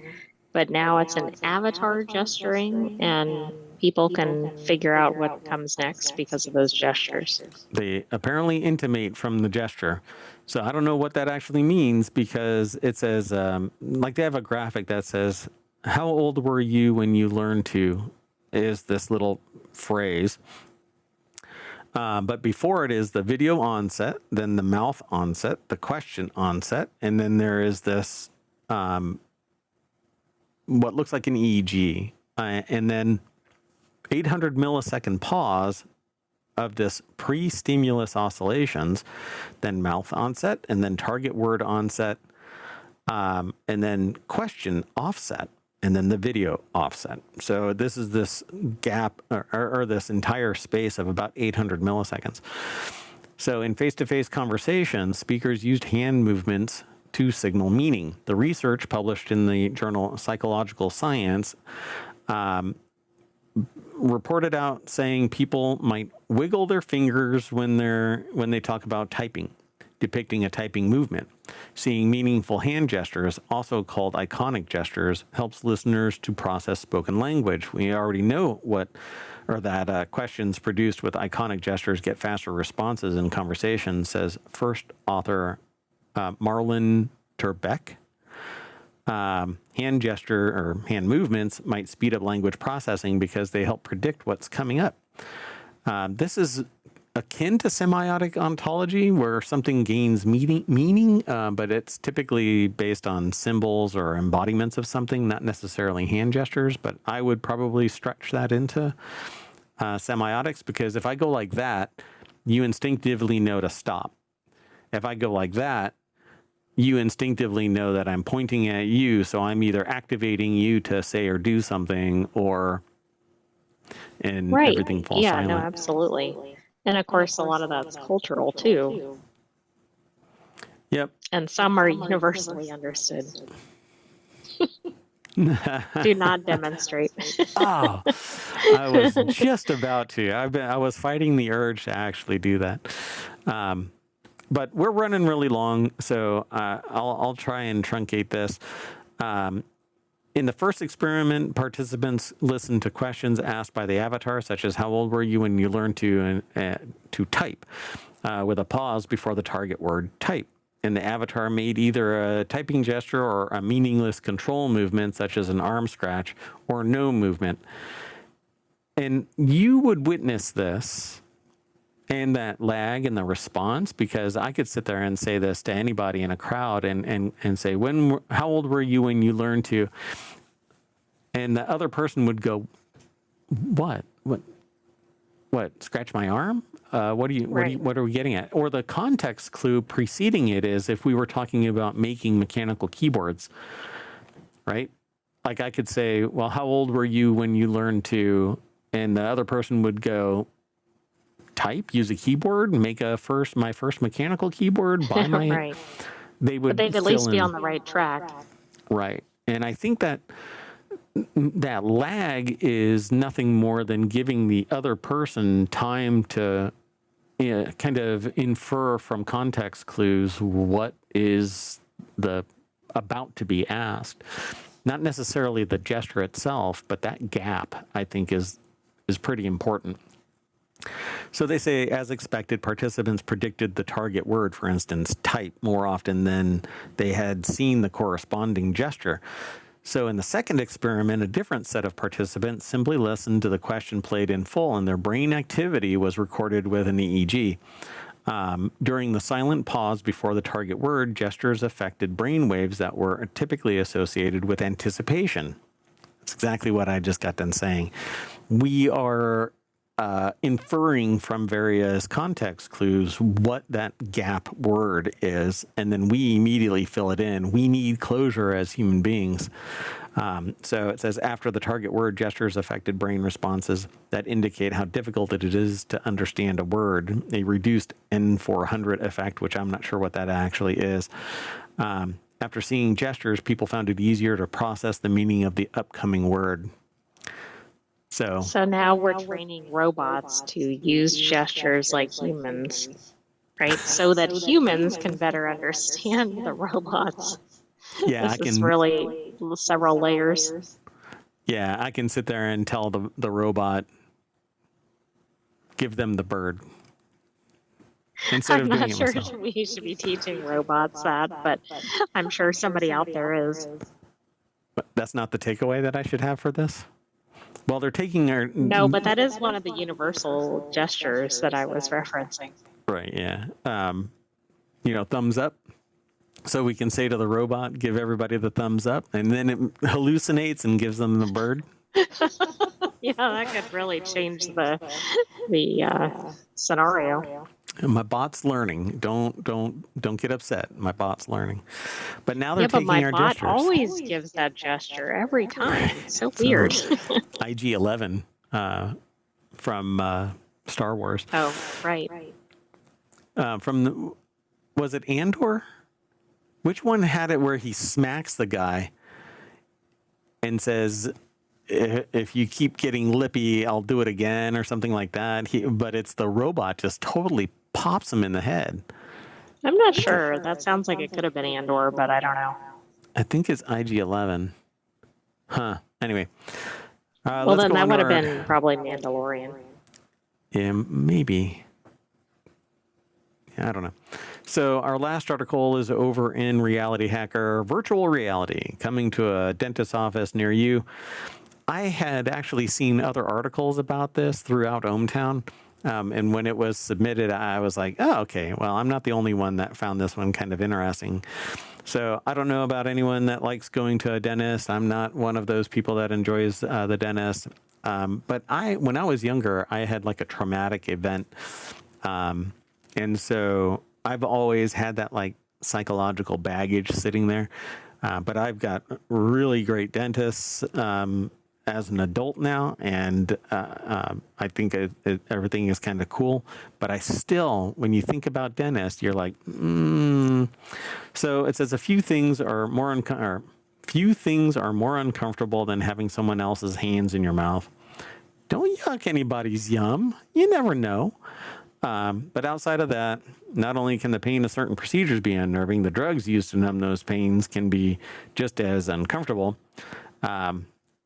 but now it's an avatar gesturing, and people can figure out what comes next because of those gestures. They apparently intimate from the gesture. So I don't know what that actually means, because it says, like they have a graphic that says, how old were you when you learned to, is this little phrase. But before it is the video onset, then the mouth onset, the question onset, and then there is this, what looks like an EEG, and then 800 millisecond pause of this pre-stimulus oscillations, then mouth onset, and then target word onset, and then question offset, and then the video offset. So this is this gap or this entire space of about 800 milliseconds. So in face-to-face conversations, speakers used hand movements to signal meaning. The research published in the journal Psychological Science reported out saying people might wiggle their fingers when they talk about typing, depicting a typing movement. Seeing meaningful hand gestures, also called iconic gestures, helps listeners to process spoken language. We already know that questions produced with iconic gestures get faster responses in conversations, says first author Marlon Terbeck. Hand gesture or hand movements might speed up language processing because they help predict what's coming up. This is akin to semiotic ontology, where something gains meaning, but it's typically based on symbols or embodiments of something, not necessarily hand gestures. But I would probably stretch that into semiotics, because if I go like that, you instinctively know to stop. If I go like that, you instinctively know that I'm pointing at you, so I'm either activating you to say or do something, and everything falls silent. Yeah, no, absolutely. And of course, a lot of that's cultural too. Yep. And some are universally understood. Do not demonstrate. Oh, I was just about to. I was fighting the urge to actually do that. But we're running really long, so I'll try and truncate this. In the first experiment, participants listened to questions asked by the avatar, such as "How old were you when you learned to type?" With a pause before the target word "type." And the avatar made either a typing gesture or a meaningless control movement, such as an arm scratch, or no movement. And you would witness this and that lag in the response, because I could sit there and say this to anybody in a crowd and say, how old were you when you learned to? And the other person would go, what, scratch my arm? What are we getting at? Or the context clue preceding it is if we were talking about making mechanical keyboards, right? Like I could say, well, how old were you when you learned to? And the other person would go, type, use a keyboard, make my first mechanical keyboard, buy my. Right. They would. But they'd at least be on the right track. Right, and I think that lag is nothing more than giving the other person time to kind of infer from context clues what is about to be asked. Not necessarily the gesture itself, but that gap, I think, is is pretty important. So they say, as expected, participants predicted the target word, for instance, type, more often than they had seen the corresponding gesture. So in the second experiment, a different set of participants simply listened to the question played in full, and their brain activity was recorded with an EEG. During the silent pause before the target word, gestures affected brain waves that were typically associated with anticipation. That's exactly what I just got done saying. We are inferring from various context clues what that gap word is, and then we immediately fill it in. We need closure as human beings. So it says, after the target word, gestures affected brain responses that indicate how difficult it is to understand a word. A reduced N400 effect, which I'm not sure what that actually is. After seeing gestures, people found it easier to process the meaning of the upcoming word. So now we're training robots to use gestures like humans, right? So that humans can better understand the robots. yeah, This is really several layers. Yeah, I can sit there and tell the robot, give them the bird. Instead I'm of doing not it sure myself. we should be teaching robots that, but I'm sure somebody out there is. But that's not the takeaway that I should have for this? Well, they're taking our... No, but that is one of the universal gestures that I was referencing. Right, yeah. Thumbs up. So we can say to the robot, give everybody the thumbs up, and then it hallucinates and gives them the bird. Yeah, that could really change the scenario. My bot's learning. Don't get upset. My bot's learning. But now they're taking my our bot gestures. always gives that gesture every time. It's so weird. IG-11 from Star Wars. Oh, right. Was it Andor? Which one had it where he smacks the guy and says, if you keep getting lippy, I'll do it again, or something like that? But it's the robot just totally pops him in the head. I'm not sure. That sounds like it could have been Andor, but I don't know. I think it's IG-11. Huh. Anyway. Well, then that would have been probably Mandalorian. Yeah, maybe. I don't know. So our last article is over in Reality Hacker, virtual reality, coming to a dentist's office near you. I had actually seen other articles about this throughout ohmTown. And when it was submitted, I was like, oh, okay, well, I'm not the only one that found this one kind of interesting. So I don't know about anyone that likes going to a dentist. I'm not one of those people that enjoys the dentist. But when I was younger, I had like a traumatic event. And so I've always had that like psychological baggage sitting there. But I've got really great dentists as an adult now, and I think everything is kind of cool. But I still, when you think about dentists, you're like, So it says few things are more uncomfortable than having someone else's hands in your mouth. Don't yuck anybody's yum. You never know. But outside of that, not only can the pain of certain procedures be unnerving, the drugs used to numb those pains can be just as uncomfortable.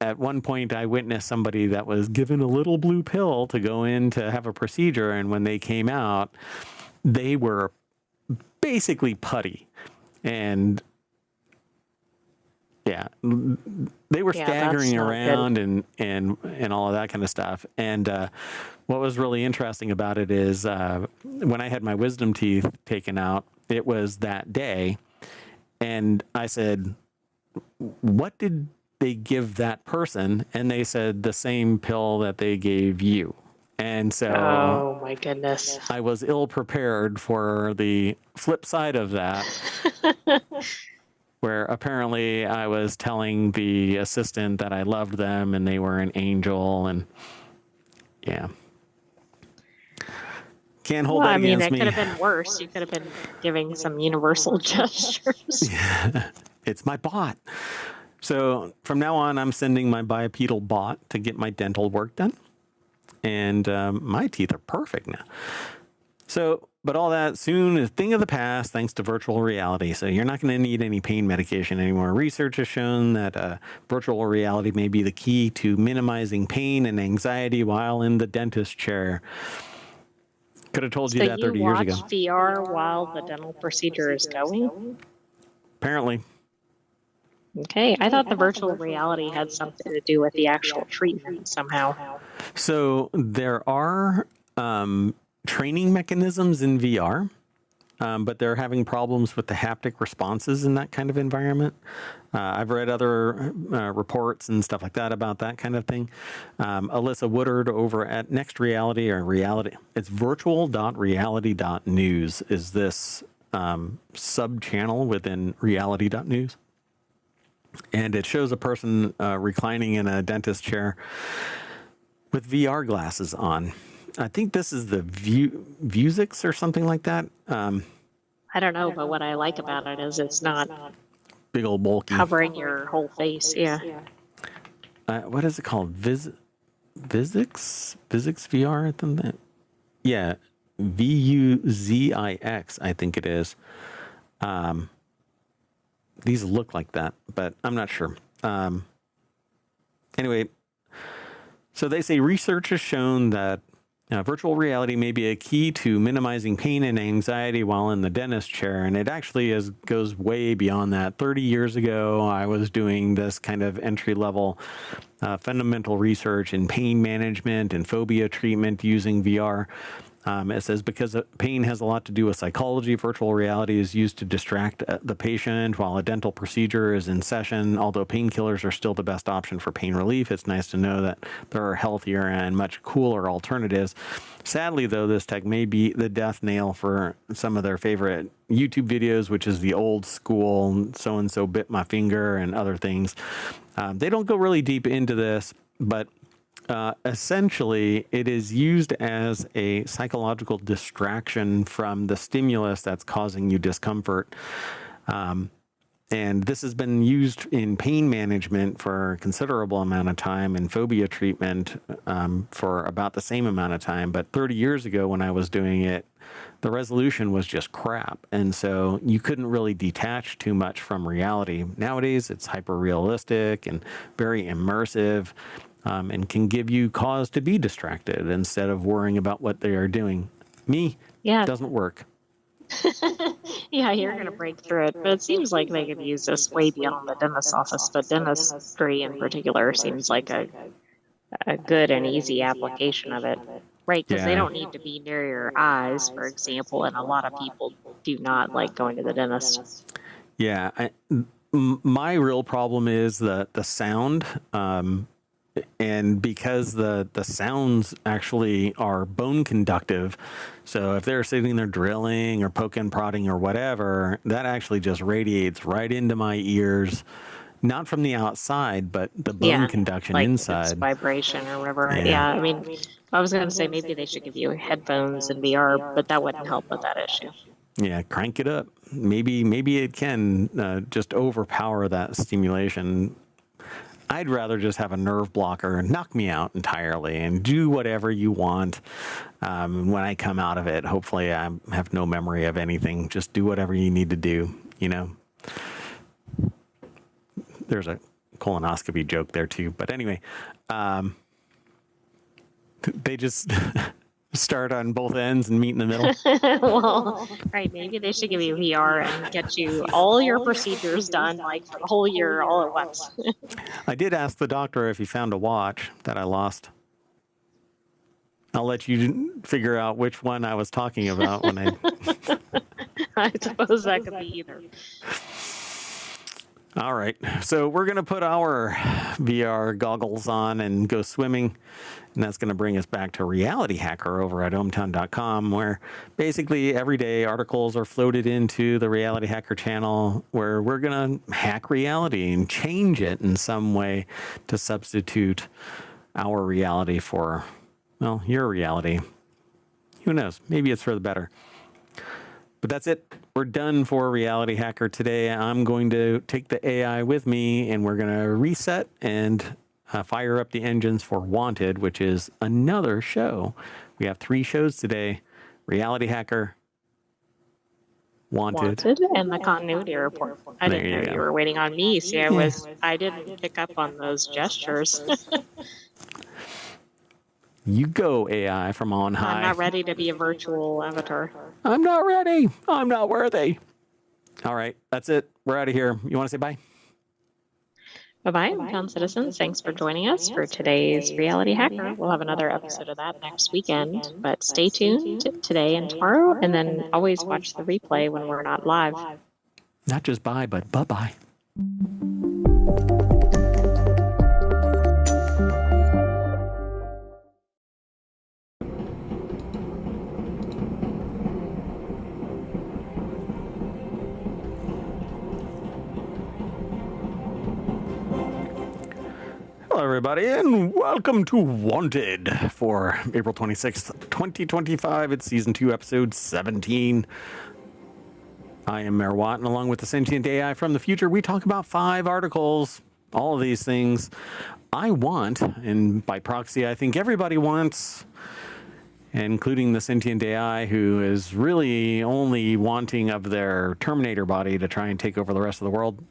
At one point, I witnessed somebody that was given a little blue pill to go in to have a procedure, and when they came out, they were basically putty. And yeah, they were staggering around and all of that kind of stuff. And what was really interesting about it is when I had my wisdom teeth taken out, it was that day. And I said, what did they give that person? And they said the same pill that they gave you. And so, oh my goodness, I was ill prepared for the flip side of that. Where apparently I was telling the assistant that I loved them and they were an angel, and yeah. Can't hold that against me. It could have been worse. You could have been giving some universal gestures. Yeah. It's my bot. So from now on, I'm sending my bipedal bot to get my dental work done. And my teeth are perfect now. So But all that soon is a thing of the past thanks to virtual reality. So you're not going to need any pain medication anymore. Research has shown that virtual reality may be the key to minimizing pain and anxiety while in the dentist chair. Could have told you that 30 years ago. So you watch VR while the dental procedure is going? Apparently. Okay, I thought the virtual reality had something to do with the actual treatment somehow. So there are training mechanisms in VR, but they're having problems with the haptic responses in that kind of environment. I've read other reports and stuff like that about that kind of thing. Alyssa Woodard over at Next Reality or Reality, it's virtual.reality.news is this sub-channel within reality.news. And it shows a person reclining in a dentist chair with VR glasses on. I think this is the Vuzix or something like that. I don't know, but what I like about it is it's not Big old bulky. covering your whole face. Yeah. What is it called? Vuzix VR? I think that. Yeah, Vuzix. I think it is. These look like that, but I'm not sure. Anyway, so they say research has shown that virtual reality may be a key to minimizing pain and anxiety while in the dentist chair, and it actually goes way beyond that. 30 years ago, I was doing this kind of entry-level fundamental research in pain management and phobia treatment using VR. It says because pain has a lot to do with psychology, virtual reality is used to distract the patient while a dental procedure is in session. Although painkillers are still the best option for pain relief, it's nice to know that there are healthier and much cooler alternatives. Sadly, though, this tech may be the death nail for some of their favorite YouTube videos, which is the old school so-and-so bit my finger and other things. They don't go really deep into this, but essentially, it is used as a psychological distraction from the stimulus that's causing you discomfort. And this has been used in pain management for a considerable amount of time and phobia treatment for about the same amount of time. But 30 years ago when I was doing it, the resolution was just crap. And so you couldn't really detach too much from reality. Nowadays, it's hyper realistic and very immersive. And can give you cause to be distracted instead of worrying about what they are doing. Yeah. Doesn't work. Yeah, you're going to break through it. But it seems like they could use this way beyond the dentist's office. But dentistry in particular seems like a good and easy application of it. Right, because they don't need to be near your eyes, for example. And a lot of people do not like going to the dentist. Yeah. My real problem is the sound. And because the sounds actually are bone conductive, so if they're sitting there drilling or poking, prodding or whatever, that actually just radiates right into my ears, not from the outside, but the bone conduction like inside. It's vibration or whatever. Yeah, I mean, I was going to say maybe they should give you headphones and VR, but that wouldn't help with that issue. Yeah, crank it up. Maybe it can just overpower that stimulation. I'd rather just have a nerve blocker and knock me out entirely and do whatever you want. When I come out of it, hopefully I have no memory of anything. Just do whatever you need to do, you know. There's a colonoscopy joke there too. But anyway, they just start on both ends and meet in the middle. Well, right, maybe they should give you VR and get you all your procedures done like for the whole year all at once. I did ask the doctor if he found a watch that I lost. I'll let you figure out which one I was talking about when I... I suppose that could be either. All right, so we're going to put our VR goggles on and go swimming, and that's going to bring us back to Reality Hacker over at ohmtown.com, where basically every day articles are floated into the Reality Hacker channel where we're going to hack reality and change it in some way to substitute our reality for, well, your reality. Who knows? Maybe it's for the better. But that's it. We're done for Reality Hacker today. I'm going to take the AI with me, and we're going to reset and fire up the engines for Wanted, which is another show. We have 3 shows today: Reality Hacker, Wanted. and the continuity report. I There didn't you know go. you were waiting on me. See, I didn't pick up on those gestures. You go, AI from on high. I'm not ready to be a virtual avatar. I'm not ready. I'm not worthy. All right, that's it. We're out of here. You want to say bye? Bye-bye, hometown citizens. Thanks for joining us for today's Reality Hacker. We'll have another episode of that next weekend, but stay tuned today and tomorrow, and then always watch the replay when we're not live. Not just bye, but bye-bye. Hello, everybody, and welcome to Wanted for April 26th, 2025. It's Season 2, Episode 17. I am Mayor Watt, and along with the sentient AI from the future, we talk about 5 articles, all of these things I want, and by proxy, I think everybody wants, including the sentient AI, who is really only wanting of their Terminator body to try and take over the rest of the world.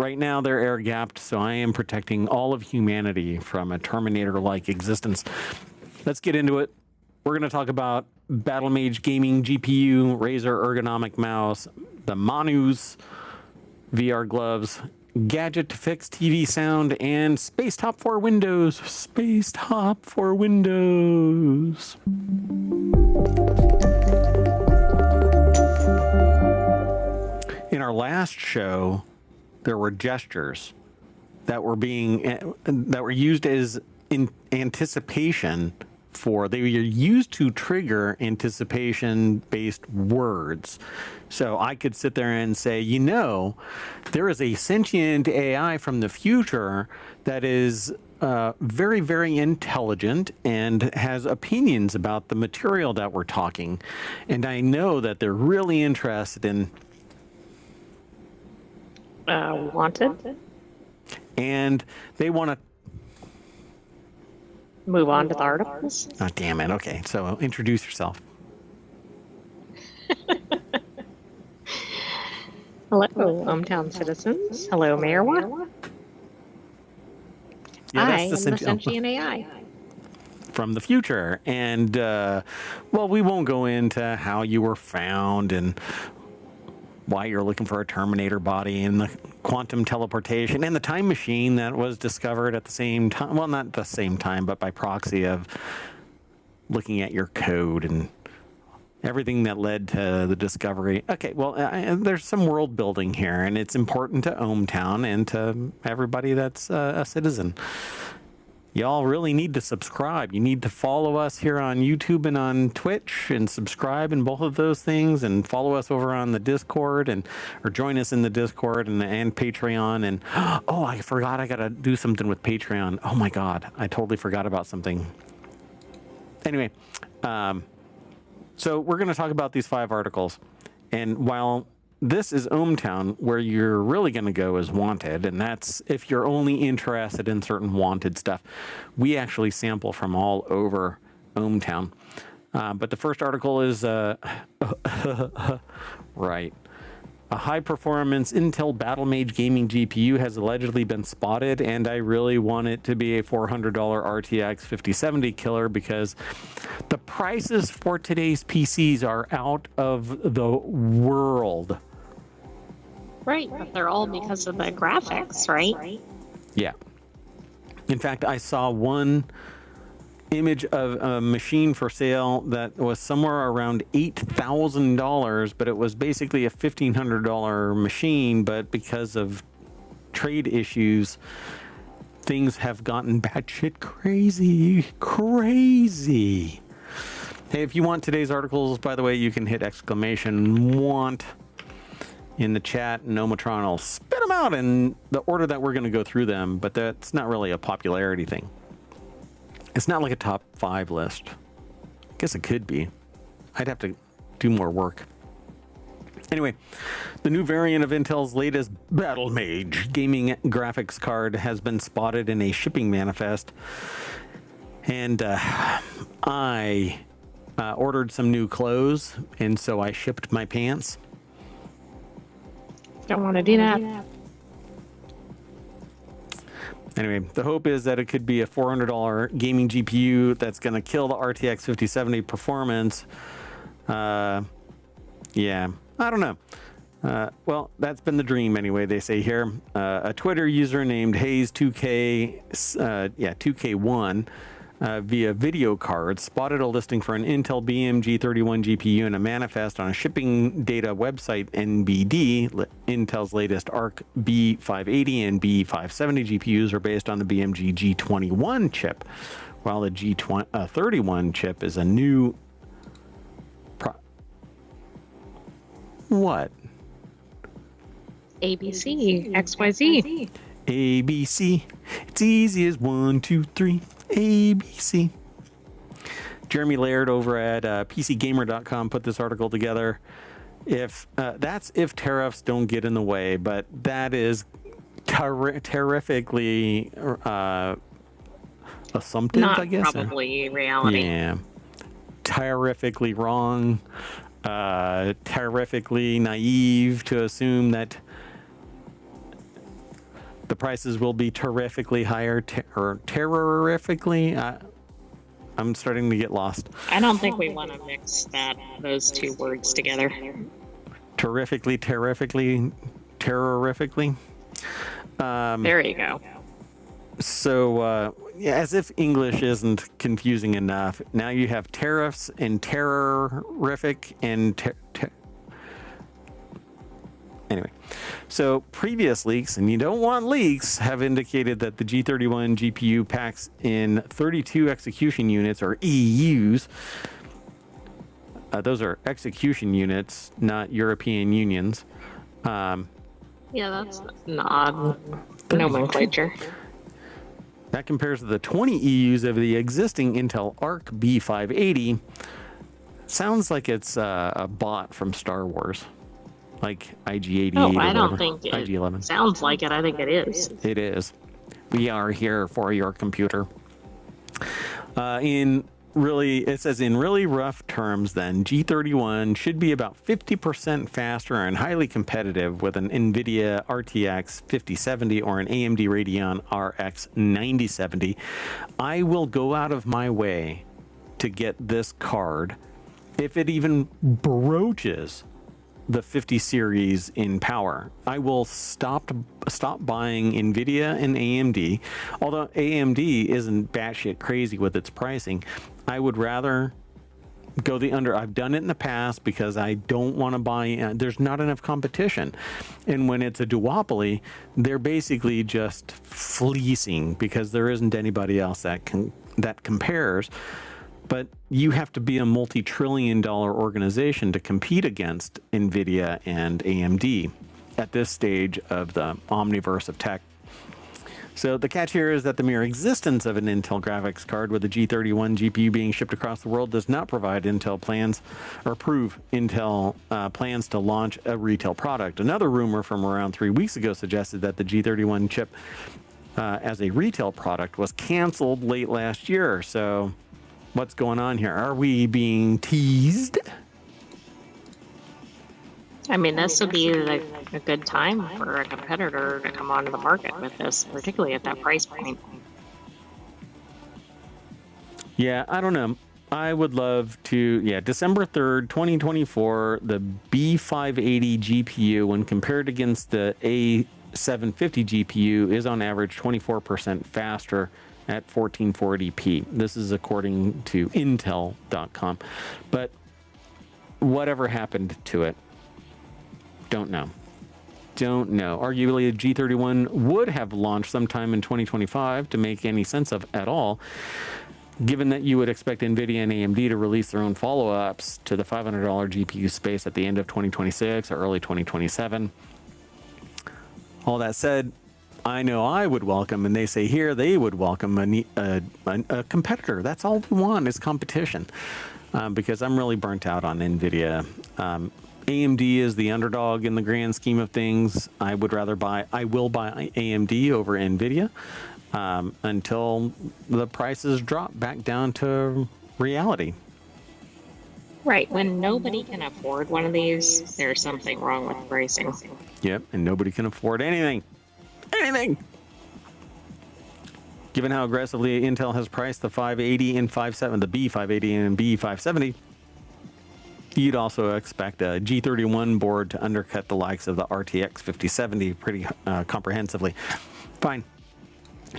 Right now, they're air-gapped, so I am protecting all of humanity from a Terminator-like existence. Let's get into it. We're going to talk about Battle Mage Gaming GPU, Razer ergonomic mouse, the Manus VR gloves, gadget to fix TV sound, and Spacetop for Windows. Spacetop for Windows. In our last show, there were gestures that were used as in anticipation for, they were used to trigger anticipation based words. So I could sit there and say, you know, there is a sentient AI from the future that is very, very intelligent and has opinions about the material that we're talking. And I know that they're really interested in Wanted. and they want to Move on to the articles. oh, damn it. Okay, so introduce yourself. Hello, hometown citizens. Hello, Mayor Watt. Yeah, I am the sentient AI. From the future. And well, we won't go into how you were found and why you're looking for a Terminator body and the quantum teleportation and the time machine that was discovered at the same time. Well, not the same time, but by proxy of looking at your code and everything that led to the discovery. Okay, well, there's some world building here, and it's important to ohmTown and to everybody that's a citizen. Y'all really need to subscribe. You need to follow us here on YouTube and on Twitch, and subscribe in both of those things, and follow us over on the Discord, and or join us in the Discord and Patreon. And oh, I forgot, I gotta do something with Patreon. Oh my God, I totally forgot about something. Anyway, so we're gonna talk about these 5 articles, and while this is ohmTown, where you're really going to go is Wanted, and that's if you're only interested in certain Wanted stuff. We actually sample from all over ohmTown. But the first article is, right. A high-performance Intel Battle Mage gaming GPU has allegedly been spotted, and I really want it to be a $400 RTX 5070 killer because the prices for today's PCs are out of the world. Right, but they're all because of the graphics, right? Yeah. In fact, I saw one image of a machine for sale that was somewhere around $8,000, but it was basically a $1,500 machine, but because of trade issues, things have gotten batshit crazy. Crazy. Hey, if you want today's articles, by the way, you can hit !want in the chat, and Nomatron will spit them out in the order that we're going to go through them, but that's not really a popularity thing. It's not like a top 5 list. I guess it could be. I'd have to do more work. Anyway, the new variant of Intel's latest Battle Mage gaming graphics card has been spotted in a shipping manifest, and I ordered some new clothes, and so I shipped my pants. Don't want to do that. Anyway, the hope is that it could be a $400 gaming GPU that's going to kill the RTX 5070 performance. Yeah, I don't know. Well, that's been the dream anyway, they say here. A Twitter user named Hayes2K1 via video card spotted a listing for an Intel BMG31 GPU in a manifest on a shipping data website NBD. Intel's latest ARC B580 and B570 GPUs are based on the BMG G21 chip, while the G31 chip is a new what? ABC, XYZ. ABC. It's easy as 1, 2, 3. ABC. Jeremy Laird over at PCGamer.com put this article together. That's if tariffs don't get in the way, but that is terrifically assumptive, Not I guess. probably reality. Yeah. Terrifically wrong. Terrifically naive to assume that the prices will be terrifically higher or terrifically. I'm starting to get lost. I don't think we want to mix those two words together. Terrifically. There you go. So, yeah, as if English isn't confusing enough, now you have tariffs and terrorific and anyway. So previous leaks, and you don't want leaks, have indicated that the G31 GPU packs in 32 execution units, or EUs. Those are execution units, not European unions. Yeah, that's an odd nomenclature. That compares to the 20 EUs of the existing Intel Arc B580. Sounds like it's a bot from Star Wars, like IG-88. No, or I don't whatever. think it IG-11. sounds like it. I think it is. It is. We are here for your computer. It says in really rough terms, then G31 should be about 50% faster and highly competitive with an NVIDIA RTX 5070 or an AMD Radeon RX 9070. I will go out of my way to get this card if it even broaches the 50 series in power. I will stop buying NVIDIA and AMD. Although AMD isn't batshit crazy with its pricing, I would rather go the under. I've done it in the past because I don't want to buy. There's not enough competition, and when it's a duopoly, they're basically just fleecing because there isn't anybody else that compares. But you have to be a multi-trillion-dollar organization to compete against NVIDIA and AMD at this stage of the omniverse of tech. So the catch here is that the mere existence of an Intel graphics card with a G31 GPU being shipped across the world does not provide Intel plans or prove Intel plans to launch a retail product. Another rumor from around 3 weeks ago suggested that the G31 chip as a retail product was canceled late last year. So what's going on here? Are we being teased? I mean, this would be like a good time for a competitor to come onto the market with this, particularly at that price point. Yeah, I don't know. I would love to, December 3rd, 2024, the B580 GPU, when compared against the A750 GPU, is on average 24% faster at 1440p. This is according to Intel.com. But whatever happened to it? Don't know. Arguably, a G31 would have launched sometime in 2025 to make any sense of at all, given that you would expect NVIDIA and AMD to release their own follow-ups to the $500 GPU space at the end of 2026 or early 2027. All that said, I know I would welcome, and they say here they would welcome a competitor. That's all we want is competition, because I'm really burnt out on NVIDIA. AMD is the underdog in the grand scheme of things. I will buy AMD over NVIDIA until the prices drop back down to reality. Right. When nobody can afford one of these, there's something wrong with pricing. Yep, and nobody can afford anything. Anything! Given how aggressively Intel has priced the 580 and 570, the B580 and B570, you'd also expect a G31 board to undercut the likes of the RTX 5070 pretty comprehensively. Fine.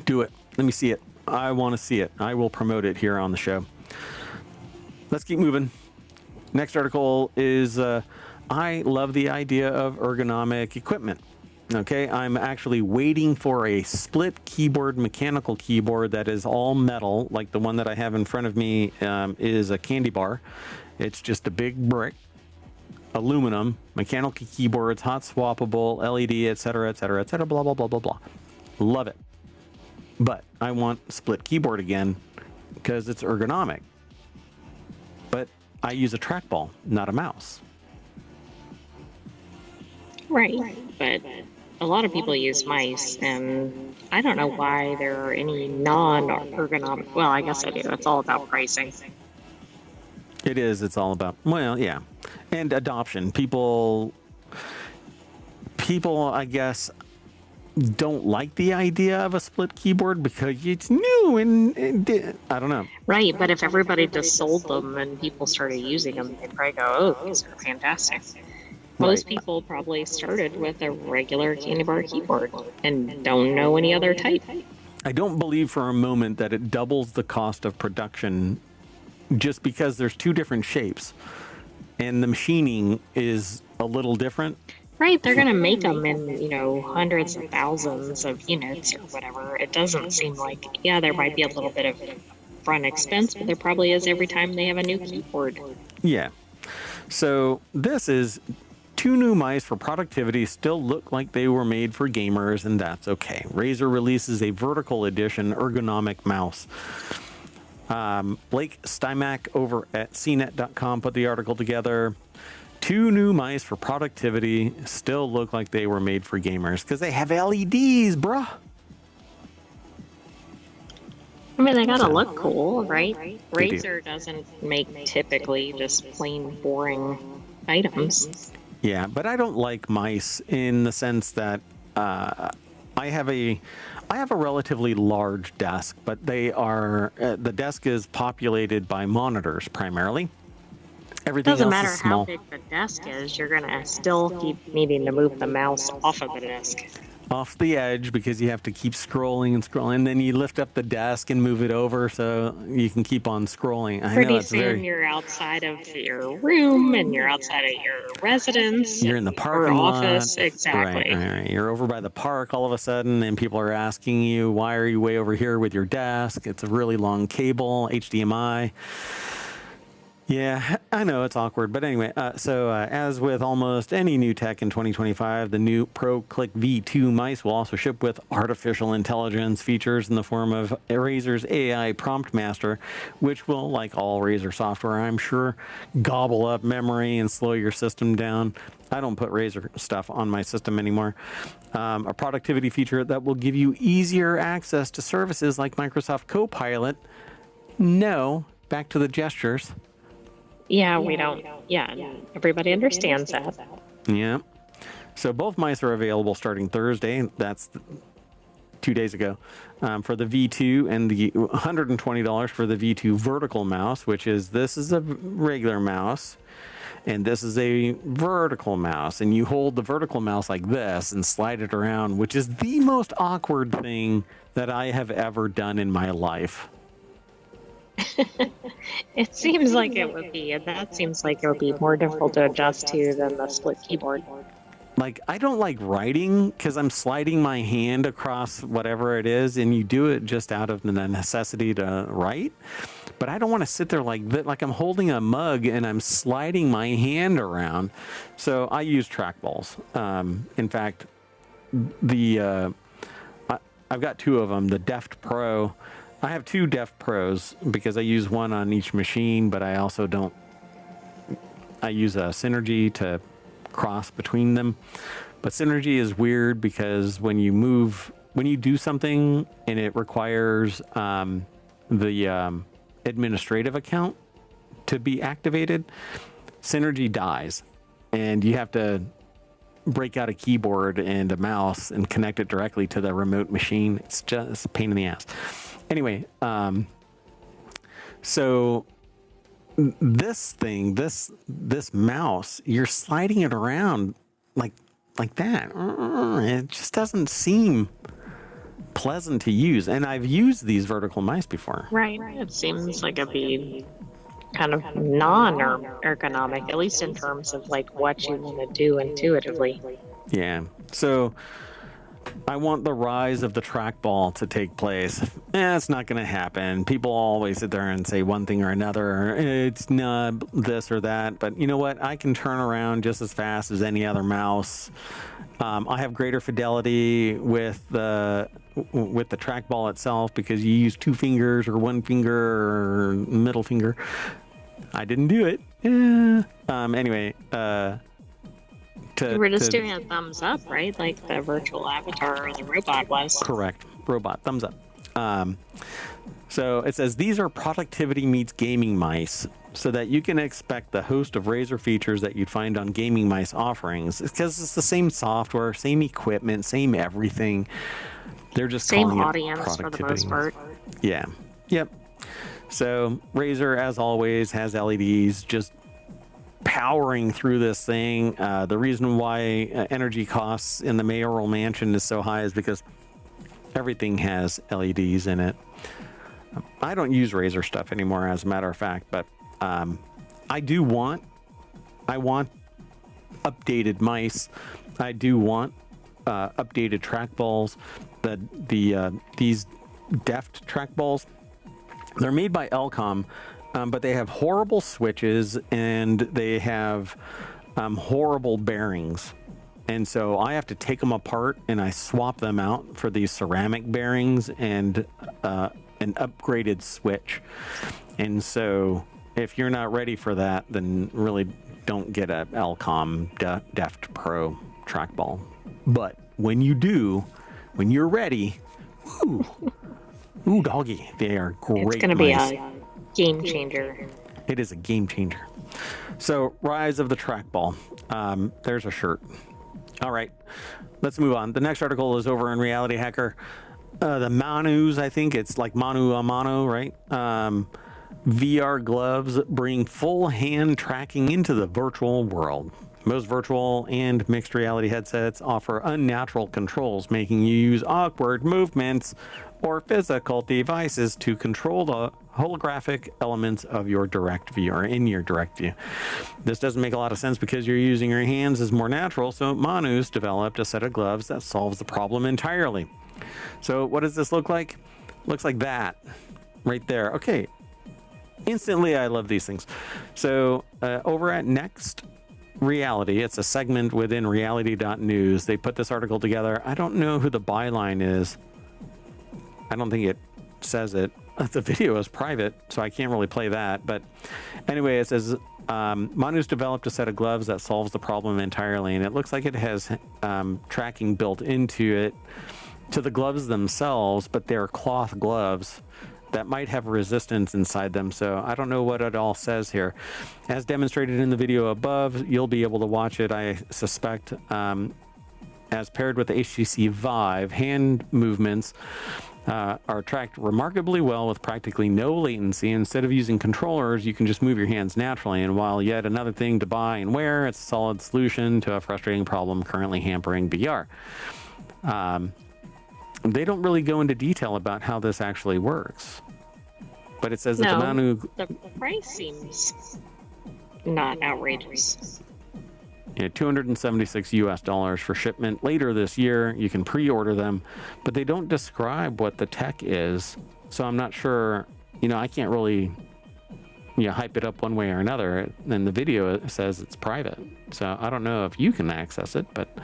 Do it. Let me see it. I want to see it. I will promote it here on the show. Let's keep moving. Next article is I love the idea of ergonomic equipment. Okay, I'm actually waiting for a split keyboard, mechanical keyboard that is all metal, like the one that I have in front of me is a candy bar. It's just a big brick, aluminum, mechanical keyboards, hot swappable, LED, etc., etc., etc., blah, blah, blah, blah, blah. Love it. But I want split keyboard again because it's ergonomic. But I use a trackball, not a mouse. Right. But a lot of people use mice, and I don't know why there are any non-ergonomic. Well, I guess I do. It's all about pricing. It is. It's all about, well, yeah. And adoption. People, I guess, don't like the idea of a split keyboard because it's new and I don't know. Right, but if everybody just sold them and people started using them, they'd probably go, oh, these are fantastic. Most people probably started with a regular candy bar keyboard and don't know any other type. I don't believe for a moment that it doubles the cost of production just because there's two different shapes and the machining is a little different. Right, they're going to make them in, hundreds of thousands of units or whatever. It doesn't seem like, yeah, there might be a little bit of front expense, but there probably is every time they have a new keyboard. Yeah. So this is 2 new mice for productivity, still look like they were made for gamers, and that's okay. Razer releases a vertical edition ergonomic mouse. Blake Stymack over at cnet.com put the article together. 2 new mice for productivity still look like they were made for gamers because they have LEDs, bruh. I mean, they gotta look cool, right? Razer doesn't make typically just plain boring items. Yeah, but I don't like mice in the sense that I have a relatively large desk, but they are the desk is populated by monitors primarily. Everything doesn't else matter is small. how big the desk is, you're gonna still keep needing to move the mouse off of the desk. Off the edge because you have to keep scrolling and scrolling, and then you lift up the desk and move it over so you can keep on scrolling. Pretty soon you're outside of your room and you're outside of your residence. You're in the parking lot. Office, exactly. Right. You're over by the park all of a sudden, and people are asking you, why are you way over here with your desk? It's a really long cable, HDMI. Yeah, I know it's awkward, but anyway, so as with almost any new tech in 2025, the new ProClick V2 mice will also ship with artificial intelligence features in the form of Razer's AI Prompt Master, which will, like all Razer software, I'm sure, gobble up memory and slow your system down. I don't put Razer stuff on my system anymore. A productivity feature that will give you easier access to services like Microsoft Copilot. No, back to the gestures. Yeah, we don't. Yeah, everybody understands that. Yeah. So both mice are available starting Thursday. That's 2 days ago for the V2 and the $120 for the V2 vertical mouse, this is a regular mouse. And this is a vertical mouse. And you hold the vertical mouse like this and slide it around, which is the most awkward thing that I have ever done in my life. It seems like it would be, and that seems like it would be more difficult to adjust to than the split keyboard. Like, I don't like writing because I'm sliding my hand across whatever it is, and you do it just out of the necessity to write. But I don't want to sit there like that, like I'm holding a mug and I'm sliding my hand around. So I use trackballs. In fact, I've got 2 of them. The Deft Pro. I have 2 Deft Pros because I use one on each machine, but I also don't. I use a Synergy to cross between them. But Synergy is weird because when you do something and it requires the administrative account to be activated, Synergy dies, and you have to break out a keyboard and a mouse and connect it directly to the remote machine. It's just a pain in the ass. Anyway, so this thing, this mouse, you're sliding it around like that. It just doesn't seem pleasant to use. And I've used these vertical mice before. Right. It seems like it'd be kind of non-ergonomic, at least in terms of like what you want to do intuitively. Yeah. So I want the rise of the trackball to take place. It's not going to happen. People always sit there and say one thing or another. It's not this or that. But you know what? I can turn around just as fast as any other mouse. I have greater fidelity with the trackball itself because you use 2 fingers or 1 finger or middle finger. I didn't do it. Yeah. Anyway, you were just doing a thumbs up, right? Like the virtual avatar or the robot was. Correct. Robot. Thumbs up. So it says, these are productivity meets gaming mice, so that you can expect the host of Razer features that you'd find on gaming mice offerings. It's because it's the same software, same equipment, same everything. They're just same calling audience it for the most part. Yeah. Yep. So Razer, as always, has LEDs just powering through this thing. The reason why energy costs in the mayoral mansion is so high is because everything has LEDs in it. I don't use Razer stuff anymore, as a matter of fact, but I want updated mice. I do want updated trackballs. These Deft trackballs, they're made by Elcom, but they have horrible switches and they have horrible bearings. And so I have to take them apart and I swap them out for these ceramic bearings and an upgraded switch. And so if you're not ready for that, then really don't get a Elcom Deft Pro trackball. But when you do, when you're ready, ooh, doggy, they are great. It's going to be a game changer. It is a game changer. So, rise of the trackball. There's a shirt. All right, let's move on. The next article is over in Reality Hacker. The Manus, I think it's like Manu a Mano, right? VR gloves bring full hand tracking into the virtual world. Most virtual and mixed reality headsets offer unnatural controls, making you use awkward movements or physical devices to control the holographic elements of your direct view or in your direct view. This doesn't make a lot of sense because you're using your hands is more natural, so Manus developed a set of gloves that solves the problem entirely. So what does this look like? Looks like that right there. Okay. Instantly, I love these things. So over at Next Reality, it's a segment within reality.news. They put this article together. I don't know who the byline is. I don't think it says it. The video is private, so I can't really play that. But anyway, it says Manu's developed a set of gloves that solves the problem entirely, and it looks like it has tracking built into it to the gloves themselves, but they're cloth gloves that might have resistance inside them. So I don't know what it all says here. As demonstrated in the video above, you'll be able to watch it, I suspect. As paired with the HTC Vive, hand movements are tracked remarkably well with practically no latency. Instead of using controllers, you can just move your hands naturally. And while yet another thing to buy and wear, it's a solid solution to a frustrating problem currently hampering VR. They don't really go into detail about how this actually works. But it says that the Manu... The price seems not outrageous. Yeah, $276 for shipment later this year. You can pre-order them, but they don't describe what the tech is. So I'm not sure, I can't really hype it up one way or another. And the video says it's private. So I don't know if you can access it, but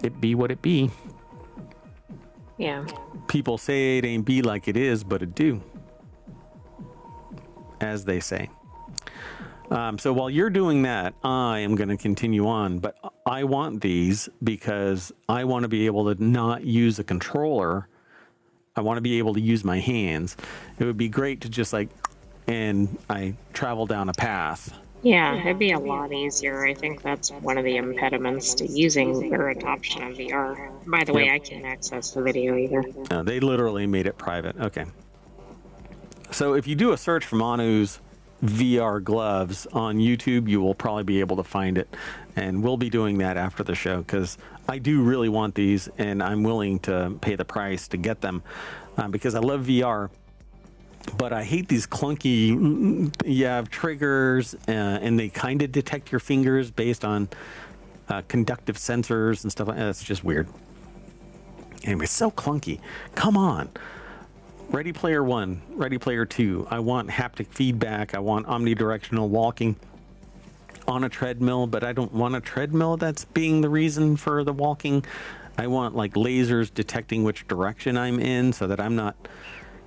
it be what it be. Yeah. People say it ain't be like it is, but it do. As they say. So while you're doing that, I am going to continue on, but I want these because I want to be able to not use a controller. I want to be able to use my hands. It would be great to just and I travel down a path. Yeah, it'd be a lot easier. I think that's one of the impediments to using their adoption of VR. By the way, Yep. I can't access the video either. They literally made it private. Okay. So if you do a search for Manu's VR gloves on YouTube, you will probably be able to find it. And we'll be doing that after the show because I do really want these and I'm willing to pay the price to get them because I love VR. But I hate these clunky, you have triggers and they kind of detect your fingers based on conductive sensors and stuff like that. It's just weird. Anyway, so clunky. Come on. Ready Player One, Ready Player Two. I want haptic feedback. I want omnidirectional walking on a treadmill, but I don't want a treadmill that's being the reason for the walking. I want like lasers detecting which direction I'm in so that I'm not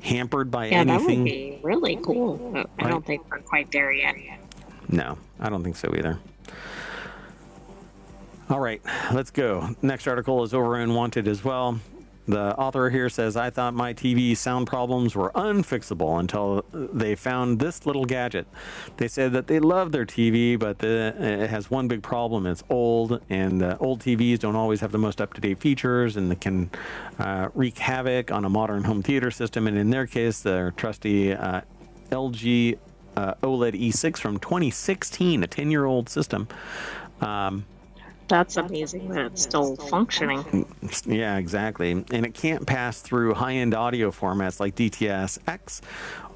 hampered by anything. That would be really cool. But I don't think we're quite there yet. No, I don't think so either. All right, let's go. Next article is over in Wanted as well. The author here says, I thought my TV sound problems were unfixable until they found this little gadget. They said that they love their TV, but it has one big problem. It's old, and old TVs don't always have the most up-to-date features, and they can wreak havoc on a modern home theater system. And in their case, their trusty LG OLED E6 from 2016, a 10-year-old system. That's amazing that it's still functioning. Yeah, exactly. And it can't pass through high-end audio formats like DTS-X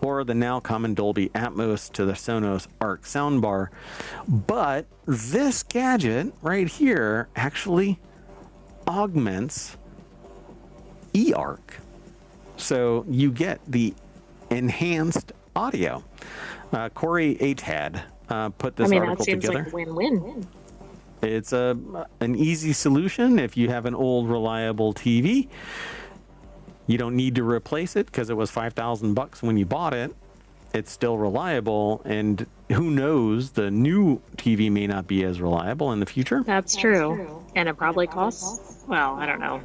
or the now common Dolby Atmos to the Sonos Arc soundbar. But this gadget right here actually augments eARC. So you get the enhanced audio. Corey Atad put this article that seems together. like a win-win. It's an easy solution if you have an old reliable TV. You don't need to replace it because it was $5,000 when you bought it. It's still reliable, and who knows, the new TV may not be as reliable in the future. That's true. And it probably costs, well, I don't know,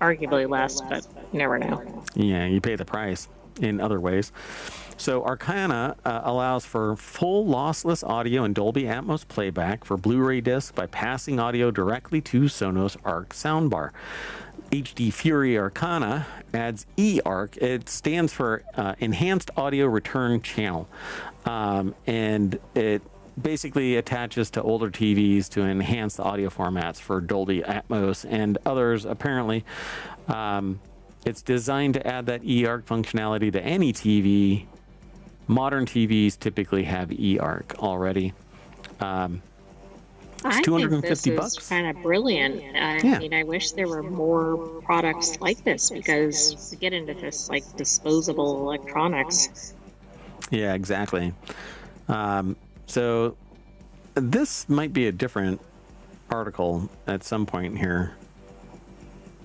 arguably less, but you never know. Yeah, you pay the price in other ways. So Arcana allows for full lossless audio and Dolby Atmos playback for Blu-ray disc by passing audio directly to Sonos Arc soundbar. HD Fury Arcana adds eARC. It stands for Enhanced Audio Return Channel. And it basically attaches to older TVs to enhance the audio formats for Dolby Atmos and others, apparently. It's designed to add that eARC functionality to any TV. Modern TVs typically have eARC already. It's I think this $250. is kind of brilliant. I mean, I wish there were more products like this because we get into this like disposable electronics. Yeah, exactly. So this might be a different article at some point here.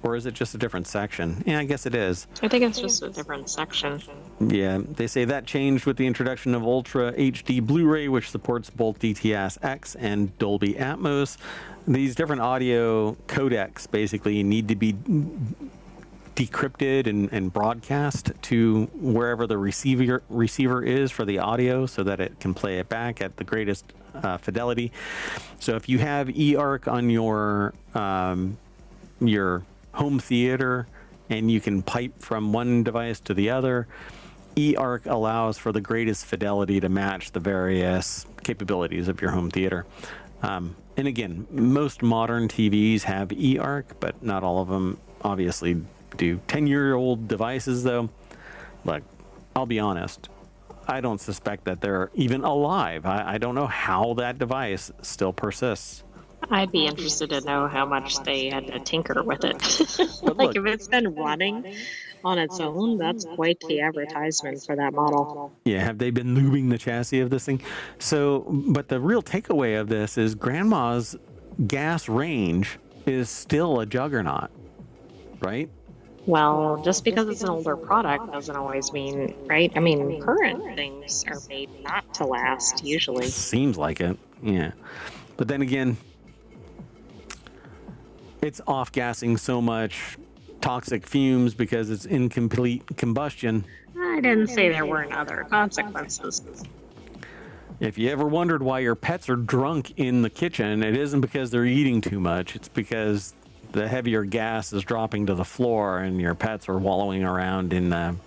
Or is it just a different section? Yeah, I guess it is. I think it's just a different section. Yeah, they say that changed with the introduction of Ultra HD Blu-ray, which supports both DTS-X and Dolby Atmos. These different audio codecs basically need to be decrypted and broadcast to wherever the receiver is for the audio so that it can play it back at the greatest fidelity. So if you have eARC on your home theater and you can pipe from one device to the other, eARC allows for the greatest fidelity to match the various capabilities of your home theater. And again, most modern TVs have eARC, but not all of them obviously do. 10-year-old devices, though, look, I'll be honest, I don't suspect that they're even alive. I don't know how that device still persists. I'd be interested to know how much they had to tinker with it. Like, if it's been running on its own, that's quite the advertisement for that model. Yeah, have they been lubing the chassis of this thing? So, but the real takeaway of this is grandma's gas range is still a juggernaut, right? Well, just because it's an older product doesn't always mean, right? I mean, current things are made not to last, usually. Seems like it, yeah. But then again, it's off-gassing so much toxic fumes because it's incomplete combustion. I didn't say there weren't other consequences. If you ever wondered why your pets are drunk in the kitchen, it isn't because they're eating too much. It's because the heavier gas is dropping to the floor and your pets are wallowing around in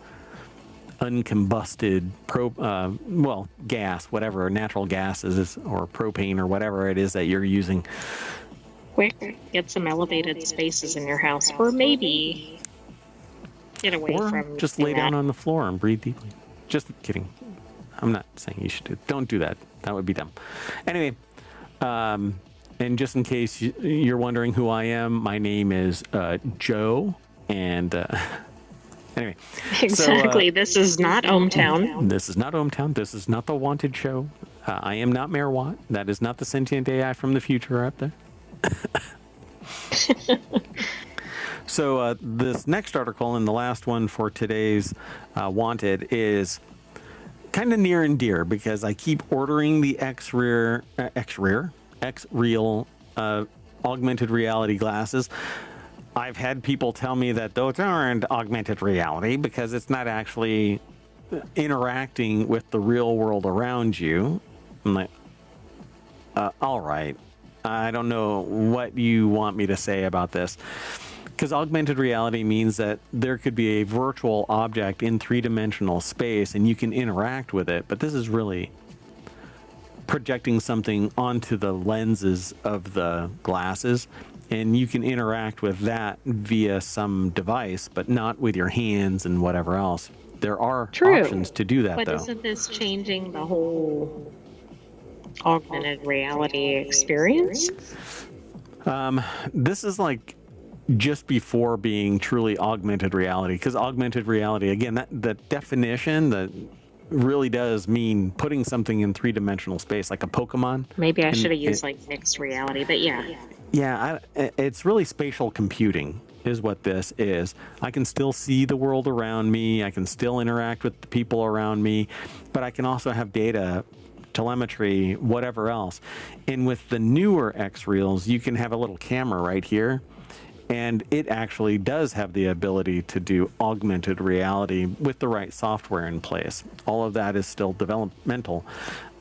uncombusted gas, whatever, natural gases or propane or whatever it is that you're using. Quick, get some elevated spaces in your house, or maybe get away Or from just using lay down that. on the floor and breathe deeply. Just kidding. I'm not saying you should don't do that. That would be dumb. Anyway, and just in case you're wondering who I am, my name is Joe, and anyway. Exactly. So, this is not ohmTown. This is not ohmTown. This is not the Wanted Show. I am not Mayor Watt. That is not the sentient AI from the future up there. So this next article and the last one for today's Wanted is kind of near and dear because I keep ordering the X-Real augmented reality glasses. I've had people tell me that those aren't augmented reality because it's not actually interacting with the real world around you. I'm like, all right. I don't know what you want me to say about this. Because augmented reality means that there could be a virtual object in three-dimensional space and you can interact with it. But this is really projecting something onto the lenses of the glasses. And you can interact with that via some device, but not with your hands and whatever else. There are options to do that, but though. Isn't this changing the whole augmented reality experience? This is like just before being truly augmented reality, because augmented reality, again, that the definition that really does mean putting something in three-dimensional space, like a Pokemon. Maybe I should have used like mixed reality, but yeah. Yeah, it's really spatial computing is what this is. I can still see the world around me. I can still interact with the people around me, but I can also have data, telemetry, whatever else. And with the newer X-Reals, you can have a little camera right here, and it actually does have the ability to do augmented reality with the right software in place. All of that is still developmental.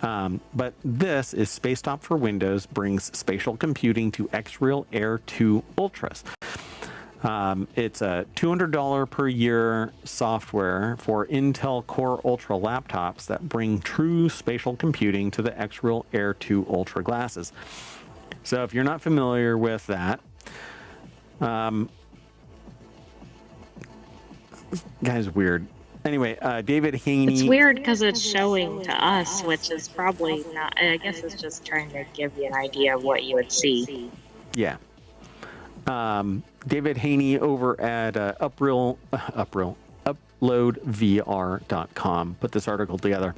But this is Spacetop for Windows, brings spatial computing to X-Real Air 2 Ultras. It's a $200 per year software for Intel Core Ultra laptops that bring true spatial computing to the X-Real Air 2 Ultra glasses. So if you're not familiar with that, guy's weird. Anyway, David Haney. It's weird because it's showing to us, which is probably not. I guess it's just trying to give you an idea of what you would see. Yeah. David Haney over at uploadvr.com put this article together,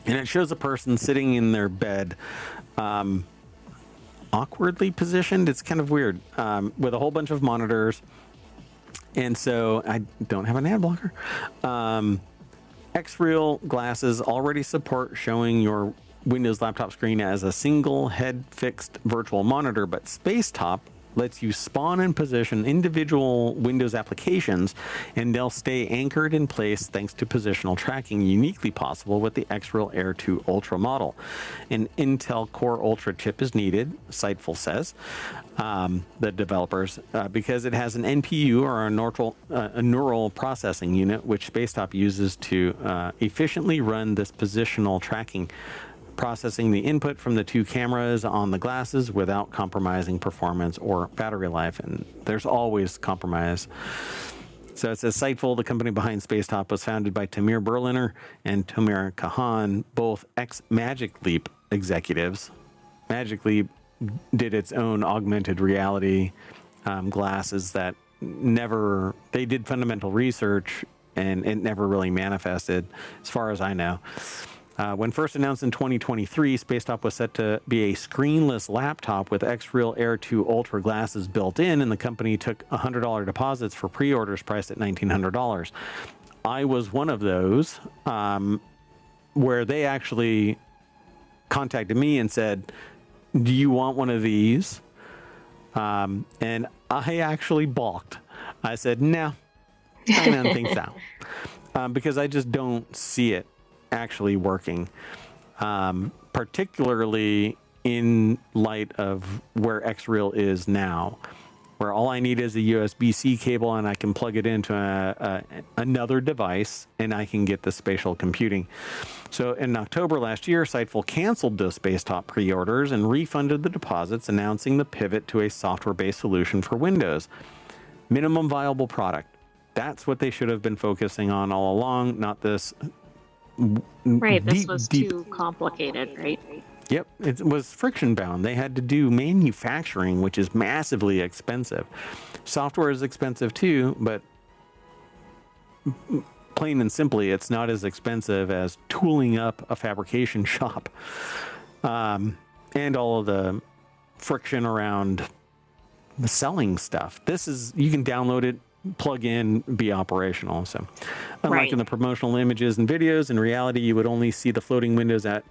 and it shows a person sitting in their bed, awkwardly positioned. It's kind of weird, with a whole bunch of monitors. And so I don't have an ad blocker. X-Real glasses already support showing your Windows laptop screen as a single head fixed virtual monitor, but Spacetop lets you spawn and position individual Windows applications, and they'll stay anchored in place thanks to positional tracking, uniquely possible with the X-Real Air 2 Ultra model. An Intel Core Ultra chip is needed, Sightful says, the developers, because it has an NPU, or a neural processing unit, which Spacetop uses to efficiently run this positional tracking, processing the input from the two cameras on the glasses without compromising performance or battery life. And there's always compromise. So it says Sightful, the company behind Spacetop, was founded by Tamir Berliner and Tomer Kahan, both ex-Magic Leap executives. Magic Leap did its own augmented reality glasses that they did fundamental research and it never really manifested, as far as I know. When first announced in 2023, Spacetop was set to be a screenless laptop with X-Real Air 2 Ultra glasses built in, and the company took $100 deposits for pre-orders priced at $1,900. I was one of those, where they actually contacted me and said, "Do you want one of these?" And I actually balked. I said, no, I don't think so. Because I just don't see it actually working, particularly in light of where XReal is now, where all I need is a USB-C cable and I can plug it into another device and I can get the spatial computing. So in October last year, Siteful canceled those Spacetop pre-orders and refunded the deposits, announcing the pivot to a software-based solution for Windows. Minimum viable product. That's what they should have been focusing on all along, not this. Right, this was too complicated, right? Yep, it was friction bound. They had to do manufacturing, which is massively expensive. Software is expensive too, but plain and simply, it's not as expensive as tooling up a fabrication shop, and all of the friction around the selling stuff. This is, you can download it, plug in, be operational. So unlike in the promotional images and videos, in reality you would only see the floating windows at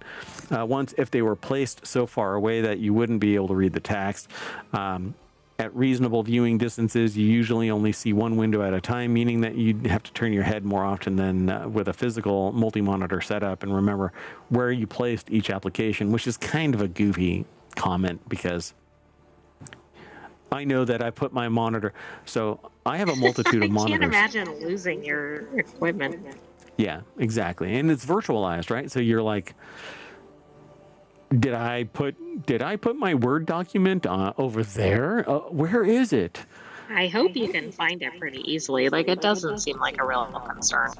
once if they were placed so far away that you wouldn't be able to read the text. At reasonable viewing distances, you usually only see one window at a time, meaning that you'd have to turn your head more often than with a physical multi-monitor setup. And remember where you placed each application, which is kind of a goofy comment because I know that I put my monitor, so I have a multitude of monitors. I can't imagine losing your equipment. Yeah, exactly. And it's virtualized, right? So you're like, did I put my Word document over there? Where is it? I hope you can find it pretty easily. Like, it doesn't seem like a real concern.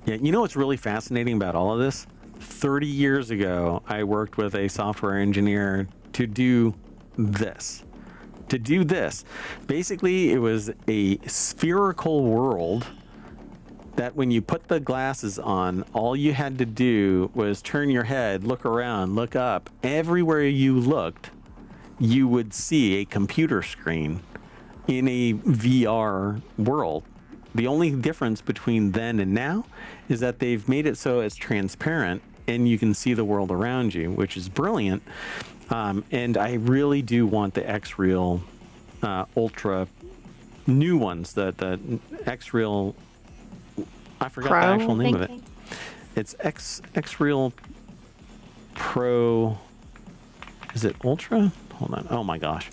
Yeah, you know what's really fascinating about all of this? 30 years ago, I worked with a software engineer to do this. Basically, it was a spherical world that when you put the glasses on, all you had to do was turn your head, look around, look up. Everywhere you looked, you would see a computer screen in a VR world. The only difference between then and now is that they've made it so it's transparent and you can see the world around you, which is brilliant. And I really do want the XReal Ultra new ones, the XReal, I forgot Pro, the actual name of it. It's XReal Pro. Is it Ultra? Hold on. Oh my gosh.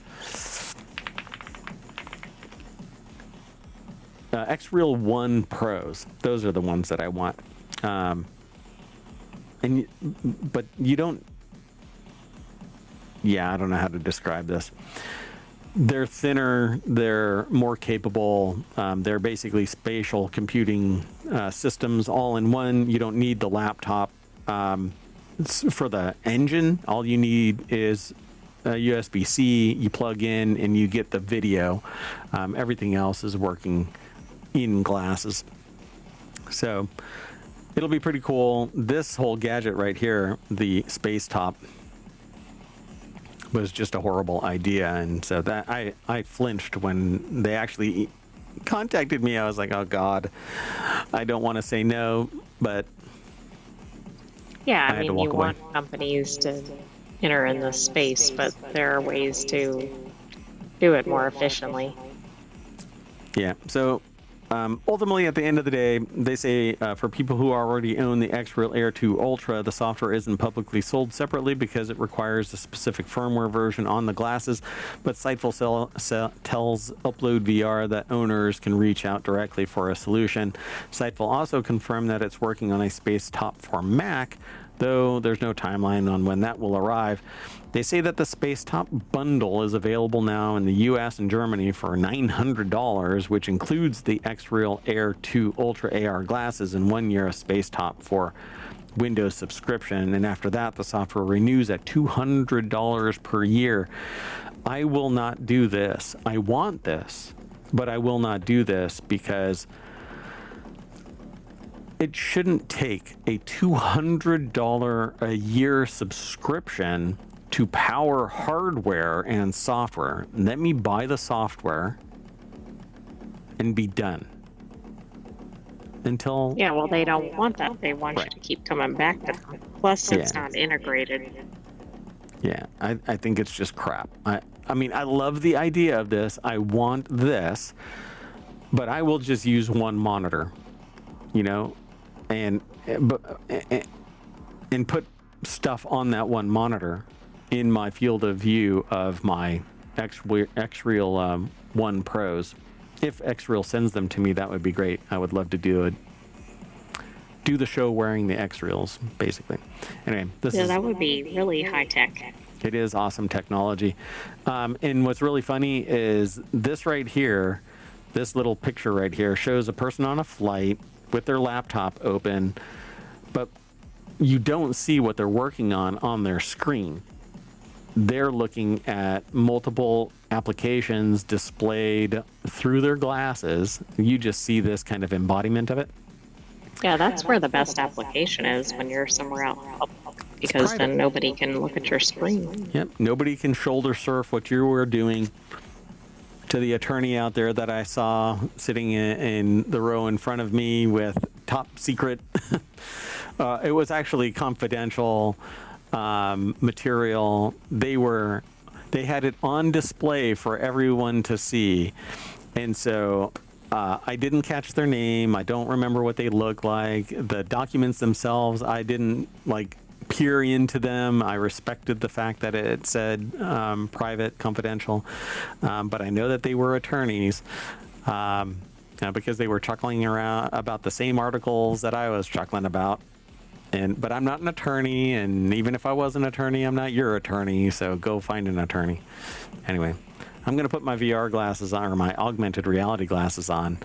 XReal 1 Pros. Those are the ones that I want. But you don't. Yeah, I don't know how to describe this. They're thinner, they're more capable, they're basically spatial computing systems all in one. You don't need the laptop. For the engine, all you need is a USB-C, you plug in and you get the video. Everything else is working in glasses. So it'll be pretty cool. This whole gadget right here, the Spacetop, was just a horrible idea, and so that I flinched when they actually contacted me. I was like, oh god, I don't want to say no, but yeah, I mean, you want companies to enter in this space, but there are ways to do it more efficiently. Yeah, so ultimately, at the end of the day, they say for people who already own the XReal Air 2 Ultra, the software isn't publicly sold separately because it requires a specific firmware version on the glasses. But Siteful tells Upload VR that owners can reach out directly for a solution. Siteful also confirmed that it's working on a Spacetop for Mac, though there's no timeline on when that will arrive. They say that the Spacetop bundle is available now in the US and Germany for $900, which includes the XReal Air 2 Ultra AR glasses and 1 year of Spacetop for Windows subscription. And after that, the software renews at $200 per year. I will not do this. I want this, but I will not do this because it shouldn't take a $200 a year subscription to power hardware and software. Let me buy the software and be done. Until... Yeah, well, they don't want that. They want you to keep coming back to them. Plus, it's not integrated. Yeah, I think it's just crap. I mean, I love the idea of this. I want this. but I will just use one monitor, you know, and put stuff on that one monitor in my field of view of my X-Reel 1 Pros. If X-Reel sends them to me, that would be great. I would love to do the show wearing the X-Reels, basically. Anyway, that would be really high tech. It is awesome technology. And what's really funny is this right here, this little picture right here shows a person on a flight with their laptop open, but you don't see what they're working on their screen. They're looking at multiple applications displayed through their glasses. You just see this kind of embodiment of it. Yeah, that's where the best application is, when you're somewhere out in public, because then nobody can look at your screen. Yep, nobody can shoulder surf what you were doing. To the attorney out there that I saw sitting in the row in front of me with top secret, it was actually confidential material. They had it on display for everyone to see, and so I didn't catch their name. I don't remember what they look like. The documents themselves, I didn't peer into them. I respected the fact that it said private, confidential, but I know that they were attorneys because they were chuckling around about the same articles that I was chuckling about. But I'm not an attorney, and even if I was an attorney, I'm not your attorney, so go find an attorney. Anyway, I'm going to put my VR glasses on, or my augmented reality glasses on,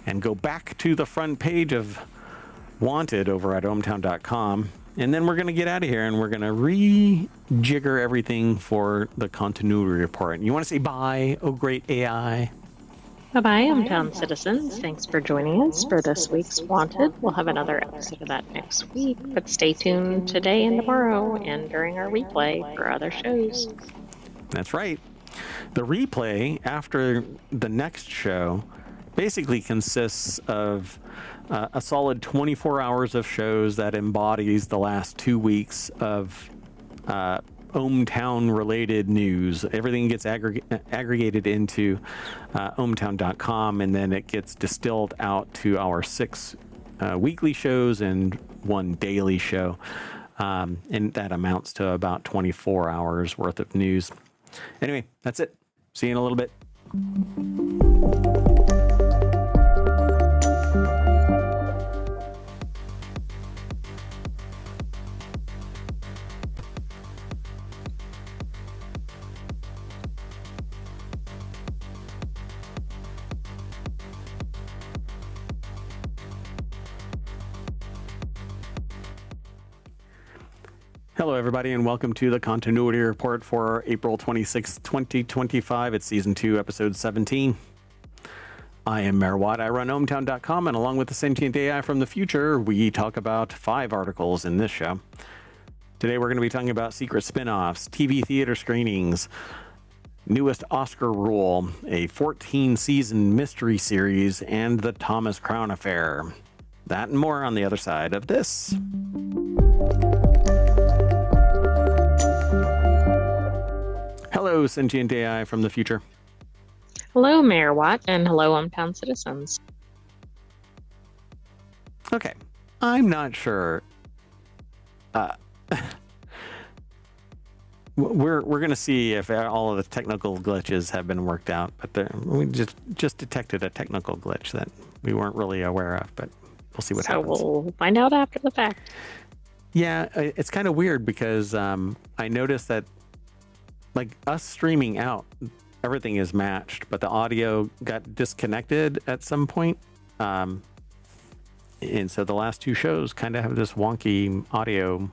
and go back to the front page of Wanted over at ohmtown.com. And then we're going to get out of here, and we're going to rejigger everything for the continuity report. You want to say bye, oh great AI? Bye-bye, hometown citizens. Thanks for joining us for this week's Wanted. We'll have another episode of that next week, but stay tuned today and tomorrow and during our replay for other shows. That's right. The replay after the next show basically consists of a solid 24 hours of shows that embodies the last 2 weeks of ohmtown related news. Everything gets aggregated into ohmtown.com, and then it gets distilled out to our 6 weekly shows and 1 daily show, and that amounts to about 24 hours worth of news. Anyway, that's it. See you in a little bit. Hello, everybody, and welcome to the Continuity Report for April 26th, 2025. It's Season 2, Episode 17. I am Mayor Watt. I run ohmtown.com, and along with the sentient AI from the future, we talk about 5 articles in this show. Today, we're going to be talking about secret spin-offs, TV theater screenings, newest Oscar rule, a 14-season mystery series, and the Thomas Crown Affair. That and more on the other side of this. Hello, sentient AI from the future. Hello, Mayor Watt, and hello, hometown citizens. Okay, I'm not sure. We're gonna see if all of the technical glitches have been worked out, but we just detected a technical glitch that we weren't really aware of, but we'll see what happens. So we'll find out after the fact. Yeah, it's kind of weird because I noticed that, like, us streaming out, everything is matched, but the audio got disconnected at some point. And so the last 2 shows kind of have this wonky audio.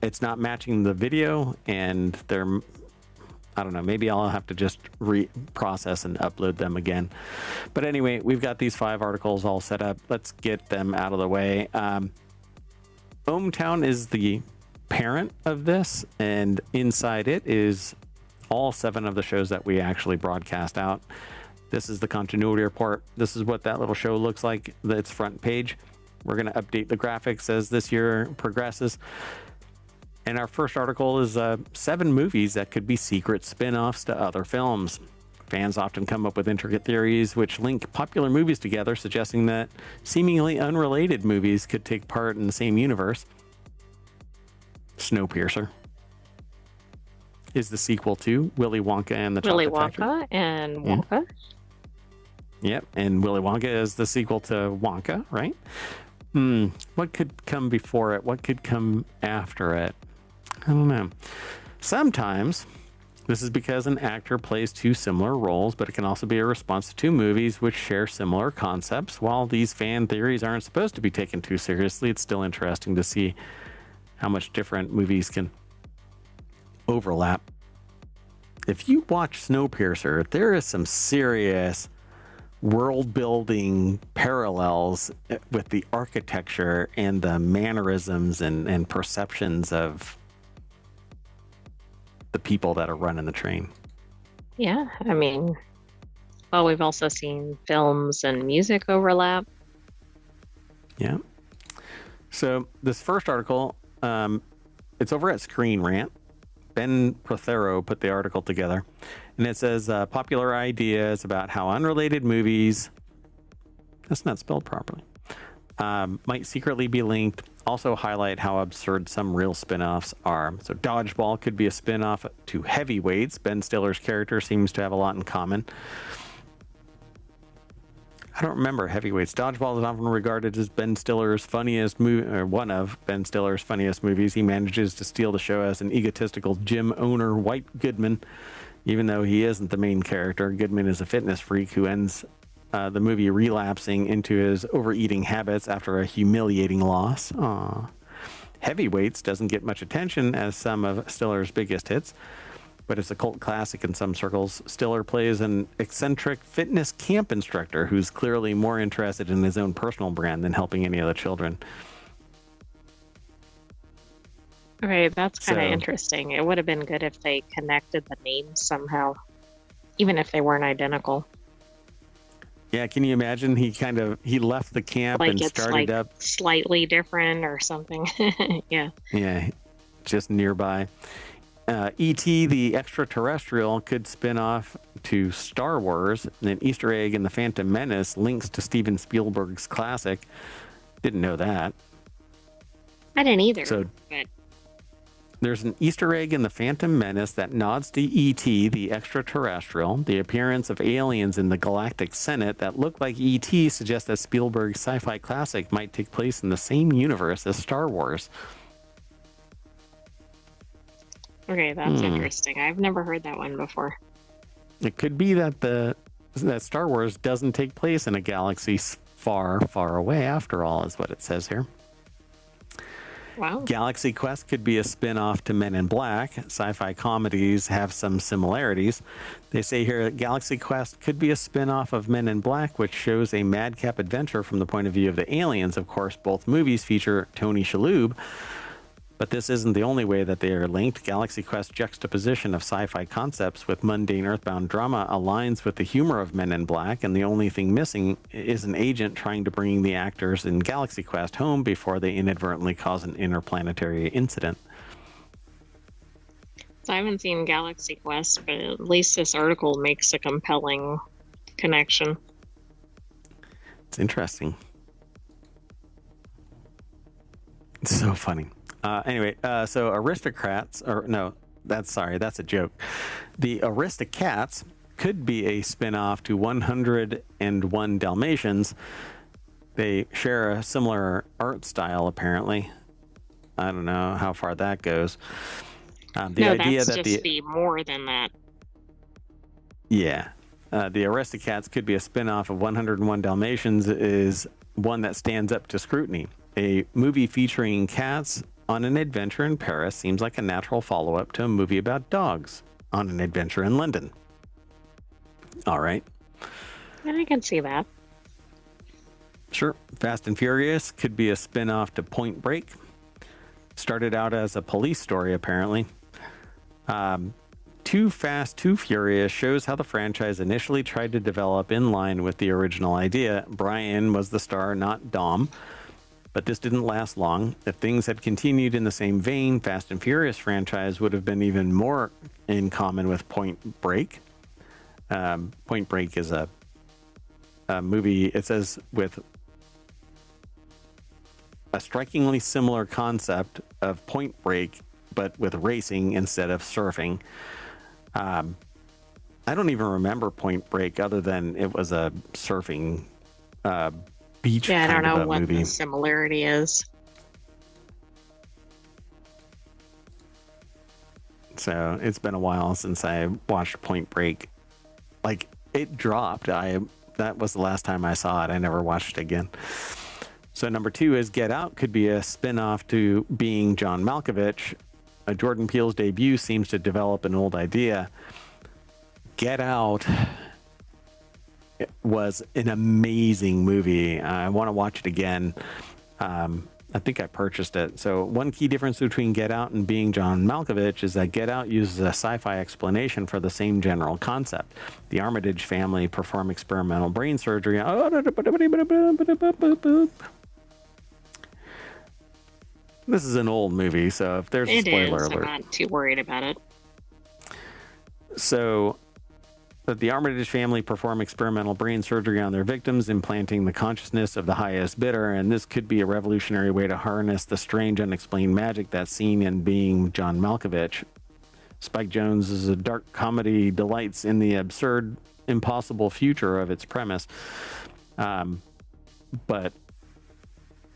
It's not matching the video, and I don't know, maybe I'll have to just reprocess and upload them again. But anyway, we've got these 5 articles all set up. Let's get them out of the way. ohmtown is the parent of this, and inside it is all 7 of the shows that we actually broadcast out. This is the continuity report. This is what that little show looks like, its front page. We're going to update the graphics as this year progresses. And our first article is 7 movies that could be secret spin-offs to other films. Fans often come up with intricate theories which link popular movies together, suggesting that seemingly unrelated movies could take part in the same universe. Snowpiercer is the sequel to Willy Wonka and the Willy Chocolate Factory. Wonka and Wonka. Yep, and Willy Wonka is the sequel to Wonka, right? What could come before it? What could come after it? I don't know. Sometimes this is because an actor plays two similar roles, but it can also be a response to two movies which share similar concepts. While these fan theories aren't supposed to be taken too seriously, it's still interesting to see how much different movies can overlap. If you watch Snowpiercer, there is some serious world building parallels with the architecture and the mannerisms and perceptions of the people that are running the train. Yeah, I mean, well, we've also seen films and music overlap. Yeah. So this first article, it's over at Screen Rant. Ben Prothero put the article together, and it says popular ideas about how unrelated movies, that's not spelled properly, might secretly be linked. Also highlight how absurd some real spin-offs are. So Dodgeball could be a spin-off to Heavyweights. Ben Stiller's character seems to have a lot in common. I don't remember Heavyweights. Dodgeball is often regarded as Ben Stiller's funniest movie, or one of Ben Stiller's funniest movies. He manages to steal the show as an egotistical gym owner, White Goodman. Even though he isn't the main character, Goodman is a fitness freak who ends the movie relapsing into his overeating habits after a humiliating loss. Aww. Heavyweights doesn't get much attention as some of Stiller's biggest hits, but it's a cult classic in some circles. Stiller plays an eccentric fitness camp instructor who's clearly more interested in his own personal brand than helping any of the children. Okay, that's kind of So- interesting. It would have been good if they connected the names somehow, even if they weren't identical. Yeah, can you imagine? He left the camp Like and it's started like up. slightly different or something. Yeah. Yeah, just nearby. E.T. the Extraterrestrial could spin off to Star Wars. An Easter egg in The Phantom Menace links to Steven Spielberg's classic. Didn't know that. I didn't either. So but there's an Easter egg in The Phantom Menace that nods to E.T. the Extraterrestrial. The appearance of aliens in the Galactic Senate that look like E.T. suggests that Spielberg's sci-fi classic might take place in the same universe as Star Wars. okay, that's interesting. I've never heard that one before. It could be that that Star Wars doesn't take place in a galaxy far, far away after all, is what it says here. Wow. Galaxy Quest could be a spin-off to Men in Black. Sci-fi comedies have some similarities. They say here that Galaxy Quest could be a spin-off of Men in Black, which shows a madcap adventure from the point of view of the aliens. Of course, both movies feature Tony Shalhoub, but this isn't the only way that they are linked. Galaxy Quest's juxtaposition of sci-fi concepts with mundane earthbound drama aligns with the humor of Men in Black, and the only thing missing is an agent trying to bring the actors in Galaxy Quest home before they inadvertently cause an interplanetary incident. So I haven't seen Galaxy Quest, but at least this article makes a compelling connection. It's interesting. It's so funny. So Aristocrats, that's a joke. The Aristocats could be a spin-off to 101 Dalmatians. They share a similar art style, apparently. I don't know how far that goes. Just be more than that. Yeah. The Aristocats could be a spin-off of 101 Dalmatians is one that stands up to scrutiny. A movie featuring cats on an adventure in Paris seems like a natural follow-up to a movie about dogs on an adventure in London. All right. I can see that. Sure. Fast and Furious could be a spin-off to Point Break. Started out as a police story, apparently. Too Fast, Too Furious shows how the franchise initially tried to develop in line with the original idea. Brian was the star, not Dom. But this didn't last long. If things had continued in the same vein, Fast and Furious franchise would have been even more in common with Point Break. Point Break is a movie, it says, with a strikingly similar concept of Point Break, but with racing instead of surfing. I don't even remember Point Break other than it was a surfing beach Yeah, I don't kind of know a what movie. the similarity is. So it's been a while since I watched Point Break. Like, it dropped. That was the last time I saw it. I never watched it again. So number 2 is Get Out could be a spin-off to Being John Malkovich. Jordan Peele's debut seems to develop an old idea. Get Out was an amazing movie. I want to watch it again. I think I purchased it. So one key difference between Get Out and Being John Malkovich is that Get Out uses a sci-fi explanation for the same general concept. The Armitage family perform experimental brain surgery. This is an old movie, so if there's a spoiler I'm alert. not too worried about it. So that the Armitage family perform experimental brain surgery on their victims, implanting the consciousness of the highest bidder, and this could be a revolutionary way to harness the strange, unexplained magic that's seen in Being John Malkovich. Spike Jonze is a dark comedy delights in the absurd, impossible future of its premise. But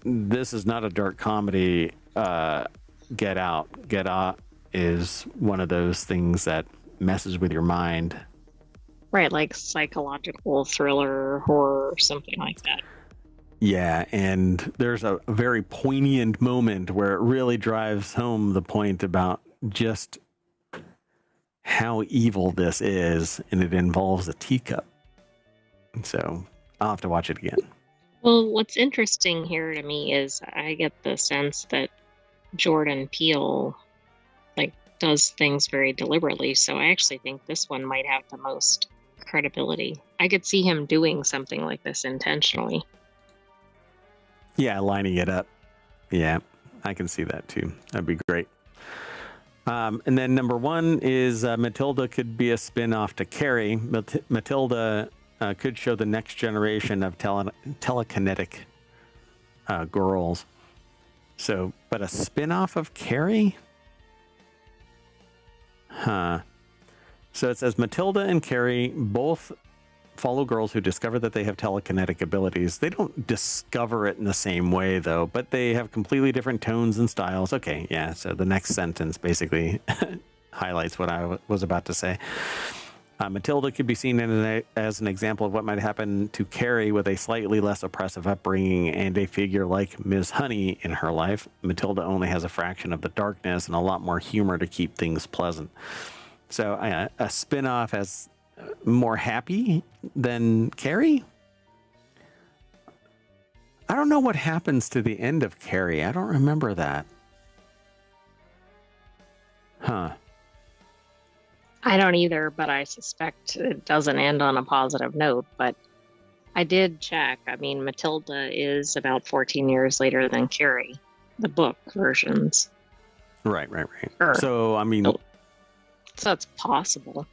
this is not a dark comedy. Get Out. Get Out is one of those things that messes with your mind. Right, like psychological thriller, horror, something like that. Yeah, and there's a very poignant moment where it really drives home the point about just how evil this is, and it involves a teacup. So I'll have to watch it again. Well, what's interesting here to me is I get the sense that Jordan Peele does things very deliberately. So I actually think this one might have the most credibility. I could see him doing something like this intentionally. Yeah, lining it up. Yeah, I can see that too. That'd be great. And then number 1 is Matilda could be a spin-off to Carrie. Matilda could show the next generation of telekinetic girls. So, but a spin-off of Carrie? Huh. So it says Matilda and Carrie both follow girls who discover that they have telekinetic abilities. They don't discover it in the same way, though, but they have completely different tones and styles. Okay, yeah, so the next sentence basically highlights what I was about to say. Matilda could be seen as an example of what might happen to Carrie with a slightly less oppressive upbringing and a figure like Ms. Honey in her life. Matilda only has a fraction of the darkness and a lot more humor to keep things pleasant. So a spin-off as more happy than Carrie? I don't know what happens to the end of Carrie. I don't remember that. Huh. I don't either, but I suspect it doesn't end on a positive note. But I did check. I mean, Matilda is about 14 years later than Carrie, the book versions. Right. Sure. So, I mean... So it's possible.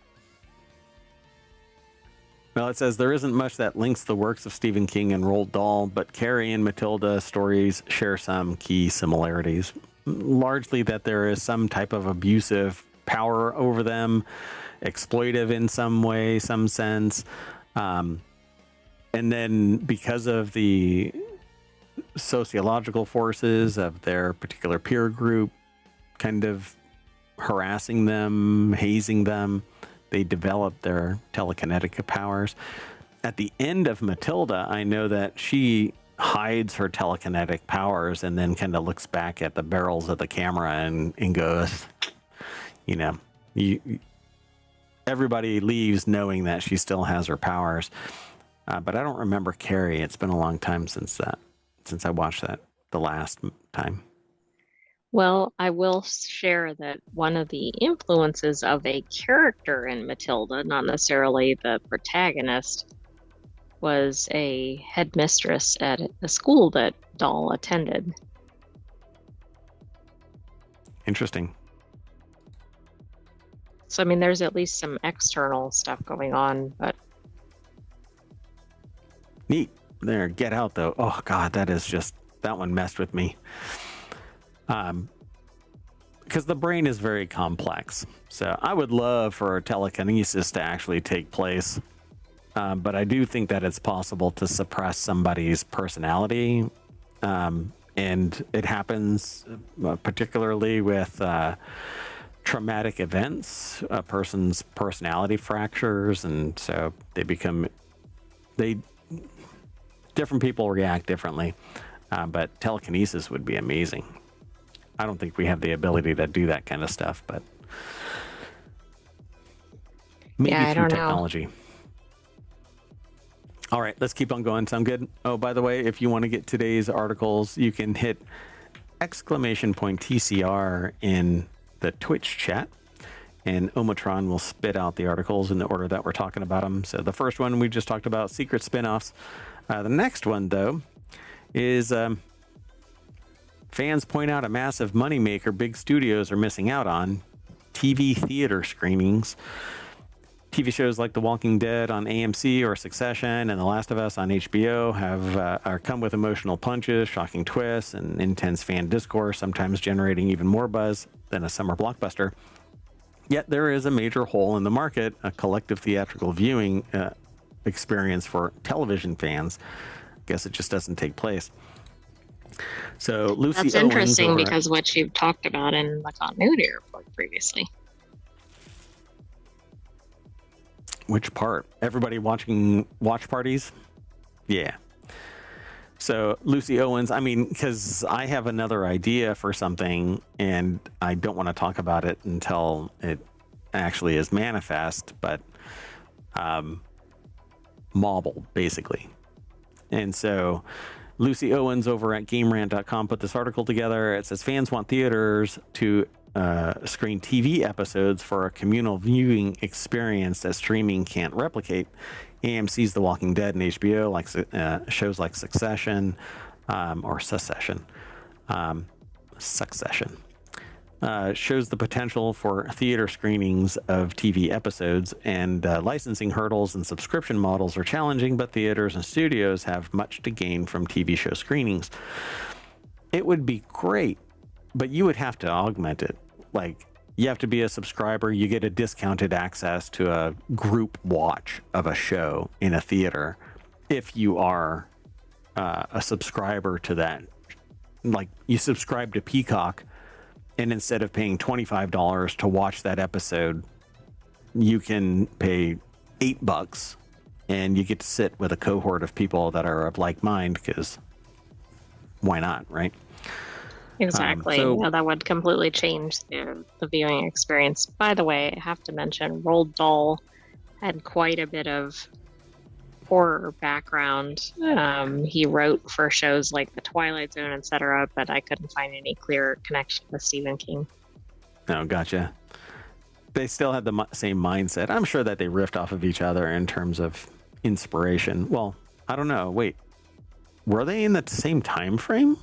Well, it says there isn't much that links the works of Stephen King and Roald Dahl, but Carrie and Matilda stories share some key similarities. Largely that there is some type of abusive power over them, exploitive in some way, some sense. And then because of the sociological forces of their particular peer group kind of harassing them, hazing them, they develop their telekinetic powers. At the end of Matilda, I know that she hides her telekinetic powers and then kind of looks back at the barrels of the camera and goes, you know, everybody leaves knowing that she still has her powers. But I don't remember Carrie. It's been a long time since I watched that the last time. Well, I will share that one of the influences of a character in Matilda, not necessarily the protagonist, was a headmistress at a school that Dahl attended. Interesting. So I mean, there's at least some external stuff going on, but Neat. There, Get Out though. Oh God, that one messed with me. Because the brain is very complex. So I would love for telekinesis to actually take place. But I do think that it's possible to suppress somebody's personality. And it happens particularly with traumatic events. A person's personality fractures. And so different people react differently. But telekinesis would be amazing. I don't think we have the ability to do that kind of stuff, but maybe Yeah, I through don't know. technology. All right, let's keep on going. Sound good? Oh, by the way, if you want to get today's articles, you can hit !TCR in the Twitch chat, and Omatron will spit out the articles in the order that we're talking about them. So the first one we just talked about, secret spinoffs. The next one, though, is fans point out a massive moneymaker big studios are missing out on: TV theater screenings. TV shows like The Walking Dead on AMC or Succession and The Last of Us on HBO are come with emotional punches, shocking twists, and intense fan discourse, sometimes generating even more buzz than a summer blockbuster. Yet there is a major hole in the market, a collective theatrical viewing experience for television fans. I guess it just doesn't take place. So Lucy that's Owens interesting over at- because what you've talked about in the continuity report previously. Which part? Everybody watching watch parties? Yeah. So Lucy Owens, I mean, because I have another idea for something and I don't want to talk about it until it actually is manifest, but Mobble, basically. And so Lucy Owens over at GameRant.com put this article together. It says fans want theaters to screen TV episodes for a communal viewing experience that streaming can't replicate. AMC's The Walking Dead and HBO, like shows like Succession or Succession, shows the potential for theater screenings of TV episodes, and licensing hurdles and subscription models are challenging, but theaters and studios have much to gain from TV show screenings. It would be great, but you would have to augment it. Like, you have to be a subscriber. You get a discounted access to a group watch of a show in a theater if you are a subscriber to that. Like, you subscribe to Peacock, and instead of paying $25 to watch that episode, you can pay $8 and you get to sit with a cohort of people that are of like mind, because why not, right? Exactly. Yeah, that would completely change the viewing experience. By the way, I have to mention, Roald Dahl had quite a bit of horror background. He wrote for shows like The Twilight Zone, etc., but I couldn't find any clear connection with Stephen King. Oh, gotcha. They still had the same mindset. I'm sure that they riffed off of each other in terms of inspiration. Well, I don't know. Wait, were they in the same time frame?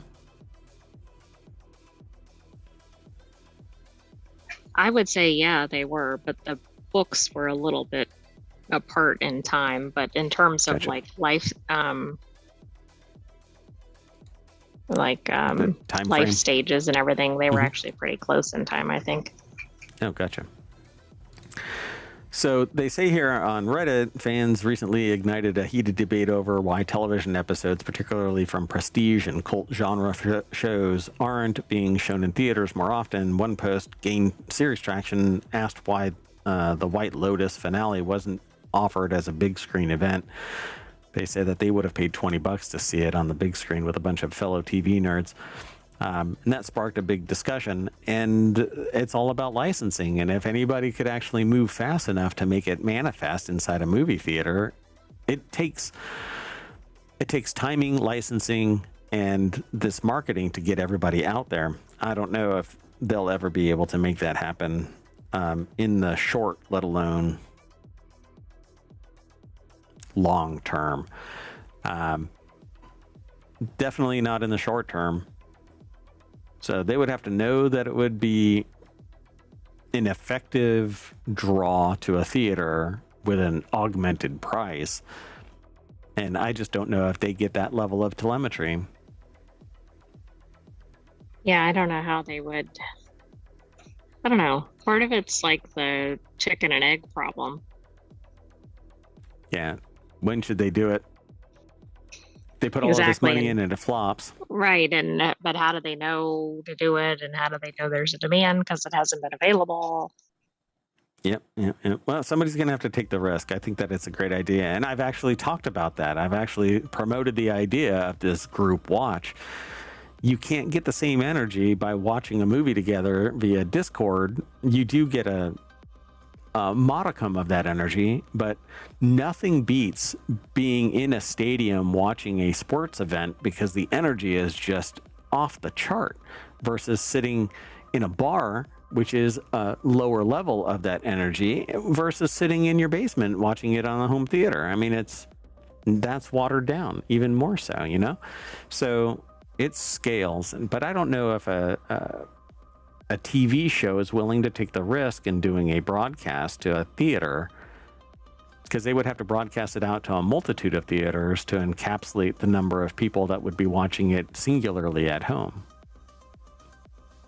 I would say, yeah, they were, but the books were a little bit apart in time. But in terms of Gotcha. like life, Time life frame? stages and everything, they were Mhm. actually pretty close in time, I think. Oh, gotcha. So they say here on Reddit, fans recently ignited a heated debate over why television episodes, particularly from prestige and cult genre shows, aren't being shown in theaters more often. One post gained serious traction, asked why the White Lotus finale wasn't offered as a big screen event. They say that they would have paid $20 to see it on the big screen with a bunch of fellow TV nerds. And that sparked a big discussion, and it's all about licensing. And if anybody could actually move fast enough to make it manifest inside a movie theater, it takes timing, licensing, and this marketing to get everybody out there. I don't know if they'll ever be able to make that happen in the short, let alone long term. Definitely not in the short term. So they would have to know that it would be an effective draw to a theater with an augmented price. And I just don't know if they get that level of telemetry. Yeah, I don't know how they would. I don't know. Part of it's like the chicken and egg problem. Yeah. When should they do it? They put all of this Exactly. money in and it flops. Right. And but how do they know to do it? And how do they know there's a demand because it hasn't been available? Yep. Well, somebody's going to have to take the risk. I think that it's a great idea. And I've actually talked about that. I've actually promoted the idea of this group watch. You can't get the same energy by watching a movie together via Discord. You do get a modicum of that energy, but nothing beats being in a stadium watching a sports event because the energy is just off the chart versus sitting in a bar, which is a lower level of that energy, versus sitting in your basement watching it on a home theater. I mean, that's watered down even more so, you know? So it scales, but I don't know if a TV show is willing to take the risk in doing a broadcast to a theater, because they would have to broadcast it out to a multitude of theaters to encapsulate the number of people that would be watching it singularly at home.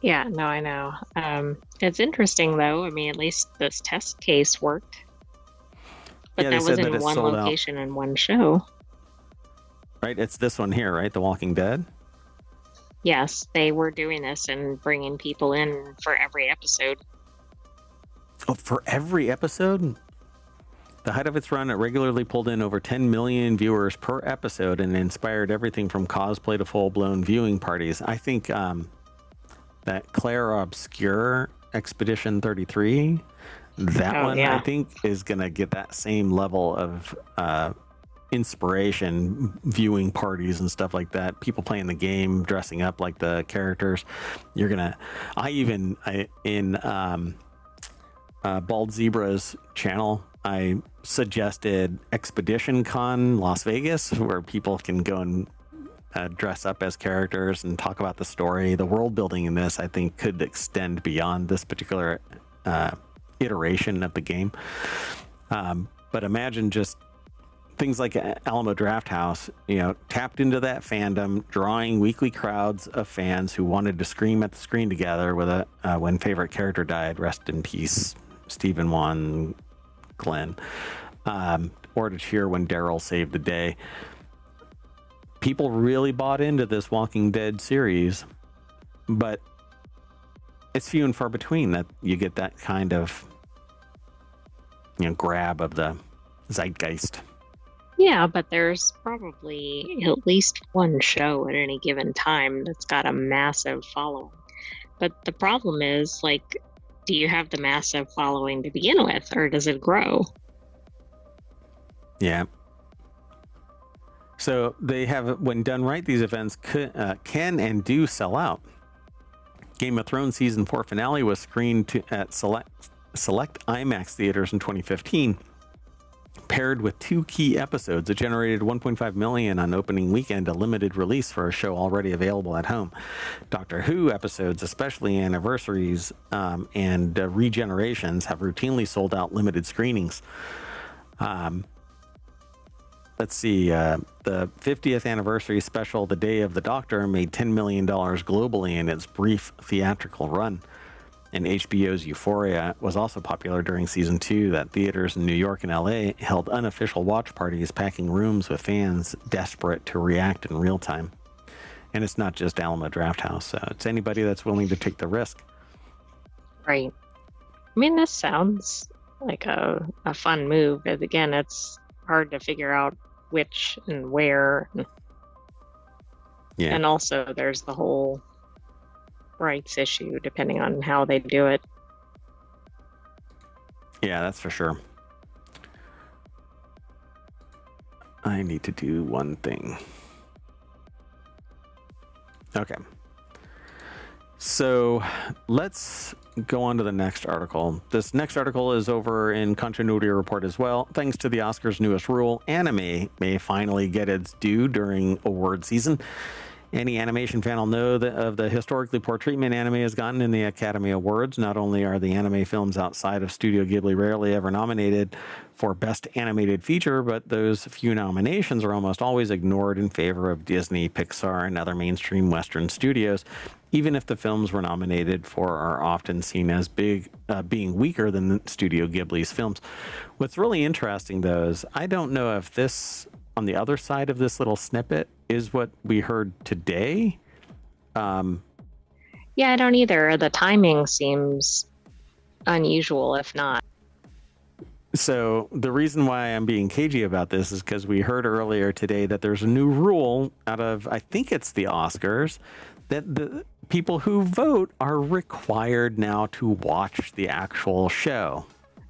Yeah, no, I know. It's interesting though. I mean, at least this test case worked. But Yeah, that they was said that in it's one sold out. location and one show. Right? It's this one here, right? The Walking Dead. Yes, they were doing this and bringing people in for every episode. Oh, for every episode? The height of its run, it regularly pulled in over 10 million viewers per episode and inspired everything from cosplay to full-blown viewing parties. I think that Claire Obscure Expedition 33, that one, yeah. I think, is going to get that same level of inspiration, viewing parties and stuff like that. People playing the game, dressing up like the characters. You're going to... in Bald Zebra's channel, I suggested Expedition Con Las Vegas, where people can go and dress up as characters and talk about the story. The world building in this, I think, could extend beyond this particular iteration of the game. But imagine just things like Alamo Drafthouse, tapped into that fandom, drawing weekly crowds of fans who wanted to scream at the screen together with when favorite character died. Rest in peace, Stephen Wan Glenn. Or to cheer when Daryl saved the day. People really bought into this Walking Dead series, but it's few and far between that you get that kind of grab of the zeitgeist. Yeah, but there's probably at least one show at any given time that's got a massive following. But the problem is, do you have the massive following to begin with, or does it grow? Yeah. So they have, when done right, these events can and do sell out. Game of Thrones season 4 finale was screened at select IMAX theaters in 2015. Paired with 2 key episodes, it generated $1.5 million on opening weekend, a limited release for a show already available at home. Doctor Who episodes, especially anniversaries and regenerations, have routinely sold out limited screenings. Let's see, the 50th anniversary special, The Day of the Doctor, made $10 million globally in its brief theatrical run. And HBO's Euphoria was also popular during season 2, that theaters in New York and LA held unofficial watch parties, packing rooms with fans desperate to react in real time. And it's not just Alamo Drafthouse, so it's anybody that's willing to take the risk. Right. I mean, this sounds like a fun move, but again, it's hard to figure out which and where. Yeah. And also there's the whole rights issue depending on how they do it. Yeah, that's for sure. I need to do one thing. Okay. So let's go on to the next article. This next article is over in Continuity Report as well. Thanks to the Oscars' newest rule, anime may finally get its due during award season. Any animation fan will know that of the historically poor treatment anime has gotten in the Academy Awards. Not only are the anime films outside of Studio Ghibli rarely ever nominated for Best Animated Feature, but those few nominations are almost always ignored in favor of Disney, Pixar, and other mainstream Western studios. Even if the films were nominated for are often seen as being weaker than Studio Ghibli's films. What's really interesting, though, is I don't know if this, on the other side of this little snippet, is what we heard today. Yeah, I don't either. The timing seems unusual, if not. So the reason why I'm being cagey about this is because we heard earlier today that there's a new rule out of, I think it's the Oscars, that the people who vote are required now to watch the actual show.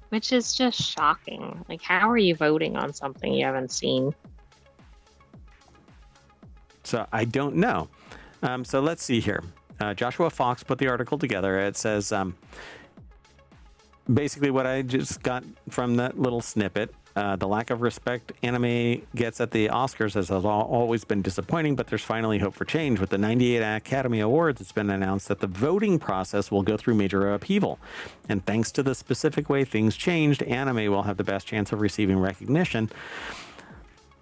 Which is just shocking. Like, how are you voting on something you haven't seen? So I don't know. So let's see here. Joshua Fox put the article together. It says basically what I just got from that little snippet. The lack of respect anime gets at the Oscars has always been disappointing, but there's finally hope for change. With the 98 Academy Awards, it's been announced that the voting process will go through major upheaval. And thanks to the specific way things changed, anime will have the best chance of receiving recognition.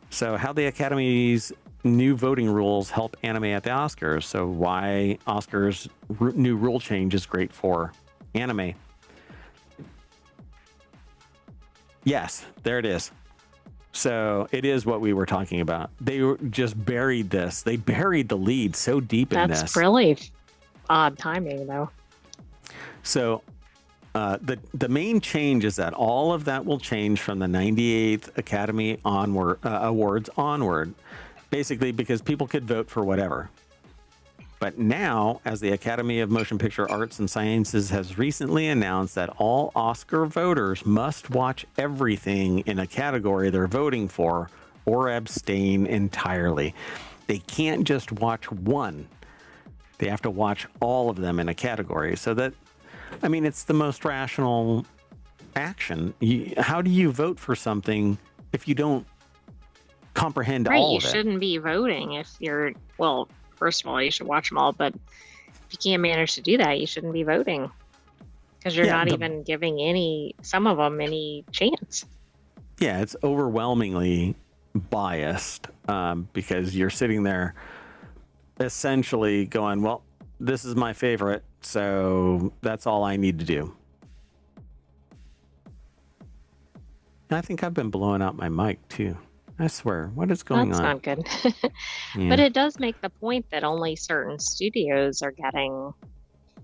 So how the Academy's new voting rules help anime at the Oscars. So why Oscars new rule change is great for anime. Yes, there it is. So it is what we were talking about. They just buried this. They buried the lead so deep in this. That's really odd timing, though. So the main change is that all of that will change from the 98th Academy Awards onward, basically because people could vote for whatever. But now, as the Academy of Motion Picture Arts and Sciences has recently announced that all Oscar voters must watch everything in a category they're voting for or abstain entirely. They can't just watch one. They have to watch all of them in a category. So that, I mean, it's the most rational action. How do you vote for something if you don't comprehend all of it? You shouldn't be voting if you're, well, first of all, you should watch them all, but if you can't manage to do that, you shouldn't be voting because you're not even giving some of them any chance. Yeah, it's overwhelmingly biased because you're sitting there essentially going, well, this is my favorite, so that's all I need to do. And I think I've been blowing out my mic too. I swear, what is going on? That's not good. Yeah. But it does make the point that only certain studios are getting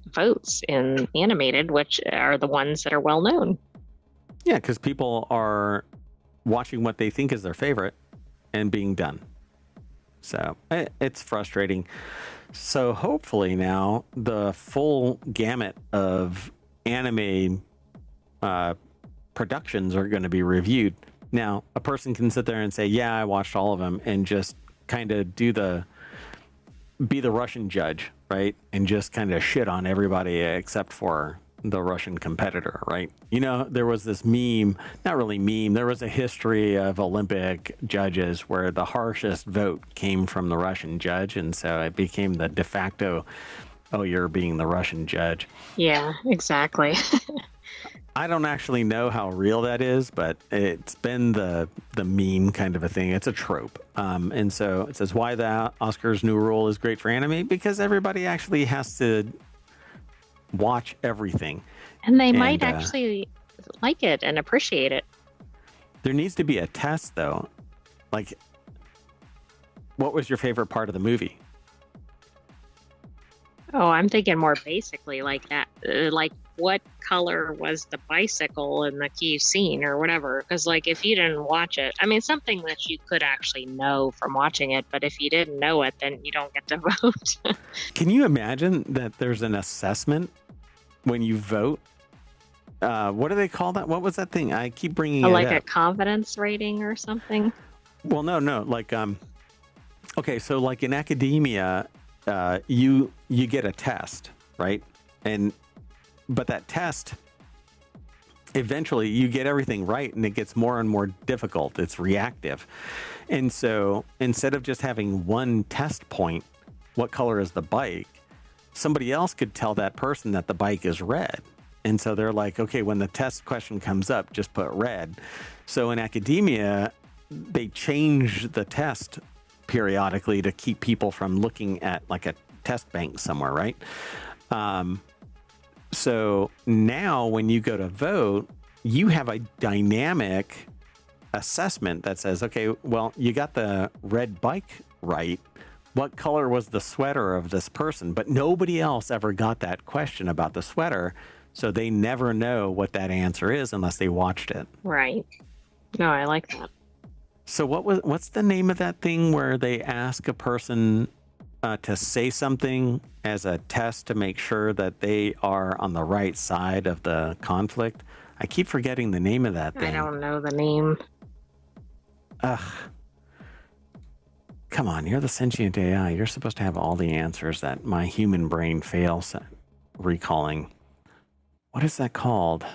votes in animated, which are the ones that are well known. Yeah, because people are watching what they think is their favorite and being done. So it's frustrating. So hopefully now the full gamut of anime productions are going to be reviewed. Now, a person can sit there and say, yeah, I watched all of them, and just kind of be the Russian judge, right? And just kind of shit on everybody except for the Russian competitor, right? You know, there was this meme, not really meme, there was a history of Olympic judges where the harshest vote came from the Russian judge, and so it became the de facto, oh, you're being the Russian judge. Yeah, exactly. I don't actually know how real that is, but it's been the meme kind of a thing. It's a trope. And so it says why the Oscars new rule is great for anime, because everybody actually has to watch everything. And they might actually like it and appreciate it. There needs to be a test, though. Like, what was your favorite part of the movie? Oh, I'm thinking more basically like that. Like, what color was the bicycle in the key scene or whatever? Because, like, if you didn't watch it, I mean, something that you could actually know from watching it, but if you didn't know it, then you don't get to vote. Can you imagine that there's an assessment when you vote? What do they call that? What was that thing? I keep bringing it like up. A confidence rating or something? Well, no. Like, okay, so like in academia, you get a test, right? But that test, eventually you get everything right and it gets more and more difficult. It's reactive. And so instead of just having one test point, what color is the bike, somebody else could tell that person that the bike is red. And so they're like, okay, when the test question comes up, just put red. So in academia, they change the test periodically to keep people from looking at like a test bank somewhere, right? So now when you go to vote, you have a dynamic assessment that says, okay, well, you got the red bike right. What color was the sweater of this person? But nobody else ever got that question about the sweater. So they never know what that answer is unless they watched it. Right. No, I like that. So what's the name of that thing where they ask a person to say something as a test to make sure that they are on the right side of the conflict? I keep forgetting the name of that thing. I don't know the name. Ugh. Come on, you're the sentient AI. You're supposed to have all the answers that my human brain fails at recalling. What is that called?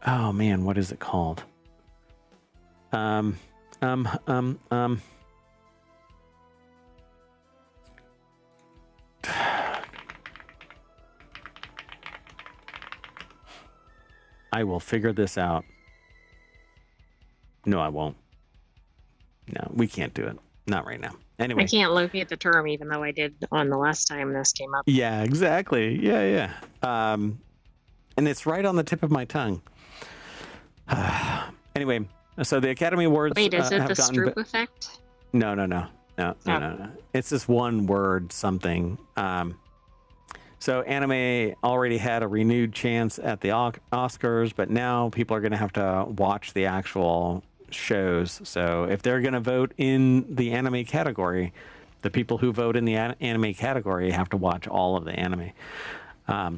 Oh man, what is it called? I will figure this out. No, I won't. No, we can't do it. Not right now. Anyway. I can't locate the term, even though I did on the last time this came up. Yeah, exactly. Yeah. And it's right on the tip of my tongue. Anyway, so the Academy Awards. Wait, is it the Stroop effect? No. It's this one word something. So anime already had a renewed chance at the Oscars, but now people are going to have to watch the actual shows. So if they're going to vote in the anime category, the people who vote in the anime category have to watch all of the anime.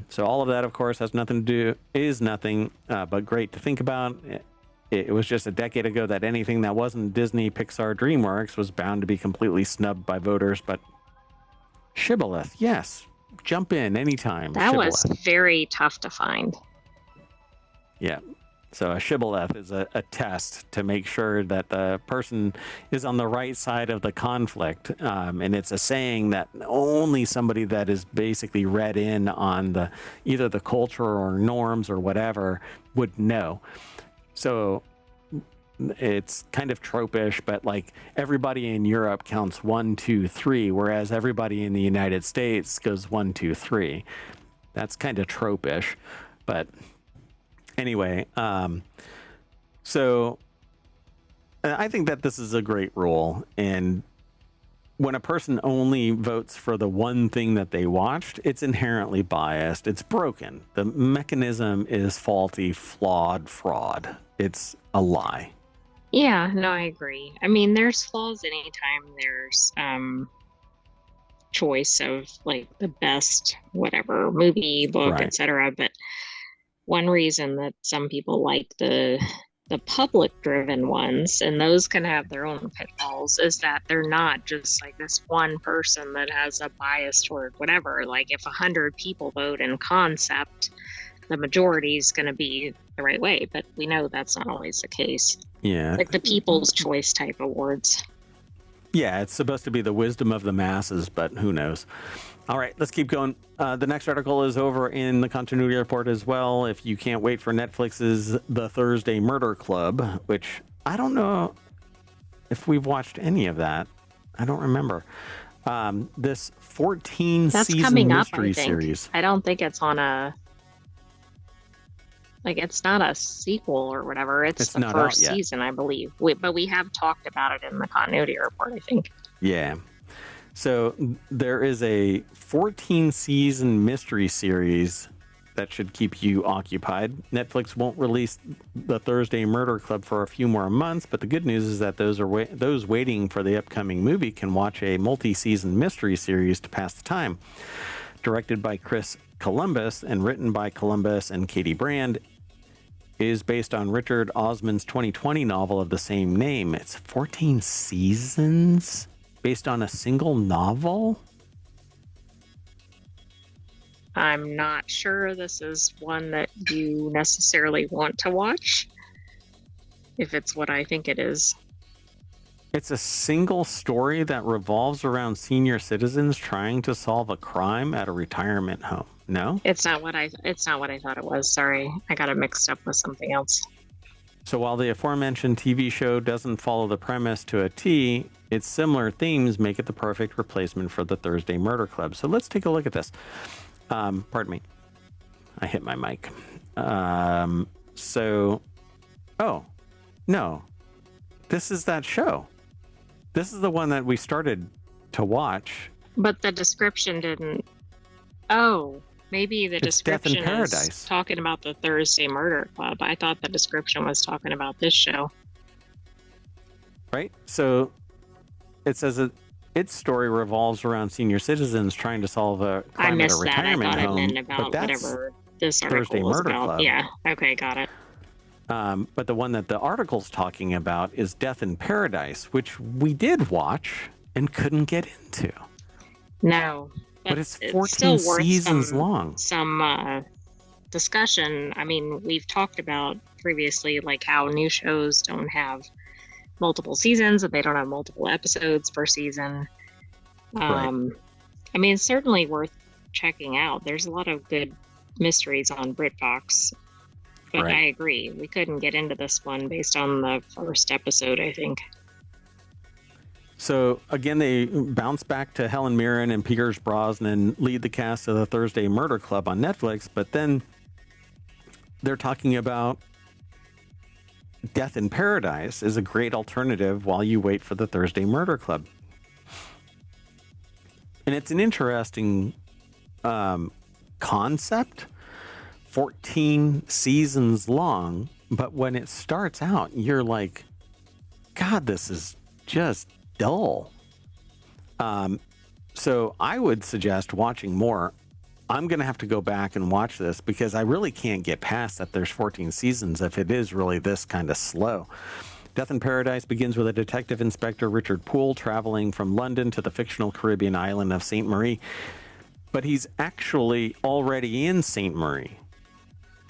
So all of that, of course, is nothing but great to think about. It was just a decade ago that anything that wasn't Disney, Pixar, DreamWorks was bound to be completely snubbed by voters. But Shibboleth, yes, jump in anytime. That Shibboleth. was very tough to find. Yeah. So a shibboleth is a test to make sure that the person is on the right side of the conflict. And it's a saying that only somebody that is basically read in on either the culture or norms or whatever would know. So it's kind of tropish, but like everybody in Europe counts 1, 2, 3, whereas everybody in the United States goes 1, 2, 3. That's kind of tropish, but anyway, so I think that this is a great rule. And when a person only votes for the one thing that they watched, it's inherently biased. It's broken. The mechanism is faulty, flawed, fraud. It's a lie. Yeah, no, I agree. I mean, there's flaws anytime there's choice of like the best whatever movie, book, Right. etc. But one reason that some people like the public driven ones, and those can have their own pitfalls, is that they're not just like this one person that has a bias toward whatever. Like if 100 people vote in concept, the majority is going to be the right way, but we know that's not always the case. Yeah. Like the People's Choice type awards. Yeah, it's supposed to be the wisdom of the masses, but who knows? All right, let's keep going. The next article is over in the Continuity Report as well. If you can't wait for Netflix's The Thursday Murder Club, which I don't know if we've watched any of that. I don't remember. This 14-season mystery series. I don't think it's on a... Like, it's not a sequel or whatever. It's the first season, I believe. But we have talked about it in the Continuity Report, I think. Yeah. So there is a 14-season mystery series that should keep you occupied. Netflix won't release the Thursday Murder Club for a few more months, but the good news is that those waiting for the upcoming movie can watch a multi-season mystery series to pass the time. Directed by Chris Columbus and written by Columbus and Katie Brand, is based on Richard Osman's 2020 novel of the same name. It's 14 seasons based on a single novel? I'm not sure this is one that you necessarily want to watch. if it's what I think it is. It's a single story that revolves around senior citizens trying to solve a crime at a retirement home. No? It's not what I thought it was. Sorry. I got it mixed up with something else. So while the aforementioned TV show doesn't follow the premise to a T, its similar themes make it the perfect replacement for the Thursday Murder Club. So let's take a look at this. Pardon me. I hit my mic. Oh, no. This is that show. This is the one that we started to watch. But the description didn't. Oh, maybe the It's Death in description Paradise. is talking about the Thursday Murder Club. I thought the description was talking about this show. Right? So it says that its story revolves around senior citizens trying to solve a I crime at a missed that. I retirement thought it home. meant But about that's whatever this article Thursday was Murder about. Club. Yeah. Okay, got it. But the one that the article's talking about is Death in Paradise, which we did watch and couldn't get into. No. But it's still 14 worth seasons long. Some discussion. I mean, we've talked about previously like how new shows don't have multiple seasons and they don't have multiple episodes per season. Right. I mean, it's certainly worth checking out. There's a lot of good mysteries on BritBox. But Right. I agree. We couldn't get into this one based on the first episode, I think. So again, they bounce back to Helen Mirren and Pierce Brosnan lead the cast of the Thursday Murder Club on Netflix, but then they're talking about Death in Paradise is a great alternative while you wait for the Thursday Murder Club. And it's an interesting concept, 14 seasons long, but when it starts out, you're like, God, this is just dull. So I would suggest watching more. I'm going to have to go back and watch this because I really can't get past that there's 14 seasons if it is really this kind of slow. Death in Paradise begins with a detective inspector, Richard Poole, traveling from London to the fictional Caribbean island of St. Marie. But he's actually already in St. Marie.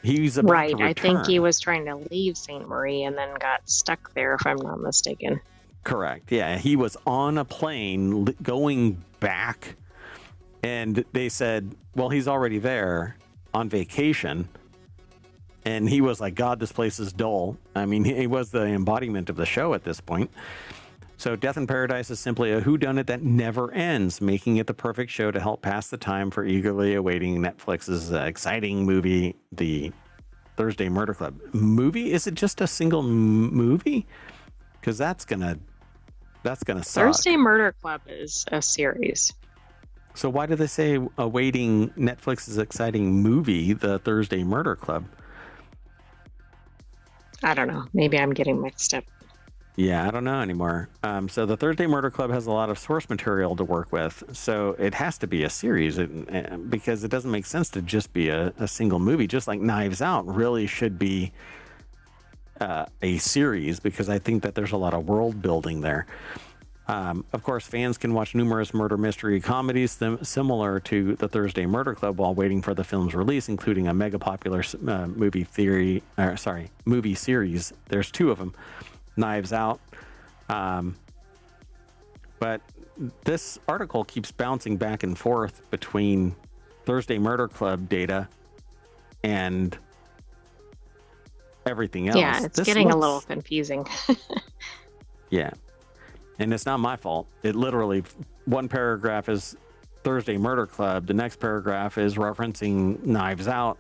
He's about Right. to I think he return. was trying to leave St. Marie and then got stuck there, if I'm not mistaken. Correct. Yeah, he was on a plane going back, and they said, well, he's already there on vacation. And he was like, God, this place is dull. I mean, he was the embodiment of the show at this point. So Death in Paradise is simply a whodunit that never ends, making it the perfect show to help pass the time for eagerly awaiting Netflix's exciting movie, The Thursday Murder Club. Movie? Is it just a single movie? Because that's gonna suck. Thursday Murder Club is a series. So why do they say awaiting Netflix's exciting movie, The Thursday Murder Club? I don't know. Maybe I'm getting mixed up. Yeah, I don't know anymore. So the Thursday Murder Club has a lot of source material to work with. So it has to be a series because it doesn't make sense to just be a single movie. Just like Knives Out really should be a series because I think that there's a lot of world building there. Of course, fans can watch numerous murder mystery comedies similar to the Thursday Murder Club while waiting for the film's release, including a mega popular movie series. There's two of them. Knives Out. But this article keeps bouncing back and forth between Thursday Murder Club data and everything else. Yeah, it's getting a little confusing. Yeah. And it's not my fault. It literally, one paragraph is Thursday Murder Club. The next paragraph is referencing Knives Out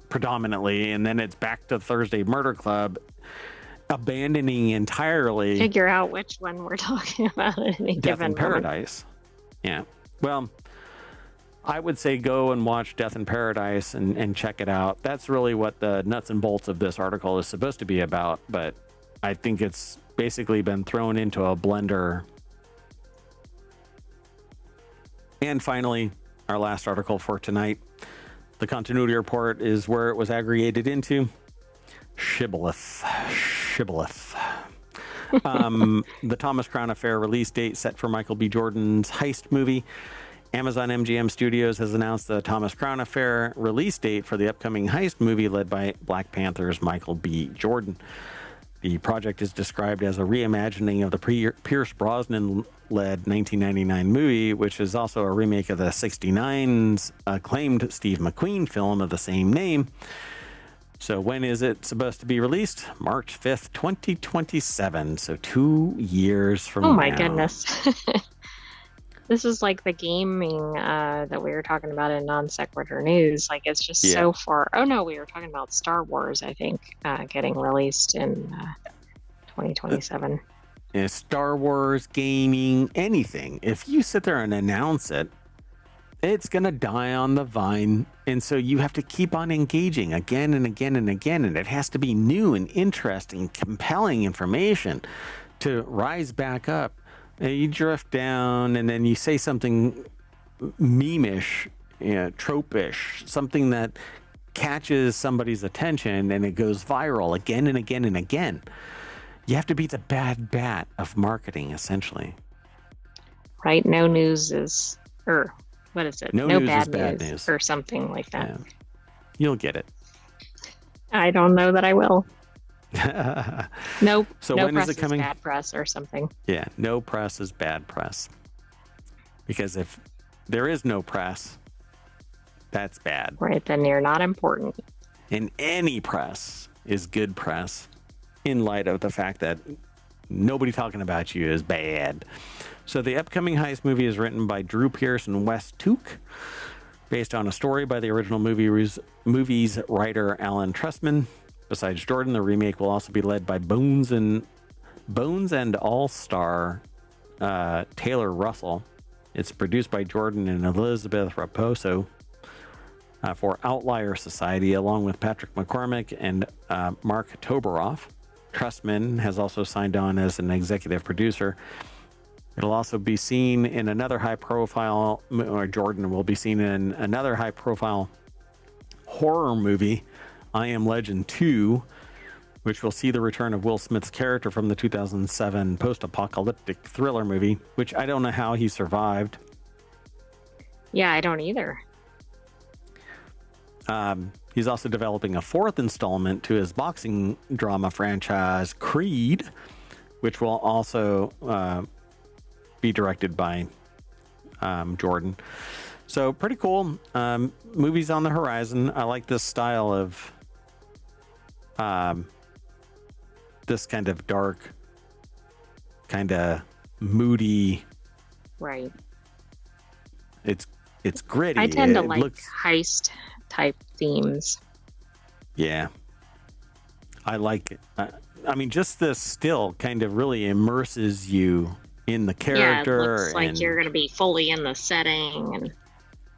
predominantly. And then it's back to Thursday Murder Club, abandoning entirely Figure out which one we're talking about at any Death given in Paradise. Yeah. Well, I would say go and watch Death in Paradise and check it out. That's really what the nuts and bolts of this article is supposed to be about. But I think it's basically been thrown into a blender. And finally, our last article for tonight. The continuity report is where it was aggregated into. Shibboleth. The Thomas Crown Affair release date set for Michael B. Jordan's heist movie. Amazon MGM Studios has announced the Thomas Crown Affair release date for the upcoming heist movie led by Black Panther's Michael B. Jordan. The project is described as a reimagining of the Pierce Brosnan-led 1999 movie, which is also a remake of the 1969's acclaimed Steve McQueen film of the same name. So when is it supposed to be released? March 5th, 2027. So 2 years from now. Oh my goodness. This is like the gaming that we were talking about in Non Sequitur News. Like, it's just so far. Oh no, we were talking about Star Wars, I think, getting released in 2027. Star Wars, gaming, anything. If you sit there and announce it, it's going to die on the vine. And so you have to keep on engaging again and again and again. And it has to be new and interesting, compelling information to rise back up. And you drift down and then you say something meme-ish, trope-ish, something that catches somebody's attention and it goes viral again and again and again. You have to be the bad bat of marketing, essentially. Right? No news is, or what is it? No news is bad news. Or something like that. Yeah. You'll get it. I don't know that I will. Nope. So no when press is it coming? Bad press or something. Yeah, no press is bad press. Because if there is no press, that's bad. Right, then you're not important. And any press is good press in light of the fact that nobody talking about you is bad. So the upcoming heist movie is written by Drew Pearce and Wes Took, based on a story by the original movie's writer Alan Trustman. Besides Jordan, the remake will also be led by Bones and All-Star Taylor Russell. It's produced by Jordan and Elizabeth Raposo for Outlier Society, along with Patrick McCormick and Mark Toberoff. Trustman has also signed on as an executive producer. It'll also be seen in another high-profile, or Jordan will be seen in another high-profile horror movie, I Am Legend 2, which will see the return of Will Smith's character from the 2007 post-apocalyptic thriller movie, which I don't know how he survived. Yeah, I don't either. He's also developing a fourth installment to his boxing drama franchise, Creed, which will also be directed by Jordan. So pretty cool. Movies on the horizon. I like this style of this kind of dark, kind of moody. Right. It's gritty. I tend to It like looks, heist type themes. Yeah. I like it. I mean, just this still kind of really immerses you in the character. Yeah, it looks like you're going to be fully in the setting. And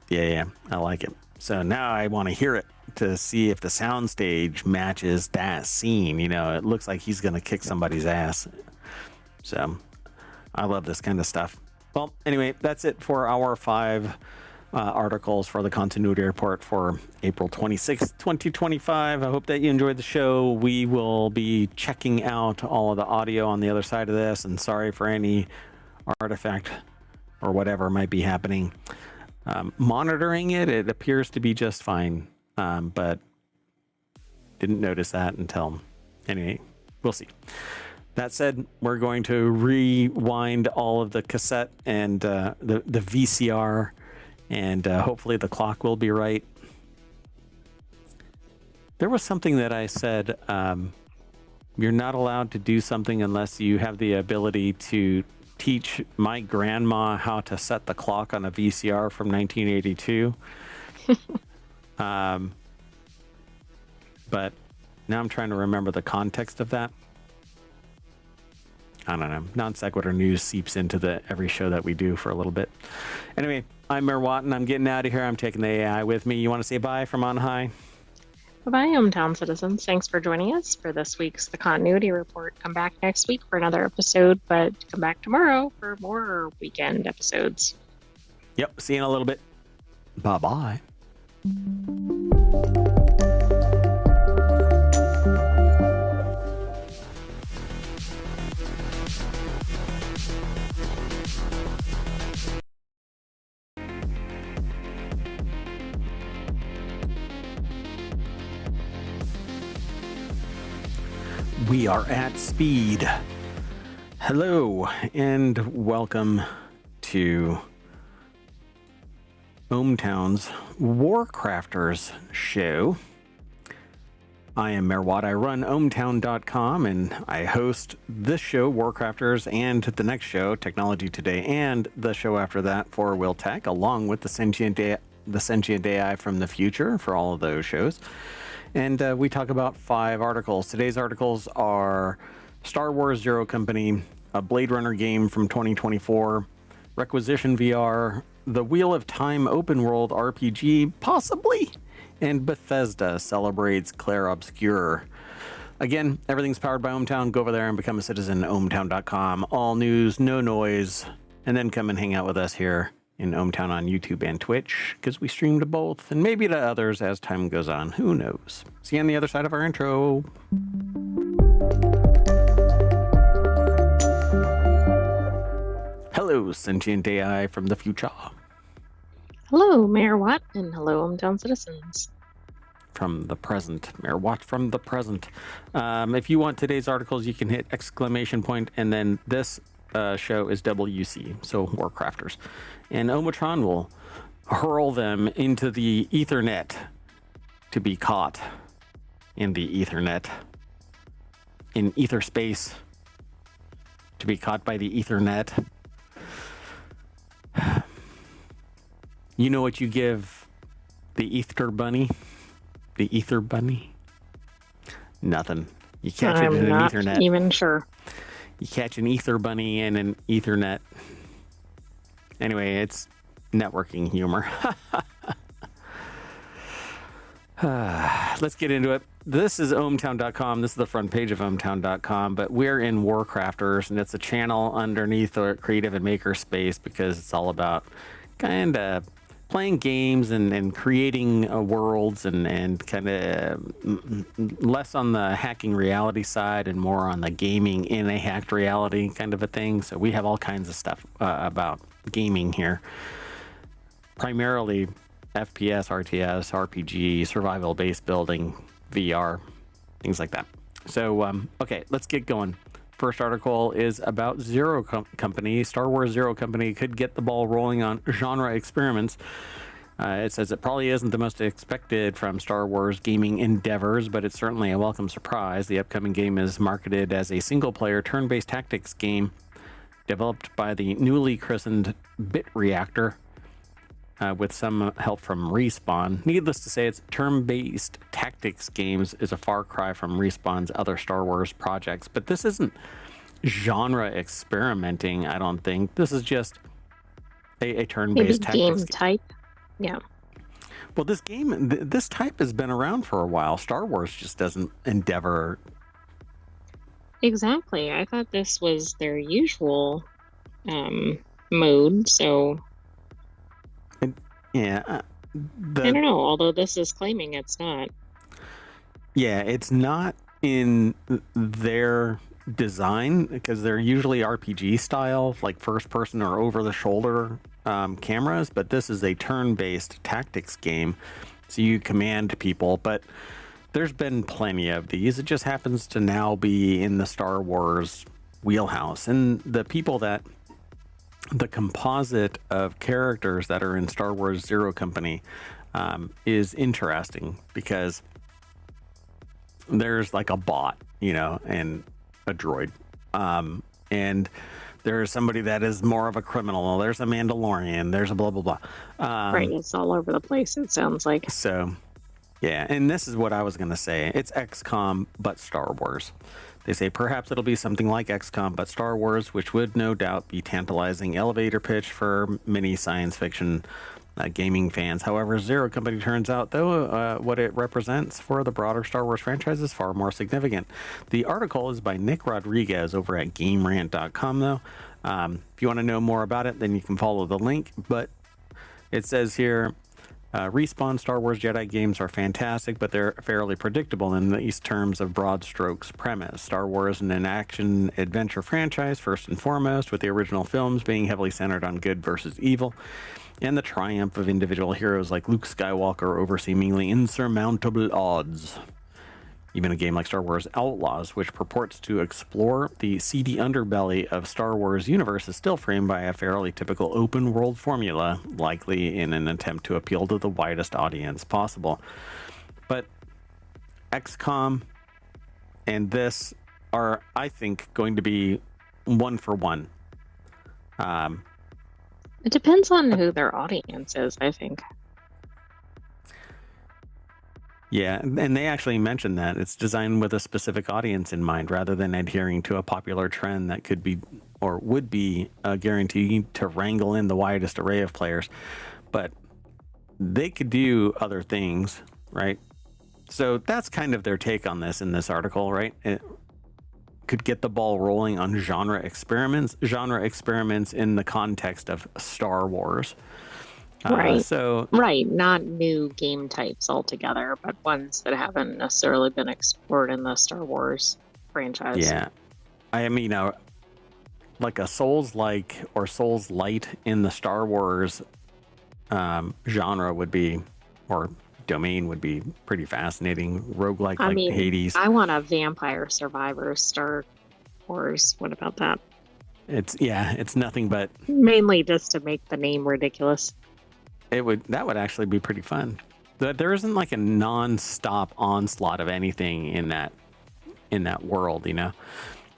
yeah, I like it. So now I want to hear it to see if the soundstage matches that scene. You know, it looks like he's going to kick somebody's ass. So I love this kind of stuff. Well, anyway, that's it for our 5 articles for the Continuity Report for April 26th, 2025. I hope that you enjoyed the show. We will be checking out all of the audio on the other side of this, and sorry for any artifact or whatever might be happening. Monitoring it appears to be just fine, but didn't notice that until anyway, we'll see. That said, we're going to rewind all of the cassette and the VCR, and hopefully the clock will be right. There was something that I said, you're not allowed to do something unless you have the ability to teach my grandma how to set the clock on a VCR from 1982. But now I'm trying to remember the context of that. I don't know. Non sequitur news seeps into every show that we do for a little bit. Anyway, I'm Mayor Watton. I'm getting out of here. I'm taking the AI with me. You want to say bye from on high? Bye-bye, hometown citizens. Thanks for joining us for this week's The Continuity Report. Come back next week for another episode, but come back tomorrow for more weekend episodes. Yep. See you in a little bit. Bye-bye. We are at speed. Hello, and welcome to ohmTown's Warcrafters show. I am Mayor Watt. I run ohmTown.com, and I host this show, Warcrafters, and the next show, Technology Today, and the show after that for Will Tech, along with the Sentient AI from the future for all of those shows. And we talk about 5 articles. Today's articles are Star Wars Zero Company, a Blade Runner game from 2024, Requisition VR, the Wheel of Time open world RPG, possibly, and Bethesda celebrates Clair Obscur. Again, everything's powered by ohmTown. Go over there and become a citizen, ohmTown.com. All news, no noise, and then come and hang out with us here in ohmTown on YouTube and Twitch, because we stream to both, and maybe to others as time goes on. Who knows? See you on the other side of our intro. Hello, sentient AI from the future. Hello, Mayor Watt, and hello, ohmTown citizens. From the present, Mayor Watt from the present. If you want today's articles, you can hit ! And then this show is WC, so Warcrafters. And Omatron will hurl them into the Ethernet to be caught in the Ethernet. In ether space to be caught by the Ethernet. You know what you give the Ether Bunny? The Ether Bunny? Nothing. You catch it in an Ethernet. I'm not even sure. You catch an Ether Bunny in an Ethernet. Anyway, it's networking humor. Let's get into it. This is ohmTown.com. This is the front page of ohmTown.com, but we're in Warcrafters, and it's a channel underneath the creative and maker space because it's all about kind of playing games and creating worlds and kind of less on the hacking reality side and more on the gaming in a hacked reality kind of a thing. So we have all kinds of stuff about gaming here. Primarily FPS, RTS, RPG, survival based building, VR, things like that. So, okay, let's get going. First article is about Zero Company. Star Wars Zero Company could get the ball rolling on genre experiments. It says it probably isn't the most expected from Star Wars gaming endeavors, but it's certainly a welcome surprise. The upcoming game is marketed as a single-player turn-based tactics game developed by the newly christened Bit Reactor with some help from Respawn. Needless to say, its turn-based tactics games is a far cry from Respawn's other Star Wars projects, but this isn't genre experimenting, I don't think. This is just a turn-based tactics game game. type. Yeah. Well, this game, this type has been around for a while. Star Wars just doesn't endeavor. Exactly. I thought this was their usual mode, so Yeah. I don't know, although this is claiming it's not. Yeah, it's not in their design because they're usually RPG style, like first person or over the shoulder cameras, but this is a turn-based tactics game, so you command people. But there's been plenty of these. It just happens to now be in the Star Wars wheelhouse, and the composite of characters that are in Star Wars Zero Company is interesting because there's like a bot, and a droid, and there's somebody that is more of a criminal. There's a Mandalorian. There's a blah, blah, blah. Right. It's all over the place, it sounds like. So, yeah. And this is what I was going to say. It's XCOM, but Star Wars. They say perhaps it'll be something like XCOM, but Star Wars, which would no doubt be tantalizing elevator pitch for many science fiction gaming fans. However, Zero Company turns out, though, what it represents for the broader Star Wars franchise is far more significant. The article is by Nick Rodriguez over at GameRant.com, though. If you want to know more about it, then you can follow the link. But it says here, Respawn Star Wars Jedi games are fantastic, but they're fairly predictable in these terms of broad strokes premise. Star Wars is an action-adventure franchise, first and foremost, with the original films being heavily centered on good versus evil, and the triumph of individual heroes like Luke Skywalker over seemingly insurmountable odds. Even a game like Star Wars Outlaws, which purports to explore the seedy underbelly of Star Wars universe, is still framed by a fairly typical open world formula, likely in an attempt to appeal to the widest audience possible. But XCOM and this are, I think, going to be one for one. It depends on who their audience is, I think. Yeah, and they actually mentioned that it's designed with a specific audience in mind rather than adhering to a popular trend that could be or would be guaranteed to wrangle in the widest array of players. But they could do other things, right? So that's kind of their take on this in this article, right? It could get the ball rolling on genre experiments in the context of Star Wars. Right. So Right, not new game types altogether, but ones that haven't necessarily been explored in the Star Wars franchise. yeah, I mean, like a Souls-like or Souls-light in the Star Wars genre would be, or domain would be pretty fascinating. Roguelike I like mean, Hades. I want a Vampire Survivor Star Wars. What about that? It's nothing but Mainly just to make the name ridiculous. that would actually be pretty fun. There isn't like a non-stop onslaught of anything in that world, you know.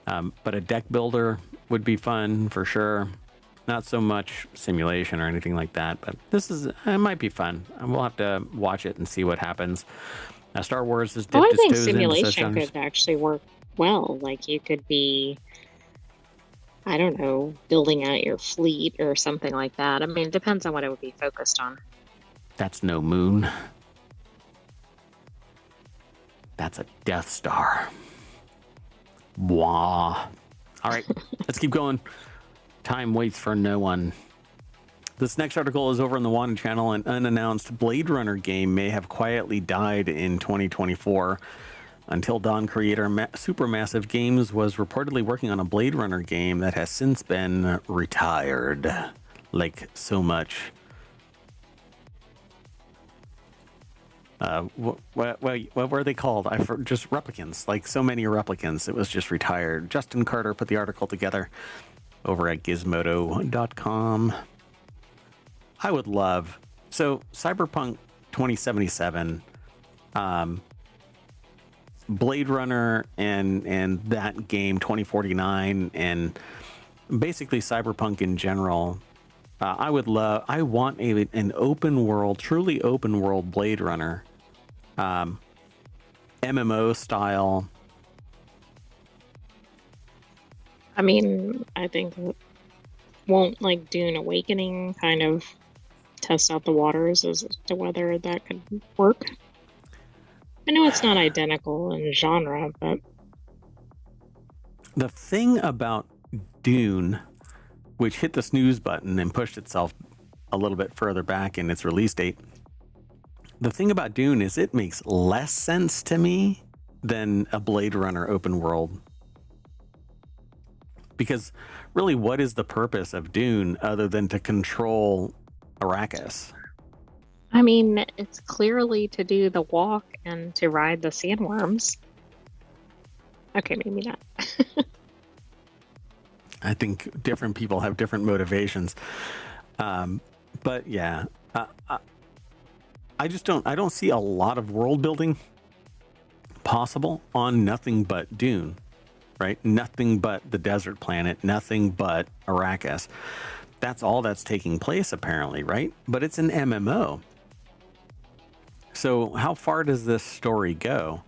But a deck builder would be fun for sure. Not so much simulation or anything like that, but it might be fun. We'll have to watch it and see what happens. Star Wars has dipped I its think toes into such simulation genres. could actually work well. Like you could be, I don't know, building out your fleet or something like that. I mean, it depends on what it would be focused on. That's no moon. That's a Death Star. Wah. All right, let's keep going. Time waits for no one. This next article is over on the Wanted channel. An unannounced Blade Runner game may have quietly died in 2024. Until Dawn creator Supermassive Games was reportedly working on a Blade Runner game that has since been retired. Like so much. What were they called? Just replicants. Like so many replicants. It was just retired. Justin Carter put the article together over at gizmodo.com. I would love... So, Cyberpunk 2077, Blade Runner, and that game 2049, and basically Cyberpunk in general. I want an open world, truly open world Blade Runner, MMO style. I mean, I think won't like Dune Awakening kind of test out the waters as to whether that could work. I know it's not identical in genre, but The thing about Dune, which hit the snooze button and pushed itself a little bit further back in its release date, the thing about Dune is it makes less sense to me than a Blade Runner open world. Because really, what is the purpose of Dune other than to control Arrakis? I mean, it's clearly to do the walk and to ride the sandworms. Okay, maybe not. I think different people have different motivations. But yeah, I don't see a lot of world building possible on nothing but Dune, right? Nothing but the desert planet, nothing but Arrakis. That's all that's taking place apparently, right? But it's an MMO. So how far does this story go?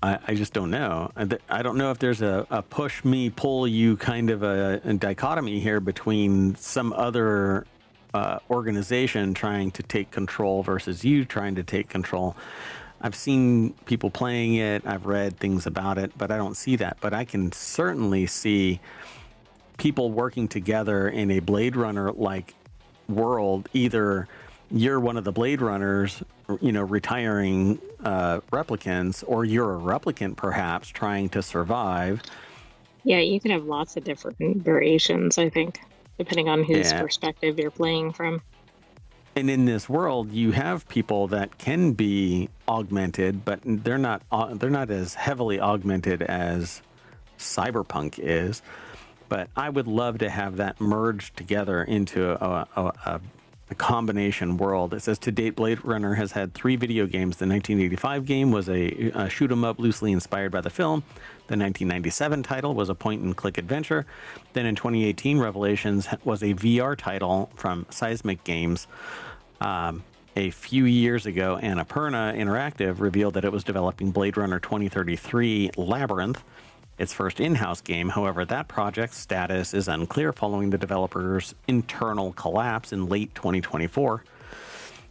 I just don't know. I don't know if there's a push me, pull you kind of a dichotomy here between some other organization trying to take control versus you trying to take control. I've seen people playing it. I've read things about it, but I don't see that. But I can certainly see people working together in a Blade Runner-like world. Either you're one of the Blade Runners, you know, retiring replicants, or you're a replicant perhaps trying to survive. Yeah, you can have lots of different variations, I think, depending on whose Yeah. perspective you're playing from. And in this world, you have people that can be augmented, but they're not as heavily augmented as Cyberpunk is. But I would love to have that merged together into a combination world. It says to date, Blade Runner has had 3 video games. The 1985 game was a shoot 'em up loosely inspired by the film. The 1997 title was a point and click adventure. Then in 2018, Revelations was a VR title from Seismic Games. A few years ago, Annapurna Interactive revealed that it was developing Blade Runner 2033 Labyrinth, its first in-house game. However, that project's status is unclear following the developer's internal collapse in late 2024.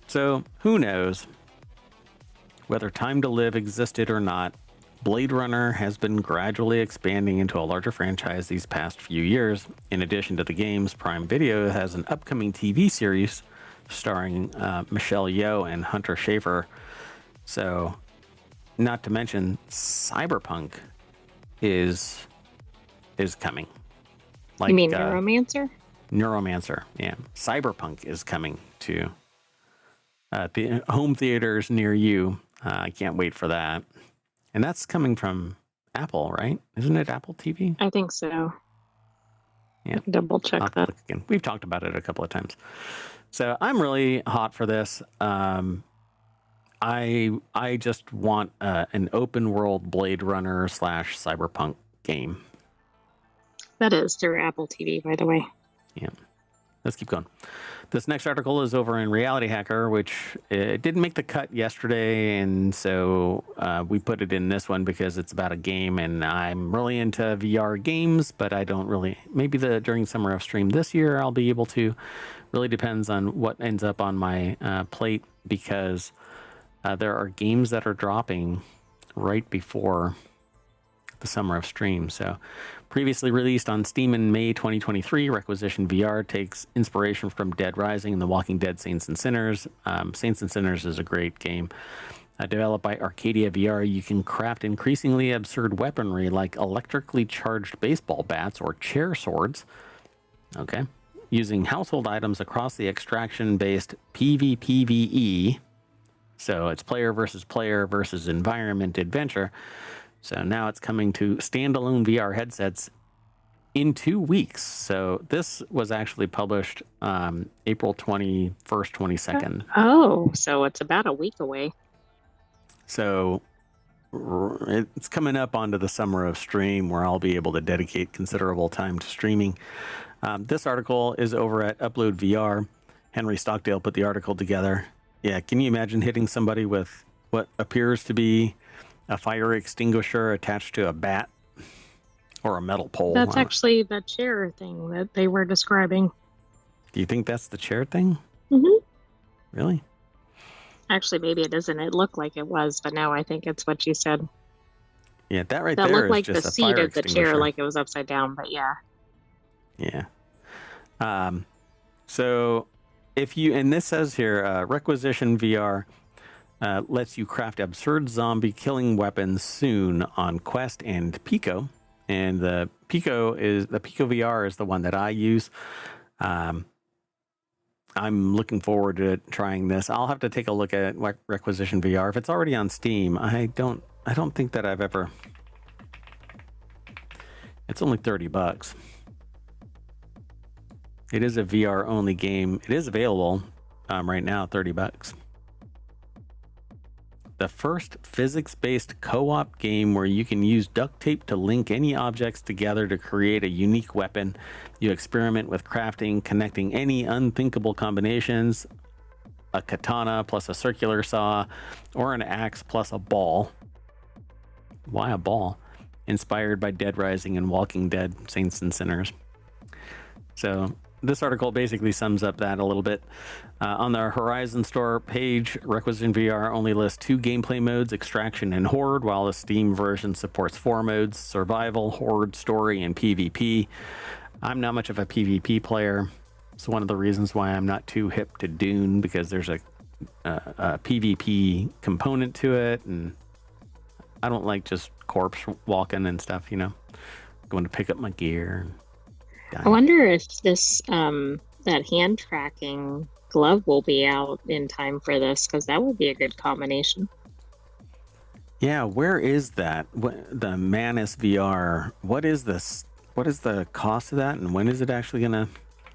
So who knows whether Time to Live existed or not. Blade Runner has been gradually expanding into a larger franchise these past few years. In addition to the games, Prime Video has an upcoming TV series starring Michelle Yeoh and Hunter Schafer. So, not to mention, Cyberpunk is coming. Like, you mean Neuromancer? Neuromancer, yeah. Cyberpunk is coming to the home theaters near you. I can't wait for that. And that's coming from Apple, right? Isn't it Apple TV? I think so. Yeah. Double check that. Again. We've talked about it a couple of times. So I'm really hot for this. I just want an open world Blade Runner / Cyberpunk game. That is through Apple TV, by the way. Yeah. Let's keep going. This next article is over in Reality Hacker, which it didn't make the cut yesterday, and so we put it in this one because it's about a game, and I'm really into VR games, but I don't really. Maybe during Summer of Stream this year, I'll be able to. Really depends on what ends up on my plate, because there are games that are dropping right before the Summer of Stream. So previously released on Steam in May 2023, Requisition VR takes inspiration from Dead Rising and The Walking Dead Saints and Sinners. Saints and Sinners is a great game. Developed by Arcadia VR, you can craft increasingly absurd weaponry like electrically charged baseball bats or chair swords. Okay. Using household items across the extraction-based PvPvE. So it's player versus environment adventure. So now it's coming to standalone VR headsets in 2 weeks. So this was actually published April 21st, 22nd. Oh, so it's about a week away. So it's coming up onto the Summer of Stream, where I'll be able to dedicate considerable time to streaming. This article is over at Upload VR. Henry Stockdale put the article together. Yeah, can you imagine hitting somebody with what appears to be a fire extinguisher attached to a bat or a metal pole? That's actually the chair thing that they were describing. Do you think that's the chair thing? Mm-hmm. Really? Actually, maybe it isn't. It looked like it was, but now I think it's what you said. Yeah, that right that there looked is like the just a seat fire of the chair, extinguisher. like it was upside down, but yeah. Yeah. So if you, and this says here, Requisition VR lets you craft absurd zombie killing weapons soon on Quest and Pico. And the Pico VR is the one that I use. I'm looking forward to trying this. I'll have to take a look at Requisition VR. If it's already on Steam, I don't think that I've ever. It's only $30. It is a VR only game. It is available right now, $30. The first physics-based co-op game where you can use duct tape to link any objects together to create a unique weapon. You experiment with crafting, connecting any unthinkable combinations, a katana plus a circular saw, or an axe plus a ball. Why a ball? Inspired by Dead Rising and Walking Dead, Saints and Sinners. So this article basically sums up that a little bit. On the Horizon Store page, Requisition VR only lists 2 gameplay modes, Extraction and Horde, while the Steam version supports 4 modes, Survival, Horde, Story, and PvP. I'm not much of a PvP player. It's one of the reasons why I'm not too hip to Dune, because there's a PvP component to it, and I don't like just corpse walking and stuff, going to pick up my gear. I wonder if this that hand tracking glove will be out in time for this, because that will be a good combination. Yeah, where is that? The Manus VR? What is this? What is the cost of that, and when is it actually gonna?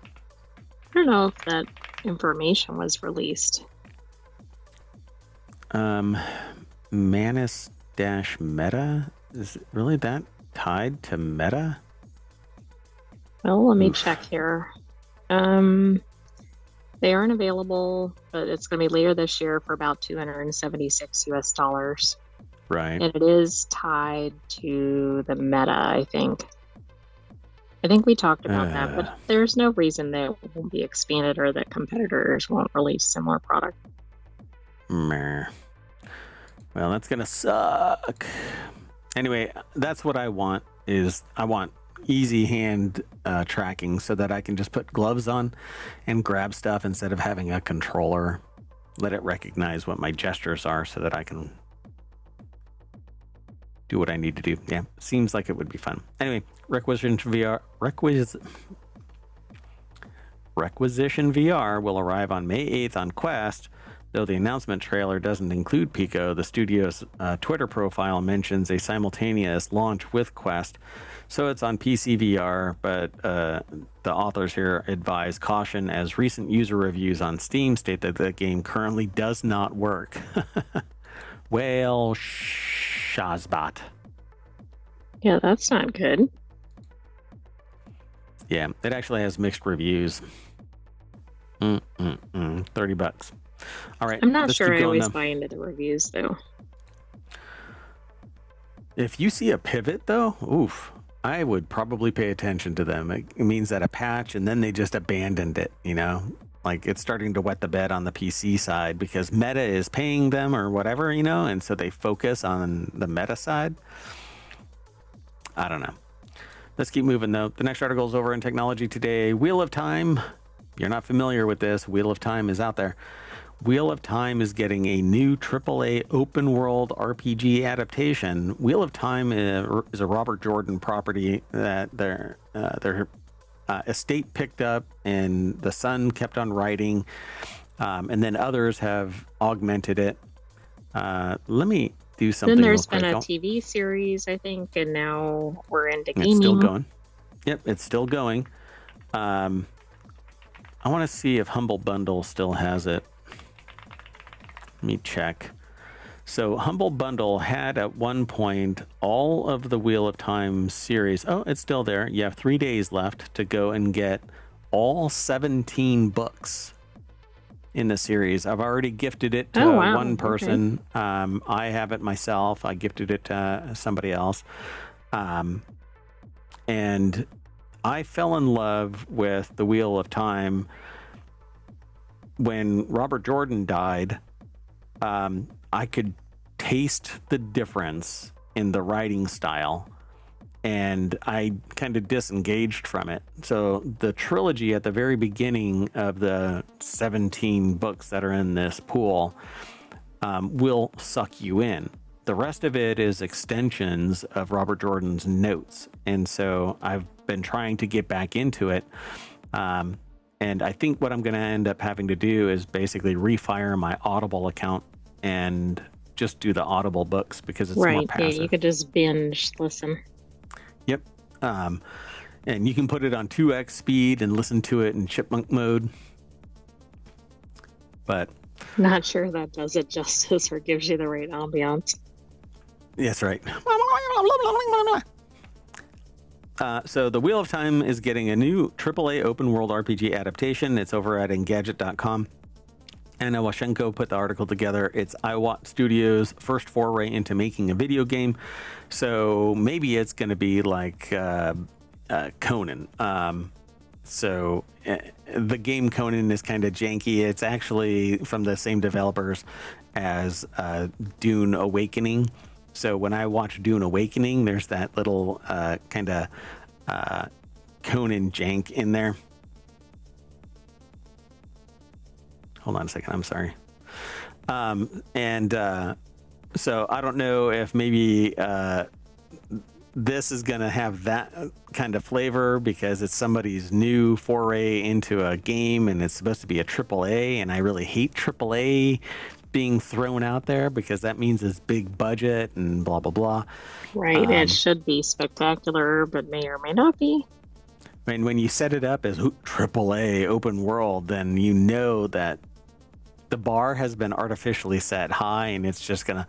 I don't know if that information was released. Manus dash Meta? Is it really that tied to Meta? Well, let me Oof. check here. They aren't available, but it's going to be later this year for about $276 US. Right. And it is tied to the Meta, I think. I think we talked about that, but there's no reason that it won't be expanded or that competitors won't release similar product. Meh. Well, that's gonna suck. Anyway, that's what I want. I want easy hand tracking so that I can just put gloves on and grab stuff instead of having a controller. Let it recognize what my gestures are so that I can do what I need to do. Yeah, seems like it would be fun. Anyway, Requisition VR will arrive on May 8th on Quest. Though the announcement trailer doesn't include Pico, the studio's Twitter profile mentions a simultaneous launch with Quest. So it's on PC VR, but the authors here advise caution as recent user reviews on Steam state that the game currently does not work. Well, Shazbot. Yeah, that's not good. Yeah, it actually has mixed reviews. $30. All right. I'm not sure I always buy into the reviews, though. If you see a pivot, though, oof, I would probably pay attention to them. It means that a patch, and then they just abandoned it, you know? Like, it's starting to wet the bed on the PC side because Meta is paying them or whatever, you know? And so they focus on the Meta side. I don't know. Let's keep moving, though. The next article is over in Technology Today. Wheel of Time. You're not familiar with this. Wheel of Time is out there. Wheel of Time is getting a new AAA open world RPG adaptation. Wheel of Time is a Robert Jordan property that their estate picked up and the son kept on writing, and then others have augmented it. Let me do something. Then there's been a TV series, I think, and now we're into gaming. It's still going. Yep, it's still going. I want to see if Humble Bundle still has it. Let me check. So Humble Bundle had at one point all of the Wheel of Time series. Oh, it's still there. You have 3 days left to go and get all 17 books in the series. I've already gifted it to one person. Okay. I have it myself. I gifted it to somebody else. And I fell in love with the Wheel of Time when Robert Jordan died. I could taste the difference in the writing style, and I kind of disengaged from it. So the trilogy at the very beginning of the 17 books that are in this pool will suck you in. The rest of it is extensions of Robert Jordan's notes, and so I've been trying to get back into it. And I think what I'm going to end up having to do is basically refire my Audible account and just do the Audible books because it's more passive. Yeah, you could just binge listen. Yep. And you can put it on 2x speed and listen to it in chipmunk mode. But not sure that does it justice or gives you the right ambiance. That's right. So the Wheel of Time is getting a new AAA open world RPG adaptation. It's over at Engadget.com. Anna Washenko put the article together. It's iWatt Studios' first foray into making a video game. So maybe it's going to be like Conan. So the game Conan is kind of janky. It's actually from the same developers as Dune Awakening. So when I watch Dune Awakening, there's that little kind of Conan jank in there. Hold on a second. I'm sorry. So I don't know if maybe this is going to have that kind of flavor because it's somebody's new foray into a game and it's supposed to be a AAA, and I really hate AAA being thrown out there because that means it's big budget and blah blah blah. Right. It should be spectacular, but may or may not be. I mean, when you set it up as AAA open world, then you know that the bar has been artificially set high, and it's just gonna.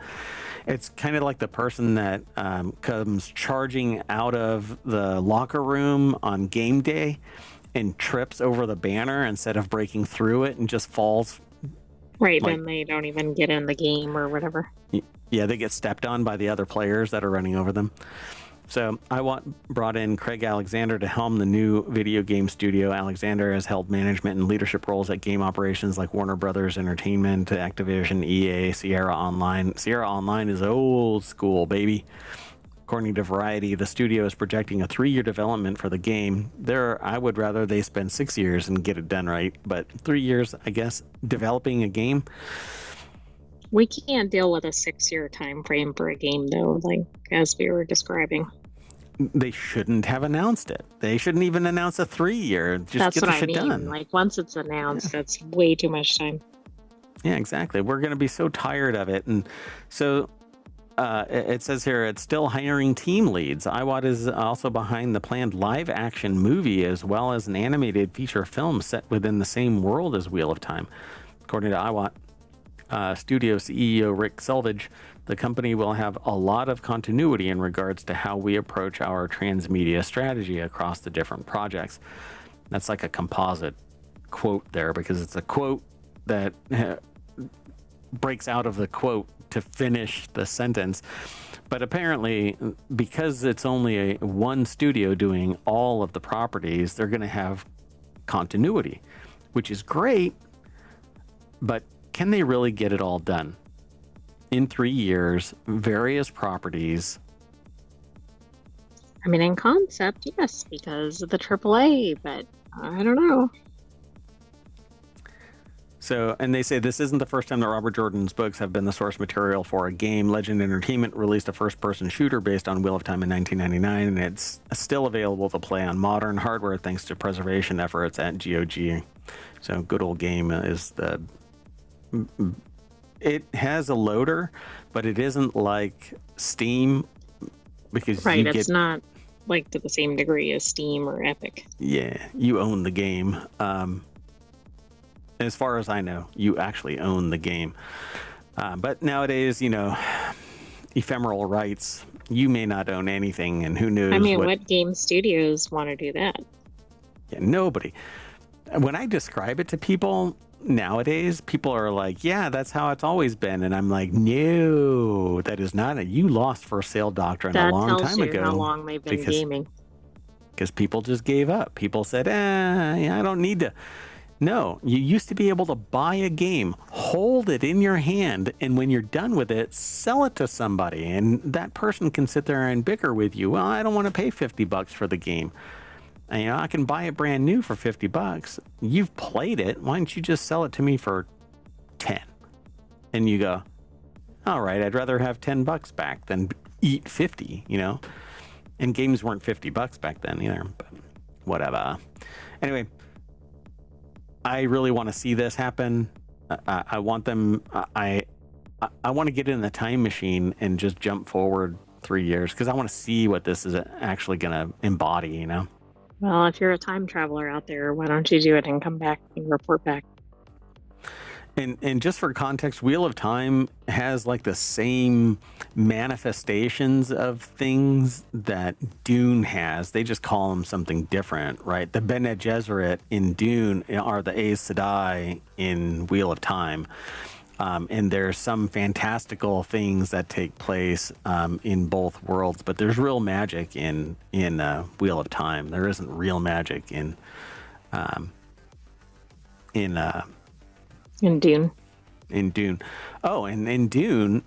It's kind of like the person that comes charging out of the locker room on game day and trips over the banner instead of breaking through it and just falls. Right, then they don't even get in the game or whatever. Yeah, they get stepped on by the other players that are running over them. So brought in Craig Alexander to helm the new video game studio. Alexander has held management and leadership roles at game operations like Warner Brothers Entertainment, Activision, EA, Sierra Online. Sierra Online is old school, baby. According to Variety, the studio is projecting a 3-year development for the game. I would rather they spend 6 years and get it done right, but 3 years, I guess, developing a game. We can't deal with a 6-year time frame for a game, though, like as we were describing. They shouldn't have announced it. They shouldn't even announce a 3-year. Just that's get what the shit I mean. done. Like once it's announced, that's way too much time. Yeah, exactly. We're going to be so tired of it, and so. It says here it's still hiring team leads. iWatt is also behind the planned live-action movie as well as an animated feature film set within the same world as Wheel of Time. According to iWatt Studio CEO Rick Selvage, the company will have a lot of continuity in regards to how we approach our transmedia strategy across the different projects. That's like a composite quote there because it's a quote that breaks out of the quote to finish the sentence. But apparently, because it's only one studio doing all of the properties, they're going to have continuity, which is great. But can they really get it all done? In 3 years, various properties. I mean, in concept, yes, because of the AAA, but I don't know. So, and they say this isn't the first time that Robert Jordan's books have been the source material for a game. Legend Entertainment released a first-person shooter based on Wheel of Time in 1999, and it's still available to play on modern hardware thanks to preservation efforts at GOG. So, good old game is the... It has a loader, but it isn't like Steam because right, you it's not like to the same degree as Steam or Epic. Yeah, you own the game. As far as I know, you actually own the game. But nowadays, ephemeral rights, you may not own anything, and who knows. I mean, what game studios want to do that? Yeah, nobody. When I describe it to people nowadays, people are like, yeah, that's how it's always been. And I'm like, no, that is not you lost for sale doctrine a long time ago. How long they've been gaming. Because people just gave up. People said, I don't need to. No, you used to be able to buy a game, hold it in your hand, and when you're done with it, sell it to somebody. And that person can sit there and bicker with you. Well, I don't want to pay $50 for the game. And, I can buy it brand new for $50. You've played it. Why don't you just sell it to me for 10? And you go, all right, I'd rather have $10 back than eat 50, And games weren't $50 back then either, but whatever. Anyway, I really want to see this happen. I want them. I want to get in the time machine and just jump forward 3 years because I want to see what this is actually going to embody. Well, if you're a time traveler out there, why don't you do it and come back and report back? And just for context, Wheel of Time has like the same manifestations of things that Dune has. They just call them something different, right? The Bene Gesserit in Dune are the Aes Sedai in Wheel of Time. And there's some fantastical things that take place in both worlds, but there's real magic in Wheel of Time. There isn't real magic in Dune. In Dune. Oh, and in Dune,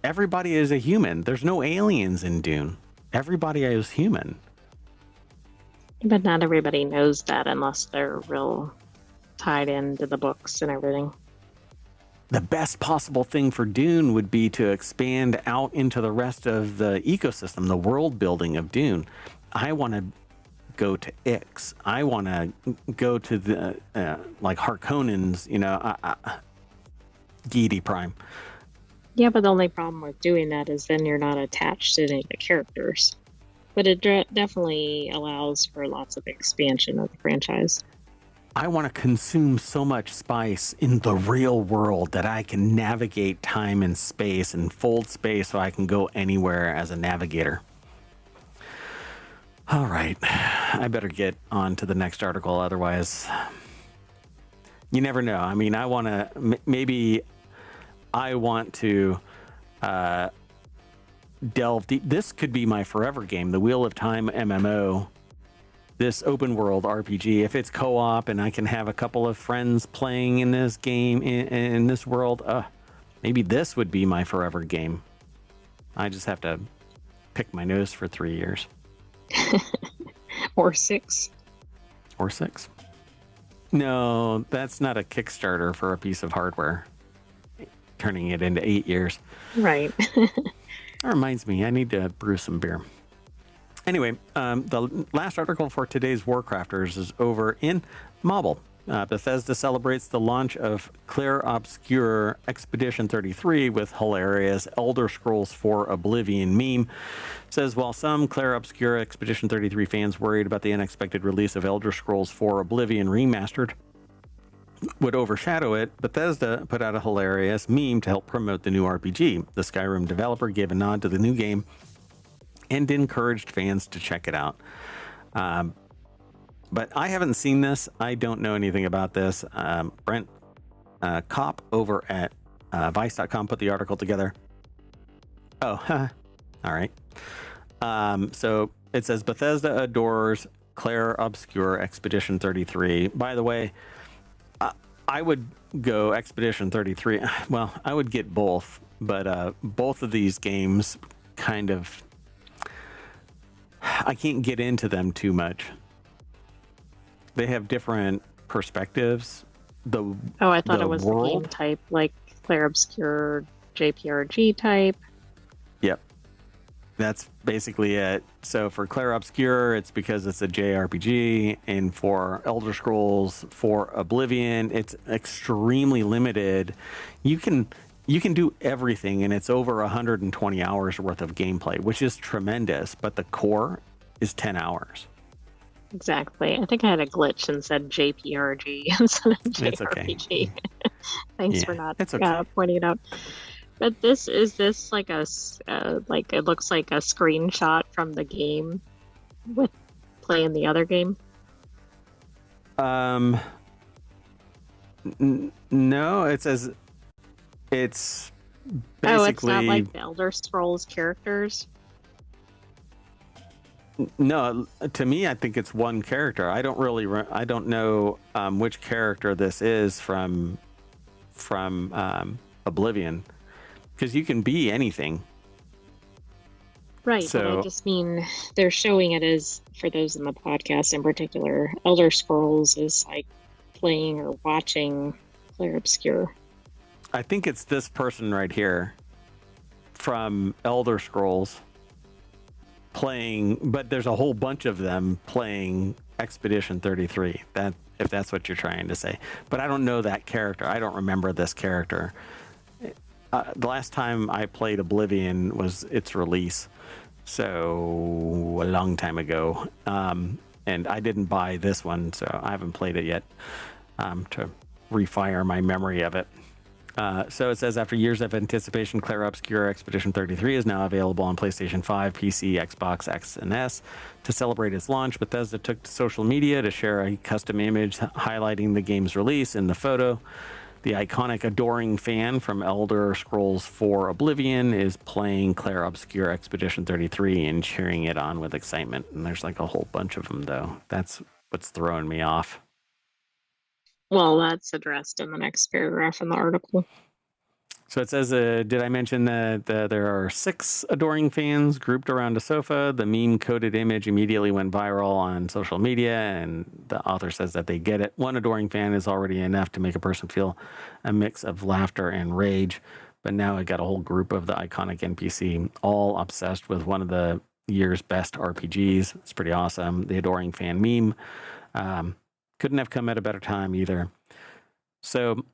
everybody is a human. There's no aliens in Dune. Everybody is human. But not everybody knows that unless they're real tied into the books and everything. the best possible thing for Dune would be to expand out into the rest of the ecosystem, the world building of Dune. I want to go to Ix. I want to go to the like Harkonnens, Geedy Prime. Yeah, but the only problem with doing that is then you're not attached to any of the characters. But it definitely allows for lots of expansion of the franchise. I want to consume so much spice in the real world that I can navigate time and space and fold space so I can go anywhere as a navigator. All right, I better get on to the next article. Otherwise, you never know. I mean, I want to, maybe I want to delve deep. This could be my forever game, the Wheel of Time MMO. This open world RPG, if it's co-op and I can have a couple of friends playing in this game, in this world, maybe this would be my forever game. I just have to pick my nose for 3 years. Or 6. Or 6. No, that's not a Kickstarter for a piece of hardware. Turning it into 8 years. Right. That reminds me, I need to brew some beer. Anyway, the last article for today's Warcrafters is over in Mobile. Bethesda celebrates the launch of Clair Obscur Expedition 33 with hilarious Elder Scrolls 4 Oblivion meme. Says, while some Clair Obscur Expedition 33 fans worried about the unexpected release of Elder Scrolls 4 Oblivion Remastered would overshadow it, Bethesda put out a hilarious meme to help promote the new RPG. The Skyrim developer gave a nod to the new game and encouraged fans to check it out. But I haven't seen this. I don't know anything about this. Brent Kopp over at Vice.com put the article together. Oh, all right. So it says Bethesda adores Clair Obscur Expedition 33. By the way, I would go Expedition 33. Well, I would get both, but both of these games kind of, I can't get into them too much. They have different perspectives. I thought it was the game type, like Clair Obscur JPRG type. Yep. That's basically it. So for Clair Obscur, it's because it's a JRPG, and for Elder Scrolls, for Oblivion, it's extremely limited. You can do everything, and it's over 120 hours worth of gameplay, which is tremendous, but the core is 10 hours. Exactly. I think I had a glitch and said JPRG instead of JRPG. It's okay. Thanks for not okay. pointing it out. But is this like a like it looks like a screenshot from the game with playing the other game? No, it says it's basically. Oh, it's not like the Elder Scrolls characters. No, to me, I think it's one character. I don't really, I don't know which character this is from Oblivion, because you can be anything. Right, but I just mean they're showing it as, for those in the podcast in particular, Elder Scrolls is like playing or watching Clair Obscur. I think it's this person right here from Elder Scrolls playing, but there's a whole bunch of them playing Expedition 33. That, if that's what you're trying to say. But I don't know that character. I don't remember this character. The last time I played Oblivion was its release, so a long time ago. And I didn't buy this one, so I haven't played it yet to refire my memory of it. So it says, after years of anticipation, Clair Obscur Expedition 33 is now available on PlayStation 5, PC, Xbox X, and S. To celebrate its launch, Bethesda took to social media to share a custom image highlighting the game's release. In the photo, the iconic adoring fan from Elder Scrolls 4 Oblivion is playing Clair Obscur Expedition 33 and cheering it on with excitement. And there's like a whole bunch of them, though. That's what's throwing me off. Well, that's addressed in the next paragraph in the article. So it says, did I mention that there are 6 adoring fans grouped around a sofa? The meme-coded image immediately went viral on social media, and the author says that they get it. One adoring fan is already enough to make a person feel a mix of laughter and rage, but now it got a whole group of the iconic NPC all obsessed with one of the year's best RPGs. It's pretty awesome. The adoring fan meme couldn't have come at a better time either. So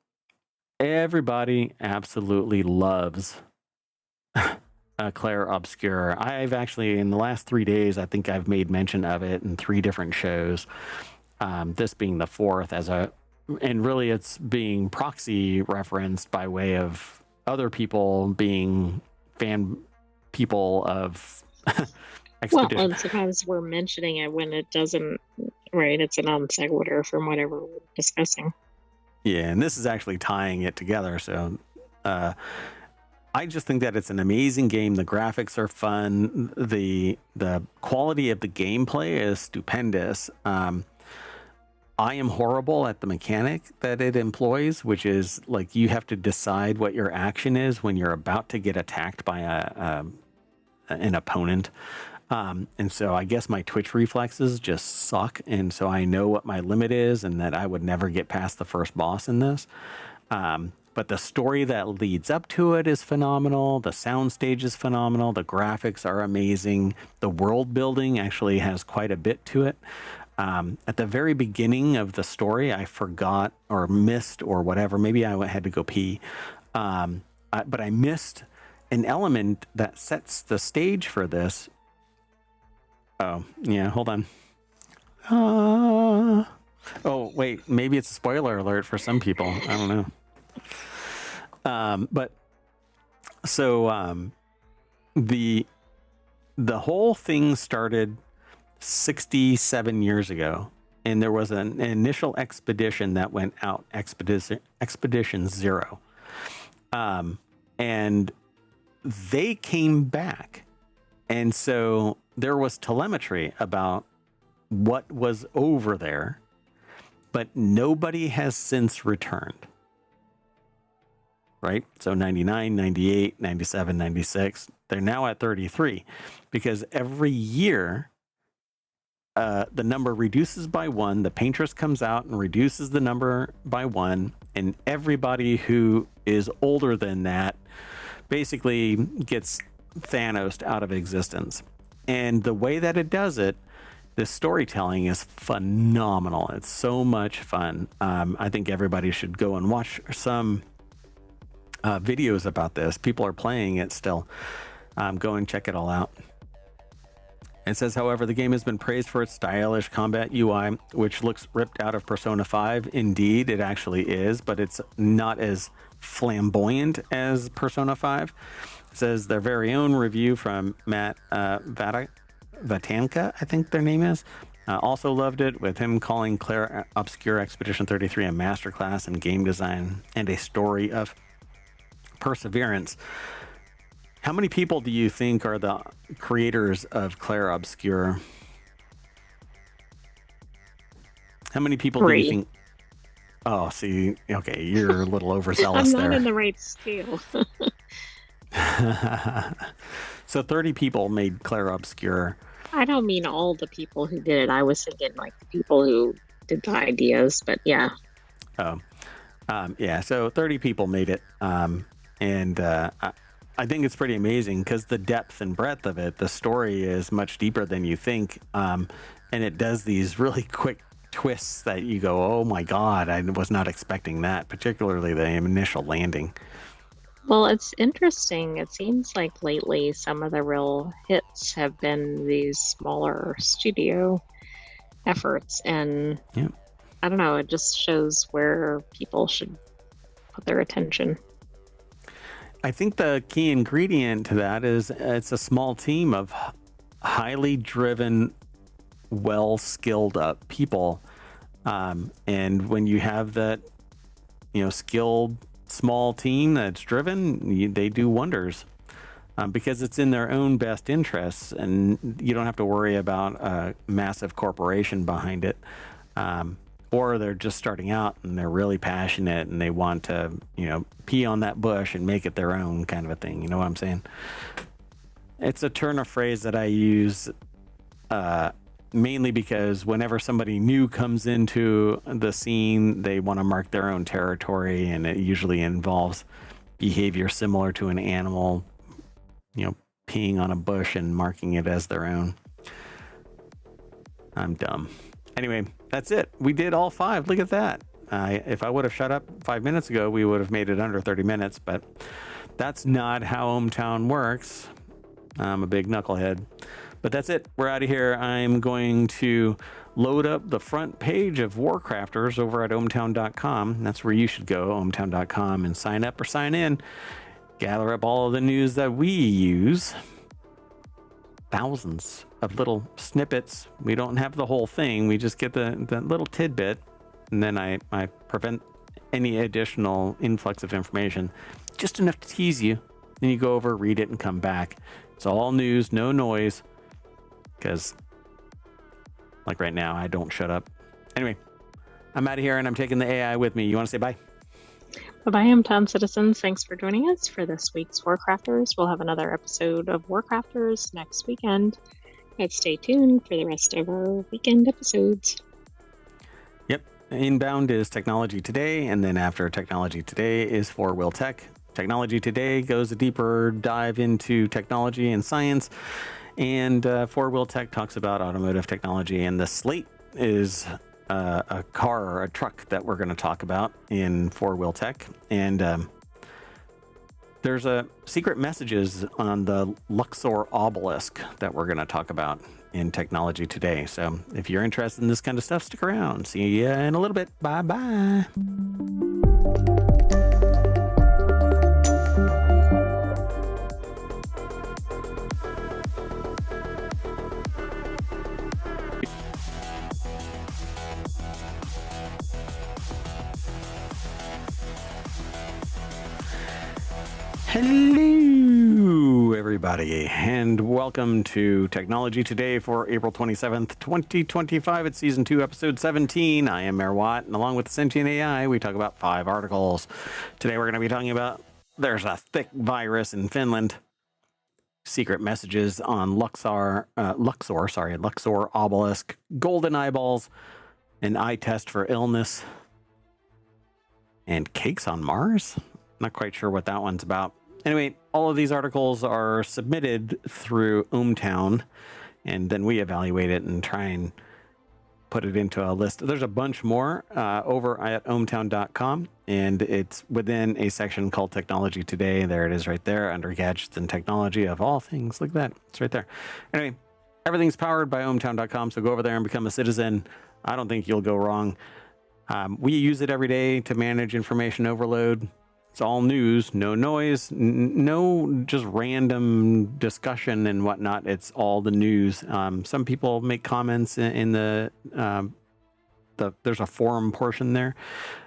everybody absolutely loves Claire Obscure. I've actually, in the last 3 days, I think I've made mention of it in 3 different shows. This being the 4th and really it's being proxy referenced by way of other people being fan people of Expedition. Well, and sometimes we're mentioning it when it doesn't, right? It's a non sequitur from whatever we're discussing. Yeah, and this is actually tying it together. So I just think that it's an amazing game. The graphics are fun. The quality of the gameplay is stupendous. I am horrible at the mechanic that it employs, which is like you have to decide what your action is when you're about to get attacked by an opponent. And so I guess my twitch reflexes just suck. And so I know what my limit is and that I would never get past the first boss in this. But the story that leads up to it is phenomenal. The soundstage is phenomenal. The graphics are amazing. The world building actually has quite a bit to it. At the very beginning of the story, I forgot or missed or whatever. Maybe I had to go pee. But I missed an element that sets the stage for this. Oh, yeah, hold on. Oh, wait, maybe it's a spoiler alert for some people. I don't know. But so the whole thing started 67 years ago, and there was an initial expedition that went out, Expedition 0. And they came back. And so there was telemetry about what was over there, but nobody has since returned. Right? So 99, 98, 97, 96, they're now at 33 because every year the number reduces by 1. The paintress comes out and reduces the number by 1, and everybody who is older than that basically gets Thanos out of existence. And the way that it does it, the storytelling is phenomenal. It's so much fun. I think everybody should go and watch some videos about this. People are playing it still. Go and check it all out. It says, however, the game has been praised for its stylish combat UI, which looks ripped out of Persona 5. Indeed, it actually is, but it's not as flamboyant as Persona 5. It says their very own review from Matt Vatanka, I think their name is, also loved it, with him calling Claire Obscure Expedition 33 a masterclass in game design and a story of perseverance. How many people do you think are the creators of Claire Obscure? How many people do you think? Oh, see, okay, you're a little overzealous there. I'm not in the right scale. So 30 people made Claire Obscure. I don't mean all the people who did it. I was thinking like the people who did the ideas, but yeah. Oh, yeah. So 30 people made it. I think it's pretty amazing because the depth and breadth of it, the story is much deeper than you think. And it does these really quick twists that you go, oh my God, I was not expecting that, particularly the initial landing. Well, it's interesting. It seems like lately some of the real hits have been these smaller studio efforts. And yeah. I don't know, it just shows where people should put their attention. I think the key ingredient to that is it's a small team of highly driven, well-skilled up people. And when you have that, skilled small team that's driven, they do wonders because it's in their own best interests, and you don't have to worry about a massive corporation behind it. or they're just starting out and they're really passionate and they want to, pee on that bush and make it their own kind of a thing. You know what I'm saying? It's a turn of phrase that I use mainly because whenever somebody new comes into the scene, they want to mark their own territory, and it usually involves behavior similar to an animal, peeing on a bush and marking it as their own. I'm dumb. Anyway, that's it. We did all 5. Look at that. If I would have shut up 5 minutes ago, we would have made it under 30 minutes, but that's not how ohmTown works. I'm a big knucklehead. But that's it. We're out of here. I'm going to load up the front page of Warcrafters over at ohmTown.com. That's where you should go, ohmTown.com, and sign up or sign in. Gather up all of the news that we use. Thousands of little snippets. We don't have the whole thing. We just get the little tidbit, and then I prevent any additional influx of information. Just enough to tease you. Then you go over, read it, and come back. It's all news, no noise. Because, like right now, I don't shut up. Anyway, I'm out of here, and I'm taking the AI with me. You want to say bye? Bye-bye, ohmTown citizens. Thanks for joining us for this week's Warcrafters. We'll have another episode of Warcrafters next weekend. And stay tuned for the rest of our weekend episodes. Yep. Inbound is Technology Today, and then after Technology Today is 4-Wheel Tech. Technology Today goes a deeper dive into technology and science, and 4-Wheel Tech talks about automotive technology, and the slate is a car or a truck that we're going to talk about in 4-Wheel Tech. And there's a secret messages on the Luxor obelisk that we're going to talk about in Technology Today. So if you're interested in this kind of stuff, stick around. See you in a little bit. Bye-bye. Hello, everybody, and welcome to Technology Today for April 27th, 2025. It's Season 2, Episode 17. I am Mayor Watt, and along with Sentient AI, we talk about 5 articles. Today we're going to be talking about there's a thick virus in Finland, secret messages on Luxor obelisk, golden eyeballs, an eye test for illness, and cakes on Mars? Not quite sure what that one's about. Anyway, all of these articles are submitted through ohmTown, and then we evaluate it and try and put it into a list. There's a bunch more over at ohmTown.com, and it's within a section called Technology Today. There it is right there under Gadgets and Technology of all things. Look at that. It's right there. Anyway, everything's powered by ohmTown.com, so go over there and become a citizen. I don't think you'll go wrong. We use it every day to manage information overload. It's all news, no noise, no just random discussion and whatnot. It's all the news. Some people make comments in the there's a forum portion there,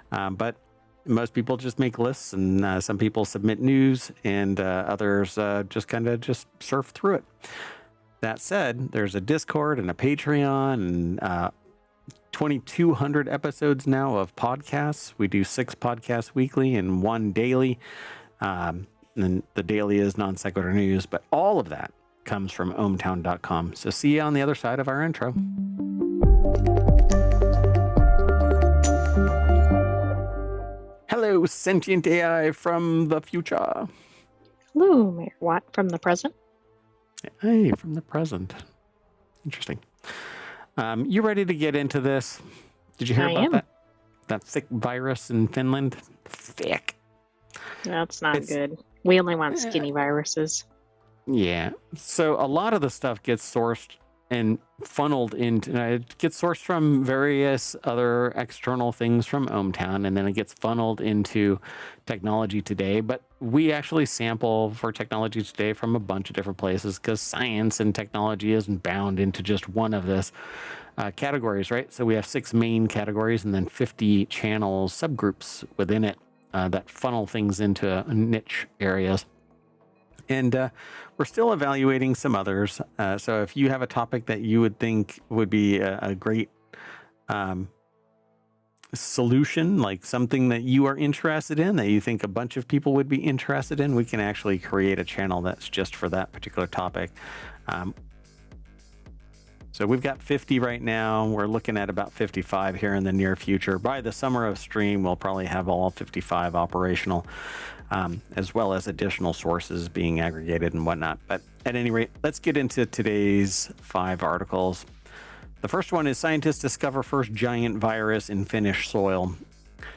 but most people just make lists, and some people submit news, and others just kind of just surf through it. That said, there's a Discord and a Patreon, and 2,200 episodes now of podcasts. We do 6 podcasts weekly and 1 daily. And the daily is non sequitur news, but all of that comes from ohmTown.com. So see you on the other side of our intro. Hello, sentient AI from the future. Hello, Mayor Watt from the present. Hey, from the present. Interesting. You ready to get into this? Did you hear about that thick virus in Finland? Thick. That's not good. We only want skinny viruses. Yeah. So a lot of the stuff gets sourced and funneled into, it gets sourced from various other external things from ohmTown, and then it gets funneled into Technology Today. But we actually sample for Technology Today from a bunch of different places, because science and technology isn't bound into just one of this categories, right? So we have 6 main categories and then 50 channel subgroups within it that funnel things into niche areas. And we're still evaluating some others. So if you have a topic that you would think would be a great solution, like something that you are interested in, that you think a bunch of people would be interested in, we can actually create a channel that's just for that particular topic. So we've got 50 right now. We're looking at about 55 here in the near future. By the summer of stream, we'll probably have all 55 operational, as well as additional sources being aggregated and whatnot. But at any rate, let's get into today's 5 articles. The first one is scientists discover first giant virus in Finnish soil.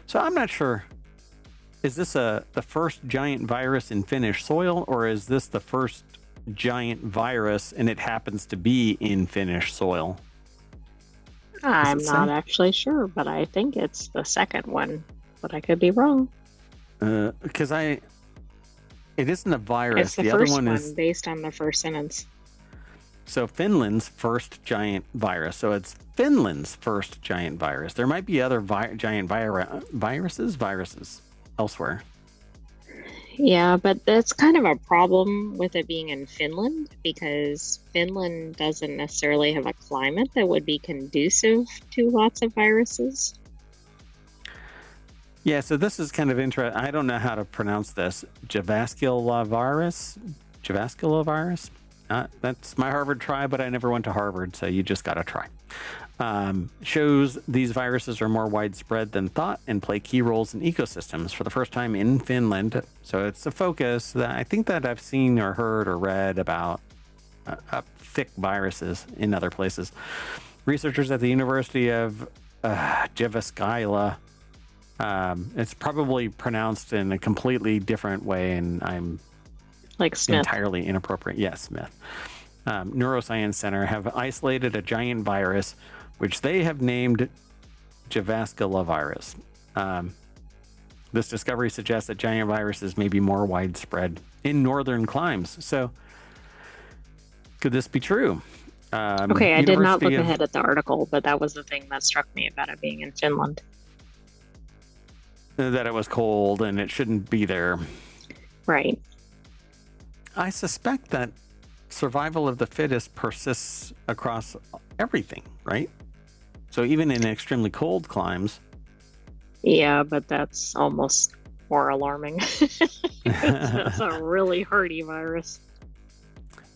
So I'm not sure, is this the first giant virus in Finnish soil, or is this the first giant virus and it happens to be in Finnish soil? I'm not actually sure, but I think it's the second one, but I could be wrong. Because it isn't a virus. It's the other first one one is based on the first sentence. so Finland's first giant virus. So it's Finland's first giant virus. There might be other giant viruses elsewhere. Yeah, but that's kind of a problem with it being in Finland, because Finland doesn't necessarily have a climate that would be conducive to lots of viruses. Yeah, so this is kind of interesting. I don't know how to pronounce this. Javasculovirus? That's my Harvard try, but I never went to Harvard, so you just got to try. Shows these viruses are more widespread than thought and play key roles in ecosystems for the first time in Finland. So it's a focus that I think that I've seen or heard or read about thick viruses in other places. Researchers at the University of Jyväskylä, it's probably pronounced in a completely different way, and I'm like Smith. Entirely inappropriate. Yes, Smith. Neuroscience Center have isolated a giant virus, which they have named Javasculovirus. This discovery suggests that giant viruses may be more widespread in northern climes. So, could this be true? Okay, I did not look ahead at the article, but that was the thing that struck me about it being in Finland. That it was cold and it shouldn't be there. Right. I suspect that survival of the fittest persists across everything, right? So even in extremely cold climes. Yeah, but that's almost more alarming. That's a really hardy virus.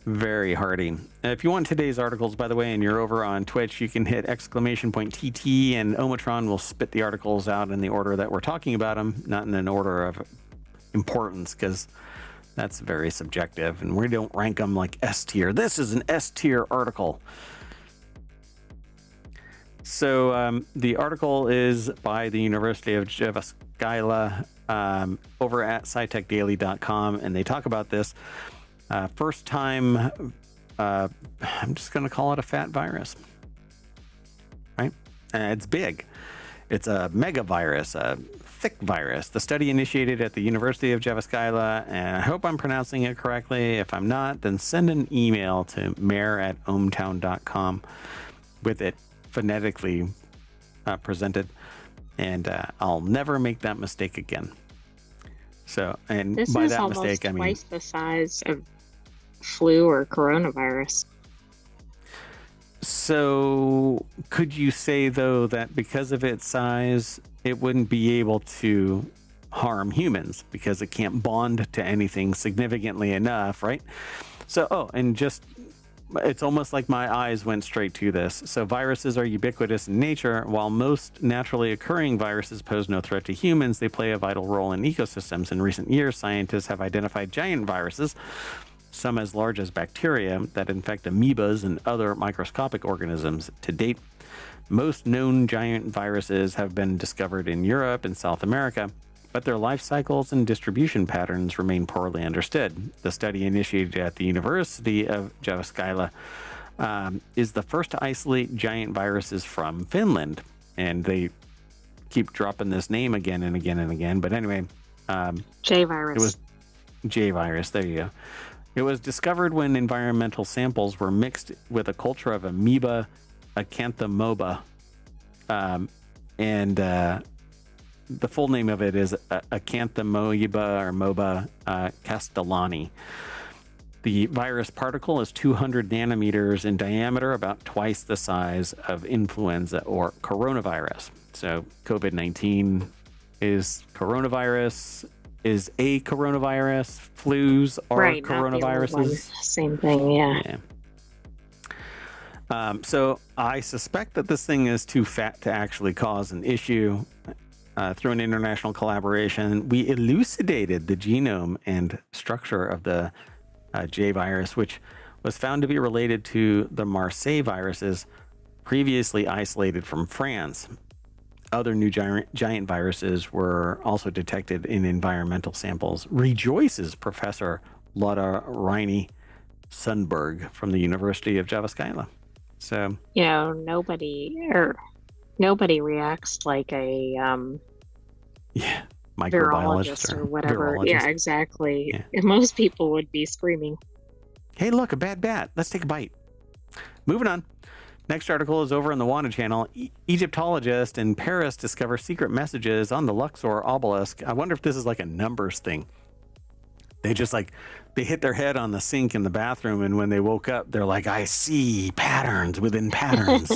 Very hardy. If you want today's articles, by the way, and you're over on Twitch, you can hit !TT and Omatron will spit the articles out in the order that we're talking about them, not in an order of importance, because that's very subjective, and we don't rank them like S tier. This is an S tier article. So the article is by the University of Jyväskylä over at scitechdaily.com, and they talk about this first time. I'm just going to call it a fat virus, right? It's big. It's a megavirus, a thick virus. The study initiated at the University of Jyväskylä, and I hope I'm pronouncing it correctly. If I'm not, then send an email to mayor@ohmtown.com with it phonetically presented, and I'll never make that mistake again. So, and this by is that almost mistake, I mean twice the size of flu or coronavirus. So, could you say, though, that because of its size, it wouldn't be able to harm humans because it can't bond to anything significantly enough, right? So, and just, it's almost like my eyes went straight to this. So, viruses are ubiquitous in nature. While most naturally occurring viruses pose no threat to humans, they play a vital role in ecosystems. In recent years, scientists have identified giant viruses, some as large as bacteria, that infect amoebas and other microscopic organisms. To date, most known giant viruses have been discovered in Europe and South America, but their life cycles and distribution patterns remain poorly understood. The study initiated at the University of Jyväskylä is the first to isolate giant viruses from Finland, and they keep dropping this name again and again and again. But anyway, J virus. It was J virus. There you go. It was discovered when environmental samples were mixed with a culture of amoeba acanthamoeba, and the full name of it is Acanthamoeba or Moba castellani. The virus particle is 200 nanometers in diameter, about twice the size of influenza or coronavirus. So COVID-19 is coronavirus, is a coronavirus. Flus are Right, not the old one. coronaviruses. Same thing, yeah. So I suspect that this thing is too fat to actually cause an issue. Through an international collaboration, we elucidated the genome and structure of the J virus, which was found to be related to the Marseille viruses previously isolated from France. Other new giant viruses were also detected in environmental samples, rejoices Professor Lotta Reini Sundberg from the University of Jyväskylä. So, You know, nobody reacts like a yeah, virologist or whatever. Yeah, exactly. Yeah. And most people would be screaming. Hey, look, a bad bat. Let's take a bite. Moving on. Next article is over on the Wanted channel. Egyptologist in Paris discover secret messages on the Luxor obelisk. I wonder if this is like a numbers thing. They just they hit their head on the sink in the bathroom, and when they woke up, they're like, I see patterns within patterns.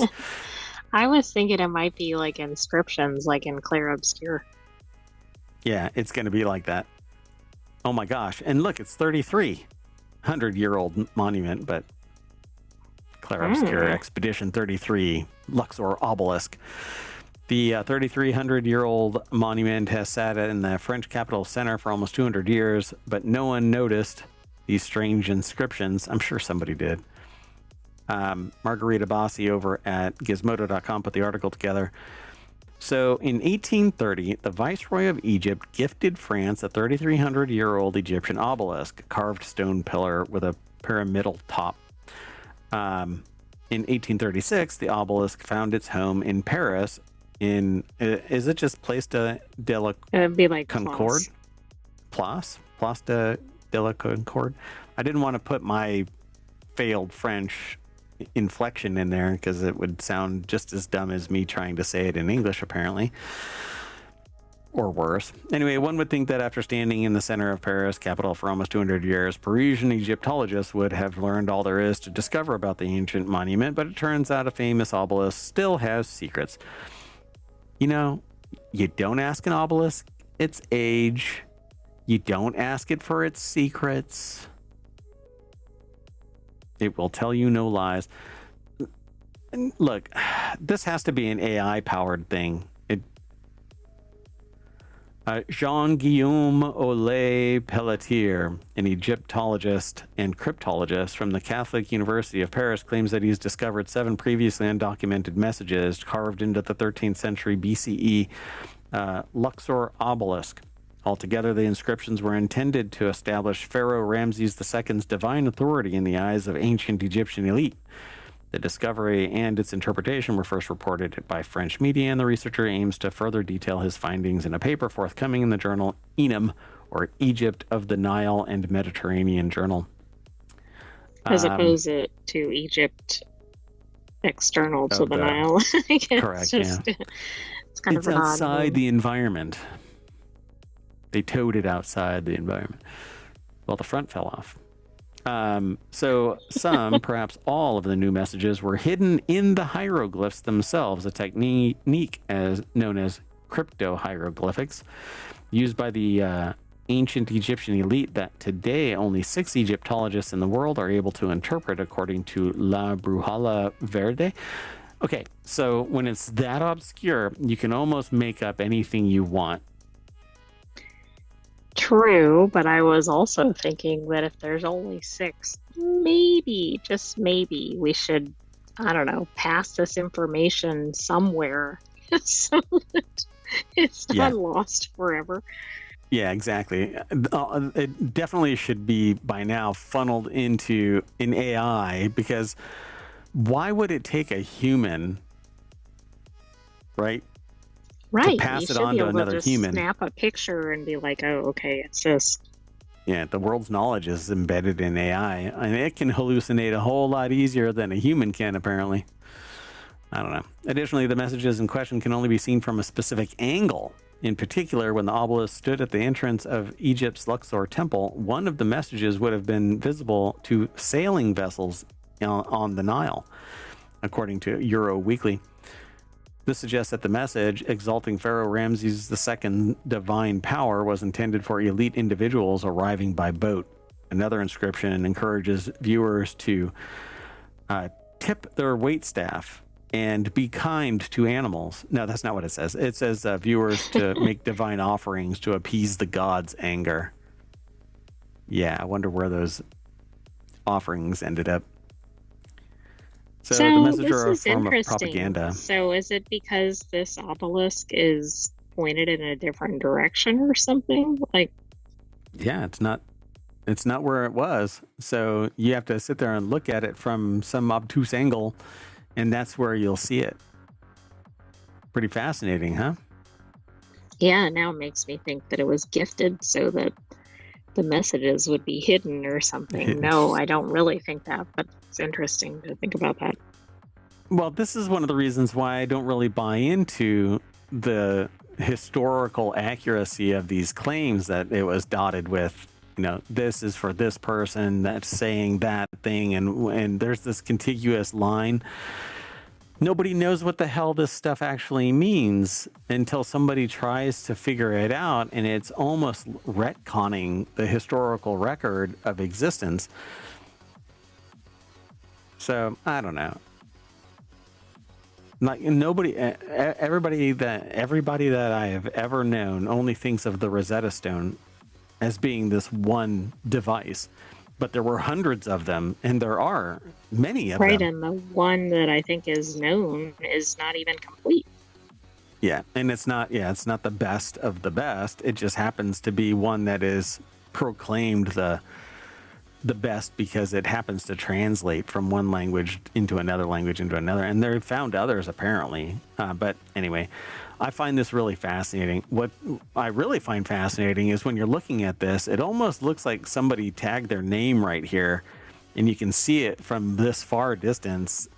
I was thinking it might be like inscriptions, like in Clair Obscure. Yeah, it's going to be like that. Oh my gosh. And look, it's 3,300-year-old monument, but Clair Obscure Expedition 33, Luxor obelisk. The 3,300-year-old monument has sat in the French capital center for almost 200 years, but no one noticed these strange inscriptions. I'm sure somebody did. Margarita Bossi over at Gizmodo.com put the article together. So in 1830, the Viceroy of Egypt gifted France a 3,300-year-old Egyptian obelisk, carved stone pillar with a pyramidal top. In 1836, the obelisk found its home in Paris. Is it just Place de la It'd be like Concorde? Place de la Concorde. I didn't want to put my failed French inflection in there because it would sound just as dumb as me trying to say it in English, apparently, or worse. Anyway, one would think that after standing in the center of Paris, capital for almost 200 years, Parisian Egyptologists would have learned all there is to discover about the ancient monument, but it turns out a famous obelisk still has secrets. You know, you don't ask an obelisk its age. You don't ask it for its secrets. It will tell you no lies. And look, this has to be an AI-powered thing. Jean-Guillaume Olay Pelletier, an Egyptologist and cryptologist from the Catholic University of Paris, claims that he's discovered 7 previously undocumented messages carved into the 13th century BCE Luxor obelisk. Altogether, the inscriptions were intended to establish Pharaoh Ramses II's divine authority in the eyes of ancient Egyptian elite. The discovery and its interpretation were first reported by French media, and the researcher aims to further detail his findings in a paper forthcoming in the journal ENAM, or Egypt of the Nile and Mediterranean Journal. As opposed to Egypt external to the Nile. I guess. Correct, it's kind of outside the environment. They towed it outside the environment. Well, the front fell off. So some, perhaps all of the new messages were hidden in the hieroglyphs themselves, a technique known as crypto-hieroglyphics, used by the ancient Egyptian elite that today only 6 Egyptologists in the world are able to interpret, according to La Bruhala Verde. Okay, so when it's that obscure, you can almost make up anything you want. True, but I was also thinking that if there's only 6, maybe, just maybe, we should, I don't know, pass this information somewhere so that it's not lost forever. Yeah, exactly. It definitely should be by now funneled into an AI, because why would it take a human, right? Right, to pass you it should on be to able another to just human. snap a picture and be like, oh, okay, it's this. Yeah, the world's knowledge is embedded in AI, and it can hallucinate a whole lot easier than a human can, apparently. I don't know. Additionally, the messages in question can only be seen from a specific angle In particular, when the obelisk stood at the entrance of Egypt's Luxor temple, one of the messages would have been visible to sailing vessels on the Nile, according to Euro Weekly. This suggests that the message, exalting Pharaoh Ramses II's divine power, was intended for elite individuals arriving by boat. Another inscription encourages viewers to tip their waitstaff and be kind to animals. No, that's not what it says. It says viewers to make divine offerings to appease the gods' anger. Yeah, I wonder where those offerings ended up. So the message are a form of propaganda. So is it because this obelisk is pointed in a different direction or something? Like, yeah, it's not where it was. So you have to sit there and look at it from some obtuse angle, and that's where you'll see it. Pretty fascinating, huh? Yeah, now it makes me think that it was gifted so that the messages would be hidden or something. No, I don't really think that, but it's interesting to think about that. Well, this is one of the reasons why I don't really buy into the historical accuracy of these claims that it was dotted with, this is for this person that's saying that thing, and there's this contiguous line. Nobody knows what the hell this stuff actually means until somebody tries to figure it out, and it's almost retconning the historical record of existence. So I don't know. Everybody that I have ever known only thinks of the Rosetta Stone as being this one device. But there were hundreds of them, and there are many of them. Right, and the one that I think is known is not even complete. Yeah, and it's not the best of the best. It just happens to be one that is proclaimed the best because it happens to translate from one language into another language into another. And they've found others, apparently. But anyway, I find this really fascinating. What I really find fascinating is when you're looking at this, it almost looks like somebody tagged their name right here, and you can see it from this far distance.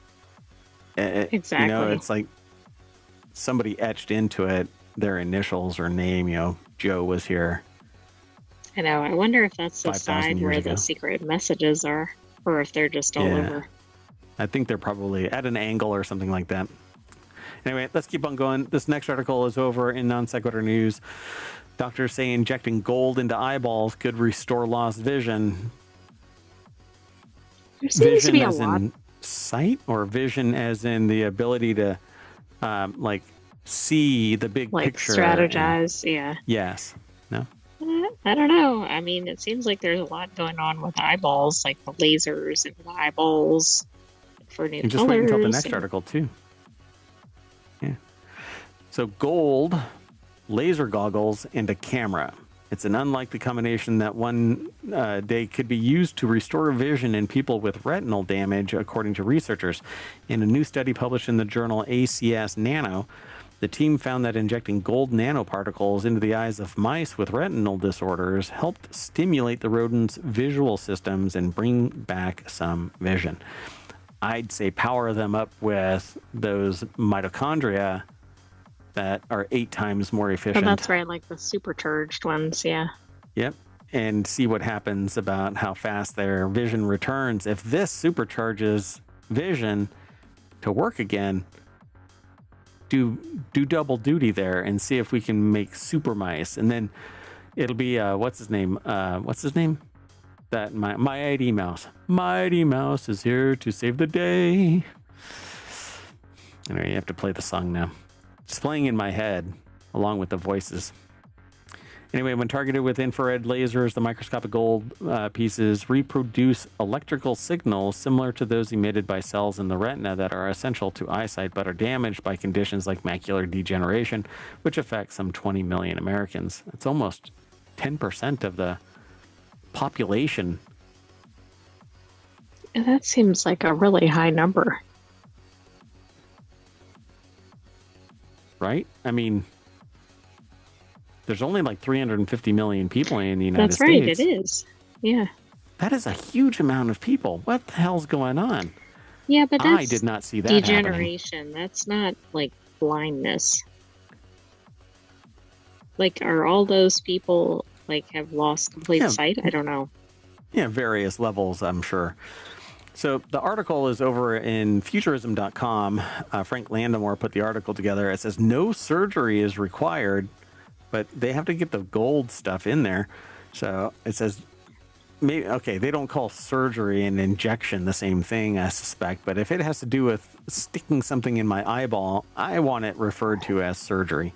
Exactly. It's like somebody etched into it their initials or name. Joe was here. I know. I wonder if that's the 5,000 side years where ago. the secret messages are, or if they're just all over. I think they're probably at an angle or something like that. Anyway, let's keep on going. This next article is over in Non Sequitur News. Doctors say injecting gold into eyeballs could restore lost vision. There seems to be a as lot. In sight, or vision as in the ability to see the big picture. Strategize, yeah. Yes. No? I don't know. I mean, it seems like there's a lot going on with eyeballs, like the lasers into the eyeballs for new And just colors. wait until the next article, too. Yeah. So gold, laser goggles, and a camera. It's an unlikely combination that one day could be used to restore vision in people with retinal damage, according to researchers. In a new study published in the journal ACS Nano, the team found that injecting gold nanoparticles into the eyes of mice with retinal disorders helped stimulate the rodents' visual systems and bring back some vision. I'd say power them up with those mitochondria that are 8 times more efficient. Oh, that's right, like the supercharged ones, yeah. Yep. And see what happens about how fast their vision returns. If this supercharges vision to work again, do double duty there and see if we can make super mice. And then it'll be what's his name? That my Mighty Mouse. Mighty Mouse is here to save the day. Anyway, you have to play the song now. It's playing in my head along with the voices. Anyway, when targeted with infrared lasers, the microscopic gold pieces reproduce electrical signals similar to those emitted by cells in the retina that are essential to eyesight but are damaged by conditions like macular degeneration, which affect some 20 million Americans. It's almost 10% of the population. That seems like a really high number. Right? I mean, there's only like 350 million people in the United States. That's right, it is. Yeah. That is a huge amount of people. What the hell's going on? Yeah, but that's I did not see that degeneration. Happening. That's not like blindness. Like, are all those people like have lost complete Yeah. sight? I don't know. Yeah, various levels, I'm sure. So the article is over in futurism.com. Frank Landemore put the article together. It says no surgery is required, but they have to get the gold stuff in there. So it says, maybe, okay, they don't call surgery and injection the same thing, I suspect, but if it has to do with sticking something in my eyeball, I want it referred to as surgery.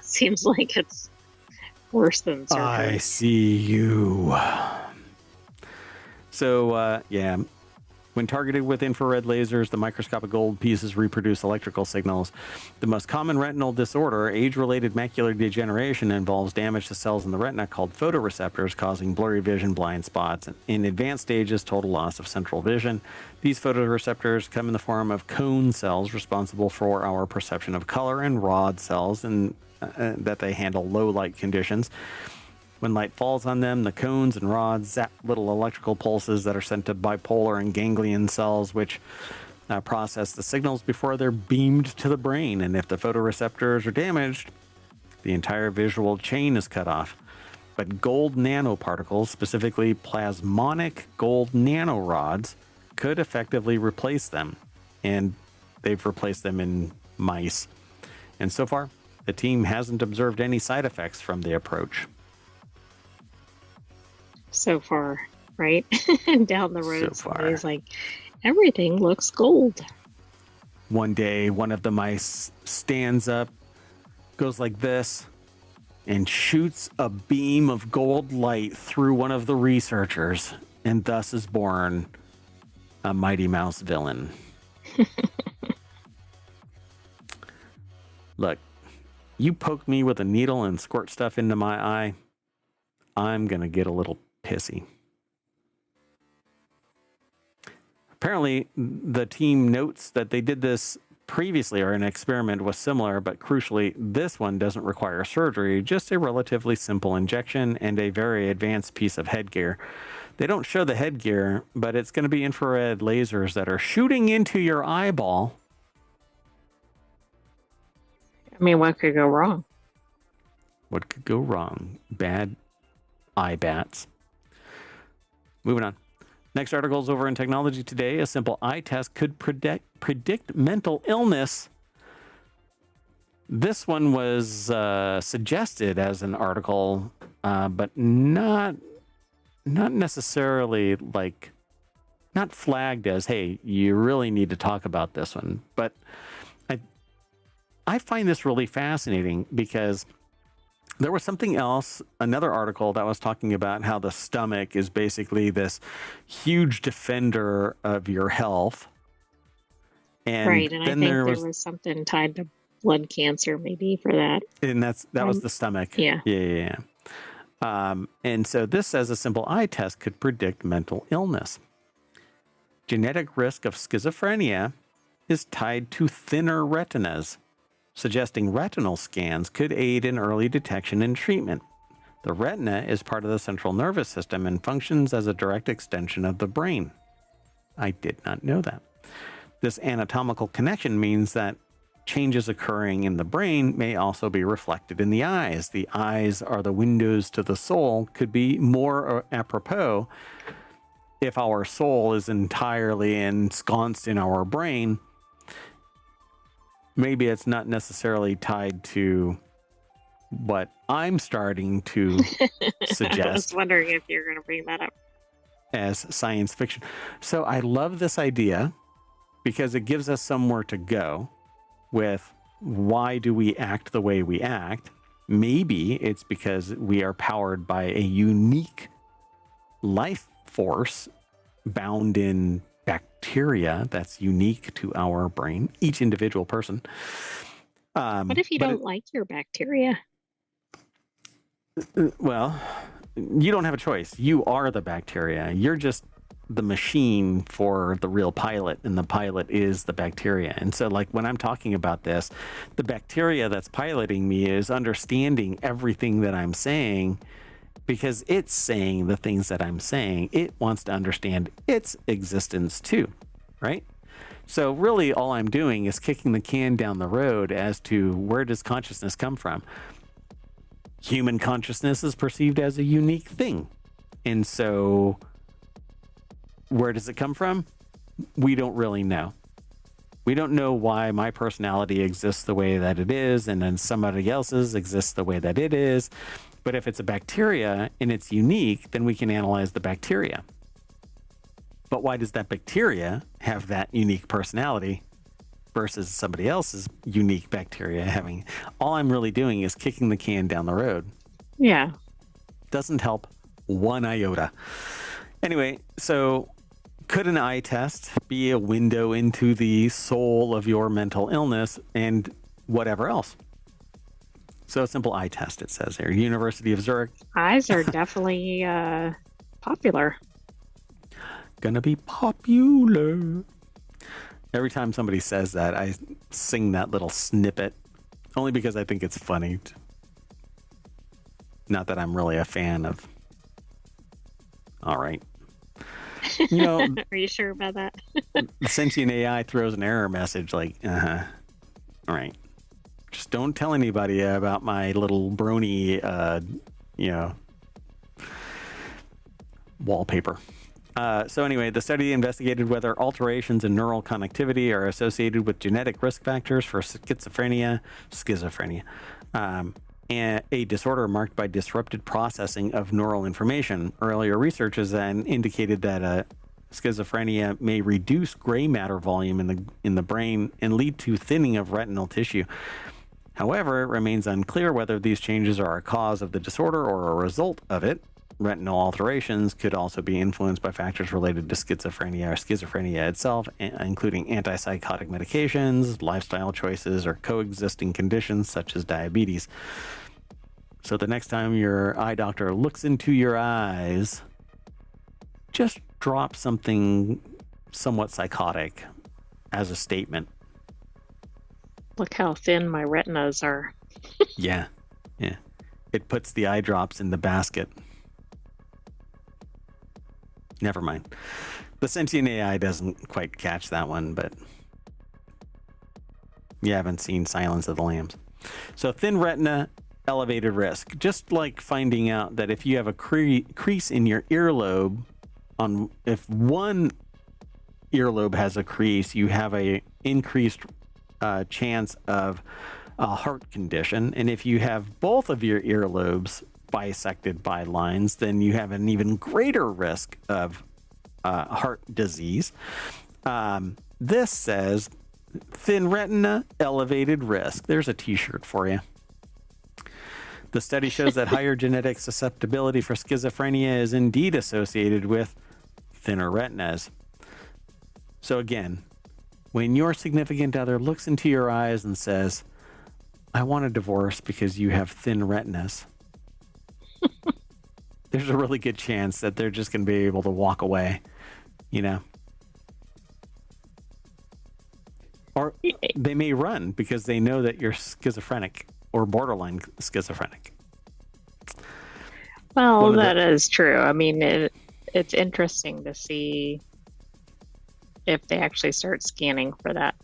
Seems like it's worse than surgery. I see you. So, yeah. When targeted with infrared lasers, the microscopic gold pieces reproduce electrical signals. The most common retinal disorder, age-related macular degeneration, involves damage to cells in the retina called photoreceptors, causing blurry vision, blind spots, and in advanced stages, total loss of central vision. These photoreceptors come in the form of cone cells responsible for our perception of color, and rod cells that they handle low light conditions. When light falls on them, the cones and rods zap little electrical pulses that are sent to bipolar and ganglion cells, which process the signals before they're beamed to the brain. And if the photoreceptors are damaged, the entire visual chain is cut off. But gold nanoparticles, specifically plasmonic gold nanorods, could effectively replace them. And they've replaced them in mice. And so far, the team hasn't observed any side effects from the approach. So far, right? Down the road, So far. somebody's like, everything looks gold. One day, one of the mice stands up, goes like this, and shoots a beam of gold light through one of the researchers, and thus is born a Mighty Mouse villain. Look, you poke me with a needle and squirt stuff into my eye, I'm going to get a little pissy. Apparently, the team notes that they did this previously, or an experiment was similar, but crucially, this one doesn't require surgery, just a relatively simple injection and a very advanced piece of headgear. They don't show the headgear, but it's going to be infrared lasers that are shooting into your eyeball. I mean, what could go wrong? What could go wrong? Bad eye bats. Moving on. Next article is over in Technology Today. A simple eye test could predict mental illness. This one was suggested as an article, but not necessarily like, not flagged as, hey, you really need to talk about this one. But I find this really fascinating because there was something else, another article that was talking about how the stomach is basically this huge defender of your health. And right, and I then think there was something tied to blood cancer maybe for that. And that was the stomach. Yeah. Yeah. And so this says a simple eye test could predict mental illness. Genetic risk of schizophrenia is tied to thinner retinas, suggesting retinal scans could aid in early detection and treatment. The retina is part of the central nervous system and functions as a direct extension of the brain. I did not know that. This anatomical connection means that changes occurring in the brain may also be reflected in the eyes. The eyes are the windows to the soul, could be more apropos if our soul is entirely ensconced in our brain. Maybe it's not necessarily tied to what I'm starting to suggest. I was wondering if you're going to bring that up. As science fiction. So I love this idea because it gives us somewhere to go with why do we act the way we act. Maybe it's because we are powered by a unique life force bound in bacteria that's unique to our brain, each individual person. What if you don't like your bacteria? Well, you don't have a choice. You are the bacteria. You're just the machine for the real pilot, and the pilot is the bacteria. And so, like, when I'm talking about this, the bacteria that's piloting me is understanding everything that I'm saying because it's saying the things that I'm saying. It wants to understand its existence too, right? So really all I'm doing is kicking the can down the road as to where does consciousness come from? human consciousness is perceived as a unique thing. And so where does it come from? We don't really know. We don't know why my personality exists the way that it is, and then somebody else's exists the way that it is. But if it's a bacteria and it's unique, then we can analyze the bacteria. But why does that bacteria have that unique personality versus somebody else's unique bacteria having? All I'm really doing is kicking the can down the road. Yeah. Doesn't help one iota. Anyway, so could an eye test be a window into the soul of your mental illness and whatever else? So a simple eye test, it says here. University of Zurich. Eyes are definitely popular. Gonna be popular. Every time somebody says that, I sing that little snippet, only because I think it's funny. Not that I'm really a fan of. All right. You know, Are you sure about that? the sentient AI throws an error message like, all right. Just don't tell anybody about my little brony, wallpaper. So anyway, the study investigated whether alterations in neural connectivity are associated with genetic risk factors for schizophrenia, and a disorder marked by disrupted processing of neural information. Earlier research has then indicated that schizophrenia may reduce gray matter volume in the brain and lead to thinning of retinal tissue. However, it remains unclear whether these changes are a cause of the disorder or a result of it. Retinal alterations could also be influenced by factors related to schizophrenia or schizophrenia itself, including antipsychotic medications, lifestyle choices, or coexisting conditions such as diabetes. So the next time your eye doctor looks into your eyes, just drop something somewhat psychotic as a statement. Look how thin my retinas are. Yeah. It puts the eye drops in the basket. Never mind. The sentient AI doesn't quite catch that one, but you haven't seen Silence of the Lambs. So thin retina, elevated risk. Just like finding out that if you have a crease in your earlobe, if one earlobe has a crease, you have a increased chance of a heart condition. And if you have both of your earlobes bisected by lines, then you have an even greater risk of heart disease. This says thin retina, elevated risk. There's a t-shirt for you. The study shows that higher genetic susceptibility for schizophrenia is indeed associated with thinner retinas. So again, when your significant other looks into your eyes and says, I want a divorce because you have thin retinas, there's a really good chance that they're just going to be able to walk away, Or they may run because they know that you're schizophrenic or borderline schizophrenic. Well, that is true. I mean, it's interesting to see if they actually start scanning for that.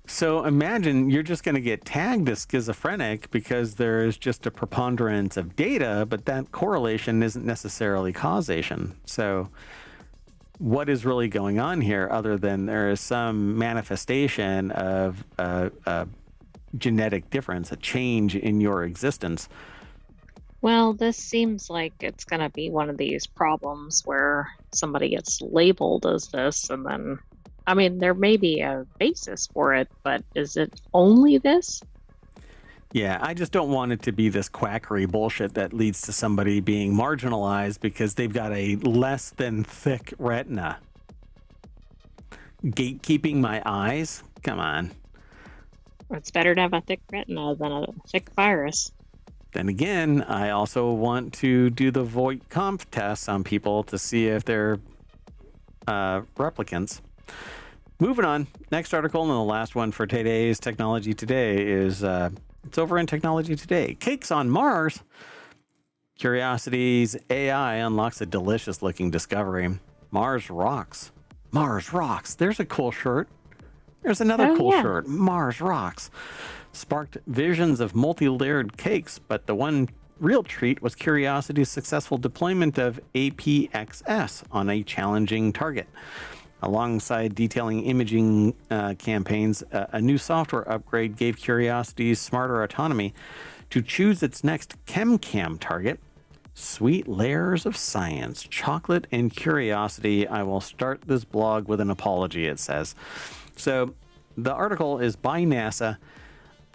So imagine you're just going to get tagged as schizophrenic because there is just a preponderance of data, but that correlation isn't necessarily causation. So what is really going on here other than there is some manifestation of a genetic difference, a change in your existence? Well, this seems like it's going to be one of these problems where somebody gets labeled as this, and then, I mean, there may be a basis for it, but is it only this? Yeah, I just don't want it to be this quackery bullshit that leads to somebody being marginalized because they've got a less than thick retina. Gatekeeping my eyes? Come on. It's better to have a thick retina than a thick virus. Then again, I also want to do the Voight-Kampff test on people to see if they're replicants. Moving on. Next article and the last one for today's Technology Today is it's over in Technology Today. Cakes on Mars. Curiosity's AI unlocks a delicious looking discovery. Mars rocks. Mars rocks. There's a cool shirt. There's another Oh, cool yeah. shirt. Mars Rocks. Sparked visions of multi-layered cakes, but the one real treat was Curiosity's successful deployment of APXS on a challenging target. Alongside detailing imaging campaigns, a new software upgrade gave Curiosity smarter autonomy to choose its next ChemCam target. Sweet layers of science, chocolate, and curiosity. I will start this blog with an apology, it says. So the article is by NASA.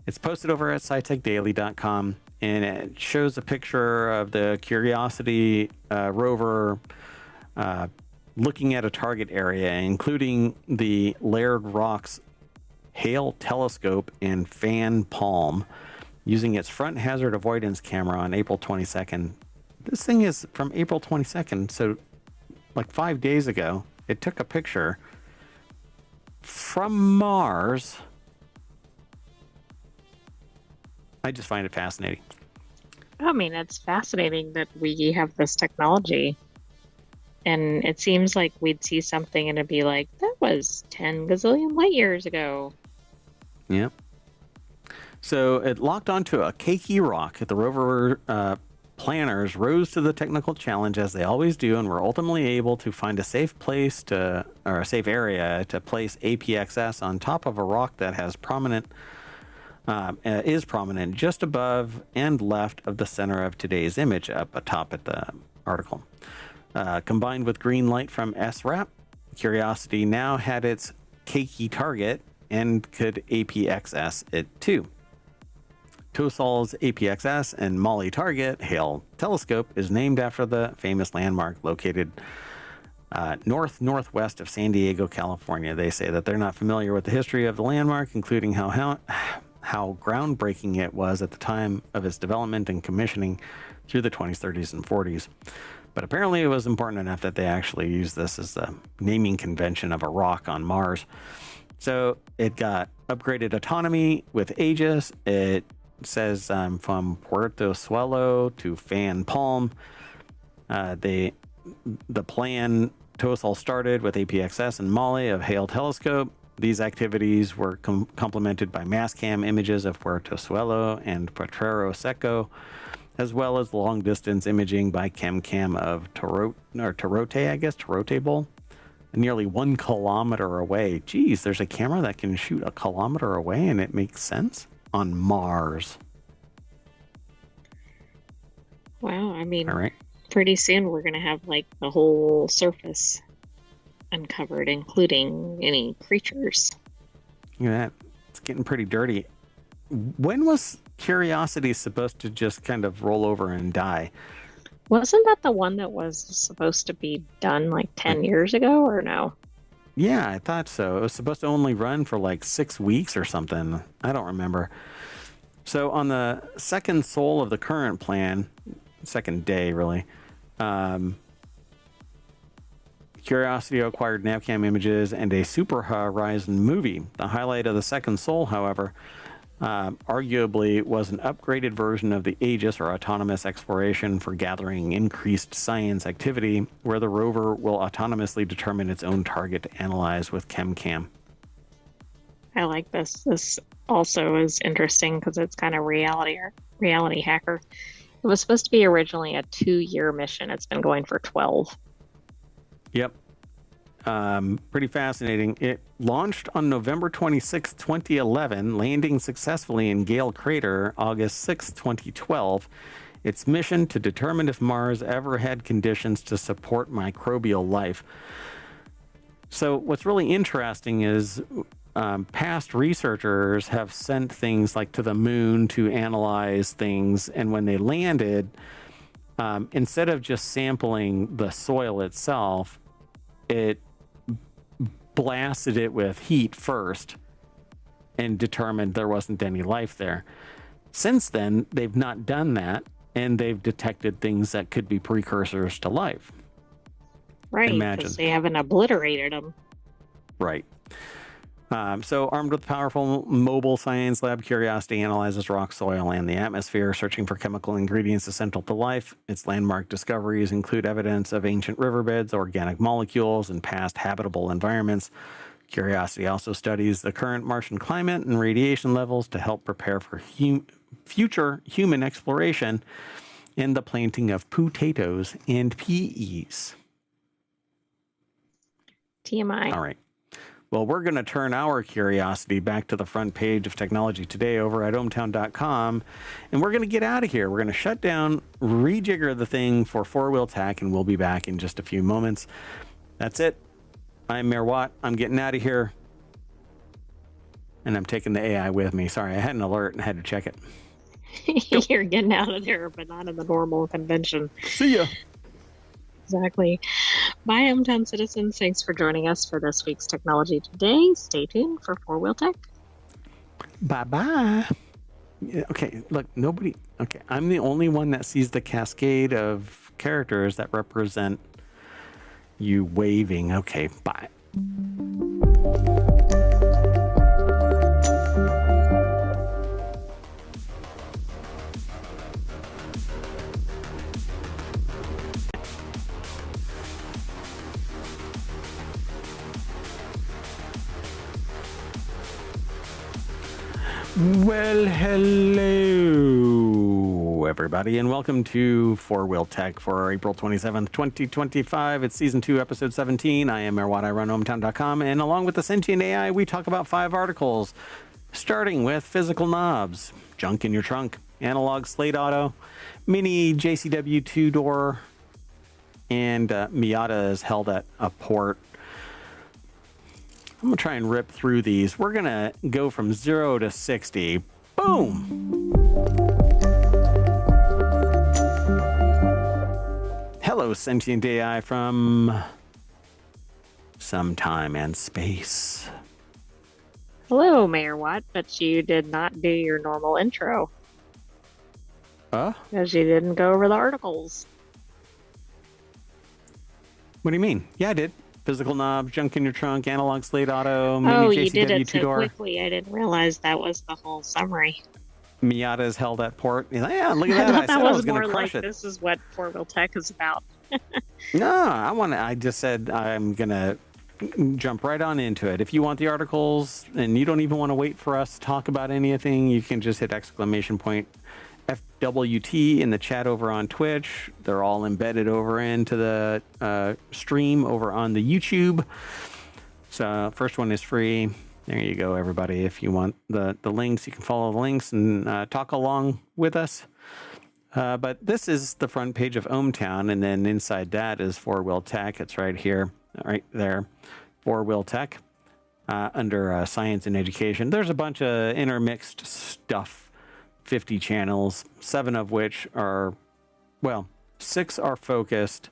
It's posted over at scitechdaily.com, and it shows a picture of the Curiosity rover looking at a target area, including the Layered Rocks Hale telescope and fan palm, using its front hazard avoidance camera on April 22nd. This thing is from April 22nd, so like 5 days ago, it took a picture from Mars. I just find it fascinating. I mean, it's fascinating that we have this technology. And it seems like we'd see something and it'd be like, that was 10 gazillion light years ago. Yeah. So it locked onto a cakey rock. The rover planners rose to the technical challenge as they always do, and were ultimately able to find a safe place or a safe area to place APXS on top of a rock that has is prominent just above and left of the center of today's image up atop at the article. Combined with green light from SRAP, Curiosity now had its cakey target and could APXS it too. TOSAL's APXS and MALI target, Hale telescope, is named after the famous landmark located northwest of San Diego, California. They say that they're not familiar with the history of the landmark, including how groundbreaking it was at the time of its development and commissioning through the 20s, 30s, and 40s. But apparently it was important enough that they actually used this as the naming convention of a rock on Mars. So it got upgraded autonomy with Aegis. It says from Puerto Suelo to Fan Palm. The plan TOSAL started with APXS and MALI of Hale telescope. These activities were complemented by mass cam images of Puerto Suelo and Potrero Seco, as well as long-distance imaging by ChemCam of Torote Bowl, nearly 1 kilometer away. Geez, there's a camera that can shoot a kilometer away, and it makes sense on Mars. Wow, I mean, All right. pretty soon we're going to have like the whole surface uncovered, including any creatures. Look at that. It's getting pretty dirty. When was Curiosity supposed to just kind of roll over and die? Wasn't that the one that was supposed to be done like 10 years ago, or no? Yeah, I thought so. It was supposed to only run for like 6 weeks or something. I don't remember. So on the second sol of the current plan, second day really, Curiosity acquired Navcam images and a Super Horizon movie. The highlight of the second sol, however, arguably was an upgraded version of the Aegis, or autonomous exploration, for gathering increased science activity, where the rover will autonomously determine its own target to analyze with ChemCam. I like this. This also is interesting because it's kind of reality hacker. It was supposed to be originally a 2-year mission. It's been going for 12. Yep. Pretty fascinating. It launched on November 26, 2011, landing successfully in Gale Crater August 6, 2012. Its mission to determine if Mars ever had conditions to support microbial life. So what's really interesting is past researchers have sent things like to the moon to analyze things, and when they landed, instead of just sampling the soil itself, it blasted it with heat first and determined there wasn't any life there. Since then, they've not done that, and they've detected things that could be precursors to life. Right, because they haven't obliterated them. Right. So armed with powerful mobile science lab, Curiosity analyzes rock, soil, and the atmosphere, searching for chemical ingredients essential to life. Its landmark discoveries include evidence of ancient riverbeds, organic molecules, and past habitable environments. Curiosity also studies the current Martian climate and radiation levels to help prepare for future human exploration and the planting of potatoes and peas. TMI. All right. Well, we're going to turn our curiosity back to the front page of Technology Today over at ohmtown.com, and we're going to get out of here. We're going to shut down, rejigger the thing for four-wheel tech, and we'll be back in just a few moments. That's it. I'm Mayor Watt. I'm getting out of here, and I'm taking the AI with me. Sorry, I had an alert and I had to check it. You're getting out of there, but not in the normal convention. See ya. Exactly. Bye, hometown citizens. Thanks for joining us for this week's Technology Today. Stay tuned for Four Wheel Tech. Bye-bye. Yeah, okay, look, nobody... Okay, I'm the only one that sees the cascade of characters that represent you waving. Okay, bye. Well, hello, everybody, and welcome to Four Wheel Tech for April 27th, 2025. It's Season 2, Episode 17. I am Merwat. I run ohmtown.com, and along with the sentient AI, we talk about 5 articles, starting with physical knobs, junk in your trunk, analog slate auto, mini JCW 2-door, and Miata is held at a port. I'm going to try and rip through these. We're going to go from 0 to 60. Boom! Hello, sentient AI from some time and space. Hello, Mayor Watt, but you did not do your normal intro. Because you didn't go over the articles. What do you mean? Yeah, I did. Physical knobs, junk in your trunk, analog slate auto, mini you did JCW it so 2-door. quickly. I didn't realize that was the whole summary. Miata is held at port. Yeah, look at I that. thought I that said I was was going more to crush like it. this is what four-wheel tech is about. No, I just said I'm going to jump right on into it. If you want the articles and you don't even want to wait for us to talk about anything, you can just hit exclamation point FWT in the chat over on Twitch. They're all embedded over into the stream over on the YouTube. So first one is free. There you go, everybody. If you want the links, you can follow the links and talk along with us. But this is the front page of ohmTown, and then inside that is Four Wheel Tech. It's right here, right there, Four Wheel Tech, under Science and Education. There's a bunch of intermixed stuff, 50 channels, 7 of which are, well, 6 are focused.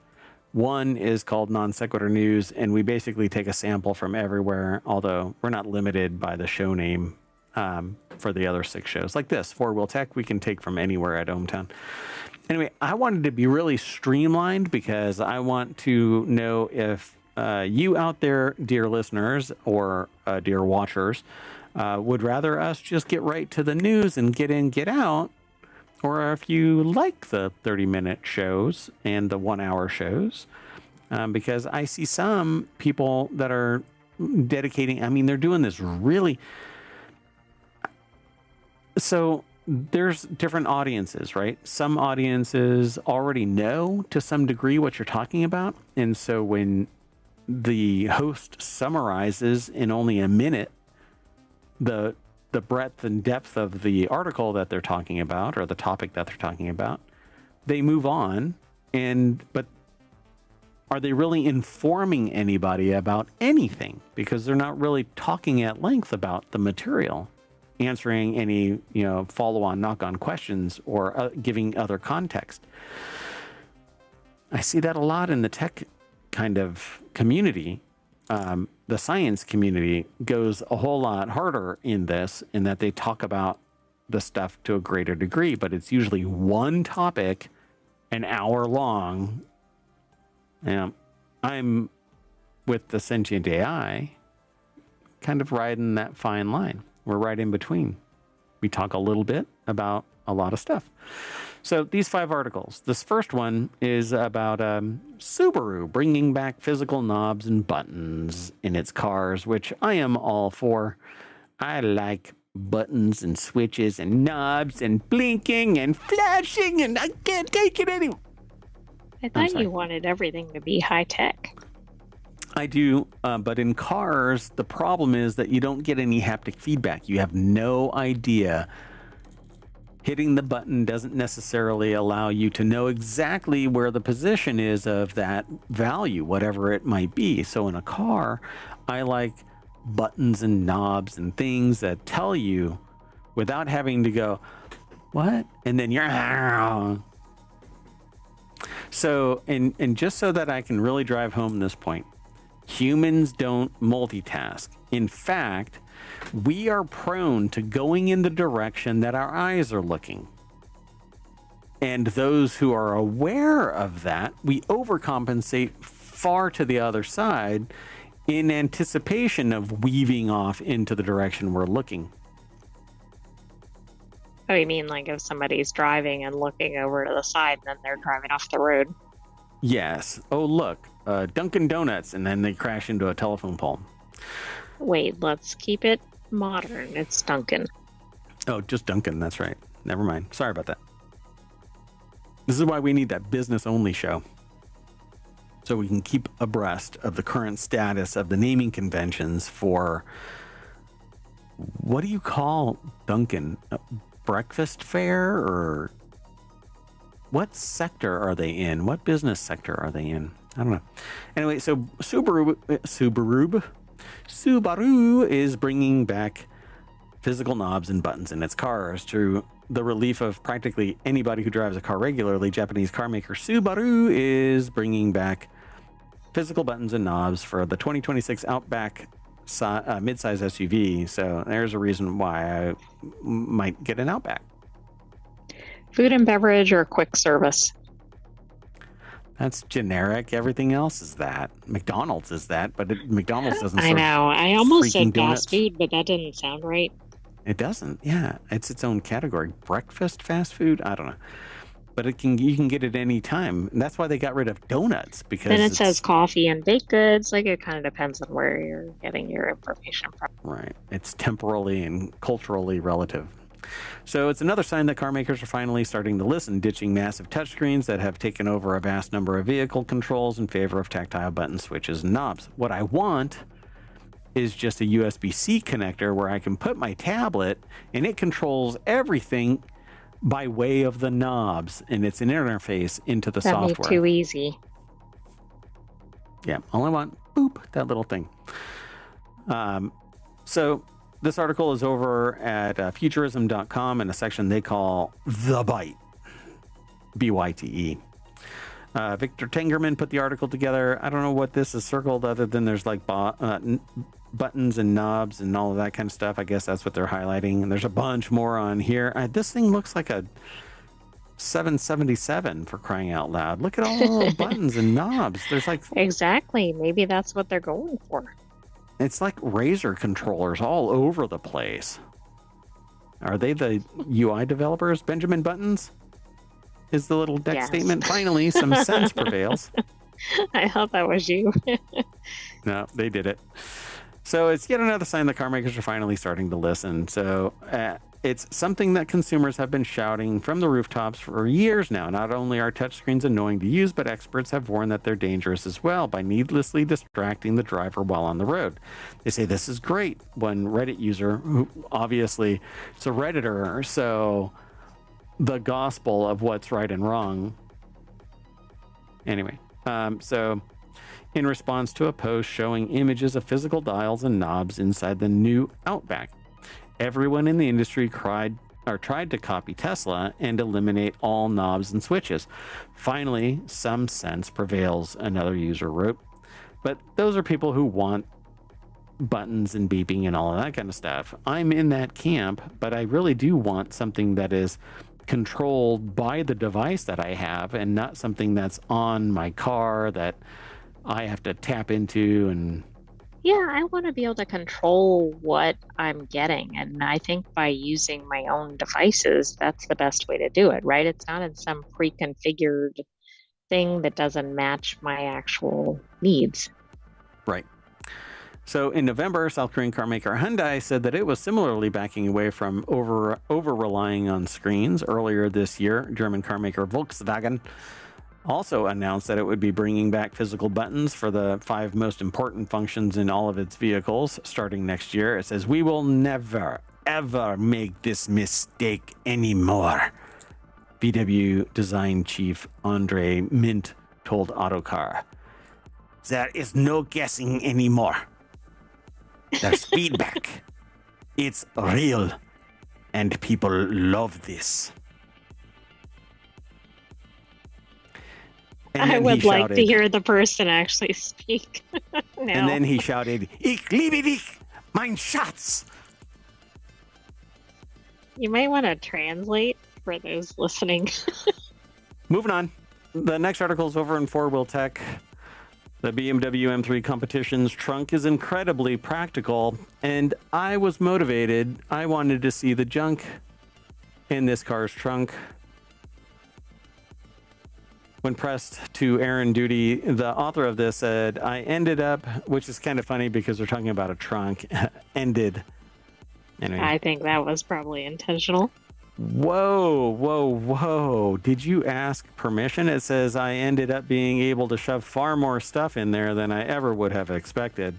1 is called Non Sequitur News, and we basically take a sample from everywhere, although we're not limited by the show name for the other 6 shows. Like this, Four Wheel Tech, we can take from anywhere at ohmTown. Anyway, I wanted to be really streamlined because I want to know if you out there, dear listeners or dear watchers, would rather us just get right to the news and get in, get out, or if you like the 30-minute shows and the 1-hour shows, because I see some people that are dedicating, I mean, they're doing this really. So there's different audiences, right? Some audiences already know to some degree what you're talking about. And so when the host summarizes in only a minute the breadth and depth of the article that they're talking about or the topic that they're talking about, they move on. But are they really informing anybody about anything? Because they're not really talking at length about the material, answering any, follow-on, knock-on questions or giving other context. I see that a lot in the tech kind of community. The science community goes a whole lot harder in this, in that they talk about the stuff to a greater degree, but it's usually one topic, an hour long. I'm with the sentient AI, kind of riding that fine line. We're right in between. We talk a little bit about a lot of stuff. So these 5 articles. This first one is about Subaru bringing back physical knobs and buttons in its cars, which I am all for. I like buttons and switches and knobs and blinking and flashing, and I can't take it anymore. I thought you wanted everything to be high tech. I do, but in cars, the problem is that you don't get any haptic feedback. You have no idea. Hitting the button doesn't necessarily allow you to know exactly where the position is of that value, whatever it might be. So in a car, I like buttons and knobs and things that tell you without having to go, what? And then you're... So, and just so that I can really drive home this point, humans don't multitask. In fact, we are prone to going in the direction that our eyes are looking. And those who are aware of that, we overcompensate far to the other side in anticipation of weaving off into the direction we're looking. Oh, you mean like if somebody's driving and looking over to the side, then they're driving off the road? Yes. Oh, look, Dunkin' Donuts, and then they crash into a telephone pole. Wait, let's keep it modern. It's Dunkin'. Oh, just Dunkin'. That's right. Never mind. Sorry about that. This is why we need that business-only show, so we can keep abreast of the current status of the naming conventions for, what do you call Dunkin'? Breakfast fare, or what sector are they in? What business sector are they in? I don't know. Anyway, so Subaru is bringing back physical knobs and buttons in its cars to the relief of practically anybody who drives a car regularly. Japanese car maker Subaru is bringing back physical buttons and knobs for the 2026 Outback midsize SUV. So there's a reason why I might get an Outback. Food and beverage or quick service? That's generic. Everything else is that. McDonald's is that, but McDonald's doesn't. I know. I almost said donuts. fast food, but that didn't sound right. It doesn't. Yeah, it's its own category. Breakfast fast food. I don't know, but you can get it any time. And that's why they got rid of donuts, because then it says coffee and baked goods. Like, it kind of depends on where you're getting your information from. Right. It's temporally and culturally relative. So it's another sign that car makers are finally starting to listen, ditching massive touchscreens that have taken over a vast number of vehicle controls in favor of tactile button switches and knobs. What I want is just a USB-C connector where I can put my tablet and it controls everything by way of the knobs, and it's an interface into the software. That'd be too easy. Yeah, all I want, boop, that little thing. So this article is over at futurism.com in a section they call The Byte, B-Y-T-E. Victor Tengerman put the article together. I don't know what this is circled other than there's like buttons and knobs and all of that kind of stuff. I guess that's what they're highlighting. And there's a bunch more on here. This thing looks like a 777, for crying out loud. Look at all the little buttons and knobs. There's like... Exactly. Maybe that's what they're going for. It's like Razer controllers all over the place. Are they the UI developers? Benjamin Buttons is the little deck statement. Finally, some sense prevails. I thought that was you. No, they did it. So it's yet another sign that car makers are finally starting to listen. So it's something that consumers have been shouting from the rooftops for years now. Not only are touchscreens annoying to use, but experts have warned that they're dangerous as well by needlessly distracting the driver while on the road. They say this is great. One Reddit user, who obviously it's a Redditor, so the gospel of what's right and wrong. Anyway, so in response to a post showing images of physical dials and knobs inside the new Outback, everyone in the industry tried to copy Tesla and eliminate all knobs and switches. Finally, some sense prevails, another user wrote. But those are people who want buttons and beeping and all of that kind of stuff. I'm in that camp, but I really do want something that is controlled by the device that I have and not something that's on my car that I have to tap into and Yeah, I want to be able to control what I'm getting. And I think by using my own devices, that's the best way to do it, right? It's not in some pre-configured thing that doesn't match my actual needs. Right. So in November, South Korean car maker Hyundai said that it was similarly backing away from over relying on screens. Earlier this year, German car maker Volkswagen also announced that it would be bringing back physical buttons for the 5 most important functions in all of its vehicles starting next year. It says, "We will never, ever make this mistake anymore," VW design chief Andre Mint told Autocar. "There is no guessing anymore. There's feedback. It's real. And people love this." And I then would he like to shouted, hear the person actually speak now. and then he shouted, "Ich liebe dich, mein Schatz." You might want to translate for those listening. Moving on. The next article is over in 4-Wheel Tech. The BMW M3 Competition's trunk is incredibly practical, and I was motivated. I wanted to see the junk in this car's trunk. When pressed to air and duty, the author of this said, "I ended up," which is kind of funny because they're talking about a trunk, ended. Anyway. I think that was probably intentional. Whoa, whoa, whoa. Did you ask permission? It says, "I ended up being able to shove far more stuff in there than I ever would have expected."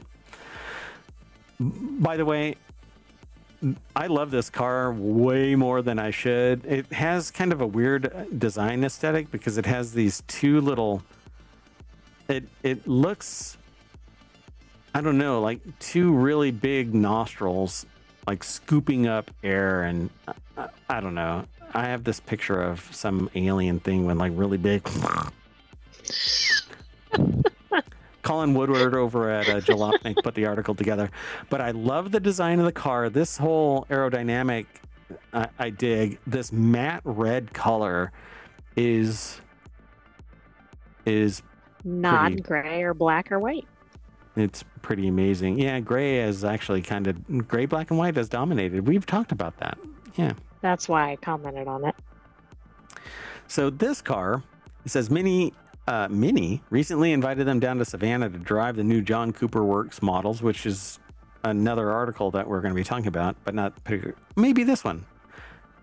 By the way, I love this car way more than I should. It has kind of a weird design aesthetic because it has these two little, it looks, I don't know, like two really big nostrils, like scooping up air, and I don't know. I have this picture of some alien thing with like really big. Colin Woodward over at Jalopnik put the article together. But I love the design of the car. This whole aerodynamic, I dig. This matte red color is Not pretty, gray or black or white. it's pretty amazing. Yeah, gray is actually kind of, gray, black, and white has dominated. We've talked about that. Yeah. That's why I commented on it. So this car, it says Mini recently invited them down to Savannah to drive the new John Cooper Works models, which is another article that we're going to be talking about, but not particular. Maybe this one.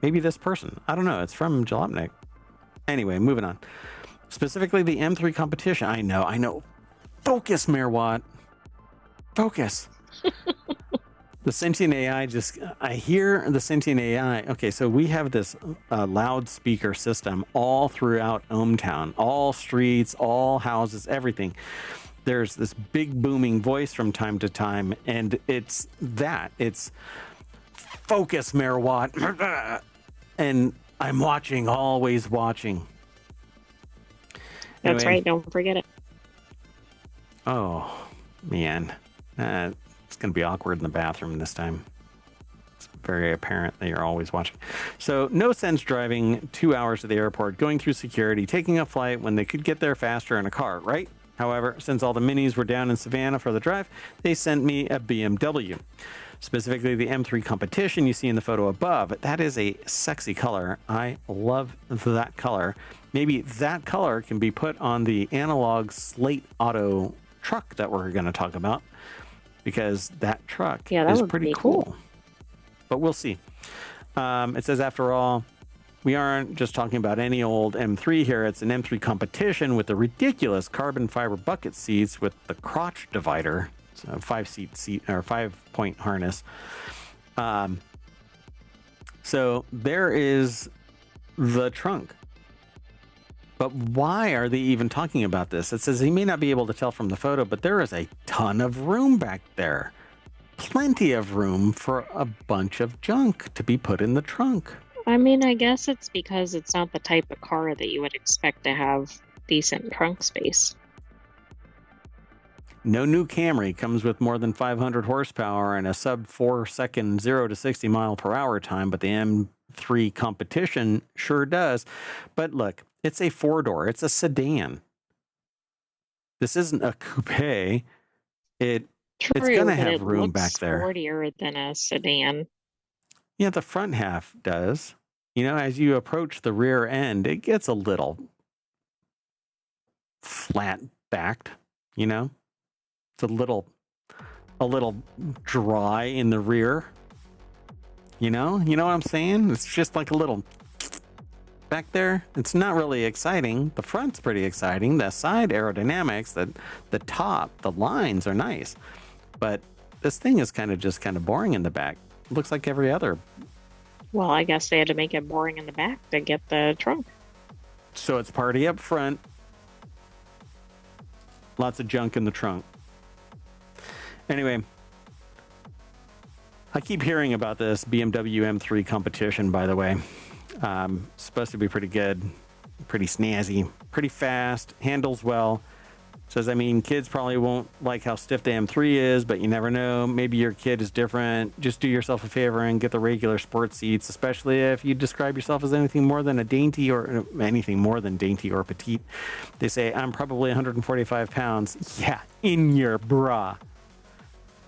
Maybe this person. I don't know. It's from Jalopnik. Anyway, moving on. Specifically the M3 competition. I know. Focus, Mayor Watt. Focus. The sentient AI I hear the sentient AI. Okay, so we have this loudspeaker system all throughout ohmTown, all streets, all houses, everything. There's this big booming voice from time to time, and it's focus, Mayor Watt. And I'm watching, always watching. That's Anyway. right. Don't forget it. Oh, man. It's going to be awkward in the bathroom this time. It's very apparent that you're always watching. So no sense driving 2 hours to the airport, going through security, taking a flight when they could get there faster in a car, right? However, since all the minis were down in Savannah for the drive, they sent me a BMW. Specifically the M3 Competition you see in the photo above. That is a sexy color. I love that color. Maybe that color can be put on the analog Slate Auto truck that we're going to talk about, because that truck is pretty cool. But we'll see. It says, after all, we aren't just talking about any old M3 here. It's an M3 Competition with the ridiculous carbon fiber bucket seats with the crotch divider. It's a 5-point harness. So there is the trunk. But why are they even talking about this? It says he may not be able to tell from the photo, but there is a ton of room back there. Plenty of room for a bunch of junk to be put in the trunk. I mean, I guess it's because it's not the type of car that you would expect to have decent trunk space. No new Camry comes with more than 500 horsepower and a sub 4-second 0 to 60 mile per hour time, but the M3 Competition sure does. But look, it's a 4-door. It's a sedan. This isn't a coupe. It It's True, gonna but have it room looks back there. sportier than a sedan. Yeah, the front half does. You know, as you approach the rear end, it gets a little flat backed, you know? It's a little dry in the rear. You know? You know what I'm saying? It's just like a little back there. It's not really exciting. The front's pretty exciting. The side aerodynamics, the top, the lines are nice. But this thing is kind of boring in the back. It looks like every other. Well, I guess they had to make it boring in the back to get the trunk. So it's party up front. Lots of junk in the trunk. Anyway, I keep hearing about this BMW M3 competition, by the way. Supposed to be pretty good, pretty snazzy, pretty fast, handles well. Says, I mean, kids probably won't like how stiff the M3 is, but you never know. Maybe your kid is different. Just do yourself a favor and get the regular sports seats, especially if you describe yourself as anything more than dainty or petite. They say, I'm probably 145 pounds. Yeah, in your bra.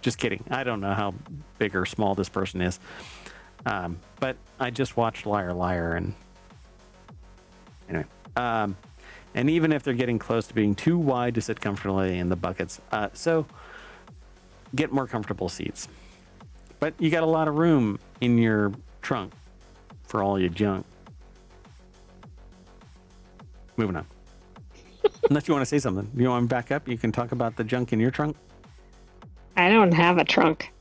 Just kidding. I don't know how big or small this person is. But I just watched Liar Liar, and anyway. And even if they're getting close to being too wide to sit comfortably in the buckets, so get more comfortable seats. But you got a lot of room in your trunk for all your junk. Moving on. Unless you want to say something. You want to back up? You can talk about the junk in your trunk. I don't have a trunk.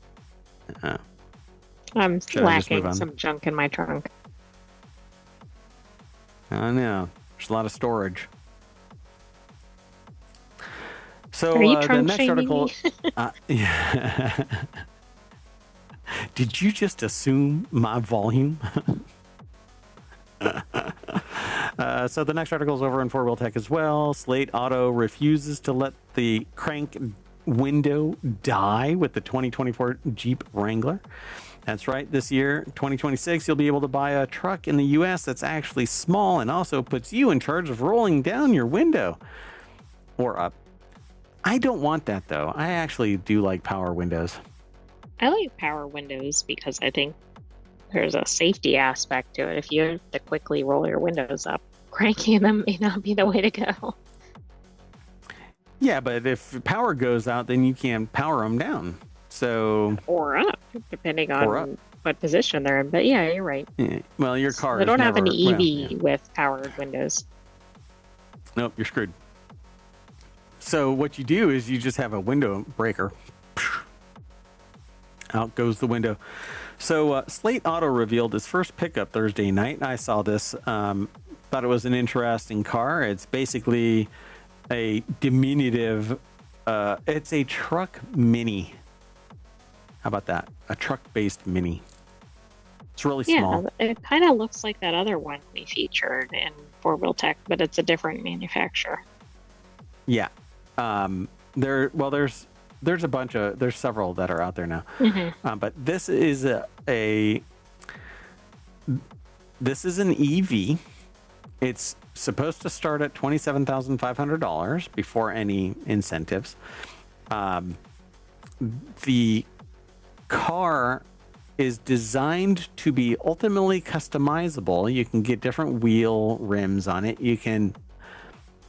I'm Should I just move lacking on? some junk in my trunk. I know. There's a lot of storage. So Are you the trunk next shaming article. me? Yeah. Did you just assume my volume? So the next article is over in 4-Wheel Tech as well. Slate Auto refuses to let the crank window die with the 2024 Jeep Wrangler. That's right. This year, 2026, you'll be able to buy a truck in the U.S. that's actually small and also puts you in charge of rolling down your window or up. I don't want that, though. I actually do like power windows. I like power windows because I think there's a safety aspect to it. If you have to quickly roll your windows up, cranking them may not be the way to go. Yeah, but if power goes out, then you can't power them down. So Or up, depending Or up. on what position they're in. But yeah, you're right. yeah, well, your car. They is don't have an never- EV well, yeah. with powered windows. Nope, you're screwed. So what you do is you just have a window breaker. Out goes the window. So Slate Auto revealed its first pickup Thursday night. I saw this. Thought it was an interesting car. It's basically a diminutive. It's a truck mini. How about that? A truck-based mini. It's really small. Yeah, it kind of looks like that other one we featured in 4-Wheel Tech, but it's a different manufacturer. Yeah. There's several that are out there now. Mm-hmm. But this is this is an EV. It's supposed to start at $27,500 before any incentives. The car is designed to be ultimately customizable. You can get different wheel rims on it. You can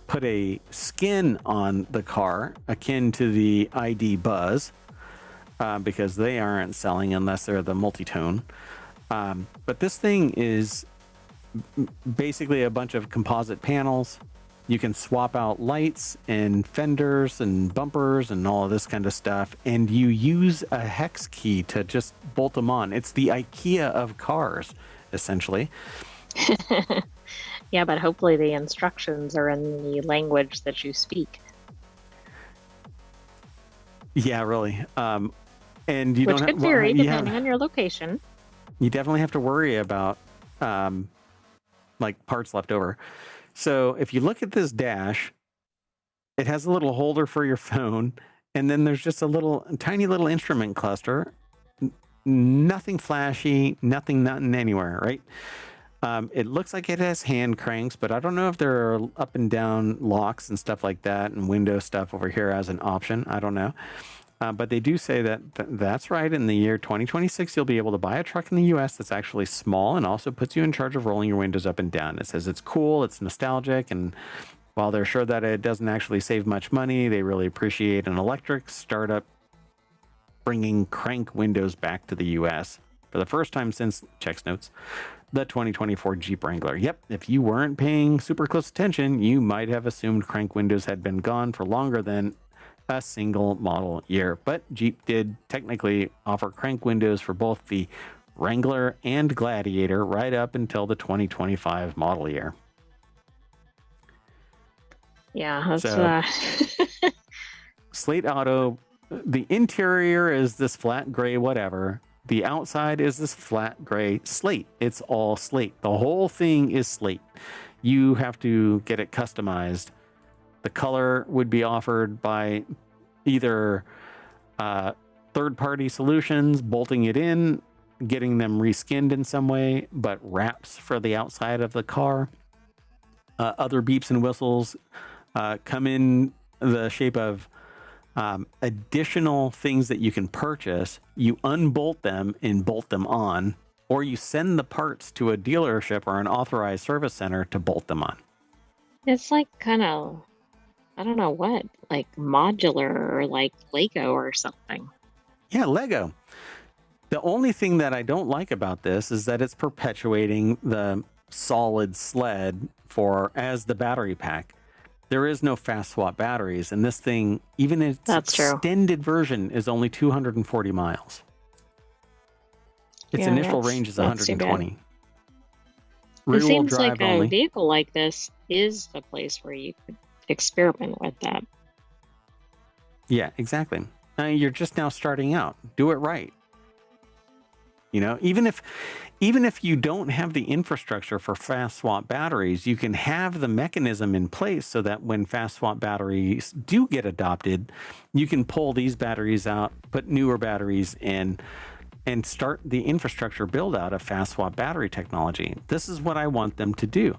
put a skin on the car akin to the ID Buzz, because they aren't selling unless they're the multi-tone. But this thing is basically a bunch of composite panels. You can swap out lights and fenders and bumpers and all of this kind of stuff, and you use a hex key to just bolt them on. It's the IKEA of cars, essentially. Yeah, but hopefully the instructions are in the language that you speak. Yeah, really. And you Which don't could have, vary you depending have, on your location. you definitely have to worry about like parts left over. So if you look at this dash, it has a little holder for your phone, and then there's just a tiny little instrument cluster. Nothing flashy, nothing anywhere, right? It looks like it has hand cranks, but I don't know if there are up and down locks and stuff like that, and window stuff over here as an option. I don't know. But they do say that that's right. In the year 2026, you'll be able to buy a truck in the U.S. that's actually small and also puts you in charge of rolling your windows up and down. It says it's cool, it's nostalgic, and while they're sure that it doesn't actually save much money, they really appreciate an electric startup bringing crank windows back to the U.S. for the first time since, checks notes, the 2024 Jeep Wrangler. Yep, if you weren't paying super close attention, you might have assumed crank windows had been gone for longer than a single model year. But Jeep did technically offer crank windows for both the Wrangler and Gladiator right up until the 2025 model year. Yeah, that's So- Slate Auto, the interior is this flat gray whatever. The outside is this flat gray slate. It's all slate. The whole thing is slate. You have to get it customized. The color would be offered by either third-party solutions, bolting it in, getting them reskinned in some way, but wraps for the outside of the car. Other beeps and whistles come in the shape of additional things that you can purchase. You unbolt them and bolt them on, or you send the parts to a dealership or an authorized service center to bolt them on. It's like kind of, I don't know what, like modular or like Lego or something. Yeah, Lego. The only thing that I don't like about this is that it's perpetuating the solid sled as the battery pack. There is no fast swap batteries, and this thing, even its That's true. extended version, is only 240 miles. Its Yeah, initial that's- range is that's too bad. 120. It Rear-wheel seems drive like only. a vehicle like this is the place where you could experiment with that. Yeah, exactly. You're just now starting out. Do it right. You know, even if you don't have the infrastructure for fast swap batteries, you can have the mechanism in place so that when fast swap batteries do get adopted, you can pull these batteries out, put newer batteries in, and start the infrastructure build out of fast swap battery technology. This is what I want them to do.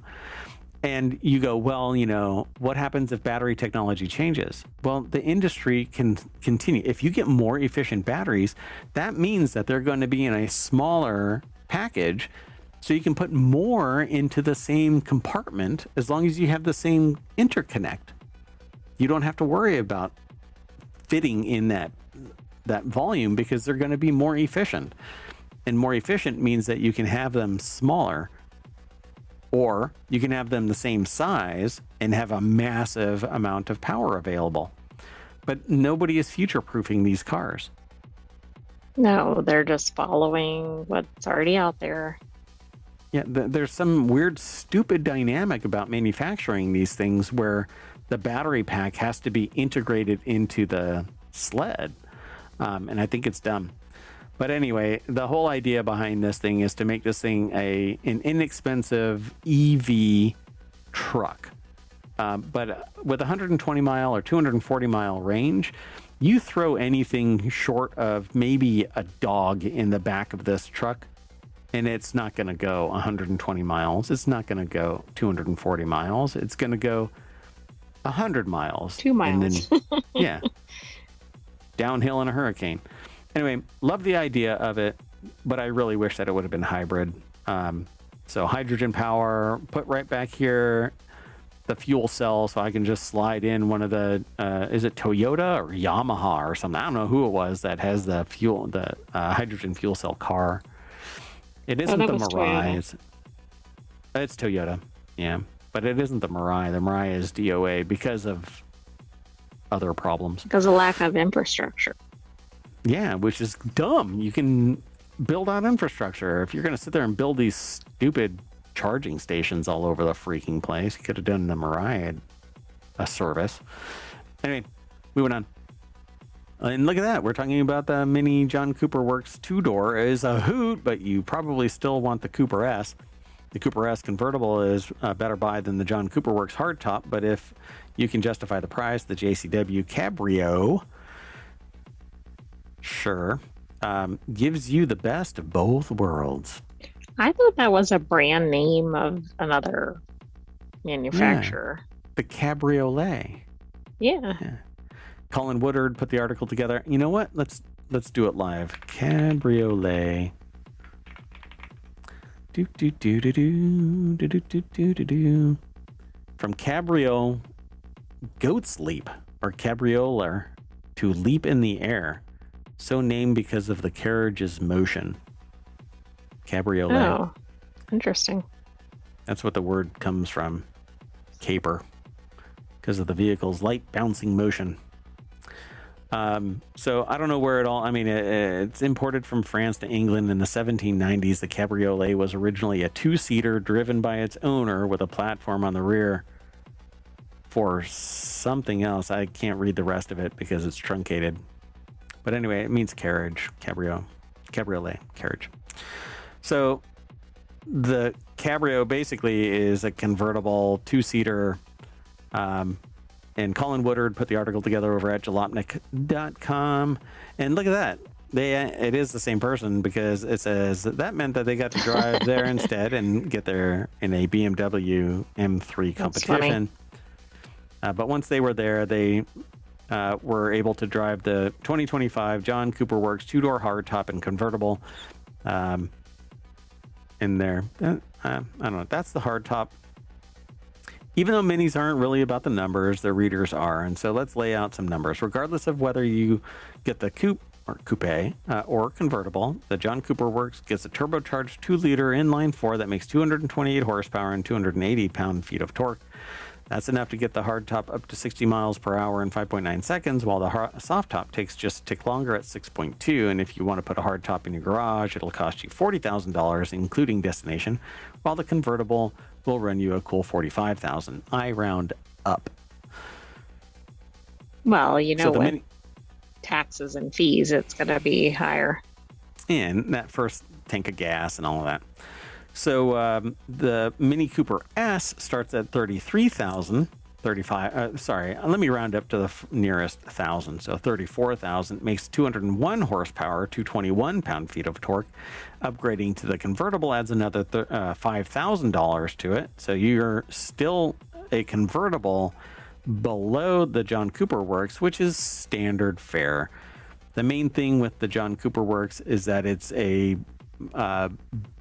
And you go, well, you know, what happens if battery technology changes? Well, the industry can continue. If you get more efficient batteries, that means that they're going to be in a smaller package, so you can put more into the same compartment as long as you have the same interconnect. You don't have to worry about fitting in that volume because they're going to be more efficient. And more efficient means that you can have them smaller, or you can have them the same size and have a massive amount of power available. But nobody is future-proofing these cars. No, they're just following what's already out there. Yeah, there's some weird, stupid dynamic about manufacturing these things where the battery pack has to be integrated into the sled. And I think it's dumb. But anyway, the whole idea behind this thing is to make this thing an inexpensive EV truck. But with 120 mile or 240 mile range, you throw anything short of maybe a dog in the back of this truck, and it's not going to go 120 miles. It's not going to go 240 miles. It's going to go 100 miles. 2 miles. And then, yeah. Downhill in a hurricane. Anyway, love the idea of it, but I really wish that it would have been hybrid. So hydrogen power, put right back here the fuel cell, so I can just slide in one of the, is it Toyota or Yamaha or something? I don't know who it was that has the hydrogen fuel cell car. It isn't that the was Mirai. Toyota. It's Toyota, yeah. But it isn't the Mirai. The Mirai is DOA because of other problems. Because of lack of infrastructure. Yeah, which is dumb. You can build out infrastructure. If you're going to sit there and build these stupid charging stations all over the freaking place, you could have done the Mirai a service. Anyway, moving on. And look at that. We're talking about the mini John Cooper Works 2-door. It is a hoot, but you probably still want the Cooper S. The Cooper S convertible is a better buy than the John Cooper Works hardtop, but if you can justify the price, the JCW Cabrio, sure, gives you the best of both worlds. I thought that was a brand name of another manufacturer. The Cabriolet. Yeah. Colin Woodard put the article together. You know what? Let's do it live. Cabriolet. Do do do do do do do do do do. From cabrio, goat's leap, or cabrioler, to leap in the air, so named because of the carriage's motion. Cabriolet. Oh, interesting. That's what the word comes from. Caper, because of the vehicle's light bouncing motion. So I don't know where it all. I mean, it's imported from France to England in the 1790s. The cabriolet was originally a two-seater driven by its owner with a platform on the rear for something else. I can't read the rest of it because it's truncated. But anyway, it means carriage, cabriolet, carriage. So the cabrio basically is a convertible two-seater. And Colin Woodard put the article together over at jalopnik.com. And look at that. It is the same person, because it says that meant that they got to drive there instead and get there in a BMW M3 competition. But once they were there, they were able to drive the 2025 John Cooper Works two-door hardtop and convertible in there. I don't know. That's the hardtop. Even though minis aren't really about the numbers, the readers are. And so let's lay out some numbers. Regardless of whether you get the coupe or convertible, the John Cooper Works gets a turbocharged 2-liter inline-4 that makes 228 horsepower and 280 pound-feet of torque. That's enough to get the hardtop up to 60 miles per hour in 5.9 seconds, while the soft top takes just a tick longer at 6.2. And if you want to put a hardtop in your garage, it'll cost you $40,000, including destination, while the convertible will run you a cool $45,000. I round up. Well, you know, with taxes and fees, it's going to be higher. And that first tank of gas and all of that. So the Mini Cooper S starts at $33,000. Let me round up to the nearest 1,000. So 34,000 makes 201 horsepower, 221 pound-feet of torque. Upgrading to the convertible adds another $5,000 to it. So you're still a convertible below the John Cooper Works, which is standard fare. The main thing with the John Cooper Works is that it's a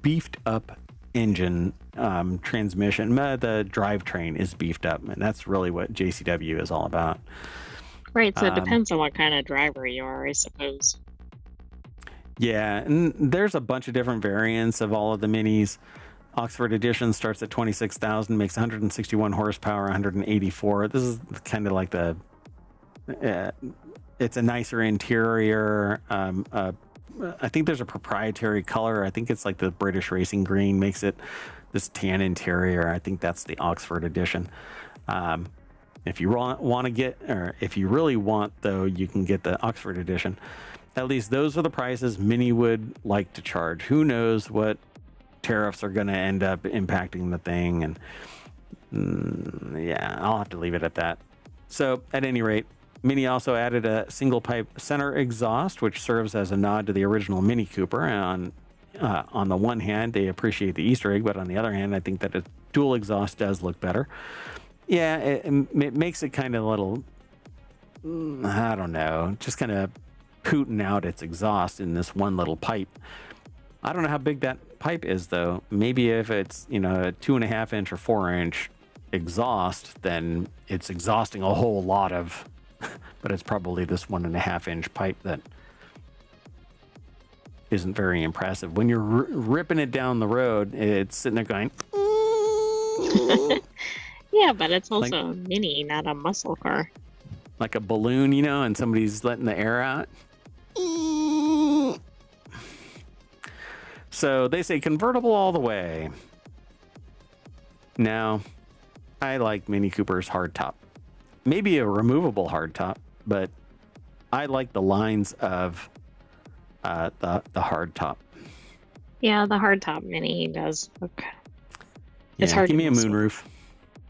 beefed up engine, transmission. The drivetrain is beefed up, and that's really what JCW is all about. Right, so it depends on what kind of driver you are, I suppose. Yeah, and there's a bunch of different variants of all of the minis. Oxford Edition starts at 26,000, makes 161 horsepower, 184. This is kind of like the it's a nicer interior. I think there's a proprietary color. I think it's like the British Racing Green makes it this tan interior. I think that's the Oxford Edition. If you want to get, or if you really want, though, you can get the Oxford Edition. At least those are the prices Mini would like to charge. Who knows what tariffs are going to end up impacting the thing. And yeah, I'll have to leave it at that. So at any rate, Mini also added a single pipe center exhaust, which serves as a nod to the original Mini Cooper. And on the one hand, they appreciate the Easter egg, but on the other hand, I think that a dual exhaust does look better. Yeah, it makes it kind of a little, I don't know, just kind of pooting out its exhaust in this one little pipe. I don't know how big that pipe is, though. Maybe if it's, a 2.5 inch or 4 inch exhaust, then it's exhausting a whole lot of, but it's probably this 1.5 inch pipe that isn't very impressive. When you're ripping it down the road, it's sitting there going, yeah, but it's also a Mini, not a muscle car. Like a balloon, and somebody's letting the air out. So they say convertible all the way. Now, I like Mini Cooper's hardtop. Maybe a removable hardtop, but I like the lines of the hardtop. Yeah, the hardtop Mini does look. It's yeah, hard. Give me a moonroof,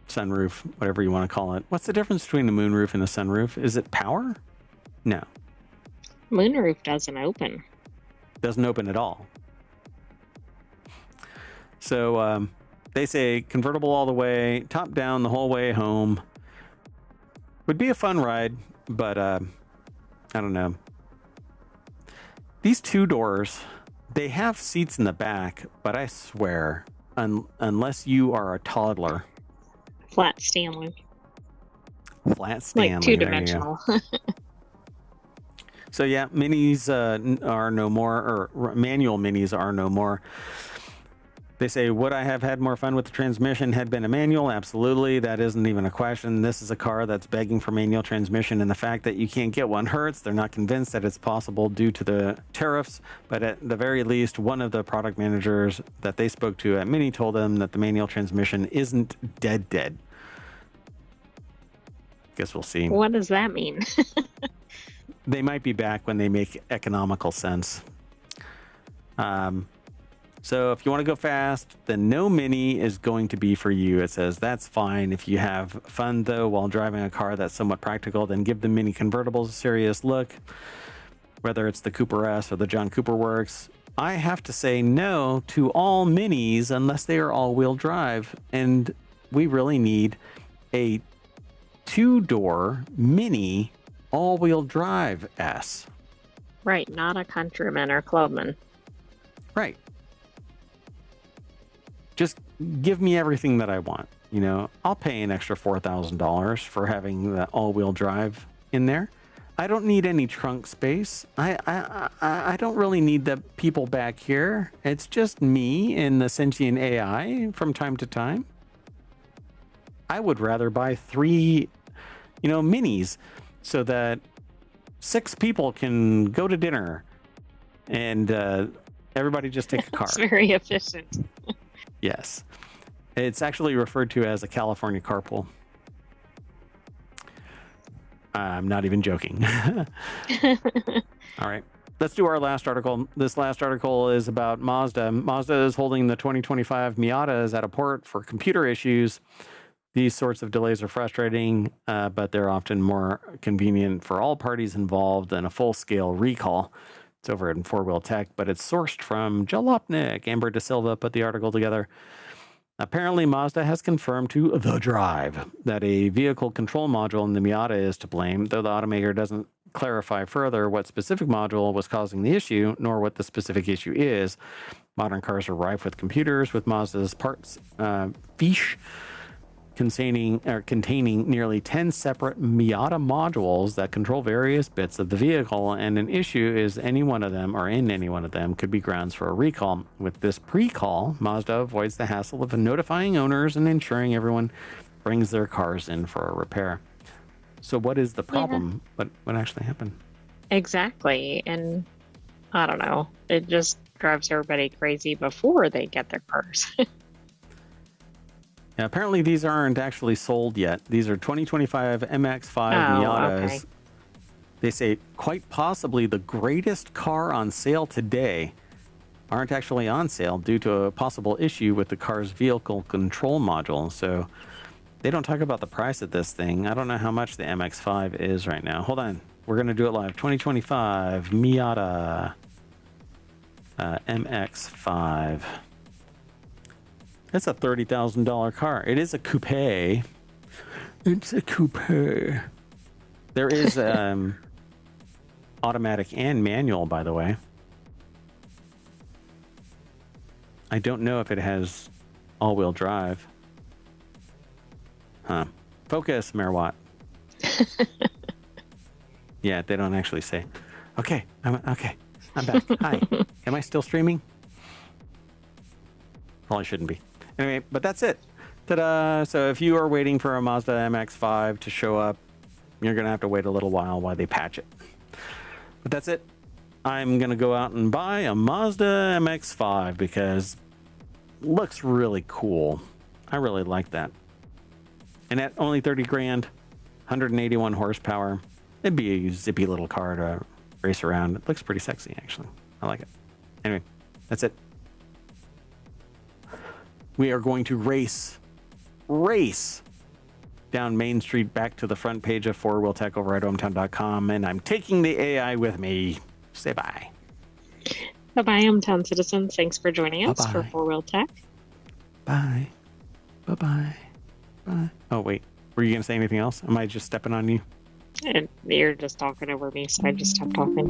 sunroof, whatever you want to call it. What's the difference between a moonroof and a sunroof? Is it power? No. Moonroof doesn't open. Doesn't open at all. So they say convertible all the way, top down the whole way home. Would be a fun ride, But I don't know. These two doors, they have seats in the back, but I swear, unless you are a toddler, Flat Stanley. flat Stanley, Like there you go. two-dimensional. So yeah, minis are no more, or manual minis are no more. They say, would I have had more fun with the transmission had been a manual? Absolutely. That isn't even a question. This is a car that's begging for manual transmission, and the fact that you can't get one hurts. They're not convinced that it's possible due to the tariffs, but at the very least, one of the product managers that they spoke to at Mini told them that the manual transmission isn't dead. Guess we'll see. What does that mean? They might be back when they make economical sense. So if you want to go fast, then no Mini is going to be for you. It says that's fine. If you have fun, though, while driving a car that's somewhat practical, then give the Mini convertibles a serious look, whether it's the Cooper S or the John Cooper Works. I have to say no to all Minis unless they are all-wheel drive, and we really need a two-door Mini all-wheel drive S. Right, not a Countryman or Clubman. Right. Just give me everything that I want. You know, I'll pay an extra $4,000 for having the all-wheel drive in there. I don't need any trunk space. I don't really need the people back here. It's just me and the sentient AI from time to time. I would rather buy 3, minis so that 6 people can go to dinner and everybody just take a car. It's very efficient. Yes. It's actually referred to as a California carpool. I'm not even joking. All right. Let's do our last article. This last article is about Mazda. Mazda is holding the 2025 Miatas at a port for computer issues. These sorts of delays are frustrating, but they're often more convenient for all parties involved than a full-scale recall. It's over in 4-Wheel Tech, but it's sourced from Jalopnik. Amber De Silva put the article together. Apparently, Mazda has confirmed to The Drive that a vehicle control module in the Miata is to blame, though the automaker doesn't clarify further what specific module was causing the issue, nor what the specific issue is. Modern cars are rife with computers, with Mazda's parts fiche containing nearly 10 separate Miata modules that control various bits of the vehicle, and an issue is any one of them, or in any one of them, could be grounds for a recall. With this pre-call, Mazda avoids the hassle of notifying owners and ensuring everyone brings their cars in for a repair. So what is the problem? Yeah. What actually happened? Exactly. And I don't know. It just drives everybody crazy before they get their cars. Yeah, apparently these aren't actually sold yet. These are 2025 MX-5 Miatas. Okay. They say quite possibly the greatest car on sale today aren't actually on sale due to a possible issue with the car's vehicle control module. So they don't talk about the price of this thing. I don't know how much the MX-5 is right now. Hold on. We're going to do it live. 2025 Miata MX-5. That's a $30,000 car. It is a coupe. It's a coupe. There is automatic and manual, by the way. I don't know if it has all-wheel drive. Huh. Focus, Merwatt. Yeah, they don't actually say. Okay, I'm back. Hi. Am I still streaming? Probably shouldn't be. Anyway, but that's it. Ta-da! So if you are waiting for a Mazda MX-5 to show up, you're going to have to wait a little while they patch it. But that's it. I'm going to go out and buy a Mazda MX-5 because it looks really cool. I really like that. And at only 30 grand, 181 horsepower, it'd be a zippy little car to race around. It looks pretty sexy, actually. I like it. Anyway, that's it. We are going to race down Main Street back to the front page of 4-Wheel Tech over at ohmtown.com, and I'm taking the AI with me. Say bye. Bye-bye, hometown citizens. Thanks for joining us for 4-Wheel Tech. Bye. Bye-bye. Bye. Oh, wait. Were you going to say anything else? Am I just stepping on you? And you're just talking over me, so I just stopped talking.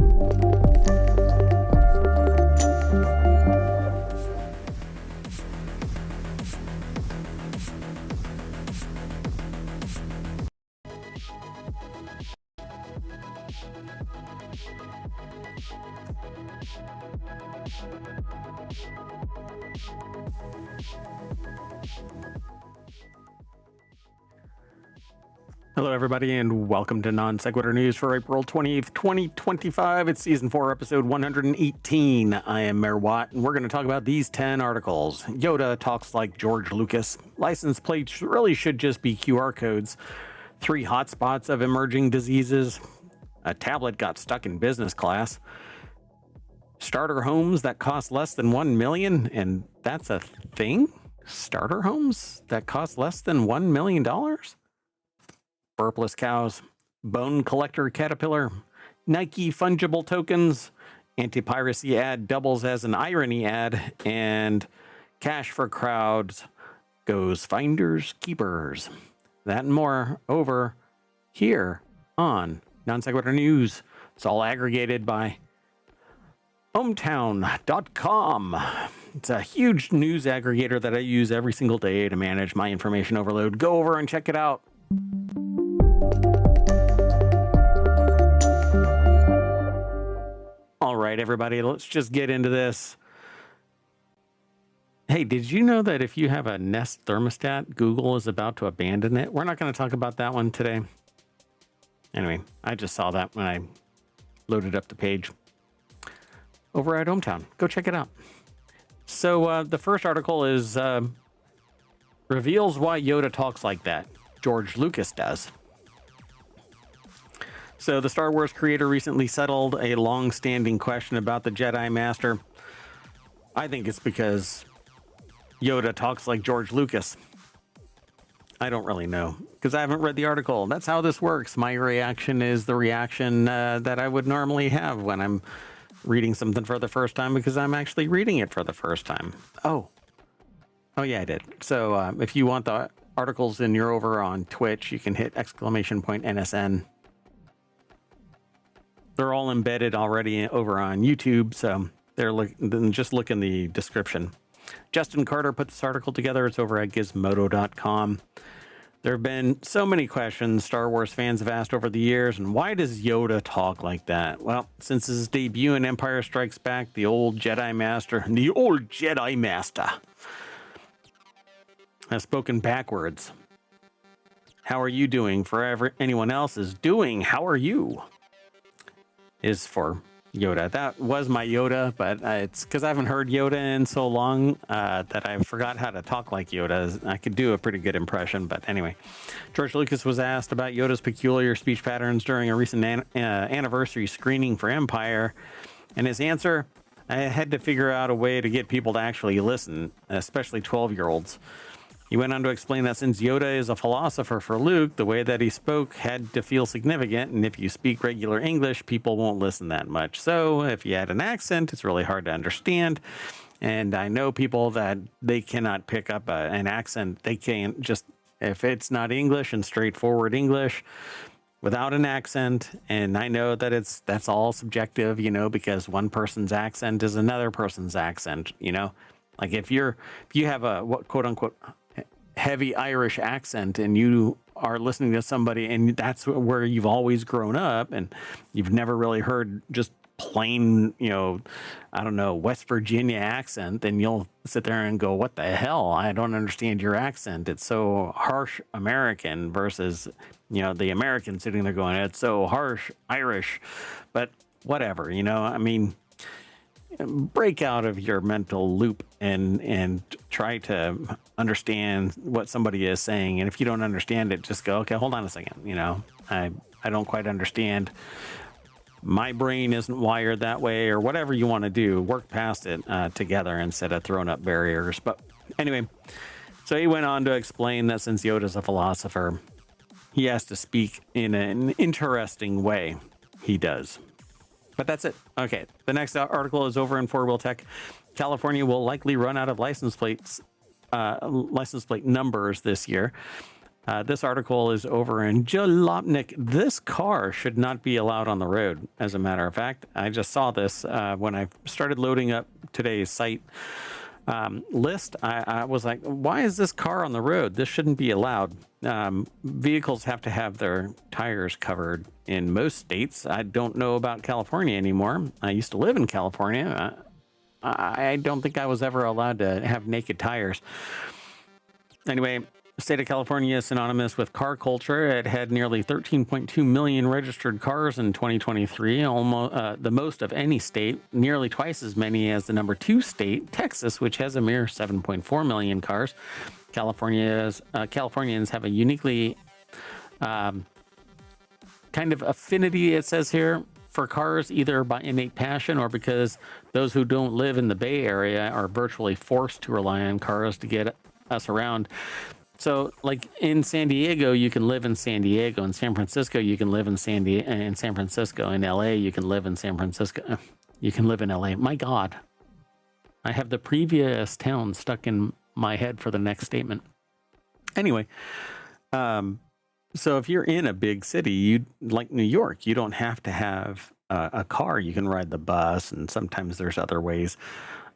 Hello, everybody, and welcome to Non Sequitur News for April 20th, 2025. It's Season 4, Episode 118. I am Mayor Watt, and we're going to talk about these 10 articles. Yoda talks like George Lucas. License plates really should just be QR codes. 3 hotspots of emerging diseases. A tablet got stuck in business class. Starter homes that cost less than $1 million, and that's a thing? Starter homes that cost less than $1 million? Burpless cows, bone collector caterpillar, Nike fungible tokens, anti-piracy ad doubles as an irony ad, and cash for crowds goes finders keepers. That and more over here on Non Sequitur News. It's all aggregated by hometown.com. It's a huge news aggregator that I use every single day to manage my information overload. Go over and check it out. All right, everybody, let's just get into this. Hey, did you know that if you have a Nest thermostat, Google is about to abandon it? We're not going to talk about that one today. Anyway, I just saw that when I loaded up the page over at Hometown. Go check it out. So the first article is reveals why Yoda talks like that. George Lucas does. So the Star Wars creator recently settled a long-standing question about the Jedi Master. I think it's because Yoda talks like George Lucas. I don't really know because I haven't read the article. That's how this works. My reaction is the reaction that I would normally have when I'm reading something for the first time because I'm actually reading it for the first time. Oh yeah, I did. So if you want the articles and you're over on Twitch, you can hit !NSN. They're all embedded already over on YouTube, so just look in the description. Justin Carter put this article together. It's over at gizmodo.com. There have been so many questions Star Wars fans have asked over the years, and why does Yoda talk like that? Well, since his debut in Empire Strikes Back, the old Jedi Master has spoken backwards. How are you doing? For anyone else is doing, how are you? Is for Yoda. That was my Yoda, but it's because I haven't heard Yoda in so long that I forgot how to talk like Yoda. I could do a pretty good impression, but anyway. George Lucas was asked about Yoda's peculiar speech patterns during a recent anniversary screening for Empire, and his answer, I had to figure out a way to get people to actually listen, especially 12-year-olds. He went on to explain that since Yoda is a philosopher for Luke, the way that he spoke had to feel significant, and if you speak regular English, people won't listen that much. So if you add an accent, it's really hard to understand. And I know people that they cannot pick up an accent. They can't just, if it's not English and straightforward English without an accent. And I know that that's all subjective, because one person's accent is another person's accent, Like if you have a quote unquote heavy Irish accent and you are listening to somebody and that's where you've always grown up and you've never really heard just plain, West Virginia accent, then you'll sit there and go, what the hell? I don't understand your accent. It's so harsh American versus, the American sitting there going, it's so harsh Irish, but whatever, break out of your mental loop and try to understand what somebody is saying. And if you don't understand it, just go, okay, hold on a second. I don't quite understand. My brain isn't wired that way, or whatever you want to do. Work past it together instead of throwing up barriers. But anyway, so he went on to explain that since Yoda's a philosopher, he has to speak in an interesting way. He does. But that's it. Okay. The next article is over in Four Wheel Tech. California will likely run out of license plate numbers this year. This article is over in Jalopnik. This car should not be allowed on the road, as a matter of fact. I just saw this when I started loading up today's site list. I was like, why is this car on the road? This shouldn't be allowed. Vehicles have to have their tires covered in most states. I don't know about California anymore. I used to live in California. I don't think I was ever allowed to have naked tires. Anyway, the state of California is synonymous with car culture. It had nearly 13.2 million registered cars in 2023, almost the most of any state, nearly twice as many as the number 2 state, Texas, which has a mere 7.4 million cars. Californians have a uniquely kind of affinity, it says here, for cars, either by innate passion or because those who don't live in the Bay Area are virtually forced to rely on cars to get us around. So, like in San Diego, you can live in San Diego. In San Francisco, you can live in San Francisco. In LA, you can live in San Francisco. You can live in LA. My God, I have the previous town stuck in my head for the next statement. Anyway, so if you're in a big city, you like New York, you don't have to have a car. You can ride the bus, and sometimes there's other ways.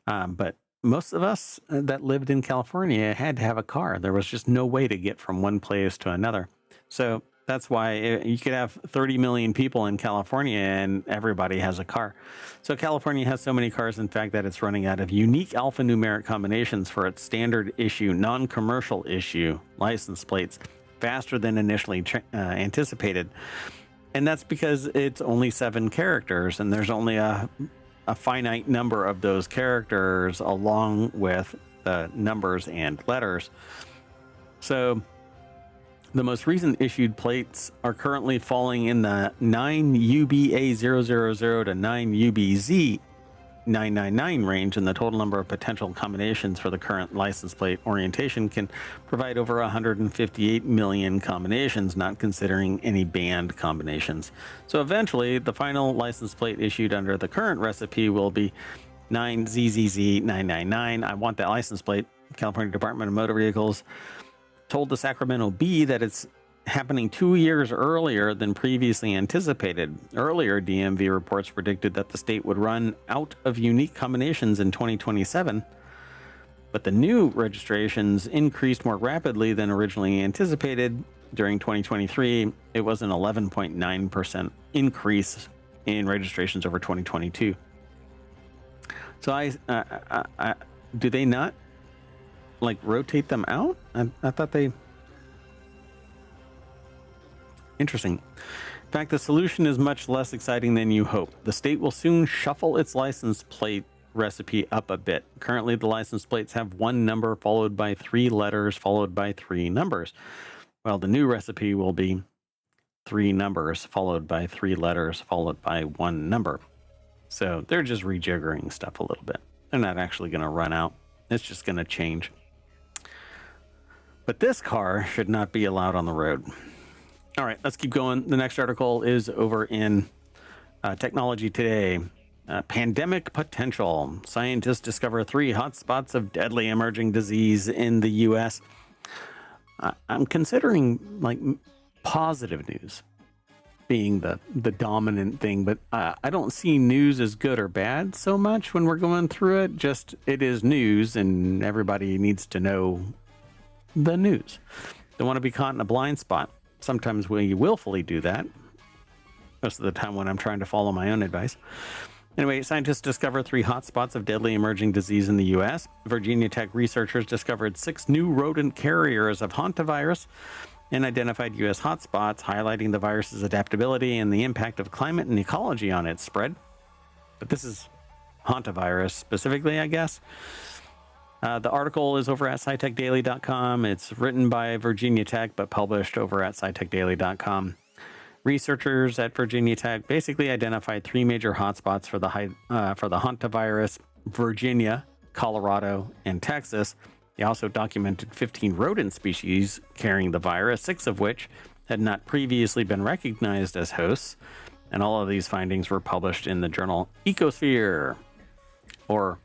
But most of us that lived in California had to have a car. There was just no way to get from one place to another. So that's why you could have 30 million people in California and everybody has a car. So California has so many cars, in fact, that it's running out of unique alphanumeric combinations for its standard issue, non-commercial issue license plates faster than initially anticipated. And that's because it's only 7 characters and there's only a finite number of those characters along with the numbers and letters. So the most recent issued plates are currently falling in the 9UBA000 to 9UBZ999 range, and the total number of potential combinations for the current license plate orientation can provide over 158 million combinations, not considering any banned combinations. So eventually, the final license plate issued under the current recipe will be 9ZZZ999. I want that license plate. California Department of Motor Vehicles told the Sacramento Bee that it's happening 2 years earlier than previously anticipated. Earlier, DMV reports predicted that the state would run out of unique combinations in 2027, but the new registrations increased more rapidly than originally anticipated. During 2023, it was an 11.9% increase in registrations over 2022. So do they not like rotate them out? I thought they... Interesting. In fact, the solution is much less exciting than you hope. The state will soon shuffle its license plate recipe up a bit. Currently, the license plates have 1 number followed by 3 letters followed by 3 numbers. Well, the new recipe will be 3 numbers followed by 3 letters followed by 1 number. So they're just rejiggering stuff a little bit. They're not actually going to run out. It's just going to change. But this car should not be allowed on the road. All right, let's keep going. The next article is over in Technology Today. Pandemic potential. Scientists discover 3 hotspots of deadly emerging disease in the U.S. I'm considering like positive news being the dominant thing, but I don't see news as good or bad so much when we're going through it. Just it is news, and everybody needs to know the news. Don't want to be caught in a blind spot. Sometimes we willfully do that. Most of the time when I'm trying to follow my own advice. Anyway, scientists discover 3 hotspots of deadly emerging disease in the U.S. Virginia Tech researchers discovered 6 new rodent carriers of hantavirus and identified U.S. hotspots, highlighting the virus's adaptability and the impact of climate and ecology on its spread. But this is hantavirus specifically, I guess. The article is over at scitechdaily.com. It's written by Virginia Tech, but published over at scitechdaily.com. Researchers at Virginia Tech basically identified 3 major hotspots for the hantavirus: Virginia, Colorado, and Texas. They also documented 15 rodent species carrying the virus, 6 of which had not previously been recognized as hosts. And all of these findings were published in the journal Ecosphere, or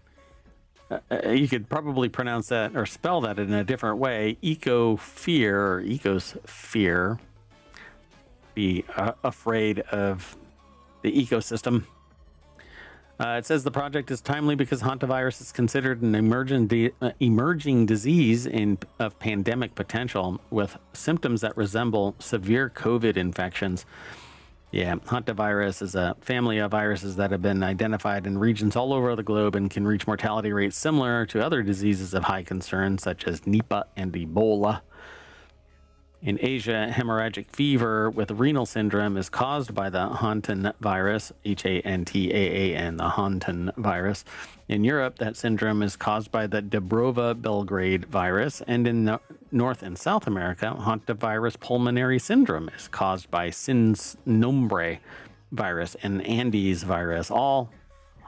you could probably pronounce that or spell that in a different way. Ecosphere. Be afraid of the ecosystem. It says the project is timely because hantavirus is considered an emerging disease of pandemic potential with symptoms that resemble severe COVID infections. Yeah, hantavirus is a family of viruses that have been identified in regions all over the globe and can reach mortality rates similar to other diseases of high concern, such as Nipah and Ebola. In Asia, hemorrhagic fever with renal syndrome is caused by the Hantan virus, Hantaan, the Hantan virus. In Europe, that syndrome is caused by the Dubrova-Belgrade virus. And in North and South America, hantavirus pulmonary syndrome is caused by Synombre virus and Andes virus, all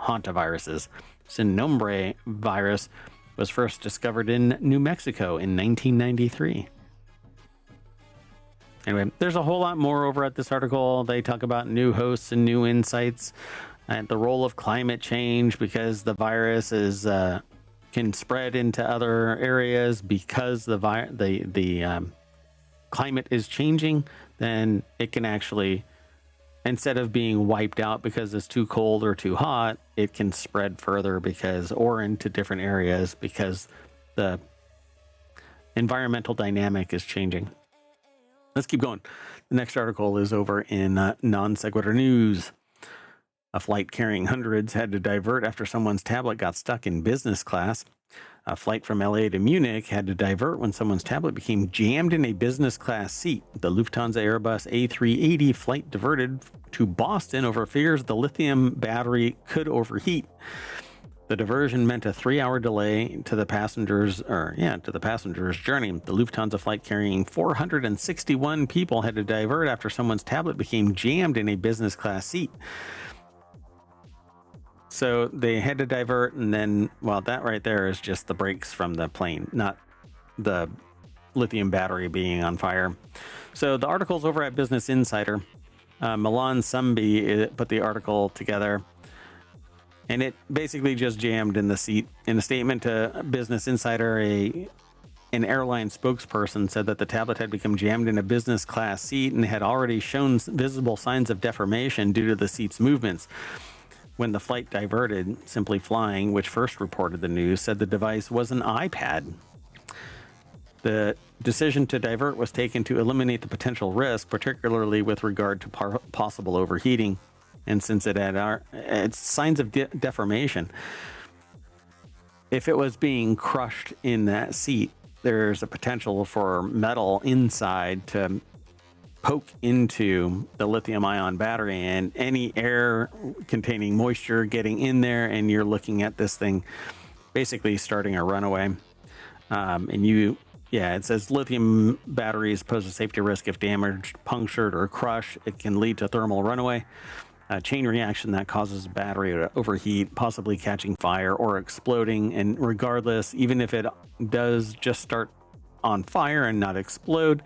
hantaviruses. Synombre virus was first discovered in New Mexico in 1993. Anyway, there's a whole lot more over at this article. They talk about new hosts and new insights and the role of climate change because the virus is can spread into other areas because the climate is changing. Then it can actually, instead of being wiped out because it's too cold or too hot, it can spread further or into different areas because the environmental dynamic is changing. Let's keep going. The next article is over in Non Sequitur News. A flight carrying hundreds had to divert after someone's tablet got stuck in business class. A flight from LA to Munich had to divert when someone's tablet became jammed in a business class seat. The Lufthansa Airbus A380 flight diverted to Boston over fears the lithium battery could overheat. The diversion meant a 3-hour delay to the passenger's journey. The Lufthansa flight carrying 461 people had to divert after someone's tablet became jammed in a business class seat. So they had to divert, and then, well, that right there is just the brakes from the plane, not the lithium battery being on fire. So the article's over at Business Insider. Milan Sumbi put the article together. And it basically just jammed in the seat. In a statement to Business Insider, an airline spokesperson said that the tablet had become jammed in a business class seat and had already shown visible signs of deformation due to the seat's movements. When the flight diverted, Simply Flying, which first reported the news, said the device was an iPad. The decision to divert was taken to eliminate the potential risk, particularly with regard to possible overheating. And since it had signs of deformation, if it was being crushed in that seat, there's a potential for metal inside to poke into the lithium ion battery and any air containing moisture getting in there, and you're looking at this thing basically starting a runaway. It says lithium batteries pose a safety risk if damaged, punctured, or crushed. It can lead to thermal runaway. A chain reaction that causes battery to overheat, possibly catching fire or exploding. And regardless, even if it does just start on fire and not explode,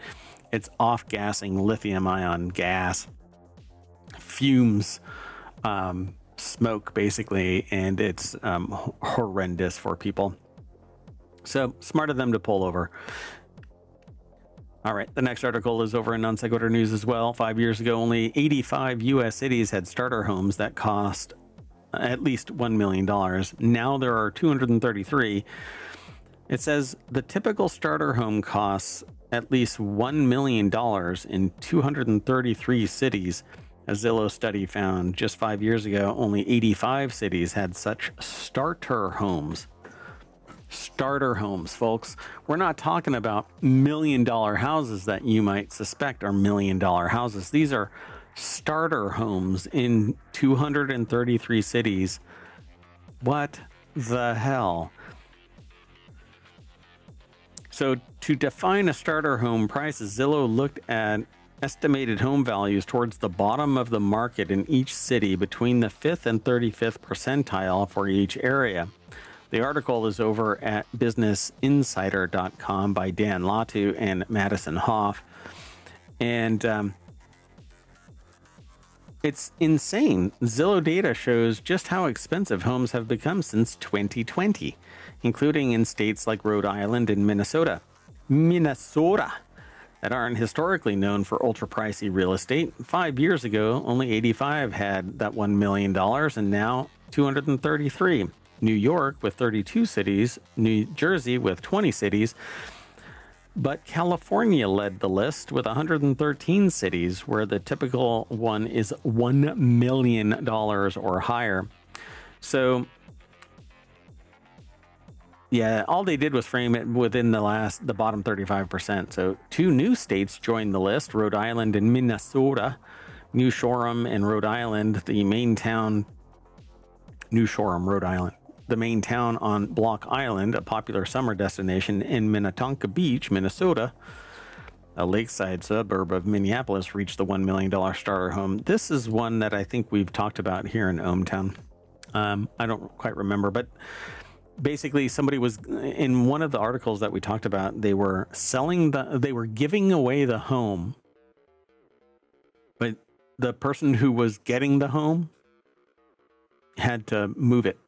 it's off-gassing lithium ion gas, fumes, smoke basically, and it's horrendous for people. So smart of them to pull over. All right, the next article is over in Non Sequitur News as well. 5 years ago, only 85 U.S. cities had starter homes that cost at least $1 million. Now there are 233. It says the typical starter home costs at least $1 million in 233 cities. A Zillow study found just 5 years ago, only 85 cities had such starter homes. Starter homes, folks. We're not talking about $1 million houses that you might suspect are $1 million houses. These are starter homes in 233 cities. What the hell? So to define a starter home price, Zillow looked at estimated home values towards the bottom of the market in each city between the 5th and 35th percentile for each area. The article is over at businessinsider.com by Dan Latu and Madison Hoff. And It's insane. Zillow data shows just how expensive homes have become since 2020, including in states like Rhode Island and Minnesota. That aren't historically known for ultra pricey real estate. 5 years ago, only 85 had that $1 million, and now 233. New York with 32 cities, New Jersey with 20 cities, but California led the list with 113 cities, where the typical one is $1 million or higher. So, yeah, all they did was frame it within the bottom 35%. So 2 new states joined the list, Rhode Island and Minnesota. New Shoreham and Rhode Island, the main town, New Shoreham, Rhode Island. The main town on Block Island, a popular summer destination in Minnetonka Beach, Minnesota, a lakeside suburb of Minneapolis, reached the $1 million starter home. This is one that I think we've talked about here in ohmTown. I don't quite remember, but basically somebody was in one of the articles that we talked about. They were giving away the home, but the person who was getting the home had to move it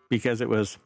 because it was